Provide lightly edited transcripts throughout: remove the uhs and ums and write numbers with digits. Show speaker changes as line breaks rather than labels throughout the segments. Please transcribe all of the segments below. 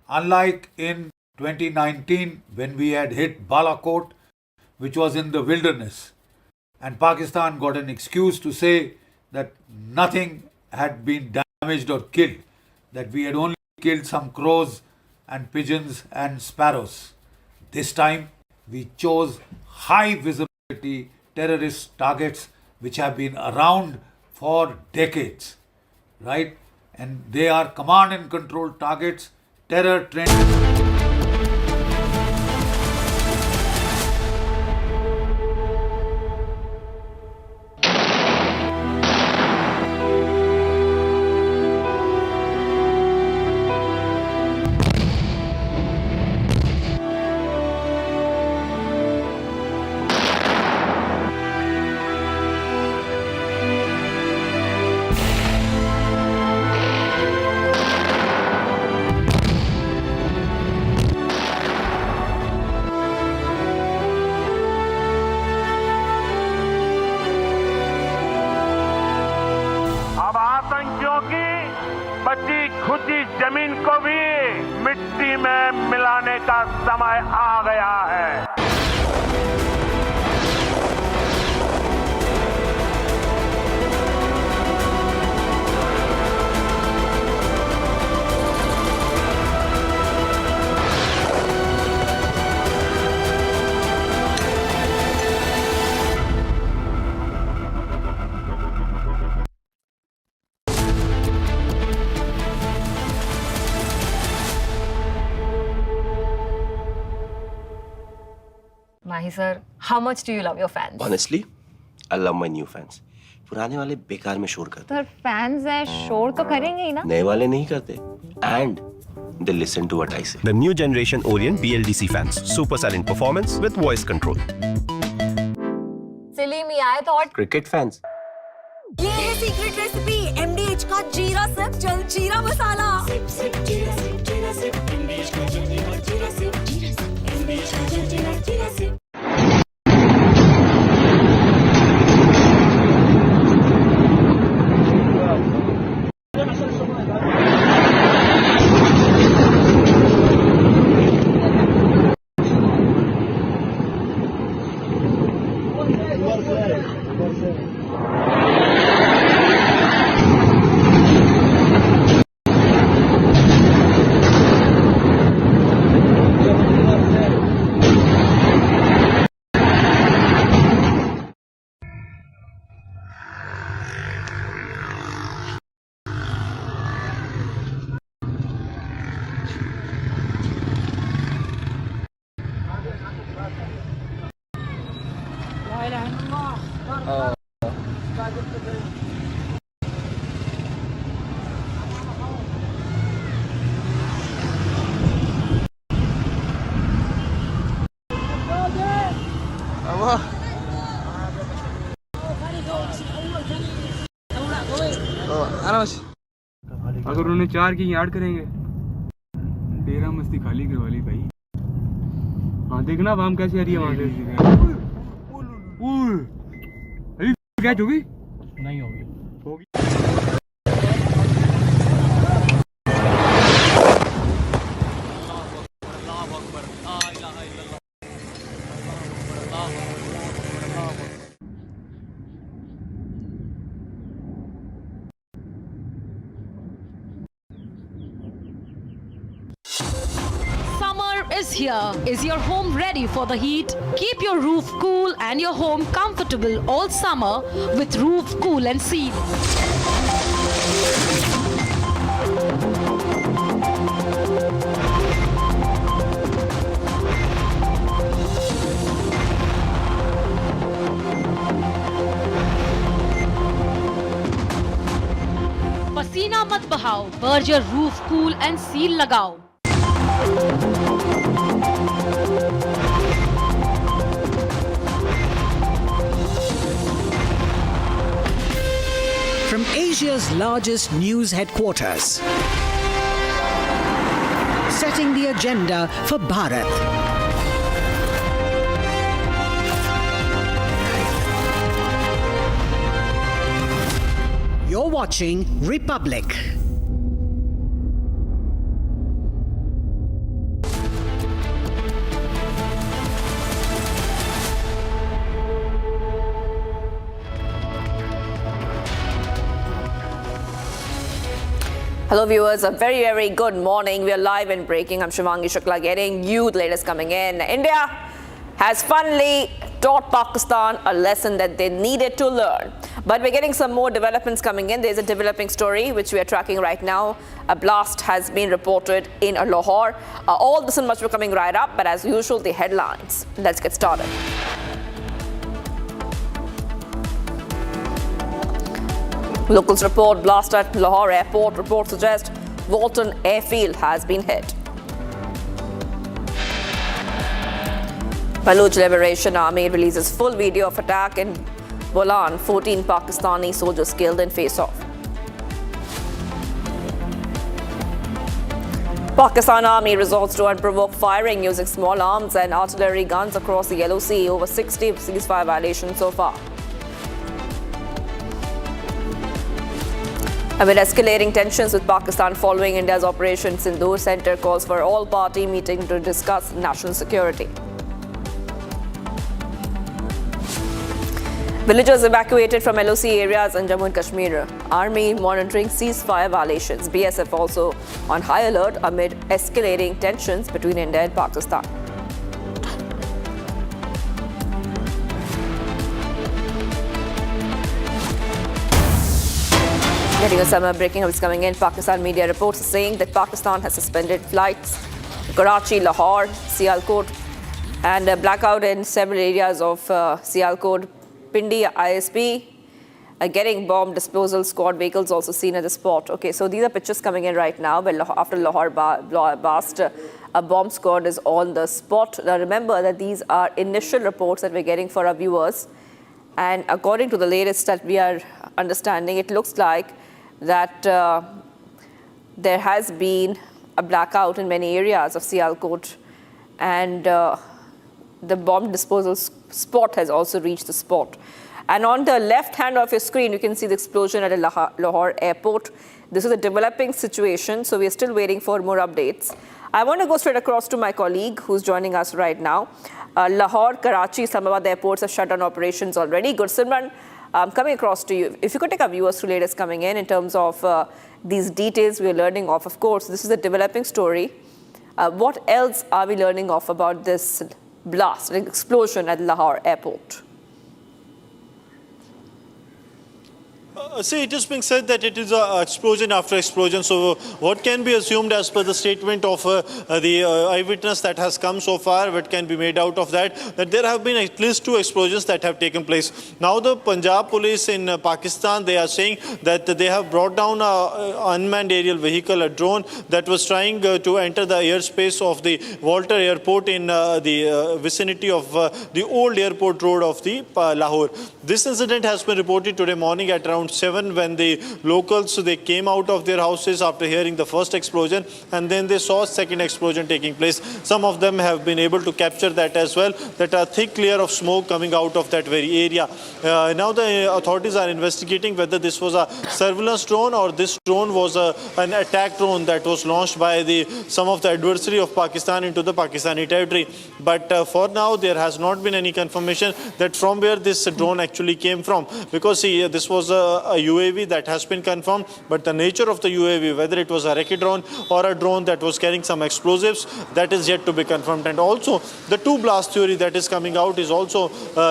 Unlike in 2019 when we had hit Balochistan, which was in the wilderness, and Pakistan got an excuse to say that nothing had been damaged or killed, that we had only killed some crows and pigeons and sparrows. This time we chose high visibility terrorist targets which have been around for decades, right? And they are command and control targets, terror trend.
बची खुची जमीन को भी मिट्टी में मिलाने का समय आ गया है।
Mahi sir, how much do you love your fans?
Honestly, I love my new fans. पुराने वाले बेकार में शोर करते
सर फैंस हैं शोर तो करेंगे ही ना
नए वाले नहीं करते and they listen to what I say.
The new generation Orient BLDC fans. Super silent performance with voice control.
Silly me, I thought
Cricket fans.
ये है सीक्रेट रेसिपी MDH का जीरा सिप जल जीरा मसाला सिप सिप जीरा SIP MDH का जल जीरा सिप MDH का जल जीरा सिप
अगर उन्होंने 4 की यार्ड करेंगे डेरा मस्ती खाली करवा ली भाई। हाँ देखना अब हम कैसे आ रही है वहां से अभी कैच होगी नहीं होगी
Is here. Is your home ready for the heat? Keep your roof cool and your home comfortable all summer with Roof Cool and Seal. पसीना मत बहाओ, Berger roof cool and seal लगाओ।
From Asia's largest news headquarters, setting the agenda for Bharat. You're watching Republic.
Hello viewers, a very, very good morning. We are live and breaking. I'm Shivangi Shukla getting you the latest coming in. India has finally taught Pakistan a lesson that they needed to learn. But we're getting some more developments coming in. There's a developing story which we are tracking right now. A blast has been reported in Lahore. All this and much more coming right up, but as usual, the headlines. Let's get started. Locals report blast at Lahore airport. Reports suggest Walton airfield has been hit. Baloch Liberation Army releases full video of attack in Bolan. 14 Pakistani soldiers killed in face-off. Pakistan Army resorts to unprovoked firing using small arms and artillery guns across the LOC. Over 60 ceasefire violations so far. Amid escalating tensions with Pakistan following India's Operation Sindoor, Centre calls for all-party meeting to discuss national security. Villagers evacuated from LOC areas in Jammu and Kashmir. Army monitoring ceasefire violations. BSF also on high alert amid escalating tensions between India and Pakistan. Getting a summer breaking news coming in. Pakistan media reports saying that Pakistan has suspended flights to Karachi, Lahore, Sialkot, and a blackout in several areas of Sialkot, Pindi, ISP. Getting bomb disposal squad vehicles also seen at the spot. Okay, so these are pictures coming in right now. Where after Lahore blast, a bomb squad is on the spot. Now remember that these are initial reports that we're getting for our viewers, and according to the latest that we are understanding, it looks like that there has been a blackout in many areas of Sialkot, and the bomb disposal spot has also reached the spot. And on the left hand of your screen, you can see the explosion at a Lahore airport. This is a developing situation, so we are still waiting for more updates. I want to go straight across to my colleague who's joining us right now. Lahore, Karachi, Islamabad airports have shut down operations already. Gurudwara, coming across to you. If you could take our viewers through latest coming in terms of these details we are learning of. Of course, this is a developing story. What else are we learning of about this blast, an explosion at Lahore airport?
See, it is being said that it is an explosion after explosion. So what can be assumed as per the statement of the eyewitness that has come so far, what can be made out of that there have been at least 2 explosions that have taken place. Now the Punjab police in Pakistan, they are saying that they have brought down an unmanned aerial vehicle, a drone, that was trying to enter the airspace of the Walter airport in the vicinity of the old airport road of the Lahore. This incident has been reported today morning at around 7 when the locals, they came out of their houses after hearing the first explosion, and then they saw second explosion taking place. Some of them have been able to capture that as well, that a thick layer of smoke coming out of that very area. Now the authorities are investigating whether this was a surveillance drone or this drone was an attack drone that was launched by some of the adversary of Pakistan into the Pakistani territory. But for now, there has not been any confirmation that from where this drone actually came from, because see, this was a UAV that has been confirmed, but the nature of the UAV, whether it was a recce drone or a drone that was carrying some explosives, that is yet to be confirmed. And also the 2 blast theory that is coming out is also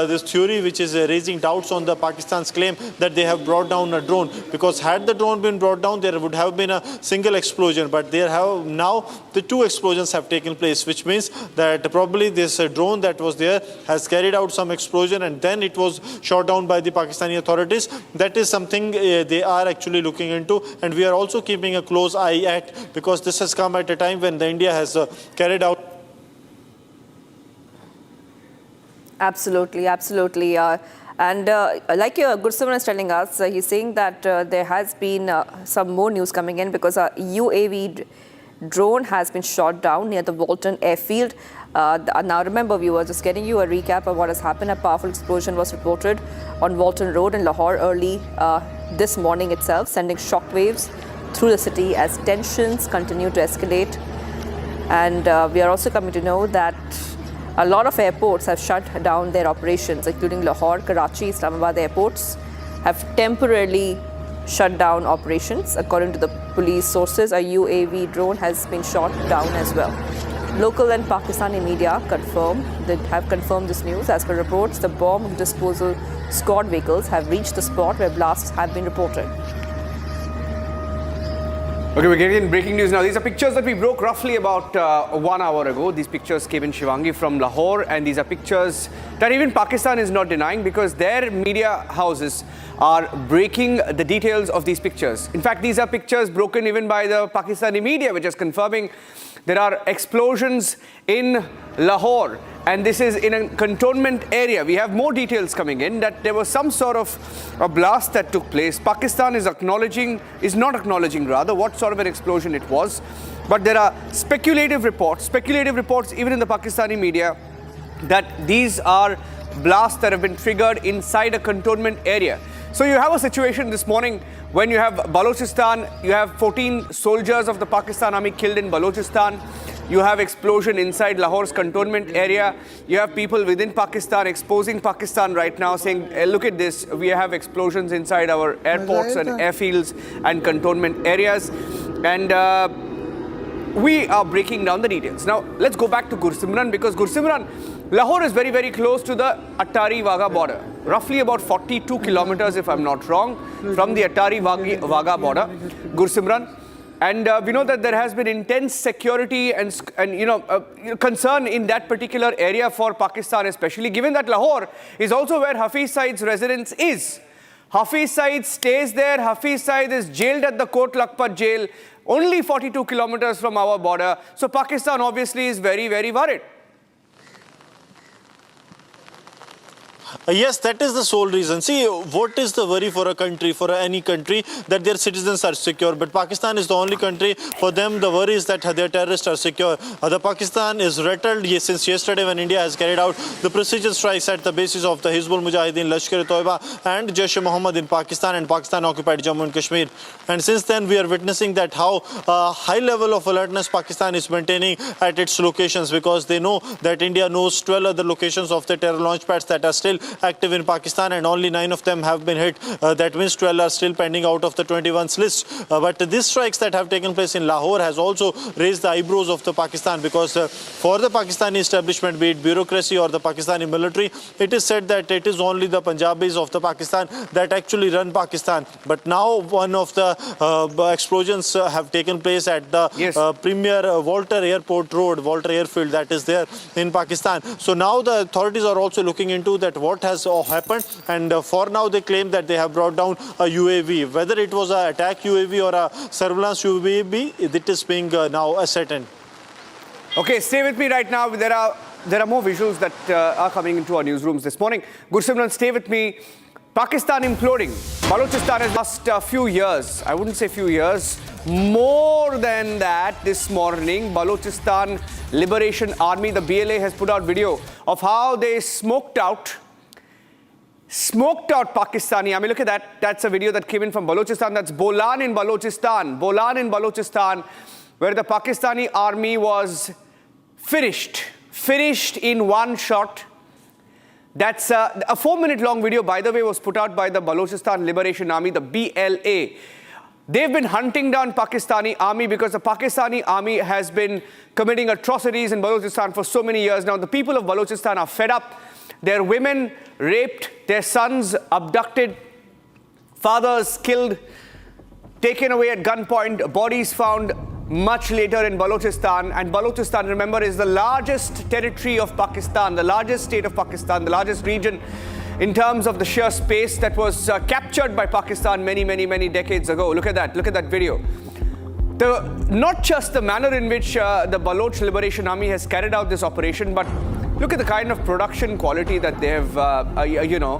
this theory which is raising doubts on the Pakistan's claim that they have brought down a drone, because had the drone been brought down, there would have been a single explosion, but there have now the 2 explosions have taken place, which means that probably this drone that was there has carried out some explosion and then it was shot down by the Pakistani authorities. That is something they are actually looking into, and we are also keeping a close eye at, because this has come at a time when India has carried out.
Absolutely, absolutely. And like Gurudwara is telling us, he's saying that there has been some more news coming in, because a UAV drone has been shot down near the Walton airfield. Now remember, viewers, just getting you a recap of what has happened. A powerful explosion was reported on Walton Road in Lahore early this morning itself, sending shockwaves through the city as tensions continue to escalate. And we are also coming to know that a lot of airports have shut down their operations, including Lahore, Karachi, Islamabad airports have temporarily shutdown operations. According to the police sources, a UAV drone has been shot down as well. Local and Pakistani media have confirmed this news. As per reports, the bomb disposal squad vehicles have reached the spot where blasts have been reported.
Okay, we're getting in breaking news now. These are pictures that we broke roughly about 1 hour ago. These pictures came in Shivangi from Lahore, and these are pictures that even Pakistan is not denying because their media houses are breaking the details of these pictures. In fact, these are pictures broken even by the Pakistani media, which is confirming there are explosions in Lahore, and this is in a cantonment area. We have more details coming in that there was some sort of a blast that took place. Pakistan is not acknowledging rather what sort of an explosion it was, but there are speculative reports even in the Pakistani media that these are blasts that have been triggered inside a cantonment area. So you have a situation this morning when you have Balochistan, you have 14 soldiers of the Pakistan army killed in Balochistan. You have explosion inside Lahore's cantonment area. You have people within Pakistan exposing Pakistan right now saying, look at this, we have explosions inside our airports and airfields and cantonment areas. And we are breaking down the details. Now, let's go back to Gursimran because Gursimran, Lahore is very, very close to the Attari-Wagah border. Roughly about 42 kilometers, if I'm not wrong, from the Attari-Wagah border, Gursimran. And we know that there has been intense security and concern in that particular area for Pakistan, especially given that Lahore is also where Hafiz Saeed's residence is. Hafiz Saeed stays there. Hafiz Saeed is jailed at the Kot Lakhpat jail, only 42 kilometers from our border. So Pakistan obviously is very, very worried.
Yes, that is the sole reason. See, what is the worry for a country, for any country, that their citizens are secure? But Pakistan is the only country, for them the worry is that their terrorists are secure. The Pakistan is rattled since yesterday when India has carried out the precision strikes at the bases of the Hizbul Mujahideen, Lashkar-e-Toiba and Jaish-e-Mohammed in Pakistan and Pakistan-occupied Jammu and Kashmir. And since then, we are witnessing that how high level of alertness Pakistan is maintaining at its locations because they know that India knows 12 other locations of the terror launch pads that are still active in Pakistan and only 9 of them have been hit. That means 12 are still pending out of the 21's list. But these strikes that have taken place in Lahore has also raised the eyebrows of the Pakistan because for the Pakistani establishment, be it bureaucracy or the Pakistani military, it is said that it is only the Punjabis of the Pakistan that actually run Pakistan. But now one of the explosions have taken place at the premier Walter Airport Road, Walter Airfield that is there in Pakistan. So now the authorities are also looking into that what has happened, and for now they claim that they have brought down a UAV. Whether it was an attack UAV or a surveillance UAV, it is being now ascertained.
Okay, stay with me right now. There are more visuals that are coming into our newsrooms this morning. Gursimran, stay with me. Pakistan imploding. Balochistan has lost a few years. I wouldn't say few years. More than that, this morning, Balochistan Liberation Army, the BLA, has put out video of how they smoked out Pakistani army. Look at that. That's a video that came in from Balochistan. That's Bolan in Balochistan. Bolan in Balochistan, where the Pakistani army was finished in one shot. That's a 4-minute long video, by the way, was put out by the Balochistan Liberation Army, the BLA. They've been hunting down Pakistani army because the Pakistani army has been committing atrocities in Balochistan for so many years now. The people of Balochistan are fed up. Their women raped, their sons abducted, fathers killed, taken away at gunpoint, bodies found much later in Balochistan. And Balochistan, remember, is the largest territory of Pakistan, the largest state of Pakistan, the largest region in terms of the sheer space that was captured by Pakistan many decades ago. Look at that video. Not just the manner in which the Baloch Liberation Army has carried out this operation, but look at the kind of production quality that they have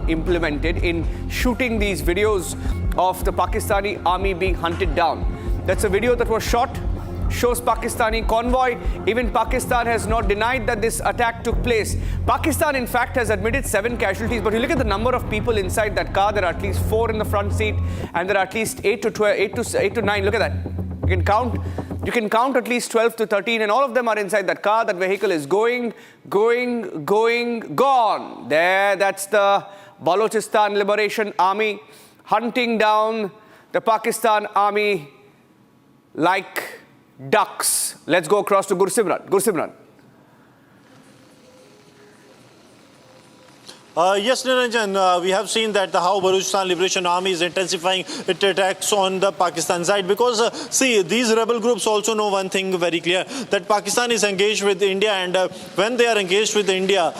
implemented in shooting these videos of the Pakistani army being hunted down. That's a video that was shot, shows Pakistani convoy. Even Pakistan has not denied that this attack took place. Pakistan, in fact, has admitted 7 casualties, but you look at the number of people inside that car. There are at least 4 in the front seat, and there are at least 8 to 9. Look at that. You can count at least 12 to 13, and all of them are inside that car. That vehicle is gone. There, that's the Balochistan Liberation Army hunting down the Pakistan army like ducks. Let's go across to Gursimran. Gursimran.
Yes, Niranjan, we have seen that how Balochistan Liberation Army is intensifying its attacks on the Pakistan side because, see, these rebel groups also know one thing very clear, that Pakistan is engaged with India, and when they are engaged with India,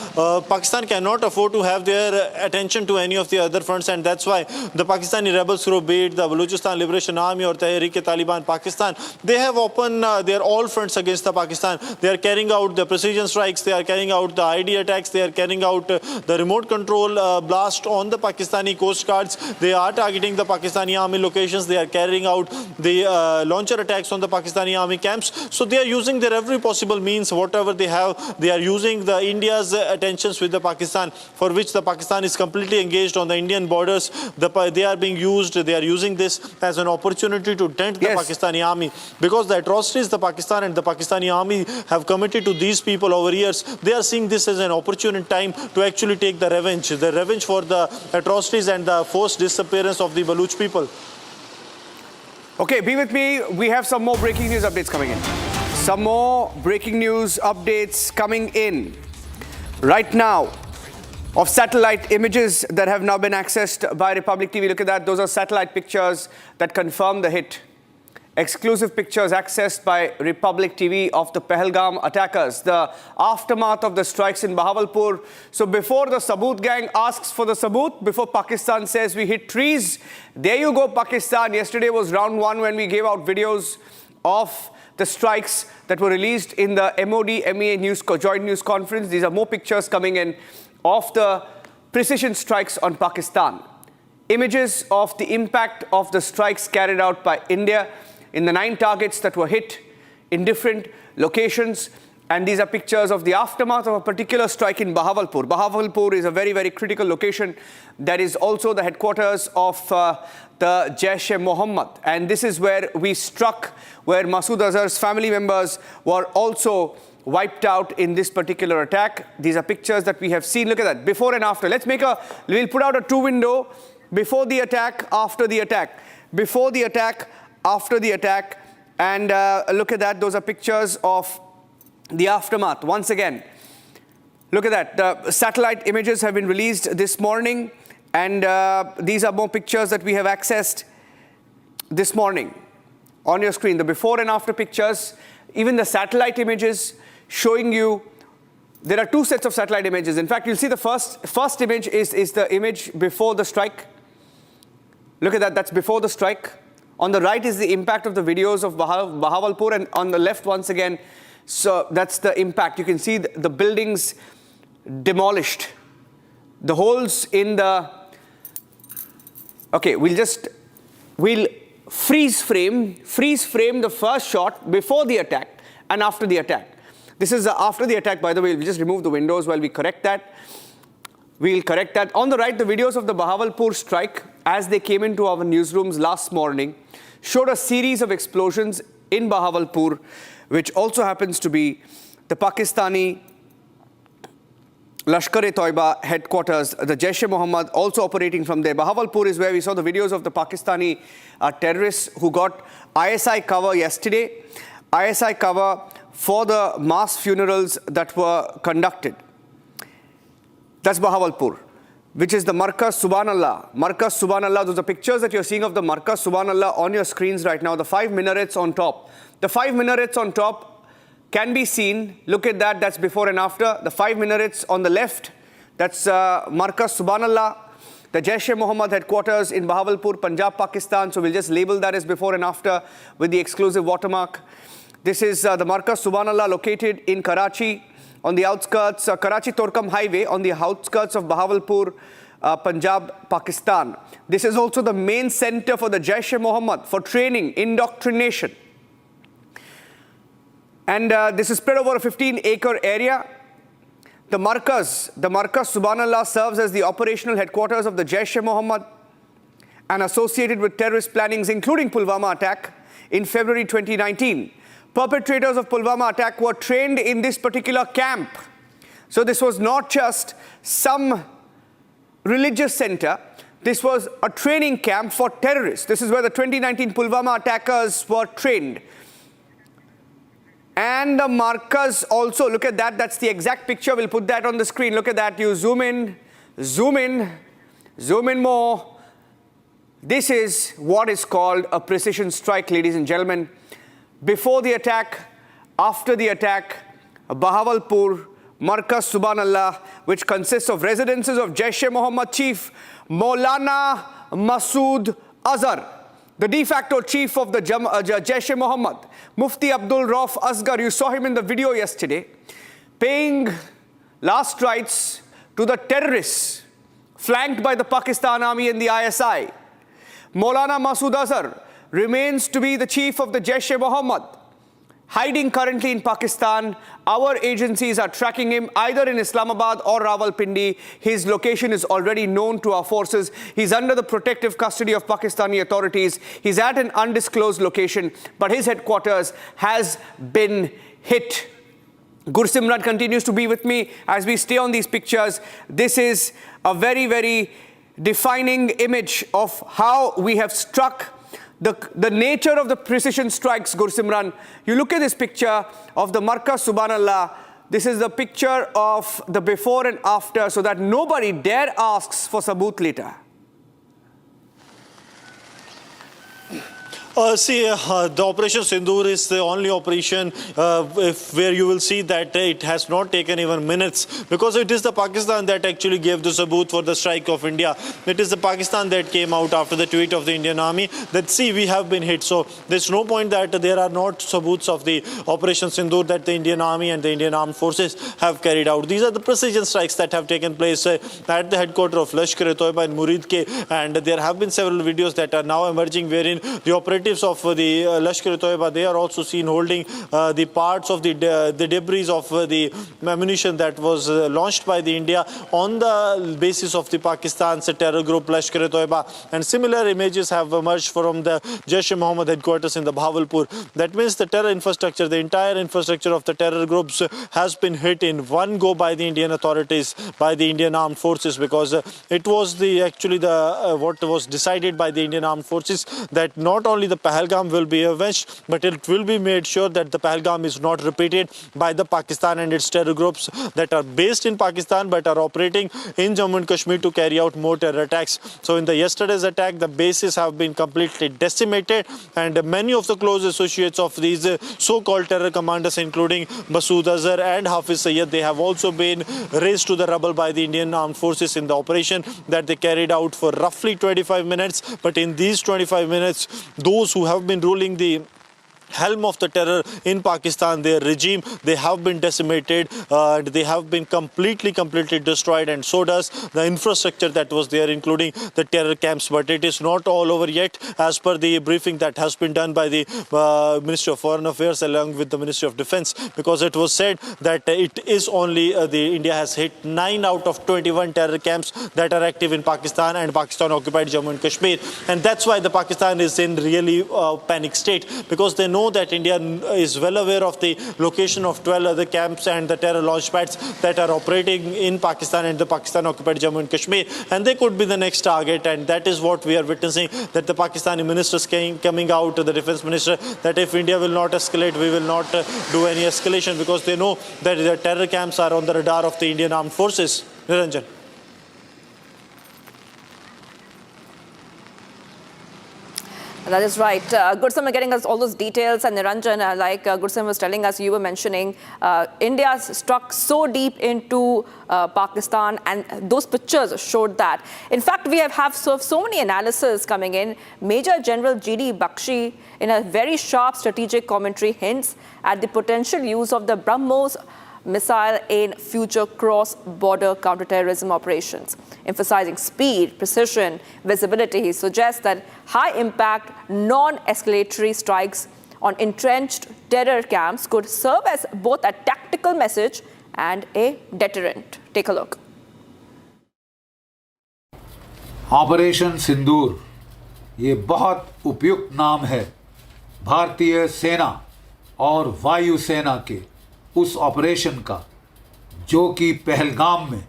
Pakistan cannot afford to have their attention to any of the other fronts, and that's why the Pakistani rebels group, be it the Balochistan Liberation Army or Tehreek-e-Taliban Pakistan, they have opened their all fronts against the Pakistan. They are carrying out the precision strikes, they are carrying out the ID attacks, they are carrying out the remote control blast on the Pakistani coast guards. They are targeting the Pakistani army locations. They are carrying out the launcher attacks on the Pakistani army camps. So they are using their every possible means, whatever they have. They are using the India's attentions with the Pakistan, for which the Pakistan is completely engaged on the Indian borders. They are being used. They are using this as an opportunity to dent the Pakistani army, because the atrocities the Pakistan and the Pakistani army have committed to these people over years, they are seeing this as an opportune time to actually take the revenge for the atrocities and the forced disappearance of the Baloch people.
Okay, be with me. We have some more breaking news updates coming in. Some more breaking news updates coming in right now of satellite images that have now been accessed by Republic TV. Look at that. Those are satellite pictures that confirm the hit. Exclusive pictures accessed by Republic TV of the Pahalgam attackers, the aftermath of the strikes in Bahawalpur. So before the Saboot gang asks for the Saboot, before Pakistan says we hit trees, there you go, Pakistan. Yesterday was round one when we gave out videos of the strikes that were released in the MOD-MEA joint news conference. These are more pictures coming in of the precision strikes on Pakistan. Images of the impact of the strikes carried out by India in the 9 targets that were hit in different locations. And these are pictures of the aftermath of a particular strike in Bahawalpur. Bahawalpur is a very, very critical location that is also the headquarters of the Jaish-e-Mohammed. And this is where we struck, where Masood Azhar's family members were also wiped out in this particular attack. These are pictures that we have seen. Look at that, before and after. We'll put out a 2-window, before the attack, after the attack. Before the attack, after the attack, and look at that. Those are pictures of the aftermath. Once again, look at that. The satellite images have been released this morning, and these are more pictures that we have accessed this morning on your screen. The before and after pictures, even the satellite images showing you. There are 2 sets of satellite images. In fact, you'll see the first image is the image before the strike. Look at that. That's before the strike. On the right is the impact of the videos of Bahawalpur, and on the left, once again, so that's the impact. You can see the buildings demolished. The holes in the... Okay, we'll freeze frame the first shot before the attack and after the attack. This is after the attack, by the way. We'll just remove the windows while we correct that. We'll correct that. On the right, the videos of the Bahawalpur strike as they came into our newsrooms last morning showed a series of explosions in Bahawalpur, which also happens to be the Pakistani Lashkar-e-Toiba headquarters, the Jaish-e-Mohammed also operating from there. Bahawalpur is where we saw the videos of the Pakistani terrorists who got ISI cover yesterday. ISI cover for the mass funerals that were conducted. That's Bahawalpur, which is the Markaz Subhanallah. Markaz Subhanallah, those are pictures that you're seeing of the Markaz Subhanallah on your screens right now, the 5 minarets on top. The 5 minarets on top can be seen. Look at that, that's before and after. The 5 minarets on the left, that's Markaz Subhanallah, the Jaish-e-Mohammed headquarters in Bahawalpur, Punjab, Pakistan. So we'll just label that as before and after with the exclusive watermark. This is the Markaz Subhanallah located in Karachi, on the outskirts, Karachi-Torkam Highway, on the outskirts of Bahawalpur, Punjab, Pakistan. This is also the main center for the Jaish-e-Mohammed for training, indoctrination. And this is spread over a 15-acre area. The Markaz Subhanallah serves as the operational headquarters of the Jaish-e-Mohammed and associated with terrorist plannings, including Pulwama attack in February 2019. Perpetrators of Pulwama attack were trained in this particular camp. So this was not just some religious center. this was a training camp for terrorists. This is where the 2019 Pulwama attackers were trained. And the markers also, look at that, that's the exact picture. We'll put that on the screen. Look at that, you zoom in, zoom in, zoom in more. This is what is called a precision strike, ladies and gentlemen. Before the attack, after the attack, Bahawalpur, Markaz Subhanallah, which consists of residences of Jaish-e-Mohammed chief Maulana Masood Azhar, the de facto chief of the Jaish-e-Mohammed, Mufti Abdul Rauf Asghar. You saw him in the video yesterday, paying last rites to the terrorists flanked by the Pakistan Army and the ISI. Maulana Masood Azhar remains to be the chief of the Jaish-e-Mohammed, hiding currently in Pakistan. Our agencies are tracking him either in Islamabad or Rawalpindi. His location is already known to our forces. He's under the protective custody of Pakistani authorities. He's at an undisclosed location, but his headquarters has been hit. Gursimran continues to be with me as we stay on these pictures. This is a very, very defining image of how we have struck the nature of the precision strikes, Gursimran. You look at this picture of the Markaz Subhanallah. This is the picture of the before and after, so that nobody dare asks for sabut later.
The Operation Sindoor is the only operation where you will see that it has not taken even minutes, because it is the Pakistan that actually gave the sabut for the strike of India. It is the Pakistan that came out after the tweet of the Indian Army that, see, we have been hit. So there's no point that there are not sabuts of the Operation Sindoor that the Indian Army and the Indian Armed Forces have carried out. These are the precision strikes that have taken place at the headquarters of Lashkar-e-Toiba in Muridke, and there have been several videos that are now emerging wherein the operatives of the Lashkar-e-Toiba, they are also seen holding the parts of the debris of the ammunition that was launched by the India on the basis of the Pakistan's terror group Lashkar-e-Toiba. And similar images have emerged from the Jaish-e-Mohammed headquarters in the Bahawalpur. That means the terror infrastructure, the entire infrastructure of the terror groups has been hit in one go by the Indian authorities, by the Indian Armed Forces, because it was what was decided by the Indian Armed Forces that not only the Pahalgam will be avenged, but it will be made sure that the Pahalgam is not repeated by the Pakistan and its terror groups that are based in Pakistan but are operating in Jammu and Kashmir to carry out more terror attacks. So in the yesterday's attack, the bases have been completely decimated, and many of the close associates of these so-called terror commanders, including Masood Azhar and Hafiz Sayyid, they have also been razed to the rubble by the Indian Armed Forces in the operation that they carried out for roughly 25 minutes. But in these 25 minutes, those who have been ruling the helm of the terror in Pakistan, their regime, they have been decimated, they have been completely destroyed, and so does the infrastructure that was there, including the terror camps. But it is not all over yet, as per the briefing that has been done by the Ministry of Foreign Affairs along with the Ministry of Defense, because it was said that it is only India has hit 9 out of 21 terror camps that are active in Pakistan and Pakistan occupied Jammu and Kashmir. And that's why the Pakistan is in really panic state, because they know that India is well aware of the location of 12 other camps and the terror launch pads that are operating in Pakistan and the Pakistan occupied Jammu and Kashmir, and they could be the next target. And that is what we are witnessing, that the Pakistani ministers coming out, the defense minister, that if India will not escalate, we will not do any escalation, because they know that the terror camps are on the radar of the Indian Armed Forces. Niranjan.
That is right. Gursim getting us all those details, and Niranjan, like Gursim was telling us, you were mentioning, India struck so deep into Pakistan, and those pictures showed that. In fact, we have so many analysis coming in. Major General G.D. Bakshi, in a very sharp strategic commentary, hints at the potential use of the BrahMos missile in future cross-border counterterrorism operations. Emphasizing speed, precision, visibility, he suggests that high-impact, non-escalatory strikes on entrenched terror camps could serve as both a tactical message and a deterrent. Take a look.
Operation Sindoor, ये बहुत उपयुक्त नाम है भारतीय सेना और वायु सेना के उस ऑपरेशन का जो कि पहलगाम में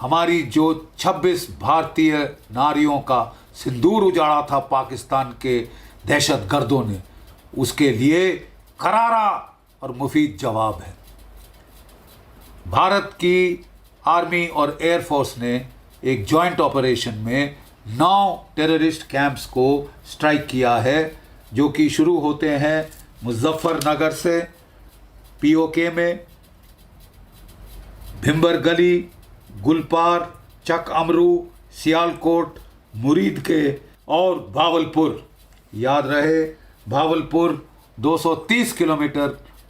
हमारी जो 26 भारतीय नारियों का सिंदूर उजाड़ा था पाकिस्तान के दहशतगर्दों ने, उसके लिए करारा और मुफीद जवाब है। भारत की आर्मी और एयरफोर्स ने एक जॉइंट ऑपरेशन में 9 टेररिस्ट कैंप्स को स्ट्राइक किया है, जो कि शुरू होते हैं मुजफ्फरनगर से, पीओके में, भिंबर गली, गुलपार, चक अमरू, सियालकोट, मुरीद के और भावलपुर। याद रहे, भावलपुर 230 किलोमीटर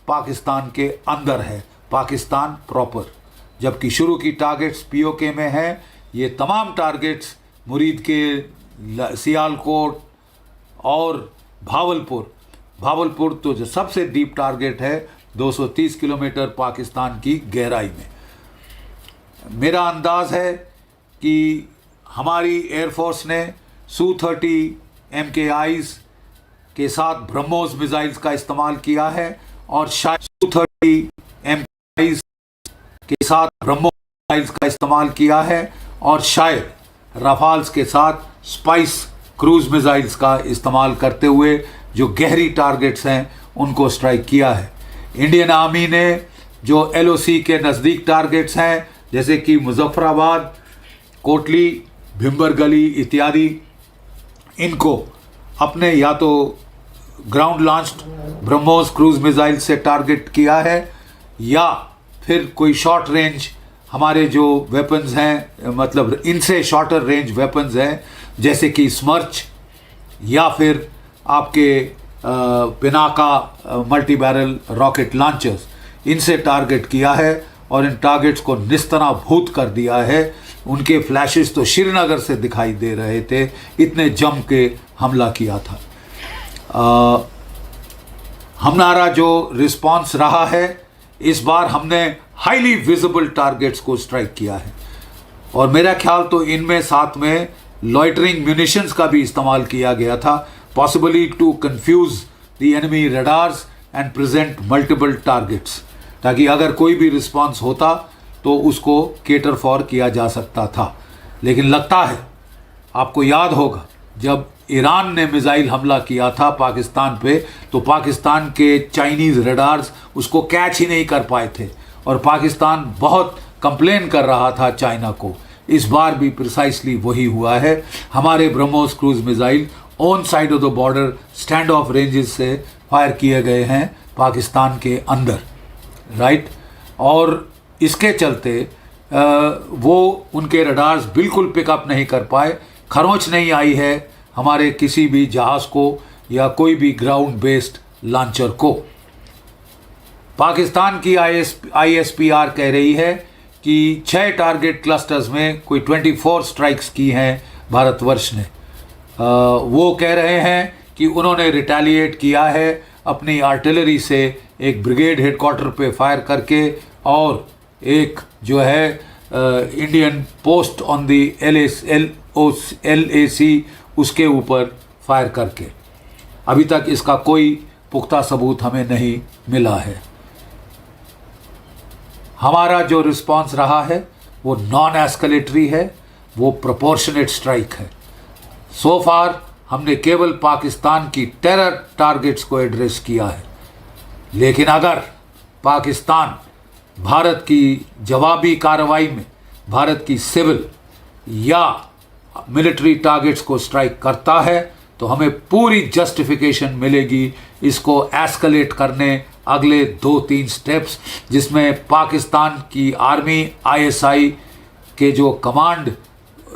पाकिस्तान के अंदर है, पाकिस्तान प्रॉपर। जबकि शुरू की टारगेट्स पीओके में हैं। ये तमाम टारगेट्स मुरीद के, सियालकोट और भावलपुर तो जो सबसे डीप टारगेट है 230 किलोमीटर पाकिस्तान की गहराई में। मेरा अंदाज़ है कि हमारी एयरफोर्स ने Su-30 MKIs के साथ ब्रह्मोस मिसाइल्स का इस्तेमाल किया है और शायद Su-30 MKIs के साथ ब्रह्मोस मिसाइल्स का इस्तेमाल किया है और शायद राफाल्स के साथ स्पाइस क्रूज मिसाइल्स का इस्तेमाल करते हुए जो गहरी टारगेट्स हैं उनको स्ट्राइक किया है। इंडियन आर्मी ने जो LOC के नज़दीक टारगेट्स हैं, जैसे कि मुजफ्फराबाद, कोटली, भिंबर गली इत्यादि, इनको अपने या तो ground launched BrahMos cruise missile से टारगेट किया है या फिर कोई शॉर्ट रेंज हमारे जो वेपन्स हैं, मतलब इनसे शॉर्टर रेंज वेपन्स हैं, जैसे कि स्मर्च या फिर आपके Pinaka multi barrel rocket launchers, इनसे टारगेट किया है और इन टारगेट्स को निस्तनाभूत कर दिया है। उनके फ्लैशेस तो श्रीनगर से दिखाई दे रहे थे, इतने जम के हमला किया था। हमारा जो रिस्पांस रहा है, इस बार हमने हाईली विजिबल टारगेट्स को स्ट्राइक किया है और मेरा ख्याल तो इनमें साथ में लॉइटरिंग म्यूनिशंस का भी इस्तेमाल किया गया था, possibly to confuse the enemy radars and present multiple targets, ताकि अगर कोई भी रिस्पांस होता तो उसको केटर फॉर किया जा सकता था। लेकिन लगता है आपको याद होगा जब ईरान ने मिसाइल हमला किया था पाकिस्तान पे, तो पाकिस्तान के चाइनीज़ रडार्स उसको कैच ही नहीं कर पाए थे और पाकिस्तान बहुत कंप्लेन कर रहा था चाइना को। इस बार भी प्रिसाइसली वही हुआ है। हमारे BrahMos cruise missile on side of the border stand of ranges से फायर किए गए हैं पाकिस्तान के अंदर, राइट। और इसके चलते वो उनके रडार्स बिल्कुल पिकअप नहीं कर पाए, खरोंच नहीं आई है हमारे किसी भी जहाज़ को या कोई भी ग्राउंड बेस्ड लॉन्चर को। पाकिस्तान की ISPR कह रही है कि 6 टारगेट क्लस्टर्स में कोई 24 स्ट्राइक्स की हैं भारतवर्ष ने। वो कह रहे हैं कि उन्होंने रिटेलिएट किया है अपनी आर्टिलरी से, एक ब्रिगेड हेडक्वार्टर पे फायर करके और एक जो है Indian post on the LAC उसके ऊपर फायर करके। अभी तक इसका कोई पुख्ता सबूत हमें नहीं मिला है। हमारा जो रिस्पांस रहा है वो नॉन एस्केलेटरी है, वो प्रोपोर्शनेट स्ट्राइक है। सो फार हमने केवल पाकिस्तान की टेरर टारगेट्स को एड्रेस किया है, लेकिन अगर पाकिस्तान भारत की जवाबी कार्रवाई में भारत की सिविल या मिलिट्री टारगेट्स को स्ट्राइक करता है तो हमें पूरी जस्टिफिकेशन मिलेगी इसको एस्केलेट करने अगले 2-3 स्टेप्स, जिसमें पाकिस्तान की आर्मी, ISI के जो कमांड,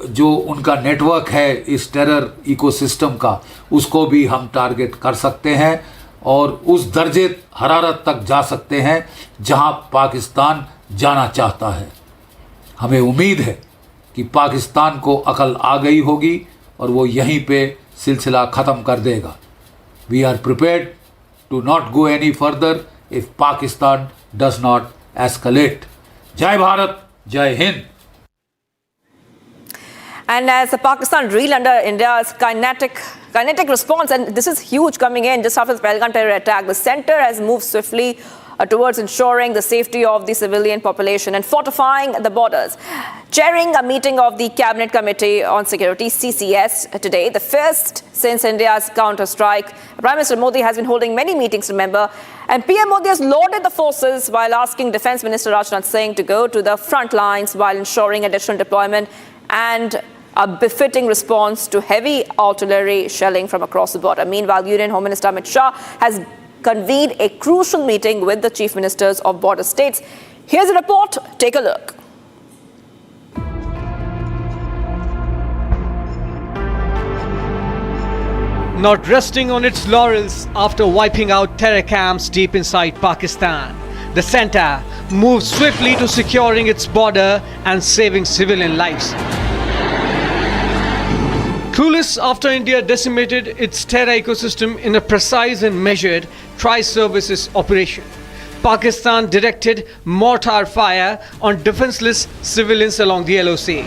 जो उनका नेटवर्क है इस टेरर इकोसिस्टम का, उसको भी हम टारगेट कर सकते हैं और उस दर्जे हरारत तक जा सकते हैं जहां पाकिस्तान जाना चाहता है। हमें उम्मीद है कि पाकिस्तान को अकल आ गई होगी और वो यहीं पे सिलसिला ख़त्म कर देगा। We are prepared to not go any further if Pakistan does not escalate. जय भारत, जय Hind.
And as Pakistan reeled under India's kinetic response, and this is huge coming in just after the Pahalgam terror attack, the center has moved swiftly towards ensuring the safety of the civilian population and fortifying the borders. Chairing a meeting of the Cabinet Committee on Security, CCS, today, the first since India's counter-strike, Prime Minister Modi has been holding many meetings, remember, and PM Modi has lauded the forces while asking Defence Minister Rajnath Singh to go to the front lines while ensuring additional deployment and a befitting response to heavy artillery shelling from across the border. Meanwhile, Union Home Minister Amit Shah has convened a crucial meeting with the chief ministers of border states. Here's a report. Take a look.
Not resting on its laurels after wiping out terror camps deep inside Pakistan, the centre moves swiftly to securing its border and saving civilian lives. Clueless after India decimated its terror ecosystem in a precise and measured tri-services operation, Pakistan directed mortar fire on defenseless civilians along the LOC.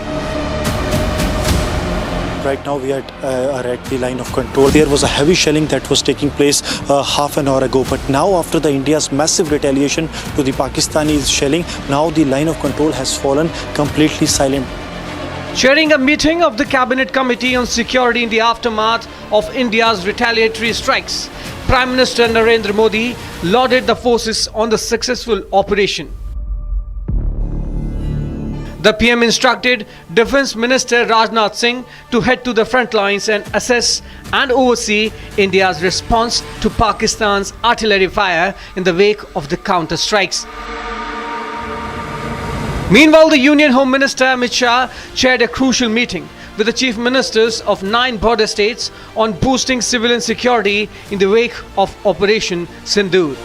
Right now we are at the line of control. There was a heavy shelling that was taking place half an hour ago, but now after the India's massive retaliation to the Pakistani shelling, now the line of control has fallen completely silent.
Chairing a meeting of the Cabinet Committee on Security in the aftermath of India's retaliatory strikes, Prime Minister Narendra Modi lauded the forces on the successful operation. The PM instructed Defence Minister Rajnath Singh to head to the front lines and assess and oversee India's response to Pakistan's artillery fire in the wake of the counter-strikes. Meanwhile, the Union Home Minister Amit Shah chaired a crucial meeting with the chief ministers of 9 border states on boosting civilian security in the wake of Operation Sindoor.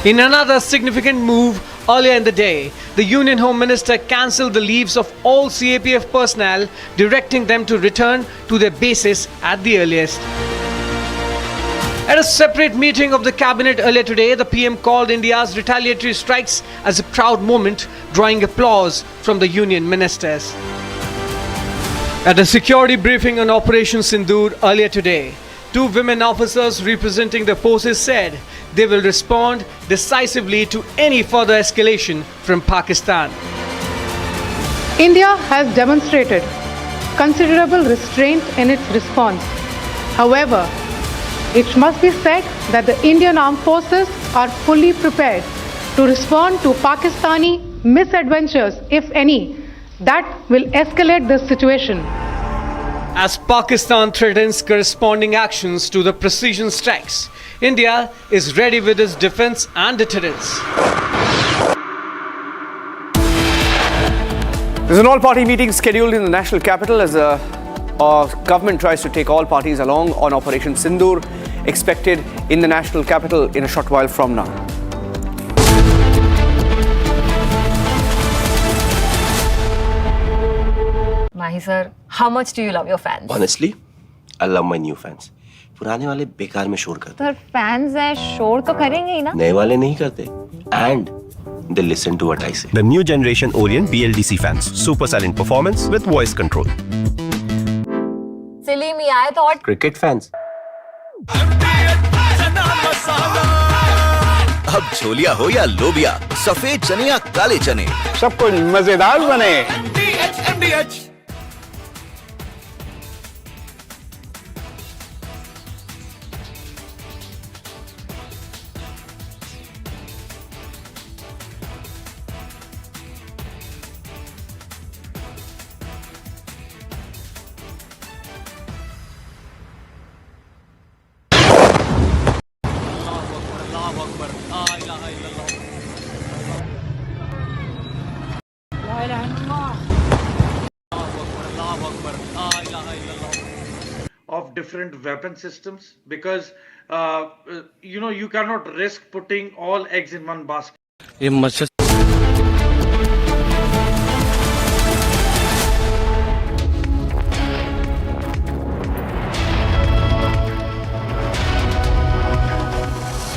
In another significant move, earlier in the day, the Union Home Minister cancelled the leaves of all CAPF personnel, directing them to return to their bases at the earliest. At a separate meeting of the cabinet earlier today, the PM called India's retaliatory strikes as a proud moment, drawing applause from the union ministers. At a security briefing on Operation Sindoor earlier today, 2 women officers representing the forces said they will respond decisively to any further escalation from Pakistan.
India has demonstrated considerable restraint in its response. However, it must be said that the Indian Armed Forces are fully prepared to respond to Pakistani misadventures, if any, that will escalate this situation.
As Pakistan threatens corresponding actions to the precision strikes, India is ready with its defense and deterrence.
There's an all-party meeting scheduled in the national capital as the government tries to take all parties along on Operation Sindoor, expected in the national capital in a short while from now.
Mahi sir, how much do you love your fans?
Honestly, I love my new fans. पुराने वाले बेकार में शोर करते
तो fans हैं, शोर तो करेंगे ही ना?
नए वाले नहीं करते. And they listen to what I say.
The new generation Orient BLDC fans. Super silent performance with voice control.
Silly me, I thought.
Cricket fans.
अब छोलिया हो या लोबिया, सफेद चने या काले चने,
सब कुछ मजेदार बने।
Of different weapon systems, because you cannot risk putting all eggs in one basket.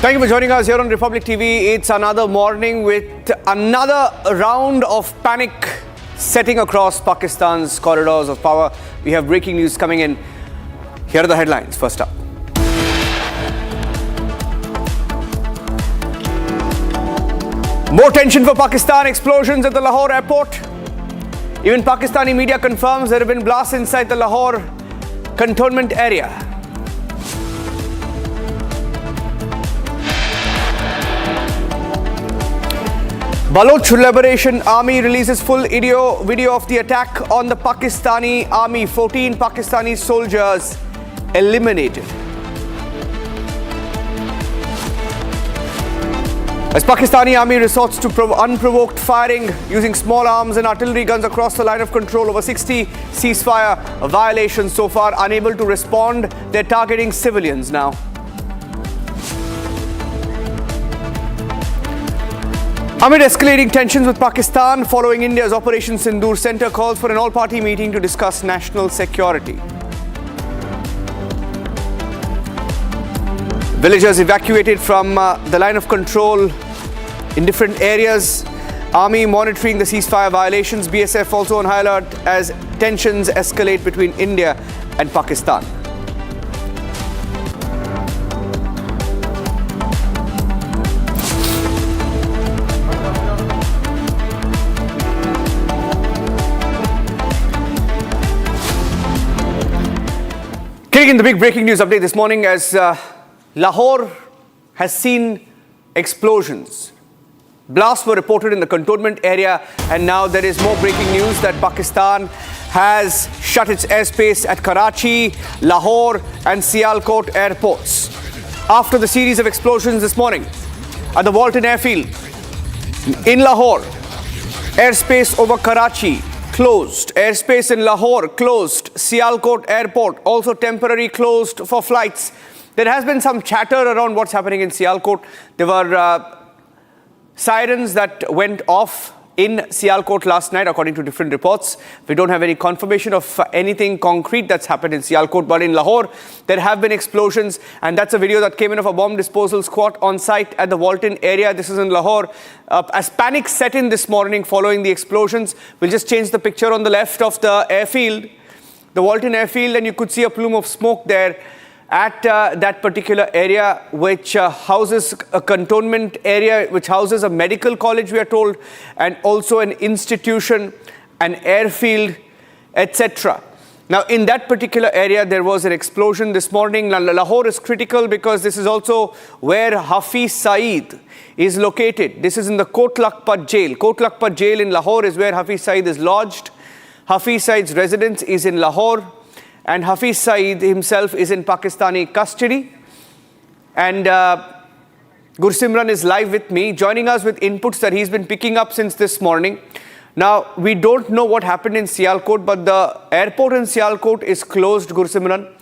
Thank you for joining us here on Republic TV. It's another morning with another round of panic setting across Pakistan's corridors of power. We have breaking news coming in. Here are the headlines. First up. More tension for Pakistan, explosions at the Lahore airport. Even Pakistani media confirms there have been blasts inside the Lahore cantonment area. Baloch Liberation Army releases full video of the attack on the Pakistani army. 14 Pakistani soldiers eliminated. As Pakistani army resorts to unprovoked firing using small arms and artillery guns across the line of control, over 60 ceasefire violations so far, unable to respond. They're targeting civilians now. Amid escalating tensions with Pakistan following India's Operation Sindoor, Centre calls for an all-party meeting to discuss national security. Villagers evacuated from the line of control in different areas. Army monitoring the ceasefire violations. BSF also on high alert as tensions escalate between India and Pakistan. Getting in the big breaking news update this morning as Lahore has seen explosions. Blasts were reported in the cantonment area, and now there is more breaking news that Pakistan has shut its airspace at Karachi, Lahore and Sialkot airports. After the series of explosions this morning at the Walton airfield in Lahore, airspace over Karachi closed, airspace in Lahore closed, Sialkot airport also temporarily closed for flights. There has been some chatter around what's happening in Sialkot. There were sirens that went off in Sialkot last night, according to different reports. We don't have any confirmation of anything concrete that's happened in Sialkot, but in Lahore, there have been explosions, and that's a video that came in of a bomb disposal squad on site at the Walton area. This is in Lahore. As panic set in this morning following the explosions, we'll just change the picture on the left of the airfield, the Walton airfield, and you could see a plume of smoke there at that particular area, which houses a cantonment area, which houses a medical college, we are told, and also an institution, an airfield, etc. Now, in that particular area, there was an explosion this morning. Lahore is critical because this is also where Hafiz Saeed is located. This is in the Kot Lakhpat jail. Kot Lakhpat jail in Lahore is where Hafiz Saeed is lodged. Hafiz Saeed's residence is in Lahore, and Hafiz Saeed himself is in Pakistani custody. And Gursimran is live with me, joining us with inputs that he's been picking up since this morning. Now, we don't know what happened in Sialkot, but the airport in Sialkot is closed, Gursimran.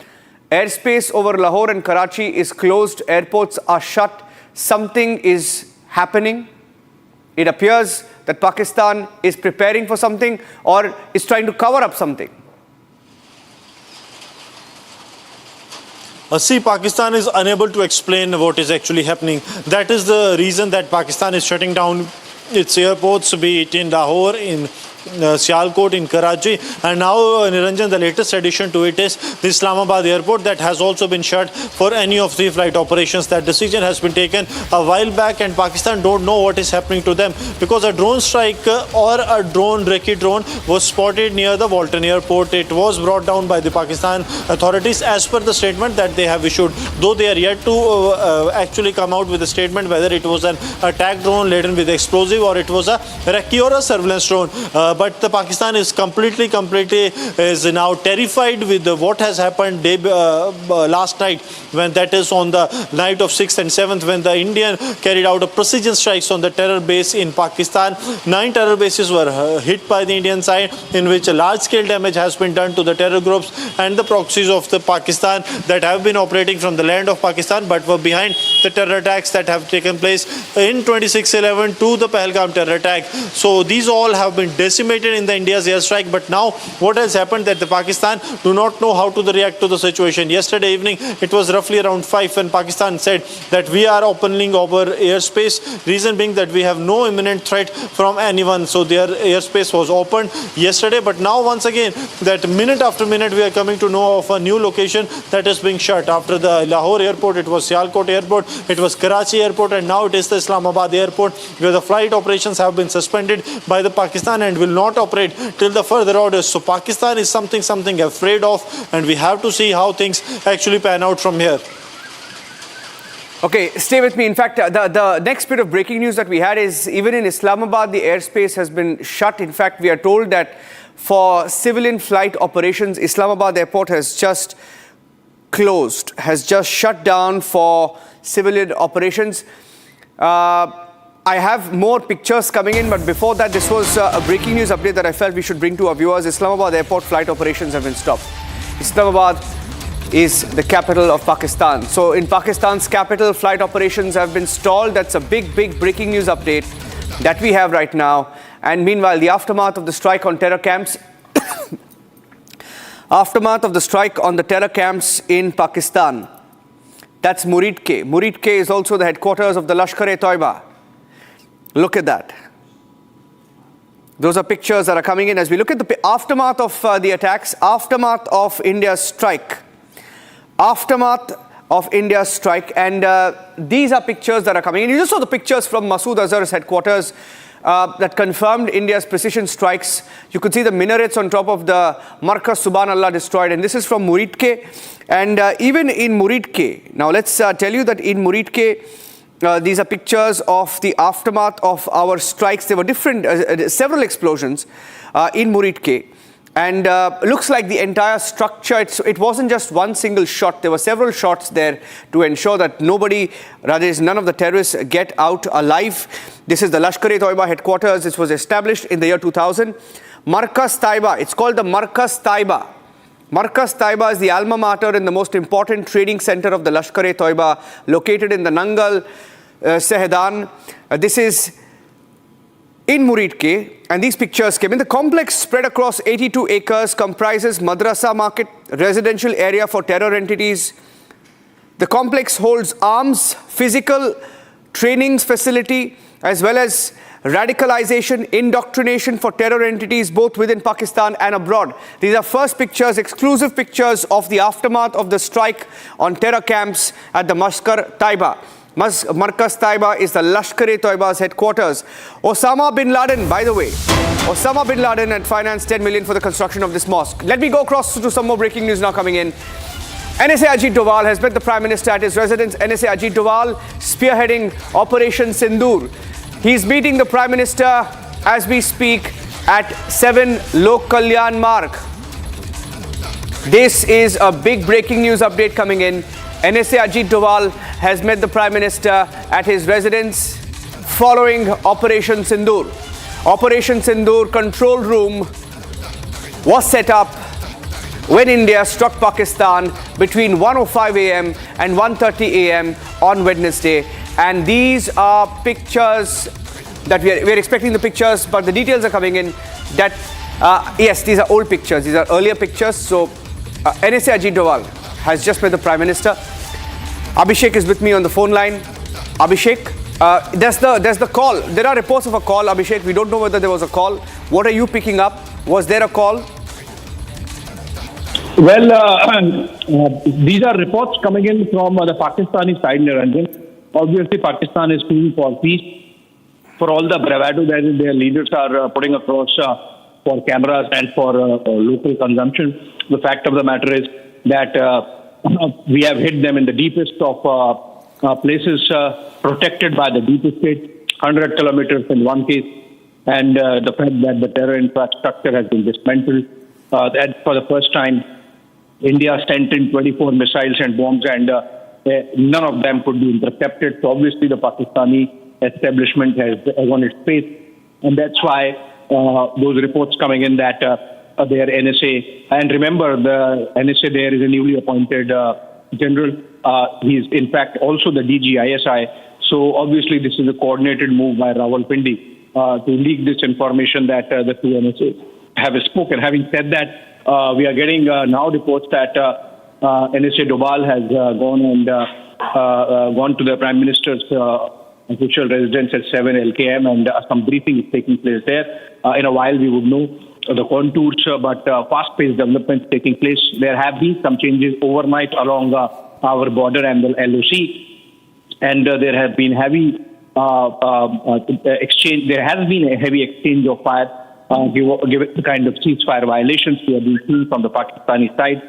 Airspace over Lahore and Karachi is closed. Airports are shut. Something is happening. It appears that Pakistan is preparing for something or is trying to cover up something.
See, Pakistan is unable to explain what is actually happening. That is the reason that Pakistan is shutting down its airports, be it in Lahore, in Sialkot, in Karachi, and now Niranjan, the latest addition to it is the Islamabad airport that has also been shut for any of the flight operations. That decision has been taken a while back, and Pakistan don't know what is happening to them because a drone strike or a recce drone was spotted near the Walton airport. It was brought down by the Pakistan authorities as per the statement that they have issued, though they are yet to actually come out with a statement whether it was an attack drone laden with explosive or it was a recce or a surveillance drone. But the Pakistan is completely is now terrified with what has happened last night, when that is on the night of 6th and 7th, when the Indian carried out a precision strikes on the terror base in Pakistan. 9 terror bases were hit by the Indian side, in which a large-scale damage has been done to the terror groups and the proxies of the Pakistan that have been operating from the land of Pakistan but were behind the terror attacks that have taken place in 26/11 to the Pahalgam terror attack. So these all have been decimated decimated in the India's airstrike. But now what has happened that the Pakistan do not know how to react to the situation. Yesterday evening, it was roughly around 5 when Pakistan said that we are opening our airspace. Reason being that we have no imminent threat from anyone. So their airspace was opened yesterday. But now once again, that minute after minute, we are coming to know of a new location that is being shut. After the Lahore airport, it was Sialkot airport, it was Karachi airport, and now it is the Islamabad airport, where the flight operations have been suspended by the Pakistan and will not operate till the further orders. So Pakistan is something afraid of, and we have to see how things actually pan out from here.
Okay, stay with me. In fact, the next bit of breaking news that we had is even in Islamabad, the airspace has been shut. In fact, we are told that for civilian flight operations, Islamabad airport has just closed, has just shut down for civilian operations. I have more pictures coming in, but before that, this was a breaking news update that I felt we should bring to our viewers. Islamabad airport flight operations have been stopped. Islamabad is the capital of Pakistan. So in Pakistan's capital, flight operations have been stalled. That's a big breaking news update that we have right now. And meanwhile, the aftermath of the strike on terror camps, aftermath of the strike on the terror camps in Pakistan. That's Murid-Ke. Murid-Ke is also the headquarters of the Lashkar-e-Toiba. Look at that. Those are pictures that are coming in as we look at the aftermath of the attacks, aftermath of India's strike. Aftermath of India's strike, and these are pictures that are coming in. You just saw the pictures from Masood Azhar's headquarters that confirmed India's precision strikes. You could see the minarets on top of the Markaz Subhanallah destroyed, and this is from Murid-Ke. And even in Murid-Ke, now let's tell you that in Murid-Ke, these are pictures of the aftermath of our strikes. There were different, several explosions in Murid-Ke. And looks like the entire structure, it wasn't just one single shot. There were several shots there to ensure that none of the terrorists get out alive. This is the Lashkar-e-Toiba headquarters. This was established in the year 2000. Markaz Taiba, it's called the Markaz Taiba. Markaz Taiba is the alma mater and the most important trading center of the Lashkar-e-Toiba, located in the Nangal, Sehedan. This is in Murid-Ke, and these pictures came in. The complex, spread across 82 acres, comprises madrasa market, residential area for terror entities. The complex holds arms, physical trainings facility, as well as radicalization, indoctrination for terror entities, both within Pakistan and abroad. These are first pictures, exclusive pictures of the aftermath of the strike on terror camps at the Markaz Taiba. Markaz Taiba is the Lashkar-e-Toiba's headquarters. Osama bin Laden, by the way, Osama bin Laden had financed 10 million for the construction of this mosque. Let me go across to some more breaking news now coming in. NSA Ajit Doval has met the Prime Minister at his residence. NSA Ajit Doval spearheading Operation Sindoor. He's meeting the Prime Minister as we speak at 7 Lok Kalyan Marg. This is a big breaking news update coming in. NSA Ajit Doval has met the Prime Minister at his residence following Operation Sindoor. Operation Sindoor control room was set up when India struck Pakistan between 1:05 a.m. and 1:30 a.m. on Wednesday. And these are pictures that we're expecting the pictures, but the details are coming in that, yes, these are old pictures. These are earlier pictures. So NSA Ajit Doval has just met the Prime Minister. Abhishek is with me on the phone line. Abhishek, there's the call. There are reports of a call, Abhishek. We don't know whether there was a call. What are you picking up? Was there a call?
Well, these are reports coming in from the Pakistani side, Niranjan. Obviously, Pakistan is keen for peace, for all the bravado that their leaders are putting across for cameras and for local consumption. The fact of the matter is that we have hit them in the deepest of places protected by the deepest state, 100 kilometers in one case, and the fact that the terror infrastructure has been dismantled. That for the first time, India sent in 24 missiles and bombs, and none of them could be intercepted. So obviously the Pakistani establishment has on its face, and that's why those reports coming in that their NSA, and remember the NSA there is a newly appointed general. He's in fact also the DG ISI. So obviously this is a coordinated move by Rawalpindi leak this information that the two NSA have spoken. Having said that, we are getting now reports that NSA Dobal has gone to the Prime Minister's official residence at 7 LKM, and some briefing is taking place there. In a while, we would know the contours, but fast-paced developments taking place. There have been some changes overnight along our border and the LOC, and there have been heavy exchange. There has been a heavy exchange of fire, given the kind of ceasefire violations we have been seeing from the Pakistani side.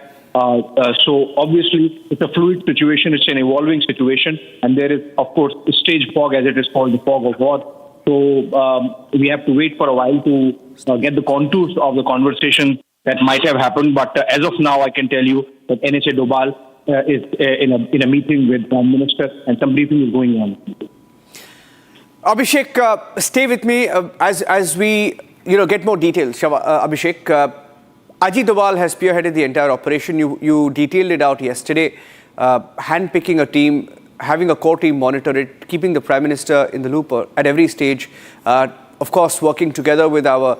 So obviously, it's a fluid situation. It's an evolving situation, and there is, of course, stage fog, as it is called, the fog of war. So we have to wait for a while to get the contours of the conversation that might have happened. But as of now, I can tell you that NSA Dobal is in a meeting with Prime Minister, and some briefing is going on.
Abhishek, stay with me as we get more details. Abhishek, Ajit Doval has spearheaded the entire operation. You detailed it out yesterday, handpicking a team, having a core team monitor it, keeping the Prime Minister in the loop at every stage, of course working together with our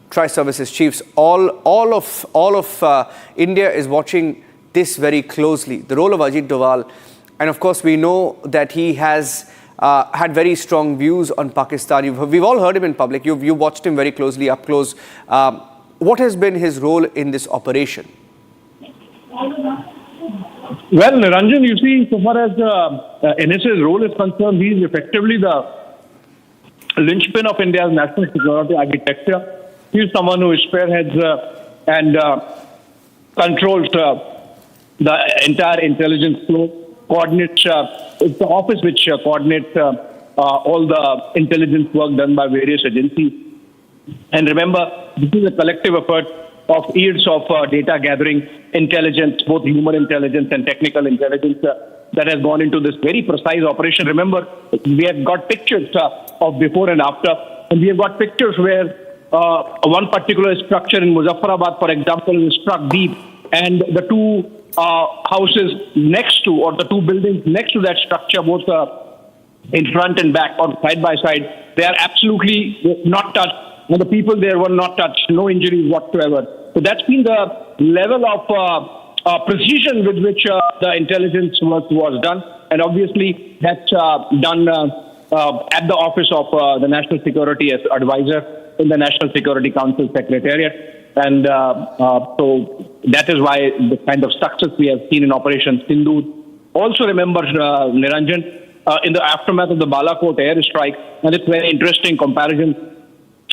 tri-services chiefs. All of India is watching this very closely, the role of Ajit Doval. And of course we know that he has had very strong views on Pakistan. We've all heard him in public. You watched him very closely, up close. What has been his role in this operation?
Well, Niranjan, you see, so far as NSA's role is concerned, he is effectively the linchpin of India's national security architecture. He is someone who spearheads and controls the entire intelligence flow, coordinates, it's the office which coordinates all the intelligence work done by various agencies. And remember, this is a collective effort of years of data gathering, intelligence, both human intelligence and technical intelligence that has gone into this very precise operation. Remember, we have got pictures of before and after, and we have got pictures where one particular structure in Muzaffarabad, for example, is struck deep, and the two houses next to, or the two buildings next to that structure, both in front and back or side by side, they are absolutely not touched. And the people there were not touched, no injuries whatsoever. So that's been the level of precision with which the intelligence work was done. And obviously that's done at the office of the National Security Advisor in the National Security Council Secretariat. And so that is why the kind of success we have seen in Operation Sindoor. Also remember, Niranjan, in the aftermath of the Balochistan airstrike, and it's very interesting comparison,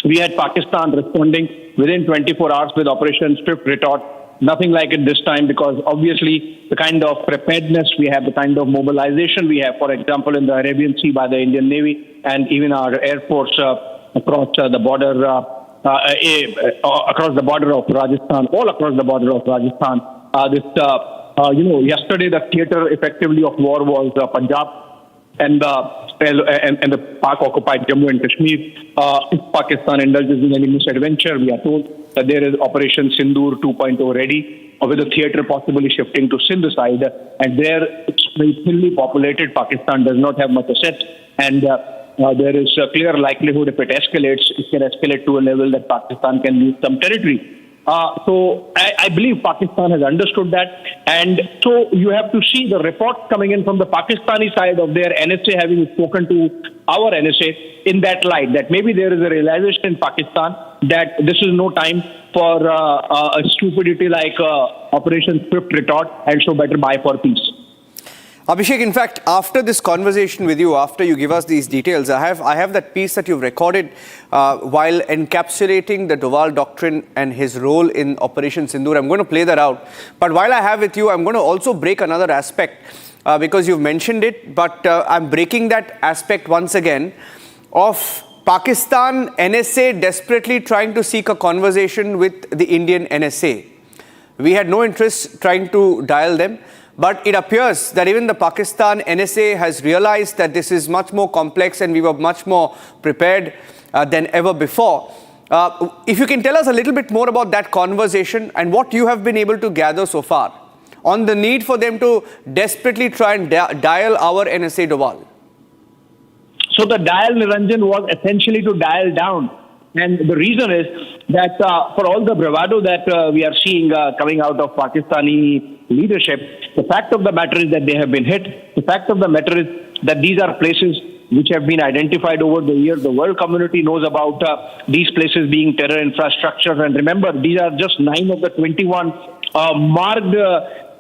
we had Pakistan responding within 24 hours with Operation Swift Retort. Nothing like it this time, because obviously the kind of preparedness we have, the kind of mobilization we have, for example, in the Arabian Sea by the Indian Navy and even our Air Force across the border, across the border of Rajasthan, all across the border of Rajasthan. Yesterday the theater effectively of war was Punjab and the Pak-occupied Jammu and Kashmir. If Pakistan indulges in any misadventure, we are told that there is Operation Sindoor 2.0 ready, with the theater possibly shifting to Sindh side. And there it's very thinly populated. Pakistan does not have much assets, and there is a clear likelihood if it escalates, it can escalate to a level that Pakistan can lose some territory. So I believe Pakistan has understood that, and so you have to see the reports coming in from the Pakistani side of their NSA having spoken to our NSA in that light, that maybe there is a realization in Pakistan that this is no time for a stupidity like Operation Swift Retort, and so better buy for peace.
Abhishek, in fact, after this conversation with you, after you give us these details, I have that piece that you've recorded while encapsulating the Doval doctrine and his role in Operation Sindoor. I'm going to play that out. But while I have with you, I'm going to also break another aspect because you've mentioned it, but I'm breaking that aspect once again of Pakistan NSA desperately trying to seek a conversation with the Indian NSA. We had no interest trying to dial them. But it appears that even the Pakistan NSA has realized that this is much more complex and we were much more prepared than ever before. If you can tell us a little bit more about that conversation and what you have been able to gather so far on the need for them to desperately try and dial our NSA Doval.
So the dial, Niranjan, was essentially to dial down. And the reason is that for all the bravado that we are seeing coming out of Pakistani leadership, the fact of the matter is that they have been hit. The fact of the matter is that these are places which have been identified over the years. The world community knows about these places being terror infrastructures. And remember, these are just 9 of the 21 marked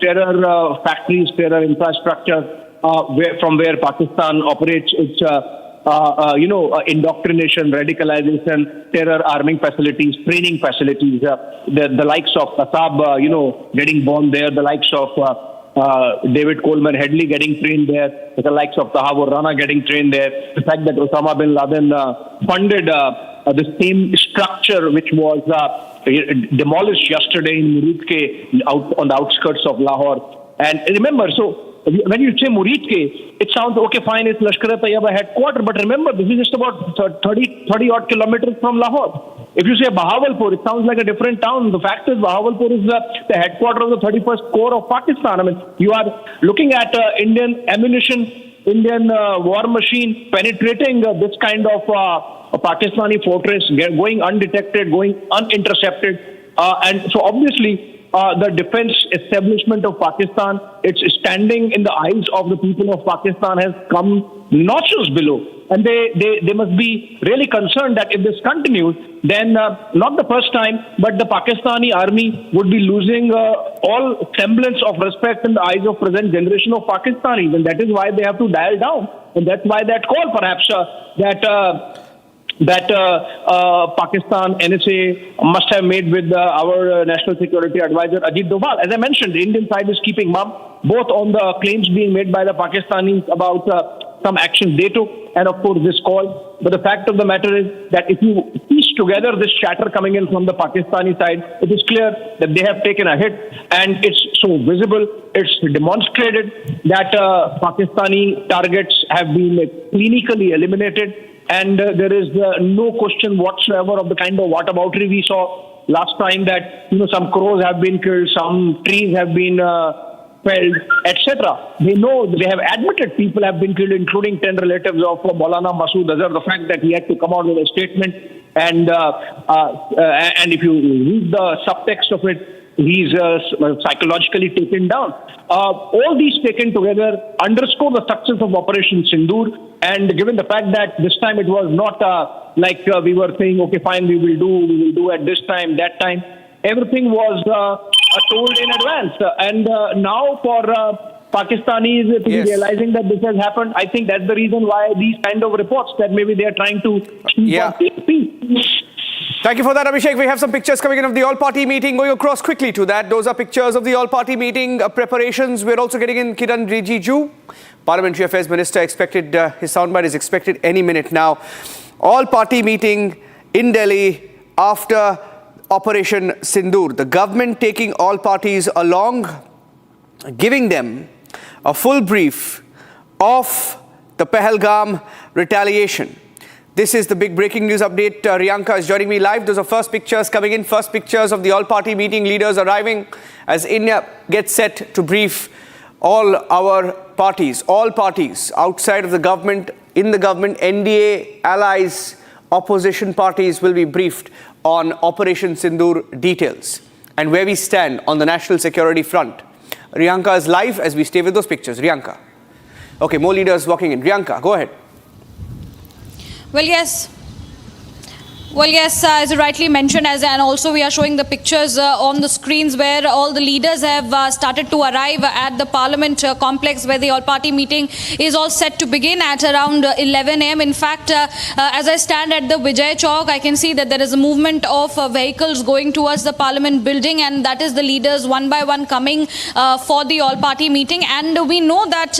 terror factories, terror infrastructure, from where Pakistan operates its indoctrination, radicalization, terror arming facilities, training facilities, the likes of Kasab, getting born there, the likes of David Coleman Headley getting trained there, the likes of Tahabur Rana getting trained there, the fact that Osama bin Laden funded the same structure which was demolished yesterday in Muridke, out on the outskirts of Lahore. And remember, so when you say Muridke, it sounds okay, fine, it's Lashkar-e-Taiba headquarters, but remember, this is just about 30 odd kilometers from Lahore. If you say Bahawalpur, it sounds like a different town. The fact is, Bahawalpur is the headquarters of the 31st Corps of Pakistan. I mean, you are looking at Indian ammunition, Indian war machine penetrating this kind of a Pakistani fortress, going undetected, going unintercepted. And so obviously, the defense establishment of Pakistan, its standing in the eyes of the people of Pakistan has come notches below. And they must be really concerned that if this continues, then not the first time, but the Pakistani army would be losing all semblance of respect in the eyes of present generation of Pakistanis. And that is why they have to dial down. And that's why that call, perhaps, that Pakistan NSA must have made with our National Security Advisor Ajit Doval. As I mentioned, the Indian side is keeping mum, both on the claims being made by the Pakistanis about some actions they took, and of course this call. But the fact of the matter is that if you piece together this chatter coming in from the Pakistani side, it is clear that they have taken a hit, and it's so visible, it's demonstrated that Pakistani targets have been clinically eliminated. And there is no question whatsoever of the kind of whataboutery we saw last time, that some crows have been killed, some trees have been felled, etc. They know, they have admitted people have been killed, including 10 relatives of Maulana Masood Azhar. The fact that he had to come out with a statement, and if you read the subtext of it, he's psychologically taken down. All these taken together underscore the success of Operation Sindoor. And given the fact that this time it was not like we were saying, okay, fine, we will do at this time, that time. Everything was told in advance. And now for Pakistanis to be realizing that this has happened, I think that's the reason why these kind of reports that maybe they are trying to peace.
Thank you for that, Abhishek. We have some pictures coming in of the all-party meeting. Going across quickly to that, those are pictures of the all-party meeting preparations. We're also getting in Kiran Rijiju, Parliamentary Affairs Minister, expected, his soundbite is expected any minute now. All-party meeting in Delhi after Operation Sindoor. The government taking all parties along, giving them a full brief of the Pahalgam retaliation. This is the big breaking news update. Riyanka is joining me live. Those are first pictures coming in. First pictures of the all-party meeting leaders arriving as India gets set to brief all our parties, all parties outside of the government, in the government, NDA, allies, opposition parties will be briefed on Operation Sindoor details and where we stand on the national security front. Riyanka is live as we stay with those pictures. Riyanka. Okay, more leaders walking in. Riyanka, go ahead.
Well, yes, as you rightly mentioned, and also we are showing the pictures on the screens where all the leaders have started to arrive at the Parliament complex, where the all-party meeting is all set to begin at around 11 a.m. In fact, as I stand at the Vijay Chowk, I can see that there is a movement of vehicles going towards the Parliament building, and that is the leaders one by one coming for the all-party meeting. And we know that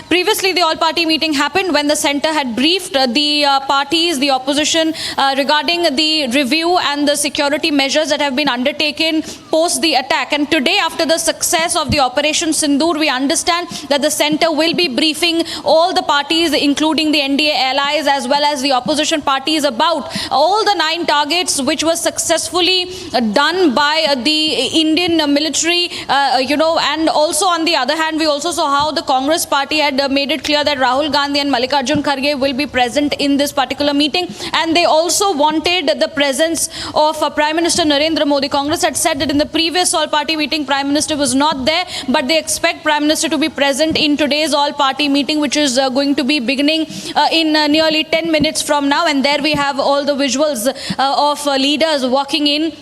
previously the all-party meeting happened when the centre had briefed the parties, the opposition, regarding regarding the review and the security measures that have been undertaken post the attack. And today, after the success of the Operation Sindoor, we understand that the centre will be briefing all the parties, including the NDA allies as well as the opposition parties, about all the 9 targets which were successfully done by the Indian military, and also on the other hand, we also saw how the Congress party had made it clear that Rahul Gandhi and Mallikarjun Kharge will be present in this particular meeting, and they also wanted the presence of Prime Minister Narendra Modi. Congress had said that in the previous all-party meeting, Prime Minister was not there, but they expect Prime Minister to be present in today's all-party meeting, which is going to be beginning in nearly 10 minutes from now, and there we have all the visuals of leaders walking in.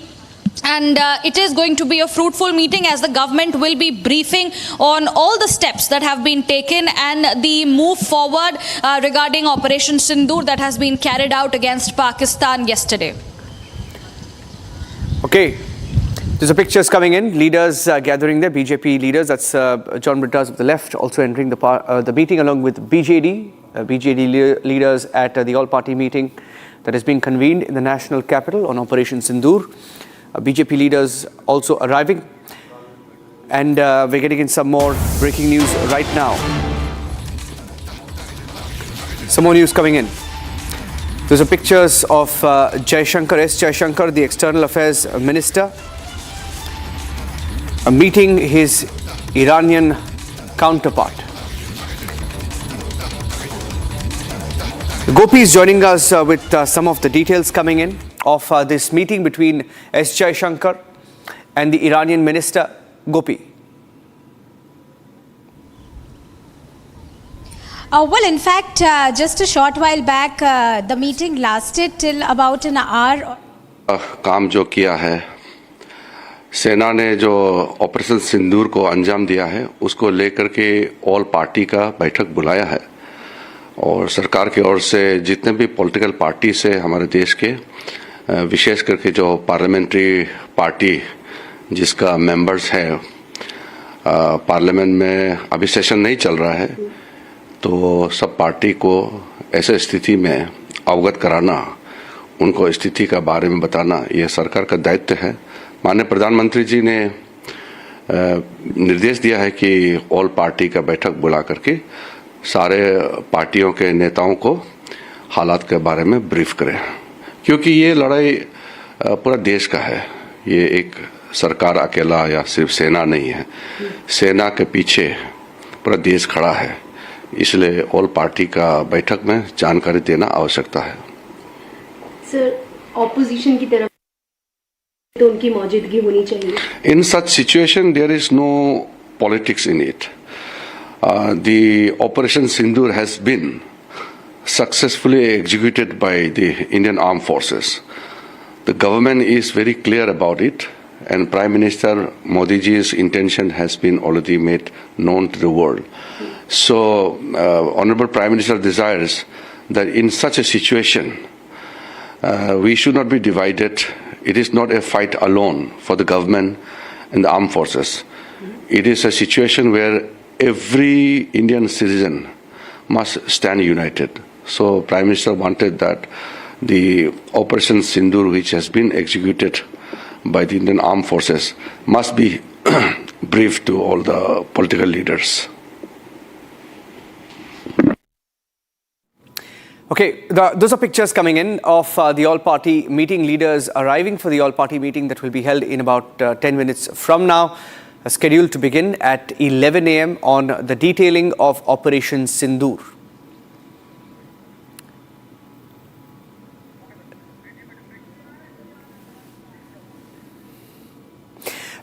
And it is going to be a fruitful meeting, as the government will be briefing on all the steps that have been taken and the move forward regarding Operation Sindoor that has been carried out against Pakistan yesterday.
Okay. There's pictures coming in. Leaders gathering there. BJP leaders. That's John Brittas of the left also entering the meeting along with BJD leaders at the all-party meeting that has been convened in the national capital on Operation Sindoor. BJP leaders also arriving, and we're getting in some more breaking news right now. Some more news coming in. Those are pictures of Jaishankar, S. Jaishankar, the External Affairs Minister, meeting his Iranian counterpart. Gopi is joining us with some of the details coming in of this meeting between S. Jaishankar and the Iranian minister. Gopi.
Well, in fact, just a short while back, the meeting lasted till about an hour.
काम जो किया है, सेना ने जो operation सिंदूर को अंजाम दिया है, उसको लेकर के ऑल पार्टी का बैठक बुलाया है, और सरकार की ओर से जितने भी पॉलिटिकल पार्टी से हमारे देश के, विशेष करके जो पार्लियामेंट्री पार्टी जिसका मेंबर्स है, पार्लियामेंट में अभी सेशन नहीं चल रहा है, तो सब पार्टी को ऐसे स्थिति में अवगत कराना, उनको स्थिति का बारे में बताना, ये सरकार का दायित्व है। माननीय प्रधानमंत्री जी ने निर्देश दिया है कि ऑल पार्टी का बैठक बुला करके सारे पार्टियों के नेताओं को हालात के बारे में ब्रीफ करें, क्योंकि ये लड़ाई पूरा देश का है। ये एक सरकार अकेला या सिर्फ सेना नहीं है, सेना के पीछे पूरा देश खड़ा है, इसलिए ऑल पार्टी का बैठक में जानकारी देना आवश्यकता है।
सर, ऑपोजिशन की तरफ तो उनकी मौजूदगी होनी चाहिए।
In such situation, there is no politics in it. The Operation Sindoor has been successfully executed by the Indian Armed Forces. The government is very clear about it, and Prime Minister Modi ji's intention has been already made known to the world. So, Honorable Prime Minister desires that in such a situation, we should not be divided. It is not a fight alone for the government and the armed forces. It is a situation where every Indian citizen must stand united. So Prime Minister wanted that the Operation Sindoor, which has been executed by the Indian Armed Forces, must be briefed to all the political leaders.
Okay, those are pictures coming in of the all-party meeting, leaders arriving for the all-party meeting that will be held in about 10 minutes from now, scheduled to begin at 11 a.m. on the detailing of Operation Sindoor.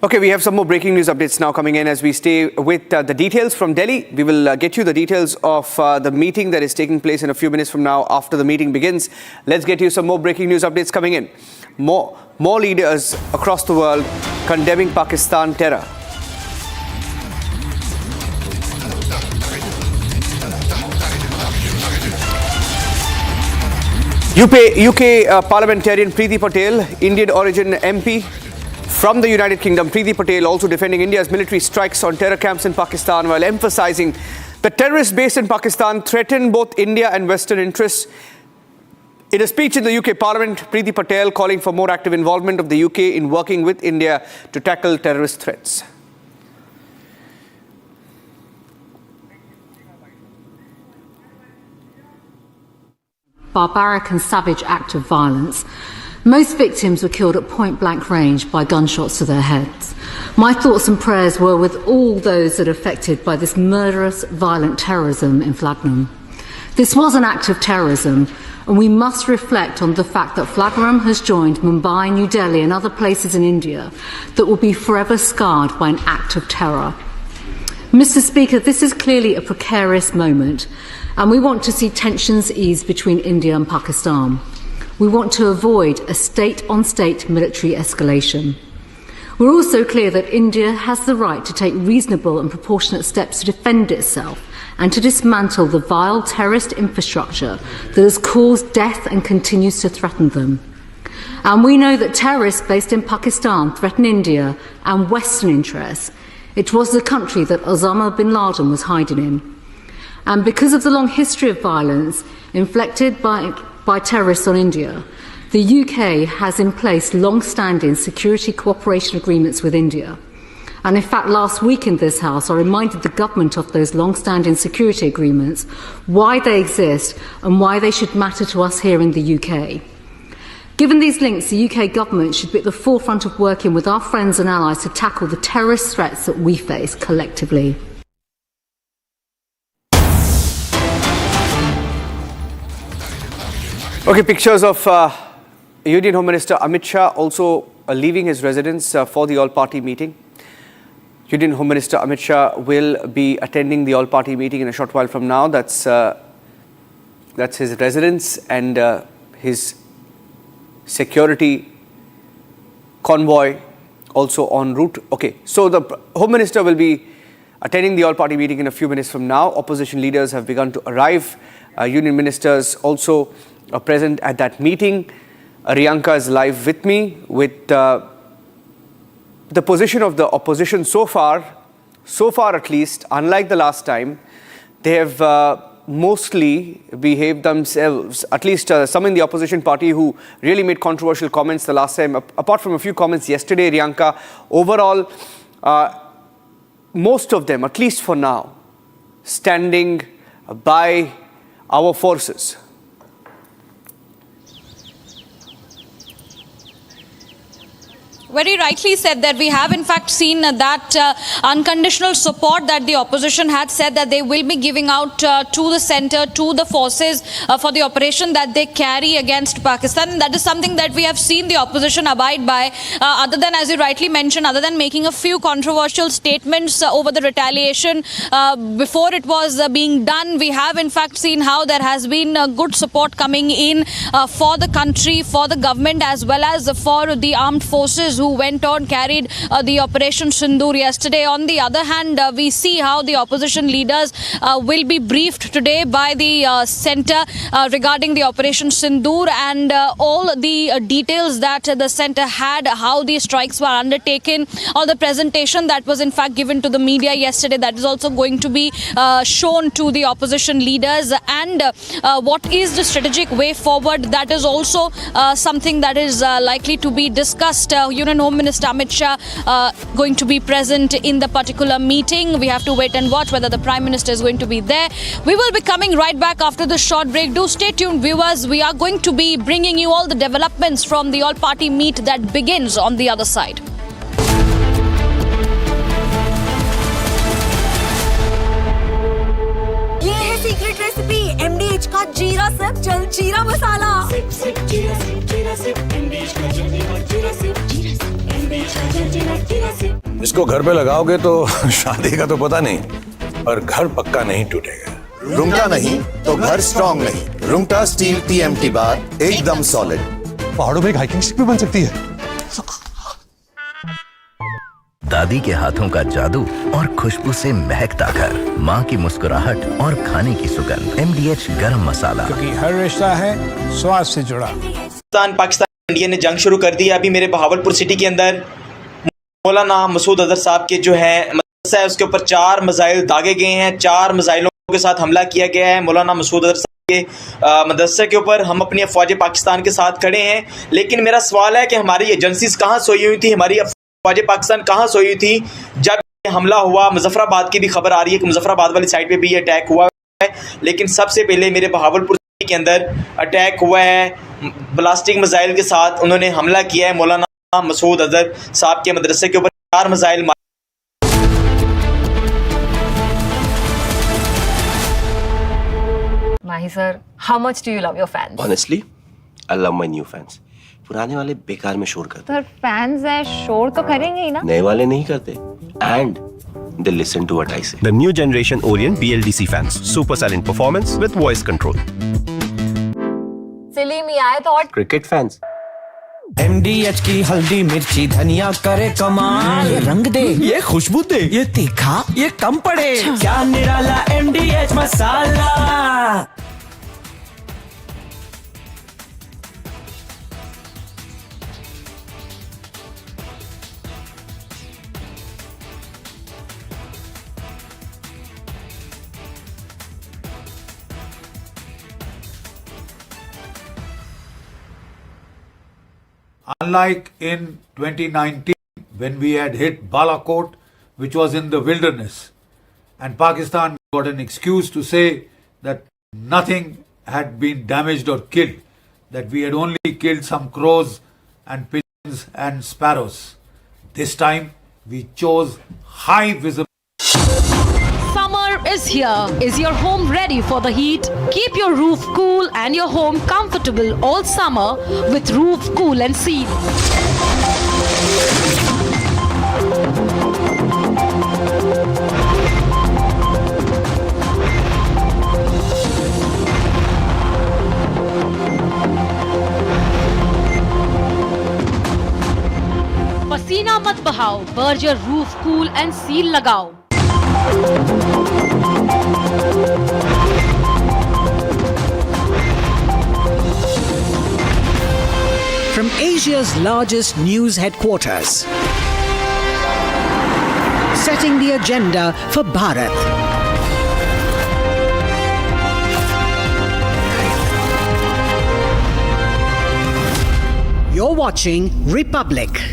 Okay, we have some more breaking news updates now coming in as we stay with the details from Delhi. We will get you the details of the meeting that is taking place in a few minutes from now after the meeting begins. Let's get you some more breaking news updates coming in. More leaders across the world condemning Pakistan terror. UK parliamentarian Preeti Patel, Indian origin MP from the United Kingdom, Preeti Patel also defending India's military strikes on terror camps in Pakistan while emphasizing that terrorists based in Pakistan threaten both India and Western interests. In a speech in the UK Parliament, Preeti Patel calling for more active involvement of the UK in working with India to tackle terrorist threats.
Barbaric and savage act of violence. Most victims were killed at point-blank range by gunshots to their heads. My thoughts and prayers were with all those that are affected by this murderous, violent terrorism in Flagnum. This was an act of terrorism, and we must reflect on the fact that Flagnum has joined Mumbai, New Delhi and other places in India that will be forever scarred by an act of terror. Mr. Speaker, this is clearly a precarious moment, and we want to see tensions ease between India and Pakistan. We want to avoid a state-on-state military escalation. We're also clear that India has the right to take reasonable and proportionate steps to defend itself and to dismantle the vile terrorist infrastructure that has caused death and continues to threaten them. And we know that terrorists based in Pakistan threaten India and Western interests. It was the country that Osama bin Laden was hiding in. And because of the long history of violence inflicted by terrorists on India, the UK has in place long-standing security cooperation agreements with India. And in fact, last week in this House, I reminded the government of those long-standing security agreements, why they exist and why they should matter to us here in the UK. Given these links, the UK government should be at the forefront of working with our friends and allies to tackle the terrorist threats that we face collectively.
Okay, pictures of Union Home Minister Amit Shah also leaving his residence for the all-party meeting. Union Home Minister Amit Shah will be attending the all-party meeting in a short while from now. That's his residence and his security convoy also en route. Okay, so the Home Minister will be attending the all-party meeting in a few minutes from now. Opposition leaders have begun to arrive. Union ministers also are present at that meeting. Riyanka is live with me with the position of the opposition so far at least, unlike the last time. They have mostly behaved themselves, at least some in the opposition party who really made controversial comments the last time. Apart from a few comments yesterday, Riyanka, overall, most of them, at least for now, standing by our forces.
Very rightly said that we have in fact seen that unconditional support that the opposition had said that they will be giving out to the centre, to the forces for the operation that they carry against Pakistan. And that is something that we have seen the opposition abide by, other than, as you rightly mentioned, other than making a few controversial statements over the retaliation before it was being done. We have in fact seen how there has been good support coming in for the country, for the government, as well as for the armed forces who went on, carried the Operation Sindoor yesterday. On the other hand, we see how the opposition leaders will be briefed today by the centre regarding the Operation Sindoor and all the details that the centre had, how the strikes were undertaken, or the presentation that was in fact given to the media yesterday, that is also going to be shown to the opposition leaders, and what is the strategic way forward, that is also something that is likely to be discussed. Union Home Minister Amit Shah going to be present in the particular meeting. We have to wait and watch whether the Prime Minister is going to be there. We will be coming right back after the short break. Do stay tuned, viewers. We are going to be bringing you all the developments from the all-party meet that begins on the other side.
ये है secret recipe MDH का जीरा SIP जल जीरा मसाला।
इसको घर पे लगाओगे तो शादी का तो पता नहीं, पर घर पक्का नहीं टूटेगा।
रुंगटा नहीं तो घर स्ट्रॉन्ग नहीं। रुंगटा स्टील TMT बार एकदम सॉलिड।
पहाड़ों में एक हाइकिंग स्टिक भी बन सकती है।
दादी के हाथों का जादू और खुशबू से महकता घर, माँ की मुस्कुराहट और खाने की सुगंध। MDH गरम मसाला,
क्योंकि हर रिश्ता है स्वाद से जुड़ा।
पाकिस्तान इंडिया ने जंग शुरू कर दी है। अभी मेरे बहावलपुर सिटी के अंदर मौलाना मसूद अजहर साहब के जो है मदरसा है, उसके ऊपर 4 मिसाइल दागे गए हैं। 4 मिसाइलों के साथ हमला किया गया है। मौलाना मसूद अजहर मदरसे के ऊपर हम अपनी अफवाज पाकिस्तान के साथ खड़े हैं। लेकिन मेरा सवाल है कि हमारी एजेंसीज कहाँ सोई हुई थी, हमारी अफवाज पाकिस्तान कहाँ सोई हुई थी जब हमला हुआ? मुजफ्फराबाद की भी खबर आ रही है कि मुजफ्फराबाद वाली साइड पे भी ये अटैक हुआ है, लेकिन सबसे पहले मेरे बहावलपुर के अंदर अटैक हुआ है। ब्लास्टिक मिसाइल के साथ उन्होंने हमला किया है। मौलाना मसूद अजहर साहब के मदरसे के ऊपर 4 मिसाइल मारे।
Mahi sir, how much do you love your fans?
Honestly, I love my new fans. पुराने वाले बेकार में शोर करते
सर फैंस है, शोर तो करेंगे ही ना?
नए वाले नहीं करते and they listen to what I say.
The new generation Orient BLDC fans. Super silent performance with voice control.
Silly me, I thought
Cricket fans.
MDH की हल्दी मिर्ची धनिया करे कमाल, ये रंग दे, ये खुशबू दे, ये तीखा, ये कम पड़े, क्या निराला MDH masala.
Unlike in 2019, when we had hit Balochistan, which was in the wilderness, and Pakistan got an excuse to say that nothing had been damaged or killed, that we had only killed some crows and pigeons and sparrows. This time, we chose high visibility.
Summer is here. Is your home ready for the heat? Keep your roof cool and your home comfortable all summer with Roof Cool and Seal. पसीना मत बहाओ, Berger roof cool and seal लगाओ।
From Asia's largest news headquarters, setting the agenda for Bharat. You're watching Republic.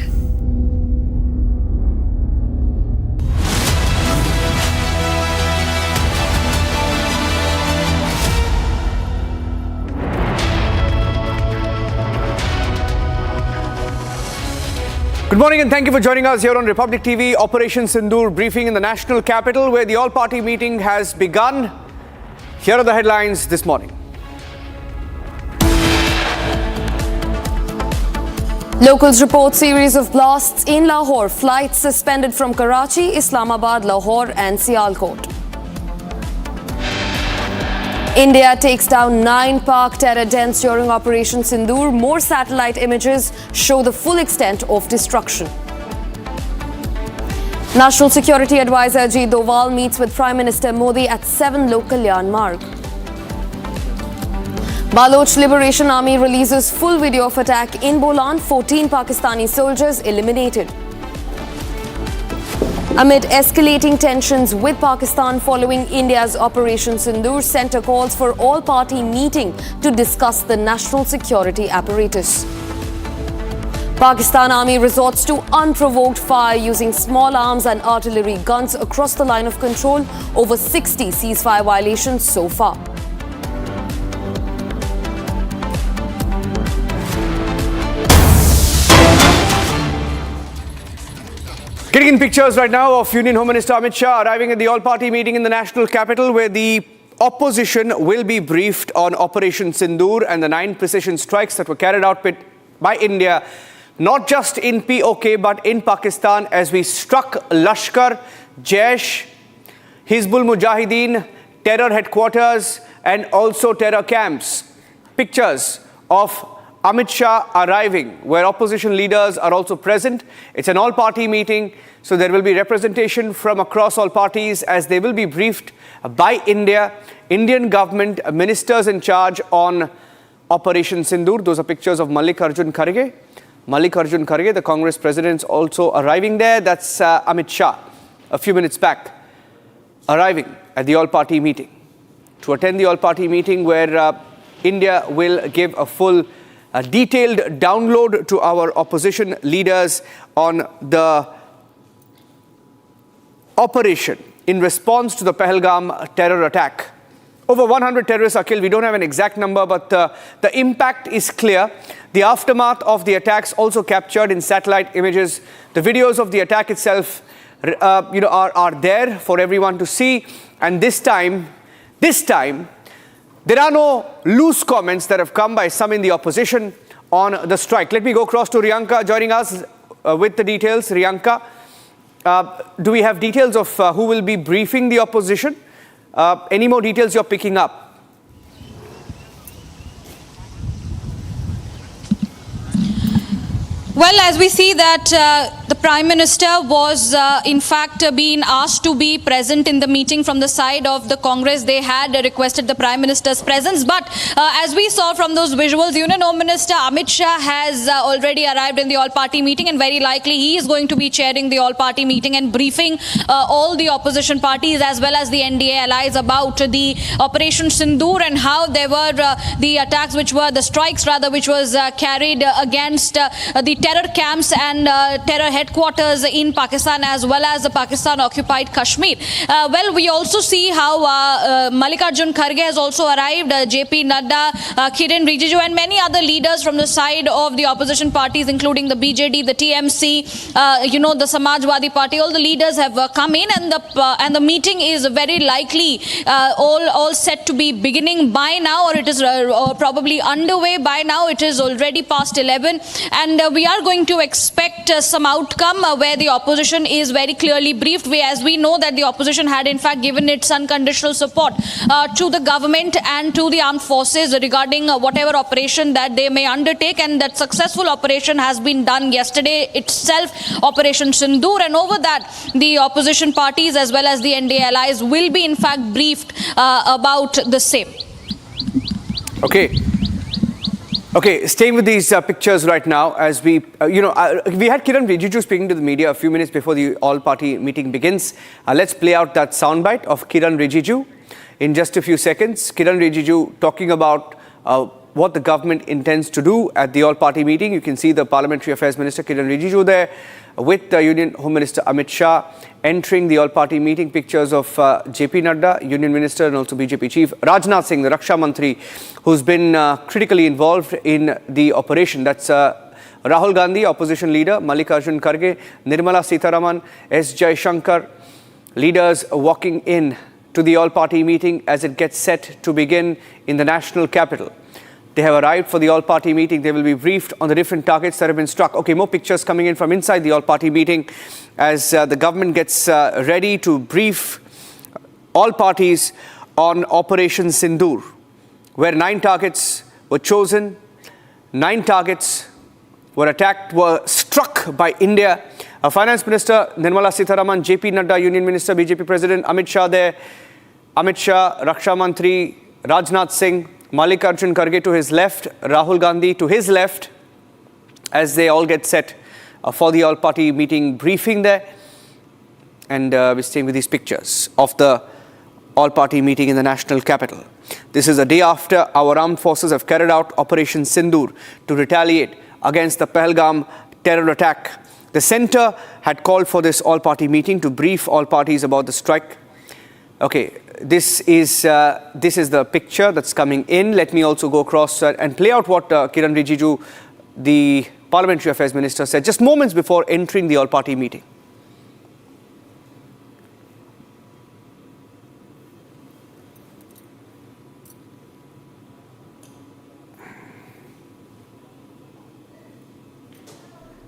Good morning and thank you for joining us here on Republic TV. Operation Sindoor briefing in the national capital where the all-party meeting has begun. Here are the headlines this morning.
Locals report series of blasts in Lahore. Flights suspended from Karachi, Islamabad, Lahore and Sialkot. India takes down 9 Pak terror dens during Operation Sindoor. More satellite images show the full extent of destruction. National Security Advisor Ajit Doval meets with Prime Minister Modi at 7 local Gulmarg. Baloch Liberation Army releases full video of attack in Bolan. 14 Pakistani soldiers eliminated. Amid escalating tensions with Pakistan following India's Operation Sindoor, Centre calls for all-party meeting to discuss the national security apparatus. Pakistan Army resorts to unprovoked fire using small arms and artillery guns across the line of control. Over 60 ceasefire violations so far.
Getting in pictures right now of Union Home Minister Amit Shah arriving at the all-party meeting in the national capital where the opposition will be briefed on Operation Sindoor and the 9 precision strikes that were carried out by India, not just in POK but in Pakistan as we struck Lashkar, Jaish, Hizbul Mujahideen, terror headquarters and also terror camps. Pictures of Amit Shah arriving, where opposition leaders are also present. It's an all-party meeting, so there will be representation from across all parties as they will be briefed by India, Indian government, ministers in charge on Operation Sindoor. Those are pictures of Mallikarjun Kharge. Mallikarjun Kharge, the Congress president, is also arriving there. That's Amit Shah, a few minutes back, arriving at the all-party meeting. to attend the all-party meeting where India will give a full detailed download to our opposition leaders on the operation in response to the Pahalgam terror attack. Over 100 terrorists are killed. We don't have an exact number, but the impact is clear. The aftermath of the attacks also captured in satellite images. The videos of the attack itself are there for everyone to see. And this time, there are no loose comments that have come by some in the opposition on the strike. Let me go across to Riyanka joining us with the details. Riyanka, do we have details of who will be briefing the opposition? Any more details you're picking up?
Well, as we see that the Prime Minister was in fact being asked to be present in the meeting from the side of the Congress. They had requested the Prime Minister's presence. But as we saw from those visuals, Union Home Minister Amit Shah has already arrived in the all-party meeting, and very likely he is going to be chairing the all-party meeting and briefing all the opposition parties as well as the NDA allies about the Operation Sindoor and how there were the attacks, the strikes which was carried against the terror camps and terror headquarters in Pakistan as well as the Pakistan-occupied Kashmir. Well, we also see how Mallikarjun Kharge has also arrived, JP Nadda, Kiren Rijiju and many other leaders from the side of the opposition parties, including the BJD, the TMC, the Samajwadi Party. All the leaders have come in, and the meeting is very likely all set to be beginning by now, or it is probably underway by now. It is already past 11, and we are going to expect some outcome where the opposition is very clearly briefed. As we know that the opposition had in fact given its unconditional support to the government and to the armed forces regarding whatever operation that they may undertake, and that successful operation has been done yesterday itself, Operation Sindoor, and over that the opposition parties as well as the NDA allies will be in fact briefed about the same.
Okay, staying with these pictures right now, as we had Kiren Rijiju speaking to the media a few minutes before the all-party meeting begins. Let's play out that soundbite of Kiren Rijiju in just a few seconds. Kiren Rijiju talking about what the government intends to do at the all-party meeting. You can see the Parliamentary Affairs Minister Kiren Rijiju there with Union Home Minister Amit Shah entering the all-party meeting. Pictures of JP Nadda, Union Minister, and also BJP Chief Rajnath Singh, the Raksha Mantri, who's been critically involved in the operation. That's Rahul Gandhi, opposition leader, Mallikarjun Kharge, Nirmala Sitharaman, S. Jaishankar, leaders walking in to the all-party meeting as it gets set to begin in the national capital. They have arrived for the all-party meeting. They will be briefed on the different targets that have been struck. Okay, more pictures coming in from inside the all-party meeting as the government gets ready to brief all parties on Operation Sindoor, where 9 targets were chosen, 9 targets were struck by India. Finance Minister Nirmala Sitharaman, JP Nadda, Union Minister, BJP President Amit Shah there, Amit Shah, Raksha Mantri, Rajnath Singh, Mallikarjun Kharge to his left, Rahul Gandhi to his left, as they all get set for the all-party meeting briefing there. And we're staying with these pictures of the all-party meeting in the national capital. This is a day after our armed forces have carried out Operation Sindoor to retaliate against the Pahalgam terror attack. The centre had called for this all-party meeting to brief all parties about the strike. Okay, this is the picture that's coming in. Let me also go across and play out what Kiren Rijiju, the Parliamentary Affairs Minister, said just moments before entering the all-party meeting.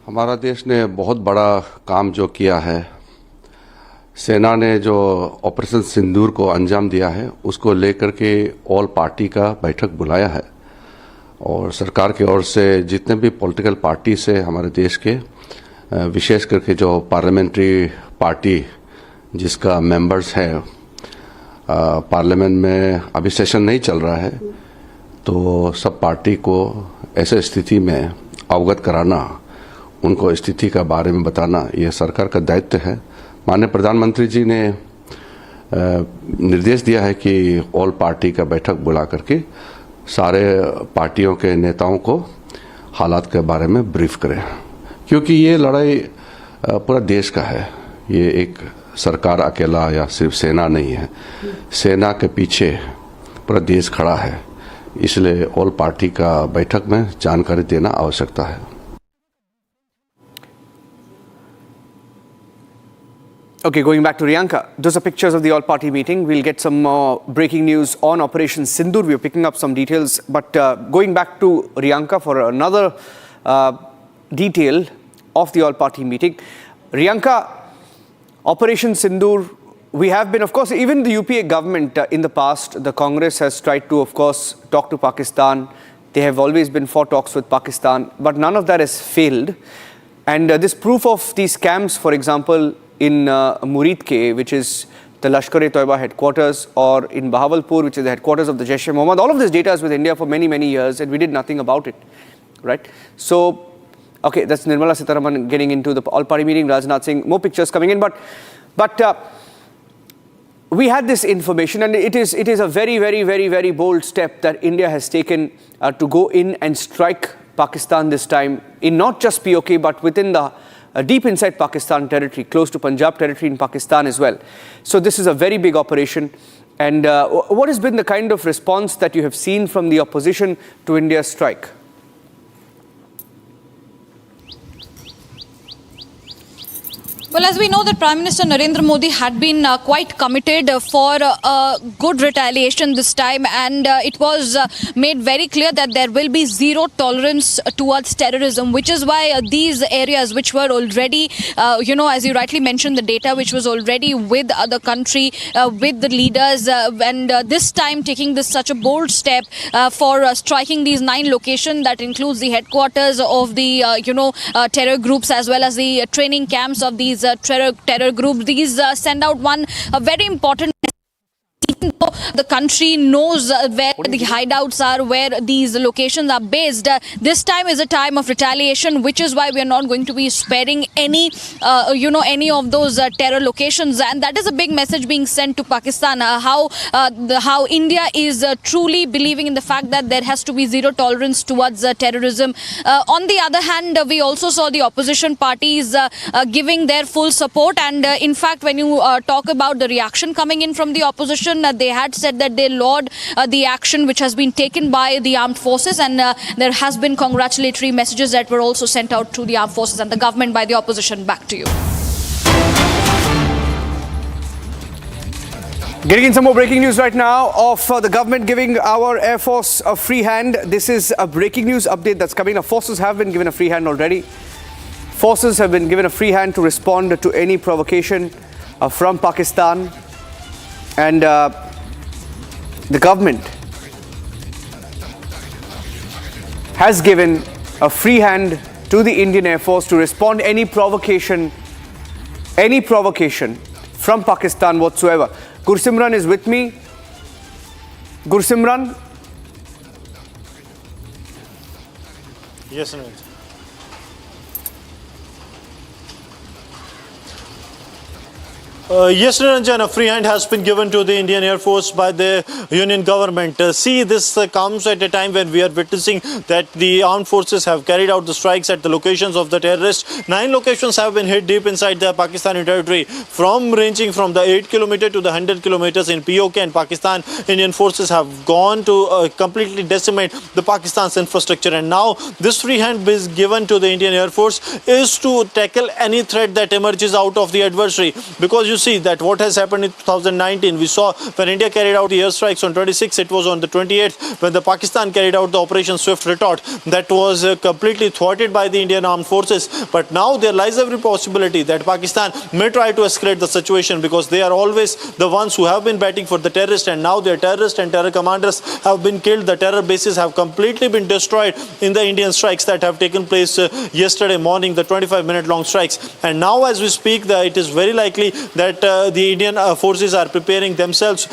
हमारा देश ने बहुत बड़ा काम जो किया है, सेना ने जो ऑपरेशन सिंदूर को अंजाम दिया है, उसको लेकर के ऑल पार्टी का बैठक बुलाया है और सरकार की ओर से जितने भी पॉलिटिकल पार्टी से हमारे देश के, विशेष करके जो पार्लियामेंट्री पार्टी जिसका मेंबर्स है, पार्लियामेंट में अभी सेशन नहीं चल रहा है, तो सब पार्टी को ऐसे स्थिति में अवगत कराना, उनको स्थिति का बारे में बताना, ये सरकार का दायित्व है। माननीय प्रधानमंत्री जी ने निर्देश दिया है कि ऑल पार्टी का बैठक बुला करके सारे पार्टियों के नेताओं को हालात के बारे में ब्रीफ करें, क्योंकि ये लड़ाई पूरा देश का है। ये एक सरकार अकेला या सिर्फ सेना नहीं है, सेना के पीछे पूरा देश खड़ा है, इसलिए ऑल पार्टी का बैठक में जानकारी देना आवश्यकता है।
Okay, going back to Riyanka, those are pictures of the all-party meeting. We'll get some more breaking news on Operation Sindoor. We're picking up some details. But going back to Riyanka for another detail of the all-party meeting. Riyanka, Operation Sindoor, we have been, of course, even the UPA government in the past, the Congress has tried to, of course, talk to Pakistan. They have always been for talks with Pakistan, but none of that has failed. And this proof of these camps, for example, in Muridke, which is the Lashkar-e-Toiba headquarters, or in Bahawalpur, which is the headquarters of the Jaish-e-Mohammed. All of this data is with India for many, many years, and we did nothing about it, right? So, okay, that's Nirmala Sitharaman getting into the all-party meeting, Rajnath Singh, more pictures coming in, but we had this information, and it is a very, very, very, very bold step that India has taken to go in and strike Pakistan this time, in not just POK, but within the deep inside Pakistan territory, close to Punjab territory in Pakistan as well. So this is a very big operation. And what has been the kind of response that you have seen from the opposition to India's strike?
Well, as we know that Prime Minister Narendra Modi had been quite committed for good retaliation this time, and it was made very clear that there will be zero tolerance towards terrorism, which is why these areas which were already, as you rightly mentioned, the data which was already with the country, with the leaders, and this time taking this such a bold step for striking these 9 locations that includes the headquarters of the, terror groups as well as the training camps of these terror groups. These send out a very important message. Even though the country knows where the hideouts are, where these locations are based, this time is a time of retaliation, which is why we are not going to be sparing any of those terror locations. And that is a big message being sent to Pakistan, how India is truly believing in the fact that there has to be zero tolerance towards terrorism. On the other hand, we also saw the opposition parties giving their full support. And in fact, when you talk about the reaction coming in from the opposition, they had said that they laud the action which has been taken by the armed forces, and there has been congratulatory messages that were also sent out to the armed forces and the government by the opposition. Back to you.
Getting in some more breaking news right now of the government giving our Air Force a free hand. This is a breaking news update that's coming. Our forces have been given a free hand already. Forces have been given a free hand to respond to any provocation from Pakistan. And the government has given a free hand to the Indian Air Force to respond any provocation from Pakistan whatsoever. Gursimran is with me. Gursimran?
Yes, sir. Yes, Ranjan, a free hand has been given to the Indian Air Force by the Union government. This comes at a time when we are witnessing that the armed forces have carried out the strikes at the locations of the terrorists. 9 locations have been hit deep inside the Pakistani territory, ranging from the 8 kilometers to the 100 kilometers in POK and Pakistan. Indian forces have gone to completely decimate the Pakistan's infrastructure, and now this free hand is given to the Indian Air Force is to tackle any threat that emerges out of the adversary. Because you see that what has happened in 2019, we saw when India carried out the airstrikes on 26th, it was on the 28th when the Pakistan carried out the Operation Swift Retort. That was completely thwarted by the Indian armed forces. But now there lies every possibility that Pakistan may try to escalate the situation, because they are always the ones who have been batting for the terrorists, and now their terrorists and terror commanders have been killed. The terror bases have completely been destroyed in the Indian strikes that have taken place yesterday morning, the 25-minute long strikes. And now as we speak, it is very likely that that the Indian forces are preparing themselves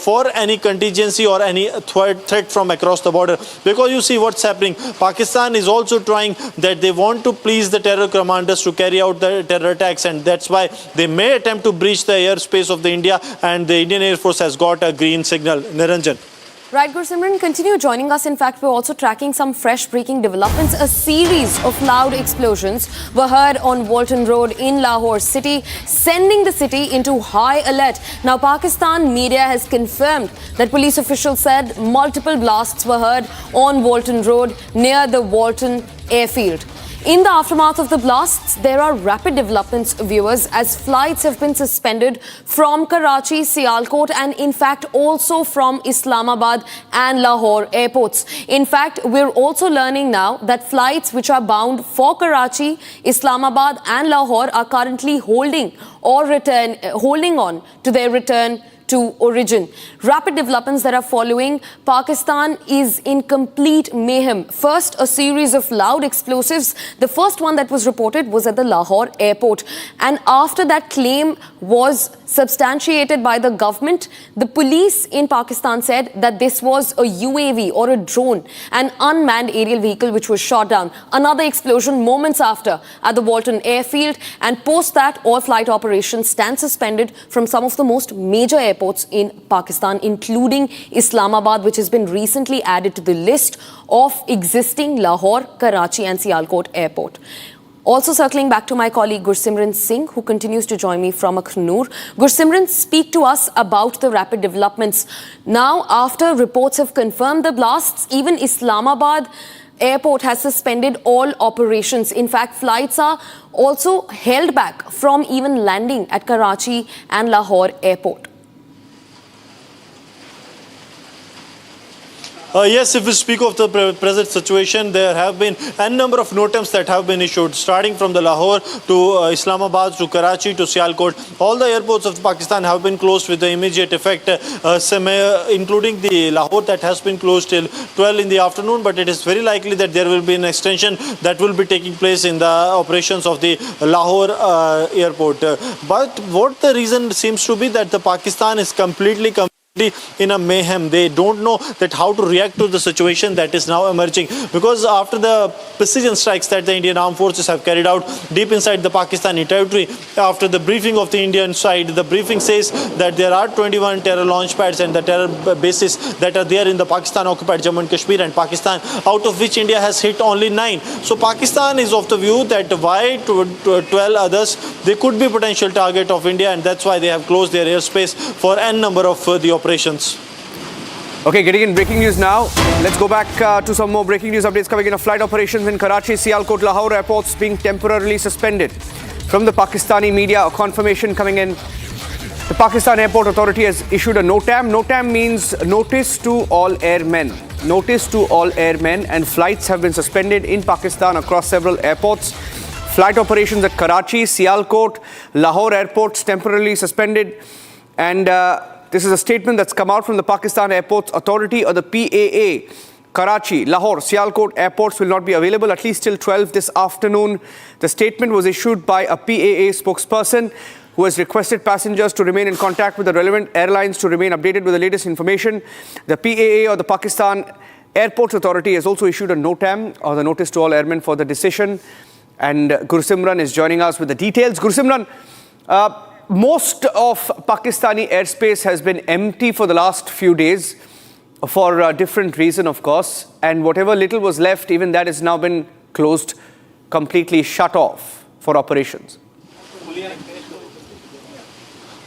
for any contingency or any threat from across the border. Because you see what's happening. Pakistan is also trying that they want to please the terror commanders to carry out the terror attacks, and that's why they may attempt to breach the airspace of the India, and the Indian Air Force has got a green signal. Niranjan.
Right, Gursimran, continue joining us. In fact, we're also tracking some fresh breaking developments. A series of loud explosions were heard on Walton Road in Lahore city, sending the city into high alert. Now, Pakistan media has confirmed that police officials said multiple blasts were heard on Walton Road near the Walton airfield. In the aftermath of the blasts, there are rapid developments, viewers, as flights have been suspended from Karachi, Sialkot, and in fact also from Islamabad and Lahore airports. In fact, we're also learning now that flights which are bound for Karachi, Islamabad and Lahore are currently holding on to their return to origin. Rapid developments that are following. Pakistan is in complete mayhem. First, a series of loud explosives. The first one that was reported was at the Lahore airport. And after that claim was substantiated by the government, the police in Pakistan said that this was a UAV or a drone, an unmanned aerial vehicle which was shot down. Another explosion moments after at the Walton airfield, and post that all flight operations stand suspended from some of the most major airports in Pakistan, including Islamabad, which has been recently added to the list of existing Lahore, Karachi and Sialkot airport. Also circling back to my colleague Gursimran Singh, who continues to join me from Akhnoor. Gursimran, speak to us about the rapid developments. Now, after reports have confirmed the blasts, even Islamabad airport has suspended all operations. In fact, flights are also held back from even landing at Karachi and Lahore airport.
Yes, if we speak of the present situation, there have been a number of notems that have been issued, starting from the Lahore to Islamabad to Karachi to Sialkot. All the airports of Pakistan have been closed with the immediate effect, including the Lahore that has been closed till 12 in the afternoon, but it is very likely that there will be an extension that will be taking place in the operations of the Lahore airport. But what the reason seems to be that the Pakistan is completely in a mayhem. They don't know that how to react to the situation that is now emerging, because after the precision strikes that the Indian armed forces have carried out deep inside the Pakistani territory, after the briefing of the Indian side, the briefing says that there are 21 terror launch pads and the terror bases that are there in the Pakistan occupied Jammu and Kashmir and Pakistan, out of which India has hit only 9. So Pakistan is of the view that why 12 others, they could be potential target of India, and that's why they have closed their airspace for n number of the operations.
Okay, getting in breaking news now. Let's go back to some more breaking news updates coming in. Of flight operations in Karachi, Sialkot, Lahore airports being temporarily suspended. From the Pakistani media, a confirmation coming in. The Pakistan Airport Authority has issued a NOTAM. NOTAM means Notice to All Airmen. Notice to all airmen, and flights have been suspended in Pakistan across several airports. Flight operations at Karachi, Sialkot, Lahore airports temporarily suspended. And this is a statement that's come out from the Pakistan Airports Authority, or the PAA. Karachi, Lahore, Sialkot airports will not be available at least till 12 this afternoon. The statement was issued by a PAA spokesperson who has requested passengers to remain in contact with the relevant airlines to remain updated with the latest information. The PAA, or the Pakistan Airports Authority, has also issued a NOTAM, or the Notice to All Airmen, for the decision. And Gursimran is joining us with the details. Gursimran, most of Pakistani airspace has been empty for the last few days for a different reason, of course. And whatever little was left, even that has now been closed, completely shut off for operations.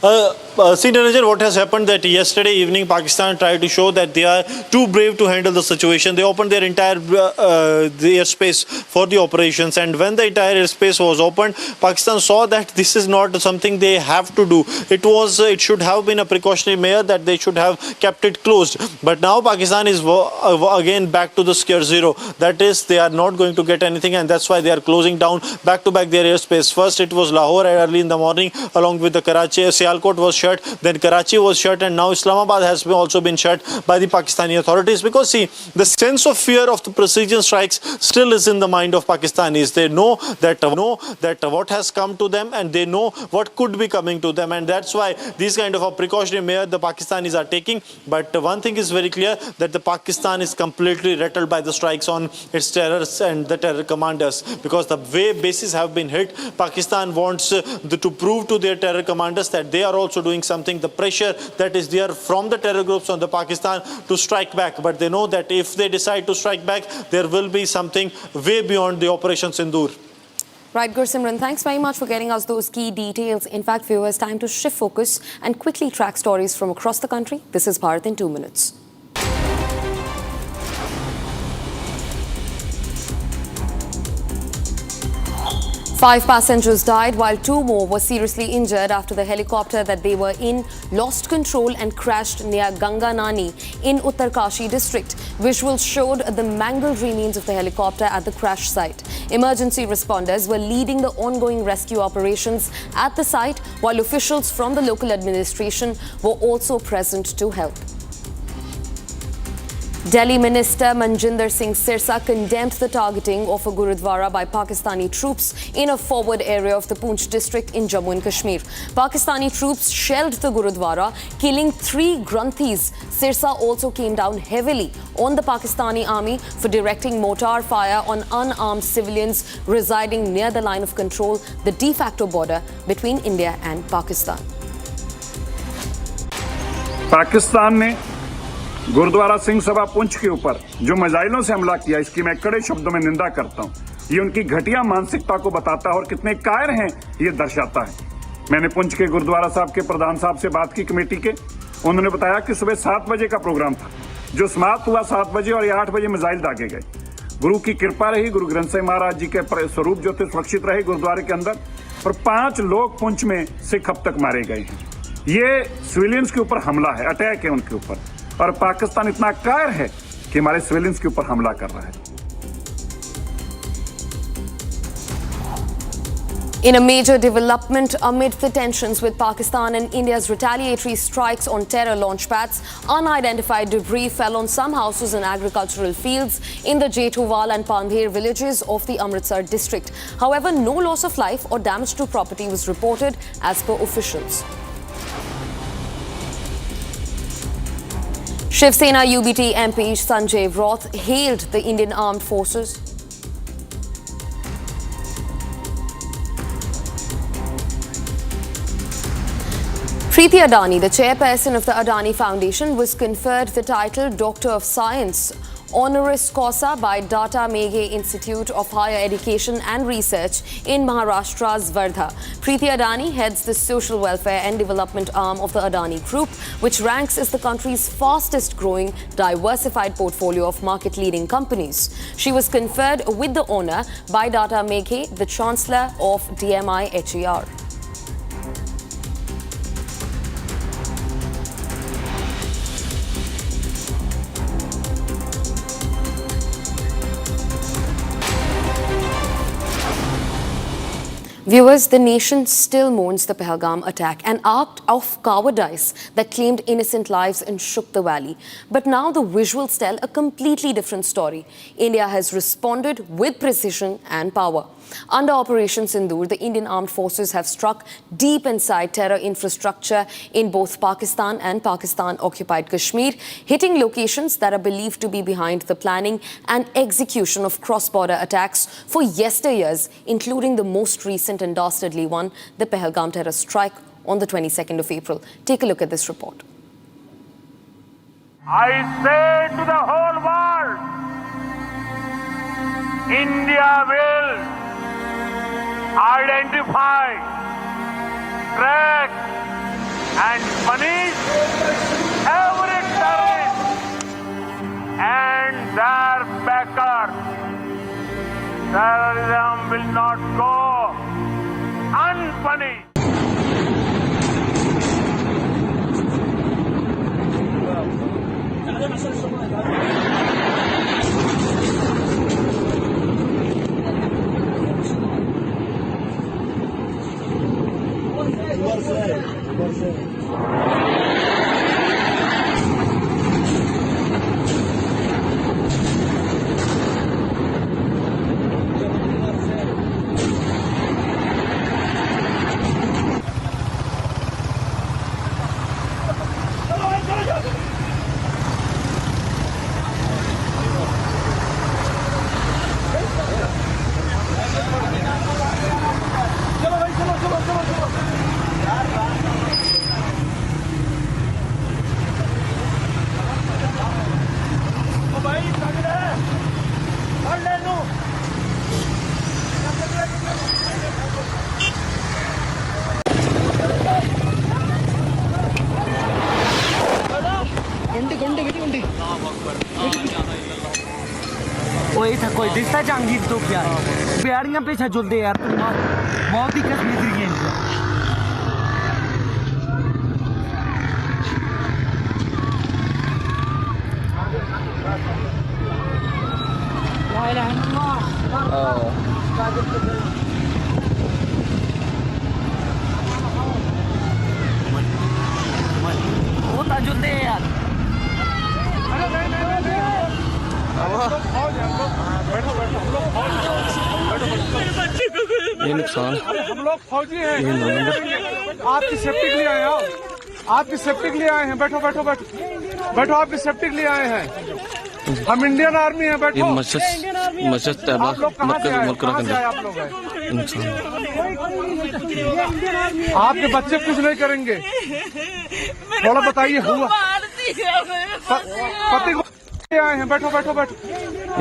Niranjan, what has happened that yesterday evening Pakistan tried to show that they are too brave to handle the situation. They opened their entire the airspace for the operations, and when the entire airspace was opened, Pakistan saw that this is not something they have to do. It should have been a precautionary measure that they should have kept it closed. But now Pakistan is again back to the square zero. That is, they are not going to get anything, and that's why they are closing down back to back their airspace. First it was Lahore early in the morning along with the Karachi, Sialkot was shut, then Karachi was shut, and now Islamabad has also been shut by the Pakistani authorities. Because see, the sense of fear of the precision strikes still is in the mind of Pakistanis. They know that what has come to them, and they know what could be coming to them, and that's why these kind of a precautionary measure the Pakistanis are taking. But one thing is very clear, that the Pakistan is completely rattled by the strikes on its terrorists and the terror commanders, because the way bases have been hit, Pakistan wants to prove to their terror commanders that they are also doing something. The pressure that is there from the terror groups on the Pakistan to strike back, but they know that if they decide to strike back, there will be something way beyond the Operation Sindoor.
Right, Gursimran, thanks very much for getting us those key details. In fact, viewers, time to shift focus and quickly track stories from across the country. This is Bharat in 2 minutes. 5 passengers died while 2 more were seriously injured after the helicopter that they were in lost control and crashed near Ganganani in Uttarkashi district. Visuals showed the mangled remains of the helicopter at the crash site. Emergency responders were leading the ongoing rescue operations at the site, while officials from the local administration were also present to help. Delhi Minister Manjinder Singh Sirsa condemned the targeting of a Gurudwara by Pakistani troops in a forward area of the Poonch district in Jammu and Kashmir. Pakistani troops shelled the Gurudwara, killing 3 Granthis. Sirsa also came down heavily on the Pakistani army for directing mortar fire on unarmed civilians residing near the line of control, the de facto border between India and Pakistan.
Pakistan ने गुरुद्वारा सिंह सभा पुंछ के ऊपर जो मिसाइलों से हमला किया, इसकी मैं कड़े शब्दों में निंदा करता हूं। ये उनकी घटिया मानसिकता को बताता है और कितने कायर हैं ये दर्शाता है। मैंने पुंछ के गुरुद्वारा साहब के प्रधान साहब से बात की कमेटी के, उन्होंने बताया कि सुबह 7 बजे का प्रोग्राम था, जो समाप्त हुआ 7 बजे और 8 बजे मिसाइल दागे गए। गुरु की कृपा रही, गुरु ग्रंथ साहिब महाराज जी के स्वरूप जो थे सुरक्षित रहे गुरुद्वारे के अंदर, और 5 लोग पुंछ में सिख अब तक मारे गए हैं। ये सिविलियंस के ऊपर हमला है, अटैक है उनके ऊपर, और पाकिस्तान इतना कायर है कि हमारे सिविलियंस के ऊपर हमला कर रहा है।
In a major development amid the tensions with Pakistan and India's retaliatory strikes on terror launchpads, unidentified debris fell on some houses and agricultural fields in the Jethuwal and Pandher villages of the Amritsar district. However, no loss of life or damage to property was reported as per officials. Shiv Sena UBT MP Sanjay Roth hailed the Indian Armed Forces. Preeti Adani, the chairperson of the Adani Foundation, was conferred the title Doctor of Science honoris causa by Data Meghe Institute of Higher Education and Research in Maharashtra's Wardha. Preeti Adani heads the social welfare and development arm of the Adani Group, which ranks as the country's fastest growing diversified portfolio of market-leading companies. She was conferred with the honor by Data Meghe, the Chancellor of DMI HER. Viewers, the nation still mourns the Pahalgam attack, an act of cowardice that claimed innocent lives and shook the valley. But now the visuals tell a completely different story. India has responded with precision and power. Under Operation Sindoor, the Indian Armed Forces have struck deep inside terror infrastructure in both Pakistan and Pakistan-occupied Kashmir, hitting locations that are believed to be behind the planning and execution of cross-border attacks for yesteryears, including the most recent and dastardly one, the Pahalgam terror strike on the 22nd of April. Take a look at this report.
I say to the whole world, India will identify, track and punish every terrorist and their backers. Terrorism will not go unpunished.
ओए था कोई दिखता जहांगीर तो क्या बिहारियां पीछे जुलते यार बहुत ही कसम निकल गई इनका ला इलाहा इल्लल्लाह वो ताजुल दे यार
ये नुकसान
हम लोग फौजी हैं आपकी सेफ्टी के लिए आए हैं आपकी सेफ्टी के लिए आए हैं बैठो बैठो बैठो बैठो आपकी सेफ्टी के लिए आए हैं हम इंडियन आर्मी हैं बैठो
ये मस्जिद तैयबा मरकज मुल्क
आप लोग
नुकसान
आपके बच्चे कुछ नहीं करेंगे थोड़ा बताइए हुआ पति को आए हैं बैठो बैठो बैठो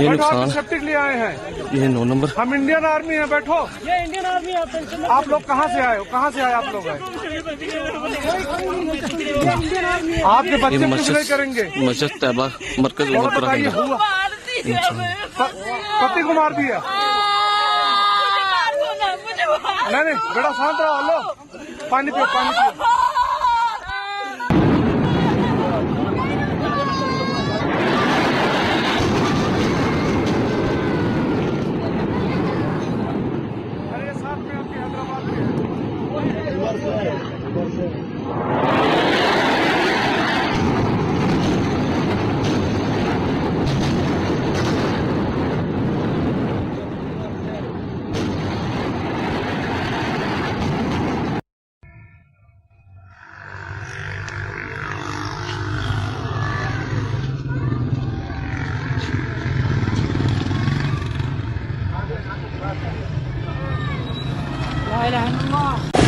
ये
बैठो
नुकसान
आपकी सेफ्टी के लिए आए हैं
ये 9 नंबर
हम इंडियन आर्मी हैं बैठो ये इंडियन आर्मी आप लोग कहाँ से आए हो कहाँ से आए आप लोग आए आपके बच्चे कुछ नहीं करेंगे
मस्जिद तैयबा मरकज मुल्क
बताइए हुआ पति को मार दिया नहीं बेटा शांत रहो लो पानी पियो पानी पियो
ला इलाहा इल्लल्लाह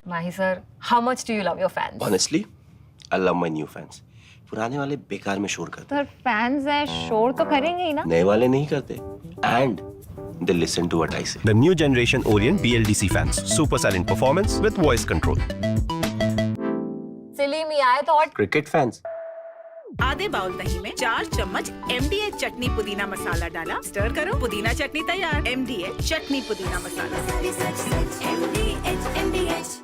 Mahi sir, how much do you love your fans?
Honestly, I love my new fans. पुराने वाले बेकार में शोर करते
सर फैंस हैं शोर तो करेंगे ही ना
नए वाले नहीं करते and they listen to what I say.
The new generation Orient BLDC fans. Super silent performance with voice control.
Silly me, I thought
Cricket fans.
आधे बाउल दही में 4 चम्मच MDH चटनी पुदीना मसाला डाला स्टर करो पुदीना चटनी तैयार MDH चटनी पुदीना मसाला MDH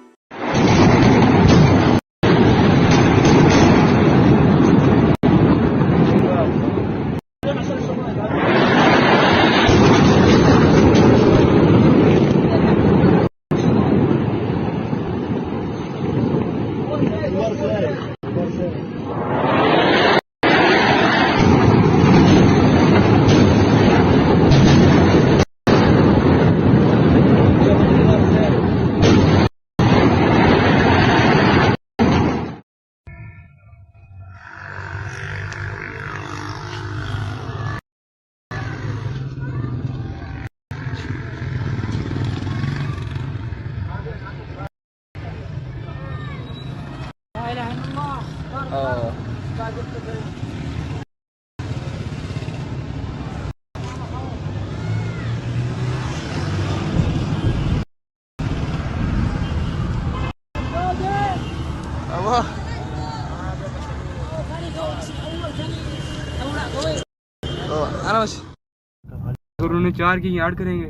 उन्होंने 4 की यार्ड करेंगे,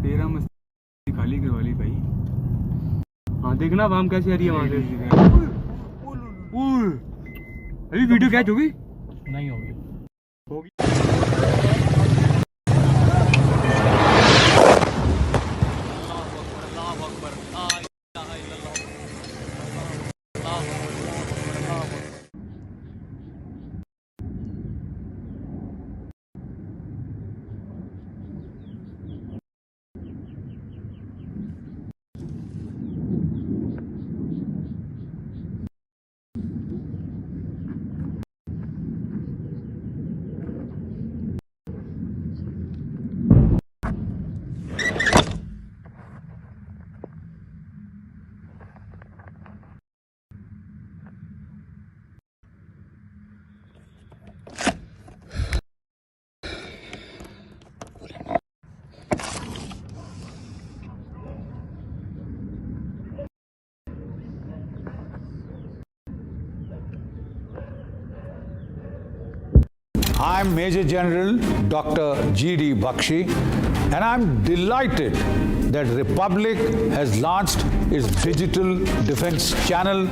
डेरा मस्ती खाली करवा ली भाई। हाँ देखना आवाम कैसी आ रही है वहाँ से। अभी वीडियो कैच होगी? नहीं होगी।
I'm Major General Dr. G.D. Bakshi, and I'm delighted that Republic has launched its digital defense channel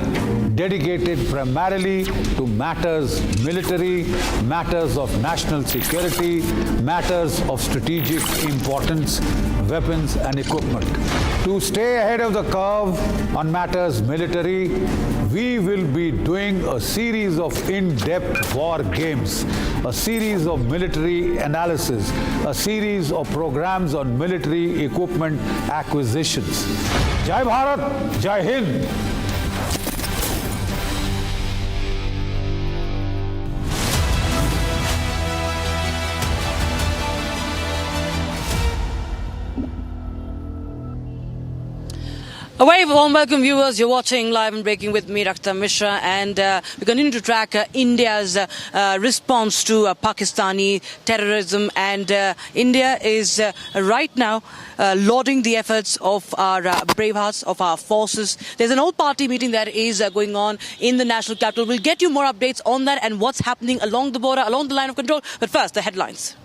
dedicated primarily to matters military, matters of national security, matters of strategic importance, weapons and equipment. To stay ahead of the curve on matters military, we will be doing a series of in-depth war games, a series of military analysis, a series of programs on military equipment acquisitions. Jai Bharat, Jai Hind.
A very warm welcome, viewers. You're watching Live and Breaking with me, Rakhta Mishra, and we continue to track India's response to Pakistani terrorism. And India is right now lauding the efforts of our brave hearts, of our forces. There's an all-party meeting that is going on in the national capital. We'll get you more updates on that and what's happening along the border, along the line of control. But first, the headlines.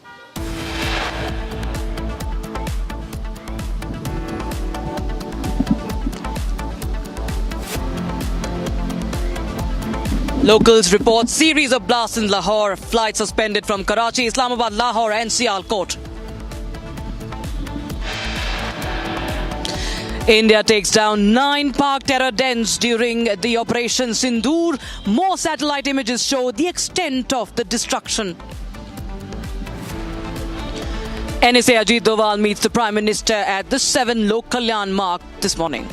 Locals report series of blasts in Lahore, flight suspended from Karachi, Islamabad, Lahore and Sialkot. India takes down 9 Pak terror dens during the Operation Sindoor. More satellite images show the extent of the destruction. NSA Ajit Doval meets the Prime Minister at the 7 Lok Kalyan Mark this morning.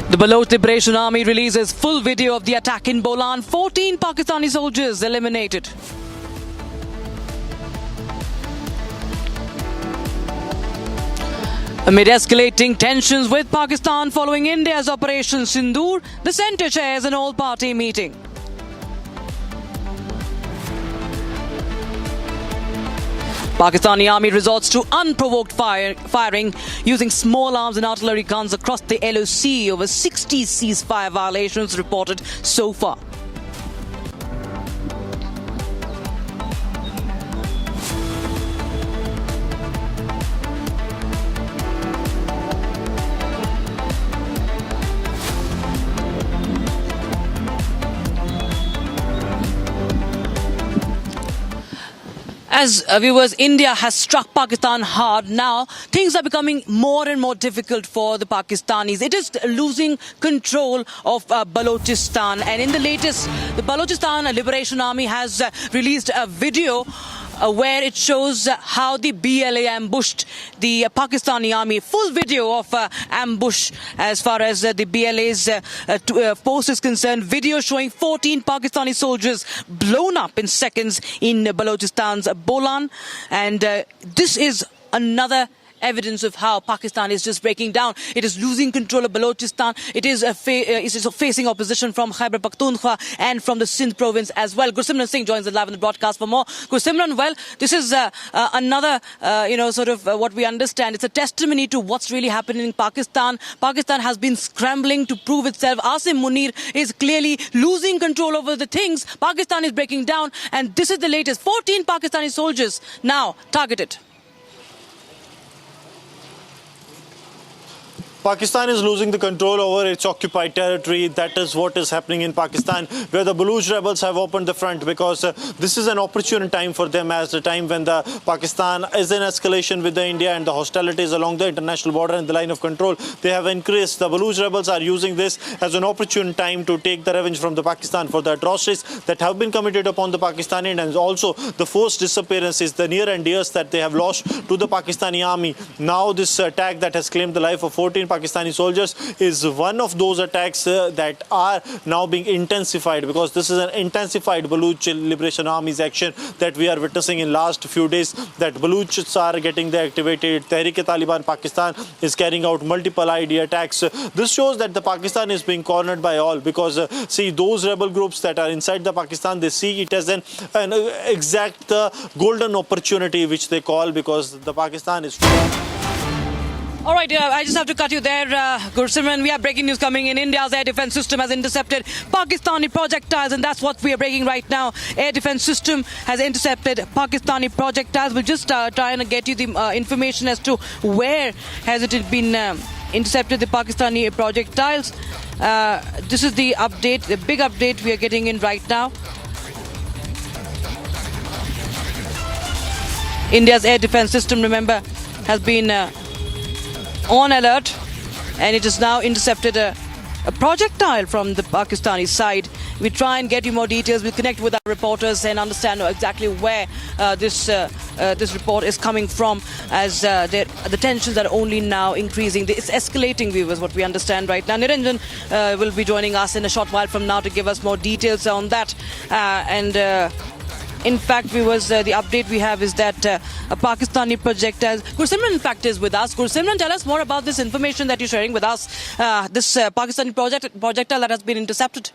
The Baloch Liberation Army releases full video of the attack in Bolan. 14 Pakistani soldiers eliminated. Amid escalating tensions with Pakistan following India's Operation Sindoor, the centre chairs an all-party meeting. Pakistani army resorts to unprovoked firing using small arms and artillery guns across the LOC. Over 60 ceasefire violations reported so far. As viewers, India has struck Pakistan hard. Now, things are becoming more and more difficult for the Pakistanis. It is losing control of Balochistan. And in the latest, the Balochistan Liberation Army has released a video where it shows how the BLA ambushed the Pakistani army. Full video of ambush as far as the BLA's post is concerned. Video showing 14 Pakistani soldiers blown up in seconds in Balochistan's Bolan. And this is another evidence of how Pakistan is just breaking down. It is losing control of Balochistan. It is facing opposition from Khyber Pakhtunkhwa and from the Sindh province as well. Gursimran Singh joins us live on the broadcast for more. Gursimran, well, this is another, what we understand. It's a testimony to what's really happening in Pakistan. Pakistan has been scrambling to prove itself. Asim Munir is clearly losing control over the things. Pakistan is breaking down, and this is the latest. 14 Pakistani soldiers now targeted.
Pakistan is losing the control over its occupied territory. That is what is happening in Pakistan, where the Baloch rebels have opened the front, because this is an opportune time for them, as the time when the Pakistan is in escalation with the India, and the hostilities along the international border and the line of control, they have increased. The Baloch rebels are using this as an opportune time to take the revenge from the Pakistan for the atrocities that have been committed upon the Pakistani, and also the forced disappearances, the near and dears that they have lost to the Pakistani army. Now this attack that has claimed the life of 14 Pakistani soldiers is one of those attacks that are now being intensified, because this is an intensified Baloch Liberation Army's action that we are witnessing in last few days, that Balochs are getting activated. Tehrik-e-Taliban Pakistan is carrying out multiple ID attacks. This shows that the Pakistan is being cornered by all, because see, those rebel groups that are inside the Pakistan, they see it as an exact golden opportunity, which they call, because the Pakistan is...
All right, I just have to cut you there, Gursimran. We have breaking news coming in. India's air defense system has intercepted Pakistani projectiles, and that's what we are breaking right now. Air defense system has intercepted Pakistani projectiles. We'll just try and get you the information as to where has it been intercepted, the Pakistani projectiles. This is the update, the big update we are getting in right now. India's air defense system, remember, has been on alert, and it has now intercepted a projectile from the Pakistani side. We try and get you more details. We connect with our reporters and understand exactly where this report is coming from, as the tensions are only now increasing. It's escalating, viewers, what we understand right now. Niranjan will be joining us in a short while from now to give us more details on that. In fact, viewers, the update we have is that a Pakistani projectile... Gursimran, in fact, is with us. Gursimran, tell us more about this information that you're sharing with us. This Pakistani projectile that has been intercepted.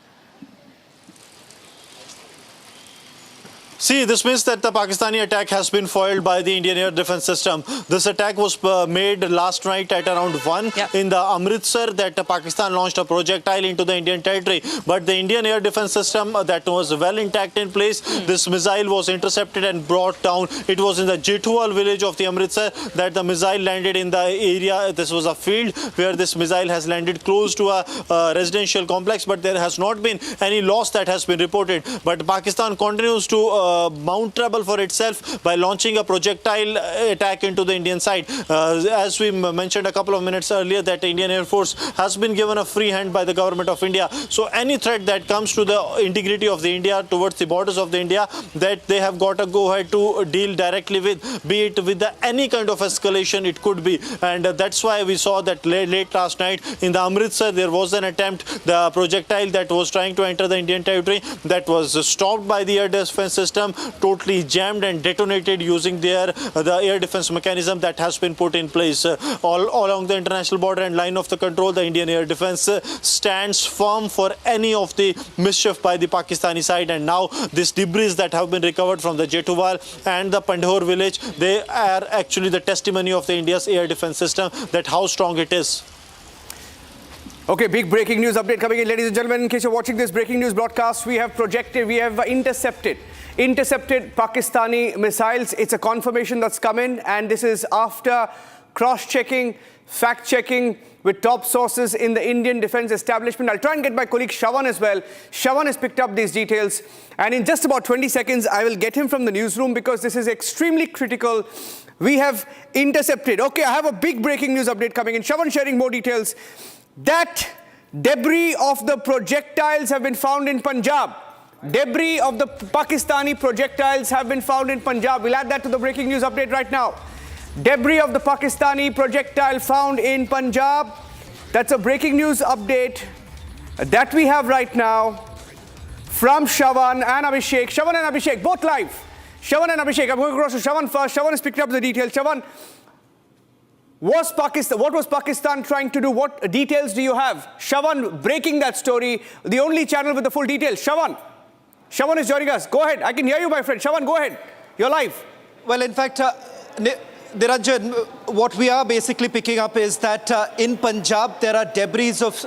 See, this means that the Pakistani attack has been foiled by the Indian air defense system. This attack was made last night at around 1 in the Amritsar, that Pakistan launched a projectile into the Indian territory. But the Indian air defense system that was well intact in place, this missile was intercepted and brought down. It was in the Jethual village of the Amritsar that the missile landed in the area. This was a field where this missile has landed close to a residential complex, but there has not been any loss that has been reported. But Pakistan continues to mount trouble for itself by launching a projectile attack into the Indian side. As we mentioned a couple of minutes earlier, that the Indian Air Force has been given a free hand by the government of India. So any threat that comes to the integrity of the India towards the borders of the India, that they have got to go ahead to deal directly with, be it with any kind of escalation it could be. And that's why we saw that late last night in the Amritsar, there was an attempt, the projectile that was trying to enter the Indian territory, that was stopped by the air defense system, totally jammed and detonated using the air defense mechanism that has been put in place. All along the international border and line of the control, the Indian air defense stands firm for any of the mischief by the Pakistani side. And now this debris that have been recovered from the Jethual and the Pandhor village, they are actually the testimony of the India's air defense system, that how strong it is.
Okay, big breaking news update coming in, ladies and gentlemen. In case you're watching this breaking news broadcast, we have intercepted Pakistani missiles. It's a confirmation that's come in, and this is after cross-checking, fact-checking with top sources in the Indian defense establishment. I'll try and get my colleague Shravan as well. Shravan has picked up these details, and in just about 20 seconds, I will get him from the newsroom, because this is extremely critical. We have intercepted. Okay, I have a big breaking news update coming in. Shravan sharing more details. That debris of the projectiles have been found in Punjab. Debris of the Pakistani projectiles have been found in Punjab. We'll add that to the breaking news update right now. Debris of the Pakistani projectile found in Punjab. That's a breaking news update that we have right now from Shravan and Abhishek. Shravan and Abhishek, both live. Shravan and Abhishek. I'm going across to Shravan first. Shravan has picked up the details. Shravan, What was Pakistan trying to do? What details do you have? Shawan breaking that story, the only channel with the full details. Shawan is joining us. Go ahead. I can hear you, my friend. Shawan, go ahead. You're live.
Well, in fact, Niranjan, what we are basically picking up is that in Punjab, there are debris of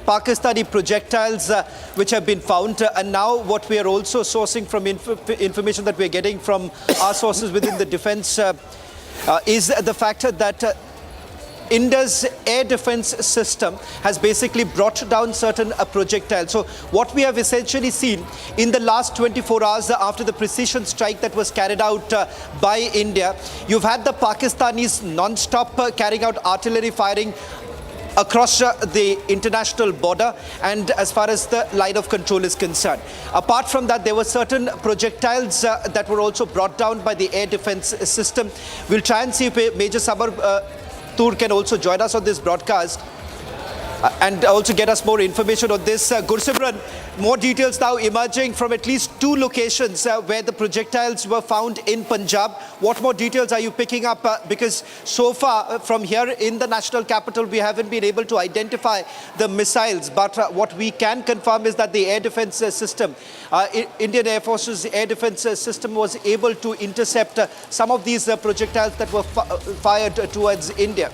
Pakistani projectiles which have been found. And now what we are also sourcing from information that we are getting from our sources within the defense is the fact that India's air defense system has basically brought down certain projectiles. So what we have essentially seen in the last 24 hours after the precision strike that was carried out by India, you've had the Pakistanis non-stop carrying out artillery firing across the international border and as far as the line of control is concerned. Apart from that, there were certain projectiles that were also brought down by the air defense system. We'll try and see if Major Samar Tur can also join us on this broadcast and also get us more information on this. Gursimran, more details now emerging from at least two locations where the projectiles were found in Punjab. What more details are you picking up? Because so far from here in the national capital, we haven't been able to identify the missiles. But what we can confirm is that the air defense system, Indian Air Force's air defense system was able to intercept some of these projectiles that were fired towards India.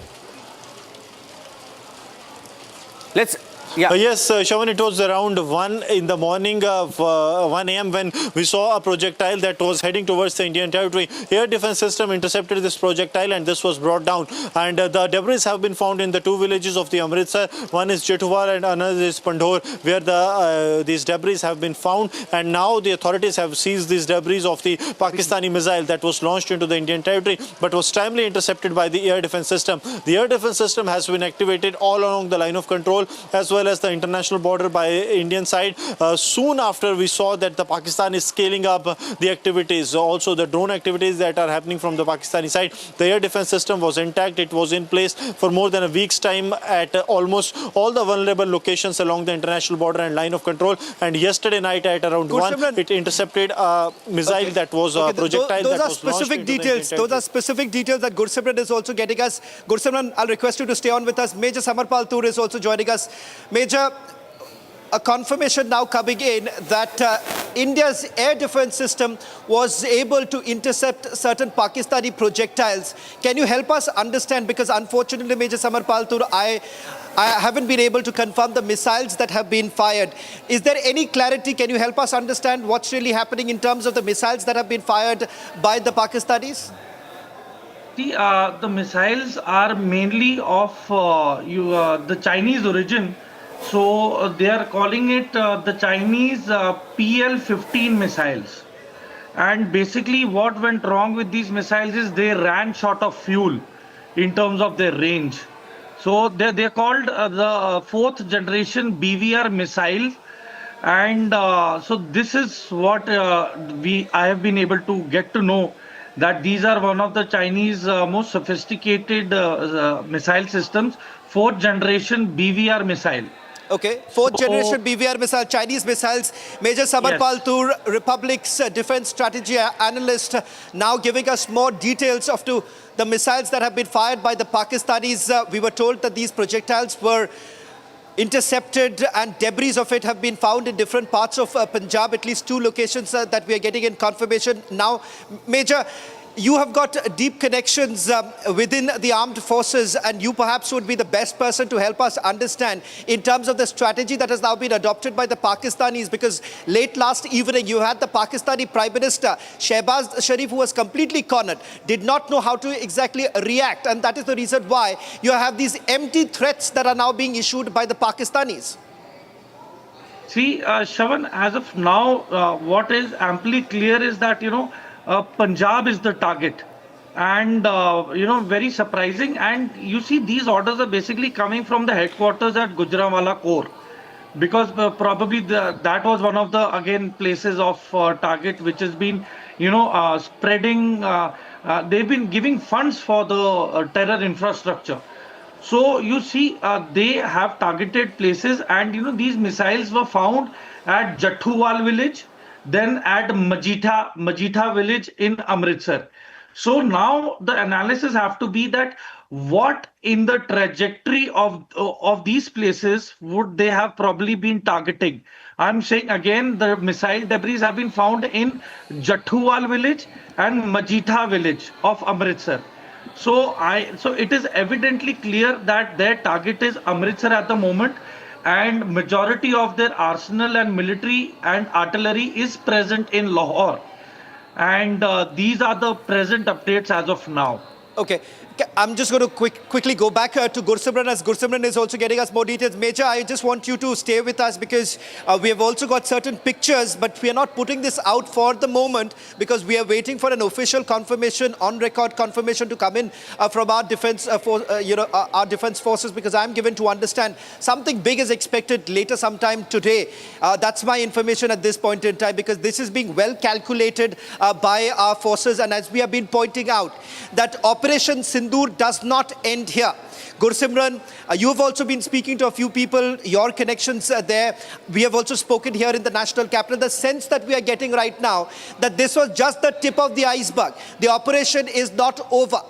Yes, Shawan, it was around 1 in the morning of 1 a.m. when we saw a projectile that was heading towards the Indian territory. Air defense system intercepted this projectile and this was brought down. And the debris have been found in the two villages of the Amritsar. One is Gurudwara and another is Pandhor, where these debris have been found. And now the authorities have seized these debris of the Pakistani missile that was launched into the Indian territory, but was timely intercepted by the air defense system. The air defense system has been activated all along the line of control as well as the international border by Indian side. Soon after we saw that the Pakistan is scaling up the activities, also the drone activities that are happening from the Pakistani side. The air defense system was intact. It was in place for more than a week's time at almost all the vulnerable locations along the international border and line of control. And yesterday night at around 1, it intercepted a missile that was a projectile that was
specific details. Those are specific details that Gursimran is also getting us. Gursimran, I'll request you to stay on with us. Major Samarpal Tur is also joining us. Major, a confirmation now coming in that India's air defense system was able to intercept certain Pakistani projectiles. Can you help us understand, because unfortunately, Major Samarpal Tur, I haven't been able to confirm the missiles that have been fired. Is there any clarity? Can you help us understand what's really happening in terms of the missiles that have been fired by the Pakistanis?
The missiles are mainly of the Chinese origin. So they are calling it the Chinese PL-15 missiles. And basically what went wrong with these missiles is they ran short of fuel in terms of their range. So they're called the 4th generation BVR missile. And so this is what I have been able to get to know, that these are one of the Chinese most sophisticated missile systems, 4th generation BVR missile.
Okay, 4th generation BVR missile, Chinese missiles. Major Samarpal Tur, Republic's defense strategy analyst, now giving us more details of the missiles that have been fired by the Pakistanis. We were told that these projectiles were intercepted and debris of it have been found in different parts of Punjab, at least two locations that we are getting in confirmation now. Major, you have got deep connections within the armed forces, and you perhaps would be the best person to help us understand in terms of the strategy that has now been adopted by the Pakistanis, because late last evening you had the Pakistani Prime Minister Shehbaz Sharif, who was completely cornered, did not know how to exactly react, and that is the reason why you have these empty threats that are now being issued by the Pakistanis.
See, Shawan, as of now, what is amply clear is that, Punjab is the target, and very surprising. And you see, these orders are basically coming from the headquarters at Gujranwala Corps, because probably that was one of the places of target which has been spreading. They've been giving funds for the terror infrastructure. So you see, they have targeted places, and these missiles were found at Jathuwal village, then at Majita village in Amritsar. So now the analysis have to be that what in the trajectory of these places would they have probably been targeting. I'm saying again, the missile debris have been found in Jathuwal village and Majitha village of Amritsar. So it is evidently clear that their target is Amritsar at the moment, and majority of their arsenal and military and artillery is present in Lahore. And these are the present updates as of now.
Okay. I'm just going to quickly go back to Gursimran, as Gursimran is also getting us more details. Major, I just want you to stay with us because we have also got certain pictures, but we are not putting this out for the moment because we are waiting for an official confirmation, on record confirmation to come in from our defense, our defense forces, because I'm given to understand something big is expected later sometime today. That's my information at this point in time, because this is being well calculated by our forces, and as we have been pointing out, that Operation Sindoor does not end here. Gursimran, you've also been speaking to a few people, your connections there. We have also spoken here in the national capital. The sense that we are getting right now, that this was just the tip of the iceberg. The operation is not over.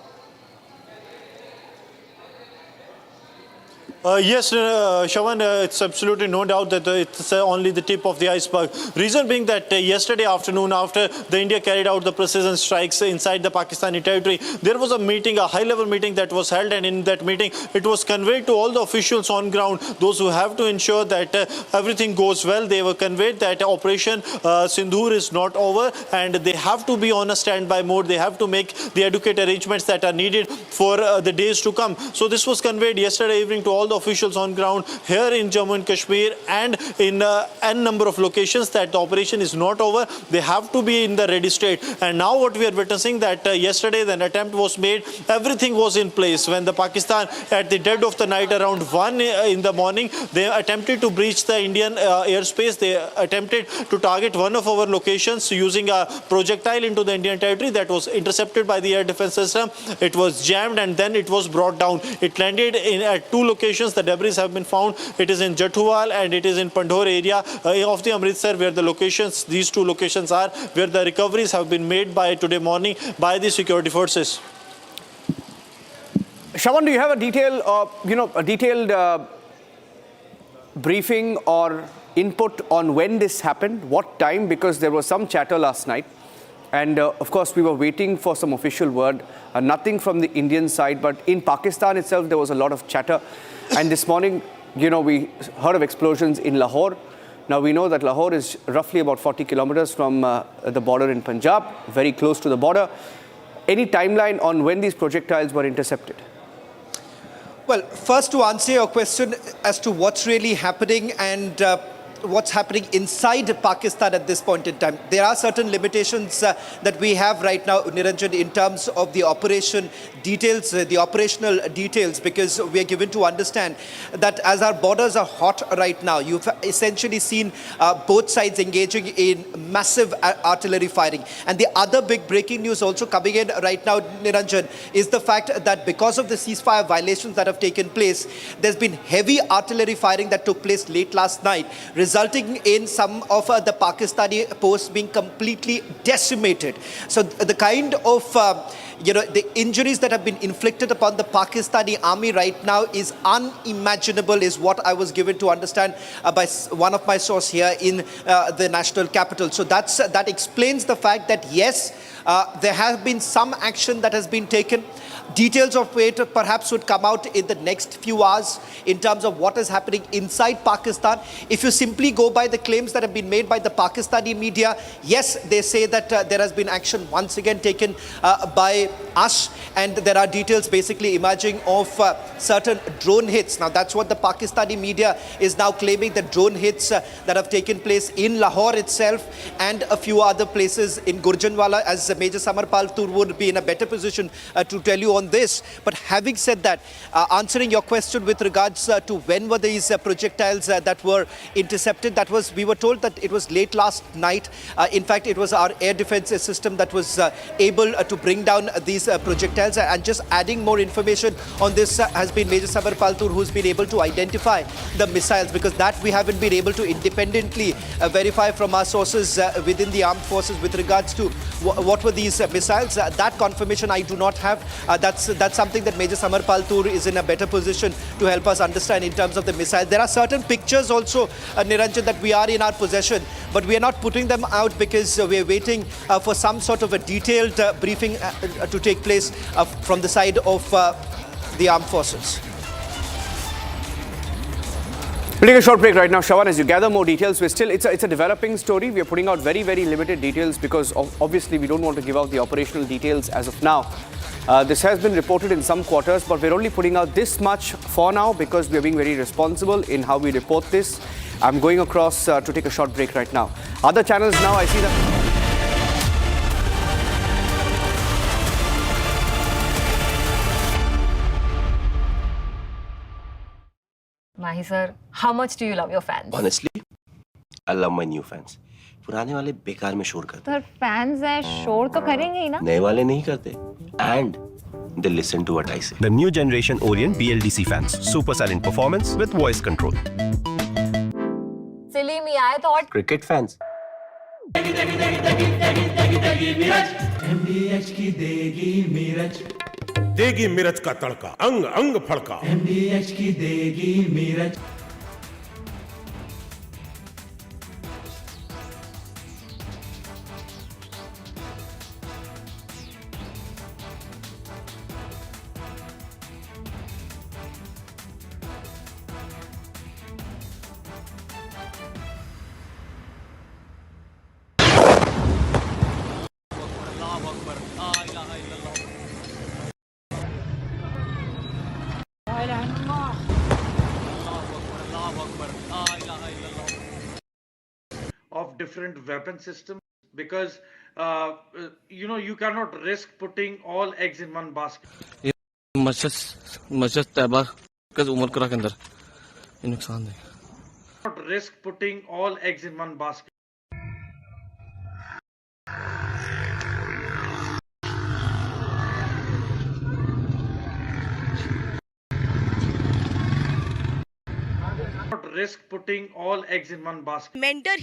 Yes, Shawan, it's absolutely no doubt that it's only the tip of the iceberg. Reason being that yesterday afternoon, after the India carried out the precision strikes inside the Pakistani territory, there was a meeting, a high-level meeting that was held, and in that meeting, it was conveyed to all the officials on ground, those who have to ensure that everything goes well. They were conveyed that Operation Sindoor is not over, and they have to be on a standby mode. They have to make the adequate arrangements that are needed for the days to come. So this was conveyed yesterday evening to all the officials on ground here in Jammu and Kashmir and in n number of locations, that the operation is not over. They have to be in the ready state. And now what we are witnessing, that yesterday an attempt was made, everything was in place. When the Pakistan, at the dead of the night around 1 in the morning, they attempted to breach the Indian airspace. They attempted to target one of our locations using a projectile into the Indian territory that was intercepted by the air defense system. It was jammed and then it was brought down. It landed at two locations. The debris have been found. It is in Jathuwal and it is in Pandhor area of the Amritsar, where the locations, these two locations are, where the recoveries have been made by today morning by the security forces.
Shawan, do you have a detailed briefing or input on when this happened, what time? Because there was some chatter last night. And of course, we were waiting for some official word, nothing from the Indian side. But in Pakistan itself, there was a lot of chatter. And this morning, we heard of explosions in Lahore. Now, we know that Lahore is roughly about 40 kilometers from the border in Punjab, very close to the border. Any timeline on when these projectiles were intercepted?
Well, first to answer your question as to what's really happening and what's happening inside Pakistan at this point in time. There are certain limitations that we have right now, Niranjan, in terms of the operation details, the operational details, because we are given to understand that as our borders are hot right now, you've essentially seen both sides engaging in massive artillery firing. And the other big breaking news also coming in right now, Niranjan, is the fact that because of the ceasefire violations that have taken place, there's been heavy artillery firing that took place late last night, resulting in some of the Pakistani posts being completely decimated. So the kind of the injuries that have been inflicted upon the Pakistani army right now is unimaginable, is what I was given to understand by one of my sources here in the national capital. So that explains the fact that yes, there has been some action that has been taken. Details of it perhaps would come out in the next few hours in terms of what is happening inside Pakistan. If you simply go by the claims that have been made by the Pakistani media, yes, they say that there has been action once again taken by us, and there are details basically emerging of certain drone hits. Now, that's what the Pakistani media is now claiming, the drone hits that have taken place in Lahore itself and a few other places in Gurjanwala, as Major Samarpal Tur would be in a better position to tell you on this. But having said that, answering your question with regards to when were these projectiles that were intercepted, we were told that it was late last night. In fact, it was our air defense system that was able to bring down these projectiles. And just adding more information on this has been Major Samarpal Tur, who's been able to identify the missiles, because that we haven't been able to independently verify from our sources within the armed forces with regards to what were these missiles? That confirmation I do not have. That's something that Major Samarpal Tur is in a better position to help us understand in terms of the missile. There are certain pictures also, Niranjan, that we are in our possession, but we are not putting them out because we are waiting for some sort of a detailed briefing to take place from the side of the armed forces.
We'll take a short break right now, Shawan. As you gather more details, it's a developing story. We are putting out very, very limited details because obviously we don't want to give out the operational details as of now. This has been reported in some quarters, but we're only putting out this much for now because we are being very responsible in how we report this. I'm going across to take a short break right now. Other channels now, I see that...
Mahi sir, how much do you love your fans?
Honestly, I love my new fans. पुराने वाले बेकार में शोर करते
Sir, fans हैं, शोर तो करेंगे ही ना?
नए वाले नहीं करते. And they listen to what I say.
The new generation Orient BLDC fans. Super silent performance with voice control.
Silly me, I thought.
Cricket fans.
MDH की देगी मिर्च,
देगी मिर्च का तड़का, अंग अंग फड़का.
MDH की देगी मिर्च.
Of different weapon systems, because you cannot risk putting all eggs in one basket.
मस्जिद तैयबा का उमर करा के अंदर ये नुकसान है.
Not risk putting all eggs in one basket. Not risk putting all eggs in one basket.
Mentor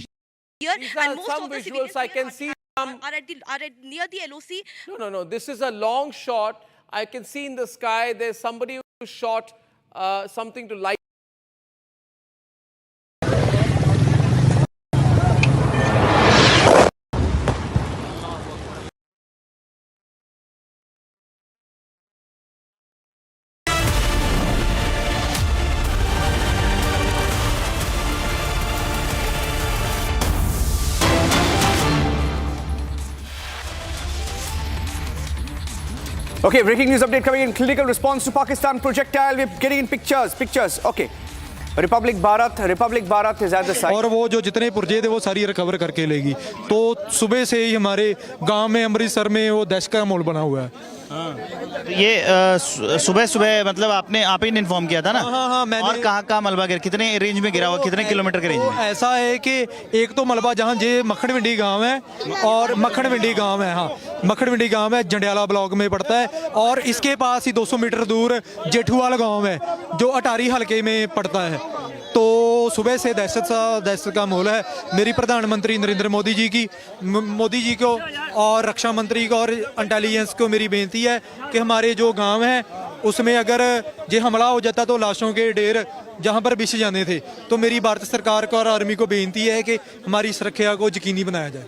here,
These
and
are
most
some
of the
visuals
civilians
I
here
can see.
are at near the LOC.
No. This is a long shot. I can see in the sky there's somebody who shot something to light. Okay, breaking news update coming in. Clinical response to Pakistan projectile. We're getting in pictures. Okay. Republic Bharat is at the site.
और वो जो जितने पुर्जे थे वो सारी recover करके लेगी. तो सुबह से ही हमारे गांव में अमृतसर में वो दहशत का माहौल बना हुआ है.
ये सुबह मतलब आप ही ने इन्फॉर्म किया था ना?
हाँ, मैंने.
और कहाँ मलबा गिरा, कितने रेंज में गिरा हुआ, कितने किलोमीटर के रेंज में?
ऐसा है कि एक तो मलबा जहाँ जे मक्खनविंडी गांव है और मक्खनविंडी गांव है. हाँ, मक्खनविंडी गांव है, जंडियाला ब्लॉक में पड़ता है. और इसके पास ही 200 मीटर दूर जेठूवाल गांव है जो अटारी हलके में पड़ता है. तो सुबह से दहशत का माहौल है. मेरी प्रधानमंत्री नरेंद्र मोदी जी को और रक्षा मंत्री को और इंटेलिजेंस को मेरी बेनती है कि हमारे जो गांव हैं उसमें अगर ये हमला हो जाता तो लाशों के ढेर जहां पर बिछ जाने थे. तो मेरी भारत सरकार को और आर्मी को बेनती है कि हमारी सुरक्षा को यकीनी बनाया जाए.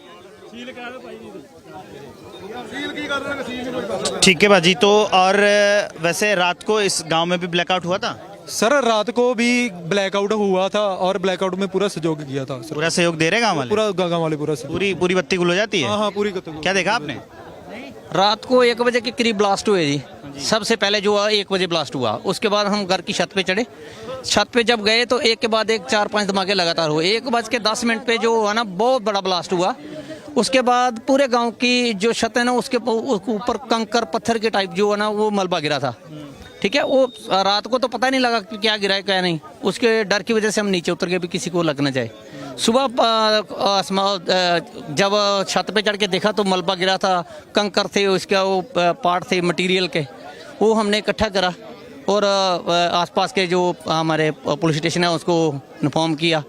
ठीक है बाजी. तो और वैसे रात को इस गांव में भी ब्लैकआउट हुआ था?
सर रात को भी ब्लैकआउट हुआ था और ब्लैकआउट में पूरा सहयोग किया था.
पूरा सहयोग दे रहे गांव वाले?
पूरा गांव वाले पूरा
पूरी बत्ती गुल हो जाती है?
हाँ, पूरी.
क्या देखा आपने?
रात को 1 बजे के करीब ब्लास्ट हुए जी. सबसे पहले जो 1 बजे ब्लास्ट हुआ, उसके बाद हम घर की छत पे चढ़े. छत पे जब गए तो एक के बाद एक 4-5 धमाके लगातार हुए. 1:10 पे जो हुआ ना बहुत बड़ा ब्लास्ट हुआ. उसके बाद पूरे गांव की जो छत है ना उसके ऊपर कंकर पत्थर के टाइप जो है ना वो मलबा गिरा था. ठीक है, वो रात को तो पता नहीं लगा कि क्या गिरा है क्या नहीं. उसके डर की वजह से हम नीचे उतर गए भी किसी को लग ना जाए. सुबह जब छत पे चढ़ के देखा तो मलबा गिरा था, कंकर थे, उसका वो पार्ट थे मटेरियल के, वो हमने इकट्ठा करा और आसपास के जो हमारे पुलिस स्टेशन है उसको इन्फॉर्म किया.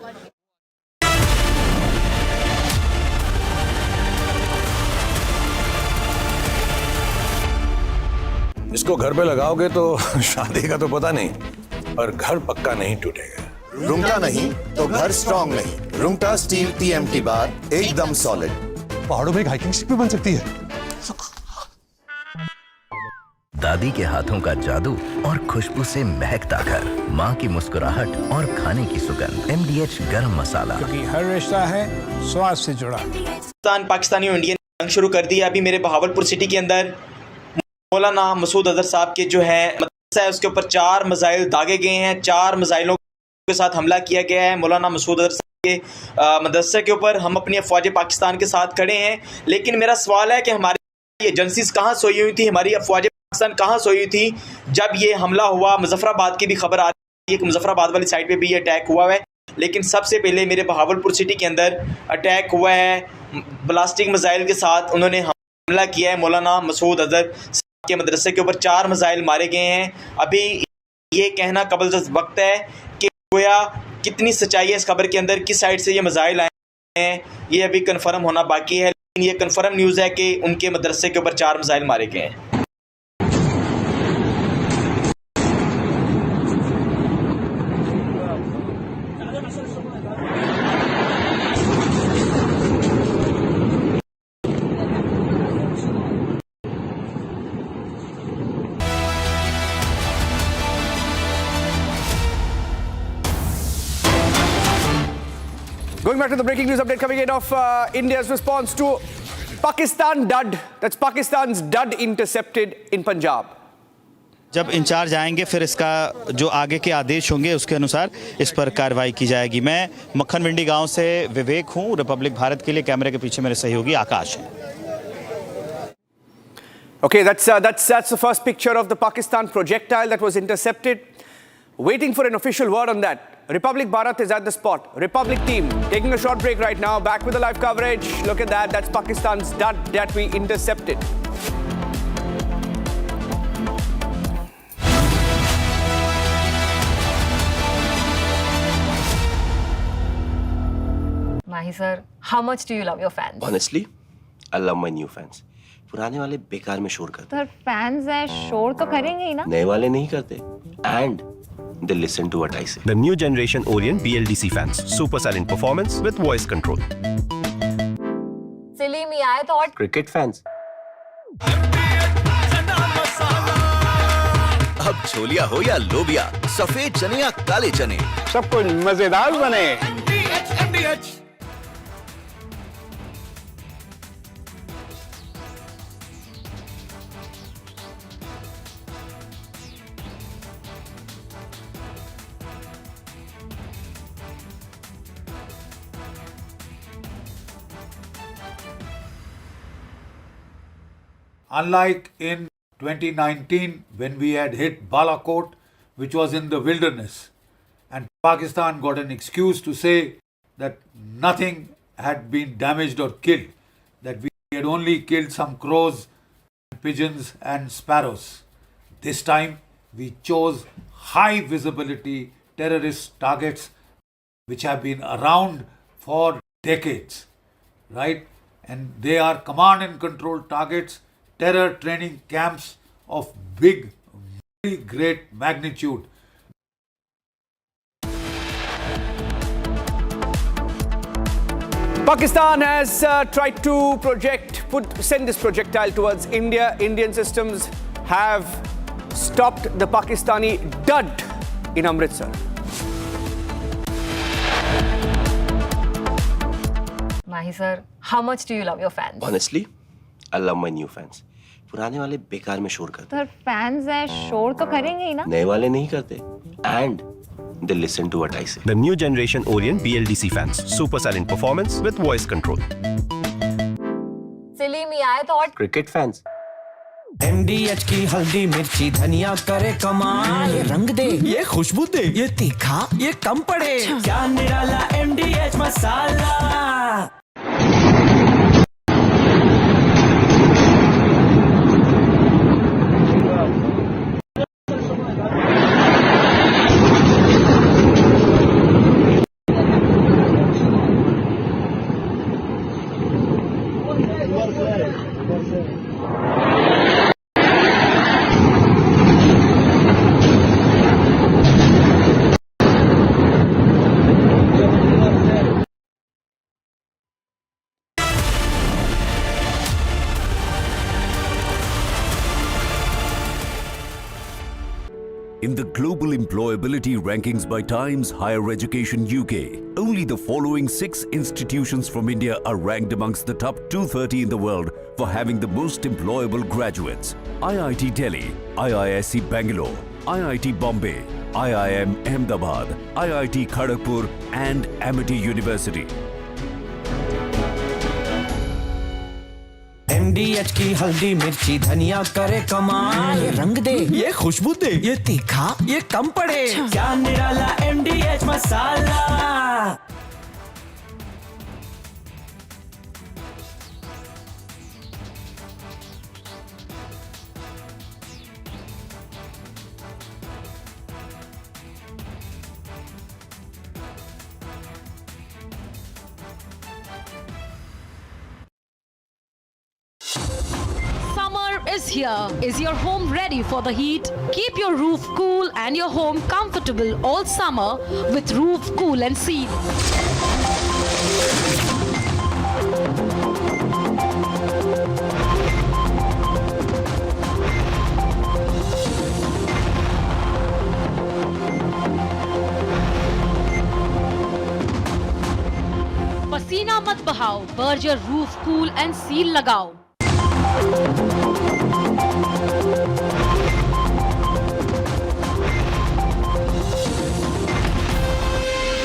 इसको घर पे लगाओगे तो शादी का तो पता नहीं, पर घर पक्का नहीं टूटेगा।
रुंगटा नहीं तो घर स्ट्रॉन्ग नहीं। रुंगटा स्टील TMT बार एकदम सॉलिड।
पहाड़ों में एक हाइकिंग स्टिक भी बन सकती है।
दादी के हाथों का जादू और खुशबू से महकता घर, माँ की मुस्कुराहट और खाने की सुगंध। MDH गरम मसाला,
क्योंकि हर रिश्ता है स्वाद से जुड़ा।
पाकिस्तानी और इंडियन जंग शुरू कर दी है। अभी मेरे बहावलपुर सिटी के अंदर मौलाना मसूद अजहर साहब के जो है मदरसा है, उसके ऊपर 4 मिसाइल दागे गए हैं। 4 मिसाइलों के साथ हमला किया गया है मौलाना मसूद अजहर साहब के मदरसे के ऊपर। हम अपनी अफवाज पाकिस्तान के साथ खड़े हैं, लेकिन मेरा सवाल है कि हमारी एजेंसीज कहाँ सोई हुई थी, हमारी अफवाज पाकिस्तान कहाँ सोई हुई थी जब ये हमला हुआ। मुजफ्फराबाद की भी खबर आ रही है कि मुजफ्फराबाद वाली साइड पे भी ये अटैक हुआ है, लेकिन सबसे पहले मेरे बहावलपुर सिटी के अंदर अटैक हुआ है ब्लास्टिक मिसाइल के साथ। उन्होंने हमला किया है मौलाना मसूद अजहर के मदरसे के ऊपर। 4 मिसाइल मारे गए हैं। अभी ये कहना कबल वक्त है कि गोया कितनी सच्चाई है इस खबर के अंदर, किस साइड से ये मिसाइल आए हैं, ये अभी कन्फर्म होना बाकी है। लेकिन ये कन्फर्म न्यूज़ है कि उनके मदरसे के ऊपर 4 मिसाइल मारे गए हैं।
Going back to the breaking news update coming in of India's response to Pakistan dud. That's Pakistan's dud intercepted in Punjab.
जब इंचार्ज आएंगे फिर इसका जो आगे के आदेश होंगे उसके अनुसार इस पर कार्रवाई की जाएगी। मैं मक्खन मंडी गांव से विवेक हूं, रिपब्लिक भारत के लिए। कैमरे के पीछे मेरे सहयोगी आकाश हैं।
Okay, that's the first picture of the Pakistan projectile that was intercepted. Waiting for an official word on that. Republic Bharat is at the spot. Republic team taking a short break right now. Back with the live coverage. Look at that. That's Pakistan's dud that we intercepted.
Mahi sir, how much do you love your fans?
Honestly, I love my new fans. पुराने वाले बेकार में शोर करते।
Sir fans हैं, शोर तो करेंगे ही ना।
नए वाले नहीं करते। And they listen to what I say.
The new generation Orient BLDC fans. Super silent performance with voice control.
Silly me, I thought.
Cricket fans.
अब छोलिया हो या लोबिया, सफेद चने या काले चने,
सब कुछ मजेदार बने।
Unlike in 2019 when we had hit Baloch, which was in the wilderness, and Pakistan got an excuse to say that nothing had been damaged or killed, that we had only killed some crows, pigeons and sparrows. This time we chose high visibility terrorist targets which have been around for decades, right? And they are command and control targets, terror training camps of big, very great magnitude.
Pakistan has tried to send this projectile towards India. Indian systems have stopped the Pakistani dud in Amritsar.
Mahi sir, how much do you love your fans?
Honestly, I love my new fans. पुराने वाले बेकार में शोर करते।
Sir fans हैं, शोर तो करेंगे ही ना।
नए वाले नहीं करते। And they listen to what I say.
The new generation Orient BLDC fans. Super silent performance with voice control.
Silly me, I thought.
Cricket fans.
MDH की हल्दी मिर्ची धनिया करे कमाल, ये रंग दे, ये खुशबू दे, ये तीखा, ये कम पड़े, क्या निराला MDH masala.
In the global employability rankings by Times Higher Education UK, only the following 6 institutions from India are ranked amongst the top 230 in the world for having the most employable graduates. IIT Delhi, IISc Bangalore, IIT Bombay, IIM Ahmedabad, IIT Kharagpur and Amity University.
MDH की हल्दी मिर्ची धनिया करे कमाल, ये रंग दे, ये खुशबू दे, ये तीखा, ये कम पड़े, क्या निराला MDH masala.
Is here. Is your home ready for the heat? Keep your roof cool and your home comfortable all summer with Roof Cool and Seal. पसीना मत बहाओ, Berger roof cool and seal लगाओ।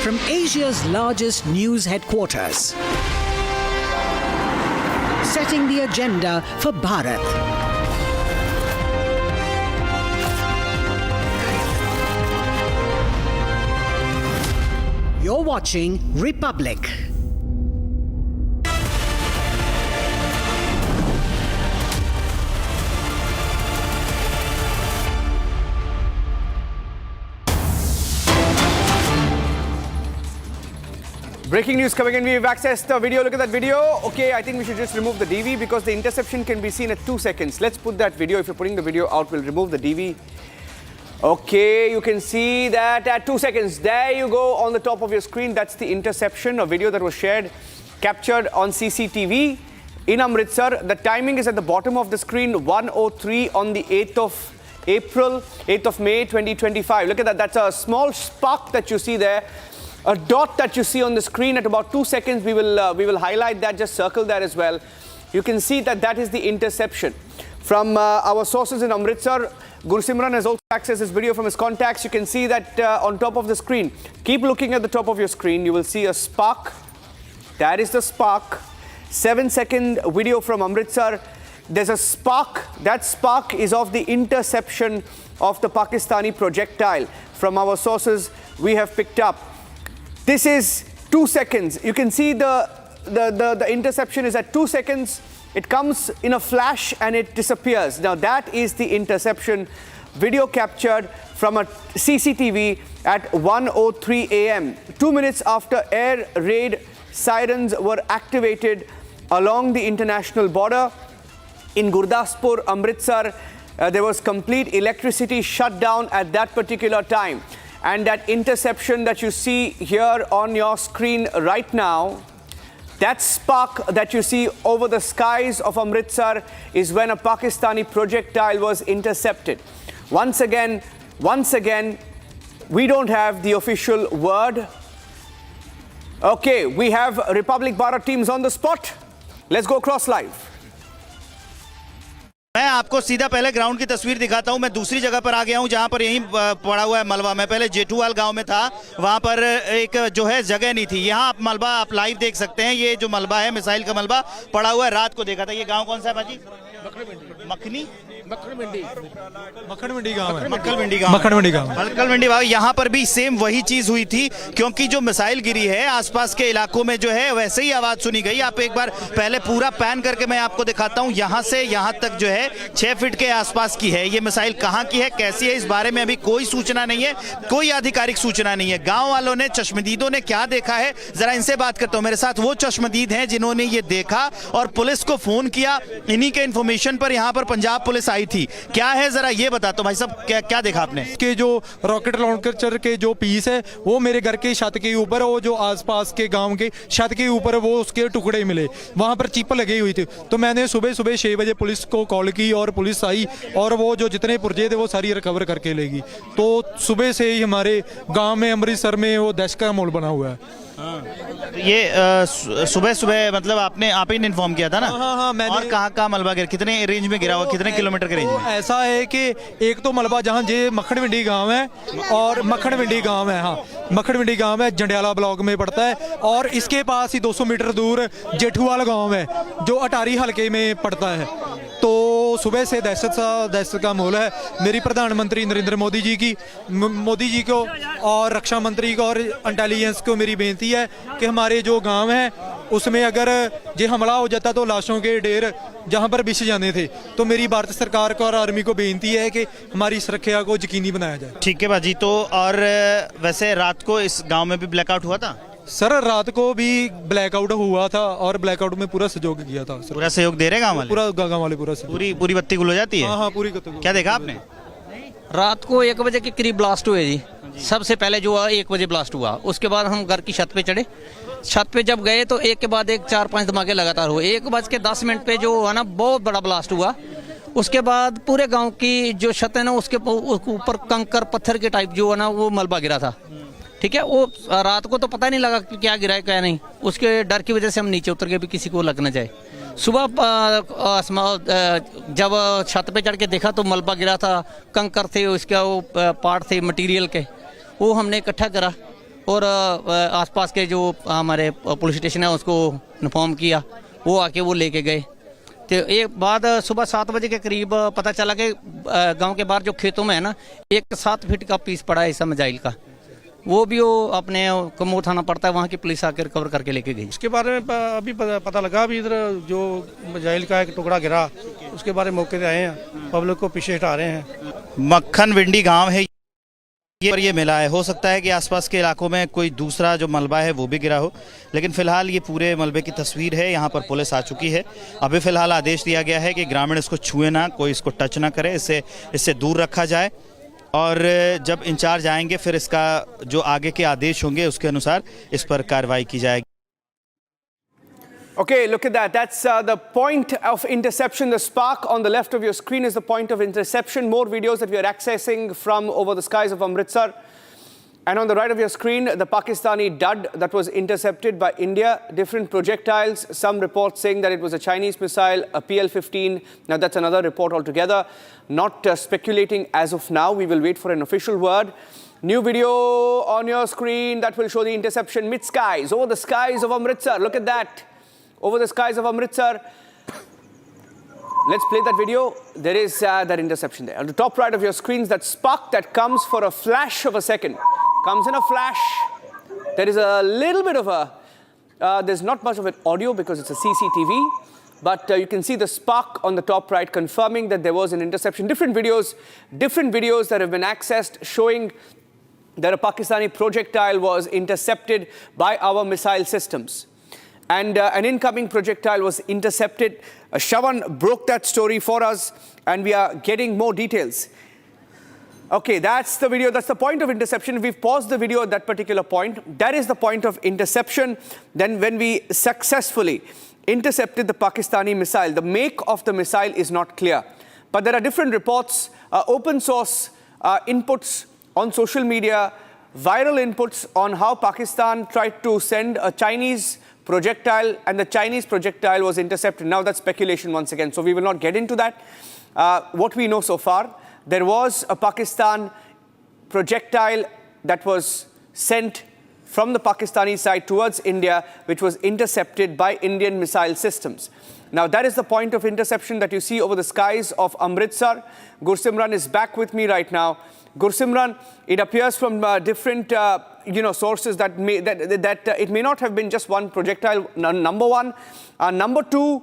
From Asia's largest news headquarters, setting the agenda for Bharat. You're watching Republic.
Breaking news coming in. We've accessed the video. Look at that video. Okay, I think we should just remove the DV because the interception can be seen at 2 seconds. Let's put that video. If you're putting the video out, we'll remove the DV. Okay, you can see that at 2 seconds. There you go on the top of your screen. That's the interception, a video that was shared, captured on CCTV in Amritsar. The timing is at the bottom of the screen, 1:03 on the 8th of April, 8th of May 2025. Look at that. That's a small spark that you see there. A dot that you see on the screen at about 2 seconds. We will highlight that, just circle that as well. You can see that that is the interception. From our sources in Amritsar, Gursimran has also accessed this video from his contacts. You can see that on top of the screen. Keep looking at the top of your screen. You will see a spark. That is the spark. 7-second video from Amritsar. There's a spark. That spark is of the interception of the Pakistani projectile. From our sources, we have picked up. This is 2 seconds. You can see the interception is at 2 seconds. It comes in a flash and it disappears. Now that is the interception video captured from a CCTV at 1:03 a.m. 2 minutes after air raid sirens were activated along the international border. In Gurudwara, Amritsar, there was complete electricity shutdown at that particular time. And that interception that you see here on your screen right now, that spark that you see over the skies of Amritsar is when a Pakistani projectile was intercepted. Once again, we don't have the official word. Okay, we have Republic Bharat teams on the spot. Let's go across live.
मैं आपको सीधा पहले ground की तस्वीर दिखाता हूं। मैं दूसरी जगह पर आ गया हूं जहां पर यहीं पड़ा हुआ है मलबा। मैं पहले जेठूवाल गांव में था, वहां पर एक जो है जगह नहीं थी। यहां आप मलबा आप लाइव देख सकते हैं। ये जो मलबा है, मिसाइल का मलबा पड़ा हुआ है। रात को देखा था। ये गांव कौन सा है भाजी? मक्खन मंडी गांव। यहाँ पर भी सेम वही चीज हुई थी, क्योंकि जो मिसाइल गिरी है आसपास के इलाकों में जो है वैसे ही आवाज सुनी गई। आप एक बार पहले पूरा पैन करके मैं आपको दिखाता हूँ। यहाँ से यहाँ तक जो है 6 फीट के आसपास की है। ये मिसाइल कहाँ की है, कैसी है, इस बारे में अभी कोई सूचना नहीं है, कोई आधिकारिक सूचना नहीं है। गाँव वालों ने, चश्मदीदों ने क्या देखा है, जरा इनसे बात करता हूँ। मेरे साथ वो चश्मदीद हैं जिन्होंने ये देखा और पुलिस को फोन किया। इन्हीं के इन्फॉर्मेशन पर यहाँ पर पंजाब पुलिस आई आई थी, क्या है जरा ये बता। तो भाई साहब क्या देखा आपने?
के जो रॉकेट लॉन्चर के जो पीस है वो मेरे घर के छत के ऊपर, वो जो आसपास के गांव के छत के ऊपर वो उसके टुकड़े मिले, वहां पर चिप लगी हुई थी। तो मैंने सुबह 6 बजे पुलिस को कॉल की और पुलिस आई और वो जो जितने पुर्जे थे वो सारी रिकवर करके लेगी। तो सुबह से ही हमारे गाँव में अमृतसर में वो दहशत का माहौल बना हुआ है।
ये सुबह मतलब आप ही ने इन्फॉर्म किया था ना?
हाँ, मैंने।
और कहाँ मलबा गिरा, कितने रेंज में गिरा हुआ, कितने किलोमीटर के रेंज में?
ऐसा है कि एक तो मलबा जहाँ जे मक्खनविंडी गांव है और मक्खनविंडी गांव है, हाँ मक्खनविंडी गांव है, जंडियाला ब्लॉक में पड़ता है। और इसके पास ही 200 मीटर दूर जेठूवाल गांव है जो अटारी हलके में पड़ता है। तो सुबह से दहशत का माहौल है। मेरी प्रधानमंत्री नरेंद्र मोदी जी को और रक्षा मंत्री को और इंटेलिजेंस को मेरी बेनती है कि हमारे जो गांव हैं उसमें अगर ये हमला हो जाता तो लाशों के ढेर जहां पर बिछ जाने थे। तो मेरी भारत सरकार को और आर्मी को बेनती है कि हमारी सुरक्षा को यकीनी बनाया जाए।
ठीक है बाजी। तो और वैसे रात को इस गाँव में भी ब्लैकआउट हुआ था?
सर रात को भी ब्लैकआउट हुआ था और ब्लैकआउट में पूरा सहयोग किया था।
पूरा सहयोग दे रहे गाँव वाले?
पूरा गाँव वाले पूरा
पूरी बत्ती गुल हो जाती है?
हाँ पूरी।
क्या देखा आपने?
रात को 1 बजे के करीब ब्लास्ट हुए जी। सबसे पहले जो 1 बजे ब्लास्ट हुआ, उसके बाद हम घर की छत पे चढ़े। छत पे जब गए तो एक के बाद एक 4-5 धमाके लगातार हुए। 1:10 पे जो है ना बहुत बड़ा ब्लास्ट हुआ। उसके बाद पूरे गांव की जो छत है ना उसके ऊपर कंकर पत्थर के टाइप जो है ना वो मलबा गिरा था। ठीक है, वो रात को तो पता नहीं लगा कि क्या गिरा है क्या नहीं। उसके डर की वजह से हम नीचे उतर गए भी किसी को लग न जाए। सुबह जब छत पे चढ़ के देखा तो मलबा गिरा था, कंकर थे, उसका वो पार्ट थे मटेरियल के, वो हमने इकट्ठा करा और आसपास के जो हमारे पुलिस स्टेशन है उसको इन्फॉर्म किया। वो आके वो लेके गए। तो एक बाद सुबह 7 बजे के करीब पता चला कि गांव के बाहर जो खेतों में है ना एक 7 फीट का पीस पड़ा है इस मिसाइल का। वो भी वो अपने कमो थाना पड़ता है, वहाँ की पुलिस आकर रिकवर करके लेके गई।
उसके बारे में अभी पता लगा। अभी इधर जो मिसाइल का एक टुकड़ा गिरा उसके बारे में मौके पे आए हैं, पब्लिक को पीछे हटा रहे हैं।
मक्खनविंडी गांव है ये मिला है। हो सकता है कि आसपास के इलाकों में कोई दूसरा जो मलबा है वो भी गिरा हो, लेकिन फिलहाल ये पूरे मलबे की तस्वीर है। यहाँ पर पुलिस आ चुकी है। अभी फिलहाल आदेश दिया गया है कि ग्रामीण इसको छुए ना, कोई इसको टच ना करे, इससे दूर रखा जाए। और जब इंचार्ज आएंगे फिर इसका जो आगे के आदेश होंगे उसके अनुसार इस पर कार्रवाई की जाएगी।
Okay, look at that. That's the point of interception. The spark on the left of your screen is the point of interception. More videos that we are accessing from over the skies of Amritsar. And on the right of your screen, the Pakistani dud that was intercepted by India. Different projectiles. Some reports saying that it was a Chinese missile, a PL-15. Now, that's another report altogether. Not speculating as of now. We will wait for an official word. New video on your screen that will show the interception mid-skies, over the skies of Amritsar. Look at that. Over the skies of Amritsar. Let's play that video. There is that interception there. On the top right of your screens, that spark that comes for a flash of a second. Comes in a flash. There is a little bit of a... there's not much of an audio because it's a CCTV. But you can see the spark on the top right confirming that there was an interception. Different videos that have been accessed showing that a Pakistani projectile was intercepted by our missile systems. And an incoming projectile was intercepted. Shawan broke that story for us, and we are getting more details. Okay, that's the video. That's the point of interception. We've paused the video at that particular point. That is the point of interception. Then when we successfully intercepted the Pakistani missile, the make of the missile is not clear. But there are different reports, open source inputs on social media, viral inputs on how Pakistan tried to send a Chinese projectile, and the Chinese projectile was intercepted. Now that's speculation once again, so we will not get into that. What we know so far, there was a Pakistan projectile that was sent from the Pakistani side towards India, which was intercepted by Indian missile systems. Now that is the point of interception that you see over the skies of Amritsar. Gursimran is back with me right now. Gursimran, it appears from different sources that it may not have been just one projectile, number one. Number two,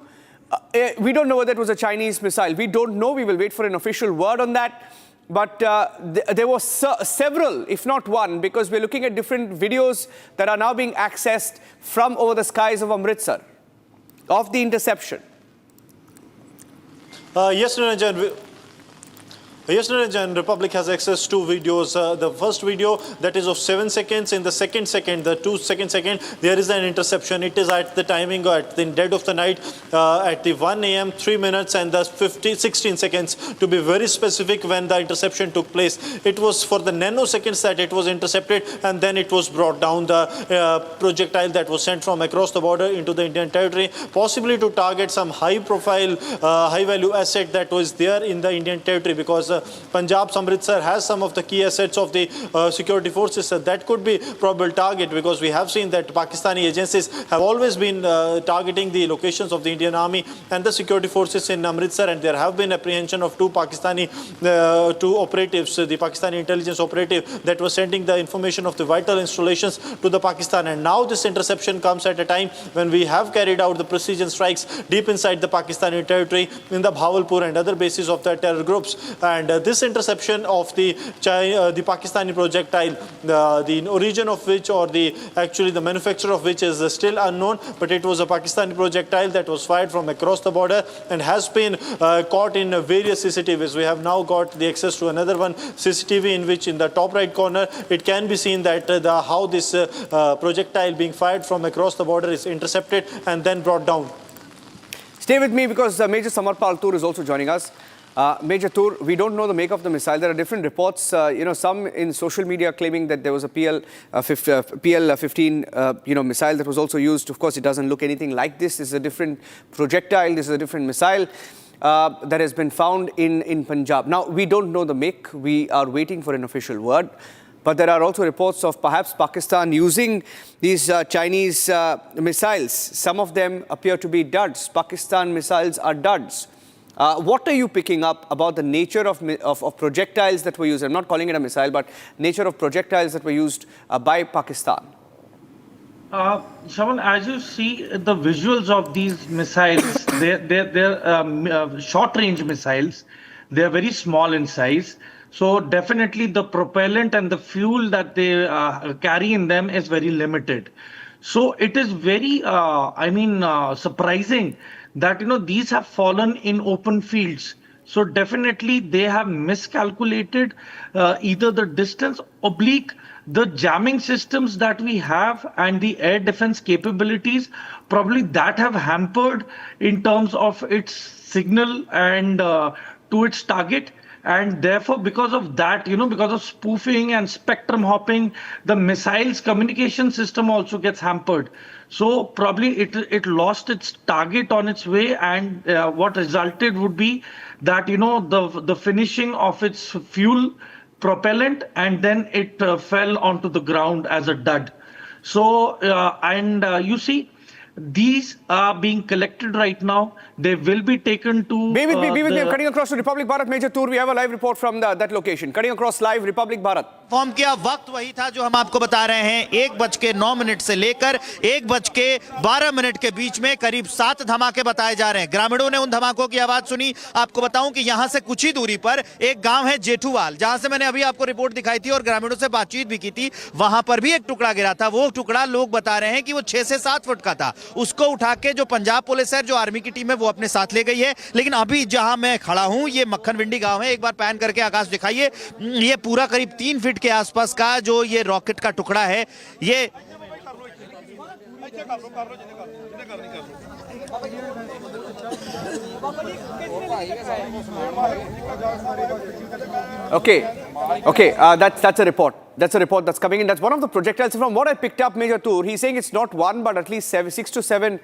we don't know whether it was a Chinese missile. We don't know. We will wait for an official word on that. But there were several, if not one, because we're looking at different videos that are now being accessed from over the skies of Amritsar, of the interception.
Yes, Niranjan. Yes, Niranjan, Republic has access to videos. The first video that is of 7 seconds. In the second second, the 2-second second, there is an interception. It is at the timing at the dead of the night at the 1 a.m. 3 minutes and the 16 seconds to be very specific when the interception took place. It was for the nanoseconds that it was intercepted, and then it was brought down, the projectile that was sent from across the border into the Indian territory, possibly to target some high profile, high value asset that was there in the Indian territory, because Punjab, Amritsar has some of the key assets of the security forces. So that could be probable target, because we have seen that Pakistani agencies have always been targeting the locations of the Indian Army and the security forces in Amritsar, and there have been apprehension of two operatives, the Pakistani intelligence operative that was sending the information of the vital installations to the Pakistan. And now this interception comes at a time when we have carried out the precision strikes deep inside the Pakistani territory in the Bawalpur and other bases of the terror groups. And this interception of the Pakistani projectile, the origin of which, or the manufacturer of which, is still unknown, but it was a Pakistani projectile that was fired from across the border and has been caught in various CCTVs. We have now got the access to another one CCTV, in which in the top right corner it can be seen that how this projectile being fired from across the border is intercepted and then brought down.
Stay with me, because Major Samarpal Tur is also joining us. Major Tur, we don't know the make of the missile. There are different reports, some in social media claiming that there was a PL-15 missile that was also used. Of course, it doesn't look anything like this. This is a different projectile. This is a different missile that has been found in Punjab. Now, we don't know the make. We are waiting for an official word. But there are also reports of perhaps Pakistan using these Chinese missiles. Some of them appear to be duds. Pakistan missiles are duds. What are you picking up about the nature of projectiles that were used? I'm not calling it a missile, but nature of projectiles that were used by Pakistan.
Shaman, as you see the visuals of these missiles, they're short-range missiles. They're very small in size. So definitely the propellant and the fuel that they carry in them is very limited. So it is very, surprising that, these have fallen in open fields. So definitely they have miscalculated either the distance, oblique, the jamming systems that we have and the air defense capabilities, probably that have hampered in terms of its signal and to its target. And therefore, because of that, because of spoofing and spectrum hopping, the missile's communication system also gets hampered. So probably it lost its target on its way, and what resulted would be that, the finishing of its fuel propellant, and then it fell onto the ground as a dud. So, you see, these are being collected right now. They will be taken to...
Be with me. I'm cutting across to Republic Bharat. Major Tur, we have a live report from that location. Cutting across live, Republic Bharat.
Form किया वक्त वही था जो हम आपको बता रहे हैं। 1:09 से लेकर 1:12 के बीच में करीब 7 धमाके बताए जा रहे हैं। ग्रामीणों ने उन धमाकों की आवाज सुनी। आपको बताऊं कि यहां से कुछ ही दूरी पर एक गांव है जेठूवाल, जहां से मैंने अभी आपको रिपोर्ट दिखाई थी और ग्रामीणों से बातचीत भी की थी। वहां पर भी एक टुकड़ा गिरा था। वो टुकड़ा लोग बता रहे हैं कि वो 6 से 7 फुट का था। उसको उठा के जो पंजाब पुलिस है, जो आर्मी की टीम है, वो अपने साथ ले गई है। लेकिन अभी जहां मैं खड़ा हूं, ये मक्खनविंडी गांव है। एक बार पैन करके आकाश दिखाइए। ये पूरा करीब 3 फीट के आसपास का जो ये रॉकेट का टुकड़ा है, ये
Okay, that's a report. That's a report that's coming in. That's one of the projectiles. From what I picked up, Major Tur, he's saying it's not one, but at least 6 to 7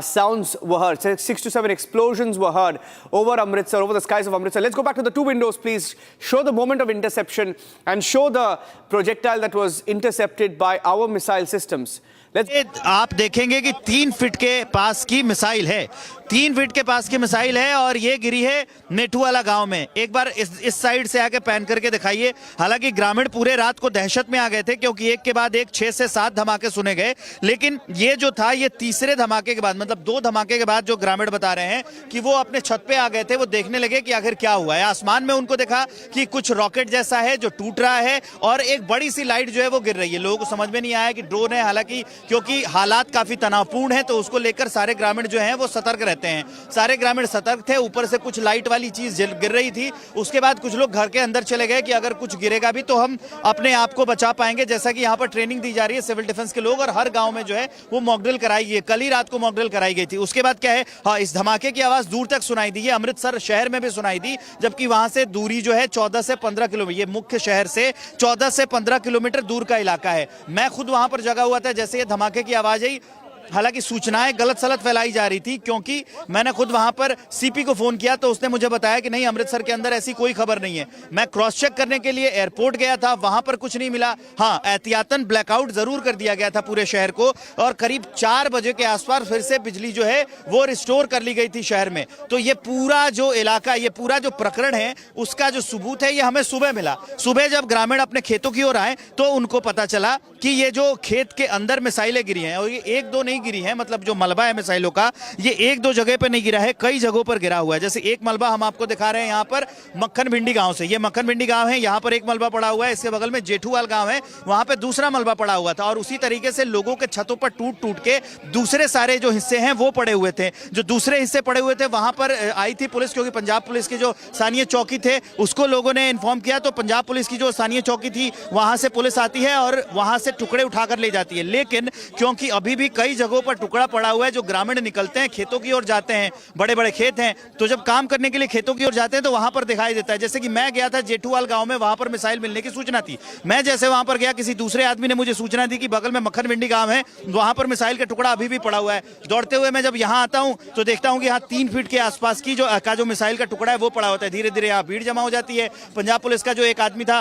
sounds were heard. 6 to 7 explosions were heard over Amritsar, over the skies of Amritsar. Let's go back to the 2 windows, please. Show the moment of interception and show the projectile that was intercepted by our missile systems.
आप देखेंगे कि 3 feet के पास की missile है। 3 feet के पास की missile है और ये गिरी है नेठूवाला गांव में। एक बार इस साइड से आके पैन करके दिखाइए। हालांकि ग्रामीण पूरे रात को दहशत में आ गए थे, क्योंकि एक के बाद एक 6 से 7 धमाके सुने गए। लेकिन ये जो था, ये तीसरे धमाके के बाद बाद, मतलब 2 धमाके के बाद जो ग्रामीण बता रहे हैं कि वो अपने छत पे आ गए थे, वो देखने लगे कि आखिर क्या हुआ है। आसमान में उनको देखा कि कुछ रॉकेट जैसा है जो टूट रहा है और एक बड़ी सी लाइट जो है वो गिर रही है। लोगों को समझ में नहीं आया कि ड्रोन है, हालांकि क्योंकि हालात काफी तनावपूर्ण है तो उसको लेकर सारे ग्रामीण जो हैं वो सतर्क रहते हैं। सारे ग्रामीण सतर्क थे, ऊपर से कुछ लाइट वाली चीज गिर रही थी। उसके बाद कुछ लोग घर के अंदर चले गए कि अगर कुछ गिरेगा भी तो हम अपने आप को बचा पाएंगे, जैसा कि यहाँ पर ट्रेनिंग दी जा रही है सिविल डिफेंस के लोग, और हर गांव में जो है वो मॉकड्रिल कराई गई। कल ही रात को मॉकड्रिल कराई गई थी। उसके बाद क्या है, हाँ, इस धमाके की आवाज दूर तक सुनाई दी है, अमृतसर शहर में भी सुनाई दी, जबकि वहां से दूरी जो है 14 से 15 किलोमीटर, ये मुख्य शहर से 14 से 15 किलोमीटर दूर का इलाका है। मैं खुद वहां पर जगा हुआ था जैसे ये धमाके की आवाज आई। हालांकि सूचनाएं गलत सलत फैलाई जा रही थी, क्योंकि मैंने खुद वहां पर सीपी को फोन किया तो उसने मुझे बताया कि नहीं, अमृतसर के अंदर ऐसी कोई खबर नहीं है। मैं क्रॉस चेक करने के लिए एयरपोर्ट गया था, वहां पर कुछ नहीं मिला। हाँ, एहतियातन ब्लैकआउट जरूर कर दिया गया था पूरे शहर को, और करीब 4 बजे के आसपास फिर से बिजली जो है वो रिस्टोर कर ली गई थी शहर में। तो ये पूरा जो इलाका, ये पूरा जो प्रकरण है, उसका जो सबूत है ये हमें सुबह मिला। सुबह जब ग्रामीण अपने खेतों की ओर आए तो उनको पता चला कि ये जो खेत के अंदर मिसाइलें गिरी हैं, और ये 1-2 नहीं गिरी हैं, मतलब जो मलबा है मिसाइलों का ये 1-2 जगह पे नहीं गिरा है, कई जगहों पर गिरा हुआ है। जैसे एक मलबा हम आपको दिखा रहे हैं यहाँ पर मक्खन भिंडी गांव से, ये मक्खन भिंडी गांव है, यहाँ पर एक मलबा पड़ा हुआ है, इसके बगल में जेठूवाल गांव है, वहां पे दूसरा मलबा पड़ा हुआ था। और उसी तरीके से लोगों के छतों पर टूट टूट के दूसरे सारे जो हिस्से हैं वो पड़े हुए थे। जो दूसरे हिस्से पड़े हुए थे वहां पर आई थी पुलिस, क्योंकि पंजाब पुलिस की जो स्थानीय चौकी थे उसको लोगों ने इन्फॉर्म किया, तो पंजाब पुलिस की जो स्थानीय चौकी थी वहां से पुलिस आती है और वहां से टुकड़े उठाकर ले जाती है। लेकिन क्योंकि अभी भी कई जगहों पर टुकड़ा पड़ा हुआ है, जो ग्रामीण निकलते हैं खेतों की ओर जाते हैं, बड़े बड़े खेत हैं, तो जब काम करने के लिए खेतों की ओर जाते हैं तो वहां पर दिखाई देता है। जैसे कि मैं गया था जेठूवाल गांव में, वहां पर मिसाइल मिलने की सूचना थी। मैं जैसे वहां पर गया, किसी दूसरे आदमी ने मुझे सूचना दी कि बगल में मक्खन भिंडी गांव है, वहां पर मिसाइल का टुकड़ा अभी भी पड़ा हुआ है। दौड़ते हुए मैं जब यहाँ आता हूं तो देखता हूं कि यहाँ 3 फीट के आसपास की जो मिसाइल का टुकड़ा है वो पड़ा होता है। धीरे धीरे यहाँ भीड़ जमा हो जाती है। पंजाब पुलिस का जो एक आदमी था,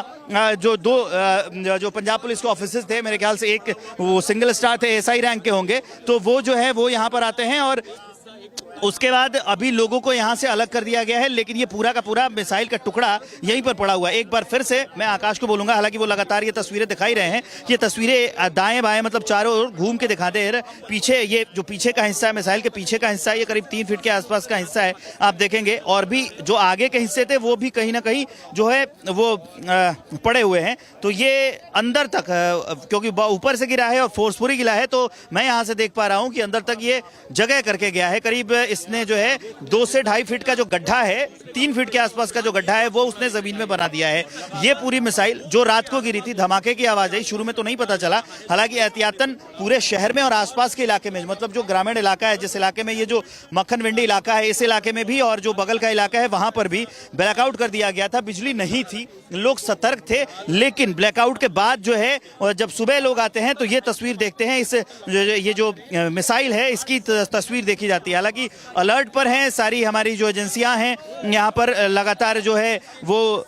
जो पंजाब पुलिस के ऑफिसर्स थे, मेरे ख्याल से एक वो सिंगल स्टार थे, SI रैंक के होंगे, तो वो जो है वो यहाँ पर आते हैं और उसके बाद अभी लोगों को यहां से अलग कर दिया गया है। लेकिन ये पूरा का पूरा मिसाइल का टुकड़ा यहीं पर पड़ा हुआ है। एक बार फिर से मैं आकाश को बोलूंगा, हालांकि वो लगातार ये तस्वीरें दिखाई रहे हैं, ये तस्वीरें दाएं बाएं मतलब चारों ओर घूम के दिखा दे रहे। पीछे, ये जो पीछे का हिस्सा है, मिसाइल के पीछे का हिस्सा है, ये करीब 3 फीट के आसपास का हिस्सा है, आप देखेंगे। और भी जो आगे के हिस्से थे वो भी कहीं ना कहीं जो है वो पड़े हुए हैं। तो ये अंदर तक, क्योंकि ऊपर से गिरा है और फोर्सफुली गिरा है, तो मैं यहाँ से देख पा रहा हूँ कि अंदर तक ये जगह करके गया है। करीब इसने जो है 2 से 2.5 फीट का जो गड्ढा है, 3 फीट के आसपास का जो गड्ढा है वो उसने जमीन में बना दिया है। ये पूरी मिसाइल जो रात को गिरी थी, धमाके की आवाज आई, शुरू में तो नहीं पता चला। हालांकि एहतियातन पूरे शहर में और आसपास के इलाके में, मतलब जो ग्रामीण इलाका है, जिस इलाके में ये जो मक्खन भिंडी इलाका है, इस इलाके में भी और जो बगल का इलाका है वहां पर भी ब्लैकआउट कर दिया गया था। बिजली नहीं थी, लोग सतर्क थे, लेकिन ब्लैकआउट के बाद जो है जब सुबह लोग आते हैं तो ये तस्वीर देखते हैं, ये जो मिसाइल है इसकी तस्वीर देखी जाती है। हालांकि अलर्ट पर हैं सारी हमारी जो एजेंसियां हैं, यहाँ पर लगातार जो है वो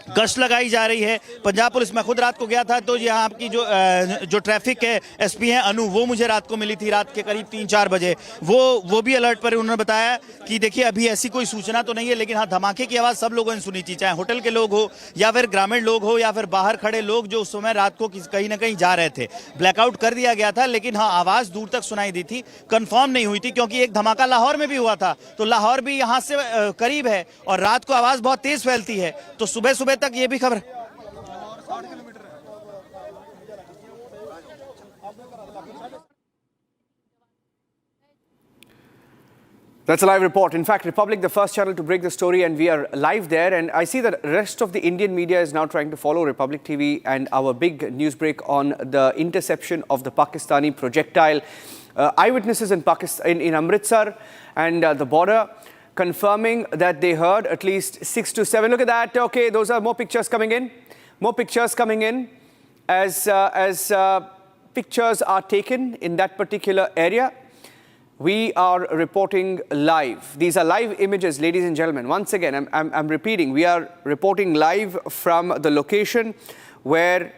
गश्त लगाई जा रही है। पंजाब पुलिस, मैं खुद रात को गया था तो यहाँ आपकी जो ट्रैफिक है SP है अनु, वो मुझे रात को मिली थी, रात के करीब 3-4 बजे। वो भी अलर्ट पर, उन्होंने बताया कि देखिए अभी ऐसी कोई सूचना तो नहीं है, लेकिन हाँ, धमाके की आवाज़ सब लोगों ने सुनी थी, चाहे होटल के लोग हो या फिर ग्रामीण लोग हो या फिर बाहर खड़े लोग जो उस समय रात को कहीं ना कहीं जा रहे थे। ब्लैकआउट कर दिया गया था, लेकिन हाँ, आवाज़ दूर तक सुनाई दी थी। कन्फर्म नहीं हुई थी, क्योंकि एक धमाका लाहौर में भी हुआ था, तो लाहौर भी यहाँ से करीब है और रात को आवाज़ बहुत तेज़ फैलती है, तो सुबह सुबह तक ये भी खबर।
That's a live report. In fact, Republic, the first channel to break the story, and we are live there. And I see that the rest of the Indian media is now trying to follow Republic TV and our big news break on the interception of the Pakistani projectile. Eyewitnesses in Pakistan, in Amritsar and the border, confirming that they heard at least 6 to 7. Look at that. Okay, those are more pictures coming in. More pictures coming in as pictures are taken in that particular area. We are reporting live. These are live images, ladies and gentlemen. Once again, I'm repeating, we are reporting live from the location where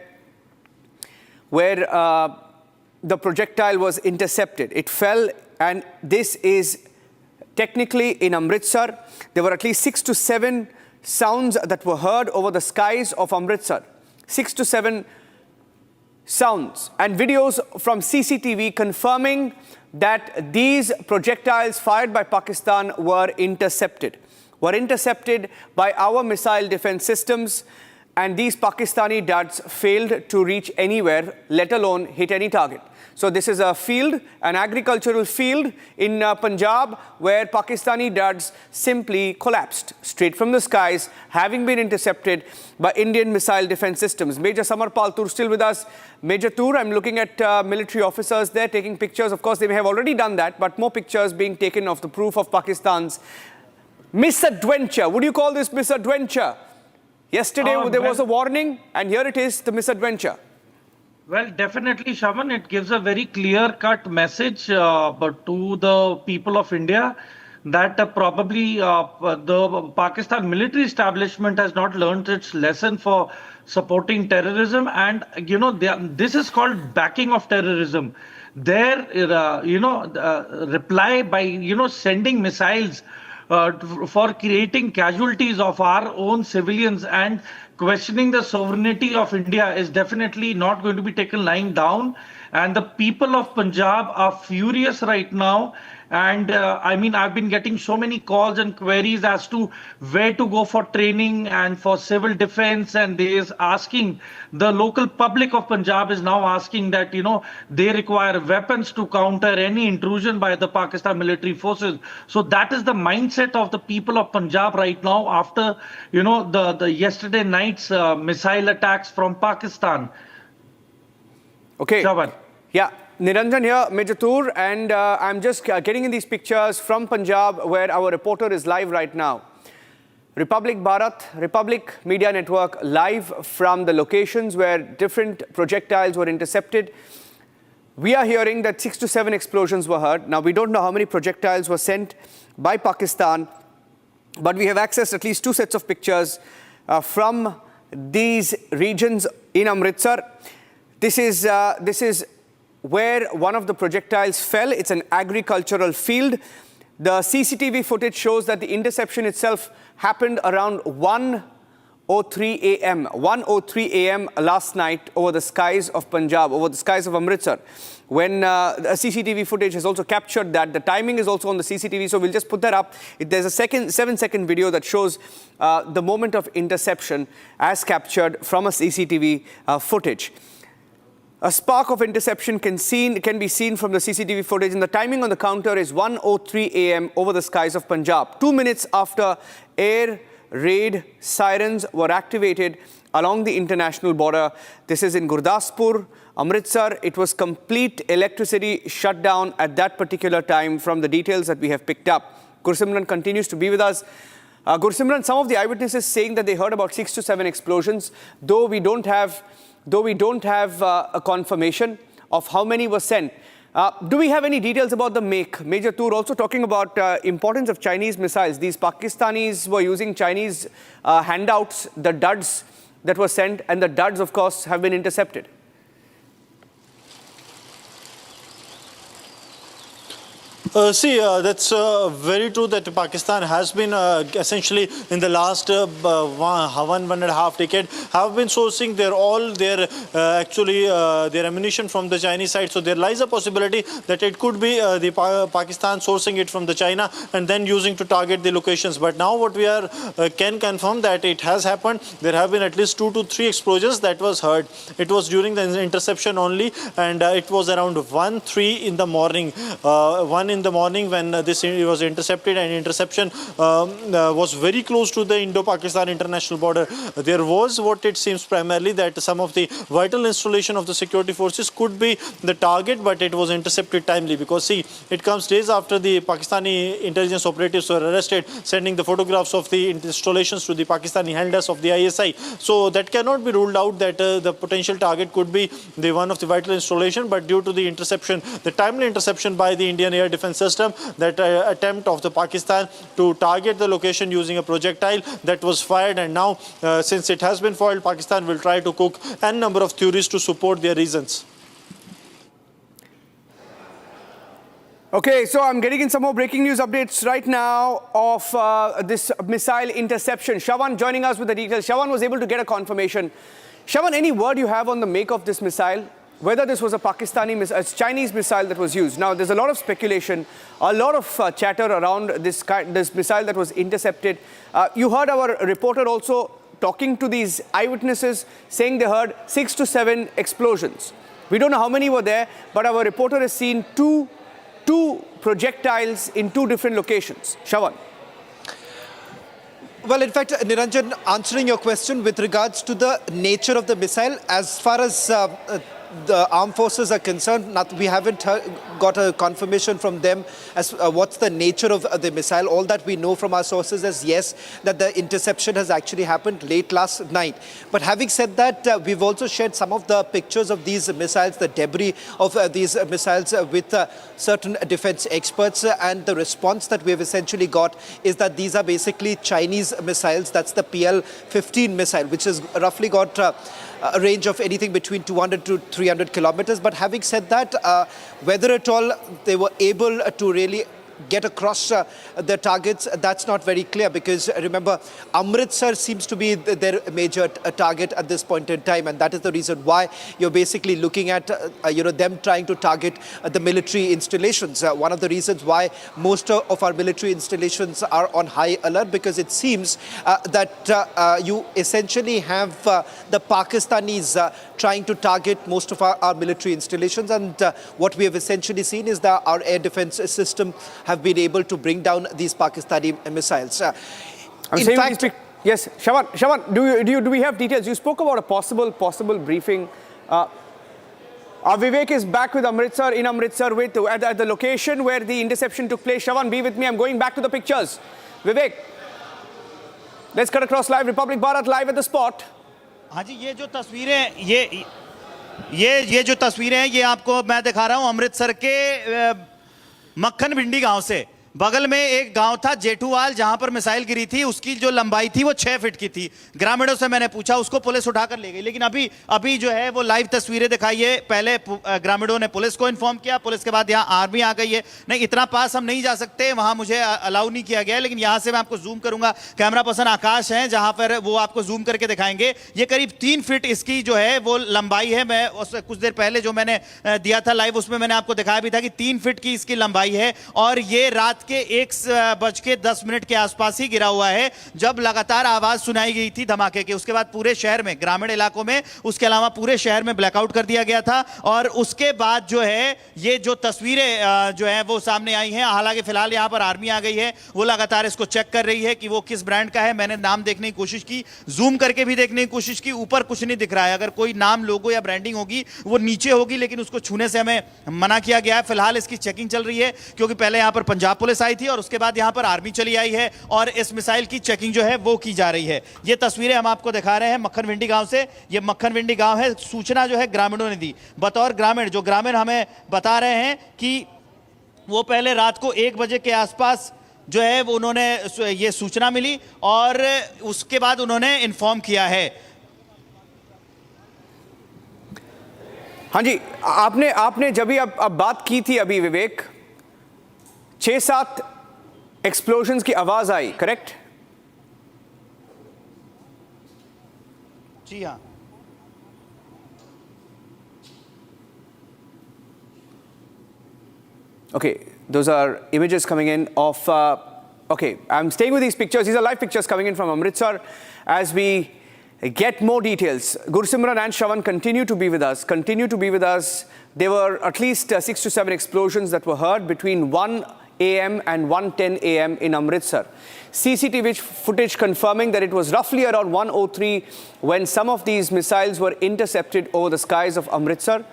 the projectile was intercepted. It fell, and this is technically in Amritsar. There were at least 6 to 7 sounds that were heard over the skies of Amritsar. 6 to 7 sounds and videos from CCTV confirming that these projectiles fired by Pakistan were intercepted by our missile defense systems, and these Pakistani darts failed to reach anywhere, let alone hit any target. So this is a field, an agricultural field in Punjab, where Pakistani darts simply collapsed straight from the skies, having been intercepted by Indian missile defense systems. Major Samarpal Tur still with us. Major Tur, I'm looking at military officers there taking pictures. Of course, they may have already done that, but more pictures being taken of the proof of Pakistan's misadventure. Would you call this misadventure? Yesterday, there was a warning, and here it is, the misadventure.
Well, definitely, Shaman, it gives a very clear-cut message but to the people of India that probably the Pakistan military establishment has not learned its lesson for supporting terrorism. And, you know, this is called backing of terrorism. Their, reply by, sending missiles for creating casualties of our own civilians and questioning the sovereignty of India is definitely not going to be taken lying down. And the people of Punjab are furious right now. And I mean, I've been getting so many calls and queries as to where to go for training and for civil defense. And they is asking, the local public of Punjab is now asking that, they require weapons to counter any intrusion by the Pakistan military forces. So that is the mindset of the people of Punjab right now after, the yesterday night's missile attacks from Pakistan.
Okay.
Shaban.
Yeah. Niranjan here, Major Tur, and I'm just getting in these pictures from Punjab, where our reporter is live right now. Republic Bharat, Republic Media Network, live from the locations where different projectiles were intercepted. We are hearing that 6 to 7 explosions were heard. Now, we don't know how many projectiles were sent by Pakistan, but we have accessed at least 2 sets of pictures from these regions in Amritsar. This is where one of the projectiles fell. It's an agricultural field. The CCTV footage shows that the interception itself happened around 1:03 a.m. 1:03 a.m. last night over the skies of Punjab, over the skies of Amritsar. When the CCTV footage has also captured that. The timing is also on the CCTV, so we'll just put that up. There's a 7-second video that shows the moment of interception as captured from a CCTV footage. A spark of interception can be seen from the CCTV footage, and the timing on the counter is 1:03 a.m. over the skies of Punjab. 2 minutes after air raid sirens were activated along the international border. This is in Gurudwara, Amritsar. It was complete electricity shutdown at that particular time from the details that we have picked up. Gursimran continues to be with us. Gursimran, some of the eyewitnesses saying that they heard about 6 to 7 explosions, though we don't have a confirmation of how many were sent. Do we have any details about the make? Major Tur also talking about importance of Chinese missiles. These Pakistanis were using Chinese handouts, the duds that were sent, and the duds, of course, have been intercepted.
That's very true that Pakistan has been essentially in the last 1.5 decade have been sourcing their ammunition from the Chinese side. So there lies a possibility that it could be the Pakistan sourcing it from the China and then using to target the locations. But now what we can confirm that it has happened. There have been at least 2 to 3 explosions that was heard. It was during the interception only, and it was around 1:03 in the morning. 1 in the morning when this was intercepted, and interception was very close to the Indo-Pakistan international border. There was what it seems primarily that some of the vital installation of the security forces could be the target, but it was intercepted timely because see, it comes days after the Pakistani intelligence operatives were arrested, sending the photographs of the installations to the Pakistani handlers of the ISI. So that cannot be ruled out that the potential target could be the one of the vital installation, but due to the interception, the timely interception by the Indian air defense system, that attempt of the Pakistan to target the location using a projectile that was fired, and now since it has been foiled, Pakistan will try to cook n number of theories to support their reasons.
Okay, so I'm getting in some more breaking news updates right now of this missile interception. Shawan joining us with the details. Shawan was able to get a confirmation. Shawan, any word you have on the make of this missile? Whether this was a Chinese missile that was used. Now, there's a lot of speculation, a lot of chatter around this missile that was intercepted. You heard our reporter also talking to these eyewitnesses, saying they heard 6 to 7 explosions. We don't know how many were there, but our reporter has seen two projectiles in 2 different locations. Shawan.
Well, in fact, Niranjan, answering your question with regards to the nature of the missile, as far as the armed forces are concerned, we haven't got a confirmation from them as what's the nature of the missile. All that we know from our sources is, yes, that the interception has actually happened late last night. But having said that, we've also shared some of the pictures of these missiles, the debris of these missiles with certain defense experts. And the response that we've essentially got is that these are basically Chinese missiles. That's the PL-15 missile, which has roughly got a range of anything between 200 to 300 kilometers. But having said that, whether at all they were able to really get across the targets, that's not very clear, because remember, Amritsar seems to be their major target at this point in time, and that is the reason why you're basically looking at them trying to target the military installations. One of the reasons why most of our military installations are on high alert, because it seems that you essentially have the Pakistanis trying to target most of our military installations, and what we have essentially seen is that our air defense system have been able to bring down these Pakistani missiles. In fact,
yes, Shawan, do we have details? You spoke about a possible briefing. Vivek is back with Amritsar, at the location where the interception took place. Shawan, be with me. I'm going back to the pictures. Vivek, let's cut across live. Republic Bharat live at the spot.
हाँ जी, ये जो तस्वीरें ये जो तस्वीरें हैं, ये आपको मैं दिखा रहा हूँ अमृतसर के मक्खन भिंडी गांव से। बगल में एक गांव था जेठूवाल, जहां पर मिसाइल गिरी थी। उसकी जो लंबाई थी वो 6 फीट की थी। ग्रामीणों से मैंने पूछा, उसको पुलिस उठाकर ले गई, लेकिन अभी जो है वो लाइव तस्वीरें दिखाई है। पहले ग्रामीणों ने पुलिस को इन्फॉर्म किया, पुलिस के बाद यहाँ आर्मी आ गई है। नहीं, इतना पास हम नहीं जा सकते, वहां मुझे अलाउ नहीं किया गया है, लेकिन यहां से मैं आपको जूम करूंगा। कैमरा पर्सन आकाश है, जहां पर वो आपको जूम करके दिखाएंगे। ये करीब 3 फीट इसकी जो है वो लंबाई है। मैं कुछ देर पहले जो मैंने दिया था लाइव, उसमें मैंने आपको दिखाया भी था कि 3 फीट की इसकी लंबाई है, और ये रात के 1:10 के आसपास ही गिरा हुआ है, जब लगातार आवाज सुनाई गई थी धमाके की। उसके बाद पूरे शहर में, ग्रामीण इलाकों में, उसके अलावा पूरे शहर में ब्लैकआउट कर दिया गया था। और उसके बाद जो है ये जो तस्वीरें जो है वो सामने आई हैं। हालांकि फिलहाल यहां पर आर्मी आ गई है, वो लगातार इसको चेक कर रही है कि वो किस ब्रांड का है। मैंने नाम देखने की कोशिश की, जूम करके भी देखने की कोशिश की, ऊपर कुछ नहीं दिख रहा है। अगर कोई नाम, लोगो या ब्रांडिंग होगी वो नीचे होगी, लेकिन उसको छूने से हमें मना किया गया है। फिलहाल इसकी चेकिंग चल रही है, क्योंकि पहले यहां पर पंजाब पुलिस आई थी और उसके बाद यहां पर आर्मी चली आई है, और इस मिसाइल की चेकिंग जो है वो की जा रही है। ये तस्वीरें हम आपको दिखा रहे हैं मक्खन भिंडी गांव से। ये मक्खन भिंडी गांव है। सूचना जो है ग्रामीणों ने दी। बतौर ग्रामीण, जो ग्रामीण हमें बता रहे हैं कि वो पहले रात को 1 बजे के आसपास जो है वो उन्होंने ये सूचना मिली, और उसके बाद उन्होंने इन्फॉर्म किया है।
हाँ जी, आपने जब भी अब बात की थी अभी विवेक, 6-7 एक्सप्लोजन्स की आवाज आई, करेक्ट?
जी हाँ।
Okay, those are images coming in of, okay, I'm staying with these pictures. These are live pictures coming in from Amritsar as we get more details. Gursimran and Shawan continue to be with us. There were at least 6 to 7 explosions that were heard between 1 a.m. and 1:10 a.m. in Amritsar. CCTV footage confirming that it was roughly around 1:03 when some of these missiles were intercepted over the skies of Amritsar.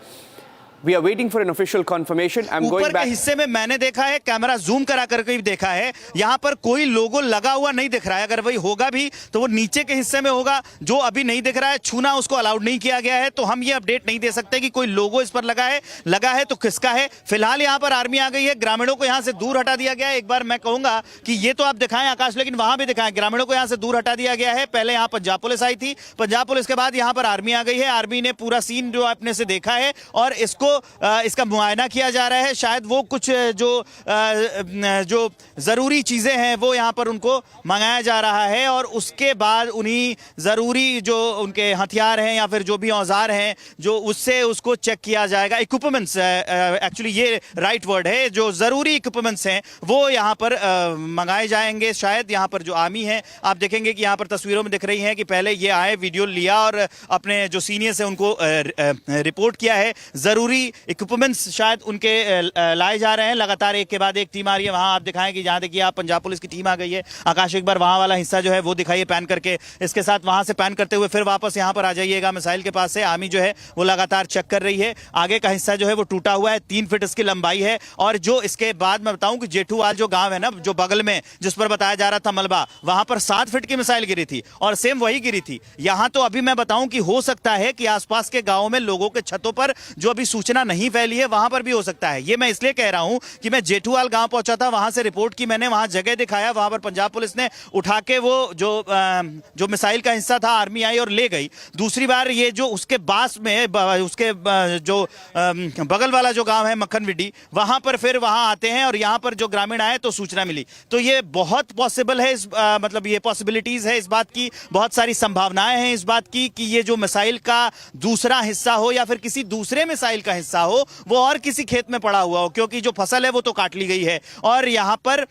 We are waiting for an official confirmation. I'm going
ऊपर
back.
के हिस्से में मैंने देखा है, camera zoom करा करके भी देखा है, यहाँ पर कोई लोगो लगा हुआ नहीं दिख रहा है। अगर वही होगा भी तो वो नीचे के हिस्से में होगा, जो अभी नहीं दिख रहा है। छूना उसको अलाउड नहीं किया गया है, तो हम ये अपडेट नहीं दे सकते कि कोई लोगो इस पर लगा है तो किसका है। फिलहाल यहाँ पर आर्मी आ गई है, ग्रामीणों को यहाँ से दूर हटा दिया गया है। एक बार मैं कहूंगा कि ये तो आप दिखाएं आकाश, लेकिन वहां भी दिखाएं, ग्रामीणों को यहाँ से दूर हटा दिया गया है। पहले यहाँ पंजाब पुलिस आई थी, पंजाब पुलिस के बाद यहाँ पर आर्मी आ गई है। आर्मी ने पूरा सीन जो अपने से देखा है और इसको उसको इसका मुआयना किया जा रहा है। शायद वो कुछ जो ज़रूरी चीज़ें हैं वो यहाँ पर उनको मंगाया जा रहा है और उसके बाद उन्हीं ज़रूरी जो उनके हथियार हैं या फिर जो भी औजार हैं जो उससे उसको चेक किया जाएगा। इक्विपमेंट्स, एक्चुअली ये राइट वर्ड है, जो ज़रूरी इक्विपमेंट्स हैं वो यहाँ पर मंगाए जाएंगे। शायद यहाँ पर जो आर्मी है, आप देखेंगे कि यहाँ पर तस्वीरों में दिख रही हैं कि पहले ये आए, वीडियो लिया और अपने जो सीनियर्स हैं उनको रिपोर्ट किया है। ज़रूरी इक्विपमेंट्स शायद उनके लाए जा रहे हैं। लगातार एक के बाद एक टीम आ रही है। वहाँ आप दिखाएं कि जहाँ देखिए आप पंजाब पुलिस की टीम आ गई है। आकाश एक बार वहाँ वाला हिस्सा जो है वो दिखाइए पैन करके, इसके साथ वहाँ से पैन करते हुए फिर वापस यहाँ पर आ जाइएगा मिसाइल के पास से। आर्मी जो है वो लगातार चेक कर रही है। आगे का हिस्सा जो है वो टूटा हुआ है, 3 फीट इसकी लंबाई है। और जो इसके बाद मैं बताऊं कि जेठूवाल जो गांव है ना, जो बगल में जिस पर बताया जा रहा था मलबा, वहां पर 7 फीट की मिसाइल गिरी थी और सेम वही गिरी थी। यहां तो अभी मैं बताऊं कि हो सकता है कि आसपास के गांवों में लोगों के छतों पर जो अभी सूचना नहीं फैली है वहां पर भी हो सकता है। ये मैं इसलिए कह रहा हूं कि मैं जेठूवाल गांव पहुंचा था, वहां से रिपोर्ट की मैंने, वहां जगह दिखाया, वहां पर पंजाब पुलिस ने उठा के वो जो मिसाइल का हिस्सा था आर्मी आई और ले गई। दूसरी बार ये जो उसके पास में उसके जो बगल वाला जो गांव है मक्खनविडी, वहां पर फिर वहां आते हैं और यहां पर जो ग्रामीण आए तो सूचना मिली। तो ये बहुत पॉसिबल है, मतलब ये पॉसिबिलिटीज है इस बात की, बहुत सारी संभावनाएं हैं इस बात की कि ये जो मिसाइल का दूसरा हिस्सा हो या फिर किसी दूसरे मिसाइल का हिस्सा हो वो और किसी खेत में पड़ा हुआ हो, क्योंकि जो फसल है वो तो काट ली गई है और यहां पर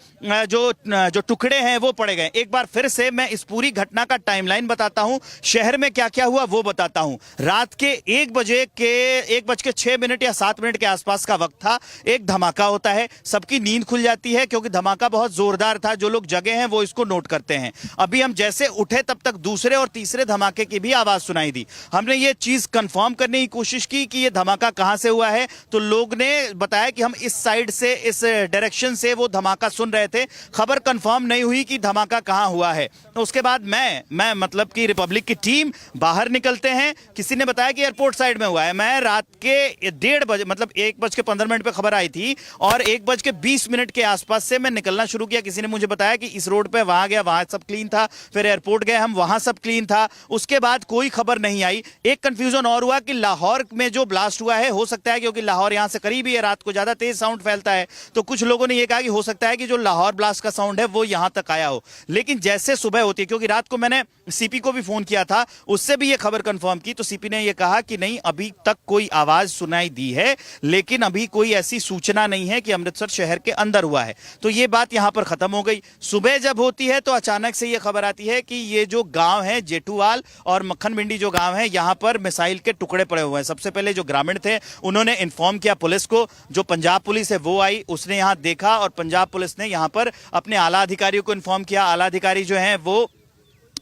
जो टुकड़े हैं वो पड़े गए। एक बार फिर से मैं इस पूरी घटना का टाइमलाइन बताता हूं, शहर में क्या क्या हुआ वो बताता हूं। रात के 1:06 या 7 मिनट के आसपास का वक्त था। एक धमाका होता है, सबकी नींद खुल जाती है क्योंकि धमाका बहुत जोरदार था। जो लोग जगे हैं वो इसको नोट करते हैं। अभी हम जैसे उठे तब तक दूसरे और तीसरे धमाके की भी आवाज सुनाई दी। हमने ये चीज कंफर्म करने की कोशिश की कि ये धमाका कहां से हुआ है, तो लोग ने बताया कि हम इस साइड से, इस डायरेक्शन से वो धमाका सुन रहे थे। खबर कंफर्म नहीं हुई कि धमाका कहां हुआ है। तो उसके बाद मैं मतलब कि रिपब्लिक की टीम बाहर निकलते हैं। किसी ने बताया कि एयरपोर्ट साइड में हुआ है। मैं रात के 1:30 बजे, मतलब 1:15 पे खबर आई थी और 1:20 के आसपास से मैं निकलना शुरू किया। किसी ने मुझे बताया कि इस रोड पे वहां गया, वहां सब क्लीन था। फिर एयरपोर्ट गए हम, वहां सब क्लीन था। उसके बाद कोई खबर नहीं आई। एक कंफ्यूजन और हुआ कि लाहौर में जो ब्लास्ट हुआ है, हो सकता है क्योंकि लाहौर यहां से करीब ही है, रात को ज्यादा तेज साउंड फैलता है, तो कुछ लोगों ने यह कहा कि हो सकता है कि जो लाहौर ब्लास्ट का साउंड है वो यहां तक आया हो। लेकिन जैसे सुबह होती है, क्योंकि रात को मैंने सीपी को भी फोन किया था, उससे भी यह खबर कंफर्म की, तो सीपी ने यह कहा कि नहीं, अभी तक कोई आवाज सुनाई दी है लेकिन अभी कोई ऐसी सूचना नहीं है कि अमृतसर शहर के अंदर हुआ है। तो यह बात यहां पर खत्म हो गई। सुबह जब होती है तो अचानक से यह खबर आती है कि ये जो गांव है जेठूवाल और मक्खनविंडी जो गांव है, यहां पर मिसाइल के टुकड़े पड़े हुए हैं। सबसे पहले जो ग्रामीण थे उन्होंने इन्फॉर्म किया पुलिस को। जो पंजाब पुलिस है वो आई, उसने यहां देखा और पंजाब पुलिस ने यहां पर अपने आला अधिकारियों को इन्फॉर्म किया। आला अधिकारी जो हैं वो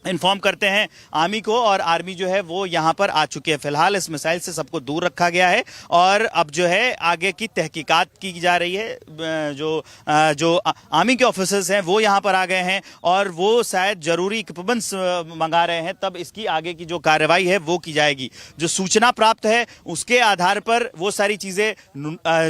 इन्फॉर्म करते हैं आर्मी को और आर्मी जो है वो यहां पर आ चुकी है। फिलहाल इस मिसाइल से सबको दूर रखा गया है और अब जो है आगे की तहकीकात की जा रही है। जो आर्मी के ऑफिसर्स हैं वो यहां पर आ गए हैं और वो शायद जरूरी इक्विपमेंट्स मंगा रहे हैं, तब इसकी आगे की जो कार्रवाई है वो की जाएगी। जो सूचना प्राप्त है उसके आधार पर वो सारी चीजें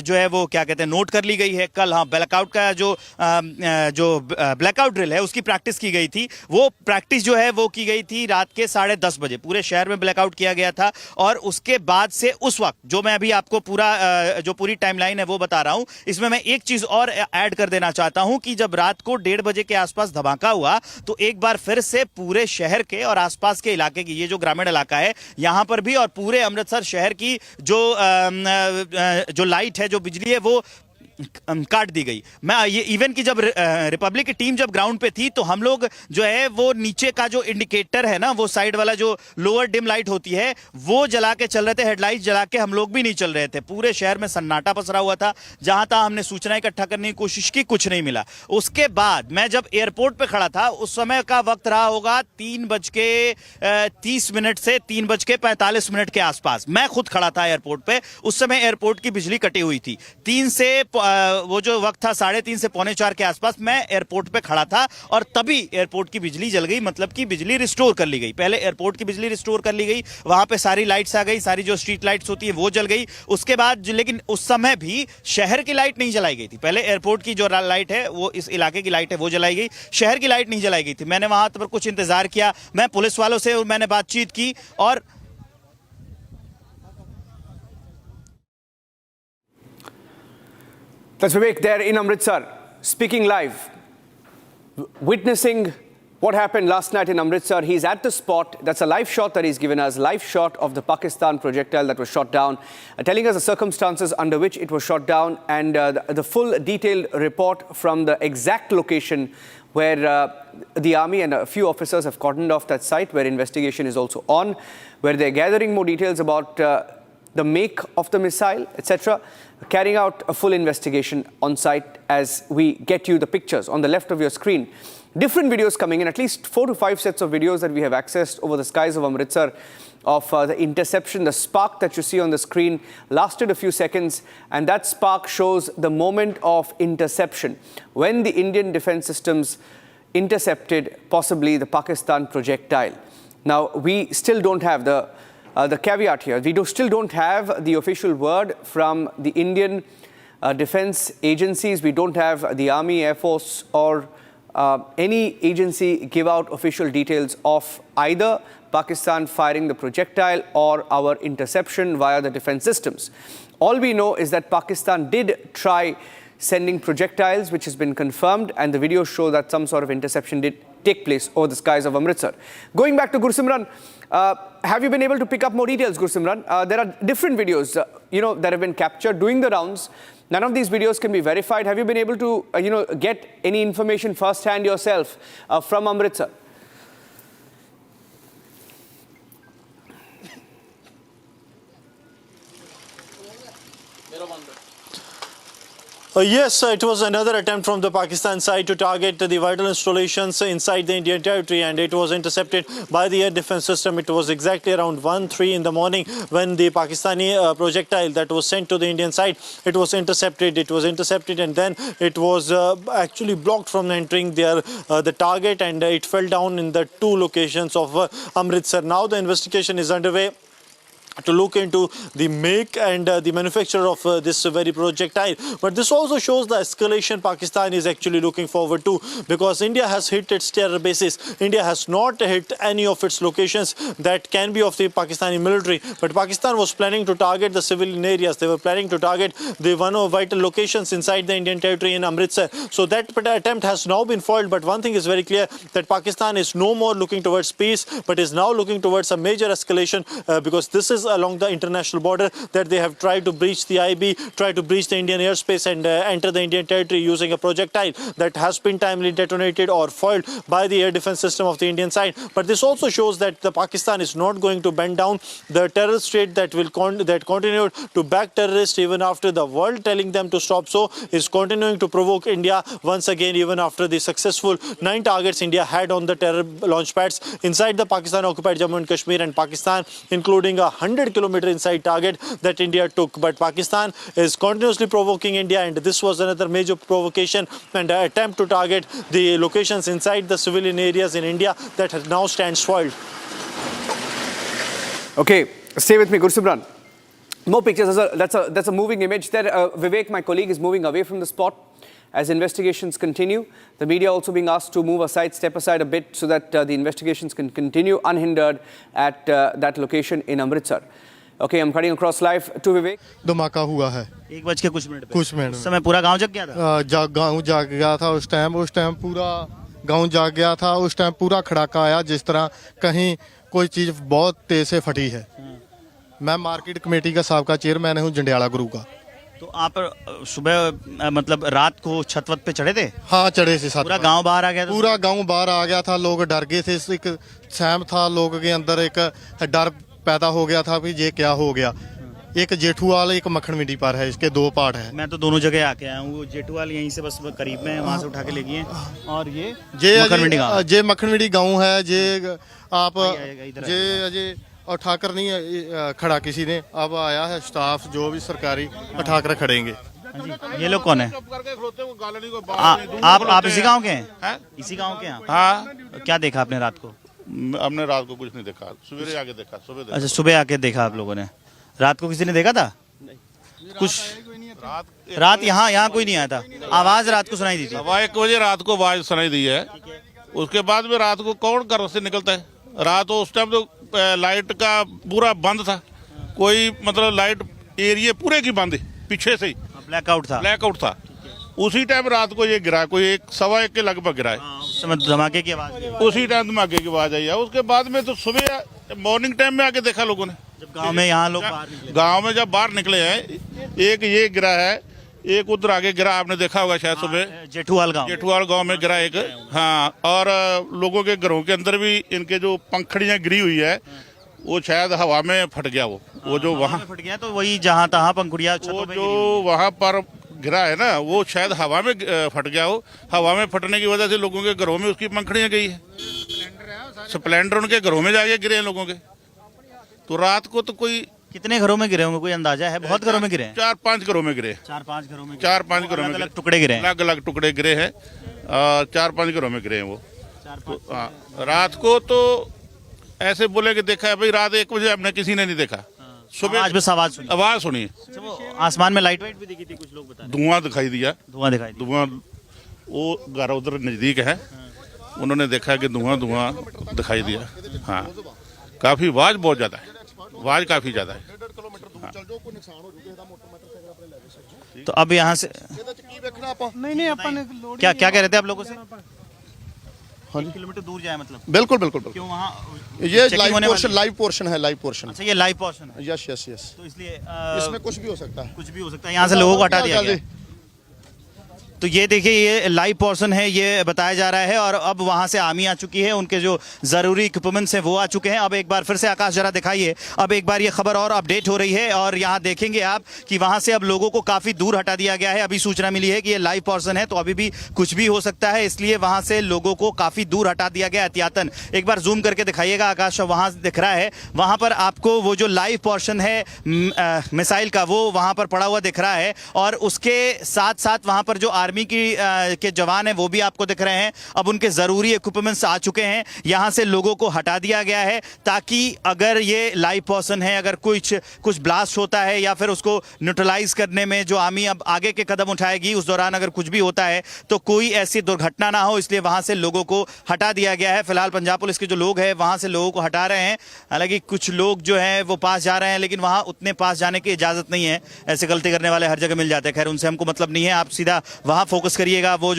जो है वो क्या कहते हैं नोट कर ली गई है। कल ब्लैकआउट का जो ब्लैकआउट ड्रिल है उसकी प्रैक्टिस की गई थी। वो प्रैक्टिस जो है वो की गई थी रात के 10:30 बजे। पूरे शहर में ब्लैकआउट किया गया था और उसके बाद से उस वक्त जो मैं अभी आपको पूरी टाइमलाइन है वो बता रहा हूं, इसमें मैं एक चीज और ऐड कर देना चाहता हूं कि जब रात को 1:30 बजे के आसपास धमाका हुआ तो एक बार फिर से पूरे शहर के और आसपास के इलाके की, ये जो ग्रामीण इलाका है यहां पर भी और पूरे अमृतसर शहर की जो लाइट है, जो बिजली है वो काट दी गई। मैं ये इवन की जब रिपब्लिक की टीम जब ग्राउंड पे थी तो हम लोग जो है वो नीचे का जो इंडिकेटर है ना, वो साइड वाला जो लोअर डिम लाइट होती है वो जला के चल रहे थे। हेडलाइट जला के हम लोग भी नहीं चल रहे थे। पूरे शहर में सन्नाटा पसरा हुआ था। जहां तक हमने सूचना इकट्ठा करने की कोशिश की, कुछ नहीं मिला। उसके बाद मैं जब एयरपोर्ट पे खड़ा था उस समय का वक्त रहा होगा 3:30 से 3:45 के आसपास। मैं खुद खड़ा था एयरपोर्ट पे। उस समय एयरपोर्ट की बिजली कटी हुई थी। 3 से वो जो वक्त था 3:30 से 3:45 के आसपास मैं एयरपोर्ट पे खड़ा था और तभी एयरपोर्ट की बिजली जल गई, मतलब कि बिजली रिस्टोर कर ली गई। पहले एयरपोर्ट की बिजली रिस्टोर कर ली गई, वहां पे सारी लाइट्स आ गई, सारी जो स्ट्रीट लाइट्स होती है वो जल गई। उसके बाद लेकिन उस समय भी शहर की लाइट नहीं जलाई गई थी। पहले एयरपोर्ट की जो लाइट है वो इस इलाके की लाइट है वो जलाई गई, शहर की लाइट नहीं जलाई गई थी। मैंने वहां पर कुछ इंतजार किया, मैं पुलिस वालों से मैंने बातचीत की और
That's Vivek there in Amritsar, speaking live, witnessing what happened last night in Amritsar. He's at the spot. That's a live shot that he's given us, live shot of the Pakistan projectile that was shot down, telling us the circumstances under which it was shot down, and the full detailed report from the exact location where the army and a few officers have cordoned off that site, where investigation is also on, where they're gathering more details about the make of the missile, etc., carrying out a full investigation on site as we get you the pictures on the left of your screen. Different videos coming in, at least 4 to 5 sets of videos that we have accessed over the skies of Amritsar of the interception. The spark that you see on the screen lasted a few seconds, and that spark shows the moment of interception, when the Indian defense systems intercepted possibly the Pakistan projectile. Now, we still don't have the caveat here. We still don't have the official word from the Indian defense agencies. We don't have the Army, Air Force, or any agency give out official details of either Pakistan firing the projectile or our interception via the defense systems. All we know is that Pakistan did try sending projectiles, which has been confirmed, and the videos show that some sort of interception did take place over the skies of Amritsar. Going back to Gursimran, have you been able to pick up more details, Gursimran? There are different videos, that have been captured doing the rounds. None of these videos can be verified. Have you been able to, get any information firsthand yourself from Amritsar?
Yes, it was another attempt from the Pakistan side to target the vital installations inside the Indian territory, and it was intercepted by the air defense system. It was exactly around 1:03 in the morning when the Pakistani projectile that was sent to the Indian side, it was intercepted. It was intercepted, and then it was actually blocked from entering the target, and it fell down in the 2 locations of Amritsar. Now the investigation is underway to look into the make and the manufacture of this very projectile. But this also shows the escalation Pakistan is actually looking forward to, because India has hit its terror bases. India has not hit any of its locations that can be of the Pakistani military. But Pakistan was planning to target the civilian areas. They were planning to target the one of vital locations inside the Indian territory in Amritsar. So that attempt has now been foiled. But one thing is very clear, that Pakistan is no more looking towards peace, but is now looking towards a major escalation, because this is along the international border that they have tried to breach the IB, tried to breach the Indian airspace and enter the Indian territory using a projectile that has been timely detonated or foiled by the air defense system of the Indian side. But this also shows that the Pakistan is not going to bend down. The terror state that will continue to back terrorists even after the world telling them to stop so is continuing to provoke India once again, even after the successful 9 targets India had on the terror launch pads inside the Pakistan occupied Jammu and Kashmir and Pakistan, including a 100-kilometer inside target that India took. But Pakistan is continuously provoking India, and this was another major provocation and attempt to target the locations inside the civilian areas in India that now stands foiled.
Okay, stay with me, Gursimran. More pictures. That's a moving image there. Vivek, my colleague, is moving away from the spot as investigations continue. The media also being asked to move aside, step aside a bit, so that the investigations can continue unhindered at that location in Amritsar. Okay, I'm cutting across live to Vivek.
धमाका हुआ है
1 कुछ minute
कुछ minute
समय पूरा गांव जग गया था।
गांव जाग गया था उस टाइम पूरा गांव जाग गया था। उस टाइम पूरा खड़ाका आया, जिस तरह कहीं कोई चीज बहुत तेज से फटी है। मैं मार्केट कमेटी का साबका चेयरमैन हूँ जंडियाला गुरु का।
तो आप सुबह मतलब रात को छत पे चढ़े थे?
हाँ, चढ़े थे।
पूरा गांव बाहर आ गया था?
पूरा गांव बाहर आ गया था। लोग डर गए थे। एक सहम था लोगों के अंदर, एक डर पैदा हो गया था कि ये क्या हो गया। एक जेठूवाल, एक मक्खन मंडी पर है, इसके 2 पार्ट हैं।
मैं तो दोनों जगह आके आया हूँ। जेठूवाल यहीं से बस करीब में, वहाँ से उठा के ले गए। और ये
मक्खन मंडी गाँव है। ये आप ये उठाकर नहीं खड़ा किसी ने, अब आया है स्टाफ जो भी सरकारी उठाकर खड़ेंगे।
ये लोग कौन है? आप इसी गांव के हैं? इसी गांव के हैं? हाँ। क्या देखा आपने रात को?
हमने रात को कुछ नहीं देखा, सुबह आके देखा।
अच्छा, सुबह आके देखा आप लोगों ने। रात को किसी ने देखा था? कुछ रात यहाँ कोई नहीं आया था। आवाज रात को सुनाई दी थी।
1 बजे रात को आवाज सुनाई दी है। उसके बाद में रात को कौन घर से निकलता है? रात उस टाइम तो लाइट का पूरा बंद था। कोई मतलब लाइट एरिया पूरे की बंद है, पीछे से ही ब्लैकआउट था।
उसी टाइम रात को ये गिरा, कोई 1-1:15 के लगभग गिरा है।
उस समय धमाके की आवाज,
उसी टाइम धमाके की आवाज आई है। उसके बाद में तो सुबह मॉर्निंग टाइम में आके देखा लोगों ने,
जब गांव में यहाँ लोग
गांव में जब बाहर निकले हैं, एक ये गिरा है, एक उधर आगे गिरा, आपने देखा होगा शायद सुबह,
जेठूवाल गांव
में गिरा एक। हाँ, और लोगों के घरों के अंदर भी इनके जो पंखड़ियां गिरी हुई है, वो शायद हवा में फट गया। वो जो वहाँ
फट गया, तो वही जहाँ तहाँ पंखुड़िया
जो वहाँ पर गिरा है ना, वो शायद हवा में फट गया हो। हवा में फटने की वजह से लोगों के घरों में उसकी पंखड़ियां गई है। स्प्लेंडर उनके घरों में जाके गिरे हैं लोगों के। तो रात को तो कोई
कितने घरों में गिरे होंगे, कोई अंदाजा है? बहुत घरों में गिरे हैं।
4-5 घरों में गिरे।
4-5 घरों में
4-5 घरों में
अलग टुकड़े गिरे,
अलग अलग टुकड़े गिरे हैं। 4-5 घरों में गिरे हैं वो। रात को तो ऐसे बोले कि देखा है भाई, रात 1 बजे हमने किसी ने नहीं देखा। सुबह
आज बस आवाज
सुनी।
आसमान में लाइट वाइट भी दिखी थी, कुछ लोग बता रहे।
धुआं दिखाई दिया।
धुआं
वो घर उधर नजदीक है, उन्होंने देखा कि धुआं दिखाई दिया। हाँ, काफी आवाज बहुत ज्यादा है, आवाज काफी ज्यादा है। हाँ।
तो अब यहाँ से
नहीं अपन
क्या कह रहे थे आप लोगों से? 1 किलोमीटर दूर जाए मतलब?
बिल्कुल।
क्यों वहाँ
ये लाइव पोर्शन है।
अच्छा, ये लाइव पोर्शन है।
यस।
तो इसलिए
इसमें कुछ भी हो सकता है।
यहाँ से लोगों को हटा दिया गया। तो ये देखिए, ये लाइव पोर्शन है, ये बताया जा रहा है। और अब वहाँ से आर्मी आ चुकी है, उनके जो ज़रूरी इक्विपमेंट्स हैं वो आ चुके हैं। अब एक बार फिर से आकाश जरा दिखाइए, अब एक बार ये खबर और अपडेट हो रही है। और यहाँ देखेंगे आप कि वहाँ से अब लोगों को काफ़ी दूर हटा दिया गया है। अभी सूचना मिली है कि ये लाइव पोर्शन है, तो अभी भी कुछ भी हो सकता है, इसलिए वहाँ से लोगों को काफ़ी दूर हटा दिया गया एहतियातन। एक बार जूम करके दिखाइएगा आकाश, वहाँ दिख रहा है, वहाँ पर आपको वो जो लाइव पोर्शन है मिसाइल का, वो वहाँ पर पड़ा हुआ दिख रहा है। और उसके साथ साथ वहाँ पर जो आर्मी के जवान हैं वो भी आपको दिख रहे हैं। अब उनके ज़रूरी इक्विपमेंट्स आ चुके हैं, यहाँ से लोगों को हटा दिया गया है, ताकि अगर ये लाइव पोर्शन है, अगर कुछ ब्लास्ट होता है या फिर उसको न्यूट्रलाइज करने में जो आर्मी अब आगे के कदम उठाएगी, उस दौरान अगर कुछ भी होता है तो कोई ऐसी दुर्घटना ना हो, इसलिए वहाँ से लोगों को हटा दिया गया है। फिलहाल पंजाब पुलिस के जो लोग हैं वहाँ से लोगों को हटा रहे हैं। हालांकि कुछ लोग जो हैं वो पास जा रहे हैं, लेकिन वहाँ उतने पास जाने की इजाज़त नहीं है। ऐसे गलती करने वाले हर जगह मिल जाते हैं, खैर उनसे हमको मतलब नहीं है। आप सीधा वहाँ फोकस करिएगा। वो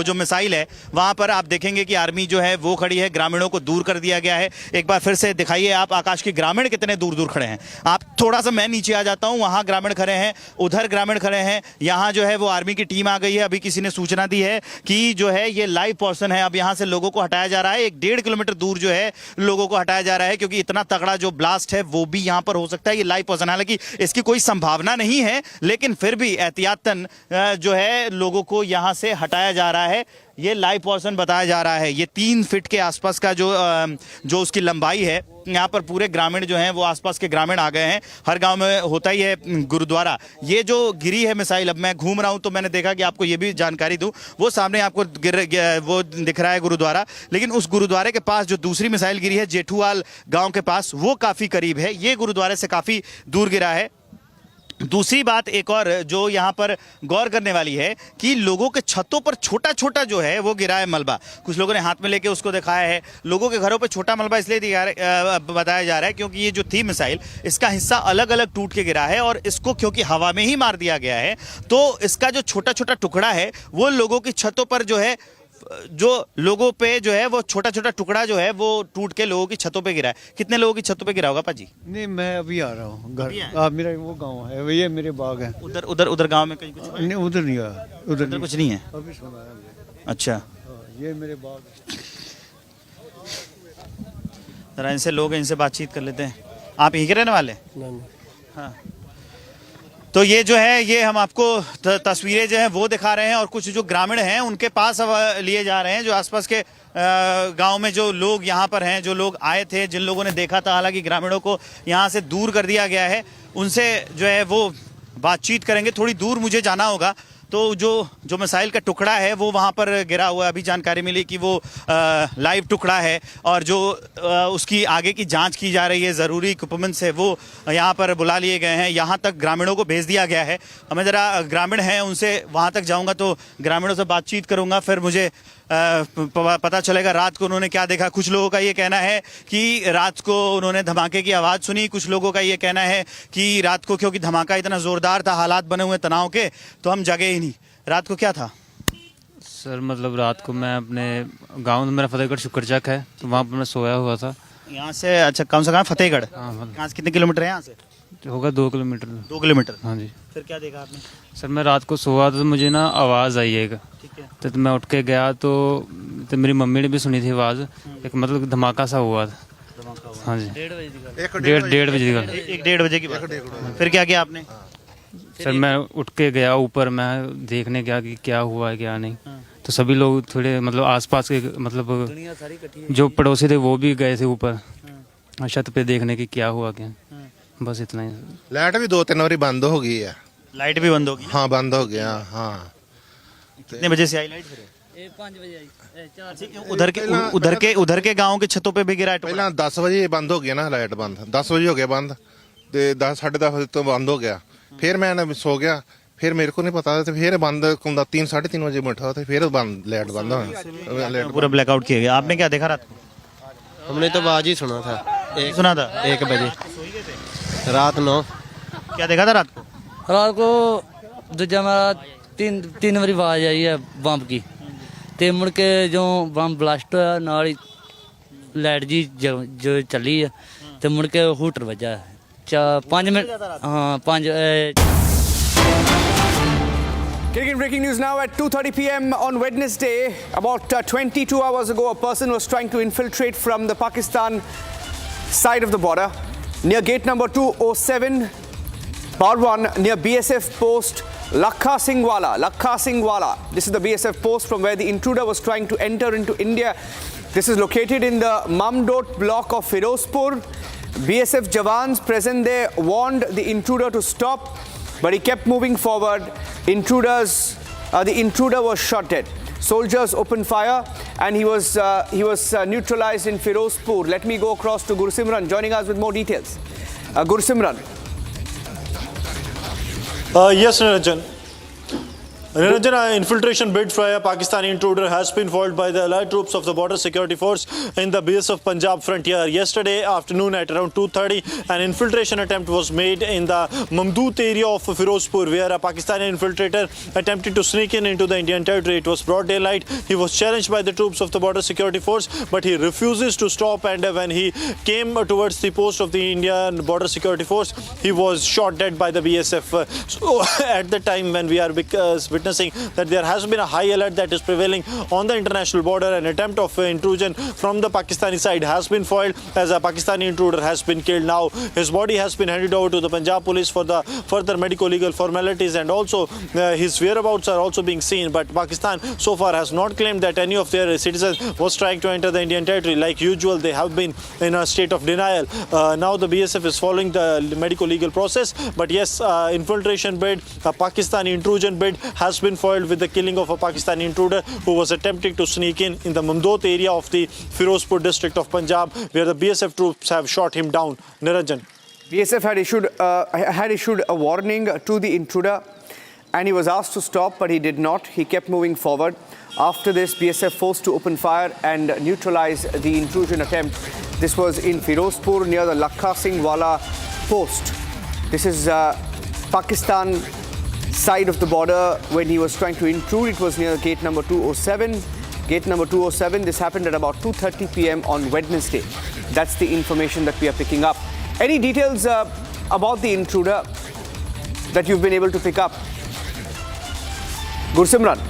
जो मिसाइल है वहाँ पर आप देखेंगे कि आर्मी जो है वो खड़ी है, ग्रामीणों को दूर कर दिया गया है। एक बार फिर से दिखाइए आप आकाश की, ग्रामीण कितने दूर दूर खड़े हैं। आप थोड़ा सा मैं नीचे आ जाता हूँ, वहाँ ग्रामीण खड़े हैं, उधर ग्रामीण खड़े हैं, यहाँ जो है वो आर्मी की टीम आ गई है। अभी किसी ने सूचना दी है कि जो है ये लाइव पोर्शन है, अब यहाँ से लोगों को हटाया जा रहा है। 1-1.5 किलोमीटर दूर जो है लोगों को हटाया जा रहा है, क्योंकि इतना तगड़ा जो ब्लास्ट है वो भी यहाँ पर हो सकता है। ये लाइव पोर्शन, हालांकि इसकी कोई संभावना नहीं है, लेकिन फिर भी एहतियातन जो है लोगों को यहाँ से हटाया जा रहा है। ये लाइव पोर्शन बताया जा रहा है, ये 3 फीट के आसपास का जो उसकी लंबाई है। यहाँ पर पूरे ग्रामीण जो हैं वो आसपास के ग्रामीण आ गए हैं। हर गांव में होता ही है गुरुद्वारा। ये जो गिरी है मिसाइल, अब मैं घूम रहा हूँ तो मैंने देखा कि आपको ये भी जानकारी दूँ, वो सामने आपको वो दिख रहा है गुरुद्वारा, लेकिन उस गुरुद्वारे के पास जो दूसरी मिसाइल गिरी है जेठूवाल गाँव के पास, वो काफ़ी करीब है। ये गुरुद्वारे से काफ़ी दूर गिरा है। दूसरी बात एक और जो यहाँ पर गौर करने वाली है कि लोगों के छतों पर छोटा छोटा जो है वो गिरा है मलबा। कुछ लोगों ने हाथ में लेके उसको दिखाया है। लोगों के घरों पर छोटा मलबा इसलिए बताया जा रहा है क्योंकि ये जो थी मिसाइल, इसका हिस्सा अलग अलग टूट के गिरा है, और इसको क्योंकि हवा में ही मार दिया गया है, तो इसका जो छोटा छोटा टुकड़ा है वो लोगों की छतों पर जो है, जो लोगों पे जो है वो छोटा छोटा टुकड़ा जो है वो टूट के लोगों की छतों पे गिरा है। कितने लोगों की छतों पे गिरा होगा पाजी?
नहीं, मैं अभी आ रहा हूँ घर। मेरा वो गांव है, ये मेरे बाग है।
उधर गांव में कहीं कुछ
नहीं? उधर नहीं आया,
उधर कुछ नहीं है।
अभी सुना है।
अच्छा,
ये मेरे बाग।
जरा इनसे लोग, इनसे बातचीत कर लेते हैं। आप यहीं के रहने वाले?
नहीं।
हाँ, तो ये जो है, ये हम आपको तस्वीरें जो हैं वो दिखा रहे हैं, और कुछ जो ग्रामीण हैं उनके पास अब लिए जा रहे हैं, जो आसपास के गांव में जो लोग यहाँ पर हैं, जो लोग आए थे, जिन लोगों ने देखा था। हालांकि ग्रामीणों को यहाँ से दूर कर दिया गया है, उनसे जो है वो बातचीत करेंगे। थोड़ी दूर मुझे जाना होगा, तो जो मिसाइल का टुकड़ा है वो वहाँ पर गिरा हुआ है। अभी जानकारी मिली कि वो लाइव टुकड़ा है, और जो उसकी आगे की जांच की जा रही है, ज़रूरी इक्विपमेंट्स है वो यहाँ पर बुला लिए गए हैं। यहाँ तक ग्रामीणों को भेज दिया गया है। हमें ज़रा ग्रामीण हैं उनसे वहाँ तक जाऊँगा, तो ग्रामीणों से बातचीत करूँगा, फिर मुझे पता चलेगा रात को उन्होंने क्या देखा। कुछ लोगों का ये कहना है कि रात को उन्होंने धमाके की आवाज़ सुनी, कुछ लोगों का ये कहना है कि रात को क्योंकि धमाका इतना ज़ोरदार था, हालात बने हुए तनाव के, तो हम जगे ही नहीं। रात को क्या था?
सर मतलब रात को मैं अपने गांव में, मेरा फतेहगढ़ शुक्रचक है, तो वहाँ पर मैं सोया हुआ था।
यहाँ से अच्छा कौन सा गाँव? फतेहगढ़।
हाँ,
यहाँ से कितने किलोमीटर है यहाँ से?
होगा 2 किलोमीटर।
2 किलोमीटर।
हाँ जी।
फिर क्या देखा आपने?
सर मैं रात को सोया तो मुझे ना आवाज़ आई एक, तो मैं उठ के गया तो मेरी मम्मी ने भी सुनी थी आवाज़, एक मतलब धमाका सा हुआ था। हाँ जी, 1:30 बजे की बात।
1:30 बजे की बात। फिर क्या किया आपने?
सर मैं उठ के गया ऊपर, मैं देखने गया कि क्या हुआ है क्या नहीं। तो सभी लोग थोड़े मतलब आसपास के मतलब जो पड़ोसी थे वो भी गए थे ऊपर छत पे देखने की क्या हुआ क्या। बस इतना ही।
लाइट भी 2-3 बारी बंद हो गई है।
लाइट भी बंद हो गई?
हाँ बंद हो गया। हाँ
कितने बजे से आई लाइट? फिर 5 बजे आई। उधर के गांव के छतों पे भी गिरा?
पहला 10 बजे बंद हो गया ना, लाइट बंद 10 बजे हो गया बंद, 10-10:30 बजे तो बंद हो गया। फिर मैं सो गया, फिर मेरे को नहीं पता था, फिर बंद 3-3:30 बजे में उठा था, फिर बंद लाइट बंद हो
पूरा ब्लैकआउट किया गया। आपने क्या देखा रात को?
हमने तो आवाज ही सुना था।
सुना था
1 बजे रात 9।
क्या देखा था रात को?
रात को दूजा मेरा 3 बारी आवाज आई है बंब की, ते मुड़ के जो बंब ब्लास्ट होया नाल ही लाइट जी जो चली है, ते मुड़ के हूटर वजा 5 मिनट। हाँ 5
Getting breaking news now at 2:30 p.m. on Wednesday. About 22 hours ago, a person was trying to infiltrate from the Pakistan side of the border near gate number 207, bar 1, near BSF post Lakha Singhwala. This is the BSF post from where the intruder was trying to enter into India. This is located in the Mamdot block of Firozpur. BSF Jawans present there warned the intruder to stop, but he kept moving forward. The intruder was shot dead. Soldiers opened fire and he was neutralized in Firozpur. Let me go across to Gursimran joining us with more details. Gursimran.
Yes, Niranjan. Niranjan, infiltration bid by a Pakistani intruder has been foiled by the allied troops of the Border Security Force in the BSF Punjab frontier. Yesterday afternoon at around 2:30, an infiltration attempt was made in the Mamdoot area of Firozpur, where a Pakistani infiltrator attempted to sneak into the Indian territory. It was broad daylight. He was challenged by the troops of the Border Security Force, but he refuses to stop, and when he came towards the post of the Indian Border Security Force, he was shot dead by the BSF. So at the time when we are witnessing that there has been a high alert that is prevailing on the international border, an attempt of intrusion from the Pakistani side has been foiled as a Pakistani intruder has been killed. Now his body has been handed over to the Punjab police for the further medical legal formalities, and also his whereabouts are also being seen. But Pakistan so far has not claimed that any of their citizens was trying to enter the Indian territory. Like usual, they have been in a state of denial. Now the BSF is following the medical legal process, but yes, infiltration bid, a Pakistani intrusion bid has been foiled with the killing of a Pakistani intruder who was attempting to sneak in the Mamdot area of the Firozpur district of Punjab, where the BSF troops have shot him down. Niranjan.
BSF had issued a warning to the intruder, and he was asked to stop, but he did not. He kept moving forward. After this, BSF forced to open fire and neutralize the intrusion attempt. This was in Firozpur near the Lakha Singhwala post. This is Pakistan side of the border. When he was trying to intrude, it was near gate number 207. Gate number 207. This happened at about 2:30 p.m. on Wednesday. That's the information that we are picking up. Any details about the intruder that you've been able to pick up? Gursimran.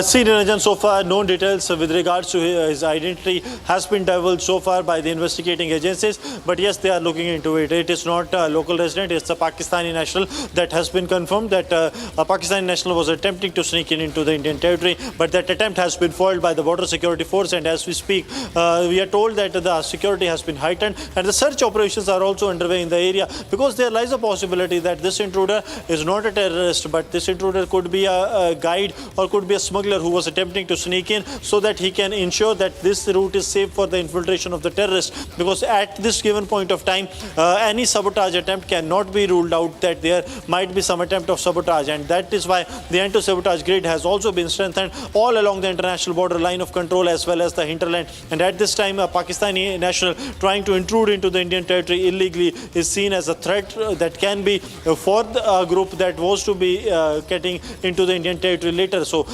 See, Niranjan, so far no details with regards to his identity has been divulged so far by the investigating agencies, but yes, they are looking into it. It is not a local resident, it's a Pakistani national that has been confirmed that a Pakistani national was attempting to sneak into the Indian territory, but that attempt has been foiled by the Border Security Force, and as we speak, we are told that the security has been heightened and the search operations are also underway in the area, because there lies a possibility that this intruder is not a terrorist, but this intruder could be a guide or could be a smuggler who was attempting to sneak in, so that he can ensure that this route is safe for the infiltration of the terrorists. Because at this given point of time, any sabotage attempt cannot be ruled out, that there might be some attempt of sabotage, and that is why the anti-sabotage grid has also been strengthened all along the international border line of control as well as the hinterland. And at this time, a Pakistani national trying to intrude into the Indian territory illegally is seen as a threat that can be for the group that was to be getting into the Indian territory later. So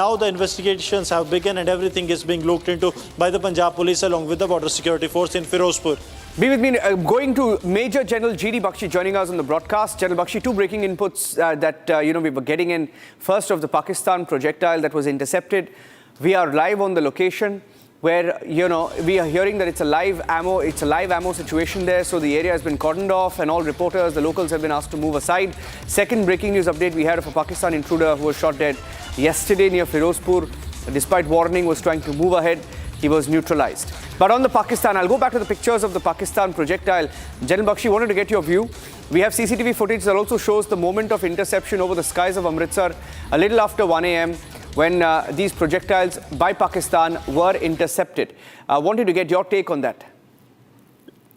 now the investigations have begun and everything is being looked into by the Punjab police along with the border security force in Firozpur.
Be with me, going to Major General G.D. Bakshi joining us on the broadcast. General Bakshi, two breaking inputs that we were getting in. First, of the Pakistan projectile that was intercepted. We are live on the location where, we are hearing that it's a live ammo situation there. So the area has been cordoned off and all reporters, the locals have been asked to move aside. Second breaking news update we had of a Pakistan intruder who was shot dead yesterday near Firozpur. Despite warning, was trying to move ahead. He was neutralized. But on the Pakistan, I'll go back to the pictures of the Pakistan projectile. General Bakshi, wanted to get your view. We have CCTV footage that also shows the moment of interception over the skies of Amritsar a little after 1 a.m. when these projectiles by Pakistan were intercepted. I wanted to get your take on that.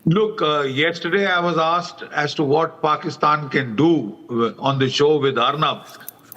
Look, yesterday I was asked as to what Pakistan can do on the show with Arnab.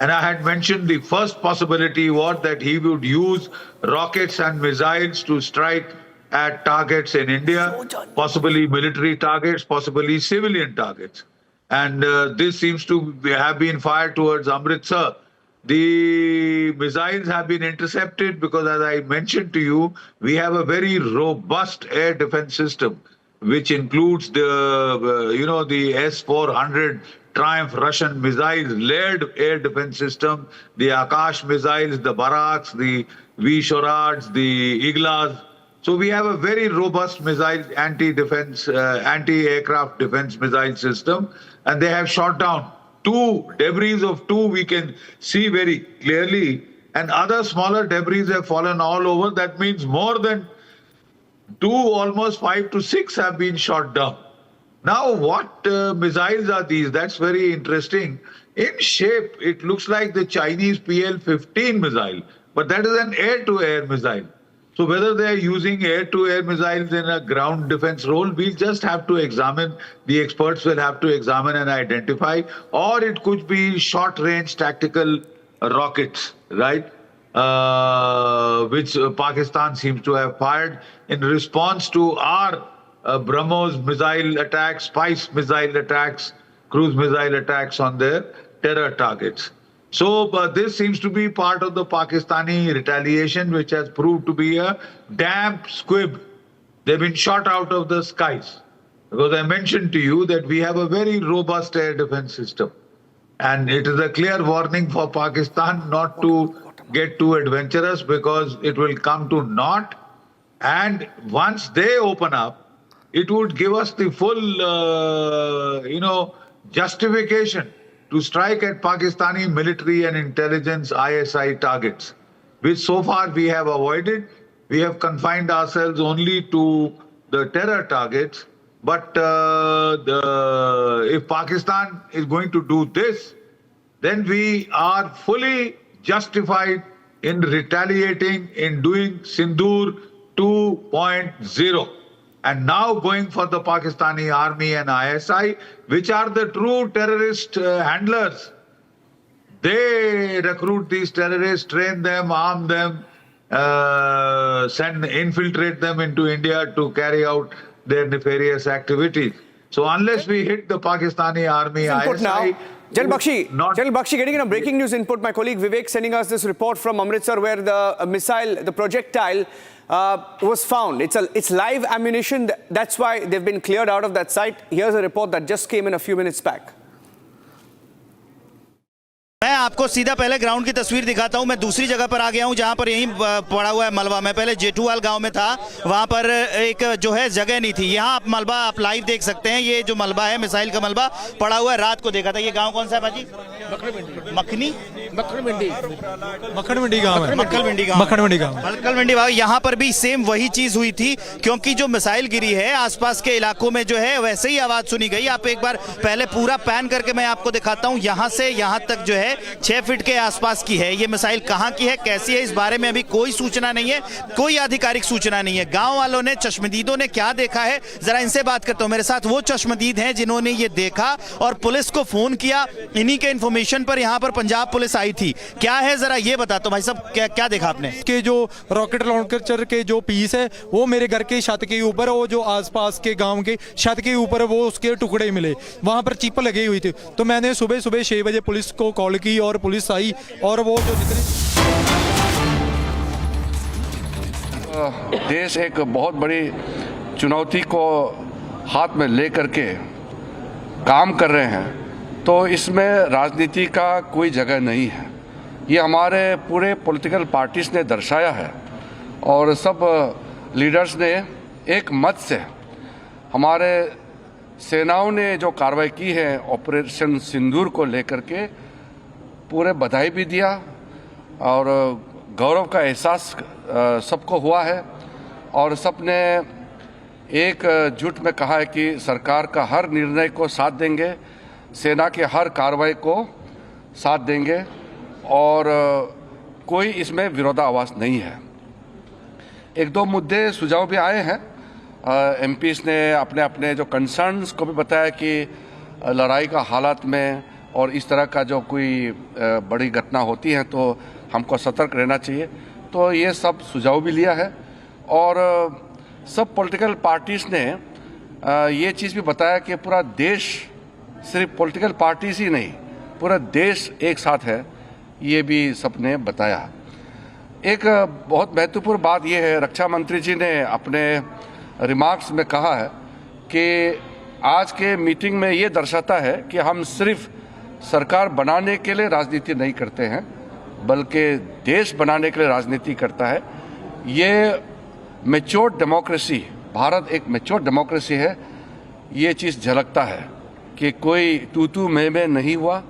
And I had mentioned the first possibility was that he would use rockets and missiles to strike at targets in India, possibly military targets, possibly civilian targets. And this seems to have been fired towards Amritsar. The missiles have been intercepted because, as I mentioned to you, we have a very robust air defense system, which includes the S-400 Triumph Russian missiles, layered air defense system, the Akash missiles, the Baraks, the V-Shorads, the Iglas. So we have a very robust missile anti-aircraft defense missile system, and they have shot down debris of two we can see very clearly, and other smaller debris have fallen all over. That means more than almost 5 to 6 have been shot down. Now, what missiles are these? That's very interesting. In shape, it looks like the Chinese PL-15 missile, but that is an air-to-air missile. So whether they are using air-to-air missiles in a ground defense role, we'll just have to examine. The experts will have to examine and identify. Or it could be short-range tactical rockets, right? Which Pakistan seems to have fired in response to our BrahMos missile attacks, Spice missile attacks, cruise missile attacks on their terror targets. So this seems to be part of the Pakistani retaliation, which has proved to be a damp squib. They've been shot out of the skies. Because I mentioned to you that we have a very robust air defense system. And it is a clear warning for Pakistan not to get too adventurous, because it will come to naught. And once they open up, it would give us the full, justification to strike at Pakistani military and intelligence ISI targets, which so far we have avoided. We have confined ourselves only to the terror targets. But if Pakistan is going to do this, then we are fully justified in retaliating, in doing Sindoor 2.0. And now going for the Pakistani army and ISI, which are the true terrorist handlers. They recruit these terrorists, train them, arm them, infiltrate them into India to carry out their nefarious activities. So unless we hit the Pakistani army, ISI...
General Bakshi, getting in a breaking news input. My colleague Vivek sending us this report from Amritsar where the missile, the projectile, was found. It's live ammunition. That's why they've been cleared out of that site. Here's a report that just came in a few minutes back.
मैं आपको सीधा पहले ground की तस्वीर दिखाता हूं। मैं दूसरी जगह पर आ गया हूं जहां पर यहीं पड़ा हुआ है मलबा। मैं पहले जेठूवाल गांव में था, वहां पर एक जो है जगह नहीं थी। यहां आप मलबा आप लाइव देख सकते हैं। ये जो मलबा है, मिसाइल का मलबा पड़ा हुआ है, रात को देखा था। ये गांव कौन सा है भाजी? मखनी मक्खन मंडी
मक्खन मंडी गांव है।
मक्खन मंडी गांव।
मक्खन मंडी गांव।
मक्खन मंडी गांव। यहाँ पर भी सेम वही चीज हुई थी, क्योंकि जो मिसाइल गिरी है आसपास के इलाकों में जो है वैसे ही आवाज सुनी गई। आप एक बार पहले पूरा पैन करके मैं आपको दिखाता हूँ। यहाँ से यहाँ तक जो है 6 फीट के आसपास की है। ये मिसाइल कहाँ की है, कैसी है, इस बारे में अभी कोई सूचना नहीं है, कोई आधिकारिक सूचना नहीं है। गाँव वालों ने, चश्मदीदों ने क्या देखा है, जरा इनसे बात करता हूँ। मेरे साथ वो चश्मदीद हैं जिन्होंने ये देखा और पुलिस को फोन किया। इन्हीं के इन्फॉर्मेशन पर यहाँ पर पंजाब पुलिस आई थी। क्या है जरा ये बताता हूँ भाई साहब, क्या देखा आपने?
के जो रॉकेट लॉन्चर के जो पीस है वो मेरे घर के छत के ऊपर, वो जो आसपास के गांव के छत के ऊपर वो उसके टुकड़े मिले, वहां पर चिप लगी हुई थी। तो मैंने सुबह 6 बजे पुलिस को कॉल की और पुलिस आई और वो जो जितने
देश एक बहुत बड़ी चुनौती को हाथ में ले करके काम कर रहे हैं, तो इसमें राजनीति का कोई जगह नहीं है। ये हमारे पूरे पॉलिटिकल पार्टीज ने दर्शाया है और सब लीडर्स ने एक मत से, हमारे सेनाओं ने जो कार्रवाई की है ऑपरेशन सिंदूर को लेकर के, पूरे बधाई भी दिया और गौरव का एहसास सबको हुआ है और सबने एक जुट में कहा है कि सरकार का हर निर्णय को साथ देंगे, सेना के हर कार्रवाई को साथ देंगे और कोई इसमें विरोधाभास नहीं है। 1-2 मुद्दे सुझाव भी आए हैं। एमपीज ने अपने अपने जो कंसर्न्स को भी बताया कि लड़ाई का हालात में और इस तरह का जो कोई बड़ी घटना होती है तो हमको सतर्क रहना चाहिए। तो ये सब सुझाव भी लिया है और सब पॉलिटिकल पार्टीज ने ये चीज़ भी बताया कि पूरा देश, सिर्फ पॉलिटिकल पार्टीज ही नहीं, पूरा देश एक साथ है, ये भी सबने बताया। एक बहुत महत्वपूर्ण बात यह है, रक्षा मंत्री जी ने अपने रिमार्क्स में कहा है कि आज के मीटिंग में ये दर्शाता है कि हम सिर्फ सरकार बनाने के लिए राजनीति नहीं करते हैं, बल्कि देश बनाने के लिए राजनीति करता है। ये मैच्योर डेमोक्रेसी, भारत एक मैच्योर डेमोक्रेसी है, ये चीज़ झलकता है कि कोई तू मैं नहीं हुआ,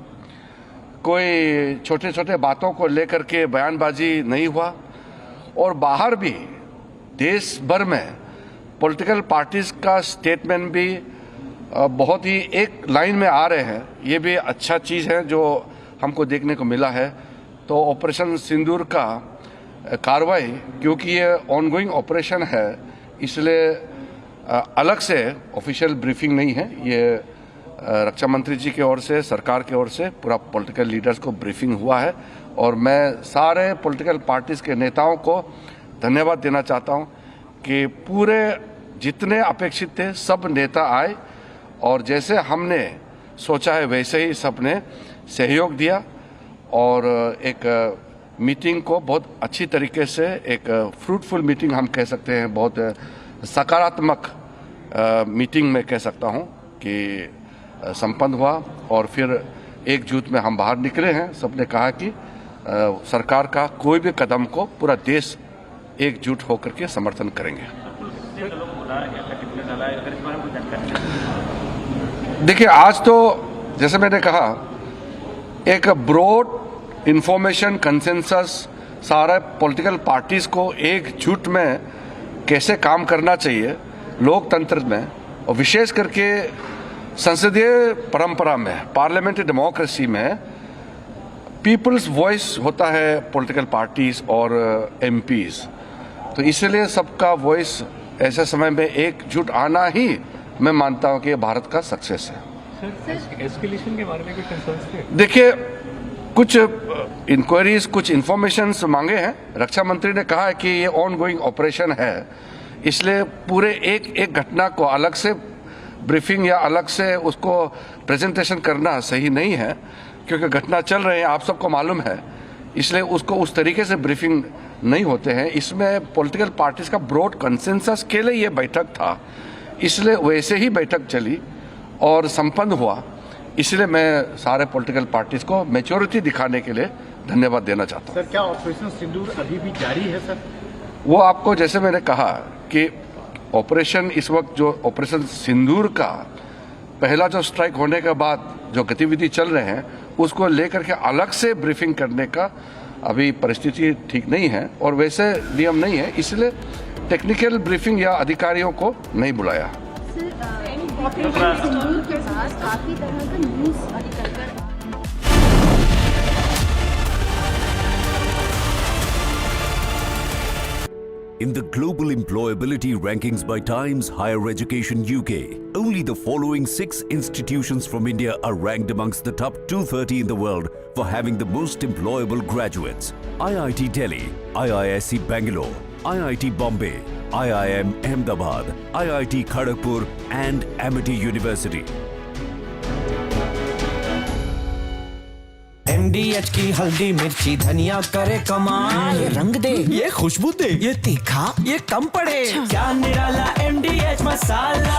कोई छोटे छोटे बातों को लेकर के बयानबाजी नहीं हुआ और बाहर भी देश भर में पॉलिटिकल पार्टीज का स्टेटमेंट भी बहुत ही एक लाइन में आ रहे हैं। ये भी अच्छा चीज़ है जो हमको देखने को मिला है। तो ऑपरेशन सिंदूर का कार्रवाई, क्योंकि ये ऑनगोइंग ऑपरेशन है, इसलिए अलग से ऑफिशियल ब्रीफिंग नहीं है। ये रक्षा मंत्री जी की ओर से, सरकार की ओर से पूरा पॉलिटिकल लीडर्स को ब्रीफिंग हुआ है और मैं सारे पॉलिटिकल पार्टीज के नेताओं को धन्यवाद देना चाहता हूं कि पूरे जितने अपेक्षित थे सब नेता आए और जैसे हमने सोचा है वैसे ही सबने सहयोग दिया और एक मीटिंग को बहुत अच्छी तरीके से, एक फ्रूटफुल मीटिंग हम कह सकते हैं, बहुत सकारात्मक मीटिंग में कह सकता हूं कि संपन्न हुआ और फिर एकजुट में हम बाहर निकले हैं। सबने कहा कि सरकार का कोई भी कदम को पूरा देश एकजुट होकर के समर्थन करेंगे। देखिए, आज तो जैसे मैंने कहा एक ब्रॉड इंफॉर्मेशन कंसेंसस, सारा पॉलिटिकल पार्टीज को एकजुट में कैसे काम करना चाहिए लोकतंत्र में और विशेष करके संसदीय परंपरा में, पार्लियामेंट्री डेमोक्रेसी में पीपल्स वॉइस होता है पॉलिटिकल पार्टीज और एमपीज। तो इसलिए सबका वॉइस ऐसे समय में एकजुट आना ही मैं मानता हूं कि भारत का सक्सेस है।
एस्केलेशन के बारे में कुछ कंसर्न्स थे?
देखिए, कुछ इंक्वायरीज, कुछ इंफॉर्मेशंस मांगे हैं। रक्षा मंत्री ने कहा है कि ये ऑन गोइंग ऑपरेशन है, इसलिए पूरे एक घटना को अलग से ब्रीफिंग या अलग से उसको प्रेजेंटेशन करना सही नहीं है, क्योंकि घटना चल रहे हैं, आप सबको मालूम है, इसलिए उसको उस तरीके से ब्रीफिंग नहीं होते हैं। इसमें पॉलिटिकल पार्टीज का ब्रॉड कंसेंसस के लिए ये बैठक था, इसलिए वैसे ही बैठक चली और संपन्न हुआ। इसलिए मैं सारे पॉलिटिकल पार्टीज को मैच्योरिटी दिखाने के लिए धन्यवाद देना चाहता हूँ।
सर, क्या ऑपरेशन सिंदूर अभी भी जारी है सर?
वो आपको, जैसे मैंने कहा कि ऑपरेशन इस वक्त, जो ऑपरेशन सिंदूर का पहला जो स्ट्राइक होने के बाद जो गतिविधि चल रहे हैं उसको लेकर के अलग से ब्रीफिंग करने का अभी परिस्थिति ठीक नहीं है और वैसे नियम नहीं है, इसलिए टेक्निकल ब्रीफिंग या अधिकारियों को नहीं बुलाया।
In the global employability rankings by Times Higher Education UK, only the following 6 institutions from India are ranked amongst the top 230 in the world for having the most employable graduates. IIT Delhi, IISc Bangalore, IIT Bombay, IIM Ahmedabad, IIT Kharagpur and Amity University.
MDH की हल्दी मिर्ची धनिया करे कमाल, ये रंग दे, ये खुशबू दे, ये तीखा, ये कम पड़े, क्या निराला MDH masala.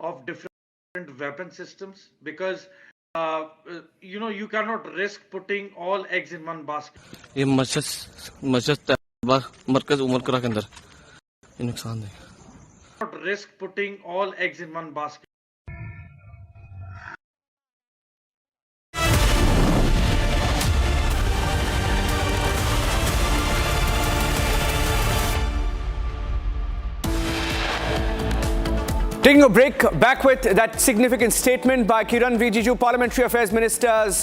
Of different weapon systems, because you cannot risk putting all eggs in one basket.
ये मस्जिद मरकज उमरकरा के अंदर ये नुकसान है।
Not risk putting all eggs in one basket.
Taking a break, back with that significant statement by Kiran Rijiju, Parliamentary Affairs Minister's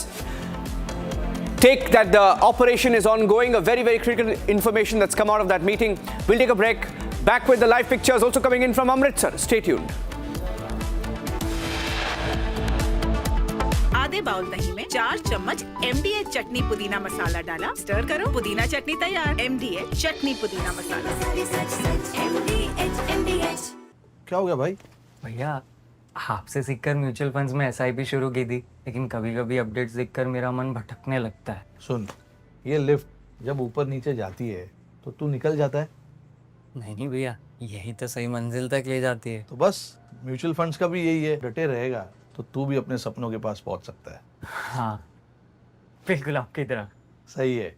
take that the operation is ongoing. A very, very critical information that's come out of that meeting. We'll take a break. Back with the live pictures also coming in from Amritsar. Stay tuned.
आधे bowl दही में 4 चम्मच MDH चटनी पुदीना मसाला डाला, stir करो, पुदीना चटनी तैयार। MDH चटनी पुदीना मसाला।
क्या हो गया भाई?
भैया आपसे सीखकर म्यूचुअल फंड्स में SIP शुरू की थी, लेकिन कभी कभी अपडेट्स देखकर मेरा मन भटकने लगता है।
सुन, ये लिफ्ट जब ऊपर नीचे जाती है तो तू निकल जाता है।
नहीं भैया, यही तो सही मंजिल तक ले जाती है।
तो बस म्यूचुअल फंड्स का भी यही है, डटे रहेगा तो तू भी अपने सपनों के पास पहुंच सकता है।
हाँ बिल्कुल आपकी तरह।
सही है।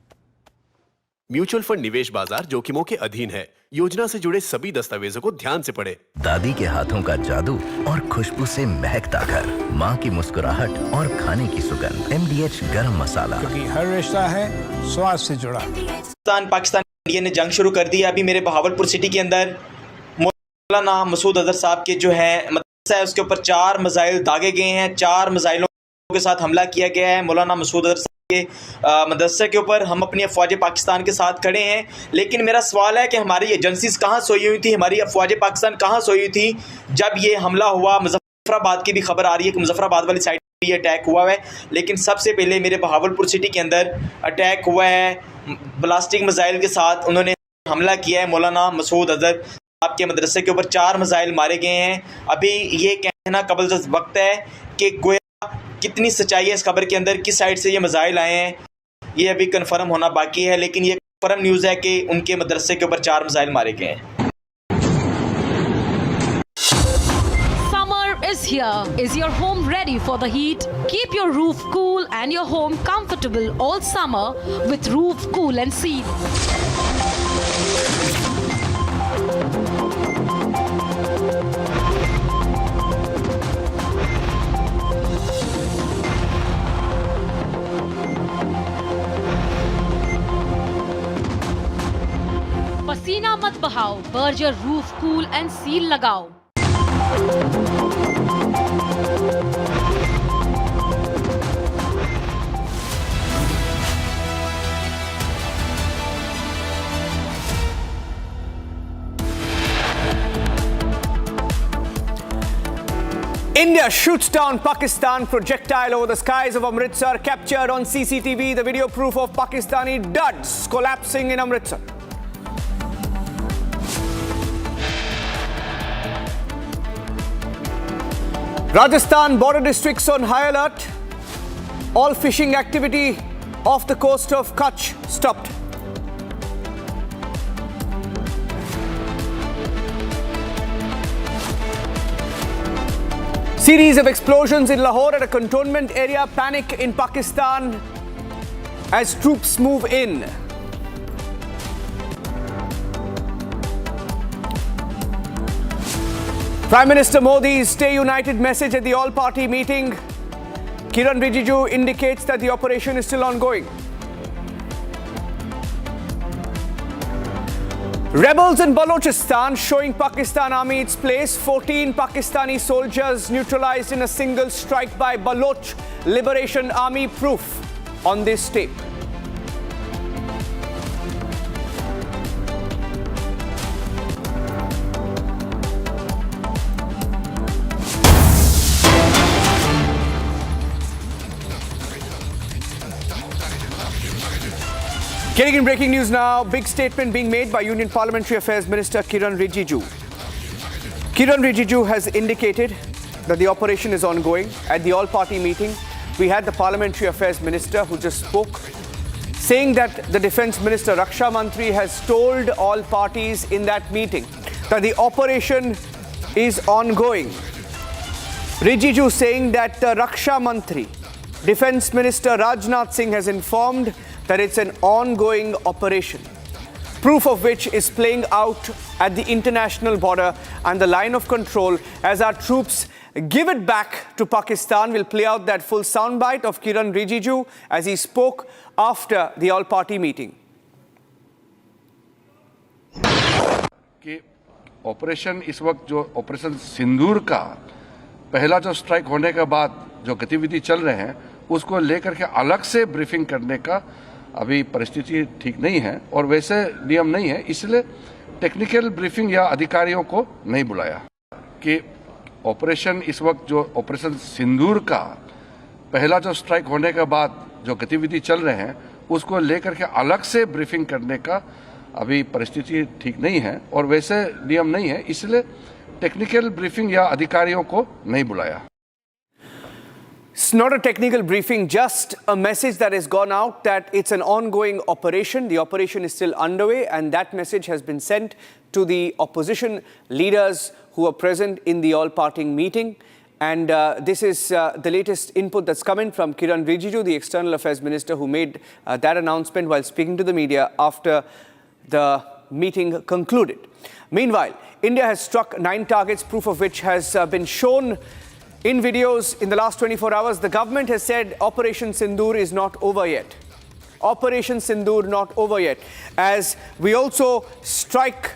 म्यूचुअल फंड निवेश बाजार जोखिमों के अधीन है। योजना से जुड़े सभी दस्तावेजों को ध्यान से पढ़ें।
दादी के हाथों का जादू और खुशबू से महकता घर, माँ की मुस्कुराहट और खाने की सुगंध। MDH गरम मसाला,
क्योंकि हर रिश्ता है स्वाद से जुड़ा।
पाकिस्तान इंडिया ने जंग शुरू कर दी है। अभी मेरे बहावलपुर सिटी के अंदर मौलाना मसूद अजहर साहब के जो है मदरसा है उसके ऊपर 4 मिसाइल दागे गए हैं। 4 मिसाइलों के साथ हमला किया गया है मौलाना मसूद अजहर के मदरसे के ऊपर। हम अपनी अफवाज पाकिस्तान के साथ खड़े हैं, लेकिन मेरा सवाल है कि हमारी एजेंसीज कहाँ सोई हुई थी, हमारी अफवाज पाकिस्तान कहाँ सोई हुई थी जब ये हमला हुआ। मुजफ्फराबाद की भी खबर आ रही है कि मुजफ्फराबाद वाली साइड पर ये अटैक हुआ है, लेकिन सबसे पहले मेरे बहावलपुर सिटी के अंदर अटैक हुआ है ब्लास्टिक मिसाइल के साथ। उन्होंने हमला किया है मौलाना मसूद अजहर साहब के मदरसे के ऊपर। 4 मिसाइल मारे गए हैं। अभी ये कहना कबल वक्त है कि गोया कितनी सच्चाई है इस खबर के अंदर, किस साइड से ये मिसाइल आए हैं, ये अभी कंफर्म होना बाकी है। लेकिन ये कंफर्म न्यूज़ है कि उनके मदरसे के ऊपर 4 मिसाइल मारे गए हैं।
Summer is here. Is your home ready for the heat? Keep your roof cool and your home comfortable all summer with Roof Cool and Seal. पसीना मत बहाओ, Berger roof cool and seal लगाओ।
India shoots down Pakistan projectile over the skies of Amritsar, captured on CCTV. The video proof of Pakistani duds collapsing in Amritsar. Rajasthan border districts on high alert. All fishing activity off the coast of Kutch stopped. Series of explosions in Lahore at a cantonment area. Panic in Pakistan as troops move in. Prime Minister Modi's Stay United message at the all-party meeting. Kiran Rijiju indicates that the operation is still ongoing. Rebels in Balochistan showing Pakistan Army its place. 14 Pakistani soldiers neutralized in a single strike by Baloch Liberation Army. Proof on this tape. Getting in breaking news now, big statement being made by Union Parliamentary Affairs Minister Kiran Rijiju. Kiran Rijiju has indicated that the operation is ongoing. At the all-party meeting, we had the Parliamentary Affairs Minister who just spoke, saying that the Defence Minister Raksha Mantri has told all parties in that meeting that the operation is ongoing. Rijiju saying that Raksha Mantri, Defence Minister Rajnath Singh has informed that it's an ongoing operation, proof of which is playing out at the international border and the line of control as our troops give it back to Pakistan. We'll play out that full soundbite of Kiran Rijiju as he spoke after the all-party meeting.
कि operation इस वक्त जो operation सिंदूर का पहला जो strike होने के बाद जो गतिविधि चल रहे हैं उसको लेकर के अलग से ब्रीफिंग करने का अभी परिस्थिति ठीक नहीं है और वैसे नियम नहीं है, इसलिए टेक्निकल ब्रीफिंग या अधिकारियों को नहीं बुलाया। कि ऑपरेशन इस वक्त जो ऑपरेशन सिंदूर का पहला जो स्ट्राइक होने के बाद जो गतिविधि चल रहे हैं उसको लेकर के अलग से ब्रीफिंग करने का अभी परिस्थिति ठीक नहीं है और वैसे नियम नहीं है, इसलिए टेक्निकल ब्रीफिंग या अधिकारियों को नहीं बुलाया।
It's not a technical briefing, just a message that has gone out that it's an ongoing operation. The operation is still underway, and that message has been sent to the opposition leaders who are present in the all-party meeting. And this is the latest input that's come in from Kiran Rijiju, the External Affairs Minister, who made that announcement while speaking to the media after the meeting concluded. Meanwhile, India has struck 9 targets, proof of which has been shown in videos in the last 24 hours. The government has said Operation Sindoor is not over yet. Operation Sindoor not over yet. As we also strike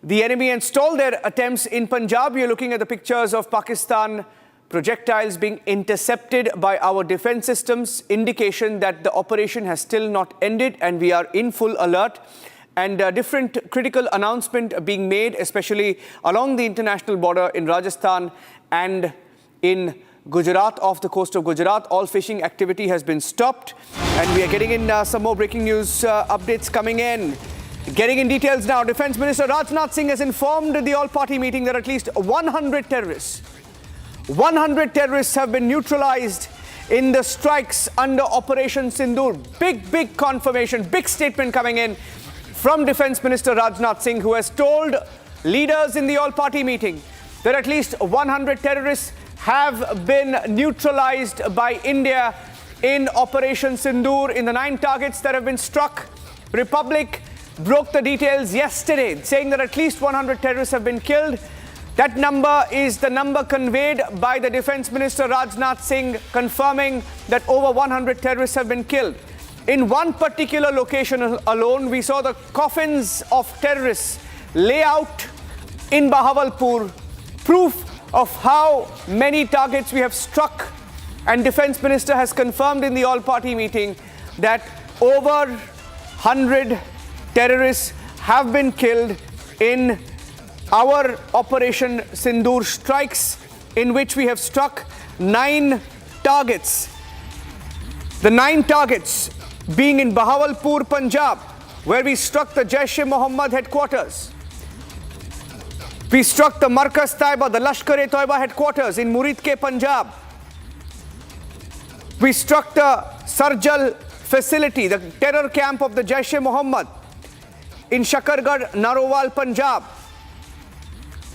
the enemy and stall their attempts in Punjab, we are looking at the pictures of Pakistan projectiles being intercepted by our defense systems, indication that the operation has still not ended and we are in full alert. And different critical announcement being made, especially along the international border in Rajasthan and in Gujarat, off the coast of Gujarat. All fishing activity has been stopped. And we are getting in some more breaking news updates coming in. Getting in details now, Defence Minister Rajnath Singh has informed the all-party meeting that at least 100 terrorists have been neutralized in the strikes under Operation Sindoor. Big confirmation, big statement coming in from Defence Minister Rajnath Singh, who has told leaders in the all-party meeting that at least 100 terrorists have been neutralized by India in Operation Sindoor. In the 9 targets that have been struck, Republic broke the details yesterday, saying that at least 100 terrorists have been killed. That number is the number conveyed by the Defence Minister Rajnath Singh, confirming that over 100 terrorists have been killed. In one particular location alone, we saw the coffins of terrorists lay out in Bahawalpur, proof of how many targets we have struck. And Defence Minister has confirmed in the all-party meeting that over 100 terrorists have been killed in our Operation Sindoor strikes, in which we have struck 9 targets. The 9 targets being in Bahawalpur, Punjab, where we struck the Jaish-e-Mohammed headquarters. We struck the Markaz Taiba, the Lashkar-e-Toiba headquarters in Muridke, Punjab. We struck the Sarjal facility, the terror camp of the Jaish-e-Mohammed in Shakargarh, Narowal, Punjab.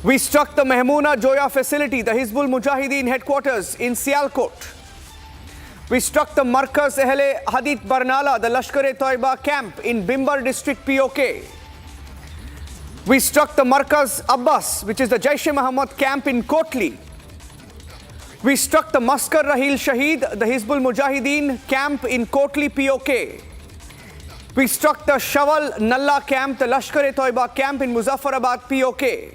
We struck the Mehmoona Joya facility, the Hizbul Mujahideen headquarters in Sialkot. We struck the Markaz Ehle Hadith Barnala, the Lashkar-e-Toiba camp in Bimbar district POK. We struck the Markaz Abbas, which is the Jaish-e-Mohammed camp in Kotli. We struck the Maskar Rahil Shaheed, the Hizbul Mujahideen camp in Kotli POK. We struck the Shawal Nalla camp, the Lashkar-e-Toiba camp in Muzaffarabad POK.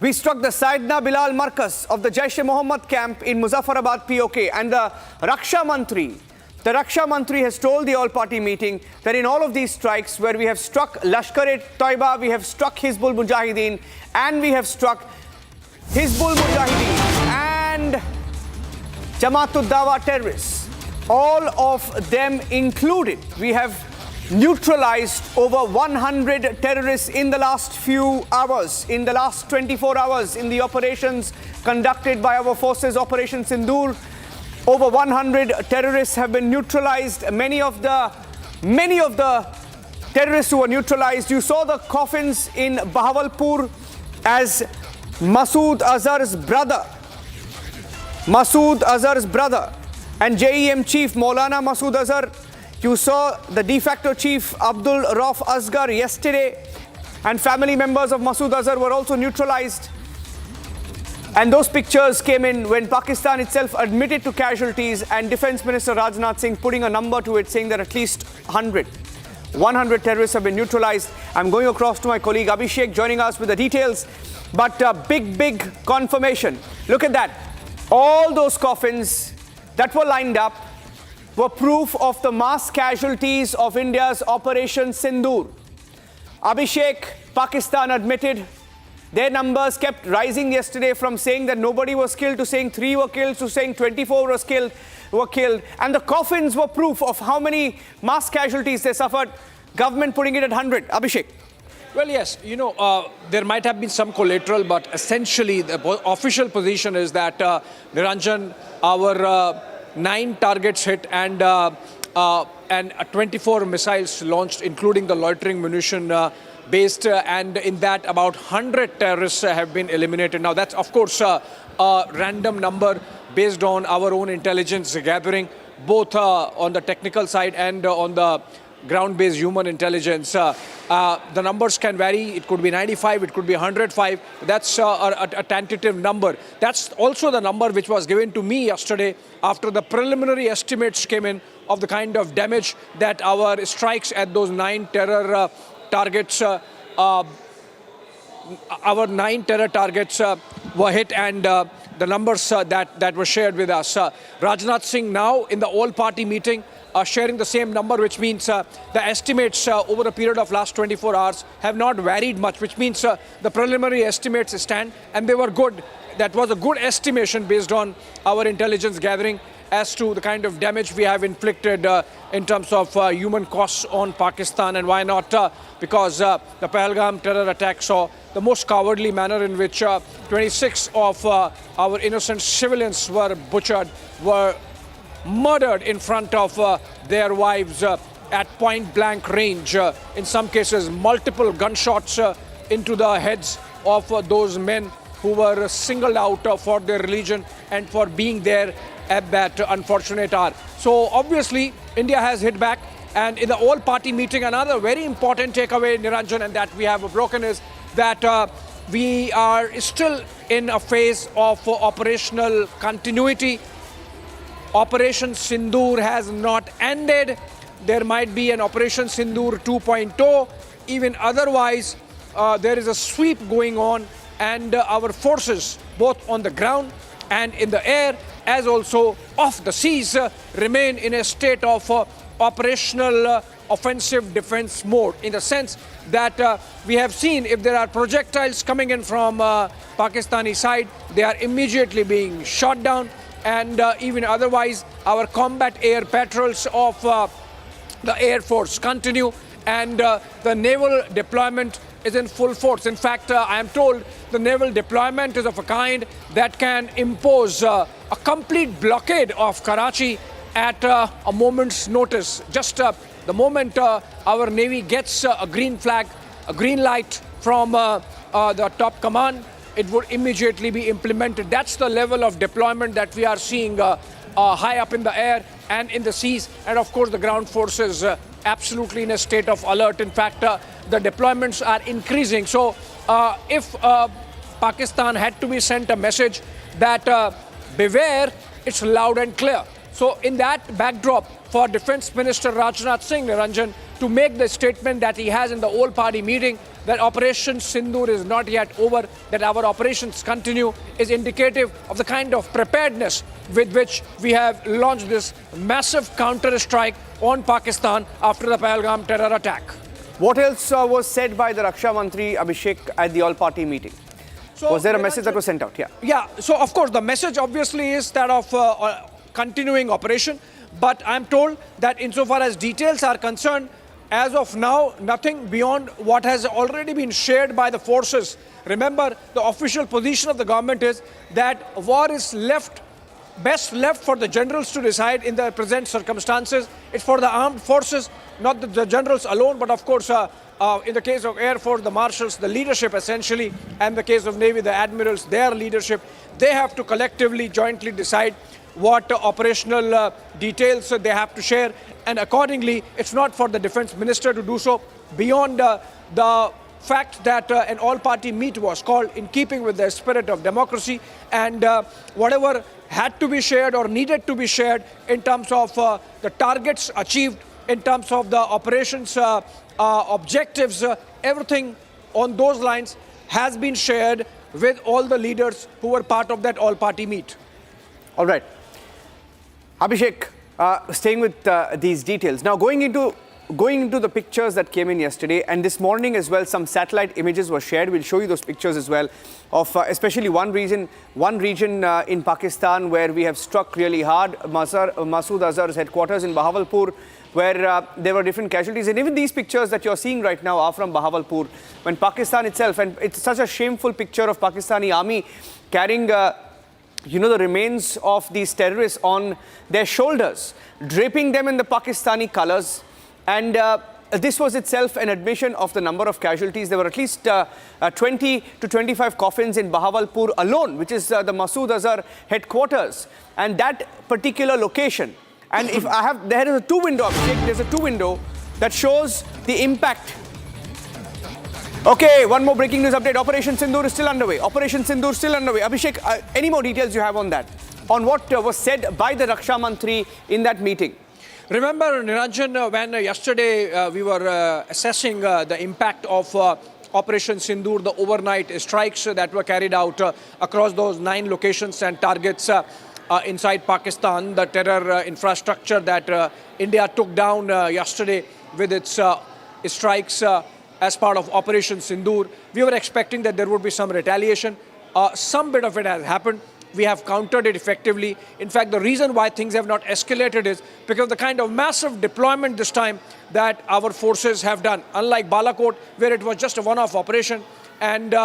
We struck the Saidna Bilal Markaz of the Jaish-e-Mohammed camp in Muzaffarabad POK. And the Raksha Mantri has told the all-party meeting that in all of these strikes where we have struck Lashkar-e-Toiba, we have struck Hizbul Mujahideen, and we have struck Hizbul Mujahideen and Jamaatul Dawa terrorists, all of them included, we have neutralized over 100 terrorists in the last few hours, in the last 24 hours in the operations conducted by our forces, Operation Sindoor. Over 100 terrorists have been neutralized. Many of the terrorists who were neutralized, you saw the coffins in Bahawalpur as Masood Azhar's brother and JEM chief Maulana Masood Azhar. You saw the de facto chief Abdul Rauf Asgar yesterday, and family members of Masood Azhar were also neutralized. And those pictures came in when Pakistan itself admitted to casualties, and Defense Minister Rajnath Singh putting a number to it, saying that at least 100 terrorists have been neutralized. I'm going across to my colleague Abhishek, joining us with the details. But big confirmation. Look at that. All those coffins that were lined up were proof of the mass casualties of India's Operation Sindoor. Abhishek, Pakistan admitted their numbers kept rising yesterday from saying that nobody was killed to saying 3 were killed to saying 24 were killed. And the coffins were proof of how many mass casualties they suffered. Government putting it at 100. Abhishek.
Well, yes, there might have been some collateral, but essentially the official position is that, Niranjan, our 9 targets hit and 24 missiles launched, including the loitering munition based, and in that about 100 terrorists have been eliminated. Now, that's, of course, a random number based on our own intelligence gathering, both on the technical side and on the ground-based human intelligence. The numbers can vary. It could be 95, it could be 105. That's a tentative number. That's also the number which was given to me yesterday after the preliminary estimates came in of the kind of damage that our strikes at those 9 terror targets, our 9 terror targets were hit, and the numbers that were shared with us. Rajnath Singh now in the all-party meeting sharing the same number, which means the estimates over a period of last 24 hours have not varied much, which means the preliminary estimates stand, and they were good. That was a good estimation based on our intelligence gathering as to the kind of damage we have inflicted in terms of human costs on Pakistan. And why not? Because the Pahalgam terror attack saw the most cowardly manner in which 26 of our innocent civilians were butchered, were murdered in front of their wives at point-blank range. In some cases, multiple gunshots into the heads of those men who were singled out for their religion and for being there at that unfortunate hour. So obviously, India has hit back. And in the all-party meeting, another very important takeaway, Niranjan, and that we have broken is that we are still in a phase of operational continuity. Operation Sindoor has not ended. There might be an Operation Sindoor 2.0. Even otherwise, there is a sweep going on, and our forces, both on the ground and in the air, as also off the seas, remain in a state of operational offensive defense mode, in the sense that we have seen if there are projectiles coming in from Pakistani side, they are immediately being shot down. And even otherwise, our combat air patrols of the Air Force continue, and the naval deployment is in full force. In fact, I am told the naval deployment is of a kind that can impose a complete blockade of Karachi at a moment's notice. Just the moment our Navy gets a green flag, a green light from the top command, it would immediately be implemented. That's the level of deployment that we are seeing high up in the air and in the seas. And of course, the ground forces absolutely in a state of alert. In fact, the deployments are increasing. So if Pakistan had to be sent a message that beware, it's loud and clear. So in that backdrop, for Defence Minister Rajnath Singh, Niranjan, to make the statement that he has in the all-party meeting that Operation Sindoor is not yet over, that our operations continue, is indicative of the kind of preparedness with which we have launched this massive counter-strike on Pakistan after the Pahalgam terror attack.
What else was said by the Raksha Mantri Abhishek at the all-party meeting?
So,
was there a message that was sent out?
Yeah, so of course the message obviously is that of continuing operation, but I'm told that insofar as details are concerned, as of now, nothing beyond what has already been shared by the forces. Remember, the official position of the government is that war is best left for the generals to decide in the present circumstances. It's for the armed forces, not the generals alone, but of course, in the case of Air Force, the marshals, the leadership essentially, and the case of Navy, the admirals, their leadership, they have to collectively, jointly decide what operational details they have to share, and accordingly it's not for the defence minister to do so. Beyond the fact that an all-party meet was called in keeping with the spirit of democracy, and whatever had to be shared or needed to be shared in terms of the targets achieved, in terms of the operations objectives, everything on those lines has been shared with all the leaders who were part of that all-party meet.
All right. Abhishek, staying with these details. Now, going into the pictures that came in yesterday, and this morning as well, some satellite images were shared. We'll show you those pictures as well, of especially one region in Pakistan where we have struck really hard, Masood Azhar's headquarters in Bahawalpur, where there were different casualties. And even these pictures that you're seeing right now are from Bahawalpur, when Pakistan itself, and it's such a shameful picture of Pakistani army carrying the remains of these terrorists on their shoulders, draping them in the Pakistani colors. And this was itself an admission of the number of casualties. There were at least 20 to 25 coffins in Bahawalpur alone, which is the Masood Azhar headquarters. And that particular location, and if there is a two-window, there's a two-window that shows the impact. Okay, one more breaking news update. Operation Sindoor is still underway. Operation Sindoor still underway. Abhishek, any more details you have on that? On what was said by the Raksha Mantri in that meeting?
Remember, Niranjan, when yesterday we were assessing the impact of Operation Sindoor, the overnight strikes that were carried out across those 9 locations and targets inside Pakistan, the terror infrastructure that India took down yesterday with its strikes as part of Operation Sindoor. We were expecting that there would be some retaliation. Some bit of it has happened. We have countered it effectively. In fact, the reason why things have not escalated is because of the kind of massive deployment this time that our forces have done. Unlike Baloch, where it was just a one-off operation and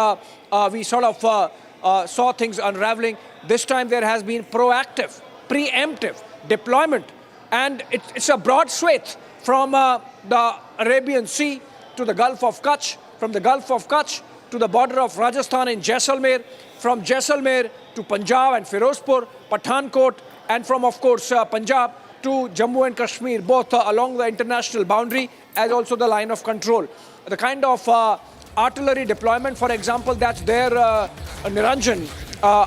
we sort of saw things unraveling, this time there has been proactive, preemptive deployment. And it's a broad swath from the Arabian Sea to the Gulf of Kutch, from the Gulf of Kutch to the border of Rajasthan in Jaisalmer, from Jaisalmer to Punjab and Firozpur, Pathankot, and from, of course, Punjab to Jammu and Kashmir, both along the international boundary as also the line of control. The kind of artillery deployment, for example, that's there, Niranjan,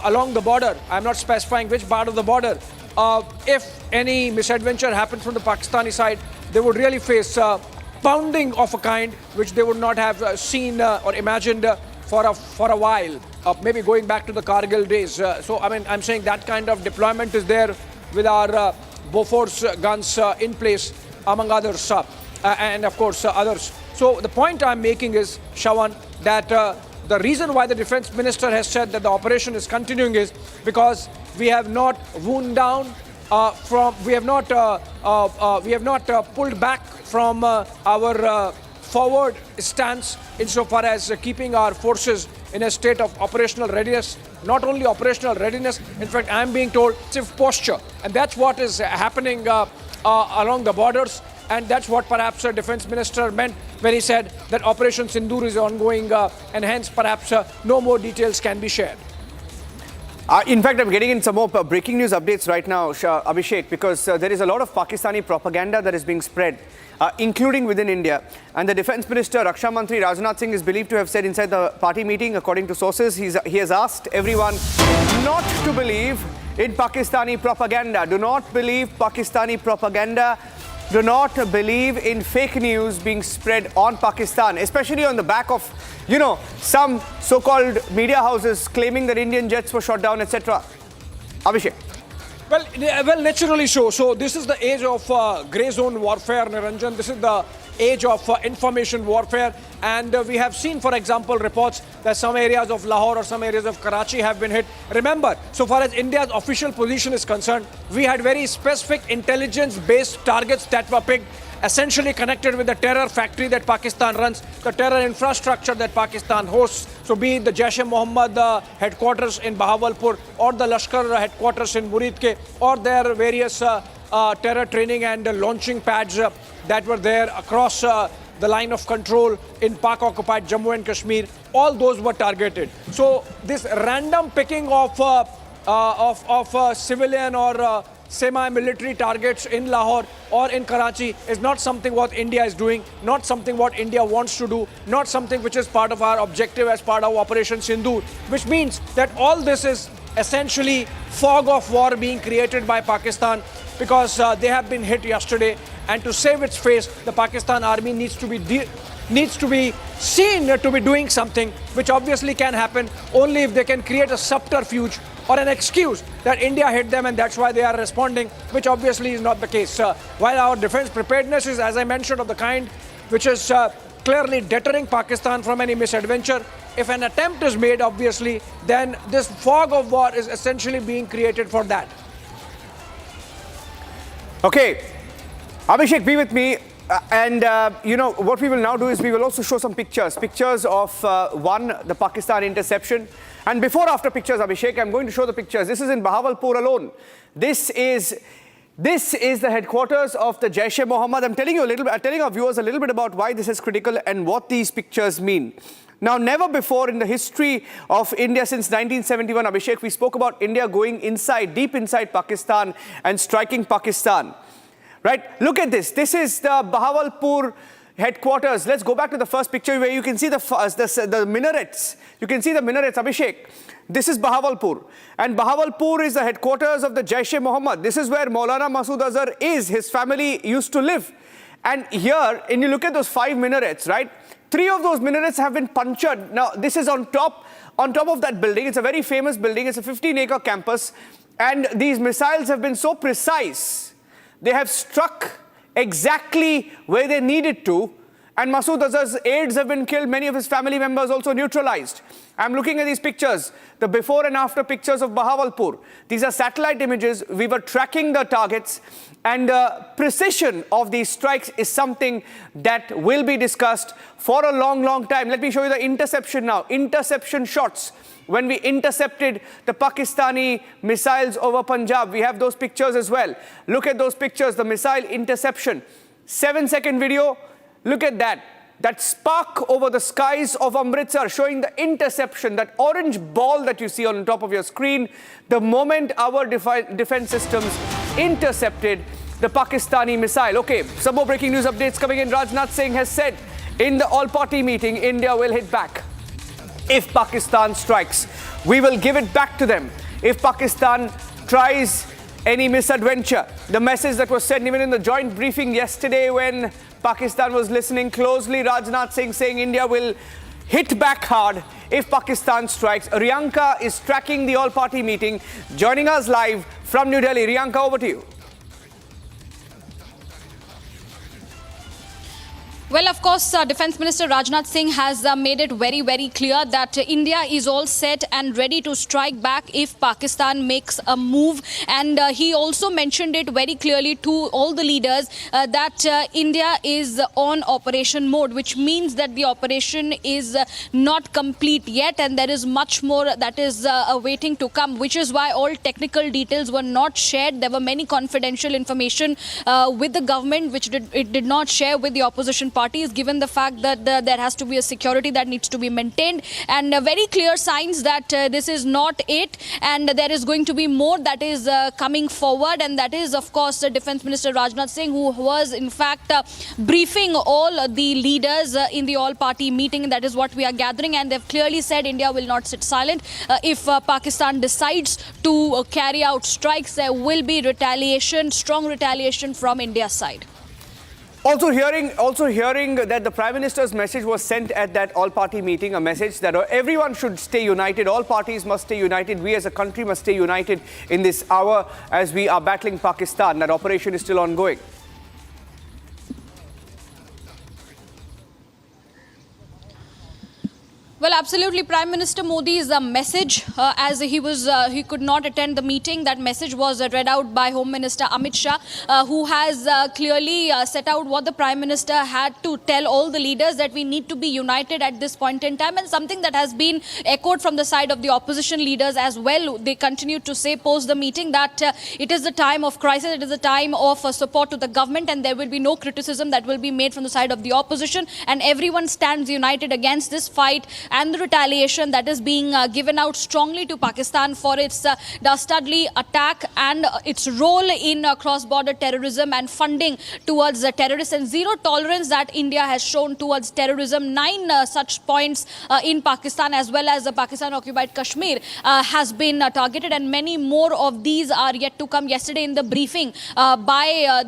along the border. I'm not specifying which part of the border. If any misadventure happens from the Pakistani side, they would really face pounding of a kind which they would not have seen or imagined for a while, maybe going back to the Kargil days. So, I mean, I'm saying that kind of deployment is there with our Bofors guns in place, among others, and of course others. So, the point I'm making is, Shawan, that the reason why the defense minister has said that the operation is continuing is because we have not wound down we have not pulled back from our forward stance insofar as keeping our forces in a state of operational readiness. Not only operational readiness, in fact, I am being told safe posture. And that's what is happening along the borders. And that's what perhaps the Defence Minister meant when he said that Operation Sindoor is ongoing and hence perhaps no more details can be shared.
In fact, I'm getting in some more breaking news updates right now, Abhishek, because there is a lot of Pakistani propaganda that is being spread, including within India. And the Defence Minister, Raksha Mantri Rajnath Singh, is believed to have said inside the party meeting, according to sources, he has asked everyone not to believe in Pakistani propaganda. Do not believe Pakistani propaganda. Do not believe in fake news being spread on Pakistan, especially on the back of, some so-called media houses claiming that Indian jets were shot down, etc. Abhishek.
Well, naturally so. So this is the age of grey zone warfare, Niranjan. This is the age of information warfare. And we have seen, for example, reports that some areas of Lahore or some areas of Karachi have been hit. Remember, so far as India's official position is concerned, we had very specific intelligence-based targets that were picked, essentially connected with the terror factory that Pakistan runs, the terror infrastructure that Pakistan hosts. So be it the Jaish-e-Mohammed headquarters in Bahawalpur or the Lashkar headquarters in Muridke or their various terror training and launching pads that were there across the line of control in Pak-occupied Jammu and Kashmir, all those were targeted. So this random picking of civilian or semi-military targets in Lahore or in Karachi is not something what India is doing, not something what India wants to do, not something which is part of our objective as part of Operation Sindoor, which means that all this is essentially fog of war being created by Pakistan because they have been hit yesterday, and to save its face, the Pakistan army needs to be seen to be doing something, which obviously can happen only if they can create a subterfuge or an excuse that India hit them and that's why they are responding, which obviously is not the case. While our defense preparedness is, as I mentioned, of the kind which is clearly deterring Pakistan from any misadventure, if an attempt is made, obviously, then this fog of war is essentially being created for that.
Okay, Abhishek, be with me. What we will now do is we will also show some pictures of the Pakistan interception. And before after pictures, Abhishek, I'm going to show the pictures. This is in Bahawalpur alone. This is the headquarters of the Jaish-e-Mohammed. I'm telling our viewers a little bit about why this is critical and what these pictures mean. Now, never before in the history of India since 1971, Abhishek, we spoke about India going deep inside Pakistan and striking Pakistan. Right? Look at this. This is the Bahawalpur headquarters. Let's go back to the first picture where you can see the minarets. You can see the minarets, Abhishek. This is Bahawalpur. And Bahawalpur is the headquarters of the Jaish-e-Mohammed. This is where Maulana Masood Azhar is. His family used to live. And here, and you look at those 5 minarets, right? 3 of those minarets have been punctured. Now, this is on top of that building. It's a very famous building. It's a 15-acre campus. And these missiles have been so precise. They have struck exactly where they needed to. And Masood Azhar's aides have been killed. Many of his family members also neutralized. I'm looking at these pictures, the before and after pictures of Bahawalpur. These are satellite images. We were tracking the targets. And the precision of these strikes is something that will be discussed for a long, long time. Let me show you the interception now. Interception shots. When we intercepted the Pakistani missiles over Punjab, we have those pictures as well. Look at those pictures, the missile interception. 7-second video. Look at that. That spark over the skies of Amritsar showing the interception, that orange ball that you see on top of your screen, the moment our defense systems intercepted the Pakistani missile. Okay, some more breaking news updates coming in. Rajnath Singh has said in the all-party meeting, India will hit back. If Pakistan strikes, we will give it back to them. If Pakistan tries any misadventure, the message that was sent even in the joint briefing yesterday when Pakistan was listening closely, Rajnath Singh saying India will hit back hard if Pakistan strikes. Riyanka is tracking the all-party meeting, joining us live from New Delhi. Riyanka, over to you.
Well, of course, Defence Minister Rajnath Singh has made it very, very clear that India is all set and ready to strike back if Pakistan makes a move. And he also mentioned it very clearly to all the leaders that India is on operation mode, which means that the operation is not complete yet and there is much more that is waiting to come, which is why all technical details were not shared. There were many confidential information with the government, which it did not share with the opposition parties, given the fact that there has to be a security that needs to be maintained, and very clear signs that this is not it, and there is going to be more that is coming forward, and that is, of course, Defence Minister Rajnath Singh, who was in fact briefing all the leaders in the all-party meeting. That is what we are gathering, and they've clearly said India will not sit silent. If Pakistan decides to carry out strikes, there will be retaliation, strong retaliation from India's side.
Also hearing that the Prime Minister's message was sent at that all-party meeting, a message that everyone should stay united, all parties must stay united, we as a country must stay united in this hour as we are battling Pakistan. That operation is still ongoing.
Well, absolutely. Prime Minister Modi's message, as he could not attend the meeting, that message was read out by Home Minister Amit Shah, who has clearly set out what the Prime Minister had to tell all the leaders, that we need to be united at this point in time, and something that has been echoed from the side of the opposition leaders as well. They continued to say post the meeting that it is the time of crisis, it is the time of support to the government, and there will be no criticism that will be made from the side of the opposition, and everyone stands united against this fight and the retaliation that is being given out strongly to Pakistan for its dastardly attack and its role in cross-border terrorism and funding towards terrorists, and zero tolerance that India has shown towards terrorism. 9 such points in Pakistan as well as Pakistan-occupied Kashmir has been targeted, and many more of these are yet to come. Yesterday in the briefing by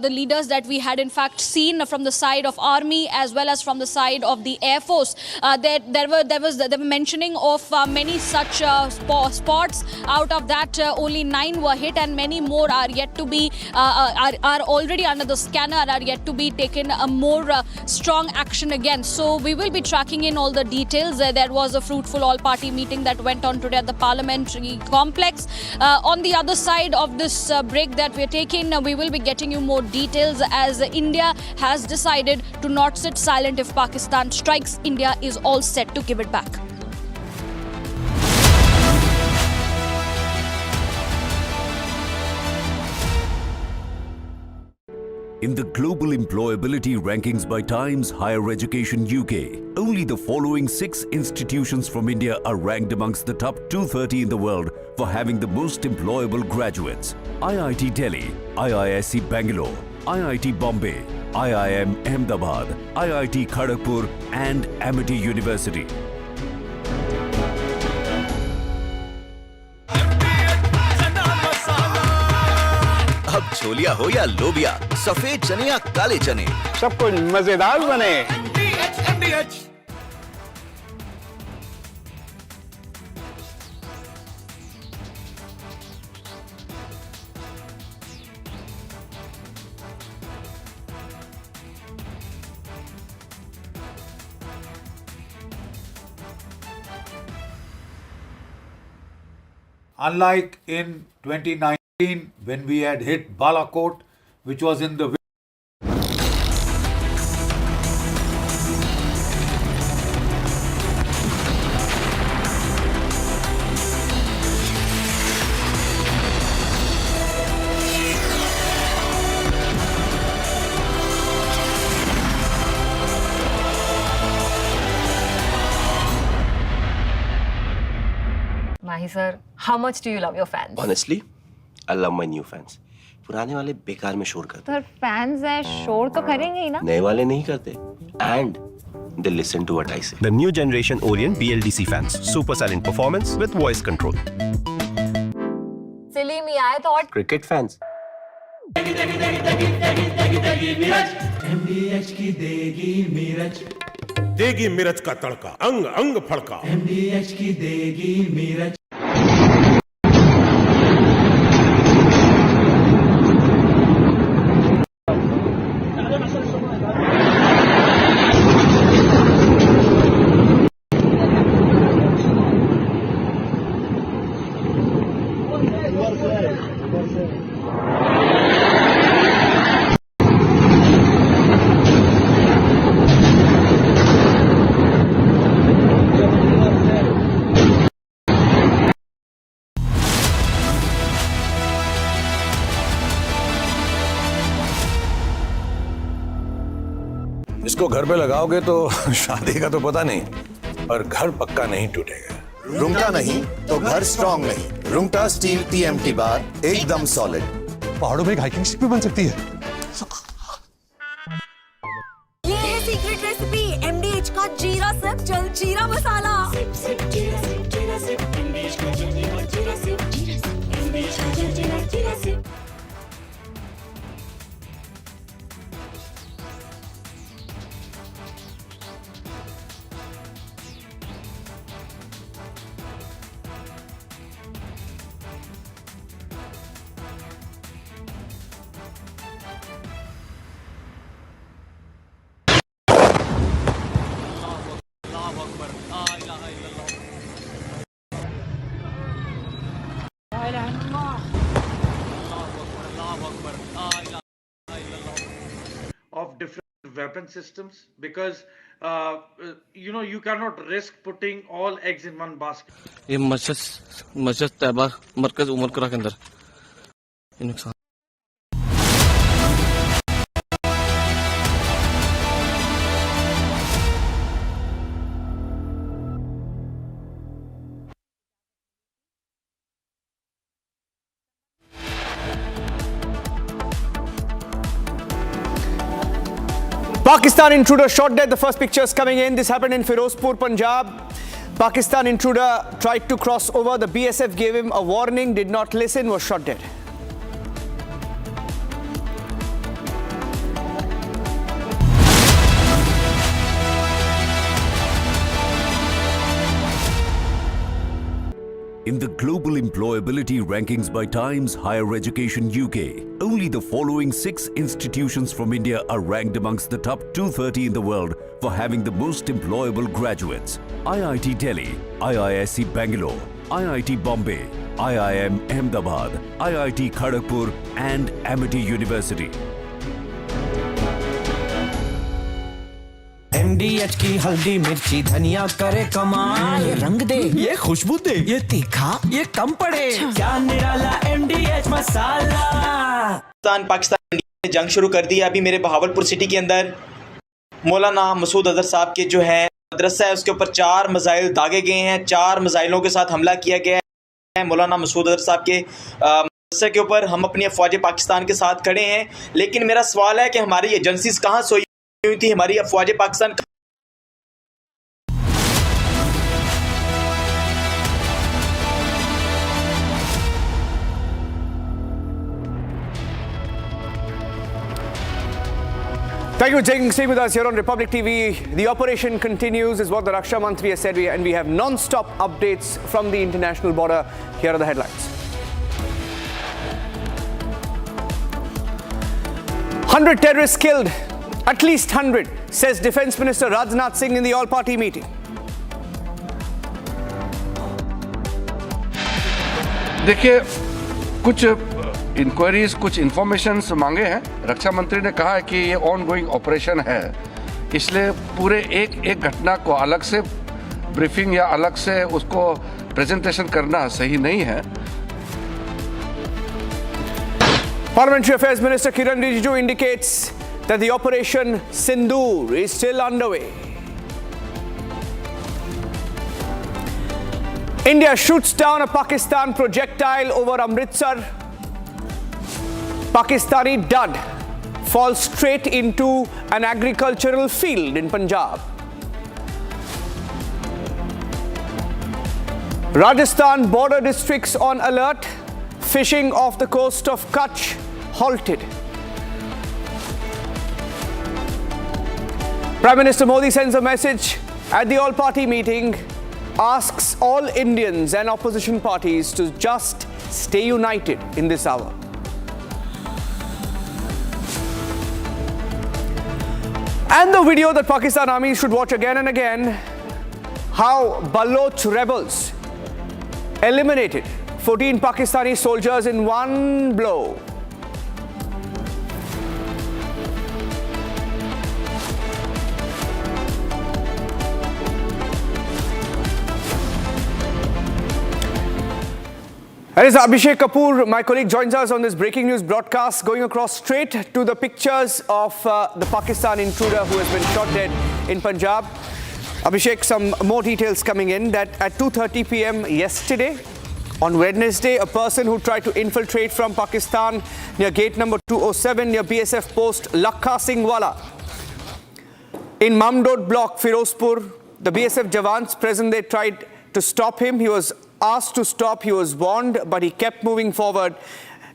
the leaders that we had in fact seen from the side of army as well as from the side of the Air Force, they were mentioning of many such spots. Out of that, only 9 were hit, and many more are yet to be are already under the scanner, are yet to be taken a more strong action against. So we will be tracking in all the details. There was a fruitful all-party meeting that went on today at the parliamentary complex. On the other side of this break that we're taking, we will be getting you more details, as India has decided to not sit silent if Pakistan strikes. India is all set to give it back.
In the global employability rankings by Times Higher Education UK, only the following 6 institutions from India are ranked amongst the top 230 in the world for having the most employable graduates: IIT Delhi, IISc Bangalore, IIT Bombay, IIM Ahmedabad, IIT Kharagpur and Amity University.
अब छोलिया हो या लोबिया, सफेद चने या काले चने,
सब कुछ मजेदार बने।
Unlike in 2019, when we had hit Baloch, which was in the
Mahi sir, how much do you love your fans?
Honestly, I love my new fans. पुराने वाले बेकार में शोर करते
सर फैंस हैं शोर तो करेंगे ही ना
नए वाले नहीं करते and they listen to what I say.
The new generation Orient BLDC fans, super silent performance with voice control.
सिली में आए तो और
Cricket fans.
MDH की देगी मीरज,
देगी मिर्च का तड़का, अंग अंग फड़का।
MDH की देगी मीरज।
इसको घर पे लगाओगे तो शादी का तो पता नहीं, पर घर पक्का नहीं टूटेगा।
रुंगटा नहीं तो घर स्ट्रॉन्ग नहीं। रुंगटा स्टील टीएमटी बार एकदम सॉलिड।
पहाड़ों में एक हाइकिंग स्टिक भी बन सकती है।
ये है सीक्रेट रेसिपी एमडीएच का जीरा सिप जल जीरा मसाला।
Of different weapon systems, because you cannot risk putting all eggs in one basket.
ये मस्जिद तैयबा मरकज उमर करा के अंदर ये नुकसान।
Pakistan intruder shot dead. The first pictures coming in. This happened in Firozpur, Punjab. Pakistan intruder tried to cross over. The BSF gave him a warning, did not listen, was shot dead.
In the global employability rankings by Times Higher Education UK, only the following 6 institutions from India are ranked amongst the top 230 in the world for having the most employable graduates. IIT Delhi, IISc Bangalore, IIT Bombay, IIM Ahmedabad, IIT Kharagpur and Amity University.
MDH की हल्दी मिर्ची धनिया करे कमाल। ये रंग दे, ये खुशबू दे, ये तीखा, ये कम पड़े। क्या निराला एमडीएच मसाला।
पाकिस्तान इंडिया ने जंग शुरू कर दी है। अभी मेरे बहावलपुर सिटी के अंदर मौलाना मसूद अजहर साहब के जो है मदरसा है उसके ऊपर 4 मिसाइल दागे गए हैं। 4 मिसाइलों के साथ हमला किया गया है। मौलाना मसूद अजहर साहब के मदरसे के ऊपर हम अपनी अफवाज पाकिस्तान के साथ खड़े हैं, लेकिन मेरा सवाल है कि हमारी एजेंसीज कहाँ सोई हुई थी, हमारी अफवाज Pakistan.
Thank you for staying with us here on Republic TV. The operation continues, is what the Raksha Mantri has said, and we have non-stop updates from the international border. Here are the headlines. 100 terrorists killed, at least 100, says Defence Minister Rajnath Singh in the all-party meeting.
देखिए, कुछ inquiries, कुछ informations मांगे हैं। रक्षा मंत्री ने कहा है कि ये ऑन गोइंग ऑपरेशन है, इसलिए पूरे एक घटना को अलग से ब्रीफिंग या अलग से उसको प्रेजेंटेशन करना सही नहीं है।
Parliamentary Affairs Minister Kiran Rijiju indicates that the Operation Sindoor is still underway. India shoots down a Pakistan projectile over Amritsar. Pakistani dud falls straight into an agricultural field in Punjab. Rajasthan border districts on alert. Fishing off the coast of Kutch halted. Prime Minister Modi sends a message at the all-party meeting, asks all Indians and opposition parties to just stay united in this hour. And the video that Pakistan Army should watch again and again, how Baloch rebels eliminated 14 Pakistani soldiers in one blow. And as Abhishek Kapoor, my colleague, joins us on this breaking news broadcast, going across straight to the pictures of the Pakistan intruder who has been shot dead in Punjab. Abhishek, some more details coming in that at 2:30 p.m. yesterday, on Wednesday, a person who tried to infiltrate from Pakistan near gate number 207 near BSF post Lakha Singh Wala in Mamdod block, Firozpur, the BSF Jawans present, they tried to stop him. He was asked to stop, he was warned, but he kept moving forward.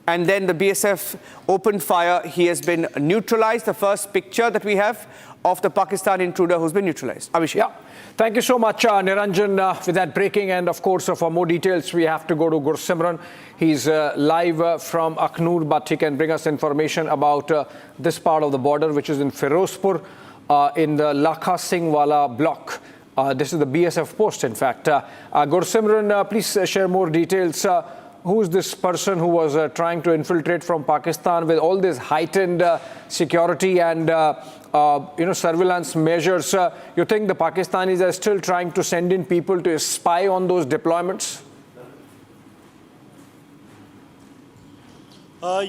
And then the BSF opened fire. He has been neutralized. The first picture that we have of the Pakistan intruder who's been neutralized. Abhishek.
Yeah. Thank you so much, Niranjan, with that breaking. And of course, for more details, we have to go to Gursimran. He's live from Aknoor, but he can bring us information about this part of the border, which is in Firozpur, in the Lakha Singh Wala block. This is the BSF post, in fact. Gursimran, please share more details. Who is this person who was trying to infiltrate from Pakistan with all this heightened security and surveillance measures? You think the Pakistanis are still trying to send in people to spy on those deployments?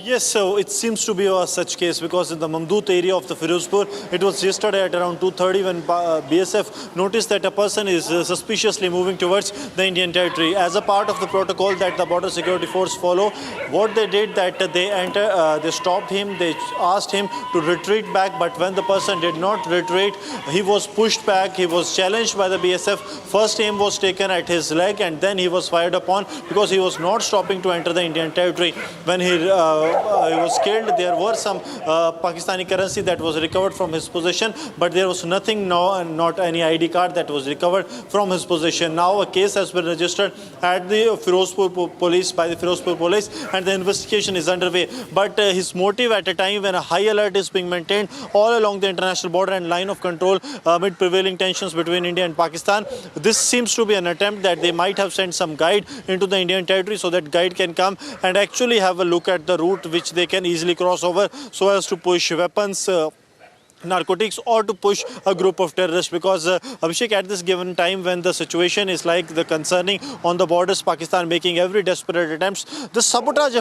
Yes, so it seems to be a such case, because in the Mamdut area of the Firozpur, it was yesterday at around 2:30 when BSF noticed that a person is suspiciously moving towards the Indian territory. As a part of the protocol that the border security force follow, what they did that they stopped him, they asked him to retreat back, but when the person did not retreat, he was pushed back, he was challenged by the BSF. First aim was taken at his leg and then he was fired upon because he was not stopping to enter the Indian territory. When he was killed, there were some Pakistani currency that was recovered from his possession, but there was nothing, not any ID card that was recovered from his possession. Now a case has been registered at the Firozpur police, by the Firozpur police, and the investigation is underway. But his motive at a time when a high alert is being maintained all along the international border and line of control amid prevailing tensions between India and Pakistan, this seems to be an attempt that they might have sent some guide into the Indian territory so that guide can come and actually have a look at the route which they can easily cross over so as to push weapons, narcotics, or to push a group of terrorists. Because Abhishek, at this given time when the situation is like the concerning on the borders, Pakistan making every desperate attempts, the sabotage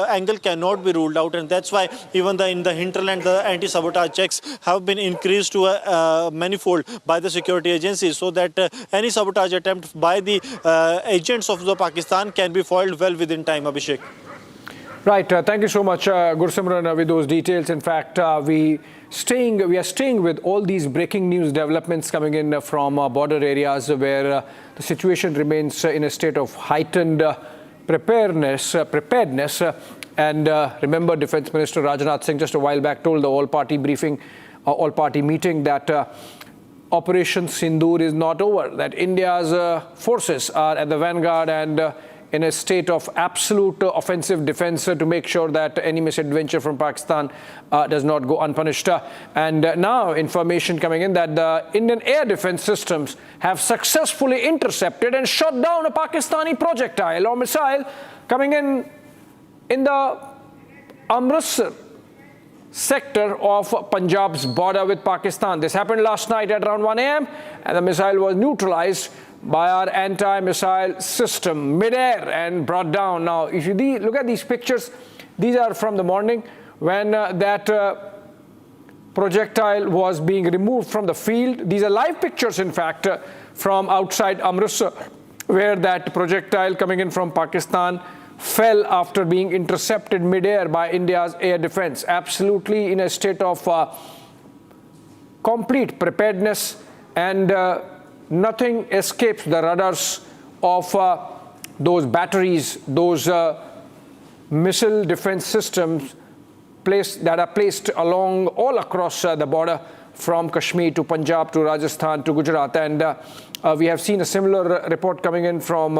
angle cannot be ruled out, and that's why even in the hinterland the anti-sabotage checks have been increased to a manifold by the security agencies, so that any sabotage attempt by the agents of the Pakistan can be foiled well within time. Abhishek.
Right. Thank you so much, Gursimran, with those details. In fact, we are staying with all these breaking news developments coming in from border areas where the situation remains in a state of heightened preparedness. And remember, Defence Minister Rajnath Singh just a while back told the all-party meeting that Operation Sindoor is not over, that India's forces are at the vanguard and in a state of absolute offensive defense to make sure that any misadventure from Pakistan does not go unpunished. And now information coming in that the Indian air defense systems have successfully intercepted and shot down a Pakistani projectile or missile coming in the Amritsar sector of Punjab's border with Pakistan. This happened last night at around 1 a.m. and the missile was neutralized by our anti-missile system mid-air and brought down. Now, if you look at these pictures, these are from the morning when that projectile was being removed from the field. These are live pictures, in fact, from outside Amritsar, where that projectile coming in from Pakistan fell after being intercepted mid-air by India's air defense. Absolutely in a state of complete preparedness, and nothing escapes the radars of those batteries, those missile defense systems that are placed all across the border from Kashmir to Punjab to Rajasthan to Gujarat. And we have seen a similar report coming in from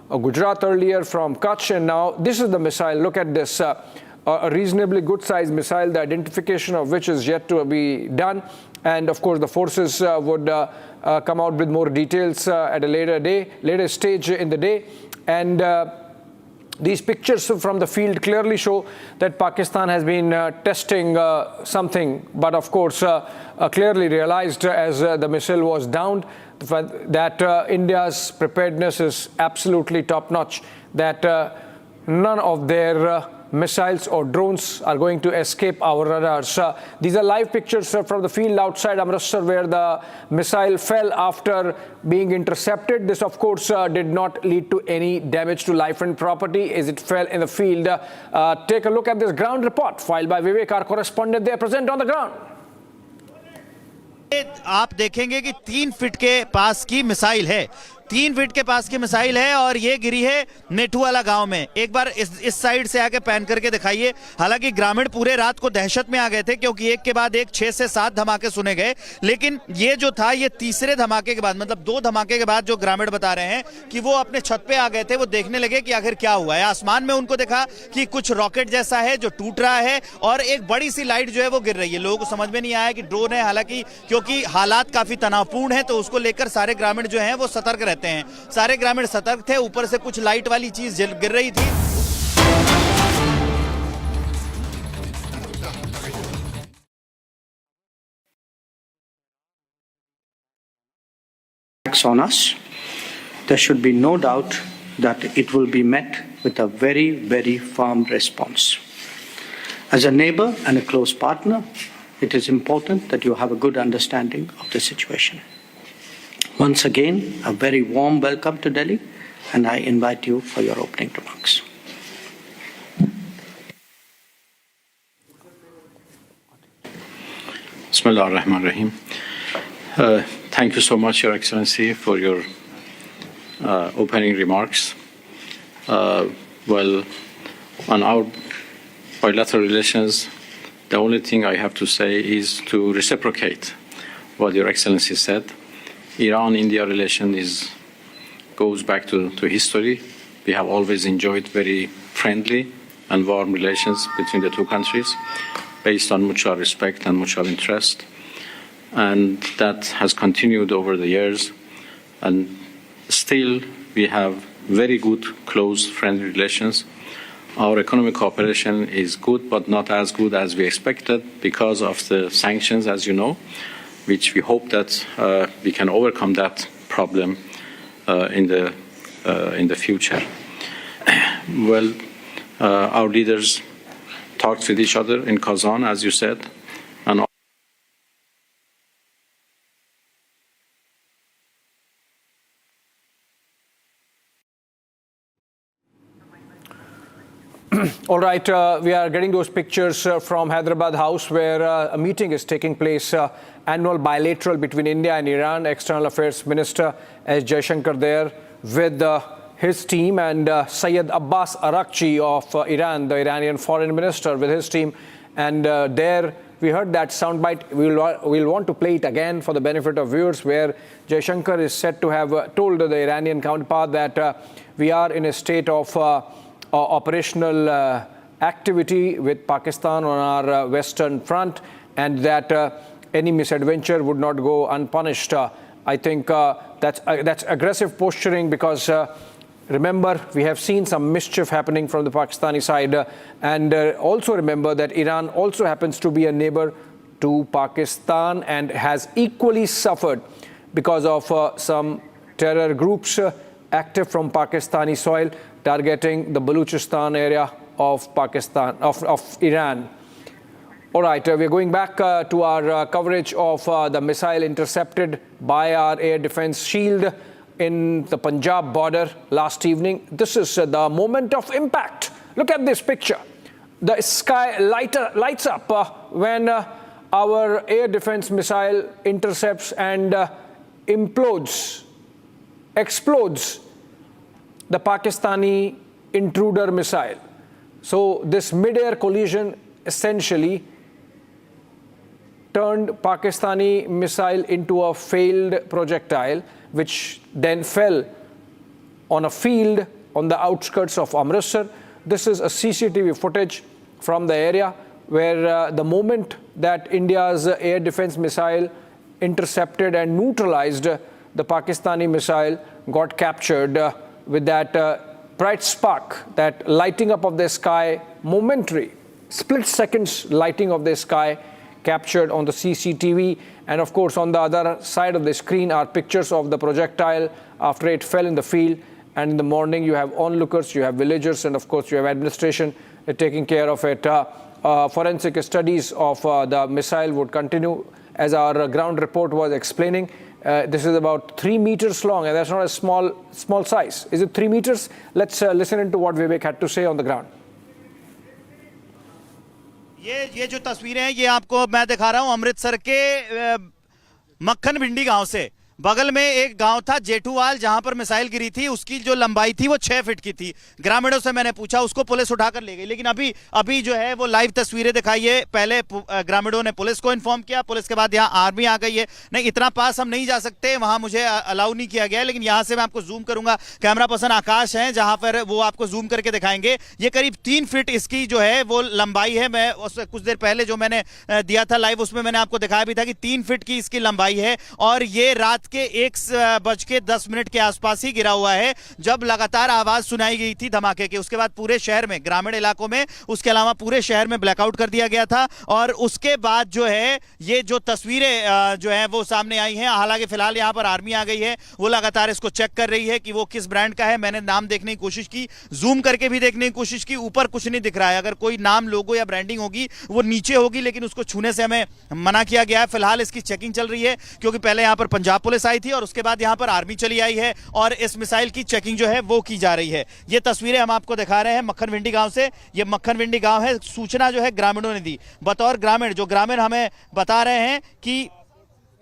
Gujarat earlier, from Kutch, and now this is the missile. Look at this, a reasonably good sized missile, the identification of which is yet to be done. And of course the forces would come out with more details at a later stage in the day. And these pictures from the field clearly show that Pakistan has been testing something, but of course clearly realized as the missile was downed that India's preparedness is absolutely top-notch, that none of their missiles or drones are going to escape our radars. These are live pictures from the field outside Amritsar where the missile fell after being intercepted. This, of course, did not lead to any damage to life and property as it fell in the field. Take a look at this ground report filed by Vivek, our correspondent there present on the ground.
आप देखेंगे कि 3 feet के पास की missile है, 3 feet के पास की missile है और ये गिरी है नेठू वाला गांव में। एक बार इस साइड से आके पैन करके दिखाइए। हालांकि ग्रामीण पूरे रात को दहशत में आ गए थे क्योंकि एक के बाद एक 6 से 7 धमाके सुने गए, लेकिन ये जो था ये तीसरे धमाके के बाद, मतलब 2 धमाके के बाद जो ग्रामीण बता रहे हैं कि वो अपने छत पे आ गए थे, वो देखने लगे कि आखिर क्या हुआ है। आसमान में उनको देखा कि कुछ रॉकेट जैसा है जो टूट रहा है और एक बड़ी सी लाइट जो है वो गिर रही है। लोगों को समझ में नहीं आया कि ड्रोन है, हालांकि क्योंकि हालात काफी तनावपूर्ण है तो उसको लेकर सारे ग्रामीण जो हैं वो सतर्क रहते हैं। सारे ग्रामीण सतर्क थे, ऊपर से कुछ लाइट वाली चीज गिर रही थी।
On us, there should be no doubt that it will be met with a very, very firm response. As a neighbor and a close partner, it is important that you have a good understanding of the situation. Once again, a very warm welcome to Delhi, and I invite you for your opening remarks.
Bismillah ar-Rahman ar-Rahim. Thank you so much, Your Excellency, for your opening remarks. Well, on our bilateral relations, the only thing I have to say is to reciprocate what Your Excellency said. Iran-India relation goes back to history. We have always enjoyed very friendly and warm relations between the two countries based on mutual respect and mutual interest. And that has continued over the years. And still we have very good, close, friendly relations. Our economic cooperation is good, but not as good as we expected because of the sanctions, as you know, which we hope that we can overcome that problem in the future. Well, our leaders talked with each other in Kazan, as you said, and
all right, we are getting those pictures from Hyderabad House where a meeting is taking place, annual bilateral between India and Iran. External Affairs Minister S. Jaishankar there with his team, and Syed Abbas Araghchi of Iran, the Iranian foreign minister, with his team. And there we heard that soundbite. We'll want to play it again for the benefit of viewers, where Jaishankar is said to have told the Iranian counterpart that we are in a state of operational activity with Pakistan on our western front, and that any misadventure would not go unpunished. I think that's aggressive posturing because remember, we have seen some mischief happening from the Pakistani side, and also remember that Iran also happens to be a neighbor to Pakistan and has equally suffered because of some terror groups active from Pakistani soil targeting the Balochistan area of Pakistan, of Iran. All right, we're going back to our coverage of the missile intercepted by our air defense shield in the Punjab border last evening. This is the moment of impact. Look at this picture. The sky lights up when our air defense missile intercepts and explodes the Pakistani Intruder missile. So this mid-air collision essentially turned Pakistani missile into a failed projectile, which then fell on a field on the outskirts of Amritsar. This is a CCTV footage from the area where the moment that India's air defense missile intercepted and neutralized the Pakistani missile got captured with that bright spark, that lighting up of the sky, momentary, split seconds lighting of the sky captured on the CCTV. And of course, on the other side of the screen are pictures of the projectile after it fell in the field and in the morning you have onlookers, you have villagers, and of course you have administration taking care of it. Forensic studies of the missile would continue, as our ground report was explaining. This is about 3 meters long, and that's not a small size. Is it 3 meters? Let's listen into what Vivek had to say on the ground.
ये जो तस्वीरें हैं ये आपको मैं दिखा रहा हूं अमृतसर के मक्खन भिंडी गांव से। बगल में एक गांव था जेठूवाल, जहां पर मिसाइल गिरी थी, उसकी जो लंबाई थी वो 6 फीट की थी। ग्रामीणों से मैंने पूछा, उसको पुलिस उठाकर ले गई, लेकिन अभी जो है वो लाइव तस्वीरें दिखाइए। पहले ग्रामीणों ने पुलिस को इन्फॉर्म किया, पुलिस के बाद यहाँ आर्मी आ गई है। नहीं, इतना पास हम नहीं जा सकते, वहां मुझे अलाउ नहीं किया गया है, लेकिन यहाँ से मैं आपको जूम करूंगा। कैमरा पर्सन आकाश है, जहां पर वो आपको जूम करके दिखाएंगे। ये करीब 3 फीट इसकी जो है वो लंबाई है। मैं कुछ देर पहले जो मैंने दिया था लाइव, उसमें मैंने आपको दिखाया भी था कि 3 फीट की इसकी लंबाई है, और ये रात के 1:10 के आसपास ही गिरा हुआ है, जब लगातार आवाज सुनाई गई थी धमाके की। उसके बाद पूरे शहर में, ग्रामीण इलाकों में, उसके अलावा पूरे शहर में ब्लैकआउट कर दिया गया था। और उसके बाद जो है ये जो तस्वीरें जो है वो सामने आई हैं। हालांकि फिलहाल यहां पर आर्मी आ गई है, वो लगातार इसको चेक कर रही है कि वो किस ब्रांड का है। मैंने नाम देखने की कोशिश की, जूम करके भी देखने की कोशिश की, ऊपर कुछ नहीं दिख रहा है। अगर कोई नाम, लोगो या ब्रांडिंग होगी वो नीचे होगी, लेकिन उसको छूने से हमें मना किया गया है। फिलहाल इसकी चेकिंग चल रही है, क्योंकि पहले यहां पर पंजाब पुलिस आई थी और उसके बाद यहां पर आर्मी चली आई है, और इस मिसाइल की चेकिंग जो है वो की जा रही है। ये तस्वीरें हम आपको दिखा रहे हैं मक्खन विंडी गांव से। ये मक्खन विंडी गांव है। सूचना जो है ग्रामीणों ने दी। बतौर ग्रामीण, जो ग्रामीण हमें बता रहे हैं कि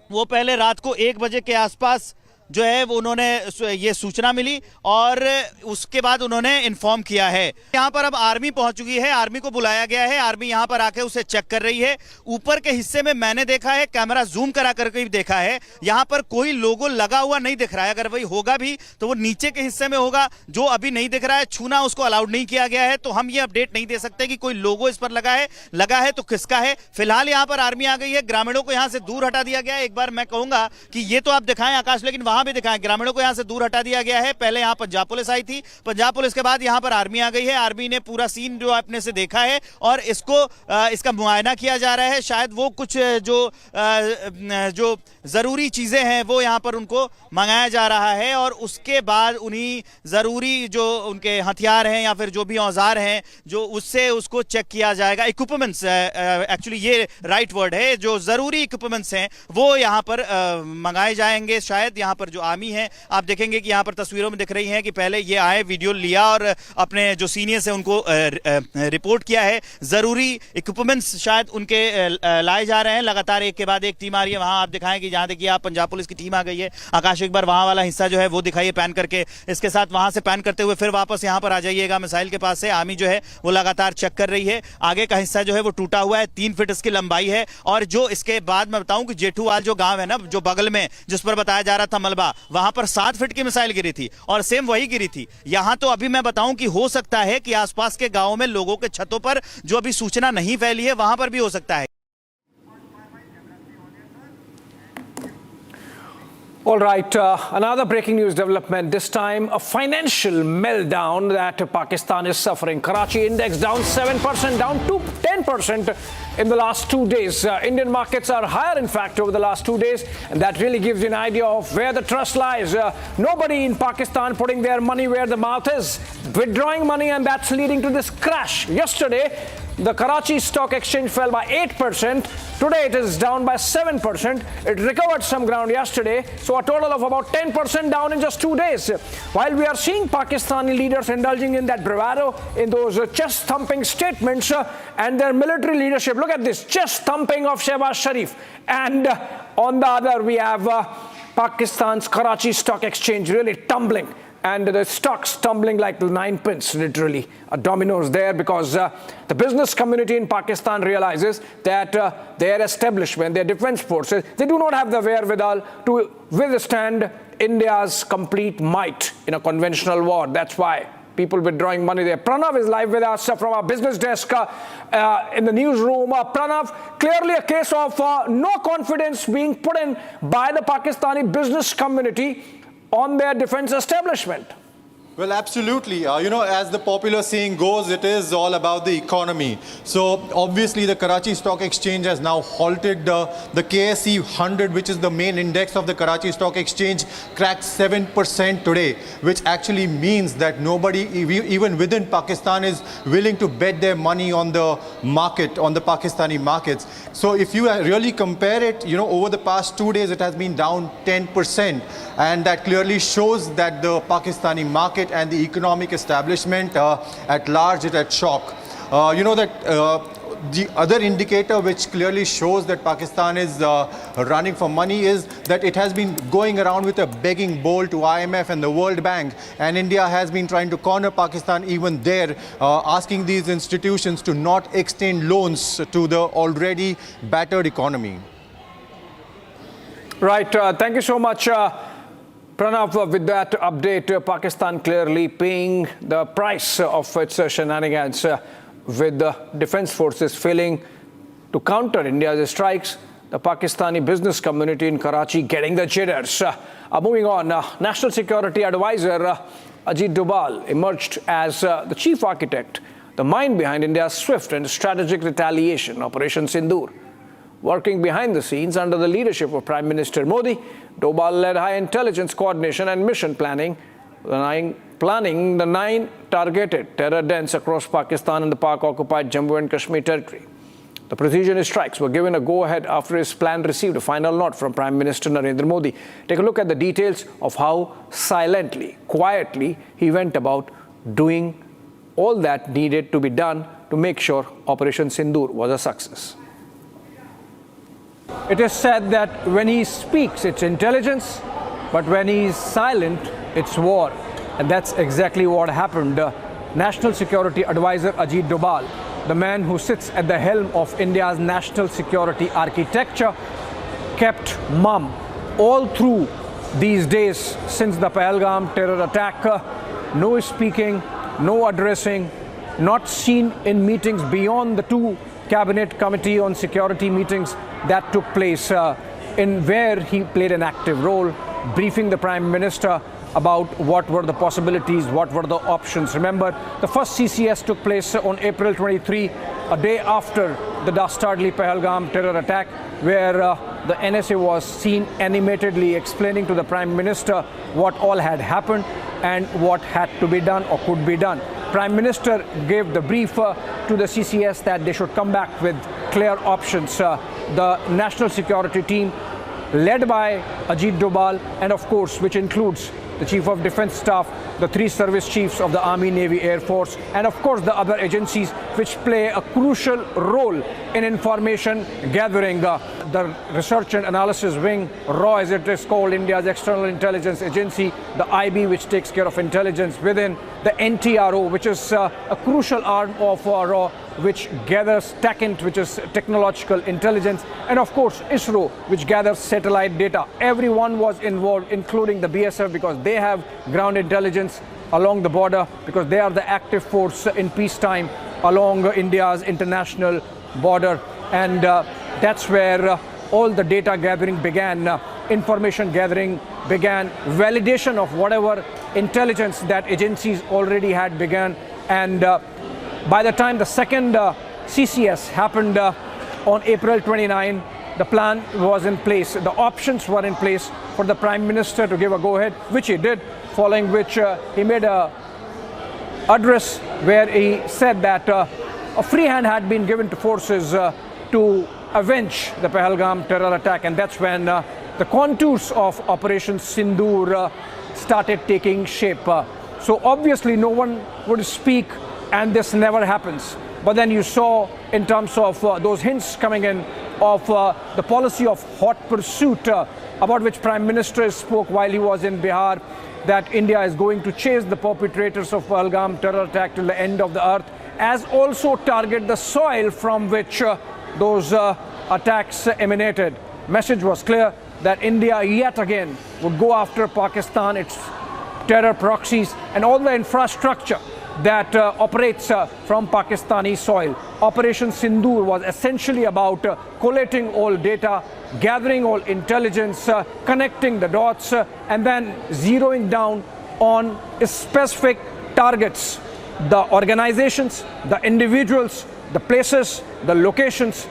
वो पहले रात को 1 बजे के आसपास जो है वो उन्होंने ये सूचना मिली, और उसके बाद उन्होंने इन्फॉर्म किया है। यहाँ पर अब आर्मी पहुंच चुकी है, आर्मी को बुलाया गया है, आर्मी यहाँ पर आके उसे चेक कर रही है। ऊपर के हिस्से में मैंने देखा है, कैमरा जूम करा करके भी देखा है, यहाँ पर कोई लोगो लगा हुआ नहीं दिख रहा है। अगर वही होगा भी तो वो नीचे के हिस्से में होगा, जो अभी नहीं दिख रहा है। छूना उसको अलाउड नहीं किया गया है, तो हम ये अपडेट नहीं दे सकते कि कोई लोगो इस पर लगा है तो किसका है। फिलहाल यहाँ पर आर्मी आ गई है, ग्रामीणों को यहाँ से दूर हटा दिया गया है। एक बार मैं कहूंगा कि ये तो आप दिखाएं आकाश, लेकिन वहां भी दिखाएं, ग्रामीणों को यहां से दूर हटा दिया गया है। पहले यहां पंजाब पुलिस आई थी, पंजाब पुलिस के बाद यहां पर आर्मी आ गई है। आर्मी ने पूरा सीन जो अपने से देखा है, और इसका मुआयना किया जा रहा है। शायद वो कुछ जो जरूरी चीजें हैं वो यहां पर उनको मंगाया जा रहा है, और उसके बाद उन्हीं जरूरी जो उनके हथियार हैं या फिर जो भी औजार हैं, जो उससे उसको चेक किया जाएगा। इक्विपमेंट्स, एक्चुअली ये राइट वर्ड है, जो जरूरी इक्विपमेंट्स हैं वो यहां पर मंगाए जाएंगे। शायद यहां पर जो आर्मी है, आप देखेंगे कि यहां पर तस्वीरों में दिख रही हैं कि पहले ये आए, वीडियो लिया और अपने जो सीनियर्स हैं उनको रिपोर्ट किया है। जरूरी इक्विपमेंट्स शायद उनके लाए जा रहे हैं। लगातार एक के बाद एक टीम आ रही है। वहां आप दिखाएं कि जहां देखिए आप पंजाब पुलिस की टीम आ गई है। आकाश, एक बार वहां वाला हिस्सा जो है वो दिखाइए पैन करके। इसके साथ वहां से पैन करते हुए फिर वापस यहां पर आ जाइएगा मिसाइल के पास से। आर्मी जो है वो लगातार चेक कर रही है। आगे का हिस्सा जो है वो टूटा हुआ है, 3 फीट इसकी लंबाई है। और जो इसके बाद मैं बताऊं कि जेठूवाल जो गांव है ना, जो बगल में जिस पर बताया जा रहा था मलबा, वहां पर 7 फीट की मिसाइल गिरी थी, और सेम वही गिरी थी। यहां तो अभी मैं बताऊं कि हो सकता है कि आसपास के गांवों में लोगों के छतों पर जो अभी सूचना नहीं फैली है, वहां पर भी हो सकता है।
All right, another breaking news development, this time a financial meltdown that Pakistan is suffering. Karachi index down 7%, down to 10% in the last 2 days. Indian markets are higher, in fact, over the last 2 days, and that really gives you an idea of where the trust lies. Nobody in Pakistan putting their money where the mouth is, withdrawing money, and that's leading to this crash. Yesterday, the Karachi Stock Exchange fell by 8%. Today it is down by 7%. It recovered some ground yesterday, so a total of about 10% down in just 2 days. While we are seeing Pakistani leaders indulging in that bravado, in those chest-thumping statements, and their military leadership, look at this, chest-thumping of Shehbaz Sharif. And on the other, we have Pakistan's Karachi Stock Exchange really tumbling. And the stocks tumbling like 9 pins, literally. Dominoes there, because the business community in Pakistan realizes that their establishment, their defense forces, they do not have the wherewithal to withstand India's complete might in a conventional war. That's why people withdrawing money there. Pranav is live with us from our business desk in the newsroom. Pranav, clearly a case of no confidence being put in by the Pakistani business community on their defense establishment.
Well, absolutely. As the popular saying goes, it is all about the economy. So obviously the Karachi Stock Exchange has now halted the KSE 100, which is the main index of the Karachi Stock Exchange, cracked 7% today, which actually means that nobody, even within Pakistan, is willing to bet their money on the market, on the Pakistani markets. So if you really compare it, over the past 2 days, it has been down 10%. And that clearly shows that the Pakistani market and the economic establishment at large is at shock. The other indicator which clearly shows that Pakistan is running for money is that it has been going around with a begging bowl to IMF and the World Bank, and India has been trying to corner Pakistan even there, asking these institutions to not extend loans to the already battered economy.
Right, thank you so much. Pranav, with that update, Pakistan clearly paying the price of its shenanigans with the defense forces failing to counter India's strikes. The Pakistani business community in Karachi getting the jitters. Moving on, National Security Advisor Ajit Doval emerged as the chief architect, the mind behind India's swift and strategic retaliation, Operation Sindoor. Working behind the scenes under the leadership of Prime Minister Modi, Doval led high intelligence coordination and mission planning, planning the 9 targeted terror dens across Pakistan and the Pak-occupied Jammu and Kashmir territory. The precision strikes were given a go-ahead after his plan received a final nod from Prime Minister Narendra Modi. Take a look at the details of how silently, quietly he went about doing all that needed to be done to make sure Operation Sindoor was a success. It is said that when he speaks, it's intelligence, but when he is silent, it's war. And that's exactly what happened. National Security Advisor Ajit Doval, the man who sits at the helm of India's national security architecture, kept mum all through these days since the Pahalgam terror attack. No speaking, no addressing, not seen in meetings beyond the 2 Cabinet Committee on Security meetings that took place, in where he played an active role, briefing the Prime Minister about what were the possibilities, what were the options. Remember, the first CCS took place on April 23, a day after the dastardly Pahalgam terror attack, where the NSA was seen animatedly explaining to the Prime Minister what all had happened and what had to be done or could be done. Prime Minister gave the brief to the CCS that they should come back with clear options. The national security team led by Ajit Doval, and of course, which includes the Chief of Defence Staff, the 3 service chiefs of the Army, Navy, Air Force, and of course the other agencies which play a crucial role in information gathering. The Research and Analysis Wing, RAW as it is called, India's External Intelligence Agency, the IB which takes care of intelligence within, the NTRO which is a crucial arm of RAW which gathers TACINT, which is technological intelligence, and of course ISRO, which gathers satellite data. Everyone was involved, including the BSF, because they have ground intelligence along the border, because they are the active force in peacetime along India's international border. And that's where all the data gathering began, information gathering began, validation of whatever intelligence that agencies already had began. And by the time the second CCS happened on April 29, the plan was in place, the options were in place for the Prime Minister to give a go-ahead, which he did, following which he made an address where he said that a free hand had been given to forces to avenge the Pahalgam terror attack, and that's when the contours of Operation Sindoor started taking shape. So obviously no one would speak and this never happens. But then you saw, in terms of those hints coming in of the policy of hot pursuit, about which Prime Minister spoke while he was in Bihar, that India is going to chase the perpetrators of Pahalgam terror attack till the end of the earth, as also target the soil from which those attacks emanated. Message was clear that India yet again would go after Pakistan, its terror proxies, and all the infrastructure that operates from Pakistani soil. Operation Sindoor was essentially about collating all data, gathering all intelligence, connecting the dots, and then zeroing down on specific targets, the organizations, the individuals, the places, the locations,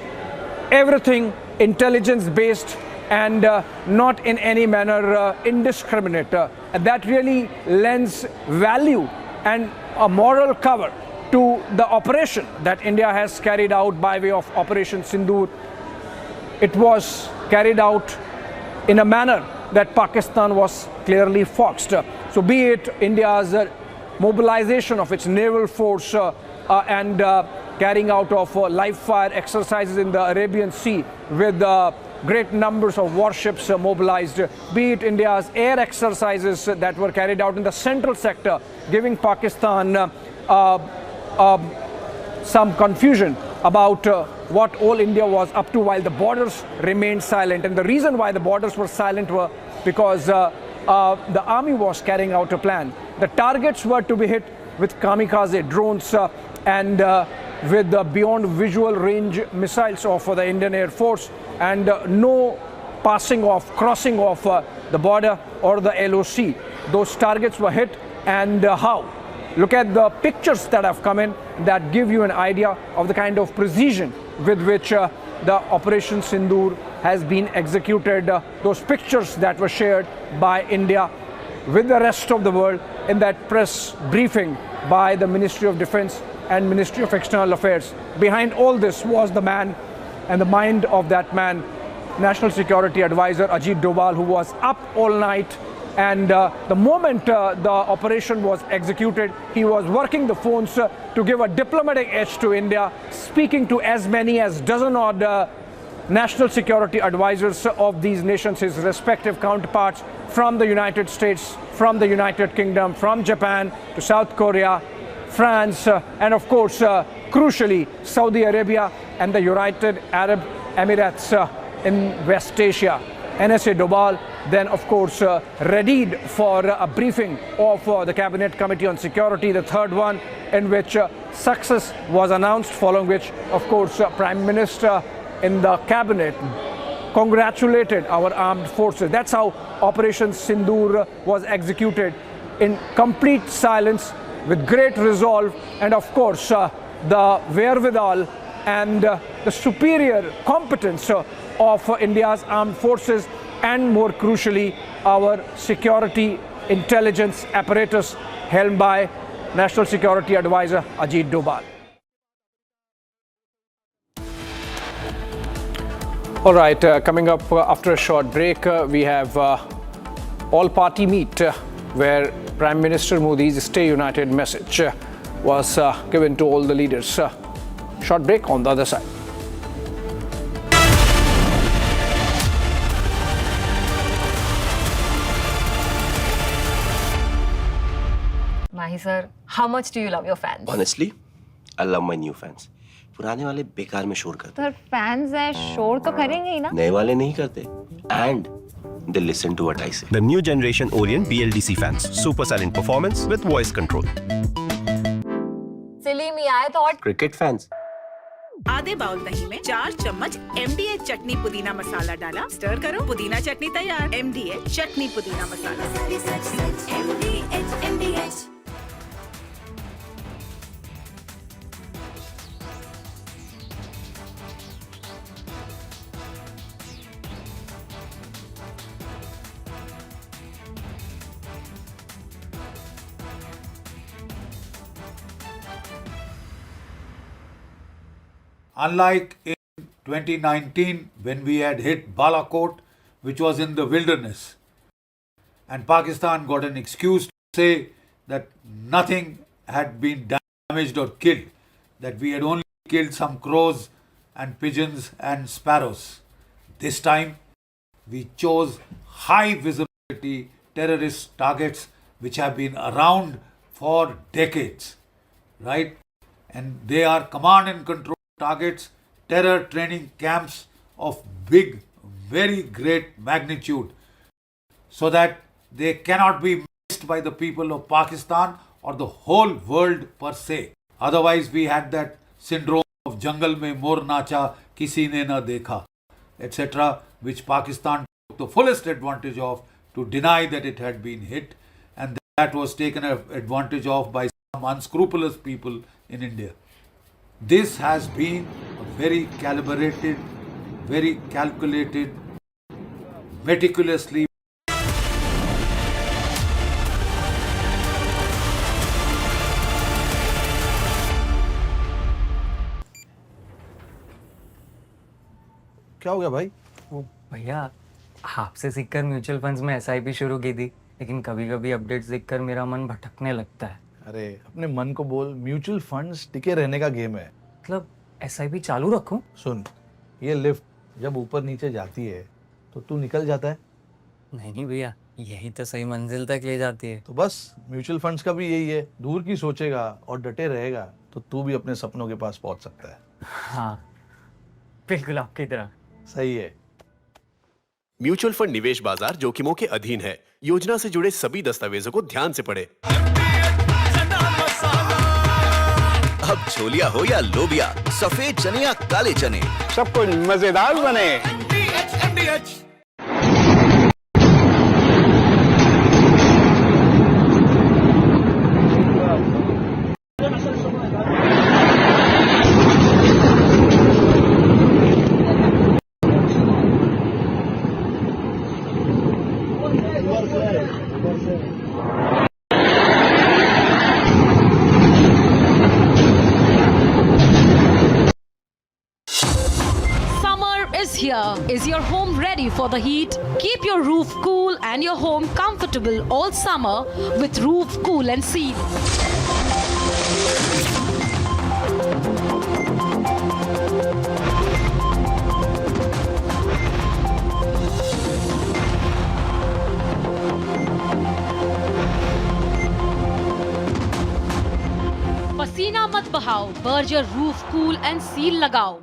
everything intelligence based and not in any manner indiscriminate. And that really lends value and a moral cover to the operation that India has carried out by way of Operation Sindoor. It was carried out in a manner that Pakistan was clearly foxed. So be it India's mobilization of its naval force and carrying out of live fire exercises in the Arabian Sea with great numbers of warships mobilized, be it India's air exercises that were carried out in the central sector, giving Pakistan some confusion about what all India was up to while the borders remained silent. And the reason why the borders were silent were because the army was carrying out a plan. The targets were to be hit with kamikaze drones and with the beyond visual range missiles of the Indian Air Force, and no passing off, crossing of the border or the LOC. Those targets were hit, and how? Look at the pictures that have come in that give you an idea of the kind of precision with which the Operation Sindoor has been executed. Those pictures that were shared by India with the rest of the world in that press briefing by the Ministry of Defense and Ministry of External Affairs. Behind all this was the man and the mind of that man, National Security Advisor Ajit Doval, who was up all night. And the moment the operation was executed, he was working the phones to give a diplomatic edge to India, speaking to as many as dozen odd national security advisors of these nations, his respective counterparts from the United States, from the United Kingdom, from Japan to South Korea, France, and of course, crucially, Saudi Arabia and the United Arab Emirates in West Asia. NSA Doval then, of course, readied for a briefing of the Cabinet Committee on Security, the third one, in which success was announced, following which, of course, Prime Minister in the Cabinet congratulated our armed forces. That's how Operation Sindoor was executed, in complete silence, with great resolve, and of course, the wherewithal and the superior competence of India's armed forces, and more crucially, our security intelligence apparatus helmed by National Security Advisor Ajit Doval. All right, coming up after a short break, we have all-party meet where Prime Minister Modi's Stay United message was given to all the leaders. Short break on the other side.
Mahi sir, how much do you love your fans?
Honestly, I love my new fans. पुराने वाले बेकार में शोर करते
तो fans हैं शोर तो करेंगे ही ना
नए वाले नहीं करते and they listen to what I say.
The new generation Orient BLDC fans. Super silent performance with voice control.
Silly me, I thought.
Cricket fans.
आधे बाउल दही में 4 चम्मच MDH चटनी पुदीना मसाला डाला, स्टर करो, पुदीना चटनी तैयार। MDH चटनी पुदीना मसाला। MDH।
Unlike in 2019 when we had hit Balochistan, which was in the wilderness, and Pakistan got an excuse to say that nothing had been damaged or killed, that we had only killed some crows and pigeons and sparrows. This time we chose high visibility terrorist targets which have been around for decades, right? And they are command and control targets, terror training camps of big, very great magnitude, so that they cannot be missed by the people of Pakistan or the whole world per se. Otherwise, we had that syndrome of jungle mein mor nacha, kisi ne na dekha, etc., which Pakistan took the fullest advantage of to deny that it had been hit. And that was taken advantage of by some unscrupulous people in India. This has been a very calibrated, very calculated, meticulously.
क्या हो गया भाई?
वो भैया आपसे सीखकर mutual funds में SIP शुरू की थी, लेकिन कभी कभी अपडेट्स देखकर मेरा मन भटकने लगता है।
अरे अपने मन को बोल, म्यूचुअल फंड्स टिके रहने का गेम है।
मतलब एसआईपी चालू रखूं?
सुन, ये लिफ्ट जब ऊपर नीचे जाती है तो तू निकल जाता है।
नहीं भैया, यही तो सही मंजिल तक ले जाती है।
तो बस म्यूचुअल फंड्स का भी यही है, दूर की सोचेगा और डटे रहेगा तो तू भी अपने सपनों के पास पहुंच सकता है।
हाँ बिल्कुल आपकी तरह।
सही है।
म्यूचुअल फंड निवेश बाजार जोखिमों के अधीन है। योजना से जुड़े सभी दस्तावेजों को ध्यान से पढ़ें। अब छोलिया हो या लोबिया, सफेद चने या काले चने,
सब कुछ मजेदार बने।
Here. Is your home ready for the heat? Keep your roof cool and your home comfortable all summer with Roof Cool and Seal. पसीना मत बहाओ, Berger roof cool and seal लगाओ।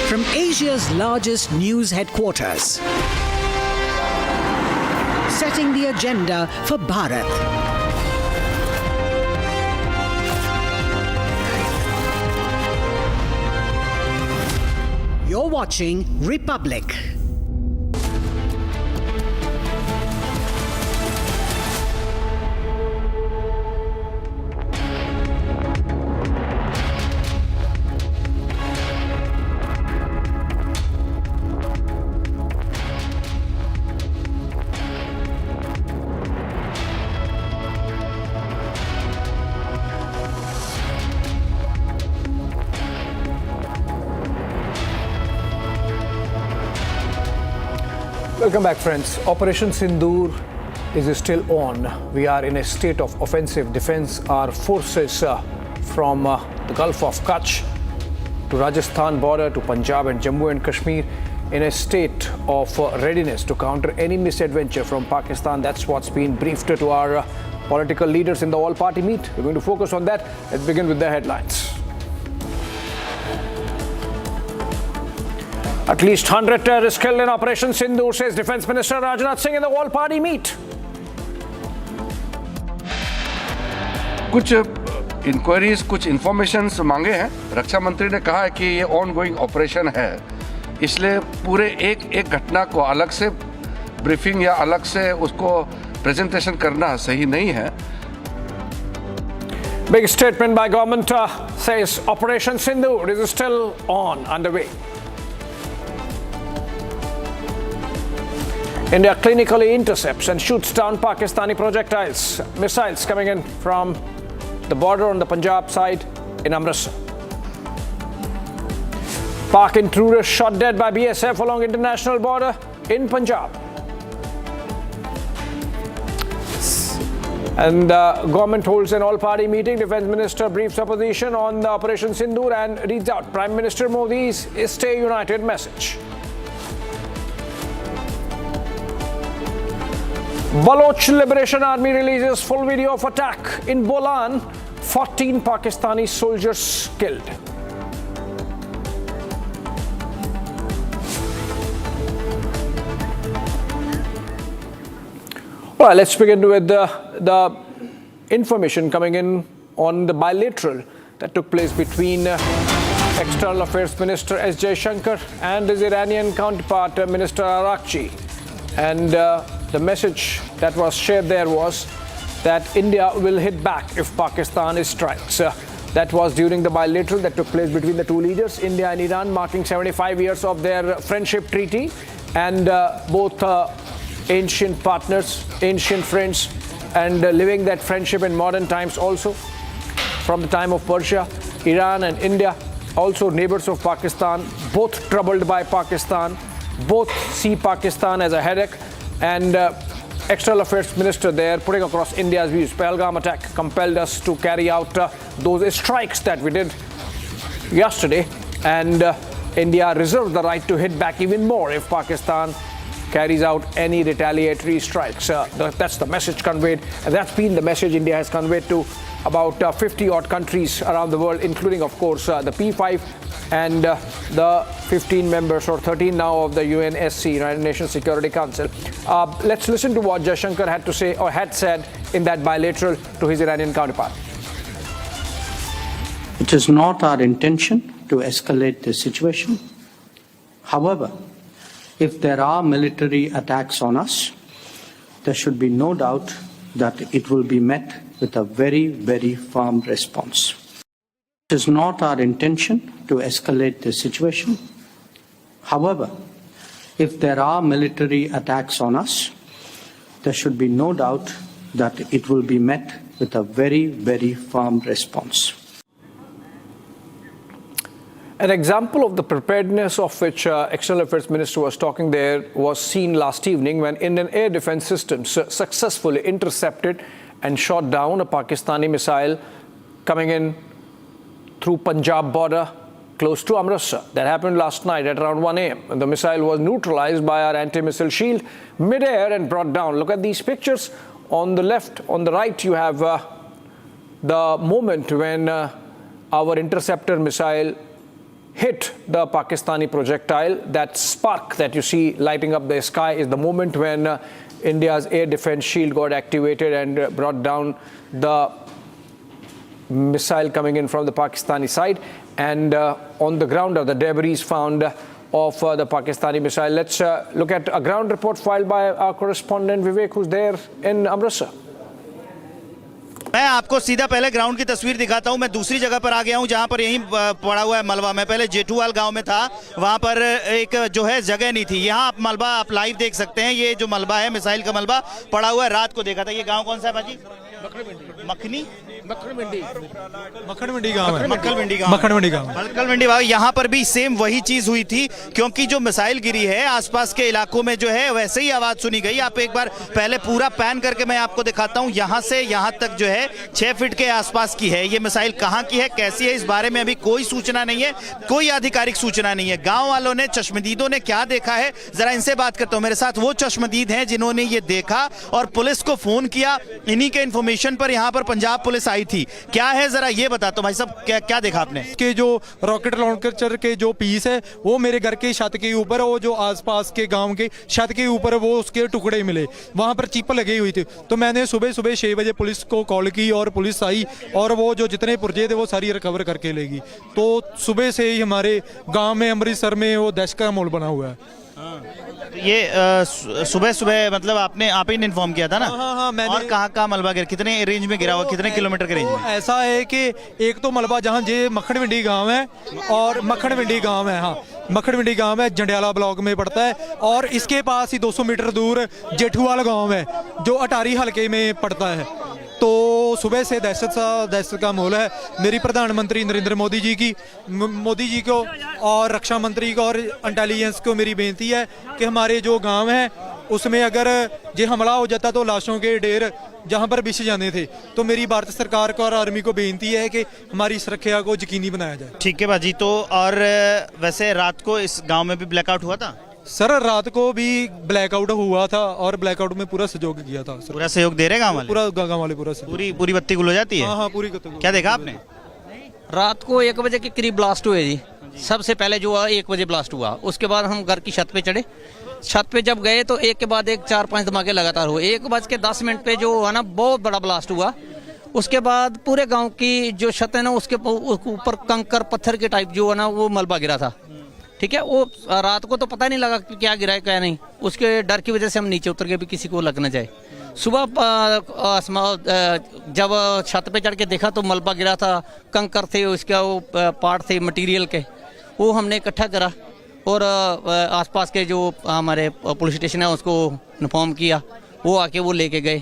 From Asia's largest news headquarters, setting the agenda for Bharat. You're watching Republic.
Welcome back, friends. Operation Sindoor is still on. We are in a state of offensive defense. Our forces from the Gulf of Kutch to Rajasthan border to Punjab and Jammu and Kashmir in a state of readiness to counter any misadventure from Pakistan. That's what's been briefed to our political leaders in the all-party meet. We're going to focus on that. Let's begin with the headlines. At least 100 terrorists killed in Operation Sindoor, says Defence Minister Rajnath Singh in the all-party meet.
कुछ inquiries, कुछ informations मांगे हैं। रक्षा मंत्री ने कहा है कि ये ऑन गोइंग ऑपरेशन है, इसलिए पूरे एक घटना को अलग से ब्रीफिंग या अलग से उसको प्रेजेंटेशन करना सही नहीं है।
Big statement by government says Operation Sindoor is still on, underway. India clinically intercepts and shoots down Pakistani projectiles, missiles coming in from the border on the Punjab side in Amritsar. Pak intruder shot dead by BSF along international border in Punjab. And government holds an all-party meeting. Defence Minister briefs opposition on the Operation Sindoor and reads out Prime Minister Modi's Stay United message. Baloch Liberation Army releases full video of attack in Bolan. 14 Pakistani soldiers killed. All right, let's begin with the information coming in on the bilateral that took place between External Affairs Minister S. Jaishankar and his Iranian counterpart Minister Arakchi. And the message that was shared there was that India will hit back if Pakistan strikes. That was during the bilateral that took place between the two leaders, India and Iran, marking 75 years of their friendship treaty. And both ancient partners, ancient friends, and living that friendship in modern times also. From the time of Persia, Iran and India, also neighbors of Pakistan, both troubled by Pakistan, both see Pakistan as a headache. And External Affairs Minister there putting across India's views. Pahalgam attack compelled us to carry out those strikes that we did yesterday, and India reserves the right to hit back even more if Pakistan carries out any retaliatory strikes. That's the message conveyed, and that's been the message India has conveyed to about 50-odd countries around the world, including, of course, the P5 and the 15 members, or 13 now, of the UNSC, United Nations Security Council. Let's listen to what Jaishankar had to say, or had said, in that bilateral to his Iranian counterpart.
It is not our intention to escalate the situation. However, if there are military attacks on us, there should be no doubt that it will be met with a very, very firm response. It is not our intention to escalate the situation. However, if there are military attacks on us, there should be no doubt that it will be met with a very, very firm response.
An example of the preparedness of which External Affairs Minister was talking there was seen last evening when Indian air defense systems successfully intercepted and shot down a Pakistani missile coming in through Punjab border close to Amritsar. That happened last night at around 1 a.m. And the missile was neutralized by our anti-missile shield mid-air and brought down. Look at these pictures. On the left, on the right, you have the moment when our interceptor missile hit the Pakistani projectile. That spark that you see lighting up the sky is the moment when India's air defense shield got activated and brought down the missile coming in from the Pakistani side. And on the ground are the debris found of the Pakistani missile. Let's look at a ground report filed by our correspondent Vivek, who's there in Amritsar.
मैं आपको सीधा पहले ground की तस्वीर दिखाता हूं। मैं दूसरी जगह पर आ गया हूं जहां पर यहीं पड़ा हुआ है मलबा। मैं पहले जेठूवाल गांव में था, वहां पर एक जो है जगह नहीं थी। यहां आप मलबा आप लाइव देख सकते हैं। ये जो मलबा है, मिसाइल का मलबा पड़ा हुआ है। रात को देखा था। ये गांव कौन सा है भाजी? मक्खन मंडी गांव। यहाँ पर भी सेम वही चीज हुई थी, क्योंकि जो मिसाइल गिरी है आसपास के इलाकों में जो है वैसे ही आवाज सुनी गई। आप एक बार पहले पूरा पैन करके मैं आपको दिखाता हूँ। यहाँ से यहाँ तक जो है 6 फीट के आसपास की है। ये मिसाइल कहाँ की है, कैसी है, इस बारे में अभी कोई सूचना नहीं है, कोई आधिकारिक सूचना नहीं है। गाँव वालों ने, चश्मदीदों ने क्या देखा है, जरा इनसे बात करता हूँ। मेरे साथ वो चश्मदीद हैं जिन्होंने ये देखा और पुलिस को फोन किया। इन्हीं के इन्फॉर्मेशन पर यहाँ पर पंजाब पुलिस आई थी। क्या है जरा ये बता। तो भाई साहब क्या देखा आपने?
कि जो रॉकेट लॉन्चर के जो पीस है वो मेरे घर के छत के ऊपर, वो जो आसपास के गांव के छत के ऊपर वो उसके टुकड़े मिले। वहां पर चिप लगी हुई थी। तो मैंने सुबह 6 बजे पुलिस को कॉल की और पुलिस आई और वो जो जितने पुर्जे थे वो सारी रिकवर करके लेगी। तो सुबह से ही हमारे गाँव में, अमृतसर में वो दहशत का माहौल बना हुआ है।
ये सुबह मतलब आप ही ने इन्फॉर्म किया था ना?
हाँ, मैंने।
और कहाँ मलबा गिरा, कितने रेंज में गिरा हुआ, कितने किलोमीटर के रेंज में?
ऐसा है कि एक तो मलबा जहाँ जे मक्खन मंडी गांव है, और मक्खन मंडी गांव है, हाँ मक्खन मंडी गांव है, जंडियाला ब्लॉक में पड़ता है। और इसके पास ही 200 मीटर दूर जेठूवाल गांव है जो अटारी हल्के में पड़ता है। तो सुबह से दहशत का माहौल है। मेरी प्रधानमंत्री नरेंद्र मोदी जी को और रक्षा मंत्री को और इंटेलिजेंस को मेरी बेनती है कि हमारे जो गांव हैं उसमें अगर ये हमला हो जाता तो लाशों के ढेर जहां पर बिछ जाने थे। तो मेरी भारत सरकार को और आर्मी को बेनती है कि हमारी सुरक्षा को यकीनी बनाया जाए।
ठीक है बाजी। तो और वैसे रात को इस गाँव में भी ब्लैकआउट हुआ था?
सर रात को भी ब्लैकआउट हुआ था और ब्लैकआउट में पूरा सहयोग किया था।
पूरा सहयोग दे रहे गाँव वाले?
पूरा गाँव वाले पूरा सहयोग।
पूरी बत्ती गुल हो जाती है?
हाँ पूरी।
क्या देखा आपने?
रात को 1 बजे के करीब ब्लास्ट हुए जी। सबसे पहले जो 1 बजे ब्लास्ट हुआ, उसके बाद हम घर की छत पे चढ़े। छत पे जब गए तो एक के बाद एक 4-5 धमाके लगातार हुए। 1:10 पे जो है ना बहुत बड़ा ब्लास्ट हुआ। उसके बाद पूरे गांव की जो छत है ना उसके ऊपर कंकर पत्थर के टाइप जो है ना वो मलबा गिरा था। ठीक है, वो रात को तो पता नहीं लगा कि क्या गिरा है क्या नहीं, उसके डर की वजह से हम नीचे उतर गए भी किसी को लग ना जाए। सुबह जब छत पे चढ़ के देखा तो मलबा गिरा था, कंकर थे, उसका वो पार्ट थे मटेरियल के, वो हमने इकट्ठा करा और आसपास के जो हमारे पुलिस स्टेशन है उसको इन्फॉर्म किया, वो आके वो लेके गए।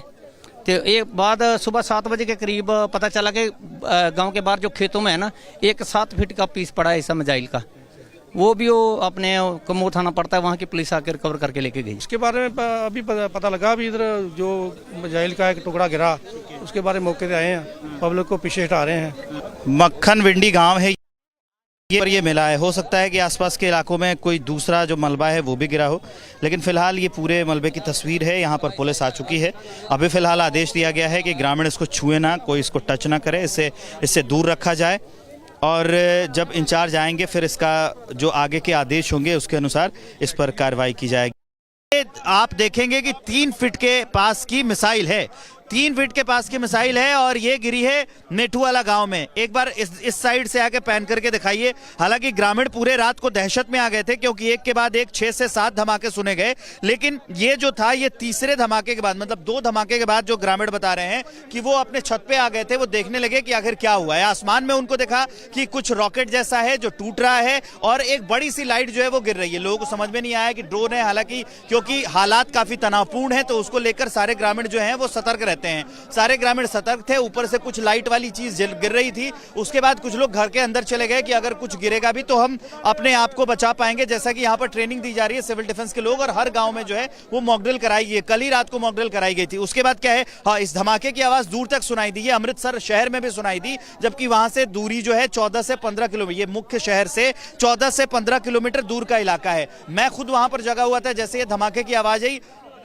तो एक बाद सुबह 7 बजे के करीब पता चला कि गांव के बाहर जो खेतों में है ना एक 7 फीट का पीस पड़ा है इस मिसाइल का, वो भी वो अपने कमो थाना पड़ता है वहाँ की पुलिस आकर रिकवर करके लेके गई।
उसके बारे में अभी पता लगा, अभी इधर जो मिसाइल का एक टुकड़ा गिरा उसके बारे में मौके पे आए हैं, पब्लिक को पीछे हटा रहे हैं।
मक्खन विंडी गांव है ये मिला है, हो सकता है कि आसपास के इलाकों में कोई दूसरा जो मलबा है वो भी गिरा हो, लेकिन फिलहाल ये पूरे मलबे की तस्वीर है। यहाँ पर पुलिस आ चुकी है। अभी फिलहाल आदेश दिया गया है कि ग्रामीण इसको छुए ना, कोई इसको टच ना करे, इससे दूर रखा जाए और जब इंचार्ज आएंगे फिर इसका जो आगे के आदेश होंगे उसके अनुसार इस पर कार्रवाई की जाएगी। आप देखेंगे कि 3 फीट के पास की मिसाइल है, 3 फीट के पास की मिसाइल है और ये गिरी है नेठूवाला गांव में। एक बार इस साइड से आके पैन करके दिखाइए। हालांकि ग्रामीण पूरे रात को दहशत में आ गए थे क्योंकि एक के बाद एक 6 से 7 धमाके सुने गए, लेकिन ये जो था ये तीसरे धमाके के बाद, मतलब 2 धमाके के बाद जो ग्रामीण बता रहे हैं कि वो अपने छत पे आ गए थे, वो देखने लगे कि आखिर क्या हुआ है। आसमान में उनको देखा कि कुछ रॉकेट जैसा है जो टूट रहा है और एक बड़ी सी लाइट जो है वो गिर रही है। लोगों को समझ में नहीं आया कि ड्रोन है, हालांकि क्योंकि हालात काफी तनावपूर्ण है तो उसको लेकर सारे ग्रामीण जो है वो सतर्क रहते हैं। सारे ग्रामीण सतर्क थे। ऊपर से कुछ लाइट वाली चीज गिर रही थी, उसके बाद कुछ लोग घर के अंदर चले गए कि अगर कुछ गिरेगा भी तो हम अपने आप को बचा पाएंगे। जैसा कि यहाँ पर ट्रेनिंग दी जा रही है सिविल डिफेंस के लोग और हर गांव में जो है वो मॉकड्रिल कराई गई है। कल ही रात को मॉकड्रिल कराई गई थी। उसके बाद क्या है, हाँ, इस धमाके की आवाज दूर तक सुनाई दी है, अमृतसर शहर में भी सुनाई दी, जबकि वहां से दूरी जो है 14 से 15 किलोमीटर, ये मुख्य शहर से 14 से 15 किलोमीटर दूर का इलाका है। मैं खुद वहां पर जगा हुआ था जैसे ये धमाके की आवाज आई।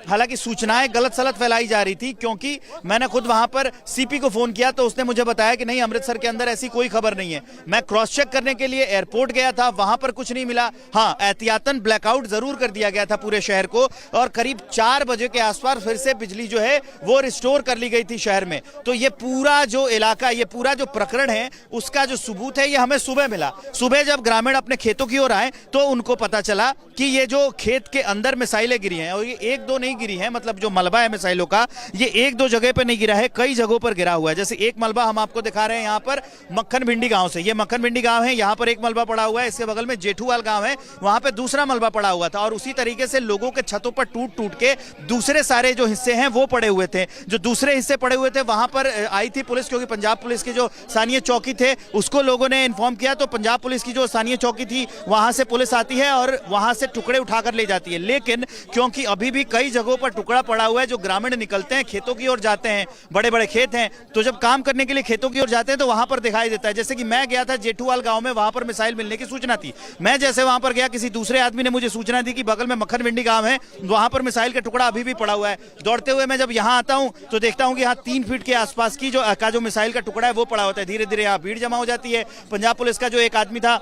हालांकि सूचनाएं गलत सलत फैलाई जा रही थी क्योंकि मैंने खुद वहां पर सीपी को फोन किया तो उसने मुझे बताया कि नहीं, अमृतसर के अंदर ऐसी कोई खबर नहीं है। मैं क्रॉस चेक करने के लिए एयरपोर्ट गया था, वहां पर कुछ नहीं मिला। हाँ, एहतियातन ब्लैकआउट जरूर कर दिया गया था पूरे शहर को और करीब 4 बजे के आसपास फिर से बिजली जो है वो रिस्टोर कर ली गई थी शहर में। तो ये पूरा जो इलाका, ये पूरा जो प्रकरण है उसका जो सबूत है ये हमें सुबह मिला। सुबह जब ग्रामीण अपने खेतों की ओर आए तो उनको पता चला कि ये जो खेत के अंदर मिसाइलें गिरी हैं और ये 1-2 नहीं गिरी है, मतलब जो मलबा है मिसाइलों का ये 1-2 जगह पर नहीं गिरा है, कई जगहों पर गिरा हुआ है। जैसे एक मलबा हम आपको दिखा रहे हैं यहाँ पर मक्खन भिंडी गांव से, ये मक्खन भिंडी गांव है, यहाँ पर एक मलबा पड़ा हुआ है, इसके बगल में जेठूवाल गांव है, वहां पे दूसरा मलबा पड़ा हुआ था और उसी तरीके से लोगों के छतों पर टूट के दूसरे सारे जो हिस्से हैं वो पड़े हुए थे। जो दूसरे हिस्से पड़े हुए थे वहां पर आई थी पुलिस, क्योंकि पंजाब पुलिस की जो स्थानीय चौकी थे उसको लोगों ने इन्फॉर्म किया तो पंजाब पुलिस की जो स्थानीय चौकी थी वहां से पुलिस आती है और वहां से टुकड़े उठाकर ले जाती है। लेकिन क्योंकि अभी भी कई जगहों पर टुकड़ा पड़ा हुआ है, जो ग्रामीण निकलते हैं खेतों की ओर जाते हैं, बड़े बड़े खेत हैं, तो जब काम करने के लिए खेतों की ओर जाते हैं तो वहां पर दिखाई देता है। जैसे कि मैं गया था जेठूवाल गांव में, वहां पर मिसाइल मिलने की सूचना थी। मैं जैसे वहां पर गया, किसी दूसरे आदमी ने मुझे सूचना दी कि बगल में मक्खन भिंडी गांव है, वहां पर मिसाइल का टुकड़ा अभी भी पड़ा हुआ है। दौड़ते हुए मैं जब यहाँ आता हूं तो देखता हूं कि यहाँ 3 फीट के आसपास की जो मिसाइल का टुकड़ा है वो पड़ा होता है। धीरे धीरे यहाँ भीड़ जमा हो जाती है। पंजाब पुलिस का जो एक आदमी था,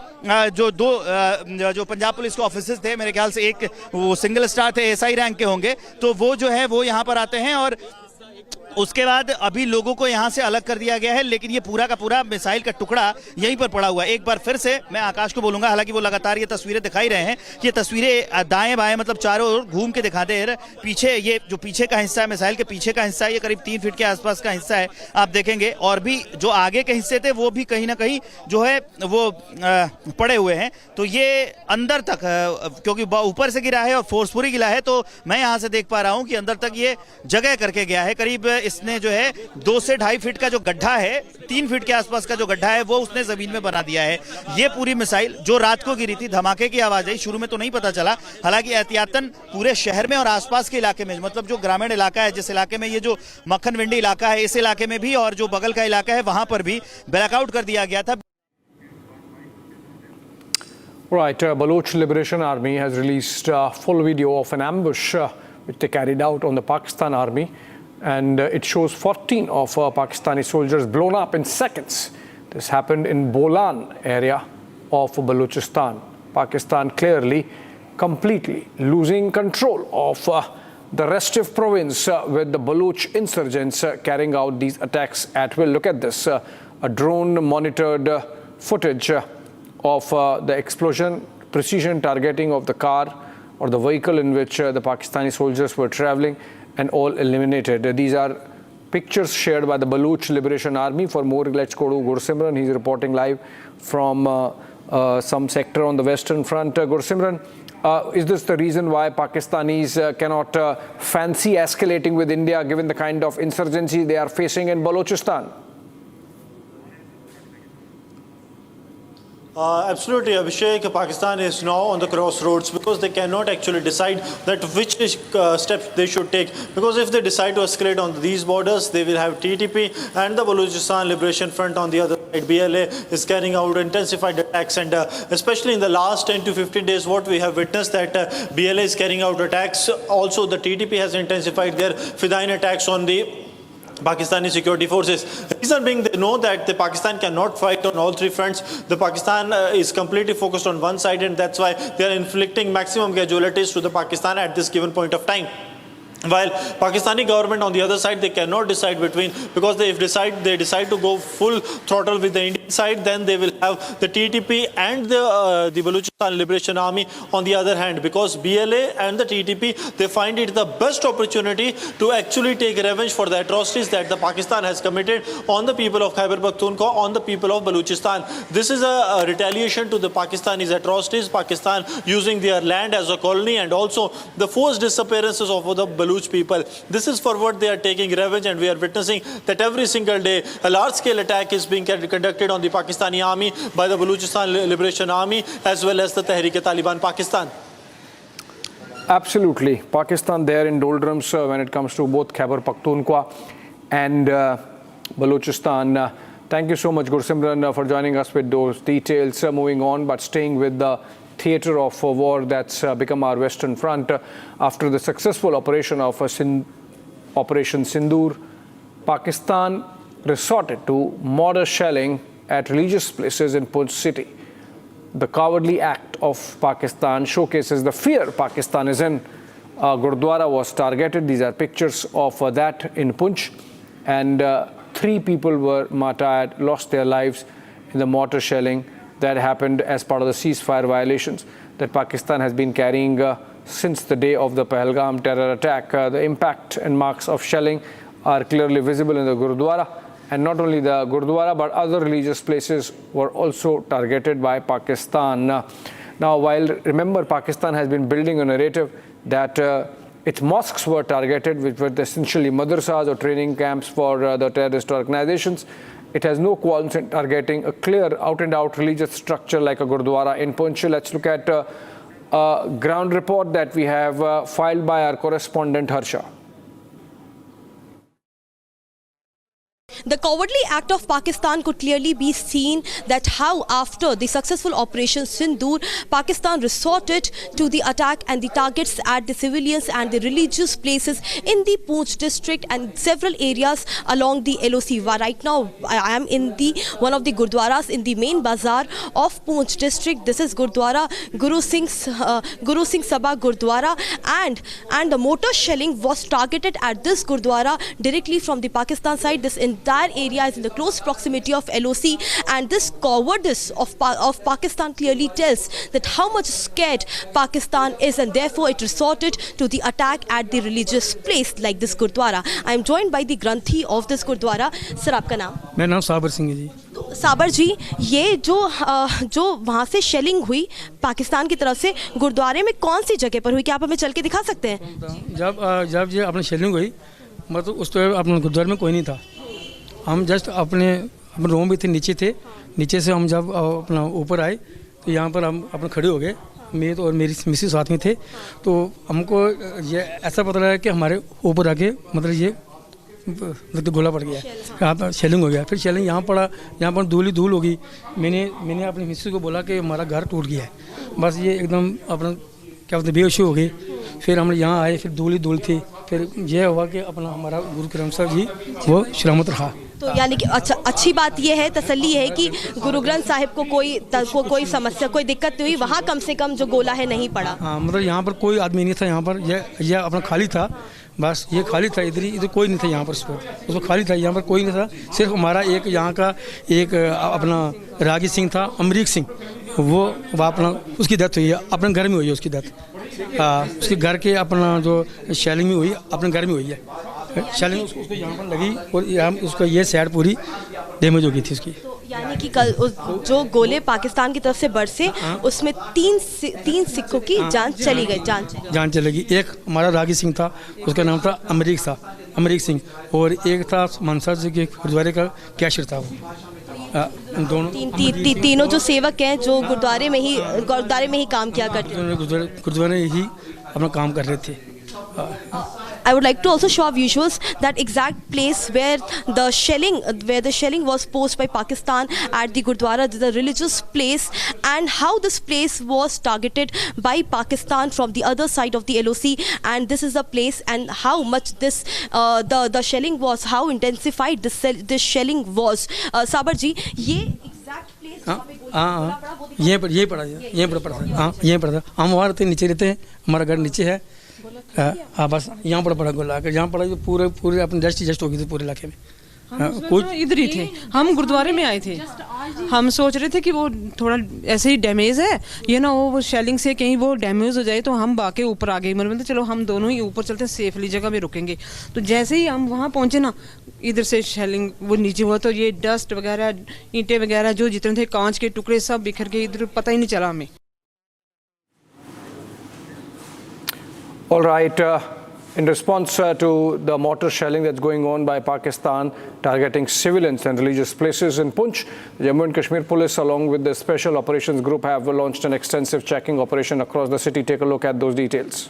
जो पंजाब पुलिस के ऑफिसर्स थे, मेरे ख्याल से एक वो सिंगल स्टार थे, एसआई रैंक के होंगे, तो वो जो है वो यहाँ पर आते हैं और उसके बाद अभी लोगों को यहां से अलग कर दिया गया है। लेकिन ये पूरा का पूरा मिसाइल का टुकड़ा यहीं पर पड़ा हुआ है। एक बार फिर से मैं आकाश को बोलूंगा, हालांकि वो लगातार ये तस्वीरें दिखाई रहे हैं, ये तस्वीरें दाएं बाएं मतलब चारों ओर घूम के दिखाते हैं। पीछे ये जो पीछे का हिस्सा है, मिसाइल के पीछे का हिस्सा है, ये करीब 3 फीट के आसपास का हिस्सा है, आप देखेंगे। और भी जो आगे के हिस्से थे वो भी कहीं ना कहीं जो है वो पड़े हुए हैं। तो ये अंदर तक, क्योंकि ऊपर से गिरा है और फोर्सफुली गिरा है, तो मैं यहां से देख पा रहा हूं कि अंदर तक ये जगह करके गया है। करीब इसने जो है 2 से 2.5 फीट का जो गड्ढा है, 3 फीट के आसपास का जो गड्ढा है वो उसने जमीन में बना दिया है। ये पूरी मिसाइल जो रात को गिरी थी, धमाके की आवाज आई, शुरू में तो नहीं पता चला। हालांकि एहतियातन पूरे शहर में और आसपास के इलाके में, मतलब जो ग्रामीण इलाका है, जिस इलाके में ये जो मक्खन विंडी इलाका है, इस इलाके में भी और जो बगल का इलाका है वहां पर भी ब्लैकआउट कर दिया गया था।
Right, Baloch Liberation Army has released a full video of an ambush which they carried out on the Pakistan Army, and it shows 14 of Pakistani soldiers blown up in seconds. This happened in Bolan area of Balochistan. Pakistan clearly completely losing control of the restive province with the Baloch insurgents carrying out these attacks at will. Look at this, a drone monitored footage of the explosion, precision targeting of the car or the vehicle in which the Pakistani soldiers were traveling, and all eliminated. These are pictures shared by the Baloch Liberation Army. For more, let's go to Gursimran. He's reporting live from some sector on the Western Front. Gursimran, is this the reason why Pakistanis cannot fancy escalating with India given the kind of insurgency they are facing in Balochistan?
Absolutely, Abhishek. Pakistan is now on the crossroads because they cannot actually decide that which steps they should take. Because if they decide to escalate on these borders, they will have TTP and the Balochistan Liberation Front on the other side. BLA is carrying out intensified attacks, and especially in the last 10 to 15 days, what we have witnessed that BLA is carrying out attacks. Also, the TTP has intensified their Fidain attacks on the Pakistani security forces. Reason being, they know that the Pakistan cannot fight on all three fronts. The Pakistan is completely focused on one side, and that's why they are inflicting maximum casualties to the Pakistan at this given point of time. While Pakistani government on the other side, they cannot decide between, because they decide to go full throttle with the Indian side, then they will have the TTP and the Balochistan Liberation Army on the other hand, because BLA and the TTP, they find it the best opportunity to actually take revenge for the atrocities that the Pakistan has committed on the people of Khyber Pakhtunkhwa, on the people of Balochistan. This is a retaliation to the Pakistanis atrocities, Pakistan using their land as a colony, and also the forced disappearances of the Baloch people. This is for what they are taking revenge, and we are witnessing that every single day a large-scale attack is being conducted on the Pakistani army by the Balochistan Liberation Army as well as the Tehreek-e-Taliban Pakistan.
Absolutely. Pakistan there in doldrums when it comes to both Khyber Pakhtunkhwa and Balochistan. Thank you so much, Gursimran, for joining us with those details. Moving on, but staying with the theatre of war that's become our Western Front. After the successful operation of Operation Sindoor, Pakistan resorted to mortar shelling at religious places in Punch city. The cowardly act of Pakistan showcases the fear Pakistan is in. Gurudwara was targeted. These are pictures of that in Punch, and 3 people were martyred, lost their lives in the mortar shelling that happened as part of the ceasefire violations that Pakistan has been carrying since the day of the Pahalgam terror attack. The impact and marks of shelling are clearly visible in the Gurudwara, and not only the Gurudwara but other religious places were also targeted by Pakistan. Now, while remember, Pakistan has been building a narrative that its mosques were targeted, which were essentially madrasas or training camps for the terrorist organizations. It has no qualms in targeting a clear out-and-out religious structure like a Gurudwara in Punch. Let's look at a ground report that we have filed by our correspondent Harsha.
The cowardly act of Pakistan could clearly be seen that how after the successful Operation Sindoor, Pakistan resorted to the attack and the targets at the civilians and the religious places in the Poonch district and several areas along the LOC. Right now, I am in one of the Gurudwaras in the main bazaar of Poonch district. This is Gurudwara Guru Singh Sabha Gurudwara, and the mortar shelling was targeted at this Gurudwara directly from the Pakistan side. This entire area is in the close proximity of LOC, and this cowardice of Pakistan clearly tells that how much scared Pakistan is, and therefore it resorted to the attack at the religious place like this Gurudwara. I am joined by the Granthi of this Gurudwara. Sir, आपका नाम?
मेरा नाम साबर सिंह है जी.
साबर जी, ये जो वहाँ से शेलिंग हुई पाकिस्तान की तरफ से गुरुद्वारे में कौन सी जगह पर हुई, क्या आप हमें चल के दिखा सकते हैं?
जब ये अपने शेलिंग हुई, मतलब उस तो अपने गुरुद्वारे में कोई नहीं था. हम जस्ट अपने रूम भी थे, नीचे से हम जब अपना ऊपर आए तो यहाँ पर हम अपने खड़े हो गए, मैं और मेरी मिसेस साथ में थे. तो हमको ये ऐसा पता लगा कि हमारे ऊपर आके मतलब ये मतलब गोला पड़ गया, यहाँ पर शेलिंग हो गया. फिर शेलिंग यहाँ पड़ा, यहाँ पर धूल ही धूल हो गई. मैंने अपनी मिसेस को बोला कि हमारा घर टूट गया है. बस ये एकदम अपना क्या बोलते बेहोशी हो गई. फिर हम यहाँ आए, फिर धूल ही धूल थी. फिर ये हुआ कि अपना हमारा गुरु ग्रंथ साहब जी वो सलामत रहा।
तो यानी कि अच्छा, अच्छी बात यह है, तसल्ली है कि गुरु ग्रंथ साहिब को कोई समस्या, कोई दिक्कत नहीं हुई, वहाँ कम से कम जो गोला है नहीं पड़ा।
हाँ, मतलब यहाँ पर कोई आदमी नहीं था, यहाँ पर यह अपना खाली था, बस ये खाली था, इधर कोई नहीं था यहाँ पर, उसको खाली था, यहाँ पर कोई नहीं था। सिर्फ हमारा एक यहाँ का एक अपना रागी सिंह था, अमरीक सिंह, वो अपना उसकी डेथ हुई है, अपने घर में हुई है उसकी डेथ। उसके घर के अपना जो शेलिंग में हुई, अपने घर में हुई है शेलिंग, उसको यहाँ पर लगी और यहाँ उसको ये साइड पूरी डैमेज हो गई थी उसकी।
तो यानी कि कल जो गोले पाकिस्तान की तरफ से बरसे, उसमें तीन सिखों की जान चली गई, जान चलेगी।
एक हमारा रागी सिंह था, उसका नाम था अमरीक सिंह, और एक था मनसा जी के गुरुद्वारे का कैशियर था वो। दोनों
तीनों जो सेवक हैं जो गुरुद्वारे में ही काम किया करते हैं,
गुरुद्वारे ही अपना काम कर रहे थे।
I would like to also show visuals that exact place where the shelling was posed by Pakistan at the Gurudwara, the religious place, and how this place was targeted by Pakistan from the other side of the LOC, and this is the place, and how much this the shelling was, how intensified this shelling was. Sabar ji, ये exact place
यहीं पर पड़ा था। हम वहाँ रहते, नीचे रहते हैं, हमारा घर नीचे है। हाँ, बस यहाँ पर पड़ा गोला, यहाँ पड़ा जो पूरे अपने जस्ट हो गई थी पूरे इलाके में।
कुछ इधर ही थे, हम गुरुद्वारे में आए थे, हम सोच रहे थे कि वो थोड़ा ऐसे ही डैमेज है, ये ना वो शेलिंग से कहीं वो डैमेज हो जाए, तो हम बाके ऊपर आ गए। मतलब चलो हम दोनों ही ऊपर चलते हैं, सेफली जगह में रुकेंगे। तो जैसे ही हम वहाँ पहुँचे ना, इधर से शेलिंग वो नीचे हुआ, तो ये डस्ट वगैरह, ईंटें वगैरह जो जितने थे, कांच के टुकड़े सब बिखर के इधर, पता ही नहीं चला हमें।
All right, in response to the mortar shelling that's going on by Pakistan targeting civilians and religious places in Punch, Jammu and Kashmir Police along with the Special Operations Group have launched an extensive checking operation across the city. Take a look at those details.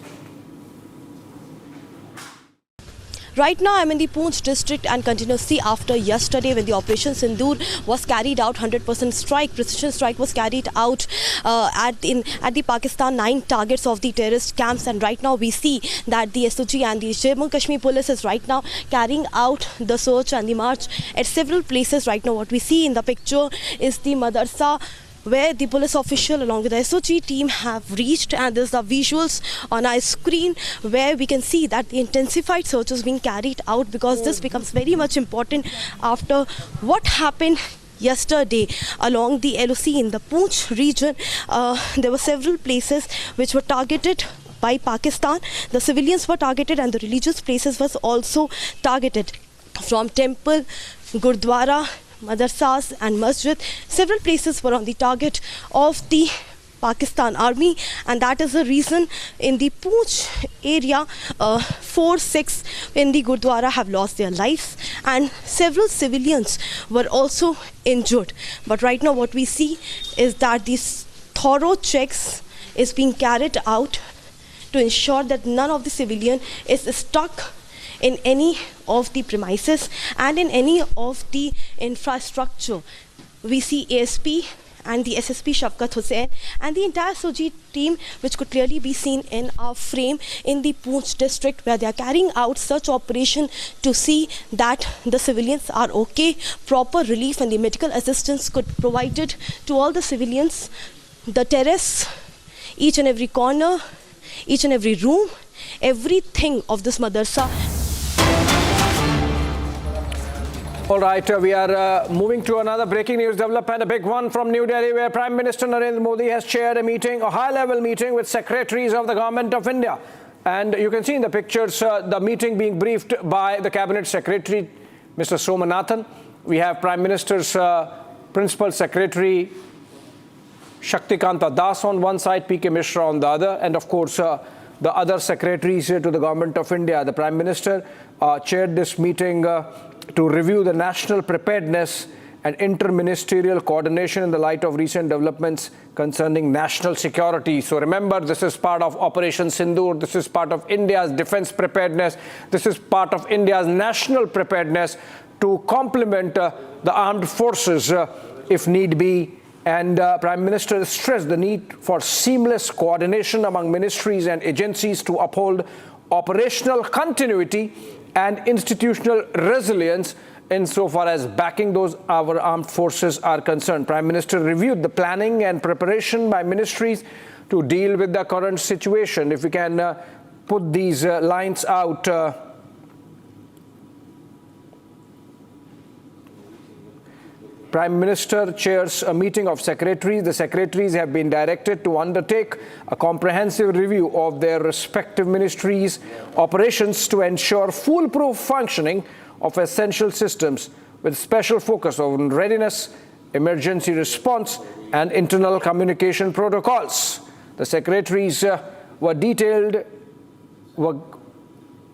Right now I'm in the Poonch district, and continuously after yesterday when the Operation Sindoor was carried out, 100% strike, precision strike was carried out at the Pakistan 9 targets of the terrorist camps, and right now we see that the SOG and the Jammu and Kashmir police is right now carrying out the search and the march at several places. Right now what we see in the picture is the madrasa where the police official along with the SOG team have reached, and there's the visuals on our screen where we can see that the intensified search is being carried out, because this becomes very much important after what happened yesterday along the LOC in the Poonch region. There were several places which were targeted by Pakistan. The civilians were targeted and the religious places was also targeted, from temple, Gurudwara, madrasas and masjid. Several places were on the target of the Pakistan army, and that is the reason in the Poonch area 4-6 in the Gurudwara have lost their lives, and several civilians were also injured. But right now what we see is that these thorough checks is being carried out to ensure that none of the civilian is stuck in any of the premises and in any of the infrastructure. We see ASP and the SSP Shafkat Hussain and the entire SOG team, which could clearly be seen in our frame in the Poonch district, where they are carrying out such operation to see that the civilians are okay, proper relief and the medical assistance could be provided to all the civilians. The terrace, each and every corner, each and every room, everything of this madrasa.
All right, we are moving to another breaking news development, a big one from New Delhi, where Prime Minister Narendra Modi has chaired a meeting, a high-level meeting with secretaries of the Government of India. And you can see in the pictures the meeting being briefed by the Cabinet Secretary, Mr. Somanathan. We have Prime Minister's Principal Secretary, Shaktikanta Das on one side, P.K. Mishra on the other, and of course the other secretaries to the Government of India. The Prime Minister chaired this meeting to review the national preparedness and inter-ministerial coordination in the light of recent developments concerning national security. So remember, this is part of Operation Sindoor. This is part of India's defense preparedness. This is part of India's national preparedness to complement the armed forces if need be. And Prime Minister stressed the need for seamless coordination among ministries and agencies to uphold operational continuity and institutional resilience insofar as backing those our armed forces are concerned. Prime Minister reviewed the planning and preparation by ministries to deal with the current situation. If we can put these lines out. Prime Minister chairs a meeting of secretaries. The secretaries have been directed to undertake a comprehensive review of their respective ministries' operations to ensure foolproof functioning of essential systems with special focus on readiness, emergency response, and internal communication protocols. The secretaries were detailed.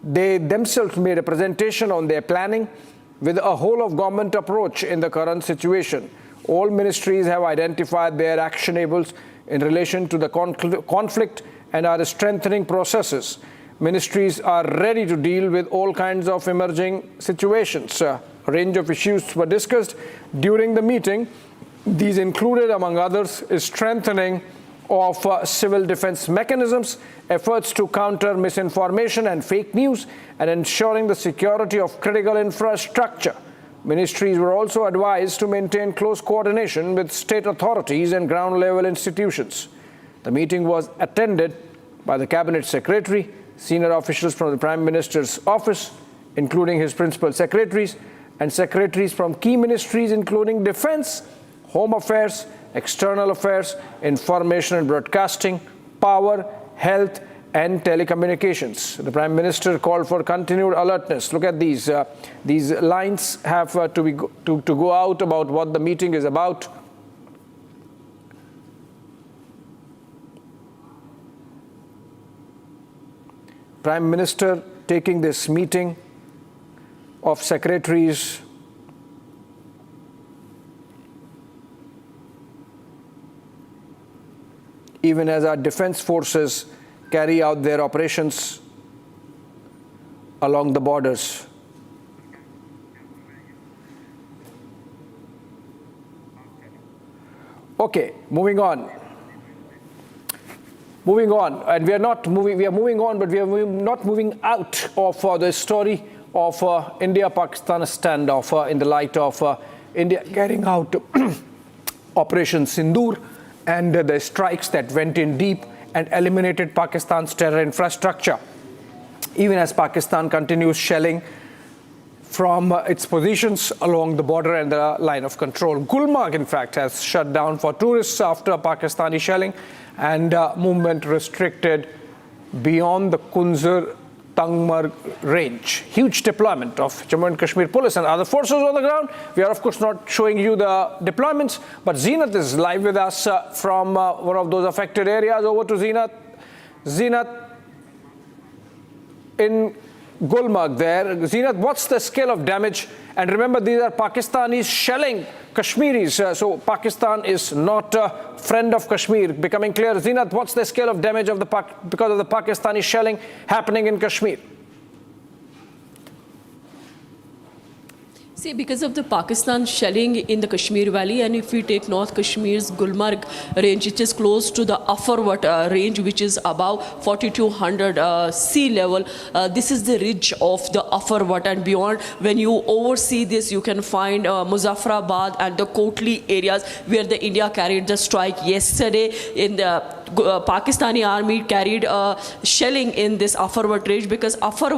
They themselves made a presentation on their planning with a whole of government approach in the current situation. All ministries have identified their actionables in relation to the conflict and are strengthening processes. Ministries are ready to deal with all kinds of emerging situations. A range of issues were discussed during the meeting. These included, among others, strengthening of civil defense mechanisms, efforts to counter misinformation and fake news, and ensuring the security of critical infrastructure. Ministries were also advised to maintain close coordination with state authorities and ground-level institutions. The meeting was attended by the Cabinet Secretary, senior officials from the Prime Minister's office, including his principal secretaries, and secretaries from key ministries including Defense, Home Affairs, External Affairs, Information and Broadcasting, Power, Health, and Telecommunications. The Prime Minister called for continued alertness. Look at these. These lines have to go out about what the meeting is about. Prime Minister taking this meeting of secretaries even as our defense forces carry out their operations along the borders. Okay, moving on. And we are moving on, but we are not moving out of the story of India-Pakistan standoff in the light of India carrying out Operation Sindoor and the strikes that went in deep and eliminated Pakistan's terror infrastructure. Even as Pakistan continues shelling from its positions along the border and the line of control. Gulmarg, in fact, has shut down for tourists after Pakistani shelling and movement restricted beyond the Kunzur-Tangmarg range. Huge deployment of Jammu and Kashmir police and other forces on the ground. We are, of course, not showing you the deployments, but Zeenat is live with us from one of those affected areas. Over to Zeenat. Zeenat, in Gulmarg there. Zeenat, what's the scale of damage? And remember, these are Pakistanis shelling Kashmiris. So Pakistan is not a friend of Kashmir. Becoming clear. Zeenat, what's the scale of damage because of the Pakistani shelling happening in Kashmir?
See, because of the Pakistan shelling in the Kashmir Valley, and if we take North Kashmir's Gulmarg range, it is close to the Upper range, which is above 4200 sea level. This is the ridge of the Upper and beyond. When you oversee this, you can find Muzaffarabad and the Kotli areas where the India carried the strike yesterday. In the Pakistani army carried shelling in this Upper range, because Upper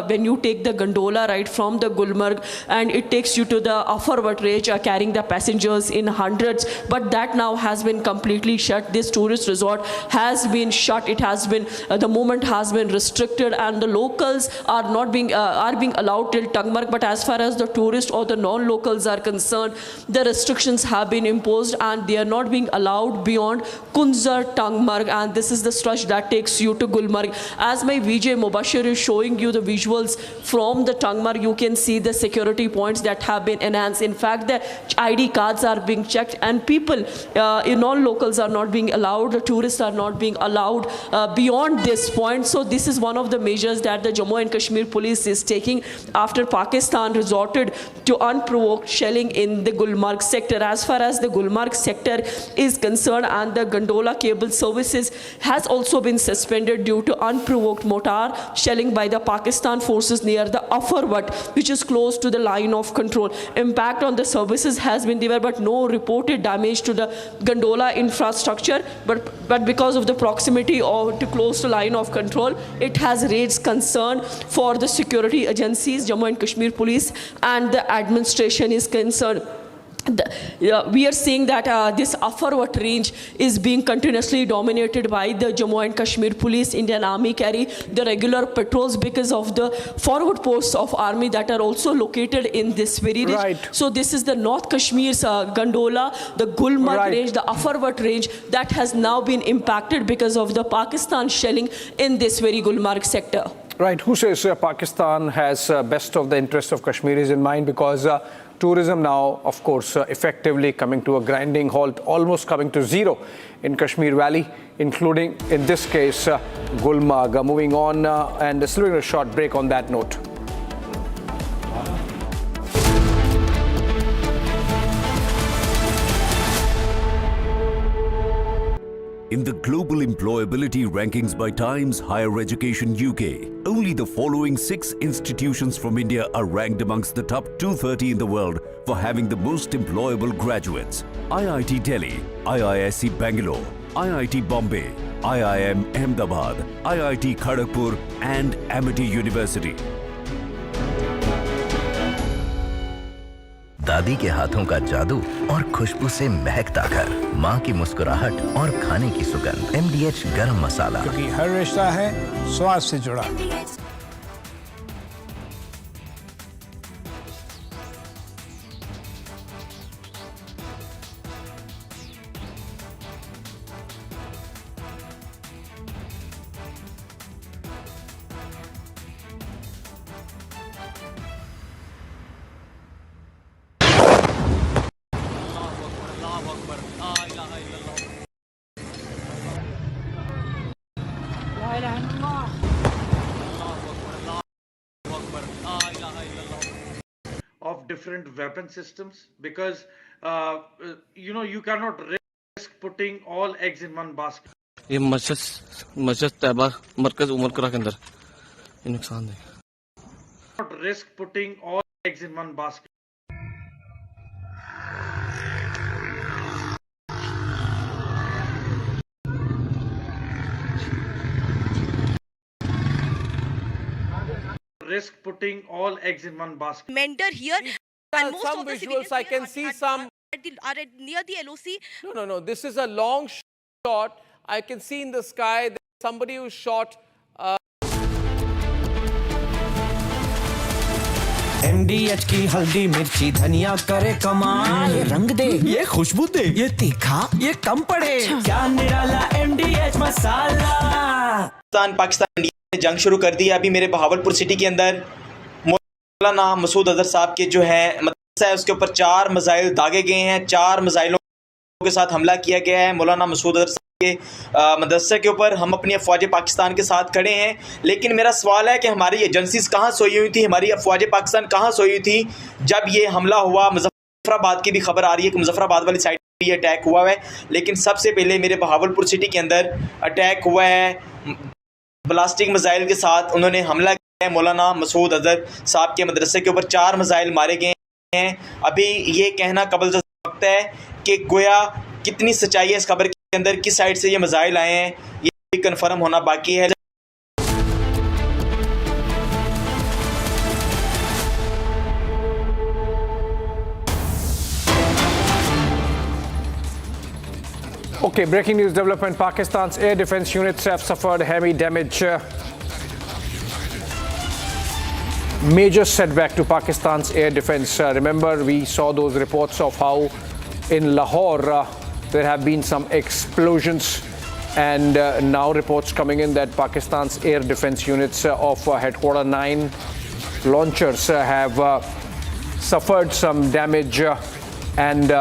when you take the gondola right from the Gulmarg, and it takes you to the Upper range carrying the passengers in hundreds, but that now has been completely shut. This tourist resort has been shut. It has been the movement has been restricted, and the locals are not being allowed till Tangmarg. But as far as the tourists or the non-locals are concerned, the restrictions have been imposed and they are not being allowed beyond Kunzur Tangmarg, and this is the stretch that takes you to Gulmarg. As my VJ Mubashir is showing you the visuals from the Tangmarg, you can see the security points that have been enhanced. In fact, the ID cards are being checked, and people, non-locals are not being allowed, the tourists are not being allowed beyond this point. So this is one of the measures that the Jammu and Kashmir police is taking after Pakistan resorted to unprovoked shelling in the Gulmarg sector. As far as the Gulmarg sector is concerned, and the gondola cable services has also been suspended due to unprovoked mortar shelling by the Pakistan forces near the Afar Wat, which is close to the line of control. Impact on the services has been there, but no reported damage to the gondola infrastructure. But because of the proximity or to close to line of control, it has raised concern for the security agencies, Jammu and Kashmir Police, and the administration is concerned. We are seeing that this Afar Wat range is being continuously dominated by the Jammu and Kashmir Police. Indian Army carry the regular patrols because of the forward posts of Army that are also located in this very range.
Right.
So this is the North Kashmir's gondola, the Gulmarg range, the Afar Wat range that has now been impacted because of the Pakistan shelling in this very Gulmarg sector.
Right. Who says Pakistan has best of the interest of Kashmiris in mind? Because tourism now, of course, effectively coming to a grinding halt, almost coming to zero in Kashmir Valley, including, in this case, Gulmarg. Moving on and slipping a short break on that note.
In the global employability rankings by Times Higher Education UK, only the following 6 institutions from India are ranked amongst the top 230 in the world for having the most employable graduates: IIT Delhi, IISc Bangalore, IIT Bombay, IIM Ahmedabad, IIT Kharagpur and Amity University.
दादी के हाथों का जादू और खुशबू से महकता घर, माँ की मुस्कुराहट और खाने की सुगंध। MDH गरम मसाला,
क्योंकि हर रिश्ता है स्वाद से जुड़ा।
Of different weapon systems, because you cannot risk putting all eggs in one basket.
ये मस्जिद तैयबा मरकज उमर करा के अंदर ये नुकसान है.
Not risk putting all eggs in one basket. Risk putting all eggs in one basket.
Mender here. And most
some
of the
visuals I can see some.
are near the LOC.
No. This is a long shot. I can see in the sky that somebody who shot.
MDH की हल्दी मिर्ची धनिया करे कमाल, ये रंग दे, ये खुशबू दे, ये तीखा, ये कम पड़े, क्या निराला MDH मसाला।
पाकिस्तान ने जंग शुरू कर दी है। अभी मेरे बहावलपुर सिटी के अंदर मौलाना मसूद अजहर साहब के जो है मदरसा है उसके ऊपर 4 मिसाइल दागे गए हैं। 4 मिसाइलों के साथ हमला किया गया है मौलाना मसूद अजहर के मदरसे के ऊपर। हम अपनी अफवाज पाकिस्तान के साथ खड़े हैं, लेकिन मेरा सवाल है कि हमारी एजेंसीज कहाँ सोई हुई थी, हमारी अफवाज पाकिस्तान कहाँ सोई हुई थी जब ये हमला हुआ। मुजफ्फराबाद की भी खबर आ रही है कि मुजफ्फराबाद वाली साइड पर ये अटैक हुआ है, लेकिन सबसे पहले मेरे बहावलपुर सिटी के अंदर अटैक हुआ है ब्लास्टिक मिसाइल के साथ। उन्होंने हमला किया है मौलाना मसूद अजहर साहब के मदरसे के ऊपर। 4 मिसाइल मारे गए हैं। अभी ये कहना कबल वक्त है कि गोया कितनी सच्चाई है इस खबर के अंदर, किस साइड से ये मिसाइल आए हैं, ये भी कन्फर्म होना बाकी है।
Okay, breaking news development. Pakistan's air defense units have suffered heavy damage. Major setback to Pakistan's air defense. Remember, we saw those reports of how in Lahore there have been some explosions, and now reports coming in that Pakistan's air defense units of Headquarter 9 launchers have suffered some damage, and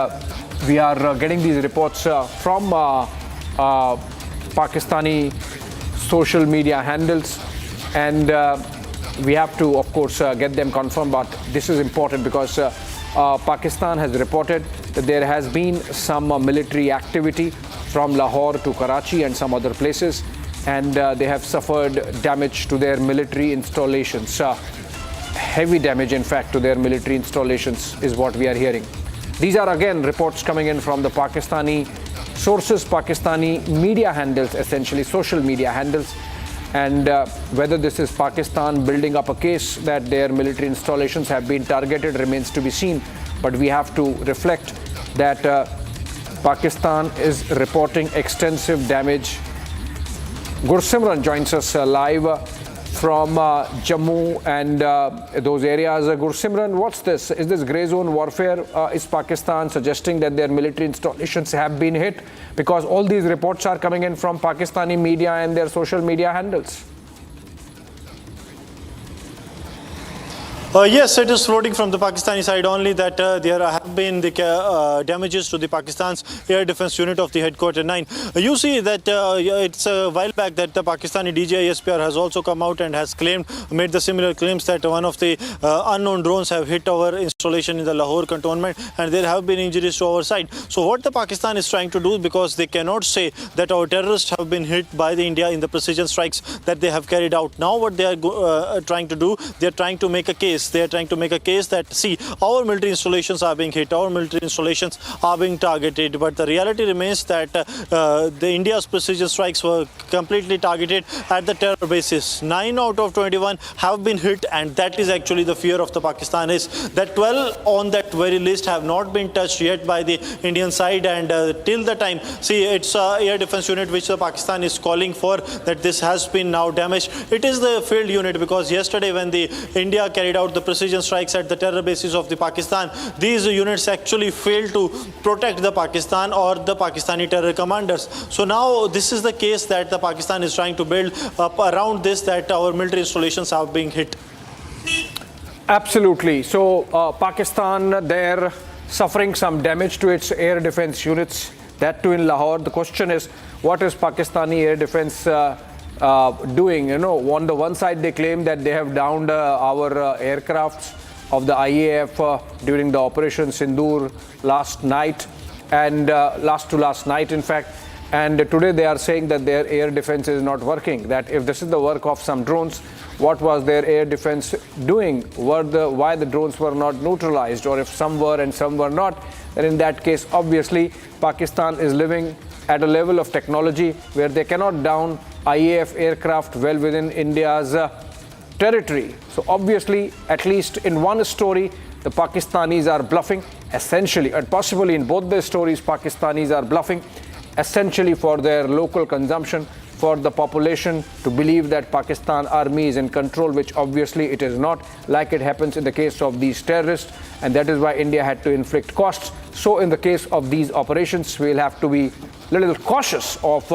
we are getting these reports from Pakistani social media handles, and we have to, of course, get them confirmed. But this is important because Pakistan has reported that there has been some military activity from Lahore to Karachi and some other places, and they have suffered damage to their military installations. Heavy damage, in fact, to their military installations is what we are hearing. These are again reports coming in from the Pakistani sources, Pakistani media handles, essentially social media handles. And whether this is Pakistan building up a case that their military installations have been targeted remains to be seen. But we have to reflect that Pakistan is reporting extensive damage. Gursimran joins us live from Jammu and those areas. Gursimran, what's this? Is this grey zone warfare? Is Pakistan suggesting that their military installations have been hit? Because all these reports are coming in from Pakistani media and their social media handles.
Yes, it is floating from the Pakistani side only that there have been the damages to the Pakistan's air defense unit of the headquarter 9. You see that it's a while back that the Pakistani DGISPR has also come out and has made the similar claims that one of the unknown drones have hit our installation in the Lahore cantonment and there have been injuries to our side. So what the Pakistan is trying to do, because they cannot say that our terrorists have been hit by the India in the precision strikes that they have carried out. Now what they are trying to do, they are trying to make a case. They are trying to make a case that, see, our military installations are being hit, our military installations are being targeted. But the reality remains that the India's precision strikes were completely targeted at the terror bases. 9 out of 21 have been hit, and that is actually the fear of the Pakistanis. That 12 on that very list have not been touched yet by the Indian side, and till the time, see, it's air defense unit which the Pakistan is calling for, that this has been now damaged. It is the field unit, because yesterday when the India carried out the precision strikes at the terror bases of the Pakistan, these units actually failed to protect the Pakistan or the Pakistani terror commanders. So now this is the case that the Pakistan is trying to build up around this, that our military installations are being hit.
Absolutely. So Pakistan there suffering some damage to its air defense units, that too in Lahore. The question is, what is Pakistani air defense doing? You know, on the one side they claim that they have downed our aircrafts of the IAF during the Operation Sindoor last night, and last night in fact, and today they are saying that their air defense is not working. That if this is the work of some drones, what was their air defense doing? Why the drones were not neutralized, or if some were and some were not, then in that case obviously Pakistan is living at a level of technology where they cannot down IAF aircraft well within India's territory. So obviously, at least in one story, the Pakistanis are bluffing, essentially, and possibly in both the stories, Pakistanis are bluffing, essentially for their local consumption, for the population to believe that Pakistan army is in control, which obviously it is not, like it happens in the case of these terrorists, and that is why India had to inflict costs. So in the case of these operations, we'll have to be a little cautious of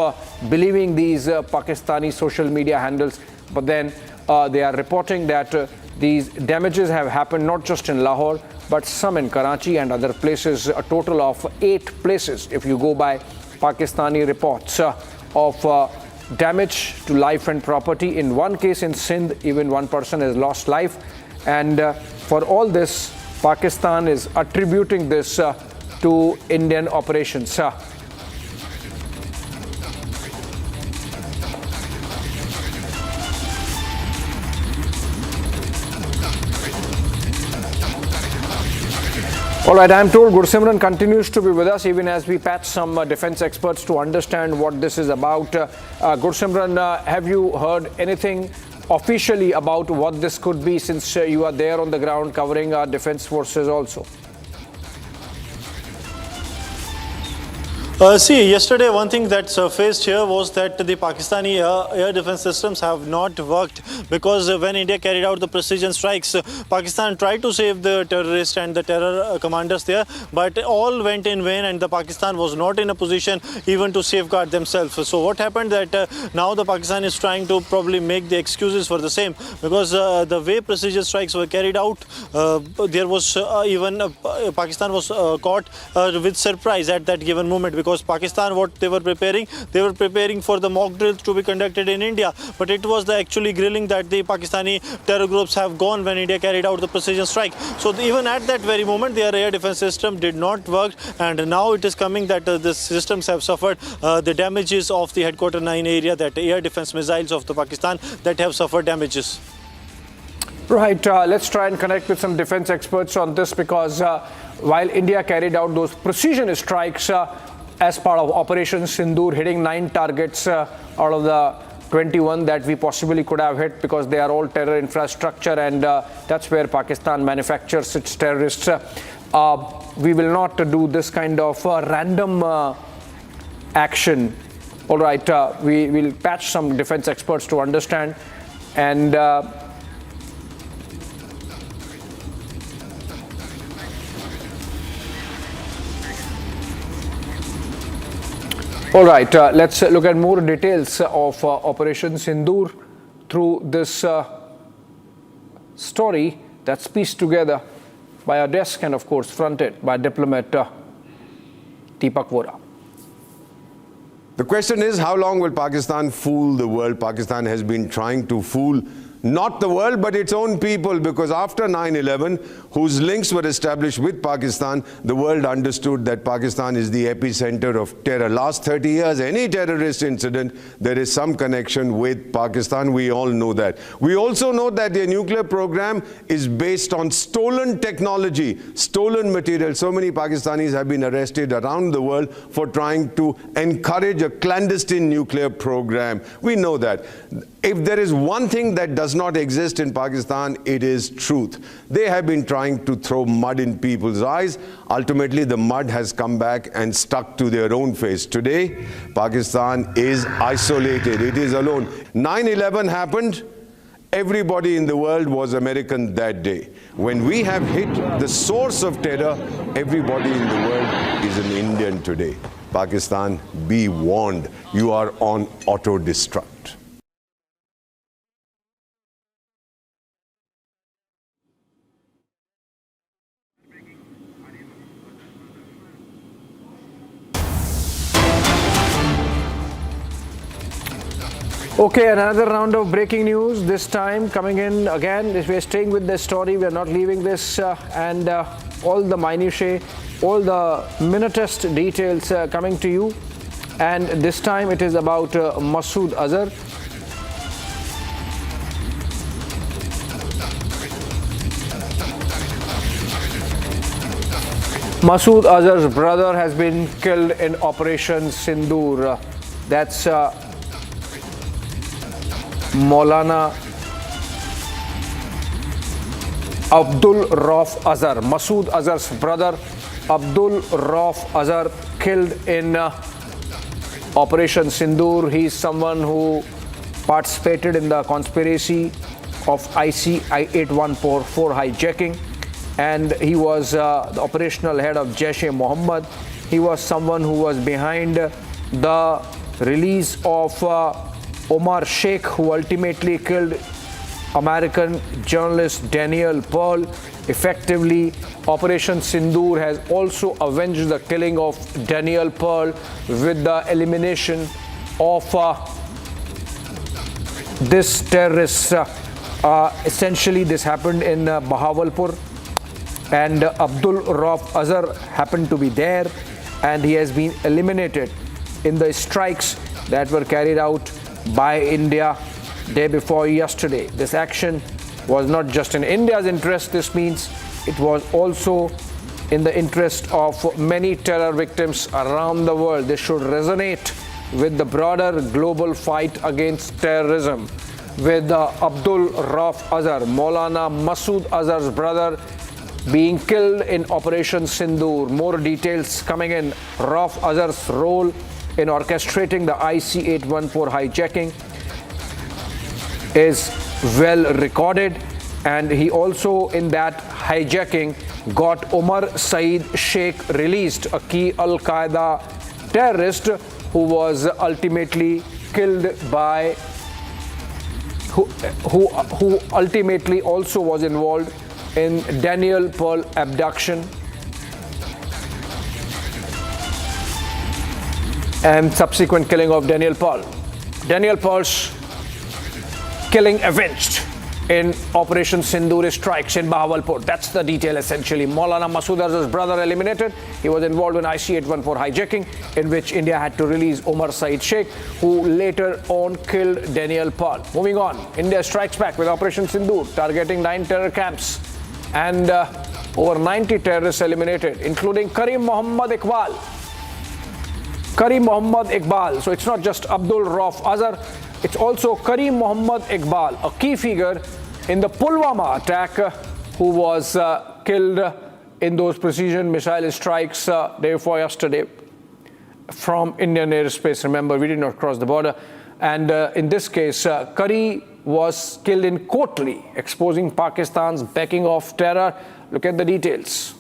believing these Pakistani social media handles. But then they are reporting that these damages have happened not just in Lahore, but some in Karachi and other places, a total of 8 places, if you go by Pakistani reports, of damage to life and property. In one case in Sindh, even one person has lost life. And for all this, Pakistan is attributing this to Indian operations. All right, I'm told Gursimran continues to be with us even as we patch some defense experts to understand what this is about. Gursimran, have you heard anything officially about what this could be, since you are there on the ground covering our defense forces also?
See, yesterday one thing that surfaced here was that the Pakistani air defense systems have not worked, because when India carried out the precision strikes, Pakistan tried to save the terrorists and the terror commanders there, but all went in vain, and the Pakistan was not in a position even to safeguard themselves. So what happened that now the Pakistan is trying to probably make the excuses for the same, because the way precision strikes were carried out, there was even Pakistan was caught with surprise at that given moment, because because Pakistan, what they were preparing for the mock drills to be conducted in India, but it was the actually grilling that the Pakistani terror groups have gone when India carried out the precision strike. So even at that very moment, their air defense system did not work, and now it is coming that the systems have suffered the damages of the headquarter 9 area, that air defense missiles of the Pakistan that have suffered damages.
Right, let's try and connect with some defense experts on this, because while India carried out those precision strikes as part of Operation Sindoor, hitting 9 targets out of the 21 that we possibly could have hit, because they are all terror infrastructure, and that's where Pakistan manufactures its terrorists. We will not do this kind of random action. All right, we will patch some defense experts to understand, and all right, let's look at more details of Operation Sindoor through this story that's pieced together by our desk and, of course, fronted by diplomat Deepak Vora.
The question is, how long will Pakistan fool the world? Pakistan has been trying to fool not the world, but its own people, because after 9/11, whose links were established with Pakistan, the world understood that Pakistan is the epicenter of terror. Last 30 years, any terrorist incident, there is some connection with Pakistan. We all know that. We also know that their nuclear program is based on stolen technology, stolen material. So many Pakistanis have been arrested around the world for trying to encourage a clandestine nuclear program. We know that. If there is one thing that does not exist in Pakistan, it is truth. They have been trying to throw mud in people's eyes. Ultimately, the mud has come back and stuck to their own face. Today, Pakistan is isolated. It is alone. 9/11 happened. Everybody in the world was American that day. When we have hit the source of terror, everybody in the world is an Indian today. Pakistan, be warned. You are on auto-destruct.
Okay, another round of breaking news, this time coming in again. We're staying with this story, we're not leaving this, and all the minutiae, all the minutest details coming to you. And this time it is about Masood Azhar. Masood Azhar's brother has been killed in Operation Sindoor. That's Maulana Abdul Rauf Azhar. Masood Azhar's brother Abdul Rauf Azhar killed in Operation Sindoor. He is someone who participated in the conspiracy of IC-814 hijacking, and he was the operational head of Jaish-e-Mohammed. He was someone who was behind the release of Omar Sheikh, who ultimately killed American journalist Daniel Pearl. Effectively, Operation Sindoor has also avenged the killing of Daniel Pearl with the elimination of this terrorist. Essentially, this happened in Bahawalpur, and Abdul Rauf Azhar happened to be there, and he has been eliminated in the strikes that were carried out by India day before yesterday. This action was not just in India's interest. This means it was also in the interest of many terror victims around the world. This should resonate with the broader global fight against terrorism. With Abdul Rauf Azhar, Maulana Masood Azhar's brother, being killed in Operation Sindoor. More details coming in. Rauf Azhar's role in orchestrating the IC-814 hijacking is well recorded, and he also in that hijacking got Omar Saeed Sheikh released, a key Al-Qaeda terrorist who was ultimately killed by who ultimately also was involved in Daniel Pearl abduction. and subsequent killing of Daniel Paul. Daniel Paul's killing avenged in Operation Sindoor strikes in Bahawalpur. That's the detail essentially. Maulana Masood Azhar's brother eliminated. He was involved in IC-814 hijacking, in which India had to release Omar Saeed Sheikh, who later on killed Daniel Paul. Moving on, India strikes back with Operation Sindoor, targeting 9 terror camps and over 90 terrorists eliminated, including Karim Mohammad Iqbal. Karim Mohammad Iqbal. So it's not just Abdul Rauf Azhar, it's also Karim Mohammad Iqbal, a key figure in the Pulwama attack, who was killed in those precision missile strikes day before yesterday from Indian airspace. Remember, we did not cross the border. And in this case, Kari was killed in Kotli, exposing Pakistan's backing of terror. Look at the details.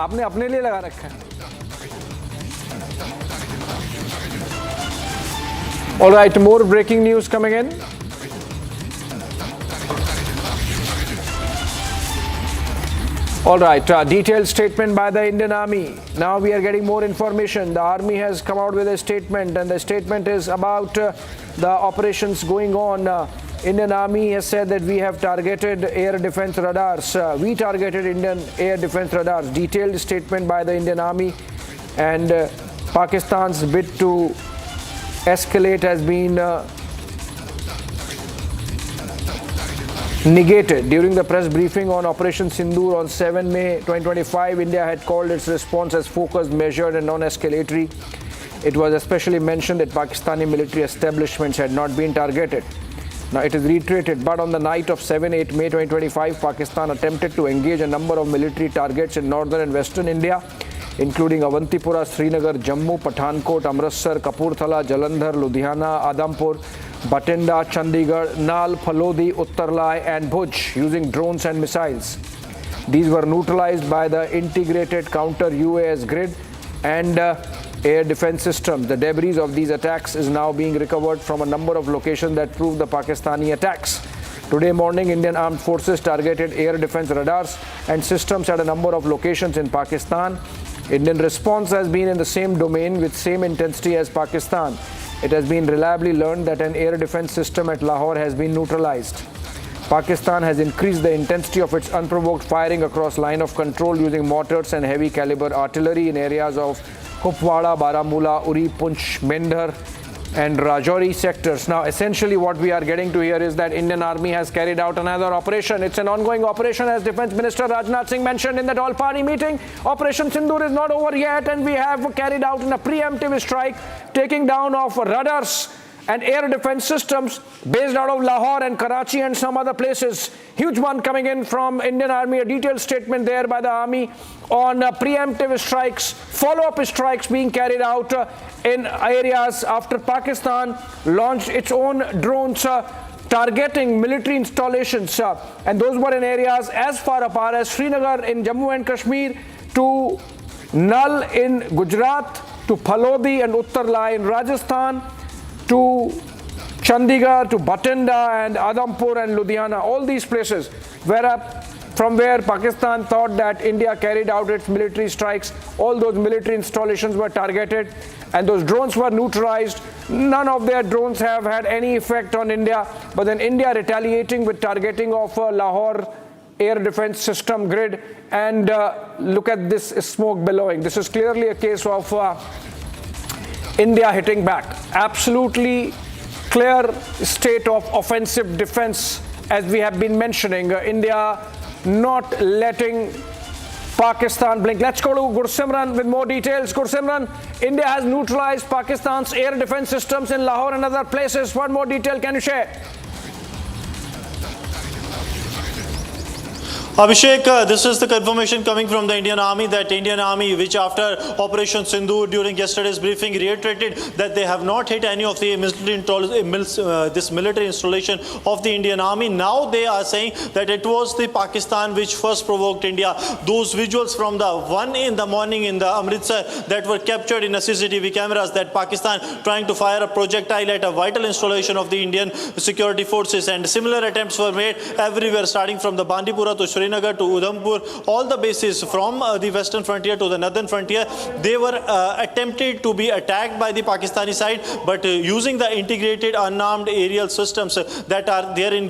आपने अपने लिए लगा रखा है. All right, more breaking news coming in. All right, detailed statement by the Indian Army. Now we are getting more information. The Army has come out with a statement, and the statement is about the operations going on. Indian Army has said that we have targeted air defense radars. We targeted Indian air defense radars. Detailed statement by the Indian Army, and Pakistan's bid to escalate has been negated. During the press briefing on Operation Sindoor on 7 May 2025, India had called its response as focused, measured and non-escalatory. It was especially mentioned that Pakistani military establishments had not been targeted. Now it is reiterated, but on the night of 7-8 May 2025, Pakistan attempted to engage a number of military targets in northern and western India, including Avantipura, Srinagar, Jammu, Pathankot, Amritsar, Kapurthala, Jalandhar, Ludhiana, Adampur, Bathinda, Chandigarh, Nal, Phalodi, Uttarlai and Bhuj using drones and missiles. These were neutralized by the integrated counter-UAS grid and air defense systems. The debris of these attacks is now being recovered from a number of locations that proved the Pakistani attacks. Today morning, Indian Armed Forces targeted air defense radars and systems at a number of locations in Pakistan. Indian response has been in the same domain with same intensity as Pakistan. It has been reliably learned that an air defense system at Lahore has been neutralized. Pakistan has increased the intensity of its unprovoked firing across line of control using mortars and heavy caliber artillery in areas of Kupwara, Baramulla, Uri, Punch, Mendhar and Rajouri sectors. Now essentially what we are getting to here is that Indian Army has carried out another operation. It's an ongoing operation, as Defense Minister Rajnath Singh mentioned in that all-party meeting. Operation Sindoor is not over yet, and we have carried out a preemptive strike, taking down of radars and air defense systems based out of Lahore and Karachi and some other places. Huge one coming in from Indian Army, a detailed statement there by the Army on preemptive strikes, follow-up strikes being carried out in areas after Pakistan launched its own drones targeting military installations, and those were in areas as far apart as Srinagar in Jammu and Kashmir, to Nal in Gujarat, to Phalodi and Uttarlai in Rajasthan, to Chandigarh, to Bathinda and Adampur and Ludhiana, all these places from where Pakistan thought that India carried out its military strikes. All those military installations were targeted and those drones were neutralized. None of their drones have had any effect on India, but then India retaliating with targeting of Lahore air defense system grid, and look at this smoke billowing. This is clearly a case of India hitting back. Absolutely clear state of offensive defense, as we have been mentioning. India not letting Pakistan blink. Let's go to Gursimran with more details. Gursimran, India has neutralized Pakistan's air defense systems in Lahore and other places. What more detail can you share?
Abhishek, this is the confirmation coming from the Indian Army that Indian Army, which after Operation Sindoor during yesterday's briefing reiterated that they have not hit any of the military installation of the Indian Army. Now they are saying that it was the Pakistan which first provoked India. Those visuals from the 1 in the morning in the Amritsar that were captured in the CCTV cameras, that Pakistan trying to fire a projectile at a vital installation of the Indian security forces, and similar attempts were made everywhere, starting from the Bandipora to Srinagar to Udhampur, all the bases from the western frontier to the northern frontier. They were attempted to be attacked by the Pakistani side, but using the integrated unarmed aerial systems that are there in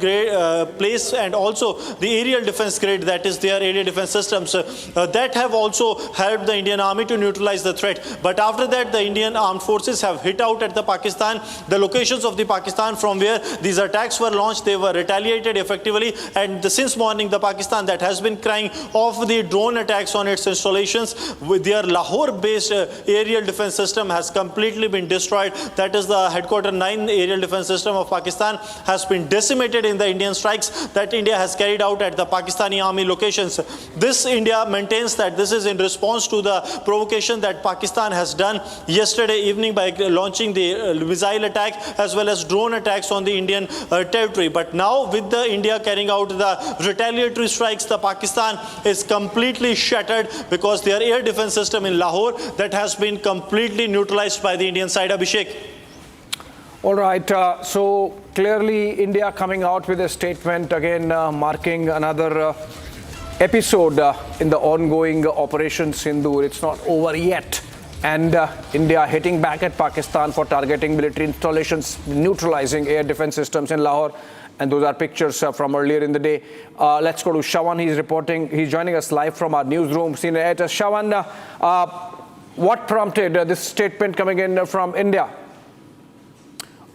place, and also the aerial defense grid, that is their aerial defense systems, that have also helped the Indian Army to neutralize the threat. But after that, the Indian armed forces have hit out at the Pakistan, the locations of the Pakistan from where these attacks were launched. They were retaliated effectively, and since morning the Pakistan that has been crying off the drone attacks on its installations with their Lahore based aerial defense system has completely been destroyed. That is the headquarter 9 aerial defense system of Pakistan has been decimated in the Indian strikes that India has carried out at the Pakistani army locations. This India maintains that this is in response to the provocation that Pakistan has done yesterday evening by launching the missile attack as well as drone attacks on the Indian territory. But now with the India carrying out the retaliatory strikes, the Pakistan is completely shattered because their air defense system in Lahore that has been completely neutralized by the Indian side. Abhishek.
All right, so clearly India coming out with a statement again marking another episode in the ongoing Operation Sindoor. It's not over yet, and India hitting back at Pakistan for targeting military installations, neutralizing air defense systems in Lahore. And those are pictures from earlier in the day. Let's go to Shawan. He's reporting. He's joining us live from our newsroom. Senior editor Shawan, what prompted this statement coming in from India?